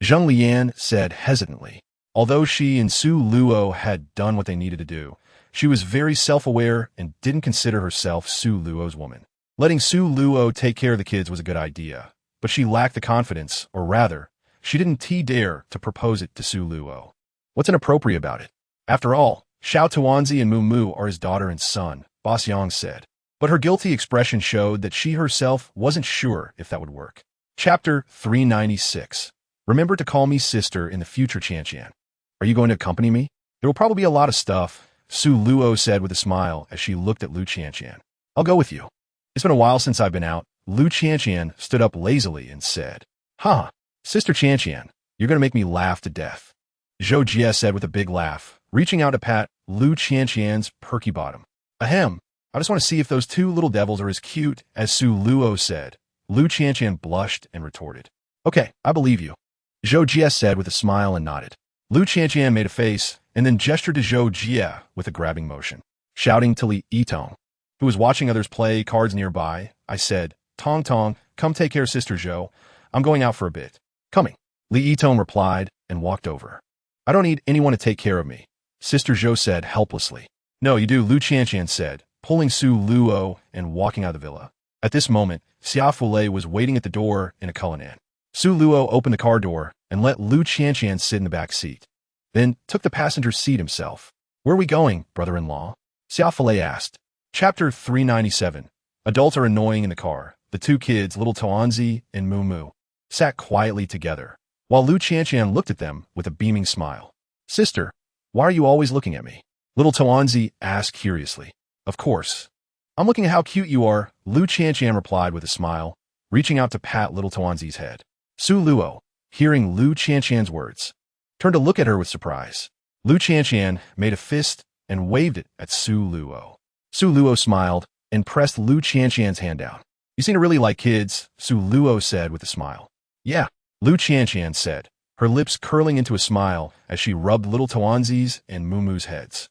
Zheng Lian said hesitantly. Although she and Su Luo had done what they needed to do, she was very self-aware and didn't consider herself Su Luo's woman. Letting Su Luo take care of the kids was a good idea, but she lacked the confidence, or rather, she didn't dare to propose it to Su Luo. What's inappropriate about it? After all, Xiao Tuanzi and Mu Mu are his daughter and son, Boss Yang said. But her guilty expression showed that she herself wasn't sure if that would work. Chapter 396. Remember to call me sister in the future, Qianqian. Are you going to accompany me? There will probably be a lot of stuff, Su Luo said with a smile as she looked at Lu Qianqian. I'll go with you. It's been a while since I've been out. Lu Qianqian stood up lazily and said, Sister Qianqian, you're going to make me laugh to death. Zhou Jie said with a big laugh, reaching out to pat Lu Qianqian's perky bottom. Ahem, I just want to see if those two little devils are as cute as Su Luo said. Lu Qianqian blushed and retorted. Okay, I believe you. Zhou Jie said with a smile and nodded. Lu Qianqian made a face and then gestured to Zhou Jie with a grabbing motion. Shouting to Li Yitong, who was watching others play cards nearby, I said, Tong Tong, come take care of Sister Zhou. I'm going out for a bit. Coming. Li Yitong replied and walked over. I don't need anyone to take care of me, Sister Zhou said helplessly. No, you do, Lu Qianqian said, pulling Su Luo and walking out of the villa. At this moment, Xia Fulei was waiting at the door in a Cullinan. Su Luo opened the car door and let Lu Qianqian sit in the back seat, then took the passenger seat himself. Where are we going, brother-in-law? Xia Fulei asked. Chapter 397. Adults are annoying in the car. The two kids, little Tuanzi and Mu Mu, sat quietly together, while Lu Qianqian looked at them with a beaming smile. Sister, why are you always looking at me? Little Tuanzi asked curiously. Of course. I'm looking at how cute you are, Lu Qianqian replied with a smile, reaching out to pat little Tuanzi's head. Su Luo, hearing Lu Qianqian's words, turned to look at her with surprise. Lu Qianqian made a fist and waved it at Su Luo. Su Luo smiled and pressed Lu Qianqian's hand down. You seem to really like kids, Su Luo said with a smile. Yeah, Lu Qianqian said, her lips curling into a smile as she rubbed little Tuanzi's and Mu Mu's heads.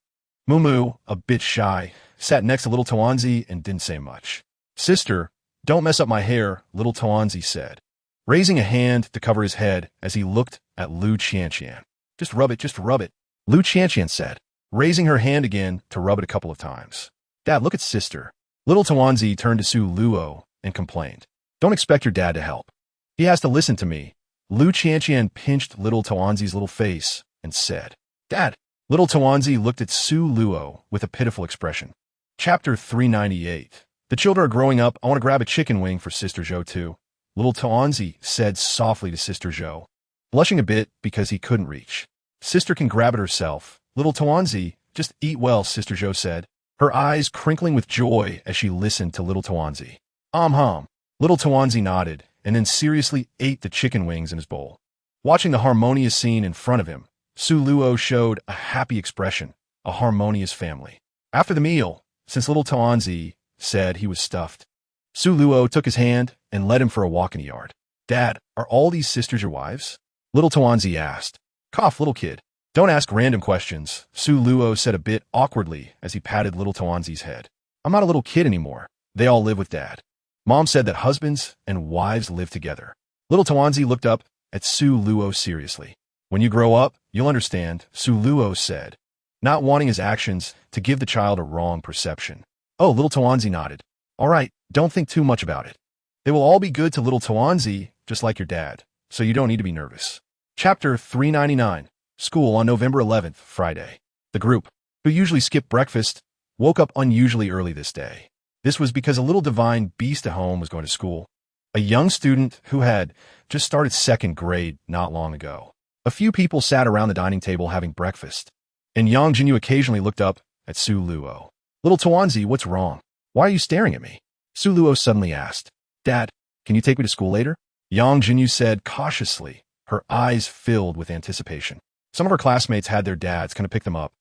Mu Mu, a bit shy, sat next to little Tuanzi and didn't say much. Sister, don't mess up my hair, little Tuanzi said, raising a hand to cover his head as he looked at Lu Qianqian. Just rub it, Lu Qianqian said, raising her hand again to rub it a couple of times. Dad, look at sister. Little Tuanzi turned to Su Luo and complained. Don't expect your dad to help. He has to listen to me. Lu Qianqian pinched little Tuanzi's little face and said, Dad. Little Tuanzi looked at Su Luo with a pitiful expression. Chapter 398. The children are growing up. I want to grab a chicken wing for Sister Zhou too, little Tuanzi said softly to Sister Zhou, blushing a bit because he couldn't reach. Sister can grab it herself. Little Tuanzi, just eat well, Sister Zhou said, her eyes crinkling with joy as she listened to little Tuanzi. Little Tuanzi nodded and then seriously ate the chicken wings in his bowl. Watching the harmonious scene in front of him, Su Luo showed a happy expression, a harmonious family. After the meal, since little Tuanzi said he was stuffed, Su Luo took his hand and led him for a walk in the yard. Dad, are all these sisters your wives? Little Tuanzi asked. Cough, little kid. Don't ask random questions, Su Luo said a bit awkwardly as he patted little Tuanzi's head. I'm not a little kid anymore. They all live with Dad. Mom said that husbands and wives live together. Little Tawanzi looked up at Su Luo seriously. When you grow up, you'll understand, Su Luo said, not wanting his actions to give the child a wrong perception. Oh, little Tawanzi nodded. All right, don't think too much about it. They will all be good to little Tawanzi, just like your dad, so you don't need to be nervous. Chapter 399. School on November 11th, Friday. The group, who usually skip breakfast, woke up unusually early this day. This was because a little divine beast at home was going to school. A young student who had just started second grade not long ago. A few people sat around the dining table having breakfast, and Yang Jinyu occasionally looked up at Su Luo. Little Tawanzi, what's wrong? Why are you staring at me? Su Luo suddenly asked. Dad, can you take me to school later? Yang Jinyu said cautiously, her eyes filled with anticipation. Some of her classmates had their dads come to pick them up,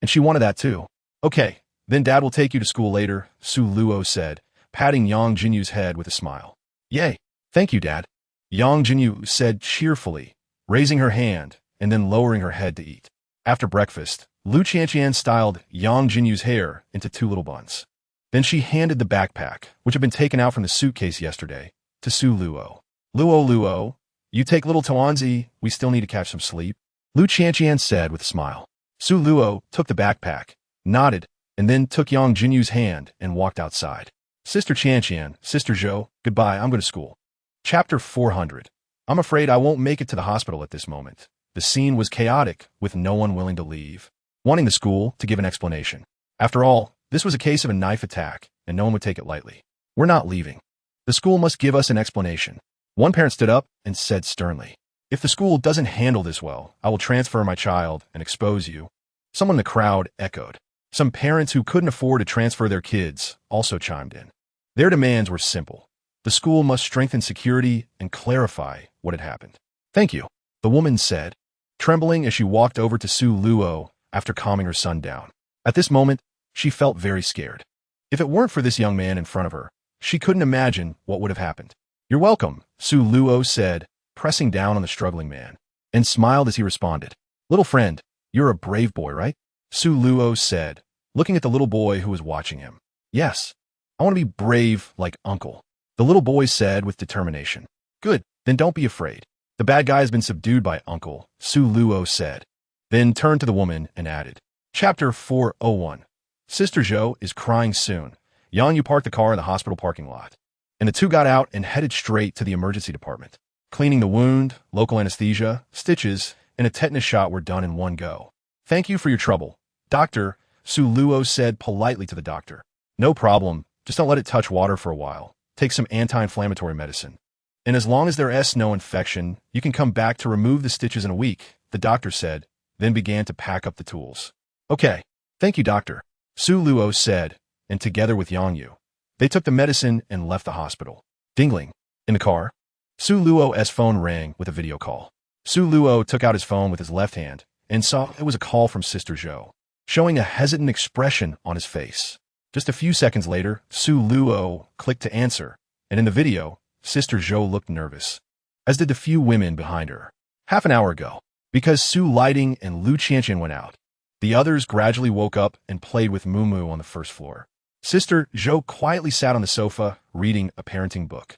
and she wanted that too. Okay, then Dad will take you to school later, Su Luo said, patting Yang Jinyu's head with a smile. Yay, thank you, Dad. Yang Jinyu said cheerfully, raising her hand and then lowering her head to eat. After breakfast, Lu Qianqian styled Yang Jinyu's hair into two little buns. Then she handed the backpack, which had been taken out from the suitcase yesterday, to Su Luo. Luo, you take little Tawanzi, we still need to catch some sleep, Lu Qianqian said with a smile. Su Luo took the backpack, nodded, and then took Yang Jinyu's hand and walked outside. Sister Qianqian, Sister Zhou, goodbye, I'm going to school. Chapter 400. I'm afraid I won't make it to the hospital at this moment. The scene was chaotic, with no one willing to leave, wanting the school to give an explanation. After all, this was a case of a knife attack, and no one would take it lightly. We're not leaving. The school must give us an explanation. One parent stood up and said sternly, if the school doesn't handle this well, I will transfer my child and expose you. Someone in the crowd echoed. Some parents who couldn't afford to transfer their kids also chimed in. Their demands were simple. The school must strengthen security and clarify what had happened. Thank you, the woman said, trembling as she walked over to Su Luo after calming her son down. At this moment, she felt very scared. If it weren't for this young man in front of her, she couldn't imagine what would have happened. You're welcome, Su Luo said, pressing down on the struggling man, and smiled as he responded. Little friend, you're a brave boy, right? Su Luo said, looking at the little boy who was watching him. Yes, I want to be brave like Uncle, the little boy said with determination. Good, then don't be afraid. The bad guy has been subdued by Uncle, Su Luo said, then turned to the woman and added. Chapter 401. Sister Zhou is crying soon. Yang Yu parked the car in the hospital parking lot, and the two got out and headed straight to the emergency department. Cleaning the wound, local anesthesia, stitches, and a tetanus shot were done in one go. Thank you for your trouble, Doctor, Su Luo said politely to the doctor. No problem, just don't let it touch water for a while. Take some anti-inflammatory medicine. And as long as there is no infection, you can come back to remove the stitches in a week, the doctor said, then began to pack up the tools. Okay, thank you, doctor, Su Luo said, and together with Yang Yu, they took the medicine and left the hospital. Dingling. In the car, Su Luo's phone rang with a video call. Su Luo took out his phone with his left hand and saw it was a call from Sister Zhou, showing a hesitant expression on his face. Just a few seconds later, Su Luo clicked to answer, and in the video, Sister Zhou looked nervous, as did the few women behind her. Half an hour ago, because Su Lighting and Lu Qianqian went out, the others gradually woke up and played with Mumu on the first floor. Sister Zhou quietly sat on the sofa, reading a parenting book.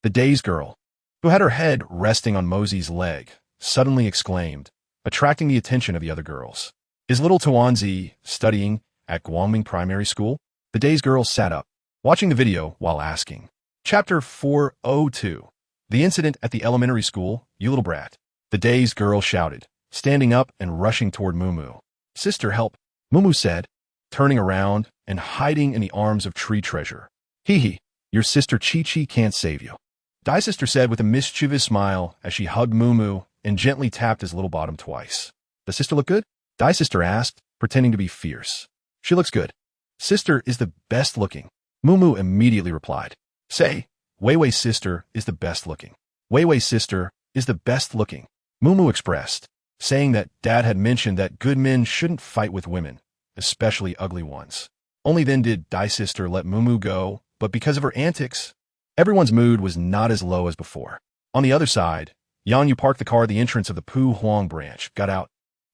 The dazed girl, who had her head resting on Mosey's leg, suddenly exclaimed, attracting the attention of the other girls. Is little Tawanzi studying at Guangming Primary School? The dazed girl sat up, watching the video while asking. Chapter 402. The incident at the elementary school, you little brat. The dazed girl shouted, standing up and rushing toward Mumu. Sister, help, Mumu said, turning around and hiding in the arms of Tree Treasure. Hee, your sister Chi-Chi can't save you, Dai Sister said with a mischievous smile as she hugged Mumu and gently tapped his little bottom twice. Does Sister look good? Dai Sister asked, pretending to be fierce. She looks good. Sister is the best looking, Mumu immediately replied. Say, Weiwei sister is the best looking. Weiwei sister is the best looking, Mumu expressed, saying that Dad had mentioned that good men shouldn't fight with women, especially ugly ones. Only then did Dai Sister let Mumu go, but because of her antics, everyone's mood was not as low as before. On the other side, Yang Yu parked the car at the entrance of the Pu Huang branch, got out,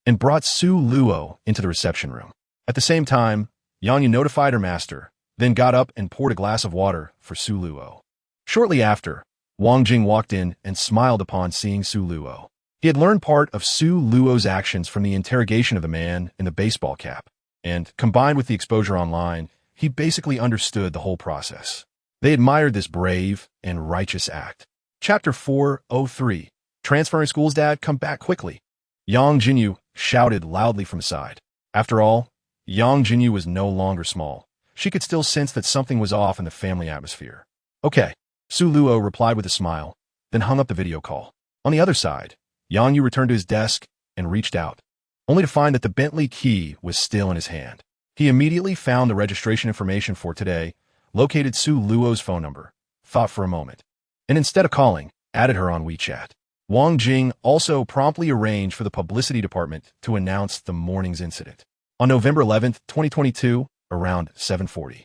and brought Su Luo into the reception room. At the same time, Yang Yu notified her master, then got up and poured a glass of water for Su Luo. Shortly after, Wang Jing walked in and smiled upon seeing Su Luo. He had learned part of Su Luo's actions from the interrogation of the man in the baseball cap, and, combined with the exposure online, he basically understood the whole process. They admired this brave and righteous act. Chapter 403. Transferring schools, Dad, come back quickly. Yang Jinyu shouted loudly from the side. After all, Yang Jinyu was no longer small. She could still sense that something was off in the family atmosphere. Okay, Su Luo replied with a smile, then hung up the video call. On the other side, Yang Yu returned to his desk and reached out, only to find that the Bentley key was still in his hand. He immediately found the registration information for today, located Su Luo's phone number, thought for a moment, and instead of calling, added her on WeChat. Wang Jing also promptly arranged for the publicity department to announce the morning's incident. On November 11, 2022, around 7:40,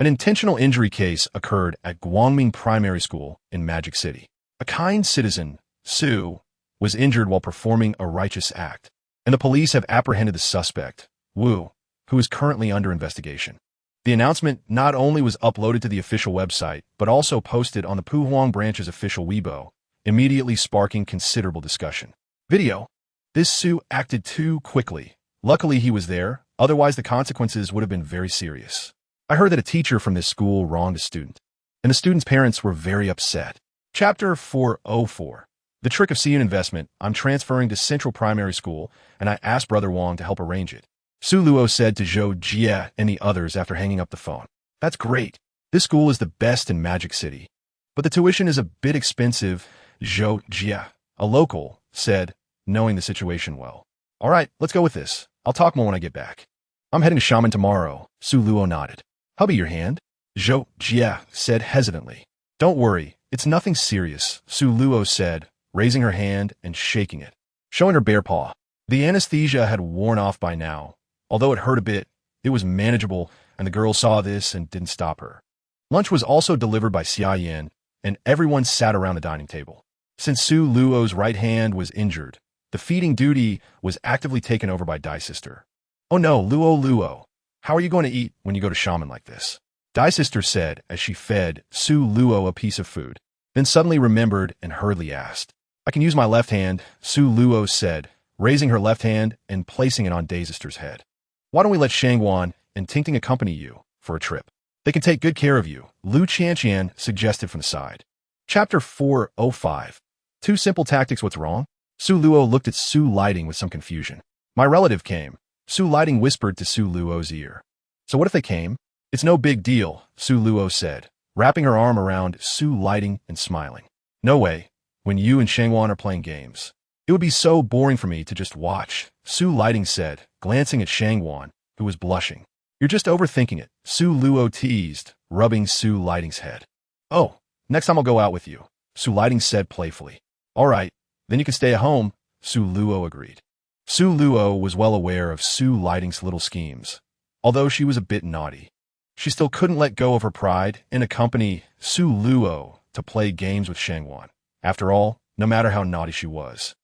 an intentional injury case occurred at Guangming Primary School in Magic City. A kind citizen, Su, was injured while performing a righteous act, and the police have apprehended the suspect, Wu, who is currently under investigation. The announcement not only was uploaded to the official website, but also posted on the Puhuang branch's official Weibo, immediately sparking considerable discussion. Video. This Su acted too quickly. Luckily he was there, otherwise the consequences would have been very serious. I heard that a teacher from this school wronged a student, and the student's parents were very upset. Chapter 404. The trick of seeing investment. I'm transferring to Central Primary School, and I asked Brother Wang to help arrange it. Su Luo said to Zhou Jie and the others after hanging up the phone. That's great. This school is the best in Magic City. But the tuition is a bit expensive, Zhou Jie, a local, said, knowing the situation well. All right, let's go with this. I'll talk more when I get back. I'm heading to Shaman tomorrow, Su Luo nodded. How about your hand? Zhou Jie said hesitantly. Don't worry, it's nothing serious, Su Luo said, raising her hand and shaking it, showing her bare paw. The anesthesia had worn off by now. Although it hurt a bit, it was manageable, and the girl saw this and didn't stop her. Lunch was also delivered by Xia Yan, and everyone sat around the dining table. Since Su Luo's right hand was injured, the feeding duty was actively taken over by Dai Sister. Oh no, Luo, how are you going to eat when you go to Shaman like this? Dai Sister said as she fed Su Luo a piece of food, then suddenly remembered and hurriedly asked. I can use my left hand, Su Luo said, raising her left hand and placing it on Dai Sister's head. Why don't we let Shangwan and Tingting accompany you for a trip? They can take good care of you, Lu Qianqian suggested from the side. Chapter 405. Two simple tactics, what's wrong? Su Luo looked at Su Lighting with some confusion. My relative came, Su Lighting whispered to Su Luo's ear. So what if they came? It's no big deal, Su Luo said, wrapping her arm around Su Lighting and smiling. No way. When you and Shangwan are playing games. It would be so boring for me to just watch, Su Lighting said, glancing at Shangwan, who was blushing. You're just overthinking it, Su Luo teased, rubbing Su Lighting's head. Oh, next time I'll go out with you, Su Lighting said playfully. All right, then you can stay at home, Su Luo agreed. Su Luo was well aware of Su Lighting's little schemes. Although she was a bit naughty, she still couldn't let go of her pride and accompany Su Luo to play games with Shangwan. After all, no matter how naughty she was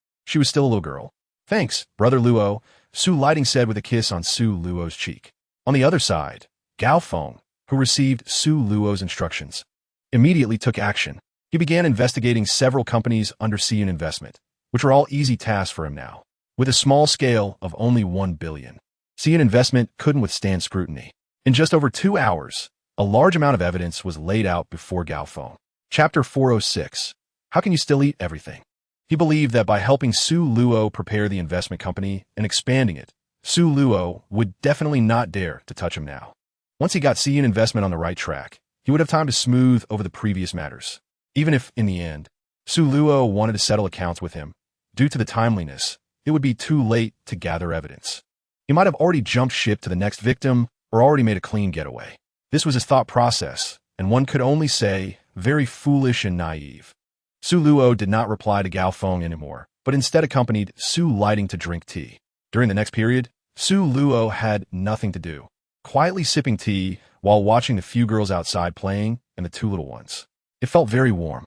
still a little girl. Thanks, Brother Luo, Su Lighting said with a kiss on Su Luo's cheek. On the other side, Gao Feng, who received Su Luo's instructions, immediately took action. He began investigating several companies under Xian Investment, which were all easy tasks for him now. With a small scale of only 1 billion, Xian Investment couldn't withstand scrutiny. In just over 2 hours, a large amount of evidence was laid out before Gao Feng. Chapter 406. How can you still eat everything? He believed that by helping Su Luo prepare the investment company and expanding it, Su Luo would definitely not dare to touch him now. Once he got Xian Investment on the right track, he would have time to smooth over the previous matters. Even if, in the end, Su Luo wanted to settle accounts with him, due to the timeliness, it would be too late to gather evidence. He might have already jumped ship to the next victim or already made a clean getaway. This was his thought process, and one could only say, very foolish and naive. Su Luo did not reply to Gao Feng anymore, but instead accompanied Su Lighting to drink tea. During the next period, Su Luo had nothing to do, quietly sipping tea while watching the few girls outside playing and the 2 little ones. It felt very warm.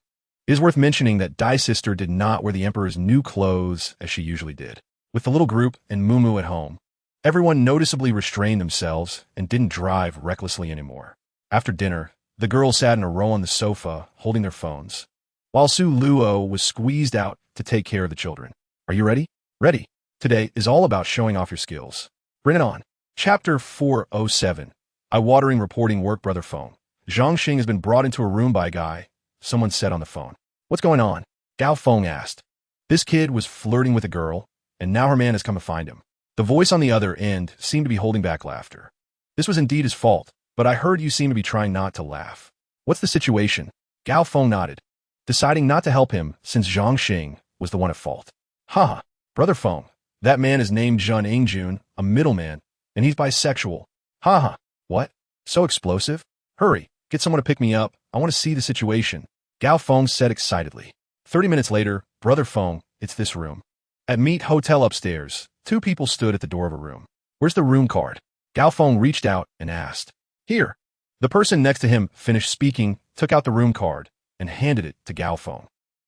It is worth mentioning that Dai Sister did not wear the Emperor's new clothes as she usually did. With the little group and Mumu at home, everyone noticeably restrained themselves and didn't drive recklessly anymore. After dinner, the girls sat in a row on the sofa, holding their phones, while Su Luo was squeezed out to take care of the children. Are you ready? Ready. Today is all about showing off your skills. Bring it on. Chapter 407. Eye-watering reporting work brother phone. Zhang Xing has been brought into a room by a guy, someone said on the phone. What's going on? Gao Feng asked. This kid was flirting with a girl, and now her man has come to find him. The voice on the other end seemed to be holding back laughter. This was indeed his fault, but I heard you seem to be trying not to laugh. What's the situation? Gao Feng nodded, deciding not to help him since Zhang Xing was the one at fault. Haha, brother Feng, that man is named Zhun Ingjun, a middleman, and he's bisexual. Haha, what? So explosive? Hurry, get someone to pick me up. I want to see the situation. Gao Feng said excitedly. 30 minutes later, brother Feng, it's this room. At Meet Hotel upstairs, two people stood at the door of a room. Where's the room card? Gao Feng reached out and asked. Here. The person next to him finished speaking, took out the room card, and handed it to Gao Feng.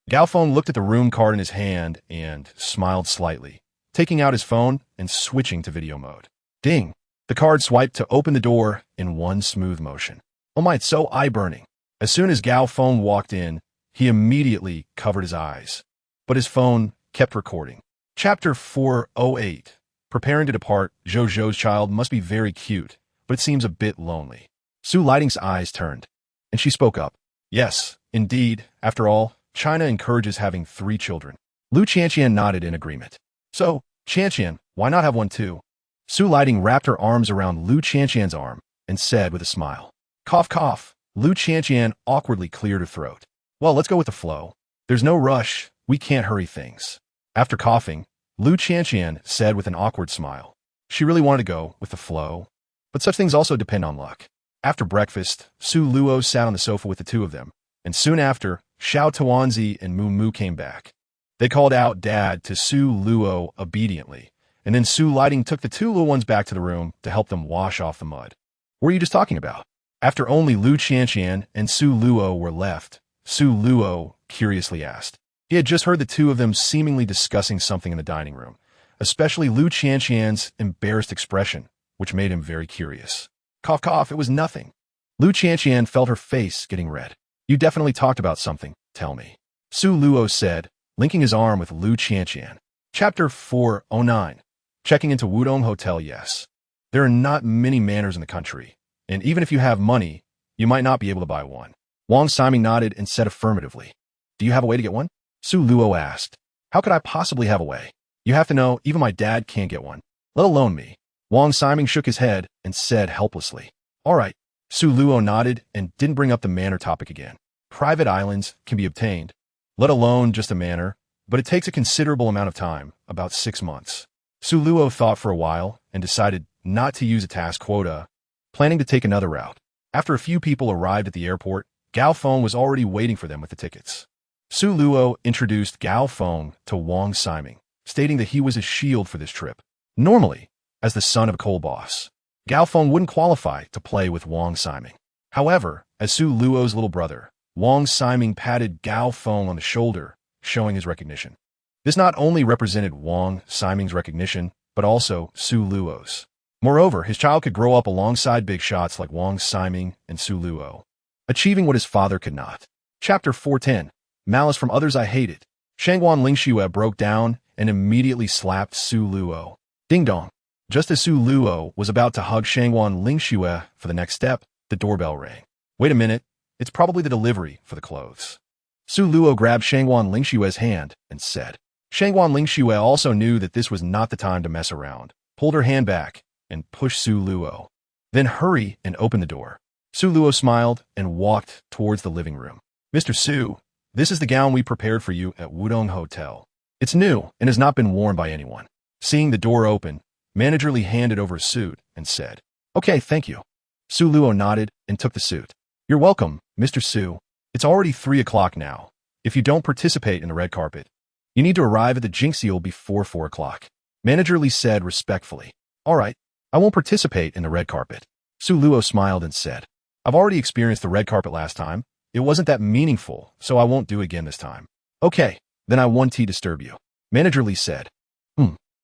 Gao Feng looked at the room card in his hand and smiled slightly, taking out his phone and switching to video mode. Ding! The card swiped to open the door in one smooth motion. Oh my, it's so eye-burning. As soon as Gao Feng walked in, he immediately covered his eyes. But his phone kept recording. Chapter 408. Preparing to depart, Zhou's child must be very cute, but it seems a bit lonely. Su Lighting's eyes turned, and she spoke up. Yes, indeed. After all, China encourages having 3 children. Lu Qianqian nodded in agreement. So, Qianqian, why not have one too? Su Lighting wrapped her arms around Lu Qianqian's arm and said with a smile. Cough, cough. Lu Qianqian awkwardly cleared her throat. Well, let's go with the flow. There's no rush. We can't hurry things. After coughing, Lu Qianqian said with an awkward smile. She really wanted to go with the flow, but such things also depend on luck. After breakfast, Su Luo sat on the sofa with the two of them, and soon after, Xiao Tuanzi and Mu Mu came back. They called out Dad to Su Luo obediently, and then Su Lighting took the two little ones back to the room to help them wash off the mud. What were you just talking about? After only Lu Qianqian and Su Luo were left, Su Luo curiously asked. He had just heard the two of them seemingly discussing something in the dining room, especially Lu Qianqian's embarrassed expression, which made him very curious. Cough, cough, it was nothing. Lu Qianqian felt her face getting red. You definitely talked about something, tell me. Su Luo said, linking his arm with Lu Qianqian. Chapter 409. Checking into Wudong Hotel, yes. There are not many manors in the country, and even if you have money, you might not be able to buy one. Wang Siming nodded and said affirmatively. Do you have a way to get one? Su Luo asked. How could I possibly have a way? You have to know, even my dad can't get one, let alone me. Wang Siming shook his head and said helplessly. All right. Su Luo nodded and didn't bring up the manor topic again. Private islands can be obtained, let alone just a manor, but it takes a considerable amount of time, about 6 months. Su Luo thought for a while and decided not to use a task quota, planning to take another route. After a few people arrived at the airport, Gao Feng was already waiting for them with the tickets. Su Luo introduced Gao Feng to Wang Siming, stating that he was a shield for this trip. Normally, as the son of a coal boss, Gao Feng wouldn't qualify to play with Wang Siming. However, as Su Luo's little brother, Wang Siming patted Gao Feng on the shoulder, showing his recognition. This not only represented Wang Siming's recognition, but also Su Luo's. Moreover, his child could grow up alongside big shots like Wang Siming and Su Luo, achieving what his father could not. Chapter 410. Malice from others I hated. Shangguan Lingxue broke down and immediately slapped Su Luo. Ding dong. Just as Su Luo was about to hug Shangguan Lingxue for the next step, the doorbell rang. Wait a minute, it's probably the delivery for the clothes. Su Luo grabbed Shangguan Lingxue's hand and said. Shangguan Lingxue also knew that this was not the time to mess around, pulled her hand back, and pushed Su Luo. Then hurry and open the door. Su Luo smiled and walked towards the living room. Mr. Su, this is the gown we prepared for you at Wudong Hotel. It's new and has not been worn by anyone. Seeing the door open, Manager Li handed over a suit and said, Okay, thank you. Su Luo nodded and took the suit. You're welcome, Mr. Su. It's already 3 o'clock now. If you don't participate in the red carpet, you need to arrive at the Jinxiel before 4 o'clock. Manager Li said respectfully. All right, I won't participate in the red carpet. Su Luo smiled and said, I've already experienced the red carpet last time. It wasn't that meaningful, so I won't do it again this time. Okay, then I won't disturb you. Manager Li said.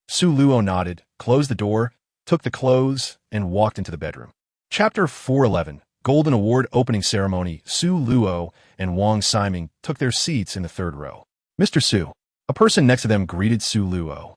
Su Luo nodded, closed the door, took the clothes, and walked into the bedroom. Chapter 411. Golden Award opening ceremony, Su Luo and Wang Ximing took their seats in the third row. Mr. Su. A person next to them greeted Su Luo.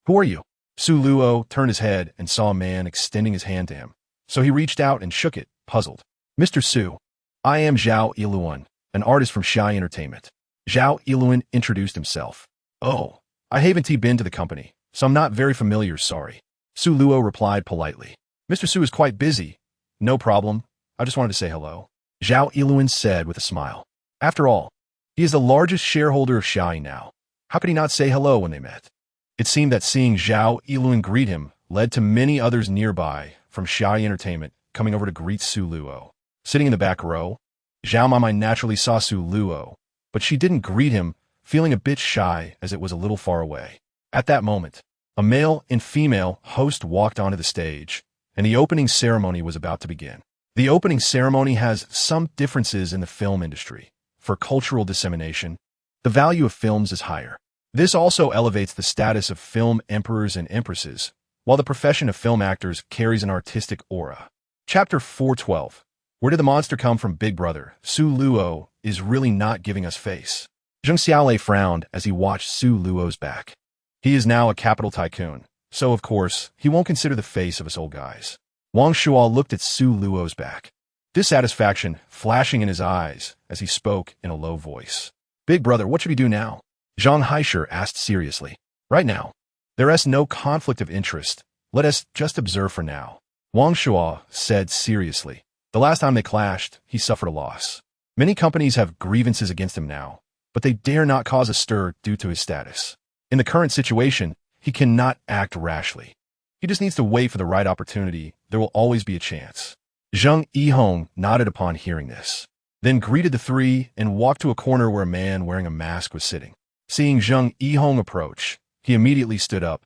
Who are you? Su Luo turned his head and saw a man extending his hand to him. So he reached out and shook it, puzzled. Mr. Su. I am Zhao Yiluan, an artist from Shai Entertainment. Zhao Yiluan introduced himself. Oh, I haven't been to the company, so I'm not very familiar, sorry. Su Luo replied politely. Mr. Su is quite busy. No problem. I just wanted to say hello. Zhao Yiluan said with a smile. After all, he is the largest shareholder of Shai now. How could he not say hello when they met? It seemed that seeing Zhao Yiluan greet him led to many others nearby from Shai Entertainment coming over to greet Su Luo. Sitting in the back row, Zhao Mamai naturally saw Su Luo, but she didn't greet him, feeling a bit shy as it was a little far away. At that moment, a male and female host walked onto the stage, and the opening ceremony was about to begin. The opening ceremony has some differences in the film industry. For cultural dissemination, the value of films is higher. This also elevates the status of film emperors and empresses, while the profession of film actors carries an artistic aura. Chapter 412. Where did the monster come from, Big Brother? Su Luo is really not giving us face. Zheng Xiaolei frowned as he watched Su Luo's back. He is now a capital tycoon, so of course, he won't consider the face of us old guys. Wang Shuo looked at Su Luo's back, dissatisfaction flashing in his eyes as he spoke in a low voice. Big Brother, what should we do now? Zhang Haisher asked seriously. Right now, there is no conflict of interest. Let us just observe for now. Wang Shuo said seriously. The last time they clashed, he suffered a loss. Many companies have grievances against him now, but they dare not cause a stir due to his status. In the current situation, he cannot act rashly. He just needs to wait for the right opportunity. There will always be a chance. Zheng Yihong nodded upon hearing this, then greeted the three and walked to a corner where a man wearing a mask was sitting. Seeing Zheng Yihong approach, he immediately stood up,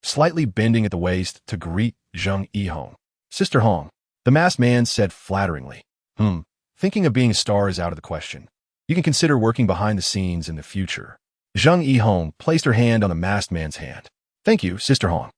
slightly bending at the waist to greet Zheng Yihong. Sister Hong, the masked man said flatteringly. Thinking of being a star is out of the question. You can consider working behind the scenes in the future. Zheng Yihong placed her hand on the masked man's hand. Thank you, Sister Hong.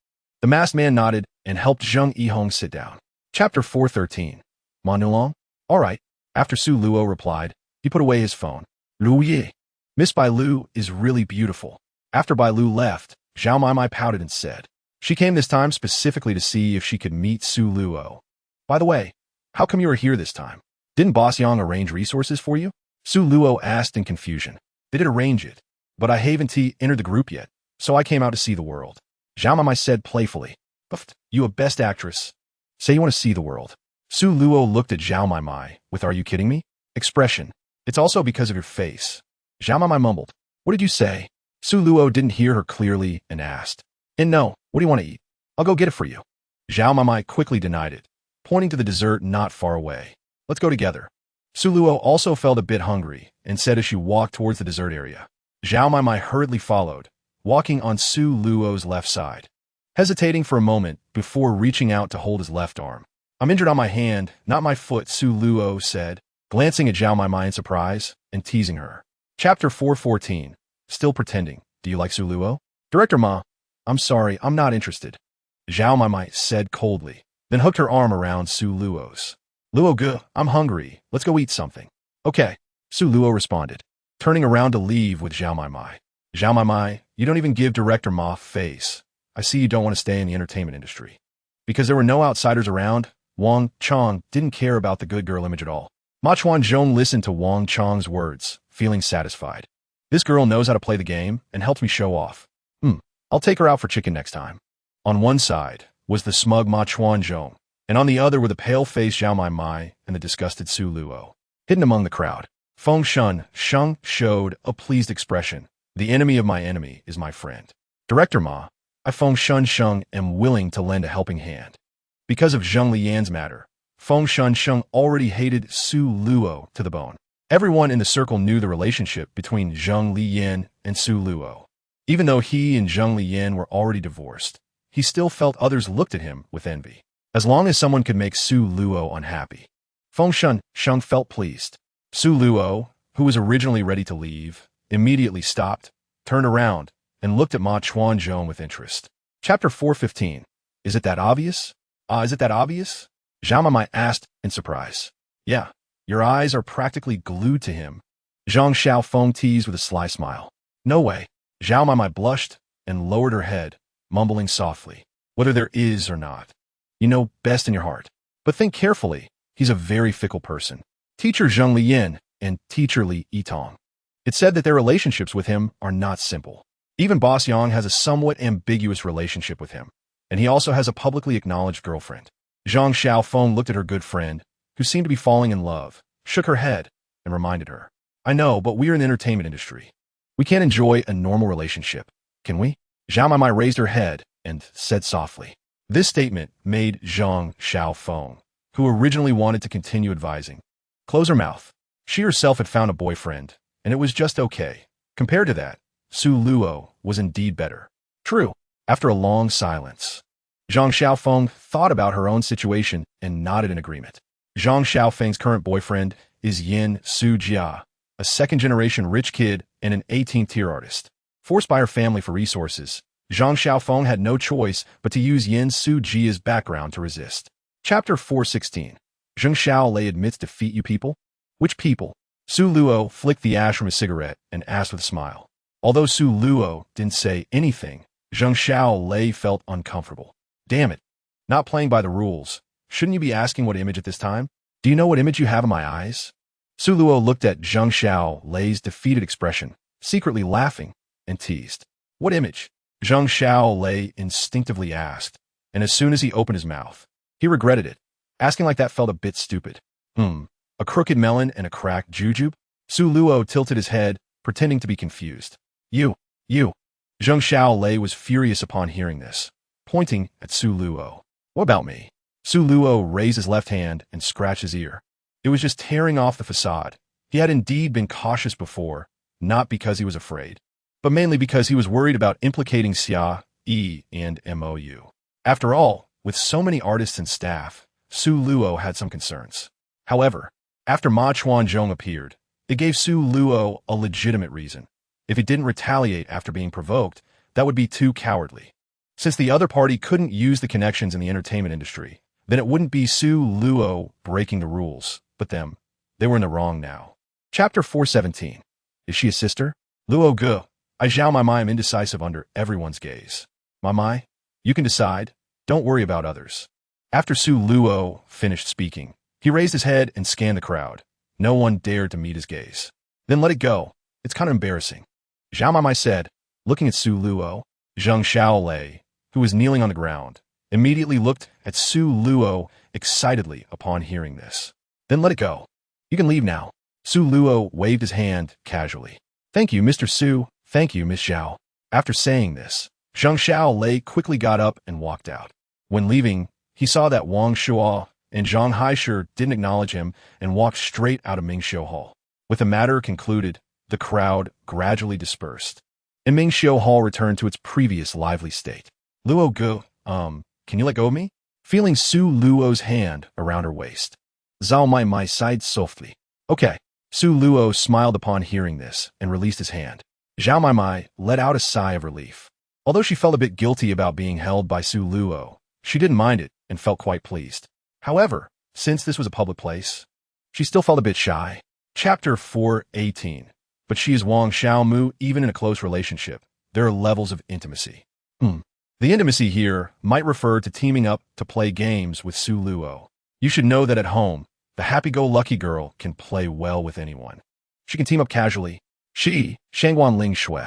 The masked man nodded and helped Zheng Yihong sit down. Chapter 413. Ma Nulong? All right. After Su Luo replied, he put away his phone. Lu Ye. Miss Bai Lu is really beautiful. After Bai Lu left, Zhao Maimai pouted and said, she came this time specifically to see if she could meet Su Luo. By the way, how come you are here this time? Didn't Boss Yang arrange resources for you? Su Luo asked in confusion. They did arrange it, but I haven't entered the group yet, so I came out to see the world. Zhao Maimai said playfully. But you a best actress. Say you want to see the world. Su Luo looked at Zhao Maimai with are you kidding me? Expression. It's also because of your face. Zhao Maimai mumbled. What did you say? Su Luo didn't hear her clearly and asked. And no, what do you want to eat? I'll go get it for you. Zhao Maimai quickly denied it, pointing to the dessert not far away. Let's go together. Su Luo also felt a bit hungry and said as she walked towards the dessert area. Zhao Maimai hurriedly followed, walking on Su Luo's left side, hesitating for a moment before reaching out to hold his left arm. I'm injured on my hand, not my foot, Su Luo said, glancing at Zhao Maimai in surprise and teasing her. Chapter 414. Still pretending. Do you like Su Luo? Director Ma, I'm sorry, I'm not interested. Zhao Maimai said coldly, then hooked her arm around Su Luo's. Luo Gu, I'm hungry. Let's go eat something. Okay, Su Luo responded, turning around to leave with Zhao Maimai. Zhao Maimai, you don't even give Director Ma face. I see you don't want to stay in the entertainment industry. Because there were no outsiders around, Wang Chong didn't care about the good girl image at all. Ma Chuanzhong listened to Wang Chong's words, feeling satisfied. This girl knows how to play the game and helps me show off. I'll take her out for chicken next time. On one side was the smug Ma Chuanzhong, and on the other were the pale-faced Zhao Maimai and the disgusted Su Luo. Hidden among the crowd, Feng Sheng showed a pleased expression. The enemy of my enemy is my friend. Director Ma, I Feng Sheng am willing to lend a helping hand. Because of Zheng Liyan's matter, Feng Sheng already hated Su Luo to the bone. Everyone in the circle knew the relationship between Zheng Liyan and Su Luo. Even though he and Zheng Liyan were already divorced, he still felt others looked at him with envy. As long as someone could make Su Luo unhappy, Feng Sheng felt pleased. Su Luo, who was originally ready to leave, immediately stopped, turned around, and looked at Ma Chuanzhong with interest. Chapter 415. Is it that obvious? Is it that obvious? Zhao Maimai asked in surprise. Yeah, your eyes are practically glued to him. Zhang Xiaofeng teased with a sly smile. No way. Zhao Maimai blushed and lowered her head, mumbling softly. Whether there is or not. You know best in your heart. But think carefully. He's a very fickle person. Teacher Zheng Liyan and Teacher Li Yitong. It's said that their relationships with him are not simple. Even Boss Yang has a somewhat ambiguous relationship with him, and he also has a publicly acknowledged girlfriend. Zhang Xiaofeng looked at her good friend, who seemed to be falling in love, shook her head, and reminded her. I know, but we're in the entertainment industry. We can't enjoy a normal relationship, can we? Zhao Maimai raised her head and said softly. This statement made Zhang Xiaofeng, who originally wanted to continue advising, close her mouth. She herself had found a boyfriend, and it was just okay. Compared to that, Su Luo was indeed better. True. After a long silence, Zhang Xiaofeng thought about her own situation and nodded in agreement. Zhang Xiaofeng's current boyfriend is Yin Su Jia, a second-generation rich kid and an 18th-tier artist. Forced by her family for resources, Zhang Xiaofeng had no choice but to use Yin Su Jia's background to resist. Chapter 416. Zheng Xiaolei admits defeat. You people? Which people? Su Luo flicked the ash from his cigarette and asked with a smile. Although Su Luo didn't say anything, Zheng Xiaolei felt uncomfortable. Damn it. Not playing by the rules. Shouldn't you be asking what image at this time? Do you know what image you have in my eyes? Su Luo looked at Zheng Xiaolei's defeated expression, secretly laughing, and teased. What image? Zheng Xiaolei instinctively asked, and as soon as he opened his mouth, he regretted it. Asking like that felt a bit stupid. A crooked melon and a cracked jujube? Su Luo tilted his head, pretending to be confused. You. Zheng Xiaolei was furious upon hearing this, pointing at Su Luo. What about me? Su Luo raised his left hand and scratched his ear. It was just tearing off the facade. He had indeed been cautious before, not because he was afraid, but mainly because he was worried about implicating Xia, Yi, and Mou. After all, with so many artists and staff, Su Luo had some concerns. However, after Ma Chuanzhong appeared, it gave Su Luo a legitimate reason. If he didn't retaliate after being provoked, that would be too cowardly. Since the other party couldn't use the connections in the entertainment industry, then it wouldn't be Su Luo breaking the rules, but them. They were in the wrong now. Chapter 417. Is she a sister? Luo Ge. I Zhao Maimai am indecisive under everyone's gaze. Maimai, you can decide. Don't worry about others. After Su Luo finished speaking, he raised his head and scanned the crowd. No one dared to meet his gaze. Then let it go. It's kind of embarrassing. Zhao Maimai said, looking at Su Luo. Zheng Xiaolei, who was kneeling on the ground, immediately looked at Su Luo excitedly upon hearing this. Then let it go. You can leave now. Su Luo waved his hand casually. Thank you, Mr. Su. Thank you, Miss Zhao. After saying this, Zheng Xiaolei quickly got up and walked out. When leaving, he saw that Wang Shuo and Zhang Haisher didn't acknowledge him and walked straight out of Mingxiu Hall. With the matter concluded, the crowd gradually dispersed, and Mingxiu Hall returned to its previous lively state. Luo Ge, can you let go of me? Feeling Su Luo's hand around her waist, Zhao Maimai sighed softly. Okay. Su Luo smiled upon hearing this and released his hand. Zhao Maimai let out a sigh of relief. Although she felt a bit guilty about being held by Su Luo, she didn't mind it and felt quite pleased. However, since this was a public place, she still felt a bit shy. Chapter 418. But she is Wang Xiaomu. Even in a close relationship, there are levels of intimacy. The intimacy here might refer to teaming up to play games with Su Luo. You should know that at home, the happy-go-lucky girl can play well with anyone. She can team up casually. She, Shangguan Ling Shui,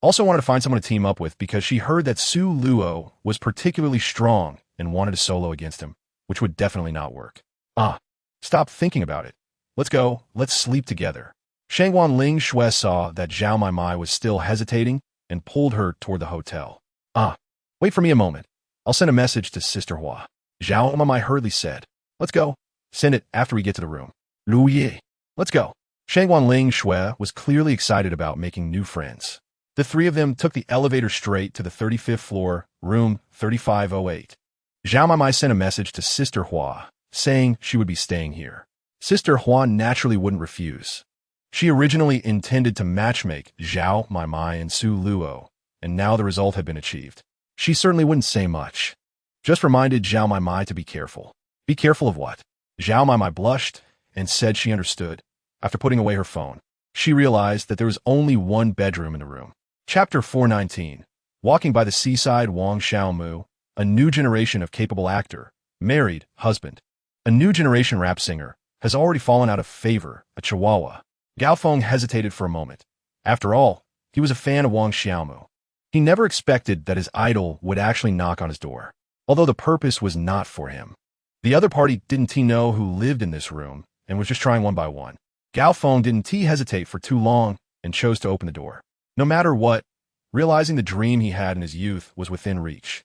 also wanted to find someone to team up with because she heard that Su Luo was particularly strong and wanted to solo against him, which would definitely not work. Stop thinking about it. Let's go. Let's sleep together. Shangguan Ling Shui saw that Zhao Maimai was still hesitating and pulled her toward the hotel. Wait for me a moment. I'll send a message to Sister Hua. Zhao Maimai hurriedly said. Let's go. Send it after we get to the room. Lu Ye. Let's go. Shangguan Ling Shui was clearly excited about making new friends. The three of them took the elevator straight to the 35th floor, room 3508. Zhao Maimai sent a message to Sister Hua, saying she would be staying here. Sister Hua naturally wouldn't refuse. She originally intended to matchmake Zhao Maimai and Su Luo, and now the result had been achieved. She certainly wouldn't say much. Just reminded Zhao Maimai to be careful. Be careful of what? Zhao Maimai blushed and said she understood. After putting away her phone, she realized that there was only one bedroom in the room. Chapter 419. Walking by the seaside. Wang Xiaomu, a new generation of capable actor, married, husband. A new generation rap singer, has already fallen out of favor, a chihuahua. Gao Feng hesitated for a moment. After all, he was a fan of Wang Xiaomu. He never expected that his idol would actually knock on his door, although the purpose was not for him. The other party didn't he know who lived in this room and was just trying one by one. Gao Feng didn't he hesitate for too long and chose to open the door. No matter what, realizing the dream he had in his youth was within reach.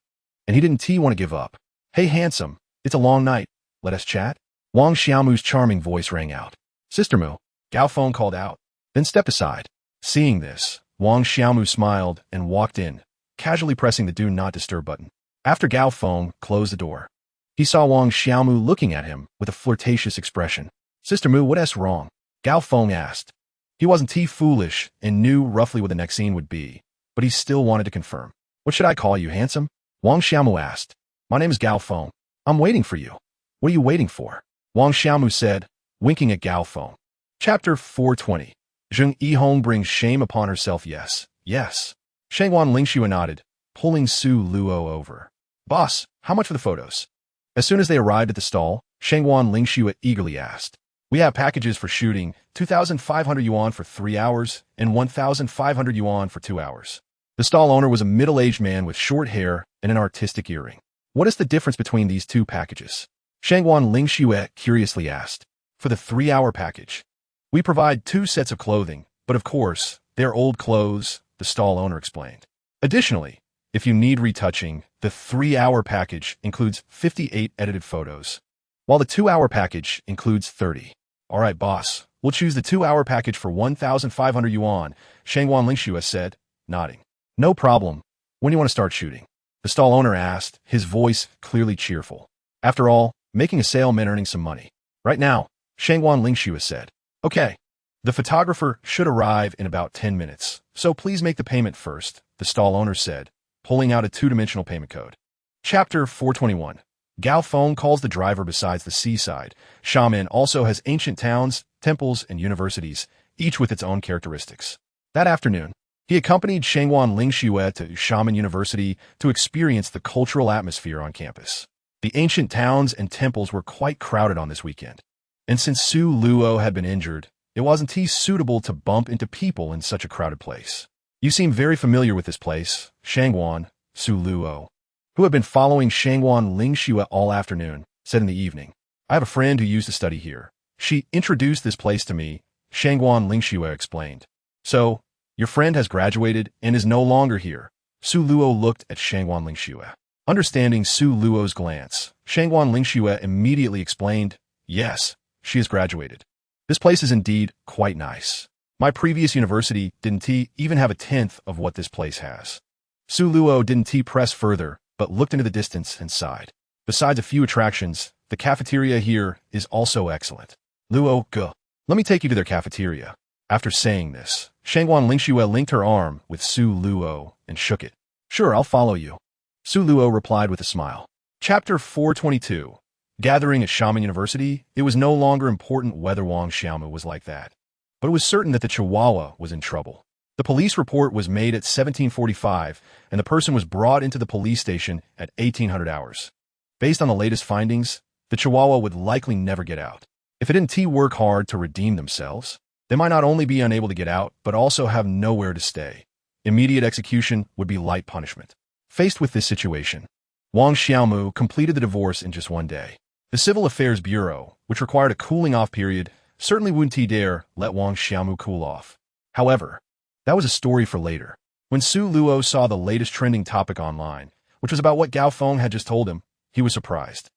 And he didn't he want to give up. Hey handsome, it's a long night. Let us chat? Wang Xiaomu's charming voice rang out. Sister Mu, Gao Feng called out, then stepped aside. Seeing this, Wang Xiaomu smiled and walked in, casually pressing the Do Not Disturb button. After Gao Feng closed the door, he saw Wang Xiaomu looking at him with a flirtatious expression. Sister Mu, what's wrong? Gao Feng asked. He wasn't too foolish and knew roughly what the next scene would be, but he still wanted to confirm. What should I call you, handsome? Wang Xiaomu asked. My name is Gao Feng. I'm waiting for you. What are you waiting for? Wang Xiaomu said, winking at Gao Feng. Chapter 420. Zheng Yihong brings shame upon herself. Yes, yes. Shangwan Lingxue nodded, pulling Su Luo over. Boss, how much for the photos? As soon as they arrived at the stall, Shangwan Lingxue eagerly asked. We have packages for shooting, 2,500 yuan for 3 hours and 1,500 yuan for 2 hours. The stall owner was a middle-aged man with short hair and an artistic earring. What is the difference between these two packages? Shangwan Lingxue curiously asked. For the 3-hour package, we provide 2 sets of clothing, but of course, they're old clothes, the stall owner explained. Additionally, if you need retouching, the 3-hour package includes 58 edited photos, while the 2-hour package includes 30. All right, boss, we'll choose the 2-hour package for 1,500 yuan, Shangwan Lingxue said, nodding. No problem. When do you want to start shooting? The stall owner asked, his voice clearly cheerful. After all, making a sale meant earning some money. Right now, Shangwan Lingxue said. Okay. The photographer should arrive in about 10 minutes, so please make the payment first, the stall owner said, pulling out a 2-dimensional payment code. Chapter 421. Gao Feng calls the driver. Besides the seaside, Xiamen also has ancient towns, temples, and universities, each with its own characteristics. That afternoon, he accompanied Shangwan Lingxue to Xiamen University to experience the cultural atmosphere on campus. The ancient towns and temples were quite crowded on this weekend, and since Su Luo had been injured, it wasn't suitable to bump into people in such a crowded place. You seem very familiar with this place, Shangwan, Su Luo, who had been following Shangwan Lingxue all afternoon, said in the evening. I have a friend who used to study here. She introduced this place to me, Shangwan Lingxue explained. So, your friend has graduated and is no longer here. Su Luo looked at Shangwan Lingxue. Understanding Su Luo's glance, Shangwan Lingxue immediately explained, yes, she has graduated. This place is indeed quite nice. My previous university didn't even have a tenth of what this place has. Su Luo didn't press further, but looked into the distance and sighed. Besides a few attractions, the cafeteria here is also excellent. Luo, go. Let me take you to their cafeteria. After saying this, Shangwan Lingxue linked her arm with Su Luo and shook it. Sure, I'll follow you. Su Luo replied with a smile. Chapter 422. Gathering at Xiamen University, it was no longer important whether Wang Xiaomu was like that, but it was certain that the Chihuahua was in trouble. The police report was made at 1745, and the person was brought into the police station at 1800 hours. Based on the latest findings, the Chihuahua would likely never get out. If it didn't work hard to redeem themselves, they might not only be unable to get out, but also have nowhere to stay. Immediate execution would be light punishment. Faced with this situation, Wang Xiaomu completed the divorce in just one day. The Civil Affairs Bureau, which required a cooling-off period, certainly wouldn't dare let Wang Xiaomu cool off. However, that was a story for later. When Su Luo saw the latest trending topic online, which was about what Gao Feng had just told him, he was surprised.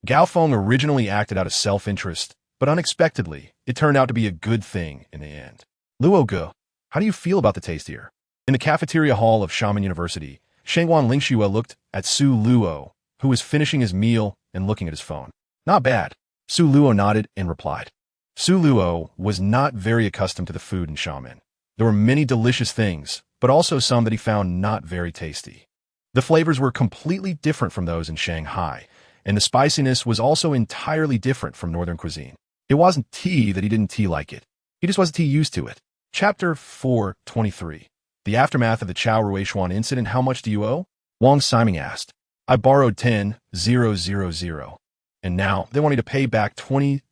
Gao Feng originally acted out of self-interest, but unexpectedly, it turned out to be a good thing in the end. Luo Ge, how do you feel about the taste here? In the cafeteria hall of Xiamen University, Shangwan Lingxue looked at Su Luo, who was finishing his meal and looking at his phone. Not bad. Su Luo nodded and replied. Su Luo was not very accustomed to the food in Xiamen. There were many delicious things, but also some that he found not very tasty. The flavors were completely different from those in Shanghai, and the spiciness was also entirely different from northern cuisine. It wasn't tea that he didn't tea like it. He just wasn't tea used to it. Chapter 423. The aftermath of the Chao Ruishuan incident. How much do you owe? Wang Siming asked. I borrowed 10,000. And now they wanted to pay back 20,000.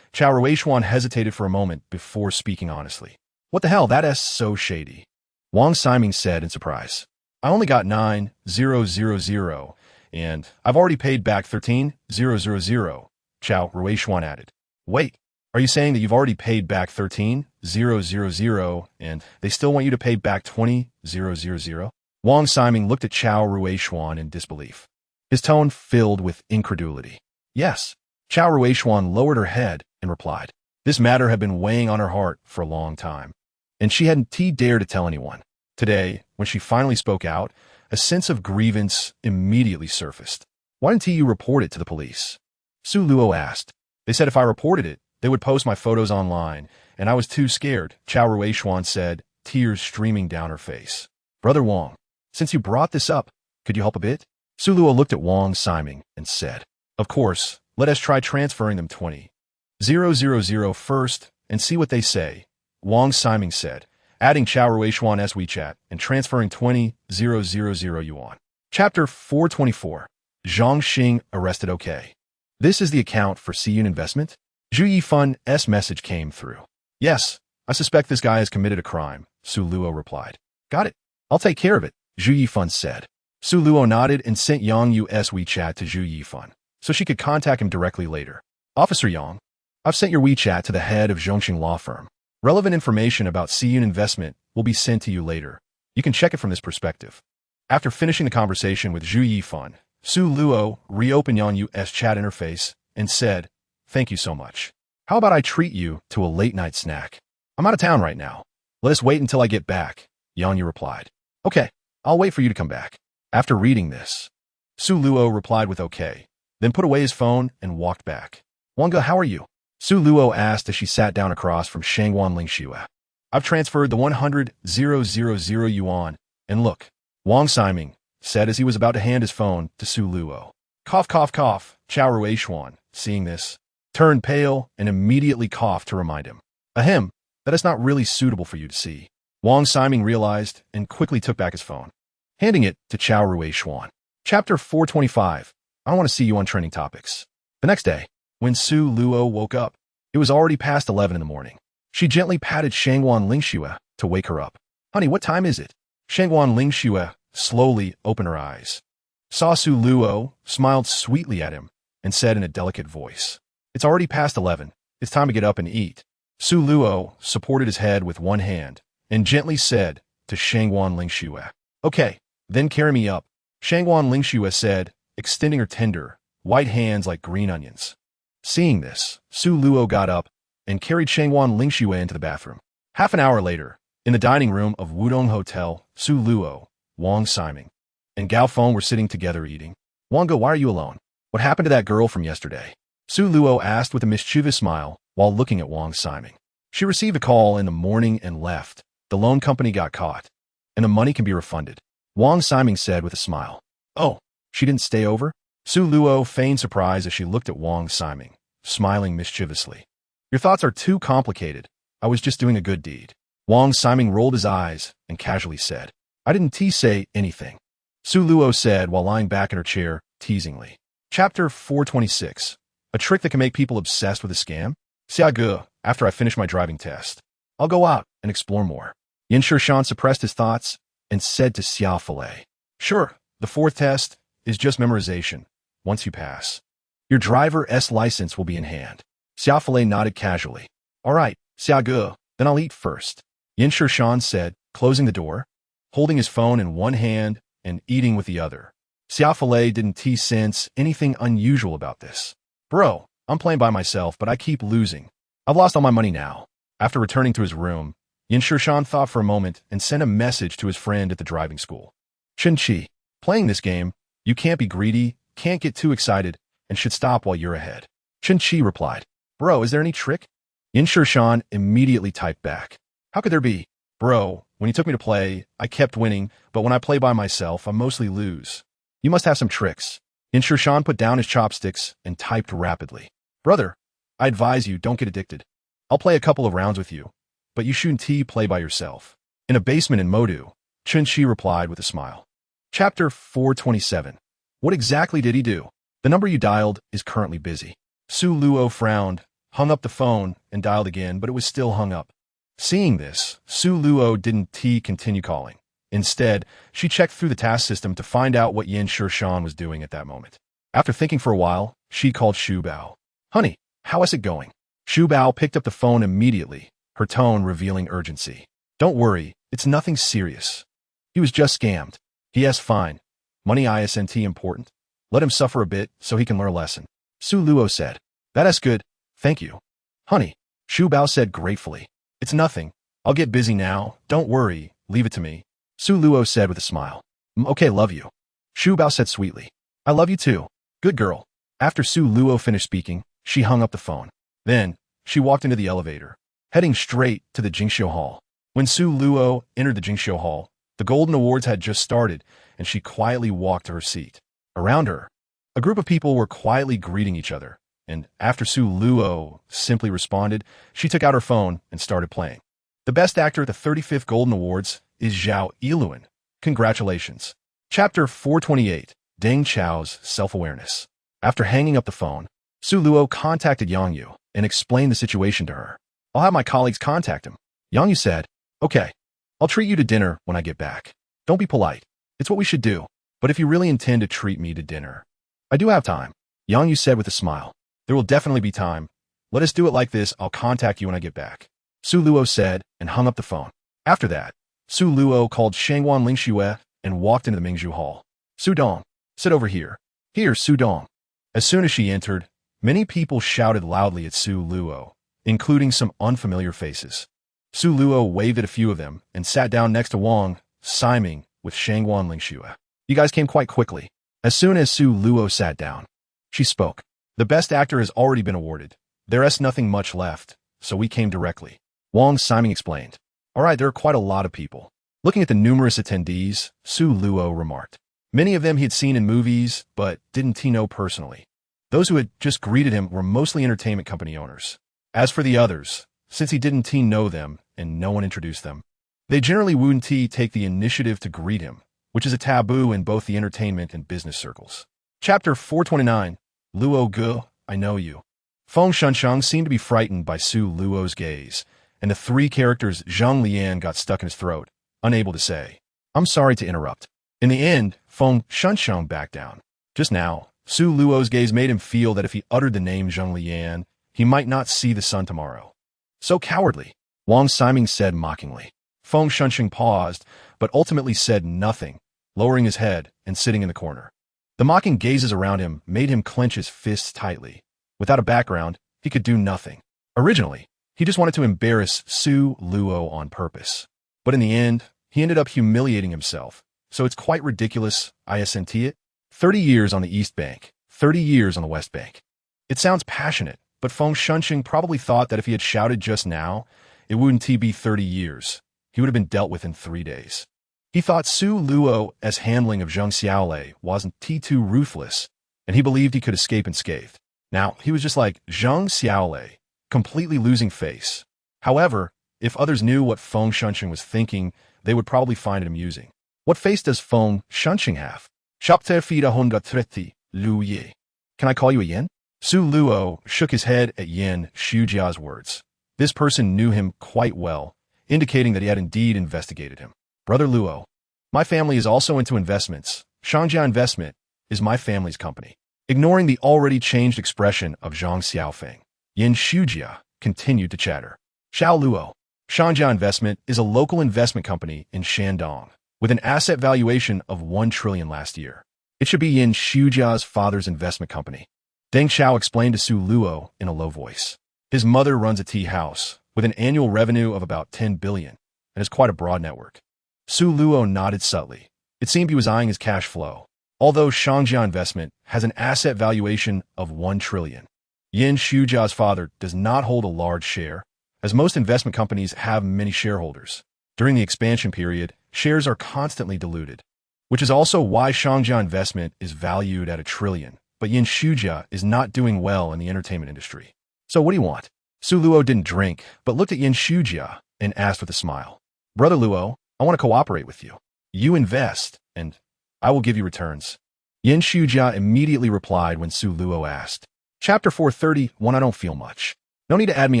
Chao Ruishuan hesitated for a moment before speaking honestly. What the hell? That's so shady. Wang Siming said in surprise. I only got 9,000, and I've already paid back 13,000. Chao Ruishuan added. Wait, are you saying that you've already paid back 13,000 and they still want you to pay back 20,000? Wang Siming looked at Chao Ruishuan in disbelief. His tone filled with incredulity. Yes. Chao Ruishuan lowered her head and replied. This matter had been weighing on her heart for a long time, and she hadn't dared to tell anyone. Today, when she finally spoke out, a sense of grievance immediately surfaced. Why didn't you report it to the police? Su Luo asked. They said if I reported it, they would post my photos online, and I was too scared, Chao Ruishuan said, tears streaming down her face. Brother Wang, since you brought this up, could you help a bit? Su Luo looked at Wang Siming and said, Of course, let us try transferring them 20,000 first and see what they say, Wang Siming said, adding Chao Ruishuan's WeChat and transferring 20,000 yuan. Chapter 424. Zhang Xing arrested. Okay. This is the account for Siyun Investment? Zhu Yifun's message came through. Yes, I suspect this guy has committed a crime, Su Luo replied. Got it. I'll take care of it, Zhu Yifun said. Su Luo nodded and sent Yang Yu's WeChat to Zhu Yifun, so she could contact him directly later. Officer Yang, I've sent your WeChat to the head of Zhongxing Law Firm. Relevant information about Siyun Investment will be sent to you later. You can check it from this perspective. After finishing the conversation with Zhu Yifun, Su Luo reopened Yang Yu's chat interface and said, Thank you so much. How about I treat you to a late-night snack? I'm out of town right now. Let us wait until I get back, Yang Yu replied. Okay, I'll wait for you to come back. After reading this, Su Luo replied with okay, then put away his phone and walked back. Wanga, how are you? Su Luo asked as she sat down across from Shangwan Lingxue. I've transferred the 100,000 yuan, and look, Wang Siming said as he was about to hand his phone to Su Luo. Cough, cough, cough, Chao Ruishuan, seeing this, turned pale and immediately coughed to remind him. Ahem, that is not really suitable for you to see. Wang Siming realized and quickly took back his phone, handing it to Chao Ruishuan. Chapter 425. I want to see you on trending topics. The next day, when Su Luo woke up, it was already past 11 in the morning. She gently patted Shangwan Lingxue to wake her up. Honey, what time is it? Shangwan Lingxue slowly opened her eyes, saw Su Luo, smiled sweetly at him, and said in a delicate voice, It's already past 11. It's time to get up and eat. Su Luo supported his head with one hand and gently said to Shangwan Lingxue, Okay, then carry me up. Shangwan Lingxue said, extending her tender, white hands like green onions. Seeing this, Su Luo got up and carried Shangwan Lingxue into the bathroom. Half an hour later, in the dining room of Wudong Hotel, Su Luo, Wang Siming, and Gao Feng were sitting together eating. Wanga, why are you alone? What happened to that girl from yesterday? Su Luo asked with a mischievous smile while looking at Wang Siming. She received a call in the morning and left. The loan company got caught, and the money can be refunded. Wang Siming said with a smile. Oh, she didn't stay over? Su Luo feigned surprise as she looked at Wang Siming, smiling mischievously. Your thoughts are too complicated. I was just doing a good deed. Wang Siming rolled his eyes and casually said, I didn't say anything. Su Luo said while lying back in her chair, teasingly. Chapter 426. A trick that can make people obsessed with a scam? Xia, after I finish my driving test, I'll go out and explore more. Yin Shishan suppressed his thoughts and said to Xia Filei, Sure, the fourth test is just memorization. Once you pass, your driver's license will be in hand. Xia Filei nodded casually. All right, Xia, then I'll eat first. Yin Shishan said, closing the door, holding his phone in one hand and eating with the other. Xia Filei didn't sense anything unusual about this. Bro, I'm playing by myself, but I keep losing. I've lost all my money now. After returning to his room, Yin Shishan thought for a moment and sent a message to his friend at the driving school. Chen Qi, playing this game, you can't be greedy, can't get too excited, and should stop while you're ahead. Chen Qi replied, Bro, is there any trick? Yin Shishan immediately typed back. How could there be? Bro, when you took me to play, I kept winning, but when I play by myself, I mostly lose. You must have some tricks. Yin Shishan put down his chopsticks and typed rapidly. Brother, I advise you don't get addicted. I'll play a couple of rounds with you, but you shouldn't play by yourself. In a basement in Modu, Chun-Chi replied with a smile. Chapter 427. What exactly did he do? The number you dialed is currently busy. Su Luo frowned, hung up the phone, and dialed again, but it was still hung up. Seeing this, Su Luo didn't continue calling. Instead, she checked through the task system to find out what Yin Shan was doing at that moment. After thinking for a while, she called Shu Bao. Honey, how is it going? Shu Bao picked up the phone immediately, her tone revealing urgency. Don't worry, it's nothing serious. He was just scammed. Yes, fine. Money isn't important. Let him suffer a bit so he can learn a lesson. Su Luo said. That is good, thank you. Honey, Shu Bao said gratefully. It's nothing. I'll get busy now. Don't worry, leave it to me. Su Luo said with a smile. Okay, love you. Shu Bao said sweetly. I love you too. Good girl. After Su Luo finished speaking, she hung up the phone. Then, she walked into the elevator, heading straight to the Jingxiu Hall. When Su Luo entered the Jingxiu Hall, the Golden Awards had just started, and she quietly walked to her seat. Around her, a group of people were quietly greeting each other, and after Su Luo simply responded, she took out her phone and started playing. The best actor at the 35th Golden Awards is Zhao Yiluan. Congratulations. Chapter 428. Deng Chao's Self-Awareness. After hanging up the phone, Su Luo contacted Yang Yu and explained the situation to her. I'll have my colleagues contact him. Yang Yu said, okay, I'll treat you to dinner when I get back. Don't be polite. It's what we should do. But if you really intend to treat me to dinner, I do have time. Yang Yu said with a smile. There will definitely be time. Let us do it like this. I'll contact you when I get back. Su Luo said and hung up the phone. After that, Su Luo called Shangwan Lingxue and walked into the Mingzhu Hall. Su Dong, sit over here. Here, Su Dong. As soon as she entered, many people shouted loudly at Su Luo, including some unfamiliar faces. Su Luo waved at a few of them and sat down next to Wang, Siming with Shangwan Lingxue. You guys came quite quickly. As soon as Su Luo sat down, she spoke. The best actor has already been awarded. There is nothing much left, so we came directly. Wang Siming explained. All right, there are quite a lot of people. Looking at the numerous attendees, Su Luo remarked. Many of them he had seen in movies, but didn't he know personally. Those who had just greeted him were mostly entertainment company owners. As for the others, since he didn't know them and no one introduced them, they generally wouldn't take the initiative to greet him, which is a taboo in both the entertainment and business circles. Chapter 429. Luo Ge, I know you. Feng Shunsheng seemed to be frightened by Su Luo's gaze, and the three characters Zhang Lian got stuck in his throat, unable to say, I'm sorry to interrupt. In the end, Feng Shunsheng backed down. Just now, Su Luo's gaze made him feel that if he uttered the name Zhang Lian, he might not see the sun tomorrow. So cowardly, Wang Siming said mockingly. Feng Shunsheng paused, but ultimately said nothing, lowering his head and sitting in the corner. The mocking gazes around him made him clench his fists tightly. Without a background, he could do nothing. Originally, he just wanted to embarrass Su Luo on purpose. But in the end, he ended up humiliating himself. So it's quite ridiculous, isn't it? 30 years on the East Bank, 30 years on the West Bank. It sounds passionate, but Feng Shunsheng probably thought that if he had shouted just now, it wouldn't be 30 years. He would have been dealt with in 3 days. He thought Su Luo as handling of Zhang Xiaolei wasn't too ruthless, and he believed he could escape unscathed. Now, he was just like Zhang Xiaolei, completely losing face. However, if others knew what Feng Shunsheng was thinking, they would probably find it amusing. What face does Feng Shunsheng have? Chapter 430, Lu Yi. Can I call you a Yin? Su Luo shook his head at Yin Shujia's words. This person knew him quite well, indicating that he had indeed investigated him. Brother Luo, my family is also into investments. Shangjia Investment is my family's company. Ignoring the already changed expression of Zhang Xiaofeng, Yin Shujia continued to chatter. Xiao Luo, Shangjia Investment is a local investment company in Shandong, with an asset valuation of 1 trillion last year. It should be Yin Shujia's father's investment company. Deng Xiao explained to Su Luo in a low voice. His mother runs a tea house with an annual revenue of about 10 billion and has quite a broad network. Su Luo nodded subtly. It seemed he was eyeing his cash flow. Although Shangjia Investment has an asset valuation of 1 trillion, Yin Shujia's father does not hold a large share, as most investment companies have many shareholders. During the expansion period, shares are constantly diluted, which is also why Shangjia Investment is valued at 1 trillion, but Yin Shujia is not doing well in the entertainment industry. So what do you want? Su Luo didn't drink, but looked at Yin Shujia and asked with a smile. Brother Luo, I want to cooperate with you. You invest, and I will give you returns. Yin Shujia immediately replied when Su Luo asked. Chapter 431. I don't feel much. No need to add me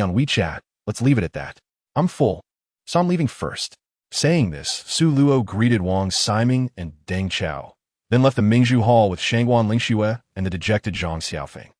on WeChat. Let's leave it at that. I'm full, so I'm leaving first. Saying this, Su Luo greeted Wang Siming and Deng Chao, then left the Mingzhu Hall with Shangguan Lingxue and the dejected Zhang Xiaofeng.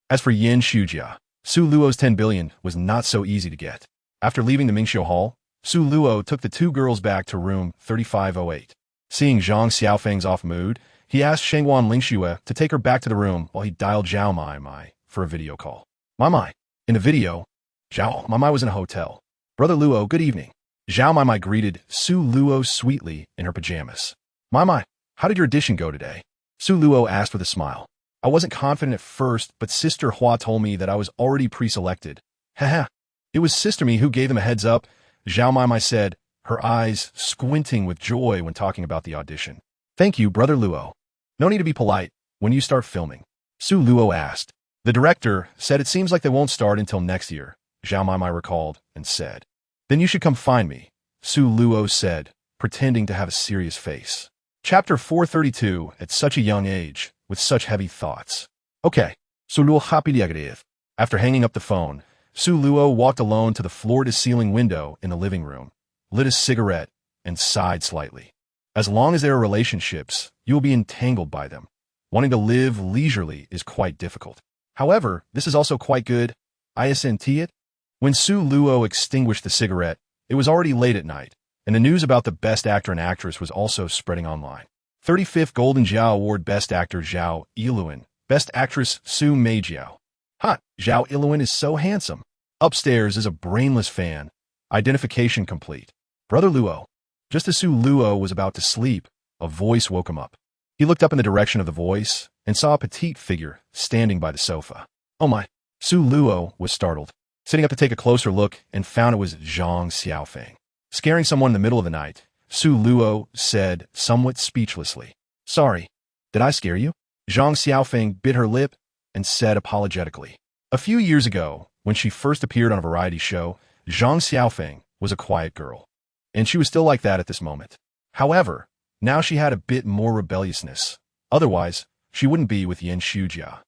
As for Yin Shujia, Su Luo's 10 billion was not so easy to get. After leaving the Mingzhu Hall, Su Luo took the two girls back to room 3508. Seeing Zhang Xiaofeng's off mood, he asked Shangguan Lingxue to take her back to the room while he dialed Zhao Mai for a video call. Mai. In the video, Zhao Mai was in a hotel. Brother Luo, good evening. Zhao Mai greeted Su Luo sweetly in her pajamas. Mai, how did your audition go today? Su Luo asked with a smile. I wasn't confident at first, but Sister Hua told me that I was already pre-selected. Haha. It was Sister Me who gave them a heads up, Zhao Mai said, her eyes squinting with joy when talking about the audition. Thank you, Brother Luo. No need to be polite. When you start filming? Su Luo asked. The director said it seems like they won't start until next year, Zhao Mai recalled and said. Then you should come find me, Su Luo said, pretending to have a serious face. Chapter 432. At such a young age, with such heavy thoughts. Okay, Su Luo happily agreed. After hanging up the phone, Su Luo walked alone to the floor-to-ceiling window in the living room, lit a cigarette, and sighed slightly. As long as there are relationships, you will be entangled by them. Wanting to live leisurely is quite difficult. However, this is also quite good. ISNT it? When Su Luo extinguished the cigarette, it was already late at night, and the news about the Best Actor and Actress was also spreading online. 35th Golden Zhao Award Best Actor Zhao Yiluan, Best Actress Su Meijiao. Hot, Zhao Yiluan is so handsome. Upstairs is a brainless fan. Identification complete. Brother Luo. Just as Su Luo was about to sleep, a voice woke him up. He looked up in the direction of the voice and saw a petite figure standing by the sofa. Oh my. Su Luo was startled, sitting up to take a closer look and found it was Zhang Xiaofeng. Scaring someone in the middle of the night, Su Luo said somewhat speechlessly. Sorry, did I scare you? Zhang Xiaofeng bit her lip and said apologetically. A few years ago, when she first appeared on a variety show, Zhang Xiaofeng was a quiet girl, and she was still like that at this moment. However, now she had a bit more rebelliousness. Otherwise, she wouldn't be with Yin Shujia.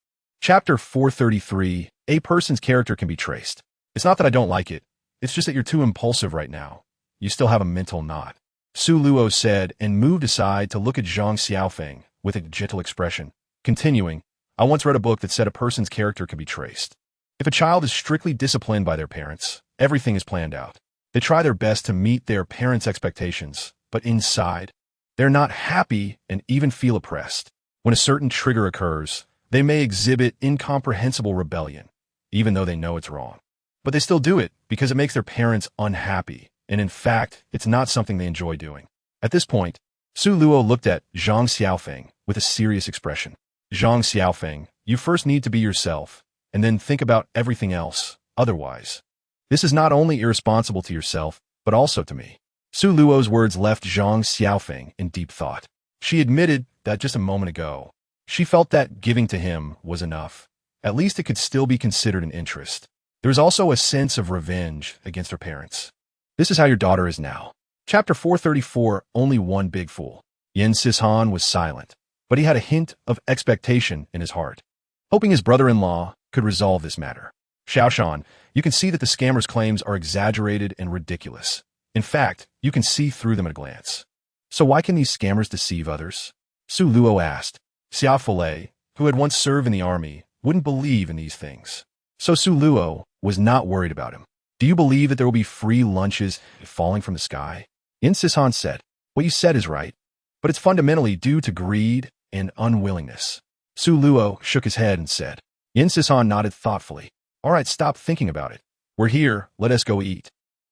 Chapter 433. A person's character can be traced. It's not that I don't like it. It's just that you're too impulsive right now. You still have a mental knot. Su Luo said and moved aside to look at Zhang Xiaofeng with a gentle expression. Continuing, I once read a book that said a person's character can be traced. If a child is strictly disciplined by their parents, everything is planned out. They try their best to meet their parents' expectations, but inside, they're not happy and even feel oppressed. When a certain trigger occurs, they may exhibit incomprehensible rebellion, even though they know it's wrong. But they still do it because it makes their parents unhappy, and in fact, it's not something they enjoy doing. At this point, Su Luo looked at Zhang Xiaofeng with a serious expression. Zhang Xiaofeng, you first need to be yourself, and then think about everything else, otherwise. This is not only irresponsible to yourself, but also to me. Su Luo's words left Zhang Xiaofeng in deep thought. She admitted that just a moment ago, she felt that giving to him was enough. At least it could still be considered an interest. There was also a sense of revenge against her parents. This is how your daughter is now. Chapter 434. Only one big fool. Yin Sishan was silent, but he had a hint of expectation in his heart, hoping his brother-in-law could resolve this matter. Xiaoshan, you can see that the scammer's claims are exaggerated and ridiculous. In fact, you can see through them at a glance. So why can these scammers deceive others? Su Luo asked. Xia Filei, who had once served in the army, wouldn't believe in these things. So Su Luo was not worried about him. Do you believe that there will be free lunches falling from the sky? Yin Sishan said. What you said is right, but it's fundamentally due to greed and unwillingness. Su Luo shook his head and said. Yin Sishan nodded thoughtfully. All right, stop thinking about it. We're here, let us go eat.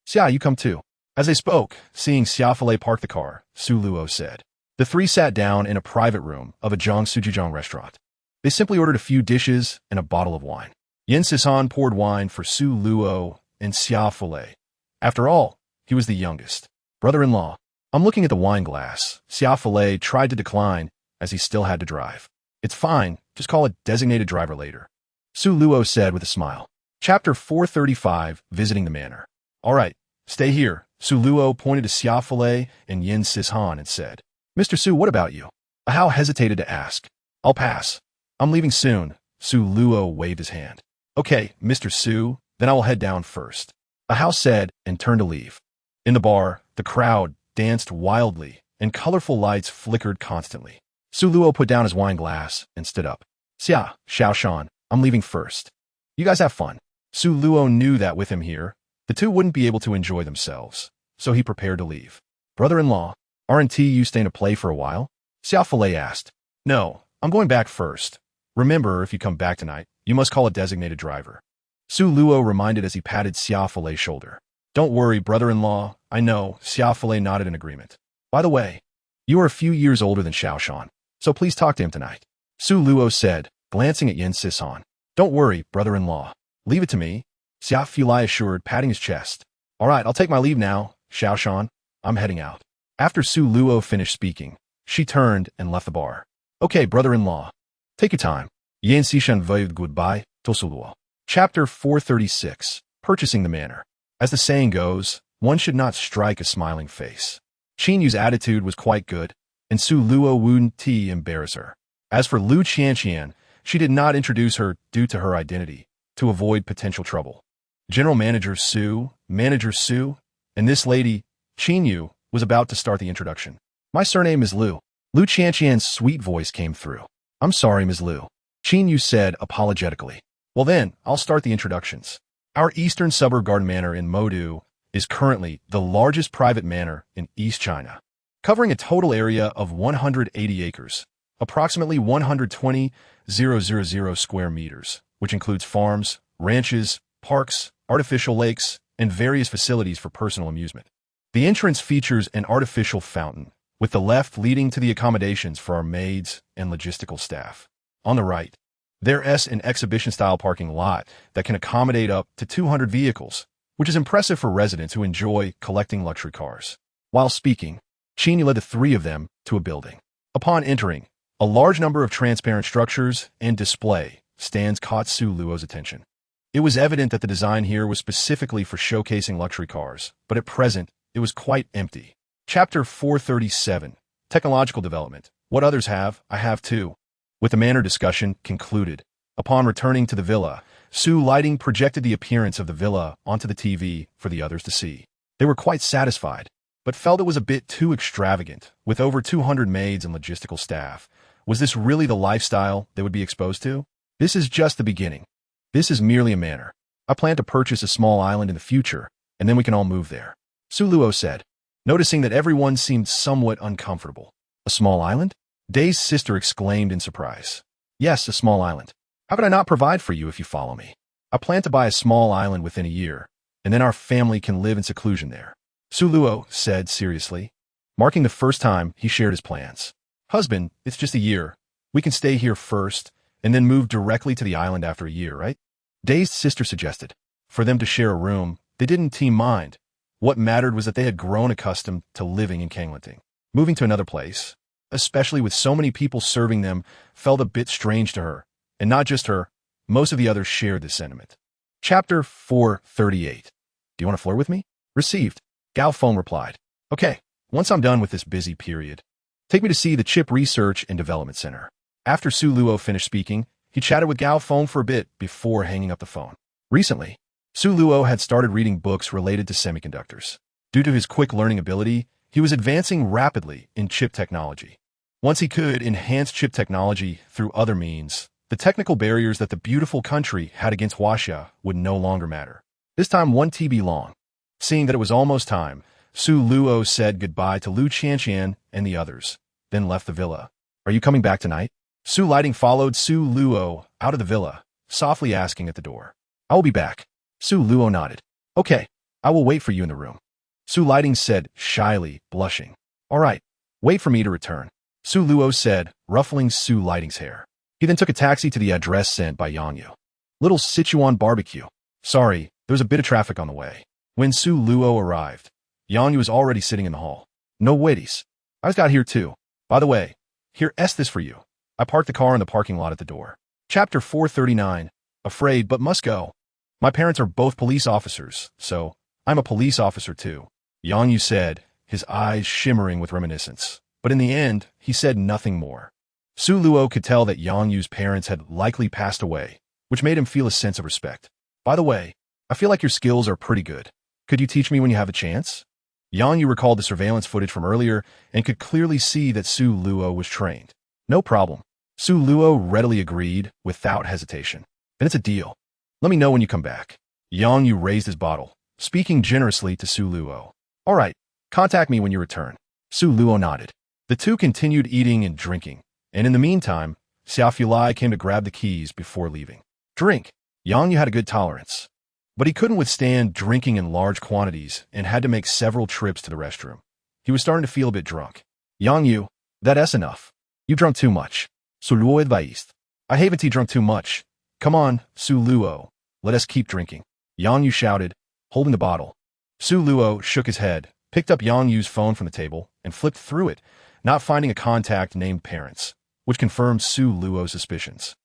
Xia, you come too. As they spoke, seeing Xia Filei park the car, Su Luo said. The three sat down in a private room of a Jiangsu restaurant. They simply ordered a few dishes and a bottle of wine. Yin Sishan poured wine for Su Luo and Xia Filei. After all, he was the youngest. Brother-in-law, I'm looking at the wine glass. Xia Filei tried to decline as he still had to drive. It's fine, just call a designated driver later. Su Luo said with a smile. Chapter 435, Visiting the Manor. All right, stay here. Su Luo pointed to Xia Filet and Yin Sishan and said, Mr. Su, what about you? Ahao hesitated to ask. I'll pass. I'm leaving soon. Su Luo waved his hand. Okay, Mr. Su, then I will head down first. Ahao said and turned to leave. In the bar, the crowd danced wildly and colorful lights flickered constantly. Su Luo put down his wine glass and stood up. Xia, Xiaoshan, I'm leaving first. You guys have fun. Su Luo knew that with him here, the two wouldn't be able to enjoy themselves, so he prepared to leave. Brother-in-law, aren't you staying to play for a while? Xia Filet asked. No, I'm going back first. Remember, if you come back tonight, you must call a designated driver. Su Luo reminded as he patted Xia Filet's shoulder. Don't worry, brother-in-law, I know. Xia Filet nodded in agreement. By the way, you are a few years older than Xiaoshan, so please talk to him tonight. Su Luo said, glancing at Yin Sishan. Don't worry, brother-in-law. Leave it to me, Xia Filet assured, patting his chest. All right, I'll take my leave now, Xiaoshan. I'm heading out. After Su Luo finished speaking, she turned and left the bar. Okay, brother-in-law. Take your time. Yin Sishan waved goodbye to Su Luo. Chapter 436, Purchasing the Manor. As the saying goes, one should not strike a smiling face. Qin Yu's attitude was quite good, and Su Luo wouldn't embarrass her. As for Lu Qianqian, she did not introduce her due to her identity, to avoid potential trouble. General Manager Su, and this lady, Qin Yu, was about to start the introduction. My surname is Lu. Lu Qianqian's sweet voice came through. I'm sorry, Ms. Lu. Qin Yu said apologetically. Well then, I'll start the introductions. Our eastern suburb Garden Manor in Modu is currently the largest private manor in East China, covering a total area of 180 acres, approximately 120,000 square meters, which includes farms, ranches, parks, artificial lakes, and various facilities for personal amusement. The entrance features an artificial fountain, with the left leading to the accommodations for our maids and logistical staff. On the right, there is an exhibition-style parking lot that can accommodate up to 200 vehicles, which is impressive for residents who enjoy collecting luxury cars. While speaking, Qin Yu led the three of them to a building. Upon entering, a large number of transparent structures and display stands caught Su Luo's attention. It was evident that the design here was specifically for showcasing luxury cars, but at present, it was quite empty. Chapter 437, Technological Development. What others have, I have too. With the manor discussion concluded, upon returning to the villa, Su Lighting projected the appearance of the villa onto the TV for the others to see. They were quite satisfied, but felt it was a bit too extravagant, with over 200 maids and logistical staff. Was this really the lifestyle they would be exposed to? This is just the beginning. This is merely a manor. I plan to purchase a small island in the future, and then we can all move there. Su Luo said, noticing that everyone seemed somewhat uncomfortable. A small island? Day's sister exclaimed in surprise. Yes, a small island. How could I not provide for you if you follow me? I plan to buy a small island within a year, and then our family can live in seclusion there. Su Luo said seriously, marking the first time he shared his plans. Husband, it's just a year. We can stay here first, and then move directly to the island after a year, right? Day's sister suggested. For them to share a room, they didn't mind. What mattered was that they had grown accustomed to living in Kanglinting. Moving to another place, especially with so many people serving them, felt a bit strange to her. And not just her, most of the others shared this sentiment. Chapter 438. Do you want to flirt with me? Received. Gao Feng replied. Okay, once I'm done with this busy period, take me to see the Chip Research and Development Center. After Su Luo finished speaking, he chatted with Gao Feng for a bit before hanging up the phone. Recently, Su Luo had started reading books related to semiconductors. Due to his quick learning ability, he was advancing rapidly in chip technology. Once he could enhance chip technology through other means, the technical barriers that the beautiful country had against Huaxia would no longer matter. This time 1 TB long. Seeing that it was almost time, Su Luo said goodbye to Lu Qianqian and the others, then left the villa. Are you coming back tonight? Su Lighting followed Su Luo out of the villa, softly asking at the door. I will be back. Su Luo nodded. Okay, I will wait for you in the room. Su Lighting said, shyly, blushing. All right, wait for me to return. Su Luo said, ruffling Su Lighting's hair. He then took a taxi to the address sent by Yang Yu. Little Sichuan barbecue. Sorry, there was a bit of traffic on the way. When Su Luo arrived, Yang Yu was already sitting in the hall. No waities. I just got here too. By the way, here is this for you. I parked the car in the parking lot at the door. Chapter 439. Afraid but must go. My parents are both police officers, so I'm a police officer too, Yang Yu said, his eyes shimmering with reminiscence. But in the end, he said nothing more. Su Luo could tell that Yang Yu's parents had likely passed away, which made him feel a sense of respect. By the way, I feel like your skills are pretty good. Could you teach me when you have a chance? Yang Yu recalled the surveillance footage from earlier and could clearly see that Su Luo was trained. No problem. Su Luo readily agreed without hesitation. Then it's a deal. Let me know when you come back. Yang Yu raised his bottle, speaking generously to Su Luo. All right, contact me when you return. Su Luo nodded. The two continued eating and drinking, and in the meantime, Xiao Fulai came to grab the keys before leaving. Drink. Yang Yu had a good tolerance, but he couldn't withstand drinking in large quantities and had to make several trips to the restroom. He was starting to feel a bit drunk. Yang Yu, that's enough. You drunk too much. Su Luo advised. I haven't drunk too much. Come on, Su Luo. Let us keep drinking. Yang Yu shouted, holding the bottle. Su Luo shook his head, picked up Yang Yu's phone from the table, and flipped through it, not finding a contact named Parents, which confirmed Su Luo's suspicions.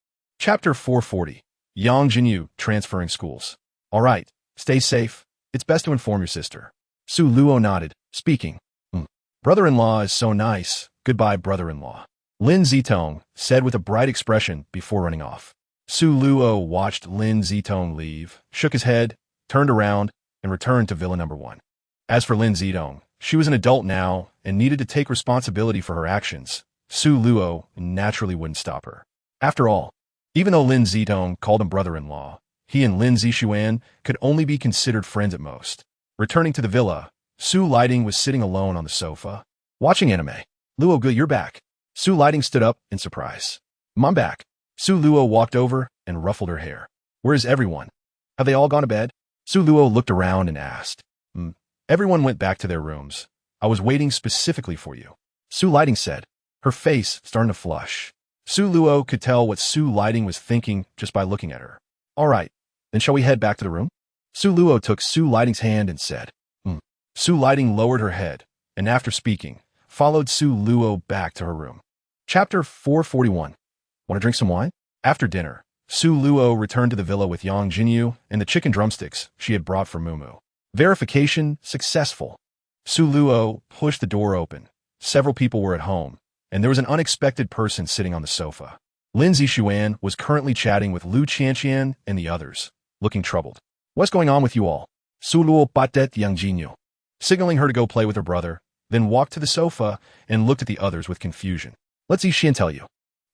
Chapter 440. Yang Jinyu transferring schools. All right, stay safe. It's best to inform your sister. Su Luo nodded, speaking. Brother-in-law is so nice. Goodbye, brother-in-law. Lin Zitong said with a bright expression before running off. Su Luo watched Lin Zitong leave, shook his head, turned around, and returned to Villa Number 1. As for Lin Zitong, she was an adult now and needed to take responsibility for her actions. Su Luo naturally wouldn't stop her. After all, even though Lin Zitong called him brother-in-law, he and Lin Zixuan could only be considered friends at most. Returning to the villa, Su Lighting was sitting alone on the sofa, watching anime. Luo good, you're back. Su Lighting stood up in surprise. I'm back. Su Luo walked over and ruffled her hair. Where's everyone? Have they all gone to bed? Su Luo looked around and asked. Everyone went back to their rooms. I was waiting specifically for you. Su Lighting said, her face starting to flush. Su Luo could tell what Su Lighting was thinking just by looking at her. All right, then shall we head back to the room? Su Luo took Su Lighting's hand and said, Su Lighting lowered her head, and after speaking, followed Su Luo back to her room. Chapter 441. Want to drink some wine? After dinner, Su Luo returned to the villa with Yang Jinyu and the chicken drumsticks she had brought for Mumu. Verification successful. Su Luo pushed the door open. Several people were at home, and there was an unexpected person sitting on the sofa. Lin Zixuan was currently chatting with Lu Qianqian and the others, looking troubled. What's going on with you all? Su Luo batted Yang Jinyu, signaling her to go play with her brother, then walked to the sofa and looked at the others with confusion. Let Zixuan tell you.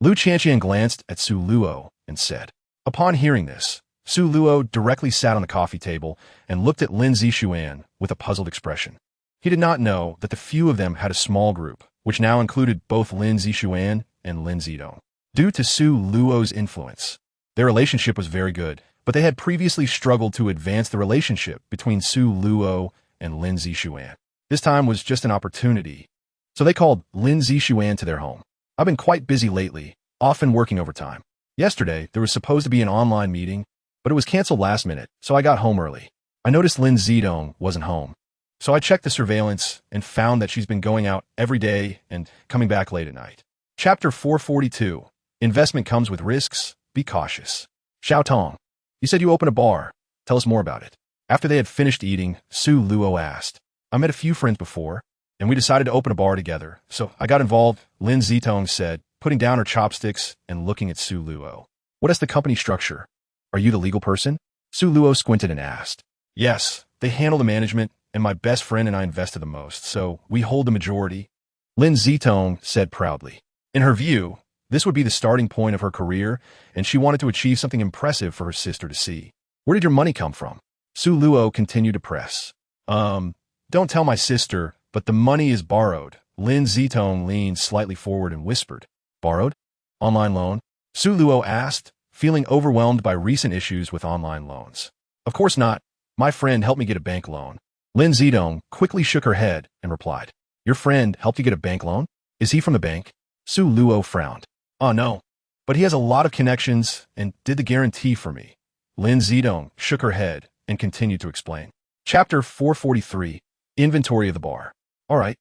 Lu Qianqian glanced at Su Luo and said. Upon hearing this, Su Luo directly sat on the coffee table and looked at Lin Zixuan with a puzzled expression. He did not know that the few of them had a small group, which now included both Lin Zixuan and Lin Zidong. Due to Su Luo's influence, their relationship was very good, but they had previously struggled to advance the relationship between Su Luo and Lin Zixuan. This time was just an opportunity, so they called Lin Zixuan to their home. I've been quite busy lately, often working overtime. Yesterday, there was supposed to be an online meeting, but it was canceled last minute, so I got home early. I noticed Lin Zidong wasn't home, so I checked the surveillance and found that she's been going out every day and coming back late at night. Chapter 442. Investment comes with risks. Be cautious. Xiao Tong, you said you opened a bar. Tell us more about it. After they had finished eating, Su Luo asked, I met a few friends before, and we decided to open a bar together, so I got involved, Lin Zitong said, putting down her chopsticks and looking at Su Luo. What is the company structure? Are you the legal person? Su Luo squinted and asked. Yes, they handle the management, and my best friend and I invested the most, so we hold the majority. Lin Zitong said proudly. In her view, this would be the starting point of her career, and she wanted to achieve something impressive for her sister to see. Where did your money come from? Su Luo continued to press. Don't tell my sister, but the money is borrowed. Lin Zitong leaned slightly forward and whispered. Borrowed? Online loan? Su Luo asked, feeling overwhelmed by recent issues with online loans. Of course not. My friend helped me get a bank loan. Lin Zitong quickly shook her head and replied. Your friend helped you get a bank loan? Is he from the bank? Su Luo frowned. Oh no, but he has a lot of connections and did the guarantee for me. Lin Zitong shook her head and continued to explain. Chapter 443. Inventory of the bar. All right,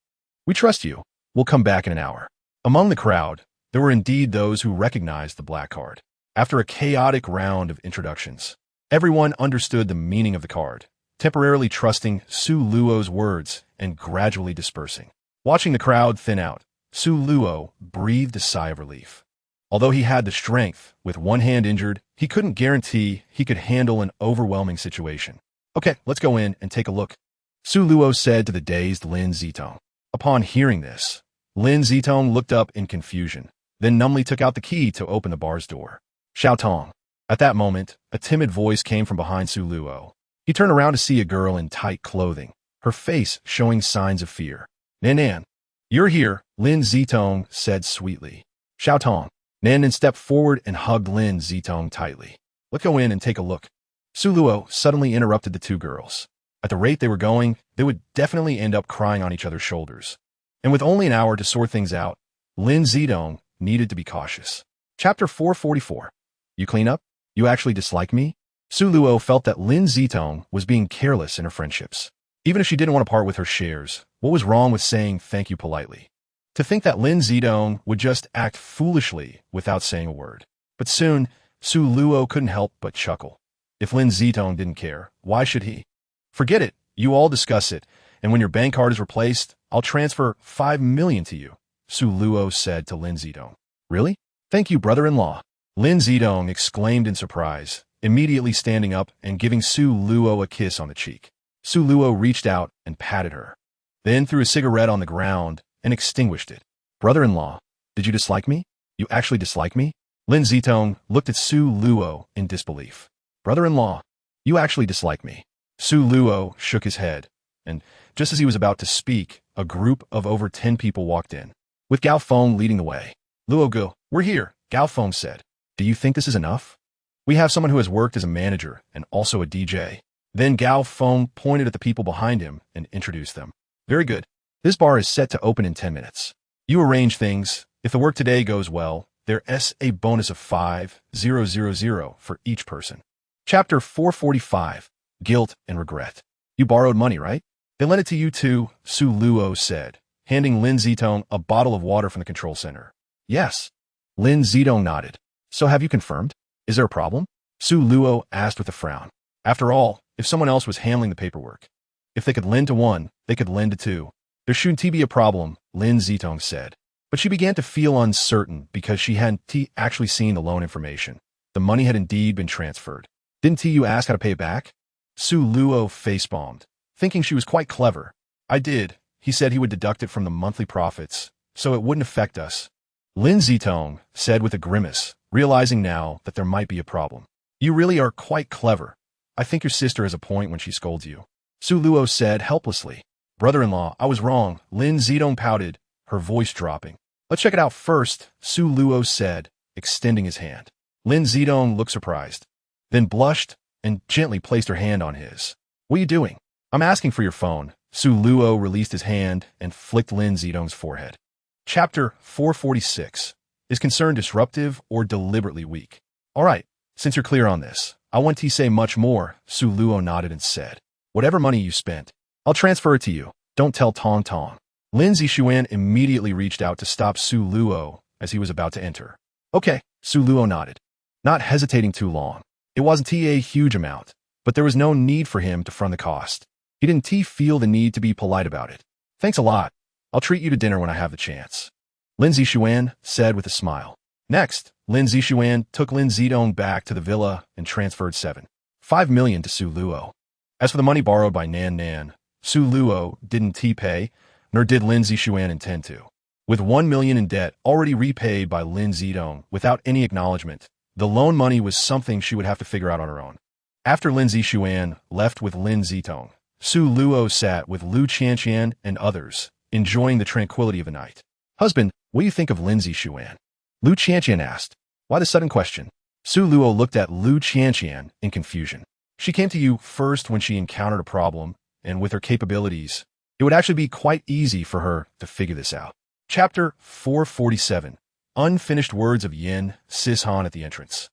we trust you. We'll come back in an hour. Among the crowd, there were indeed those who recognized the black card. After a chaotic round of introductions, Everyone understood the meaning of the card, temporarily trusting Su Luo's words and gradually dispersing. Watching the crowd thin out, Su Luo breathed a sigh of relief. Although he had the strength, with one hand injured, he couldn't guarantee he could handle an overwhelming situation. Okay, let's go in and take a look, Su Luo said to the dazed Lin Zitong. Upon hearing this, Lin Zitong looked up in confusion, then numbly took out the key to open the bar's door. Xiao Tong. At that moment, a timid voice came from behind Su Luo. He turned around to see a girl in tight clothing, her face showing signs of fear. Nan, you're here, Lin Zitong said sweetly. Xiao Tong. Nan stepped forward and hugged Lin Zitong tightly. Let's go in and take a look. Su Luo suddenly interrupted the two girls. At the rate they were going, they would definitely end up crying on each other's shoulders. And with only an hour to sort things out, Lin Zitong needed to be cautious. Chapter 444. You clean up? You actually dislike me? Su Luo felt that Lin Zitong was being careless in her friendships. Even if she didn't want to part with her shares, what was wrong with saying thank you politely? To think that Lin Zitong would just act foolishly without saying a word. But soon, Su Luo couldn't help but chuckle. If Lin Zitong didn't care, why should he? Forget it, you all discuss it, and when your bank card is replaced, I'll transfer 5 million to you, Su Luo said to Lin Zitong. Really? Thank you, brother-in-law. Lin Zitong exclaimed in surprise, immediately standing up and giving Su Luo a kiss on the cheek. Su Luo reached out and patted her, then threw a cigarette on the ground and extinguished it. Brother-in-law, did you dislike me? You actually dislike me? Lin Zitong looked at Su Luo in disbelief. Brother-in-law, you actually dislike me. Su Luo shook his head, and just as he was about to speak, a group of over 10 people walked in, with Gao Feng leading the way. Luo Gu, we're here, Gao Feng said. Do you think this is enough? We have someone who has worked as a manager and also a DJ. Then Gao Feng pointed at the people behind him and introduced them. Very good. This bar is set to open in 10 minutes. You arrange things. If the work today goes well, there's a bonus of 5,000 for each person. Chapter 445. Guilt and Regret. You borrowed money, right? They lent it to you too, Su Luo said, handing Lin Zitong a bottle of water from the control center. Yes. Lin Zitong nodded. So have you confirmed? Is there a problem? Su Luo asked with a frown. After all, if someone else was handling the paperwork, if they could lend to one, they could lend to two. There shouldn't be a problem, Lin Zitong said. But she began to feel uncertain because she hadn't actually seen the loan information. The money had indeed been transferred. Didn't you ask how to pay it back? Su Luo facepalmed, thinking she was quite clever. I did. He said he would deduct it from the monthly profits, so it wouldn't affect us. Lin Zitong said with a grimace, realizing now that there might be a problem. You really are quite clever. I think your sister has a point when she scolds you. Su Luo said helplessly. Brother-in-law, I was wrong, Lin Zitong pouted, her voice dropping. Let's check it out first, Su Luo said, extending his hand. Lin Zitong looked surprised, then blushed and gently placed her hand on his. What are you doing? I'm asking for your phone. Su Luo released his hand and flicked Lin Zitong's forehead. Chapter 446. Is concern disruptive or deliberately weak? All right, since you're clear on this, I want to say much more, Su Luo nodded and said. Whatever money you spent, I'll transfer it to you. Don't tell Tong Tong. Lin Zixuan immediately reached out to stop Su Luo as he was about to enter. Okay, Su Luo nodded, not hesitating too long. It wasn't a huge amount, but there was no need for him to front the cost. He didn't feel the need to be polite about it. Thanks a lot. I'll treat you to dinner when I have the chance, Lin Zixuan said with a smile. Next, Lin Zixuan took Lin Zitong back to the villa and transferred 5 million to Su Luo. As for the money borrowed by Nan, Su Luo didn't pay, nor did Lin Zixuan intend to. With 1 million in debt already repaid by Lin Zitong without any acknowledgement, the loan money was something she would have to figure out on her own. After Lin Zixuan left with Lin Zitong, Su Luo sat with Lu Qianqian and others, enjoying the tranquility of the night. Husband, what do you think of Lin Zixuan? Lu Qianqian asked. Why the sudden question? Su Luo looked at Lu Qianqian in confusion. She came to you first when she encountered a problem, and with her capabilities, it would actually be quite easy for her to figure this out. Chapter 447. Unfinished words of Yin Sishan at the entrance.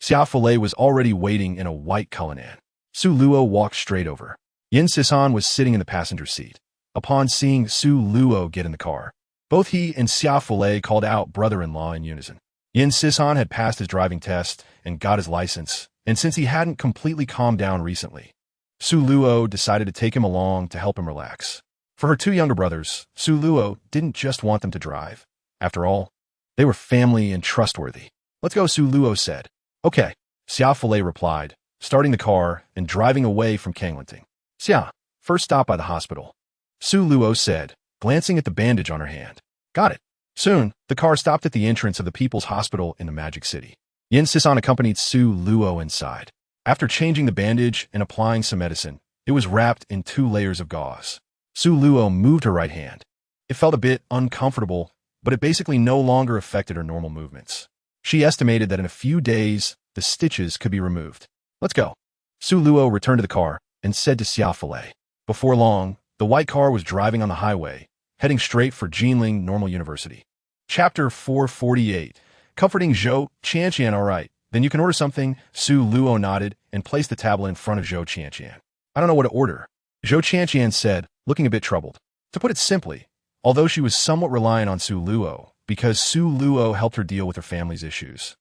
Xia Folei was already waiting in a white Cullinan. Su Luo walked straight over. Yin Sishan was sitting in the passenger seat. Upon seeing Su Luo get in the car, both he and Xia Folei called out brother-in-law in unison. Yin Sishan had passed his driving test and got his license, and since he hadn't completely calmed down recently, Su Luo decided to take him along to help him relax. For her two younger brothers, Su Luo didn't just want them to drive. After all, they were family and trustworthy. "Let's go," Su Luo said. "Okay," Xia Falei replied, starting the car and driving away from Kanglinting. "Xia, first stop by the hospital," Su Luo said, glancing at the bandage on her hand. "Got it." Soon, the car stopped at the entrance of the People's Hospital in the Magic City. Yin Sisan accompanied Su Luo inside. After changing the bandage and applying some medicine, it was wrapped in 2 layers of gauze. Su Luo moved her right hand. It felt a bit uncomfortable, but it basically no longer affected her normal movements. She estimated that in a few days, the stitches could be removed. "Let's go." Su Luo returned to the car and said to Xia Falei. Before long, the white car was driving on the highway, heading straight for Jinling Normal University. Chapter 448. Comforting Zhou Qianqian. "All right, then you can order something." Su Luo nodded and placed the tablet in front of Zhou Qianqian. "I don't know what to order," Zhou Qianqian said, looking a bit troubled. To put it simply, although she was somewhat reliant on Su Luo, because Su Luo helped her deal with her family's issues,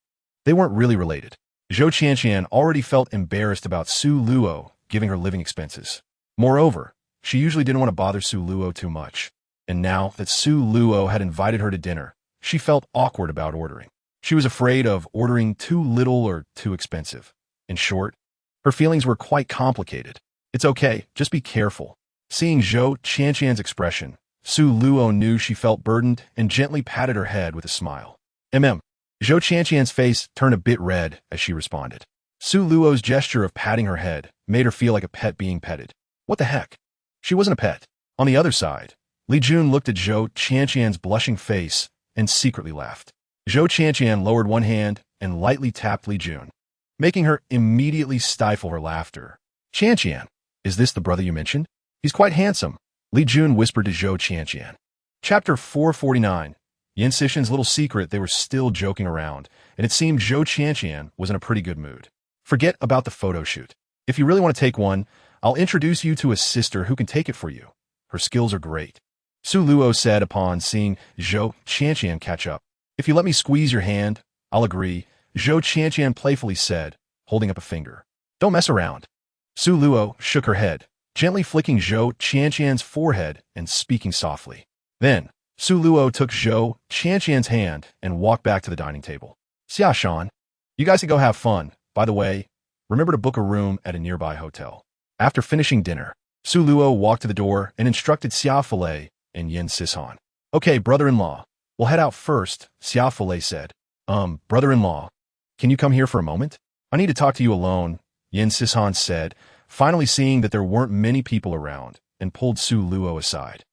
they weren't really related. Zhou Qianqian already felt embarrassed about Su Luo giving her living expenses. Moreover, she usually didn't want to bother Su Luo too much, and now that Su Luo had invited her to dinner, she felt awkward about ordering. She was afraid of ordering too little or too expensive. In short, her feelings were quite complicated. "It's okay, just be careful." Seeing Zhou Qianqian's expression, Su Luo knew she felt burdened and gently patted her head with a smile. Zhou Qianqian's face turned a bit red as she responded. Su Luo's gesture of patting her head made her feel like a pet being petted. What the heck? She wasn't a pet. On the other side, Li Jun looked at Zhou Qianqian's blushing face and secretly laughed. Zhou Qianqian lowered one hand and lightly tapped Li Jun, making her immediately stifle her laughter. "Qianqian, is this the brother you mentioned? He's quite handsome," Li Jun whispered to Zhou Qianqian. Chapter 449. Yin Sishan's little secret. They were still joking around, and it seemed Zhou Qianqian was in a pretty good mood. "Forget about the photo shoot. If you really want to take one, I'll introduce you to a sister who can take it for you. Her skills are great," Su Luo said upon seeing Zhou Qianqian catch up. "If you let me squeeze your hand, I'll agree," Zhou Qianqian playfully said, holding up a finger. "Don't mess around." Su Luo shook her head, gently flicking Zhou Qianqian's forehead and speaking softly. Then, Su Luo took Zhou Qianqian's hand and walked back to the dining table. "Xia Shan, you guys can go have fun. By the way, remember to book a room at a nearby hotel." After finishing dinner, Su Luo walked to the door and instructed Xia Falei and Yin Sisan. "Okay, brother-in-law, we'll head out first," Xia Falei said. Brother-in-law, can you come here for a moment? I need to talk to you alone," Yin Sisan said, finally seeing that there weren't many people around, and pulled Su Luo aside.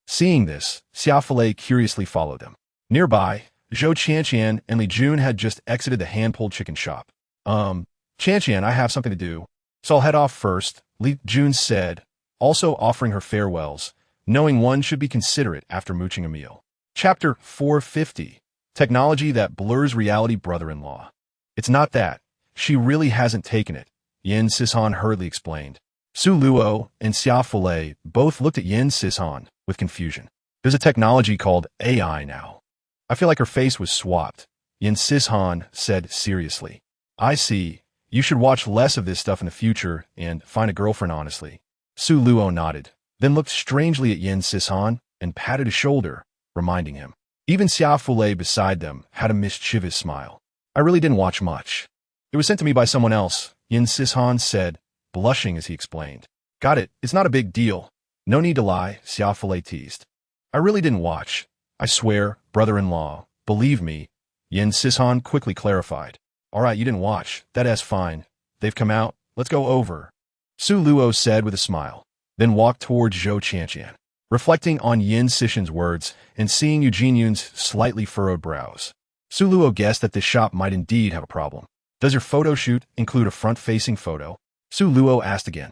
Seeing this, Xia Falei curiously followed them. Nearby, Zhou Qianqian and Li Jun had just exited the hand-pulled chicken shop. Qianqian, I have something to do, so I'll head off first," Li Jun said, also offering her farewells, knowing one should be considerate after mooching a meal. Chapter 450. Technology that blurs reality. Brother-in-law. "It's not that. She really hasn't taken it," Yin Sisan hurriedly explained. Su Luo and Xia Falei both looked at Yin Sisan with confusion. "There's a technology called AI now. I feel like her face was swapped," Yin Sisan said seriously. "I see. You should watch less of this stuff in the future and find a girlfriend honestly." Su Luo nodded, then looked strangely at Yin Sisan and patted his shoulder, reminding him. Even Xia Falei beside them had a mischievous smile. "I really didn't watch much. It was sent to me by someone else," Yin Sisan said, blushing as he explained. "Got it. It's not a big deal. No need to lie," Xia Falei teased. "I really didn't watch. I swear, brother-in-law. Believe me," Yin Sisan quickly clarified. "All right, you didn't watch. That's fine. They've come out. Let's go over," Su Luo said with a smile, then walked towards Zhou Qianqian. Reflecting on Yin Sishan's words and seeing Eugene Yun's slightly furrowed brows, Su Luo guessed that this shop might indeed have a problem. "Does your photo shoot include a front-facing photo?" Su Luo asked again.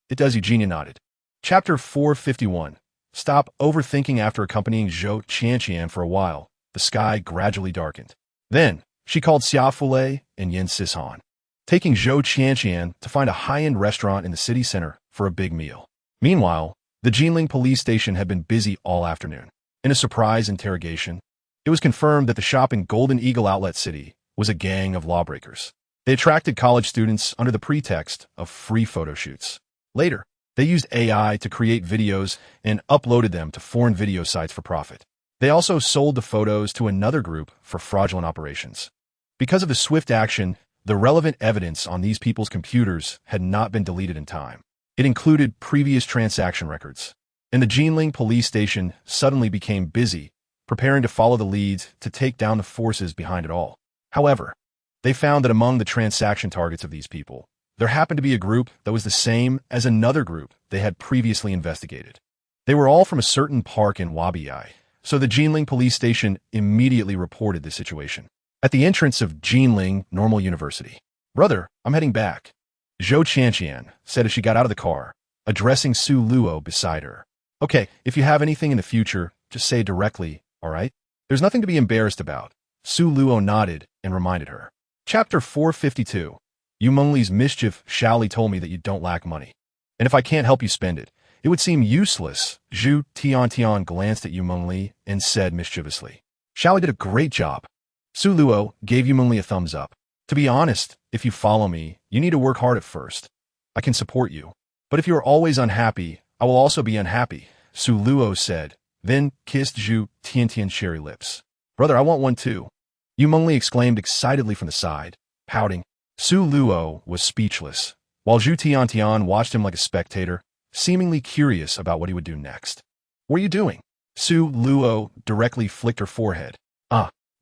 It does," Eugenia nodded. Chapter 451. Stop overthinking. After accompanying Zhou Qianqian for a while, the sky gradually darkened. Then, she called Xia Falei and Yin Sisan, taking Zhou Qianqian to find a high-end restaurant in the city center for a big meal. Meanwhile, the Jinling police station had been busy all afternoon. In a surprise interrogation, it was confirmed that the shop in Golden Eagle Outlet City was a gang of lawbreakers. They attracted college students under the pretext of free photo shoots. Later, they used AI to create videos and uploaded them to foreign video sites for profit. They also sold the photos to another group for fraudulent operations. Because of the swift action, the relevant evidence on these people's computers had not been deleted in time. It included previous transaction records. And the Jinling police station suddenly became busy, preparing to follow the leads to take down the forces behind it all. However, they found that among the transaction targets of these people, there happened to be a group that was the same as another group they had previously investigated. They were all from a certain park in Wabiai, so the Jinling police station immediately reported the situation. At the entrance of Jinling Normal University, "Brother, I'm heading back," Zhou Chanqian said as she got out of the car, addressing Su Luo beside her. "Okay, if you have anything in the future, just say it directly, all right? There's nothing to be embarrassed about." Su Luo nodded and reminded her. Chapter 452. Yu Mengli's mischief. Shaoli told me that you don't lack money. And if I can't help you spend it, it would seem useless. Zhu Tiantian glanced at Yu Mengli and said mischievously. Shaoli did a great job. Su Luo gave Yu Mengli a thumbs up. To be honest, if you follow me, you need to work hard at first. I can support you. But if you are always unhappy, I will also be unhappy, Su Luo said, then kissed Zhu Tiantian's cherry lips. Brother, I want one too. Yu Mengli exclaimed excitedly from the side, pouting. Su Luo was speechless, while Zhu Tiantian watched him like a spectator, seemingly curious about what he would do next. What are you doing? Su Luo directly flicked her forehead.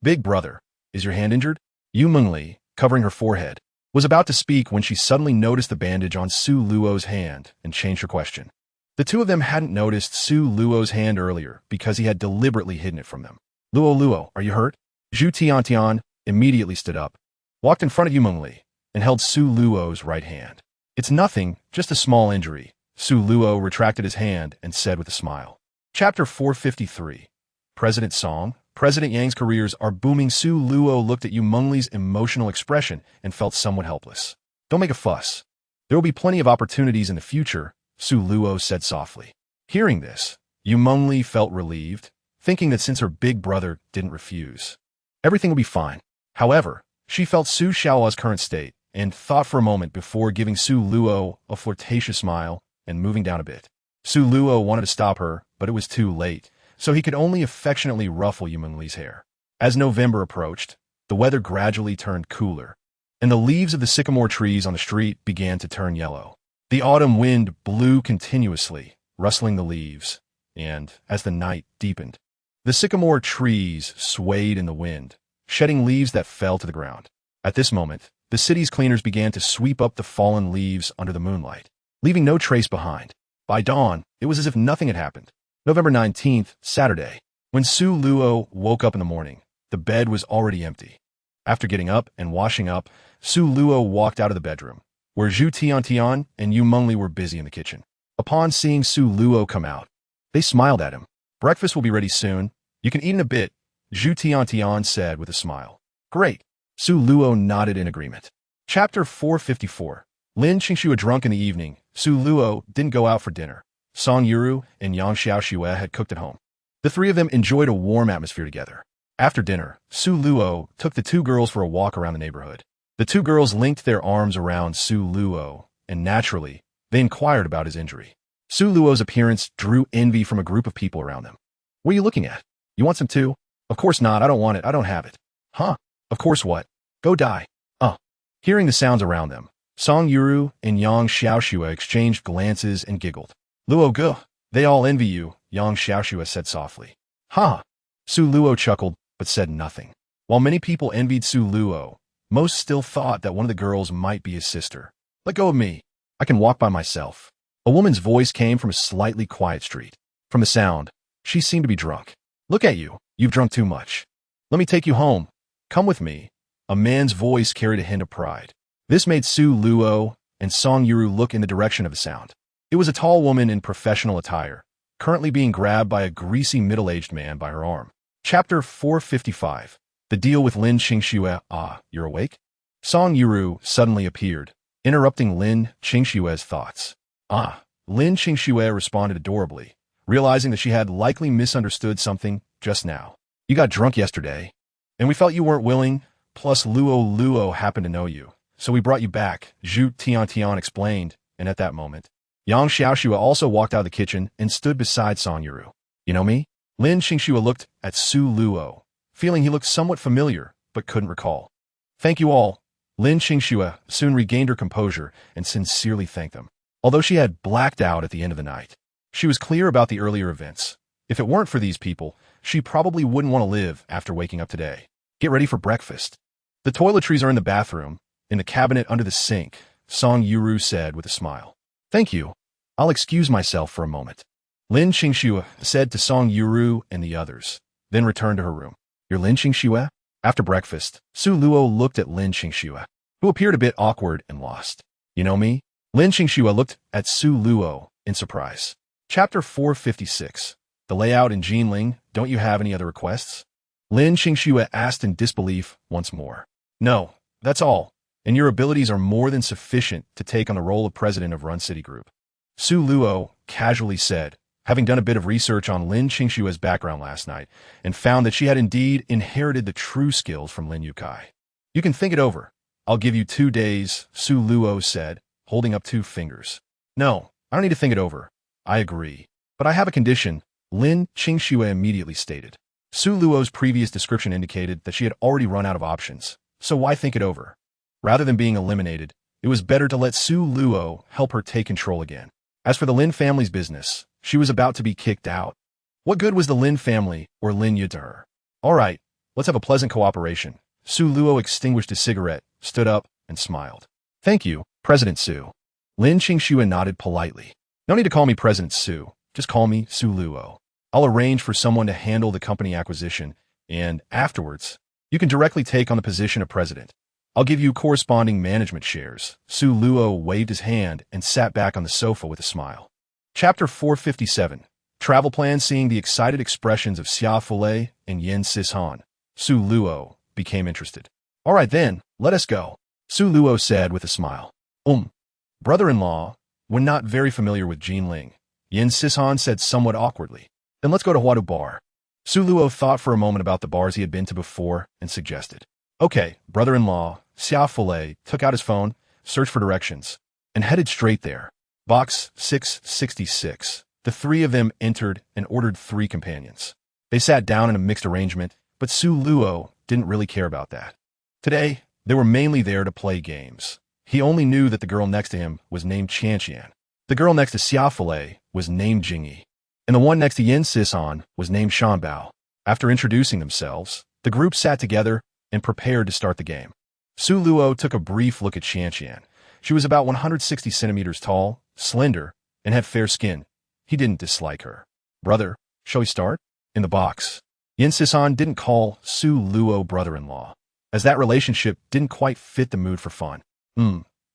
Big brother, is your hand injured? Yu Mengli, covering her forehead, was about to speak when she suddenly noticed the bandage on Su Luo's hand and changed her question. The two of them hadn't noticed Su Luo's hand earlier because he had deliberately hidden it from them. Luo, are you hurt? Zhu Tiantian immediately stood up, walked in front of Yu Mengli, and held Su Luo's right hand. It's nothing, just a small injury. Su Luo retracted his hand and said with a smile. Chapter 453. President Song. President Yang's careers are booming. Su Luo looked at Yu Mengli's emotional expression and felt somewhat helpless. Don't make a fuss. There will be plenty of opportunities in the future, Su Luo said softly. Hearing this, Yu Mengli felt relieved, thinking that since her big brother didn't refuse, everything would be fine. However, she felt Su Xiao's current state and thought for a moment before giving Su Luo a flirtatious smile and moving down a bit. Su Luo wanted to stop her, but it was too late, so he could only affectionately ruffle Yu Mengli's hair. As November approached, the weather gradually turned cooler, and the leaves of the sycamore trees on the street began to turn yellow. The autumn wind blew continuously, rustling the leaves, and, as the night deepened, the sycamore trees swayed in the wind, shedding leaves that fell to the ground. At this moment, the city's cleaners began to sweep up the fallen leaves under the moonlight, leaving no trace behind. By dawn, it was as if nothing had happened. November 19th, Saturday. When Su Luo woke up in the morning, the bed was already empty. After getting up and washing up, Su Luo walked out of the bedroom, where Zhu Tiantian and Yu Mengli were busy in the kitchen. Upon seeing Su Luo come out, they smiled at him. Breakfast will be ready soon. You can eat in a bit, Zhu Tiantian said with a smile. Great. Su Luo nodded in agreement. Chapter 454. Lin Qingxue drunk in the evening. Su Luo didn't go out for dinner. Song Yuru and Yang Xiaoxue had cooked at home. The three of them enjoyed a warm atmosphere together. After dinner, Su Luo took the two girls for a walk around the neighborhood. The two girls linked their arms around Su Luo, and naturally, they inquired about his injury. Su Luo's appearance drew envy from a group of people around them. What are you looking at? You want some too? Of course not, I don't want it, I don't have it. Huh? Of course what? Go die. Hearing the sounds around them, Song Yuru and Yang Xiaoxue exchanged glances and giggled. Luo Gu, they all envy you, Yang Xiaoxue said softly. Ha! Su Luo chuckled, but said nothing. While many people envied Su Luo, most still thought that one of the girls might be his sister. Let go of me. I can walk by myself. A woman's voice came from a slightly quiet street. From the sound, she seemed to be drunk. Look at you. You've drunk too much. Let me take you home. Come with me. A man's voice carried a hint of pride. This made Su Luo and Song Yuru look in the direction of the sound. It was a tall woman in professional attire, currently being grabbed by a greasy middle-aged man by her arm. Chapter 455. The deal with Lin Qingxue. You're awake? Song Yuru suddenly appeared, interrupting Lin Qingxue's thoughts. Lin Qingxue responded adorably, realizing that she had likely misunderstood something just now. You got drunk yesterday, and we felt you weren't willing, plus Luo happened to know you, so we brought you back, Zhu Tian explained, and at that moment, Yang Xiaoxua also walked out of the kitchen and stood beside Song Yuru. You know me? Lin Qingxua looked at Su Luo, feeling he looked somewhat familiar, but couldn't recall. Thank you all. Lin Qingxua soon regained her composure and sincerely thanked them. Although she had blacked out at the end of the night, she was clear about the earlier events. If it weren't for these people, she probably wouldn't want to live after waking up today. Get ready for breakfast. The toiletries are in the bathroom, in the cabinet under the sink, Song Yuru said with a smile. Thank you. I'll excuse myself for a moment. Lin Qingxua said to Song Yuru and the others, then returned to her room. You're Lin Qingxua? After breakfast, Su Luo looked at Lin Qingxua, who appeared a bit awkward and lost. You know me? Lin Qingxua looked at Su Luo in surprise. Chapter 456. The layout in Jinling, don't you have any other requests? Lin Qingxua asked in disbelief once more. No, that's all, and your abilities are more than sufficient to take on the role of president of Run City Group. Su Luo casually said, having done a bit of research on Lin Qingxua's background last night, and found that she had indeed inherited the true skills from Lin Yukai. You can think it over. I'll give you 2 days, Su Luo said, holding up 2 fingers. No, I don't need to think it over. I agree. But I have a condition, Lin Qingxua immediately stated. Su Luo's previous description indicated that she had already run out of options, so why think it over? Rather than being eliminated, it was better to let Su Luo help her take control again. As for the Lin family's business, she was about to be kicked out. What good was the Lin family or Lin Yu to her? All right, let's have a pleasant cooperation. Su Luo extinguished his cigarette, stood up, and smiled. Thank you, President Su. Lin Qingxua nodded politely. No need to call me President Su. Just call me Su Luo. I'll arrange for someone to handle the company acquisition, and afterwards, you can directly take on the position of president. I'll give you corresponding management shares. Su Luo waved his hand and sat back on the sofa with a smile. Chapter 457. Travel plan. Seeing the excited expressions of Xia Fulei and Yin Sishan, Su Luo became interested. All right then, let us go, Su Luo said with a smile. Brother-in-law, when not very familiar with Jinling, Yin Sishan said somewhat awkwardly. Then let's go to Huadu Bar. Su Luo thought for a moment about the bars he had been to before and suggested. Okay, brother-in-law, Xia Fulei took out his phone, searched for directions, and headed straight there. Box 666. The 3 of them entered and ordered 3 companions. They sat down in a mixed arrangement, but Su Luo didn't really care about that. Today, they were mainly there to play games. He only knew that the girl next to him was named Qianqian. The girl next to Xia Fulei was named Jingyi, and the one next to Yin Sishan was named Shanbao. After introducing themselves, the group sat together and prepared to start the game. Su Luo took a brief look at Qianqian. She was about 160 centimeters tall, slender, and had fair skin. He didn't dislike her. Brother, shall we start? In the box. Yin Sishan didn't call Su Luo brother-in-law, as that relationship didn't quite fit the mood for fun.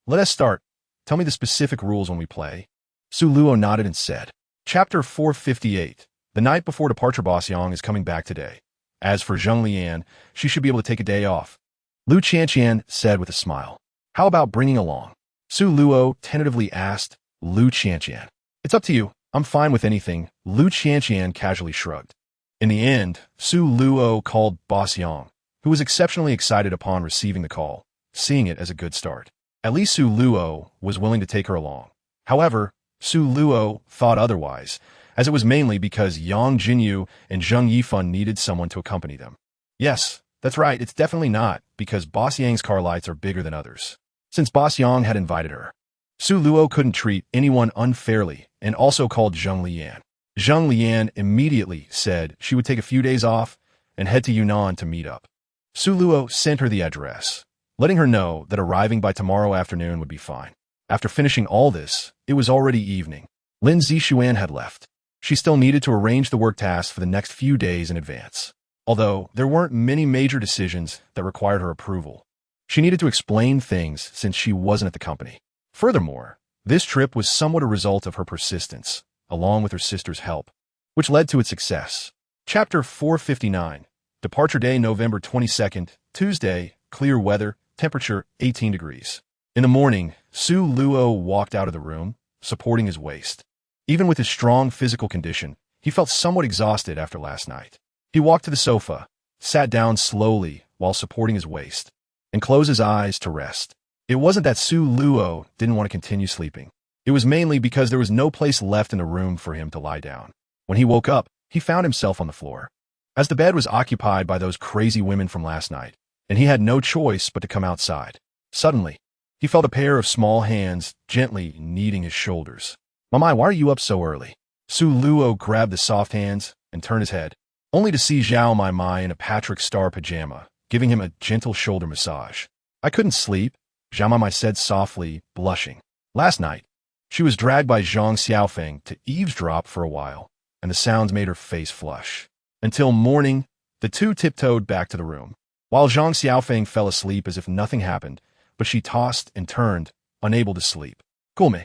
Let us start. Tell me the specific rules when we play. Su Luo nodded and said. Chapter 458. The night before departure, Boss Yang is coming back today. As for Zheng Lian, she should be able to take a day off. Lu Qianqian said with a smile. How about bringing along? Su Luo tentatively asked Lu Qianqian. It's up to you. I'm fine with anything, Lu Qianqian casually shrugged. In the end, Su Luo called Boss Yang, who was exceptionally excited upon receiving the call, seeing it as a good start. At least Su Luo was willing to take her along. However, Su Luo thought otherwise, as it was mainly because Yang Jinyu and Zheng Yifan needed someone to accompany them. Yes, that's right, it's definitely not, because Boss Yang's car lights are bigger than others. Since Boss Yang had invited her, Su Luo couldn't treat anyone unfairly and also called Zheng Lian. Zheng Lian immediately said she would take a few days off and head to Yunnan to meet up. Su Luo sent her the address, letting her know that arriving by tomorrow afternoon would be fine. After finishing all this, it was already evening. Lin Zixuan had left. She still needed to arrange the work tasks for the next few days in advance. Although there weren't many major decisions that required her approval, she needed to explain things since she wasn't at the company. Furthermore, this trip was somewhat a result of her persistence, along with her sister's help, which led to its success. Chapter 459. Departure day, November 22nd, Tuesday, clear weather, temperature 18 degrees. In the morning, Su Luo walked out of the room, supporting his waist. Even with his strong physical condition, he felt somewhat exhausted after last night. He walked to the sofa, sat down slowly while supporting his waist, and closed his eyes to rest. It wasn't that Su Luo didn't want to continue sleeping. It was mainly because there was no place left in the room for him to lie down. When he woke up, he found himself on the floor, as the bed was occupied by those crazy women from last night, and he had no choice but to come outside. Suddenly, he felt a pair of small hands gently kneading his shoulders. "Mamai, why are you up so early?" Su Luo grabbed the soft hands and turned his head, only to see Zhao Mai Mai in a Patrick Star pajama, giving him a gentle shoulder massage. "I couldn't sleep," Zhao Mai Mai said softly, blushing. Last night, she was dragged by Zhang Xiaofeng to eavesdrop for a while, and the sounds made her face flush. Until morning, the two tiptoed back to the room, while Zhang Xiaofeng fell asleep as if nothing happened, but she tossed and turned, unable to sleep. "Kulme."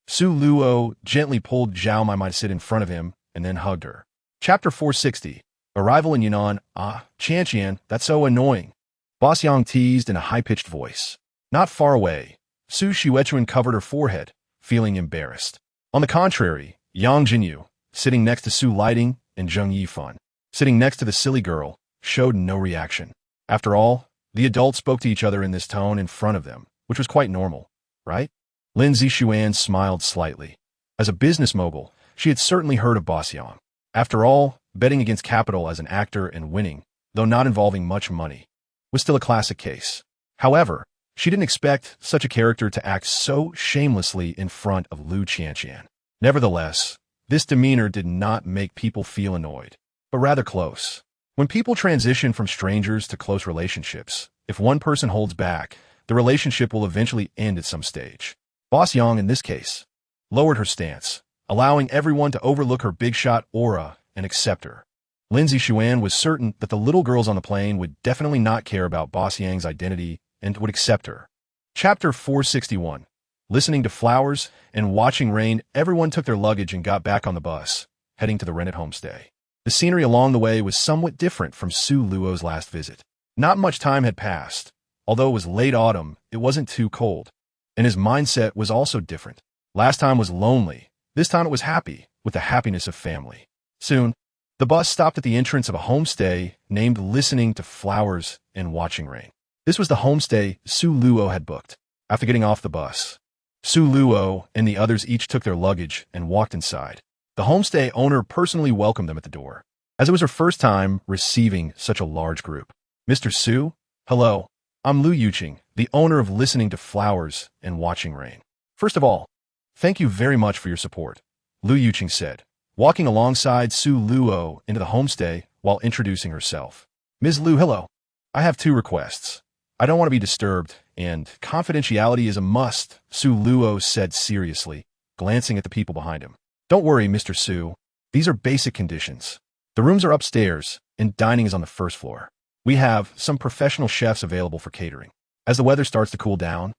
Su Luo gently pulled Zhao Mai Mai to sit in front of him and then hugged her. Chapter 460. Arrival in Yunnan. "Ah, Qianqian, that's so annoying," Boss Yang teased in a high-pitched voice. Not far away, Su Xuechuan covered her forehead, feeling embarrassed. On the contrary, Yang Jinyu, sitting next to Su Lighting, and Zheng Yifan, sitting next to the silly girl, showed no reaction. After all, the adults spoke to each other in this tone in front of them, which was quite normal, right? Lin Zixuan smiled slightly. As a business mogul, she had certainly heard of Boss Yang. After all, betting against capital as an actor and winning, though not involving much money, was still a classic case. However, she didn't expect such a character to act so shamelessly in front of Lu Qianqian. Nevertheless, this demeanor did not make people feel annoyed, but rather close. When people transition from strangers to close relationships, if one person holds back, the relationship will eventually end at some stage. Boss Yang, in this case, lowered her stance, allowing everyone to overlook her big-shot aura and accept her. Lin Zixuan was certain that the little girls on the plane would definitely not care about Boss Yang's identity and would accept her. Chapter 461. Listening to flowers and watching rain, everyone took their luggage and got back on the bus, heading to the rented homestay. The scenery along the way was somewhat different from Su Luo's last visit. Not much time had passed. Although it was late autumn, it wasn't too cold, and his mindset was also different. Last time was lonely. This time it was happy, with the happiness of family. Soon, the bus stopped at the entrance of a homestay named Listening to Flowers and Watching Rain. This was the homestay Su Luo had booked. After getting off the bus, Su Luo and the others each took their luggage and walked inside. The homestay owner personally welcomed them at the door, as it was her first time receiving such a large group. "Mr. Su? Hello. I'm Lu Yuqing, the owner of Listening to Flowers and Watching Rain. First of all, thank you very much for your support," Lu Yuqing said, walking alongside Su Luo into the homestay while introducing herself. "Ms. Lu, hello. I have 2 requests. I don't want to be disturbed, and confidentiality is a must," Su Luo said seriously, glancing at the people behind him. "Don't worry, Mr. Su. These are basic conditions. The rooms are upstairs, and dining is on the first floor. We have some professional chefs available for catering. As the weather starts to cool down,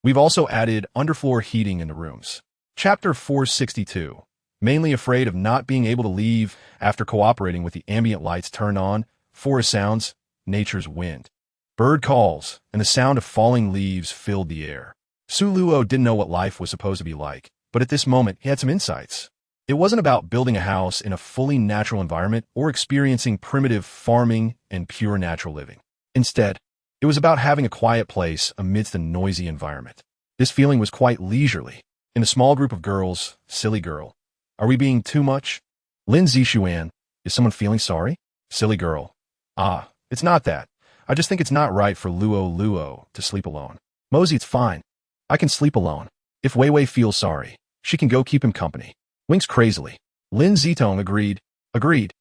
we've also added underfloor heating in the rooms." Chapter 462. Mainly afraid of not being able to leave after cooperating with the ambient lights turned on, forest sounds, nature's wind, bird calls, and the sound of falling leaves filled the air. Su Luo didn't know what life was supposed to be like, but at this moment he had some insights. It wasn't about building a house in a fully natural environment or experiencing primitive farming and pure natural living. Instead, it was about having a quiet place amidst a noisy environment. This feeling was quite leisurely. In a small group of girls, "Silly girl. Are we being too much?" Lin Zixuan, "Is someone feeling sorry?" "Silly girl. Ah, it's not that. I just think it's not right for Luo to sleep alone." "Mosey, it's fine. I can sleep alone. If Wei Wei feels sorry, she can go keep him company." Winks crazily. Lin Zitong agreed. Agreed.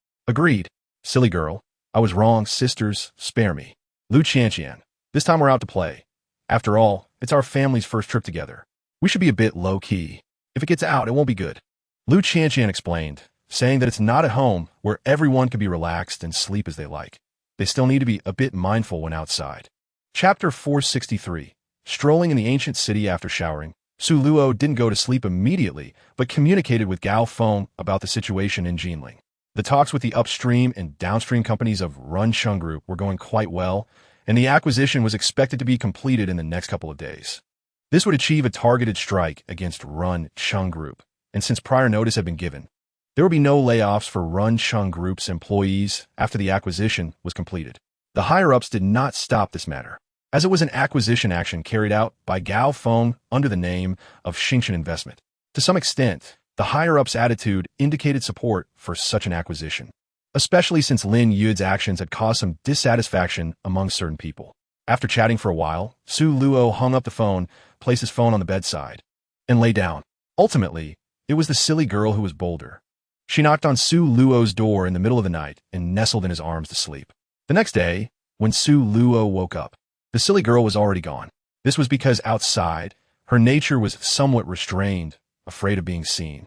"Silly girl. I was wrong, sisters, spare me." Lu Qianqian, "This time we're out to play. After all, it's our family's first trip together. We should be a bit low-key. If it gets out, it won't be good." Lu Qianqian explained, saying that it's not at home where everyone can be relaxed and sleep as they like. They still need to be a bit mindful when outside. Chapter 463. Strolling in the ancient city after showering, Su Luo didn't go to sleep immediately, but communicated with Gao Feng about the situation in Jinling. The talks with the upstream and downstream companies of Run Chung Group were going quite well, and the acquisition was expected to be completed in the next couple of days. This would achieve a targeted strike against Run Chung Group, and since prior notice had been given, there would be no layoffs for Run Chung Group's employees after the acquisition was completed. The higher-ups did not stop this matter. as it was an acquisition action carried out by Gao Feng under the name of Xingchen Investment. To some extent, the higher-ups' attitude indicated support for such an acquisition, especially since Lin Yude's actions had caused some dissatisfaction among certain people. After chatting for a while, Su Luo hung up the phone, placed his phone on the bedside, and lay down. Ultimately, it was the silly girl who was bolder. She knocked on Su Luo's door in the middle of the night and nestled in his arms to sleep. The next day, when Su Luo woke up, the silly girl was already gone. This was because outside, her nature was somewhat restrained, afraid of being seen,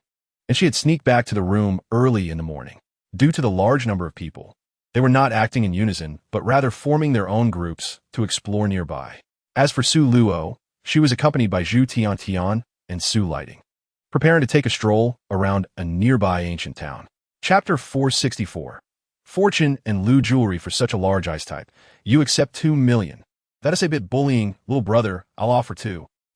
and she had sneaked back to the room early in the morning. Due to the large number of people, they were not acting in unison, but rather forming their own groups to explore nearby. As for Su Luo, she was accompanied by Zhu Tiantian and Su Lighting, preparing to take a stroll around a nearby ancient town. Chapter 464. Fortune and Lu jewelry for such a large ice type. You accept 2 million. That is a bit bullying, little brother. I'll offer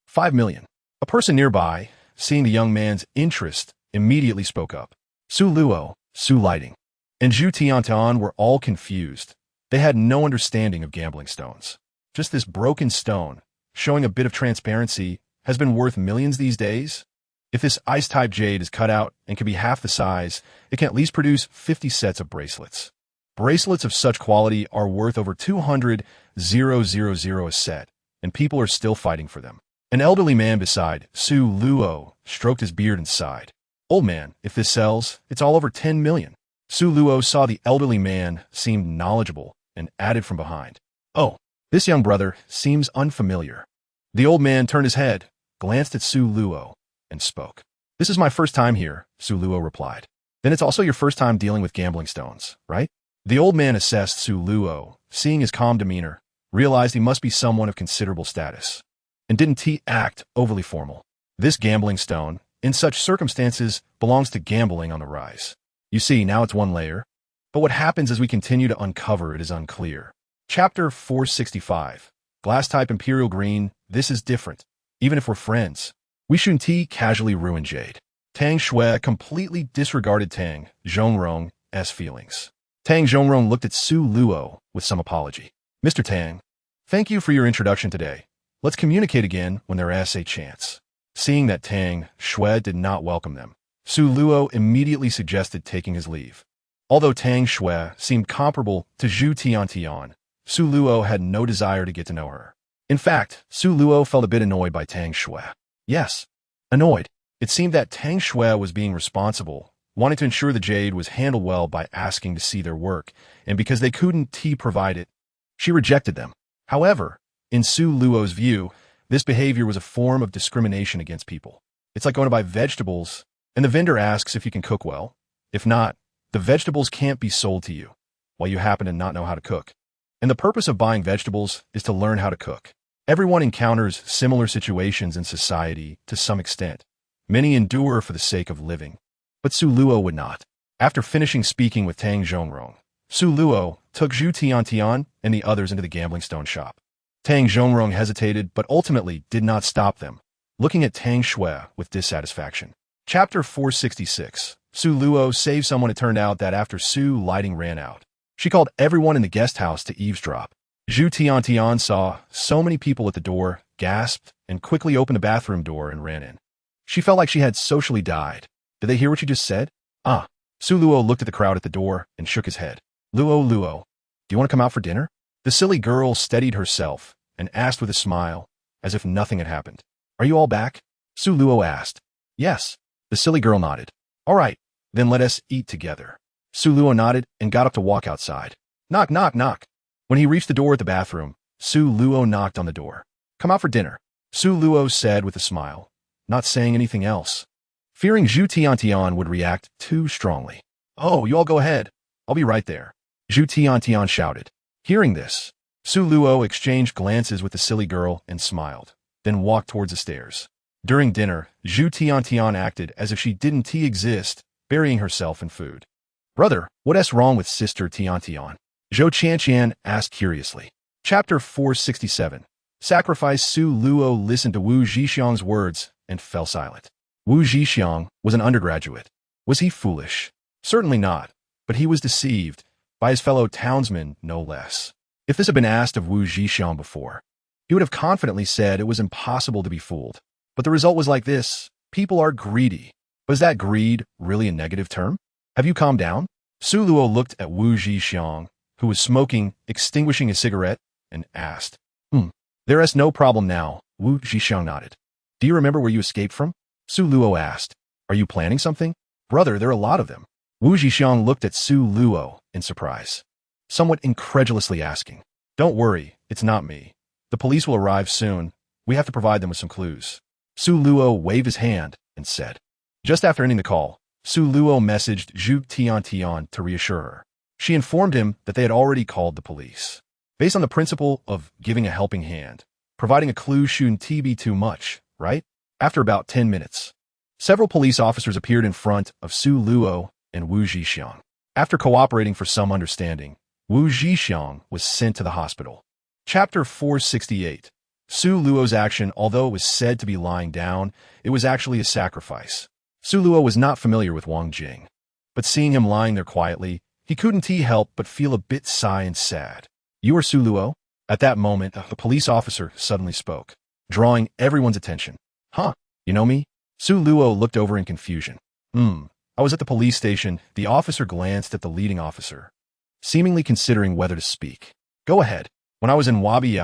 5 million. A person nearby, seeing the young man's interest, immediately spoke up. Su Luo, Su Lighting, and Zhu Tiantian were all confused. They had no understanding of gambling stones. Just this broken stone, showing a bit of transparency, has been worth millions these days. If this ice-type jade is cut out and can be half the size, it can at least produce 50 sets of bracelets. Bracelets of such quality are worth over 200,000 a set, and people are still fighting for them. An elderly man beside Su Luo stroked his beard and sighed. Old man, if this sells, it's all over 10 million. Su Luo saw the elderly man seemed knowledgeable and added from behind. Oh, this young brother seems unfamiliar. The old man turned his head, glanced at Su Luo, and spoke. This is my first time here, Su Luo replied. Then it's also your first time dealing with gambling stones, right? The old man assessed Su Luo, seeing his calm demeanor, realized he must be someone of considerable status, and didn't act overly formal. This gambling stone, in such circumstances, belongs to gambling on the rise. You see, now it's one layer, but what happens as we continue to uncover it is unclear. Chapter 465. Glass-type Imperial Green, this is different. Even if we're friends, we shouldn't casually ruin Jade. Tang Shui completely disregarded Tang Zhongrong's feelings. Tang Zhongrong looked at Su Luo with some apology. Mr. Tang, thank you for your introduction today. Let's communicate again when there is a chance. Seeing that Tang Shui did not welcome them, Su Luo immediately suggested taking his leave. Although Tang Shui seemed comparable to Zhu Tiantian, Su Luo had no desire to get to know her. In fact, Su Luo felt a bit annoyed by Tang Shui. Yes, annoyed. It seemed that Tang Shui was being responsible, wanting to ensure the jade was handled well by asking to see their work, and because they couldn't provide it, she rejected them. However, in Su Luo's view, this behavior was a form of discrimination against people. It's like going to buy vegetables, and the vendor asks if you can cook well. If not, the vegetables can't be sold to you, while you happen to not know how to cook. And the purpose of buying vegetables is to learn how to cook. Everyone encounters similar situations in society to some extent. Many endure for the sake of living. But Su Luo would not. After finishing speaking with Tang Zhongrong, Su Luo took Zhu Tiantian and the others into the gambling stone shop. Tang Zhongrong hesitated, but ultimately did not stop them, looking at Tang Shui with dissatisfaction. Chapter 466. Su Luo saved someone. It turned out that after Su Lighting ran out, she called everyone in the guest house to eavesdrop. Zhu Tiantian saw so many people at the door, gasped, and quickly opened the bathroom door and ran in. She felt like she had socially died. Did they hear what you just said? Ah. Su Luo looked at the crowd at the door and shook his head. Luo, do you want to come out for dinner? The silly girl steadied herself and asked with a smile, as if nothing had happened. Are you all back? Su Luo asked. Yes. The silly girl nodded. All right, then let us eat together. Su Luo nodded and got up to walk outside. Knock, knock, knock. When he reached the door at the bathroom, Su Luo knocked on the door. Come out for dinner, Su Luo said with a smile, not saying anything else, fearing Zhu Tiantian would react too strongly. Oh, you all go ahead. I'll be right there, Zhu Tiantian shouted. Hearing this, Su Luo exchanged glances with the silly girl and smiled, then walked towards the stairs. During dinner, Zhu Tiantian acted as if she didn't exist, burying herself in food. Brother, what's wrong with Sister Tiantian? Zhou Qianqian asked curiously. Chapter 467. Sacrifice. Su Luo listened to Wu Zhixiang's words and fell silent. Wu Zhixiang was an undergraduate. Was he foolish? Certainly not, but he was deceived, by his fellow townsmen no less. If this had been asked of Wu Zhixiang before, He would have confidently said it was impossible to be fooled. But the result was like this. People are greedy. But is that greed really a negative term? Have you calmed down? Su Luo looked at Wu Zhixiang, who was smoking, extinguishing his cigarette, and asked, There is no problem now. Wu Zhixiang nodded. Do you remember where you escaped from? Su Luo asked. Are you planning something? Brother, there are a lot of them. Wu Zhixiang looked at Su Luo in surprise, somewhat incredulously asking. Don't worry, it's not me. The police will arrive soon. We have to provide them with some clues. Su Luo waved his hand and said. Just after ending the call, Su Luo messaged Zhu Tian to reassure her. She informed him that they had already called the police. Based on the principle of giving a helping hand, providing a clue shouldn't be too much, right? After about 10 minutes, several police officers appeared in front of Su Luo and Wu Zhixiang. After cooperating for some understanding, Wu Zhixiang was sent to the hospital. Chapter 468. Su Luo's action, although it was said to be lying down, it was actually a sacrifice. Su Luo was not familiar with Wang Jing, but seeing him lying there quietly, he couldn't help but feel a bit sigh and sad. You are Su Luo? At that moment, a police officer suddenly spoke, drawing everyone's attention. Huh, you know me? Su Luo looked over in confusion. I was at the police station. The officer glanced at the leading officer, seemingly considering whether to speak. Go ahead. When I was in Wabi,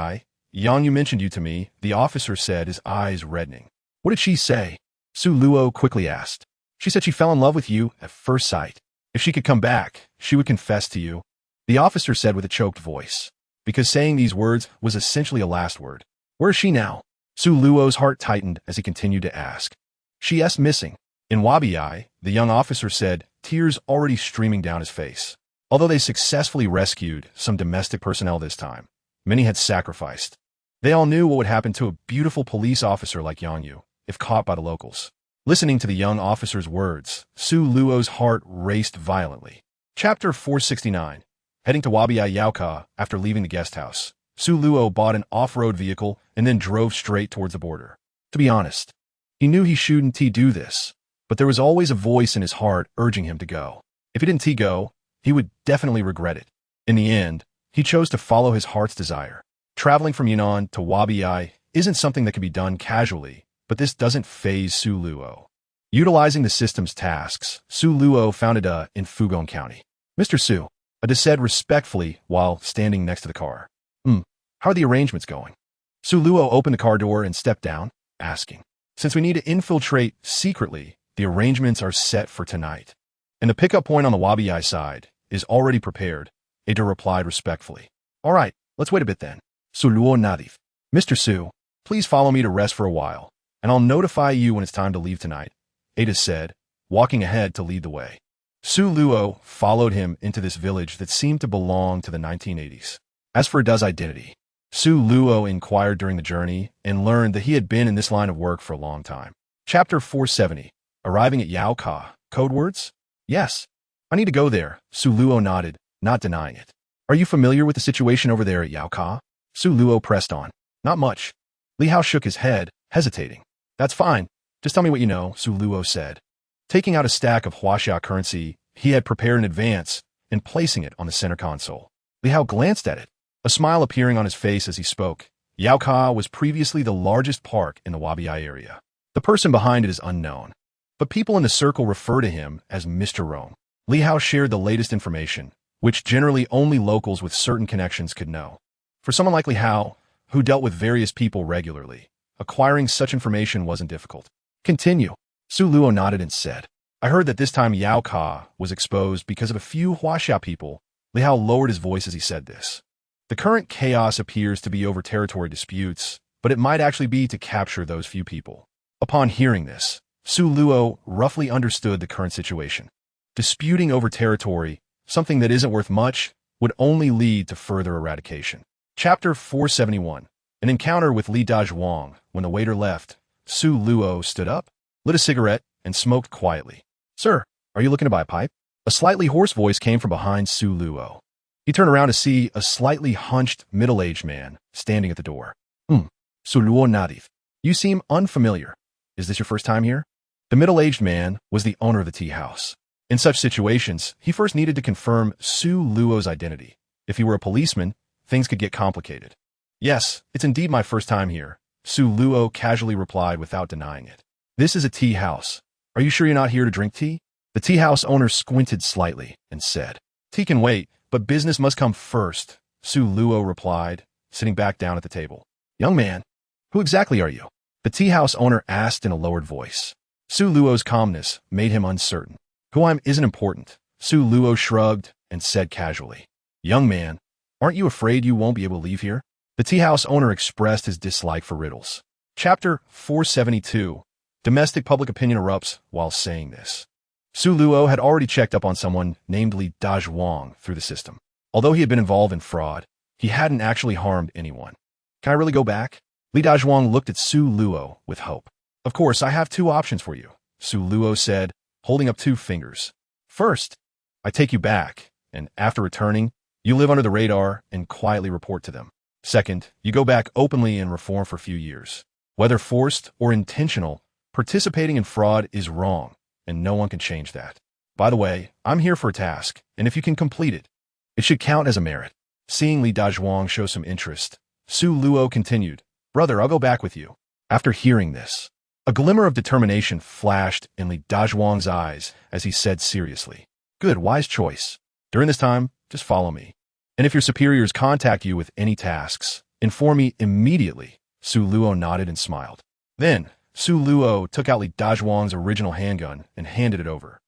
Yang Yu mentioned you to me, the officer said, his eyes reddening. What did she say? Su Luo quickly asked. She said she fell in love with you at first sight. If she could come back, she would confess to you. The officer said with a choked voice, because saying these words was essentially a last word. Where is she now? Su Luo's heart tightened as he continued to ask. She is missing. In Wabi, the young officer said, tears already streaming down his face. Although they successfully rescued some domestic personnel this time, many had sacrificed. They all knew what would happen to a beautiful police officer like Yang Yu if caught by the locals. Listening to the young officer's words, Su Luo's heart raced violently. Chapter 469. Heading to Wabi Yaoka after leaving the guest house, Su Luo bought an off-road vehicle and then drove straight towards the border. To be honest, he knew he shouldn't do this, but there was always a voice in his heart urging him to go. If he didn't go, he would definitely regret it. In the end, he chose to follow his heart's desire. Traveling from Yunnan to Wabi isn't something that can be done casually, but this doesn't faze Su Luo. Utilizing the system's tasks, Su Luo found it in Fugong County. Mr. Su, Ada said respectfully while standing next to the car. How are the arrangements going? Su Luo opened the car door and stepped down, asking. Since we need to infiltrate secretly, the arrangements are set for tonight. And the pickup point on the Wabi side is already prepared, Ada replied respectfully. All right, let's wait a bit then. Su Luo nodded. Mr. Su, please follow me to rest for a while, and I'll notify you when it's time to leave tonight, Ada said, walking ahead to lead the way. Su Luo followed him into this village that seemed to belong to the 1980s. As for Ada's identity, Su Luo inquired during the journey and learned that he had been in this line of work for a long time. Chapter 470. Arriving at Yaoka. Code words? Yes. I need to go there, Su Luo nodded, not denying it. Are you familiar with the situation over there at Yaoka? Su Luo pressed on. Not much. Li Hao shook his head, hesitating. That's fine. Just tell me what you know, Su Luo said. Taking out a stack of Huaxia currency he had prepared in advance and placing it on the center console. Li Hao glanced at it, a smile appearing on his face as he spoke. Yaoka was previously the largest park in the Wabi area. The person behind it is unknown, but people in the circle refer to him as Mr. Rome. Li Hao shared the latest information, which generally only locals with certain connections could know. For someone like Li Hao, who dealt with various people regularly, acquiring such information wasn't difficult. Continue. Su Luo nodded and said, I heard that this time Yaoka was exposed because of a few Huaxia people. Li Hao lowered his voice as he said this. The current chaos appears to be over territory disputes, but it might actually be to capture those few people. Upon hearing this, Su Luo roughly understood the current situation. Disputing over territory, something that isn't worth much, would only lead to further eradication. Chapter 471. An encounter with Li Dazhuang. When the waiter left, Su Luo stood up, lit a cigarette, and smoked quietly. Sir, are you looking to buy a pipe? A slightly hoarse voice came from behind Su Luo. He turned around to see a slightly hunched, middle-aged man standing at the door. Su Luo nodded. You seem unfamiliar. Is this your first time here? The middle-aged man was the owner of the tea house. In such situations, he first needed to confirm Su Luo's identity. If he were a policeman, things could get complicated. Yes, it's indeed my first time here, Su Luo casually replied without denying it. This is a tea house. Are you sure you're not here to drink tea? The tea house owner squinted slightly and said, Tea can wait, but business must come first, Su Luo replied, sitting back down at the table. Young man, who exactly are you? The tea house owner asked in a lowered voice. Su Luo's calmness made him uncertain. Who I am isn't important, Su Luo shrugged and said casually. Young man, aren't you afraid you won't be able to leave here? The tea house owner expressed his dislike for riddles. Chapter 472. Domestic public opinion erupts while saying this. Su Luo had already checked up on someone named Li Dazhuang through the system. Although he had been involved in fraud, he hadn't actually harmed anyone. Can I really go back? Li Dazhuang looked at Su Luo with hope. Of course, I have two options for you, Su Luo said, holding up two fingers. First, I take you back, and after returning, you live under the radar and quietly report to them. Second, you go back openly and reform for a few years. Whether forced or intentional, participating in fraud is wrong, and no one can change that. By the way, I'm here for a task, and if you can complete it, it should count as a merit. Seeing Li Dazhuang show some interest, Su Luo continued, Brother, I'll go back with you. After hearing this, a glimmer of determination flashed in Li Dazhuang's eyes as he said seriously, Good, wise choice. During this time, just follow me. And if your superiors contact you with any tasks, inform me immediately. Su Luo nodded and smiled. Then, Su Luo took out Li Dazhuang's original handgun and handed it over.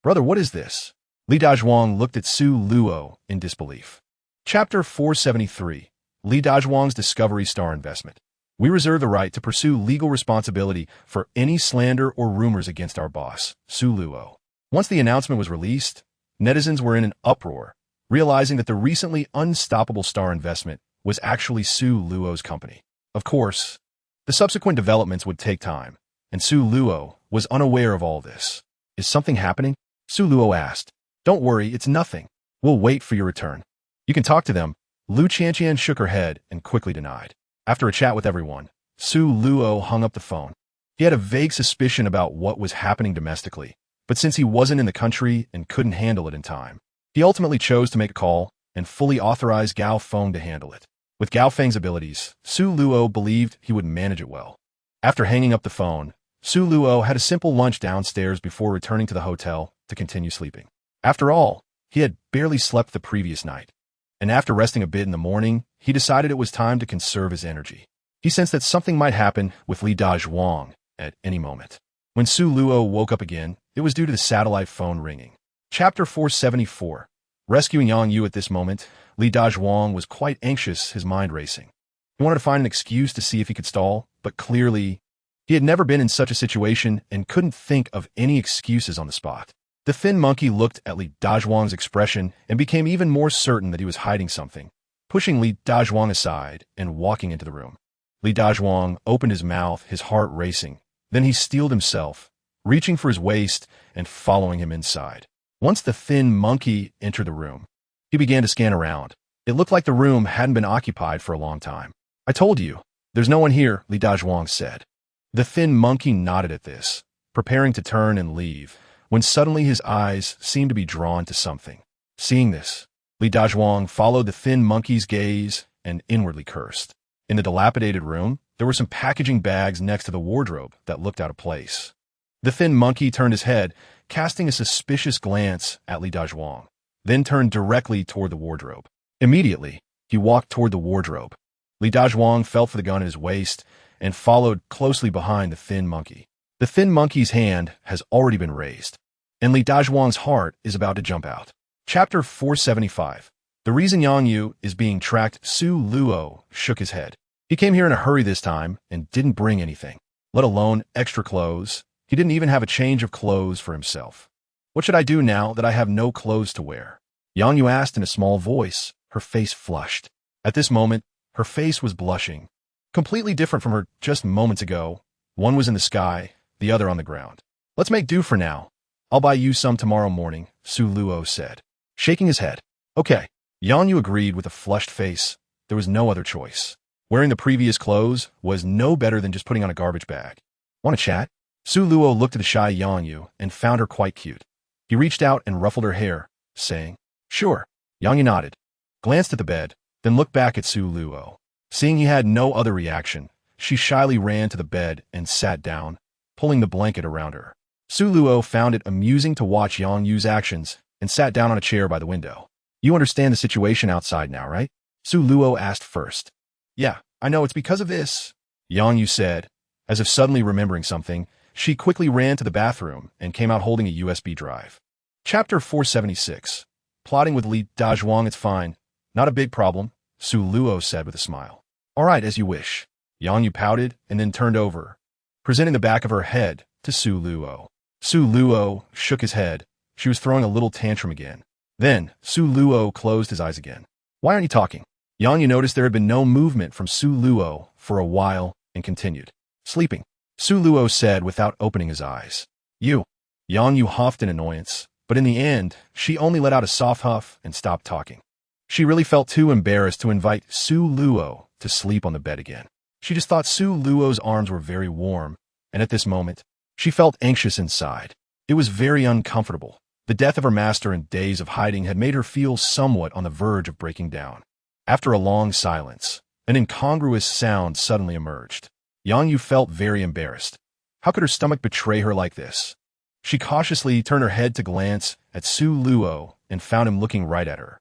Brother, what is this? Li Dazhuang looked at Su Luo in disbelief. Chapter 473. Li Dazhuang's Discovery Star Investment. We reserve the right to pursue legal responsibility for any slander or rumors against our boss, Su Luo. Once the announcement was released, netizens were in an uproar, realizing that the recently unstoppable star investment was actually Su Luo's company. Of course, the subsequent developments would take time, and Su Luo was unaware of all this. Is something happening? Su Luo asked. Don't worry, it's nothing. We'll wait for your return. You can talk to them. Lu Qianqian shook her head and quickly denied. After a chat with everyone, Su Luo hung up the phone. He had a vague suspicion about what was happening domestically, but since he wasn't in the country and couldn't handle it in time, he ultimately chose to make a call and fully authorized Gao Feng to handle it. With Gao Feng's abilities, Su Luo believed he would manage it well. After hanging up the phone, Su Luo had a simple lunch downstairs before returning to the hotel to continue sleeping. After all, he had barely slept the previous night, and after resting a bit in the morning, he decided it was time to conserve his energy. He sensed that something might happen with Li Dazhuang at any moment. When Su Luo woke up again, it was due to the satellite phone ringing. Chapter 474. Rescuing Yang Yu at this moment, Li Dazhuang was quite anxious, his mind racing. He wanted to find an excuse to see if he could stall, but clearly, he had never been in such a situation and couldn't think of any excuses on the spot. The thin monkey looked at Li Dazhuang's expression and became even more certain that he was hiding something, pushing Li Dazhuang aside and walking into the room. Li Dazhuang opened his mouth, his heart racing. Then he steeled himself, reaching for his waist and following him inside. Once the thin monkey entered the room, he began to scan around. It looked like the room hadn't been occupied for a long time. I told you, there's no one here, Li Dazhuang said. The thin monkey nodded at this, preparing to turn and leave, when suddenly his eyes seemed to be drawn to something. Seeing this, Li Dazhuang followed the thin monkey's gaze and inwardly cursed. In the dilapidated room, there were some packaging bags next to the wardrobe that looked out of place. The thin monkey turned his head, casting a suspicious glance at Li Dazhuang, then turned directly toward the wardrobe. Immediately, he walked toward the wardrobe. Li Dazhuang felt for the gun at his waist and followed closely behind the thin monkey. The thin monkey's hand has already been raised, and Li Dazhuang's heart is about to jump out. Chapter 475. The reason Yang Yu is being tracked. Su Luo shook his head. He came here in a hurry this time and didn't bring anything, let alone extra clothes. He didn't even have a change of clothes for himself. What should I do now that I have no clothes to wear? Yang Yu asked in a small voice, her face flushed. At this moment, her face was blushing, completely different from her just moments ago. One was in the sky, the other on the ground. Let's make do for now. I'll buy you some tomorrow morning, Su Luo said, shaking his head. Okay. Yang Yu agreed with a flushed face. There was no other choice. Wearing the previous clothes was no better than just putting on a garbage bag. Want to chat? Su Luo looked at the shy Yang Yu and found her quite cute. He reached out and ruffled her hair, saying, Sure. Yang Yu nodded, glanced at the bed, then looked back at Su Luo. Seeing he had no other reaction, she shyly ran to the bed and sat down, pulling the blanket around her. Su Luo found it amusing to watch Yang Yu's actions and sat down on a chair by the window. You understand the situation outside now, right? Su Luo asked first. Yeah, I know it's because of this, Yang Yu said. As if suddenly remembering something, she quickly ran to the bathroom and came out holding a USB drive. Chapter 476. Plotting with Li Dazhuang. It's fine. Not a big problem, Su Luo said with a smile. All right, as you wish. Yang Yu pouted and then turned over, presenting the back of her head to Su Luo. Su Luo shook his head. She was throwing a little tantrum again. Then, Su Luo closed his eyes again. Why aren't you talking? Yang Yu noticed there had been no movement from Su Luo for a while and continued. Sleeping, Su Luo said without opening his eyes. You. Yang Yu huffed in annoyance, but in the end, she only let out a soft huff and stopped talking. She really felt too embarrassed to invite Su Luo to sleep on the bed again. She just thought Su Luo's arms were very warm, and at this moment, she felt anxious inside. It was very uncomfortable. The death of her master and days of hiding had made her feel somewhat on the verge of breaking down. After a long silence, an incongruous sound suddenly emerged. Yang Yu felt very embarrassed. How could her stomach betray her like this? She cautiously turned her head to glance at Su Luo and found him looking right at her.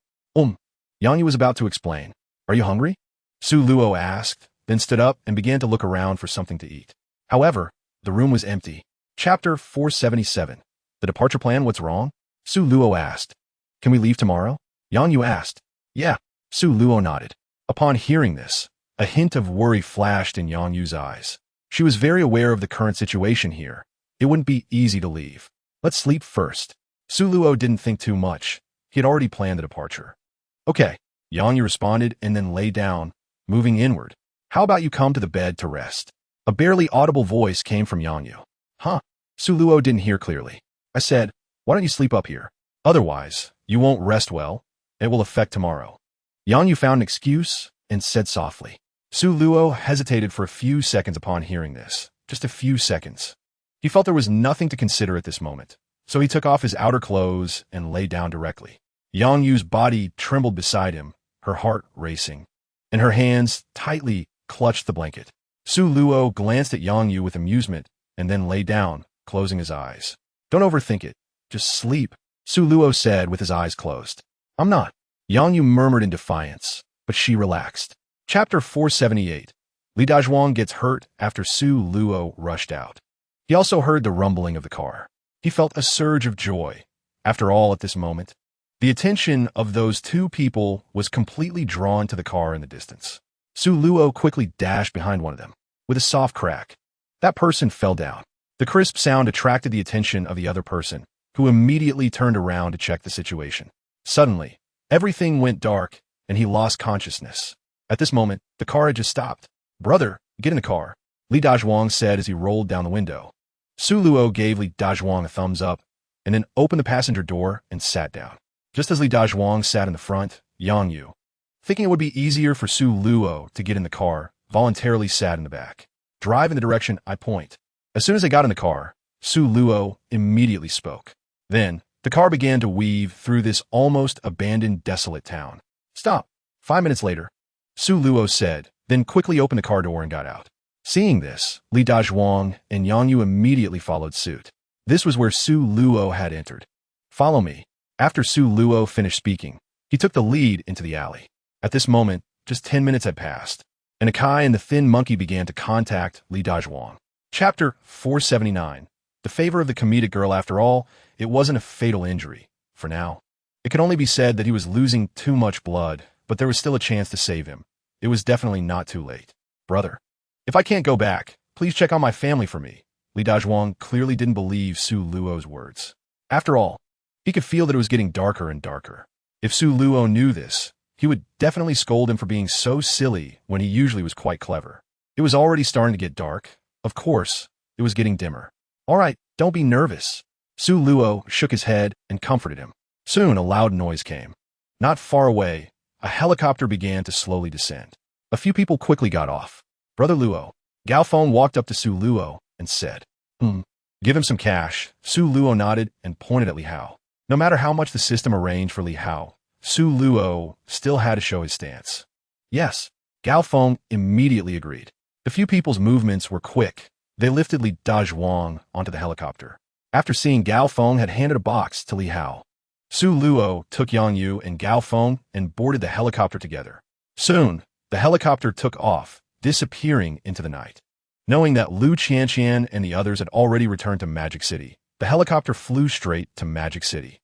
Yang Yu was about to explain. Are you hungry? Su Luo asked, then stood up and began to look around for something to eat. However, the room was empty. Chapter 477. The departure plan, what's wrong? Su Luo asked. Can we leave tomorrow? Yang Yu asked. Yeah. Su Luo nodded. Upon hearing this, a hint of worry flashed in Yang Yu's eyes. She was very aware of the current situation here. It wouldn't be easy to leave. Let's sleep first. Su Luo didn't think too much. He had already planned the departure. Okay, Yang Yu responded and then lay down, moving inward. How about you come to the bed to rest? A barely audible voice came from Yang Yu. Huh? Su Luo didn't hear clearly. I said, why don't you sleep up here? Otherwise, you won't rest well. It will affect tomorrow. Yang Yu found an excuse and said softly. Su Luo hesitated for a few seconds upon hearing this. Just a few seconds. He felt there was nothing to consider at this moment, so he took off his outer clothes and lay down directly. Yang Yu's body trembled beside him, her heart racing, and her hands tightly clutched the blanket. Su Luo glanced at Yang Yu with amusement and then lay down, closing his eyes. Don't overthink it. Just sleep, Su Luo said with his eyes closed. I'm not. Yang Yu murmured in defiance, but she relaxed. Chapter 478. Li Dazhuang gets hurt after Su Luo rushed out. He also heard the rumbling of the car. He felt a surge of joy. After all, at this moment, the attention of those two people was completely drawn to the car in the distance. Su Luo quickly dashed behind one of them. With a soft crack, that person fell down. The crisp sound attracted the attention of the other person, who immediately turned around to check the situation. Suddenly, everything went dark, and he lost consciousness. At this moment, the car had just stopped. Brother, get in the car, Li Dazhuang said as he rolled down the window. Su Luo gave Li Dazhuang a thumbs up, and then opened the passenger door and sat down. Just as Li Dazhuang sat in the front, Yang Yu, thinking it would be easier for Su Luo to get in the car, voluntarily sat in the back. Drive in the direction I point. As soon as they got in the car, Su Luo immediately spoke. Then, the car began to weave through this almost abandoned, desolate town. Stop. 5 minutes later, Su Luo said, then quickly opened the car door and got out. Seeing this, Li Dazhuang and Yang Yu immediately followed suit. This was where Su Luo had entered. Follow me. After Su Luo finished speaking, he took the lead into the alley. At this moment, just 10 minutes had passed, and Akai and the thin monkey began to contact Li Dazhuang. Chapter 479. The favor of the comedic girl. After all, it wasn't a fatal injury. For now, it could only be said that he was losing too much blood, but there was still a chance to save him. It was definitely not too late. Brother, if I can't go back, please check on my family for me. Li Dazhuang clearly didn't believe Su Luo's words. After all, he could feel that it was getting darker and darker. If Su Luo knew this, he would definitely scold him for being so silly when he usually was quite clever. It was already starting to get dark. Of course, it was getting dimmer. All right, don't be nervous. Su Luo shook his head and comforted him. Soon a loud noise came. Not far away, a helicopter began to slowly descend. A few people quickly got off. Brother Luo. Gao Feng walked up to Su Luo and said, Give him some cash. Su Luo nodded and pointed at Li Hao. No matter how much the system arranged for Li Hao, Su Luo still had to show his stance. Yes. Gao Feng immediately agreed. The few people's movements were quick. They lifted Li Dazhuang onto the helicopter. After seeing Gao Feng had handed a box to Li Hao, Su Luo took Yang Yu and Gao Feng and boarded the helicopter together. Soon, the helicopter took off, disappearing into the night. Knowing that Lu Qianqian and the others had already returned to Magic City, the helicopter flew straight to Magic City.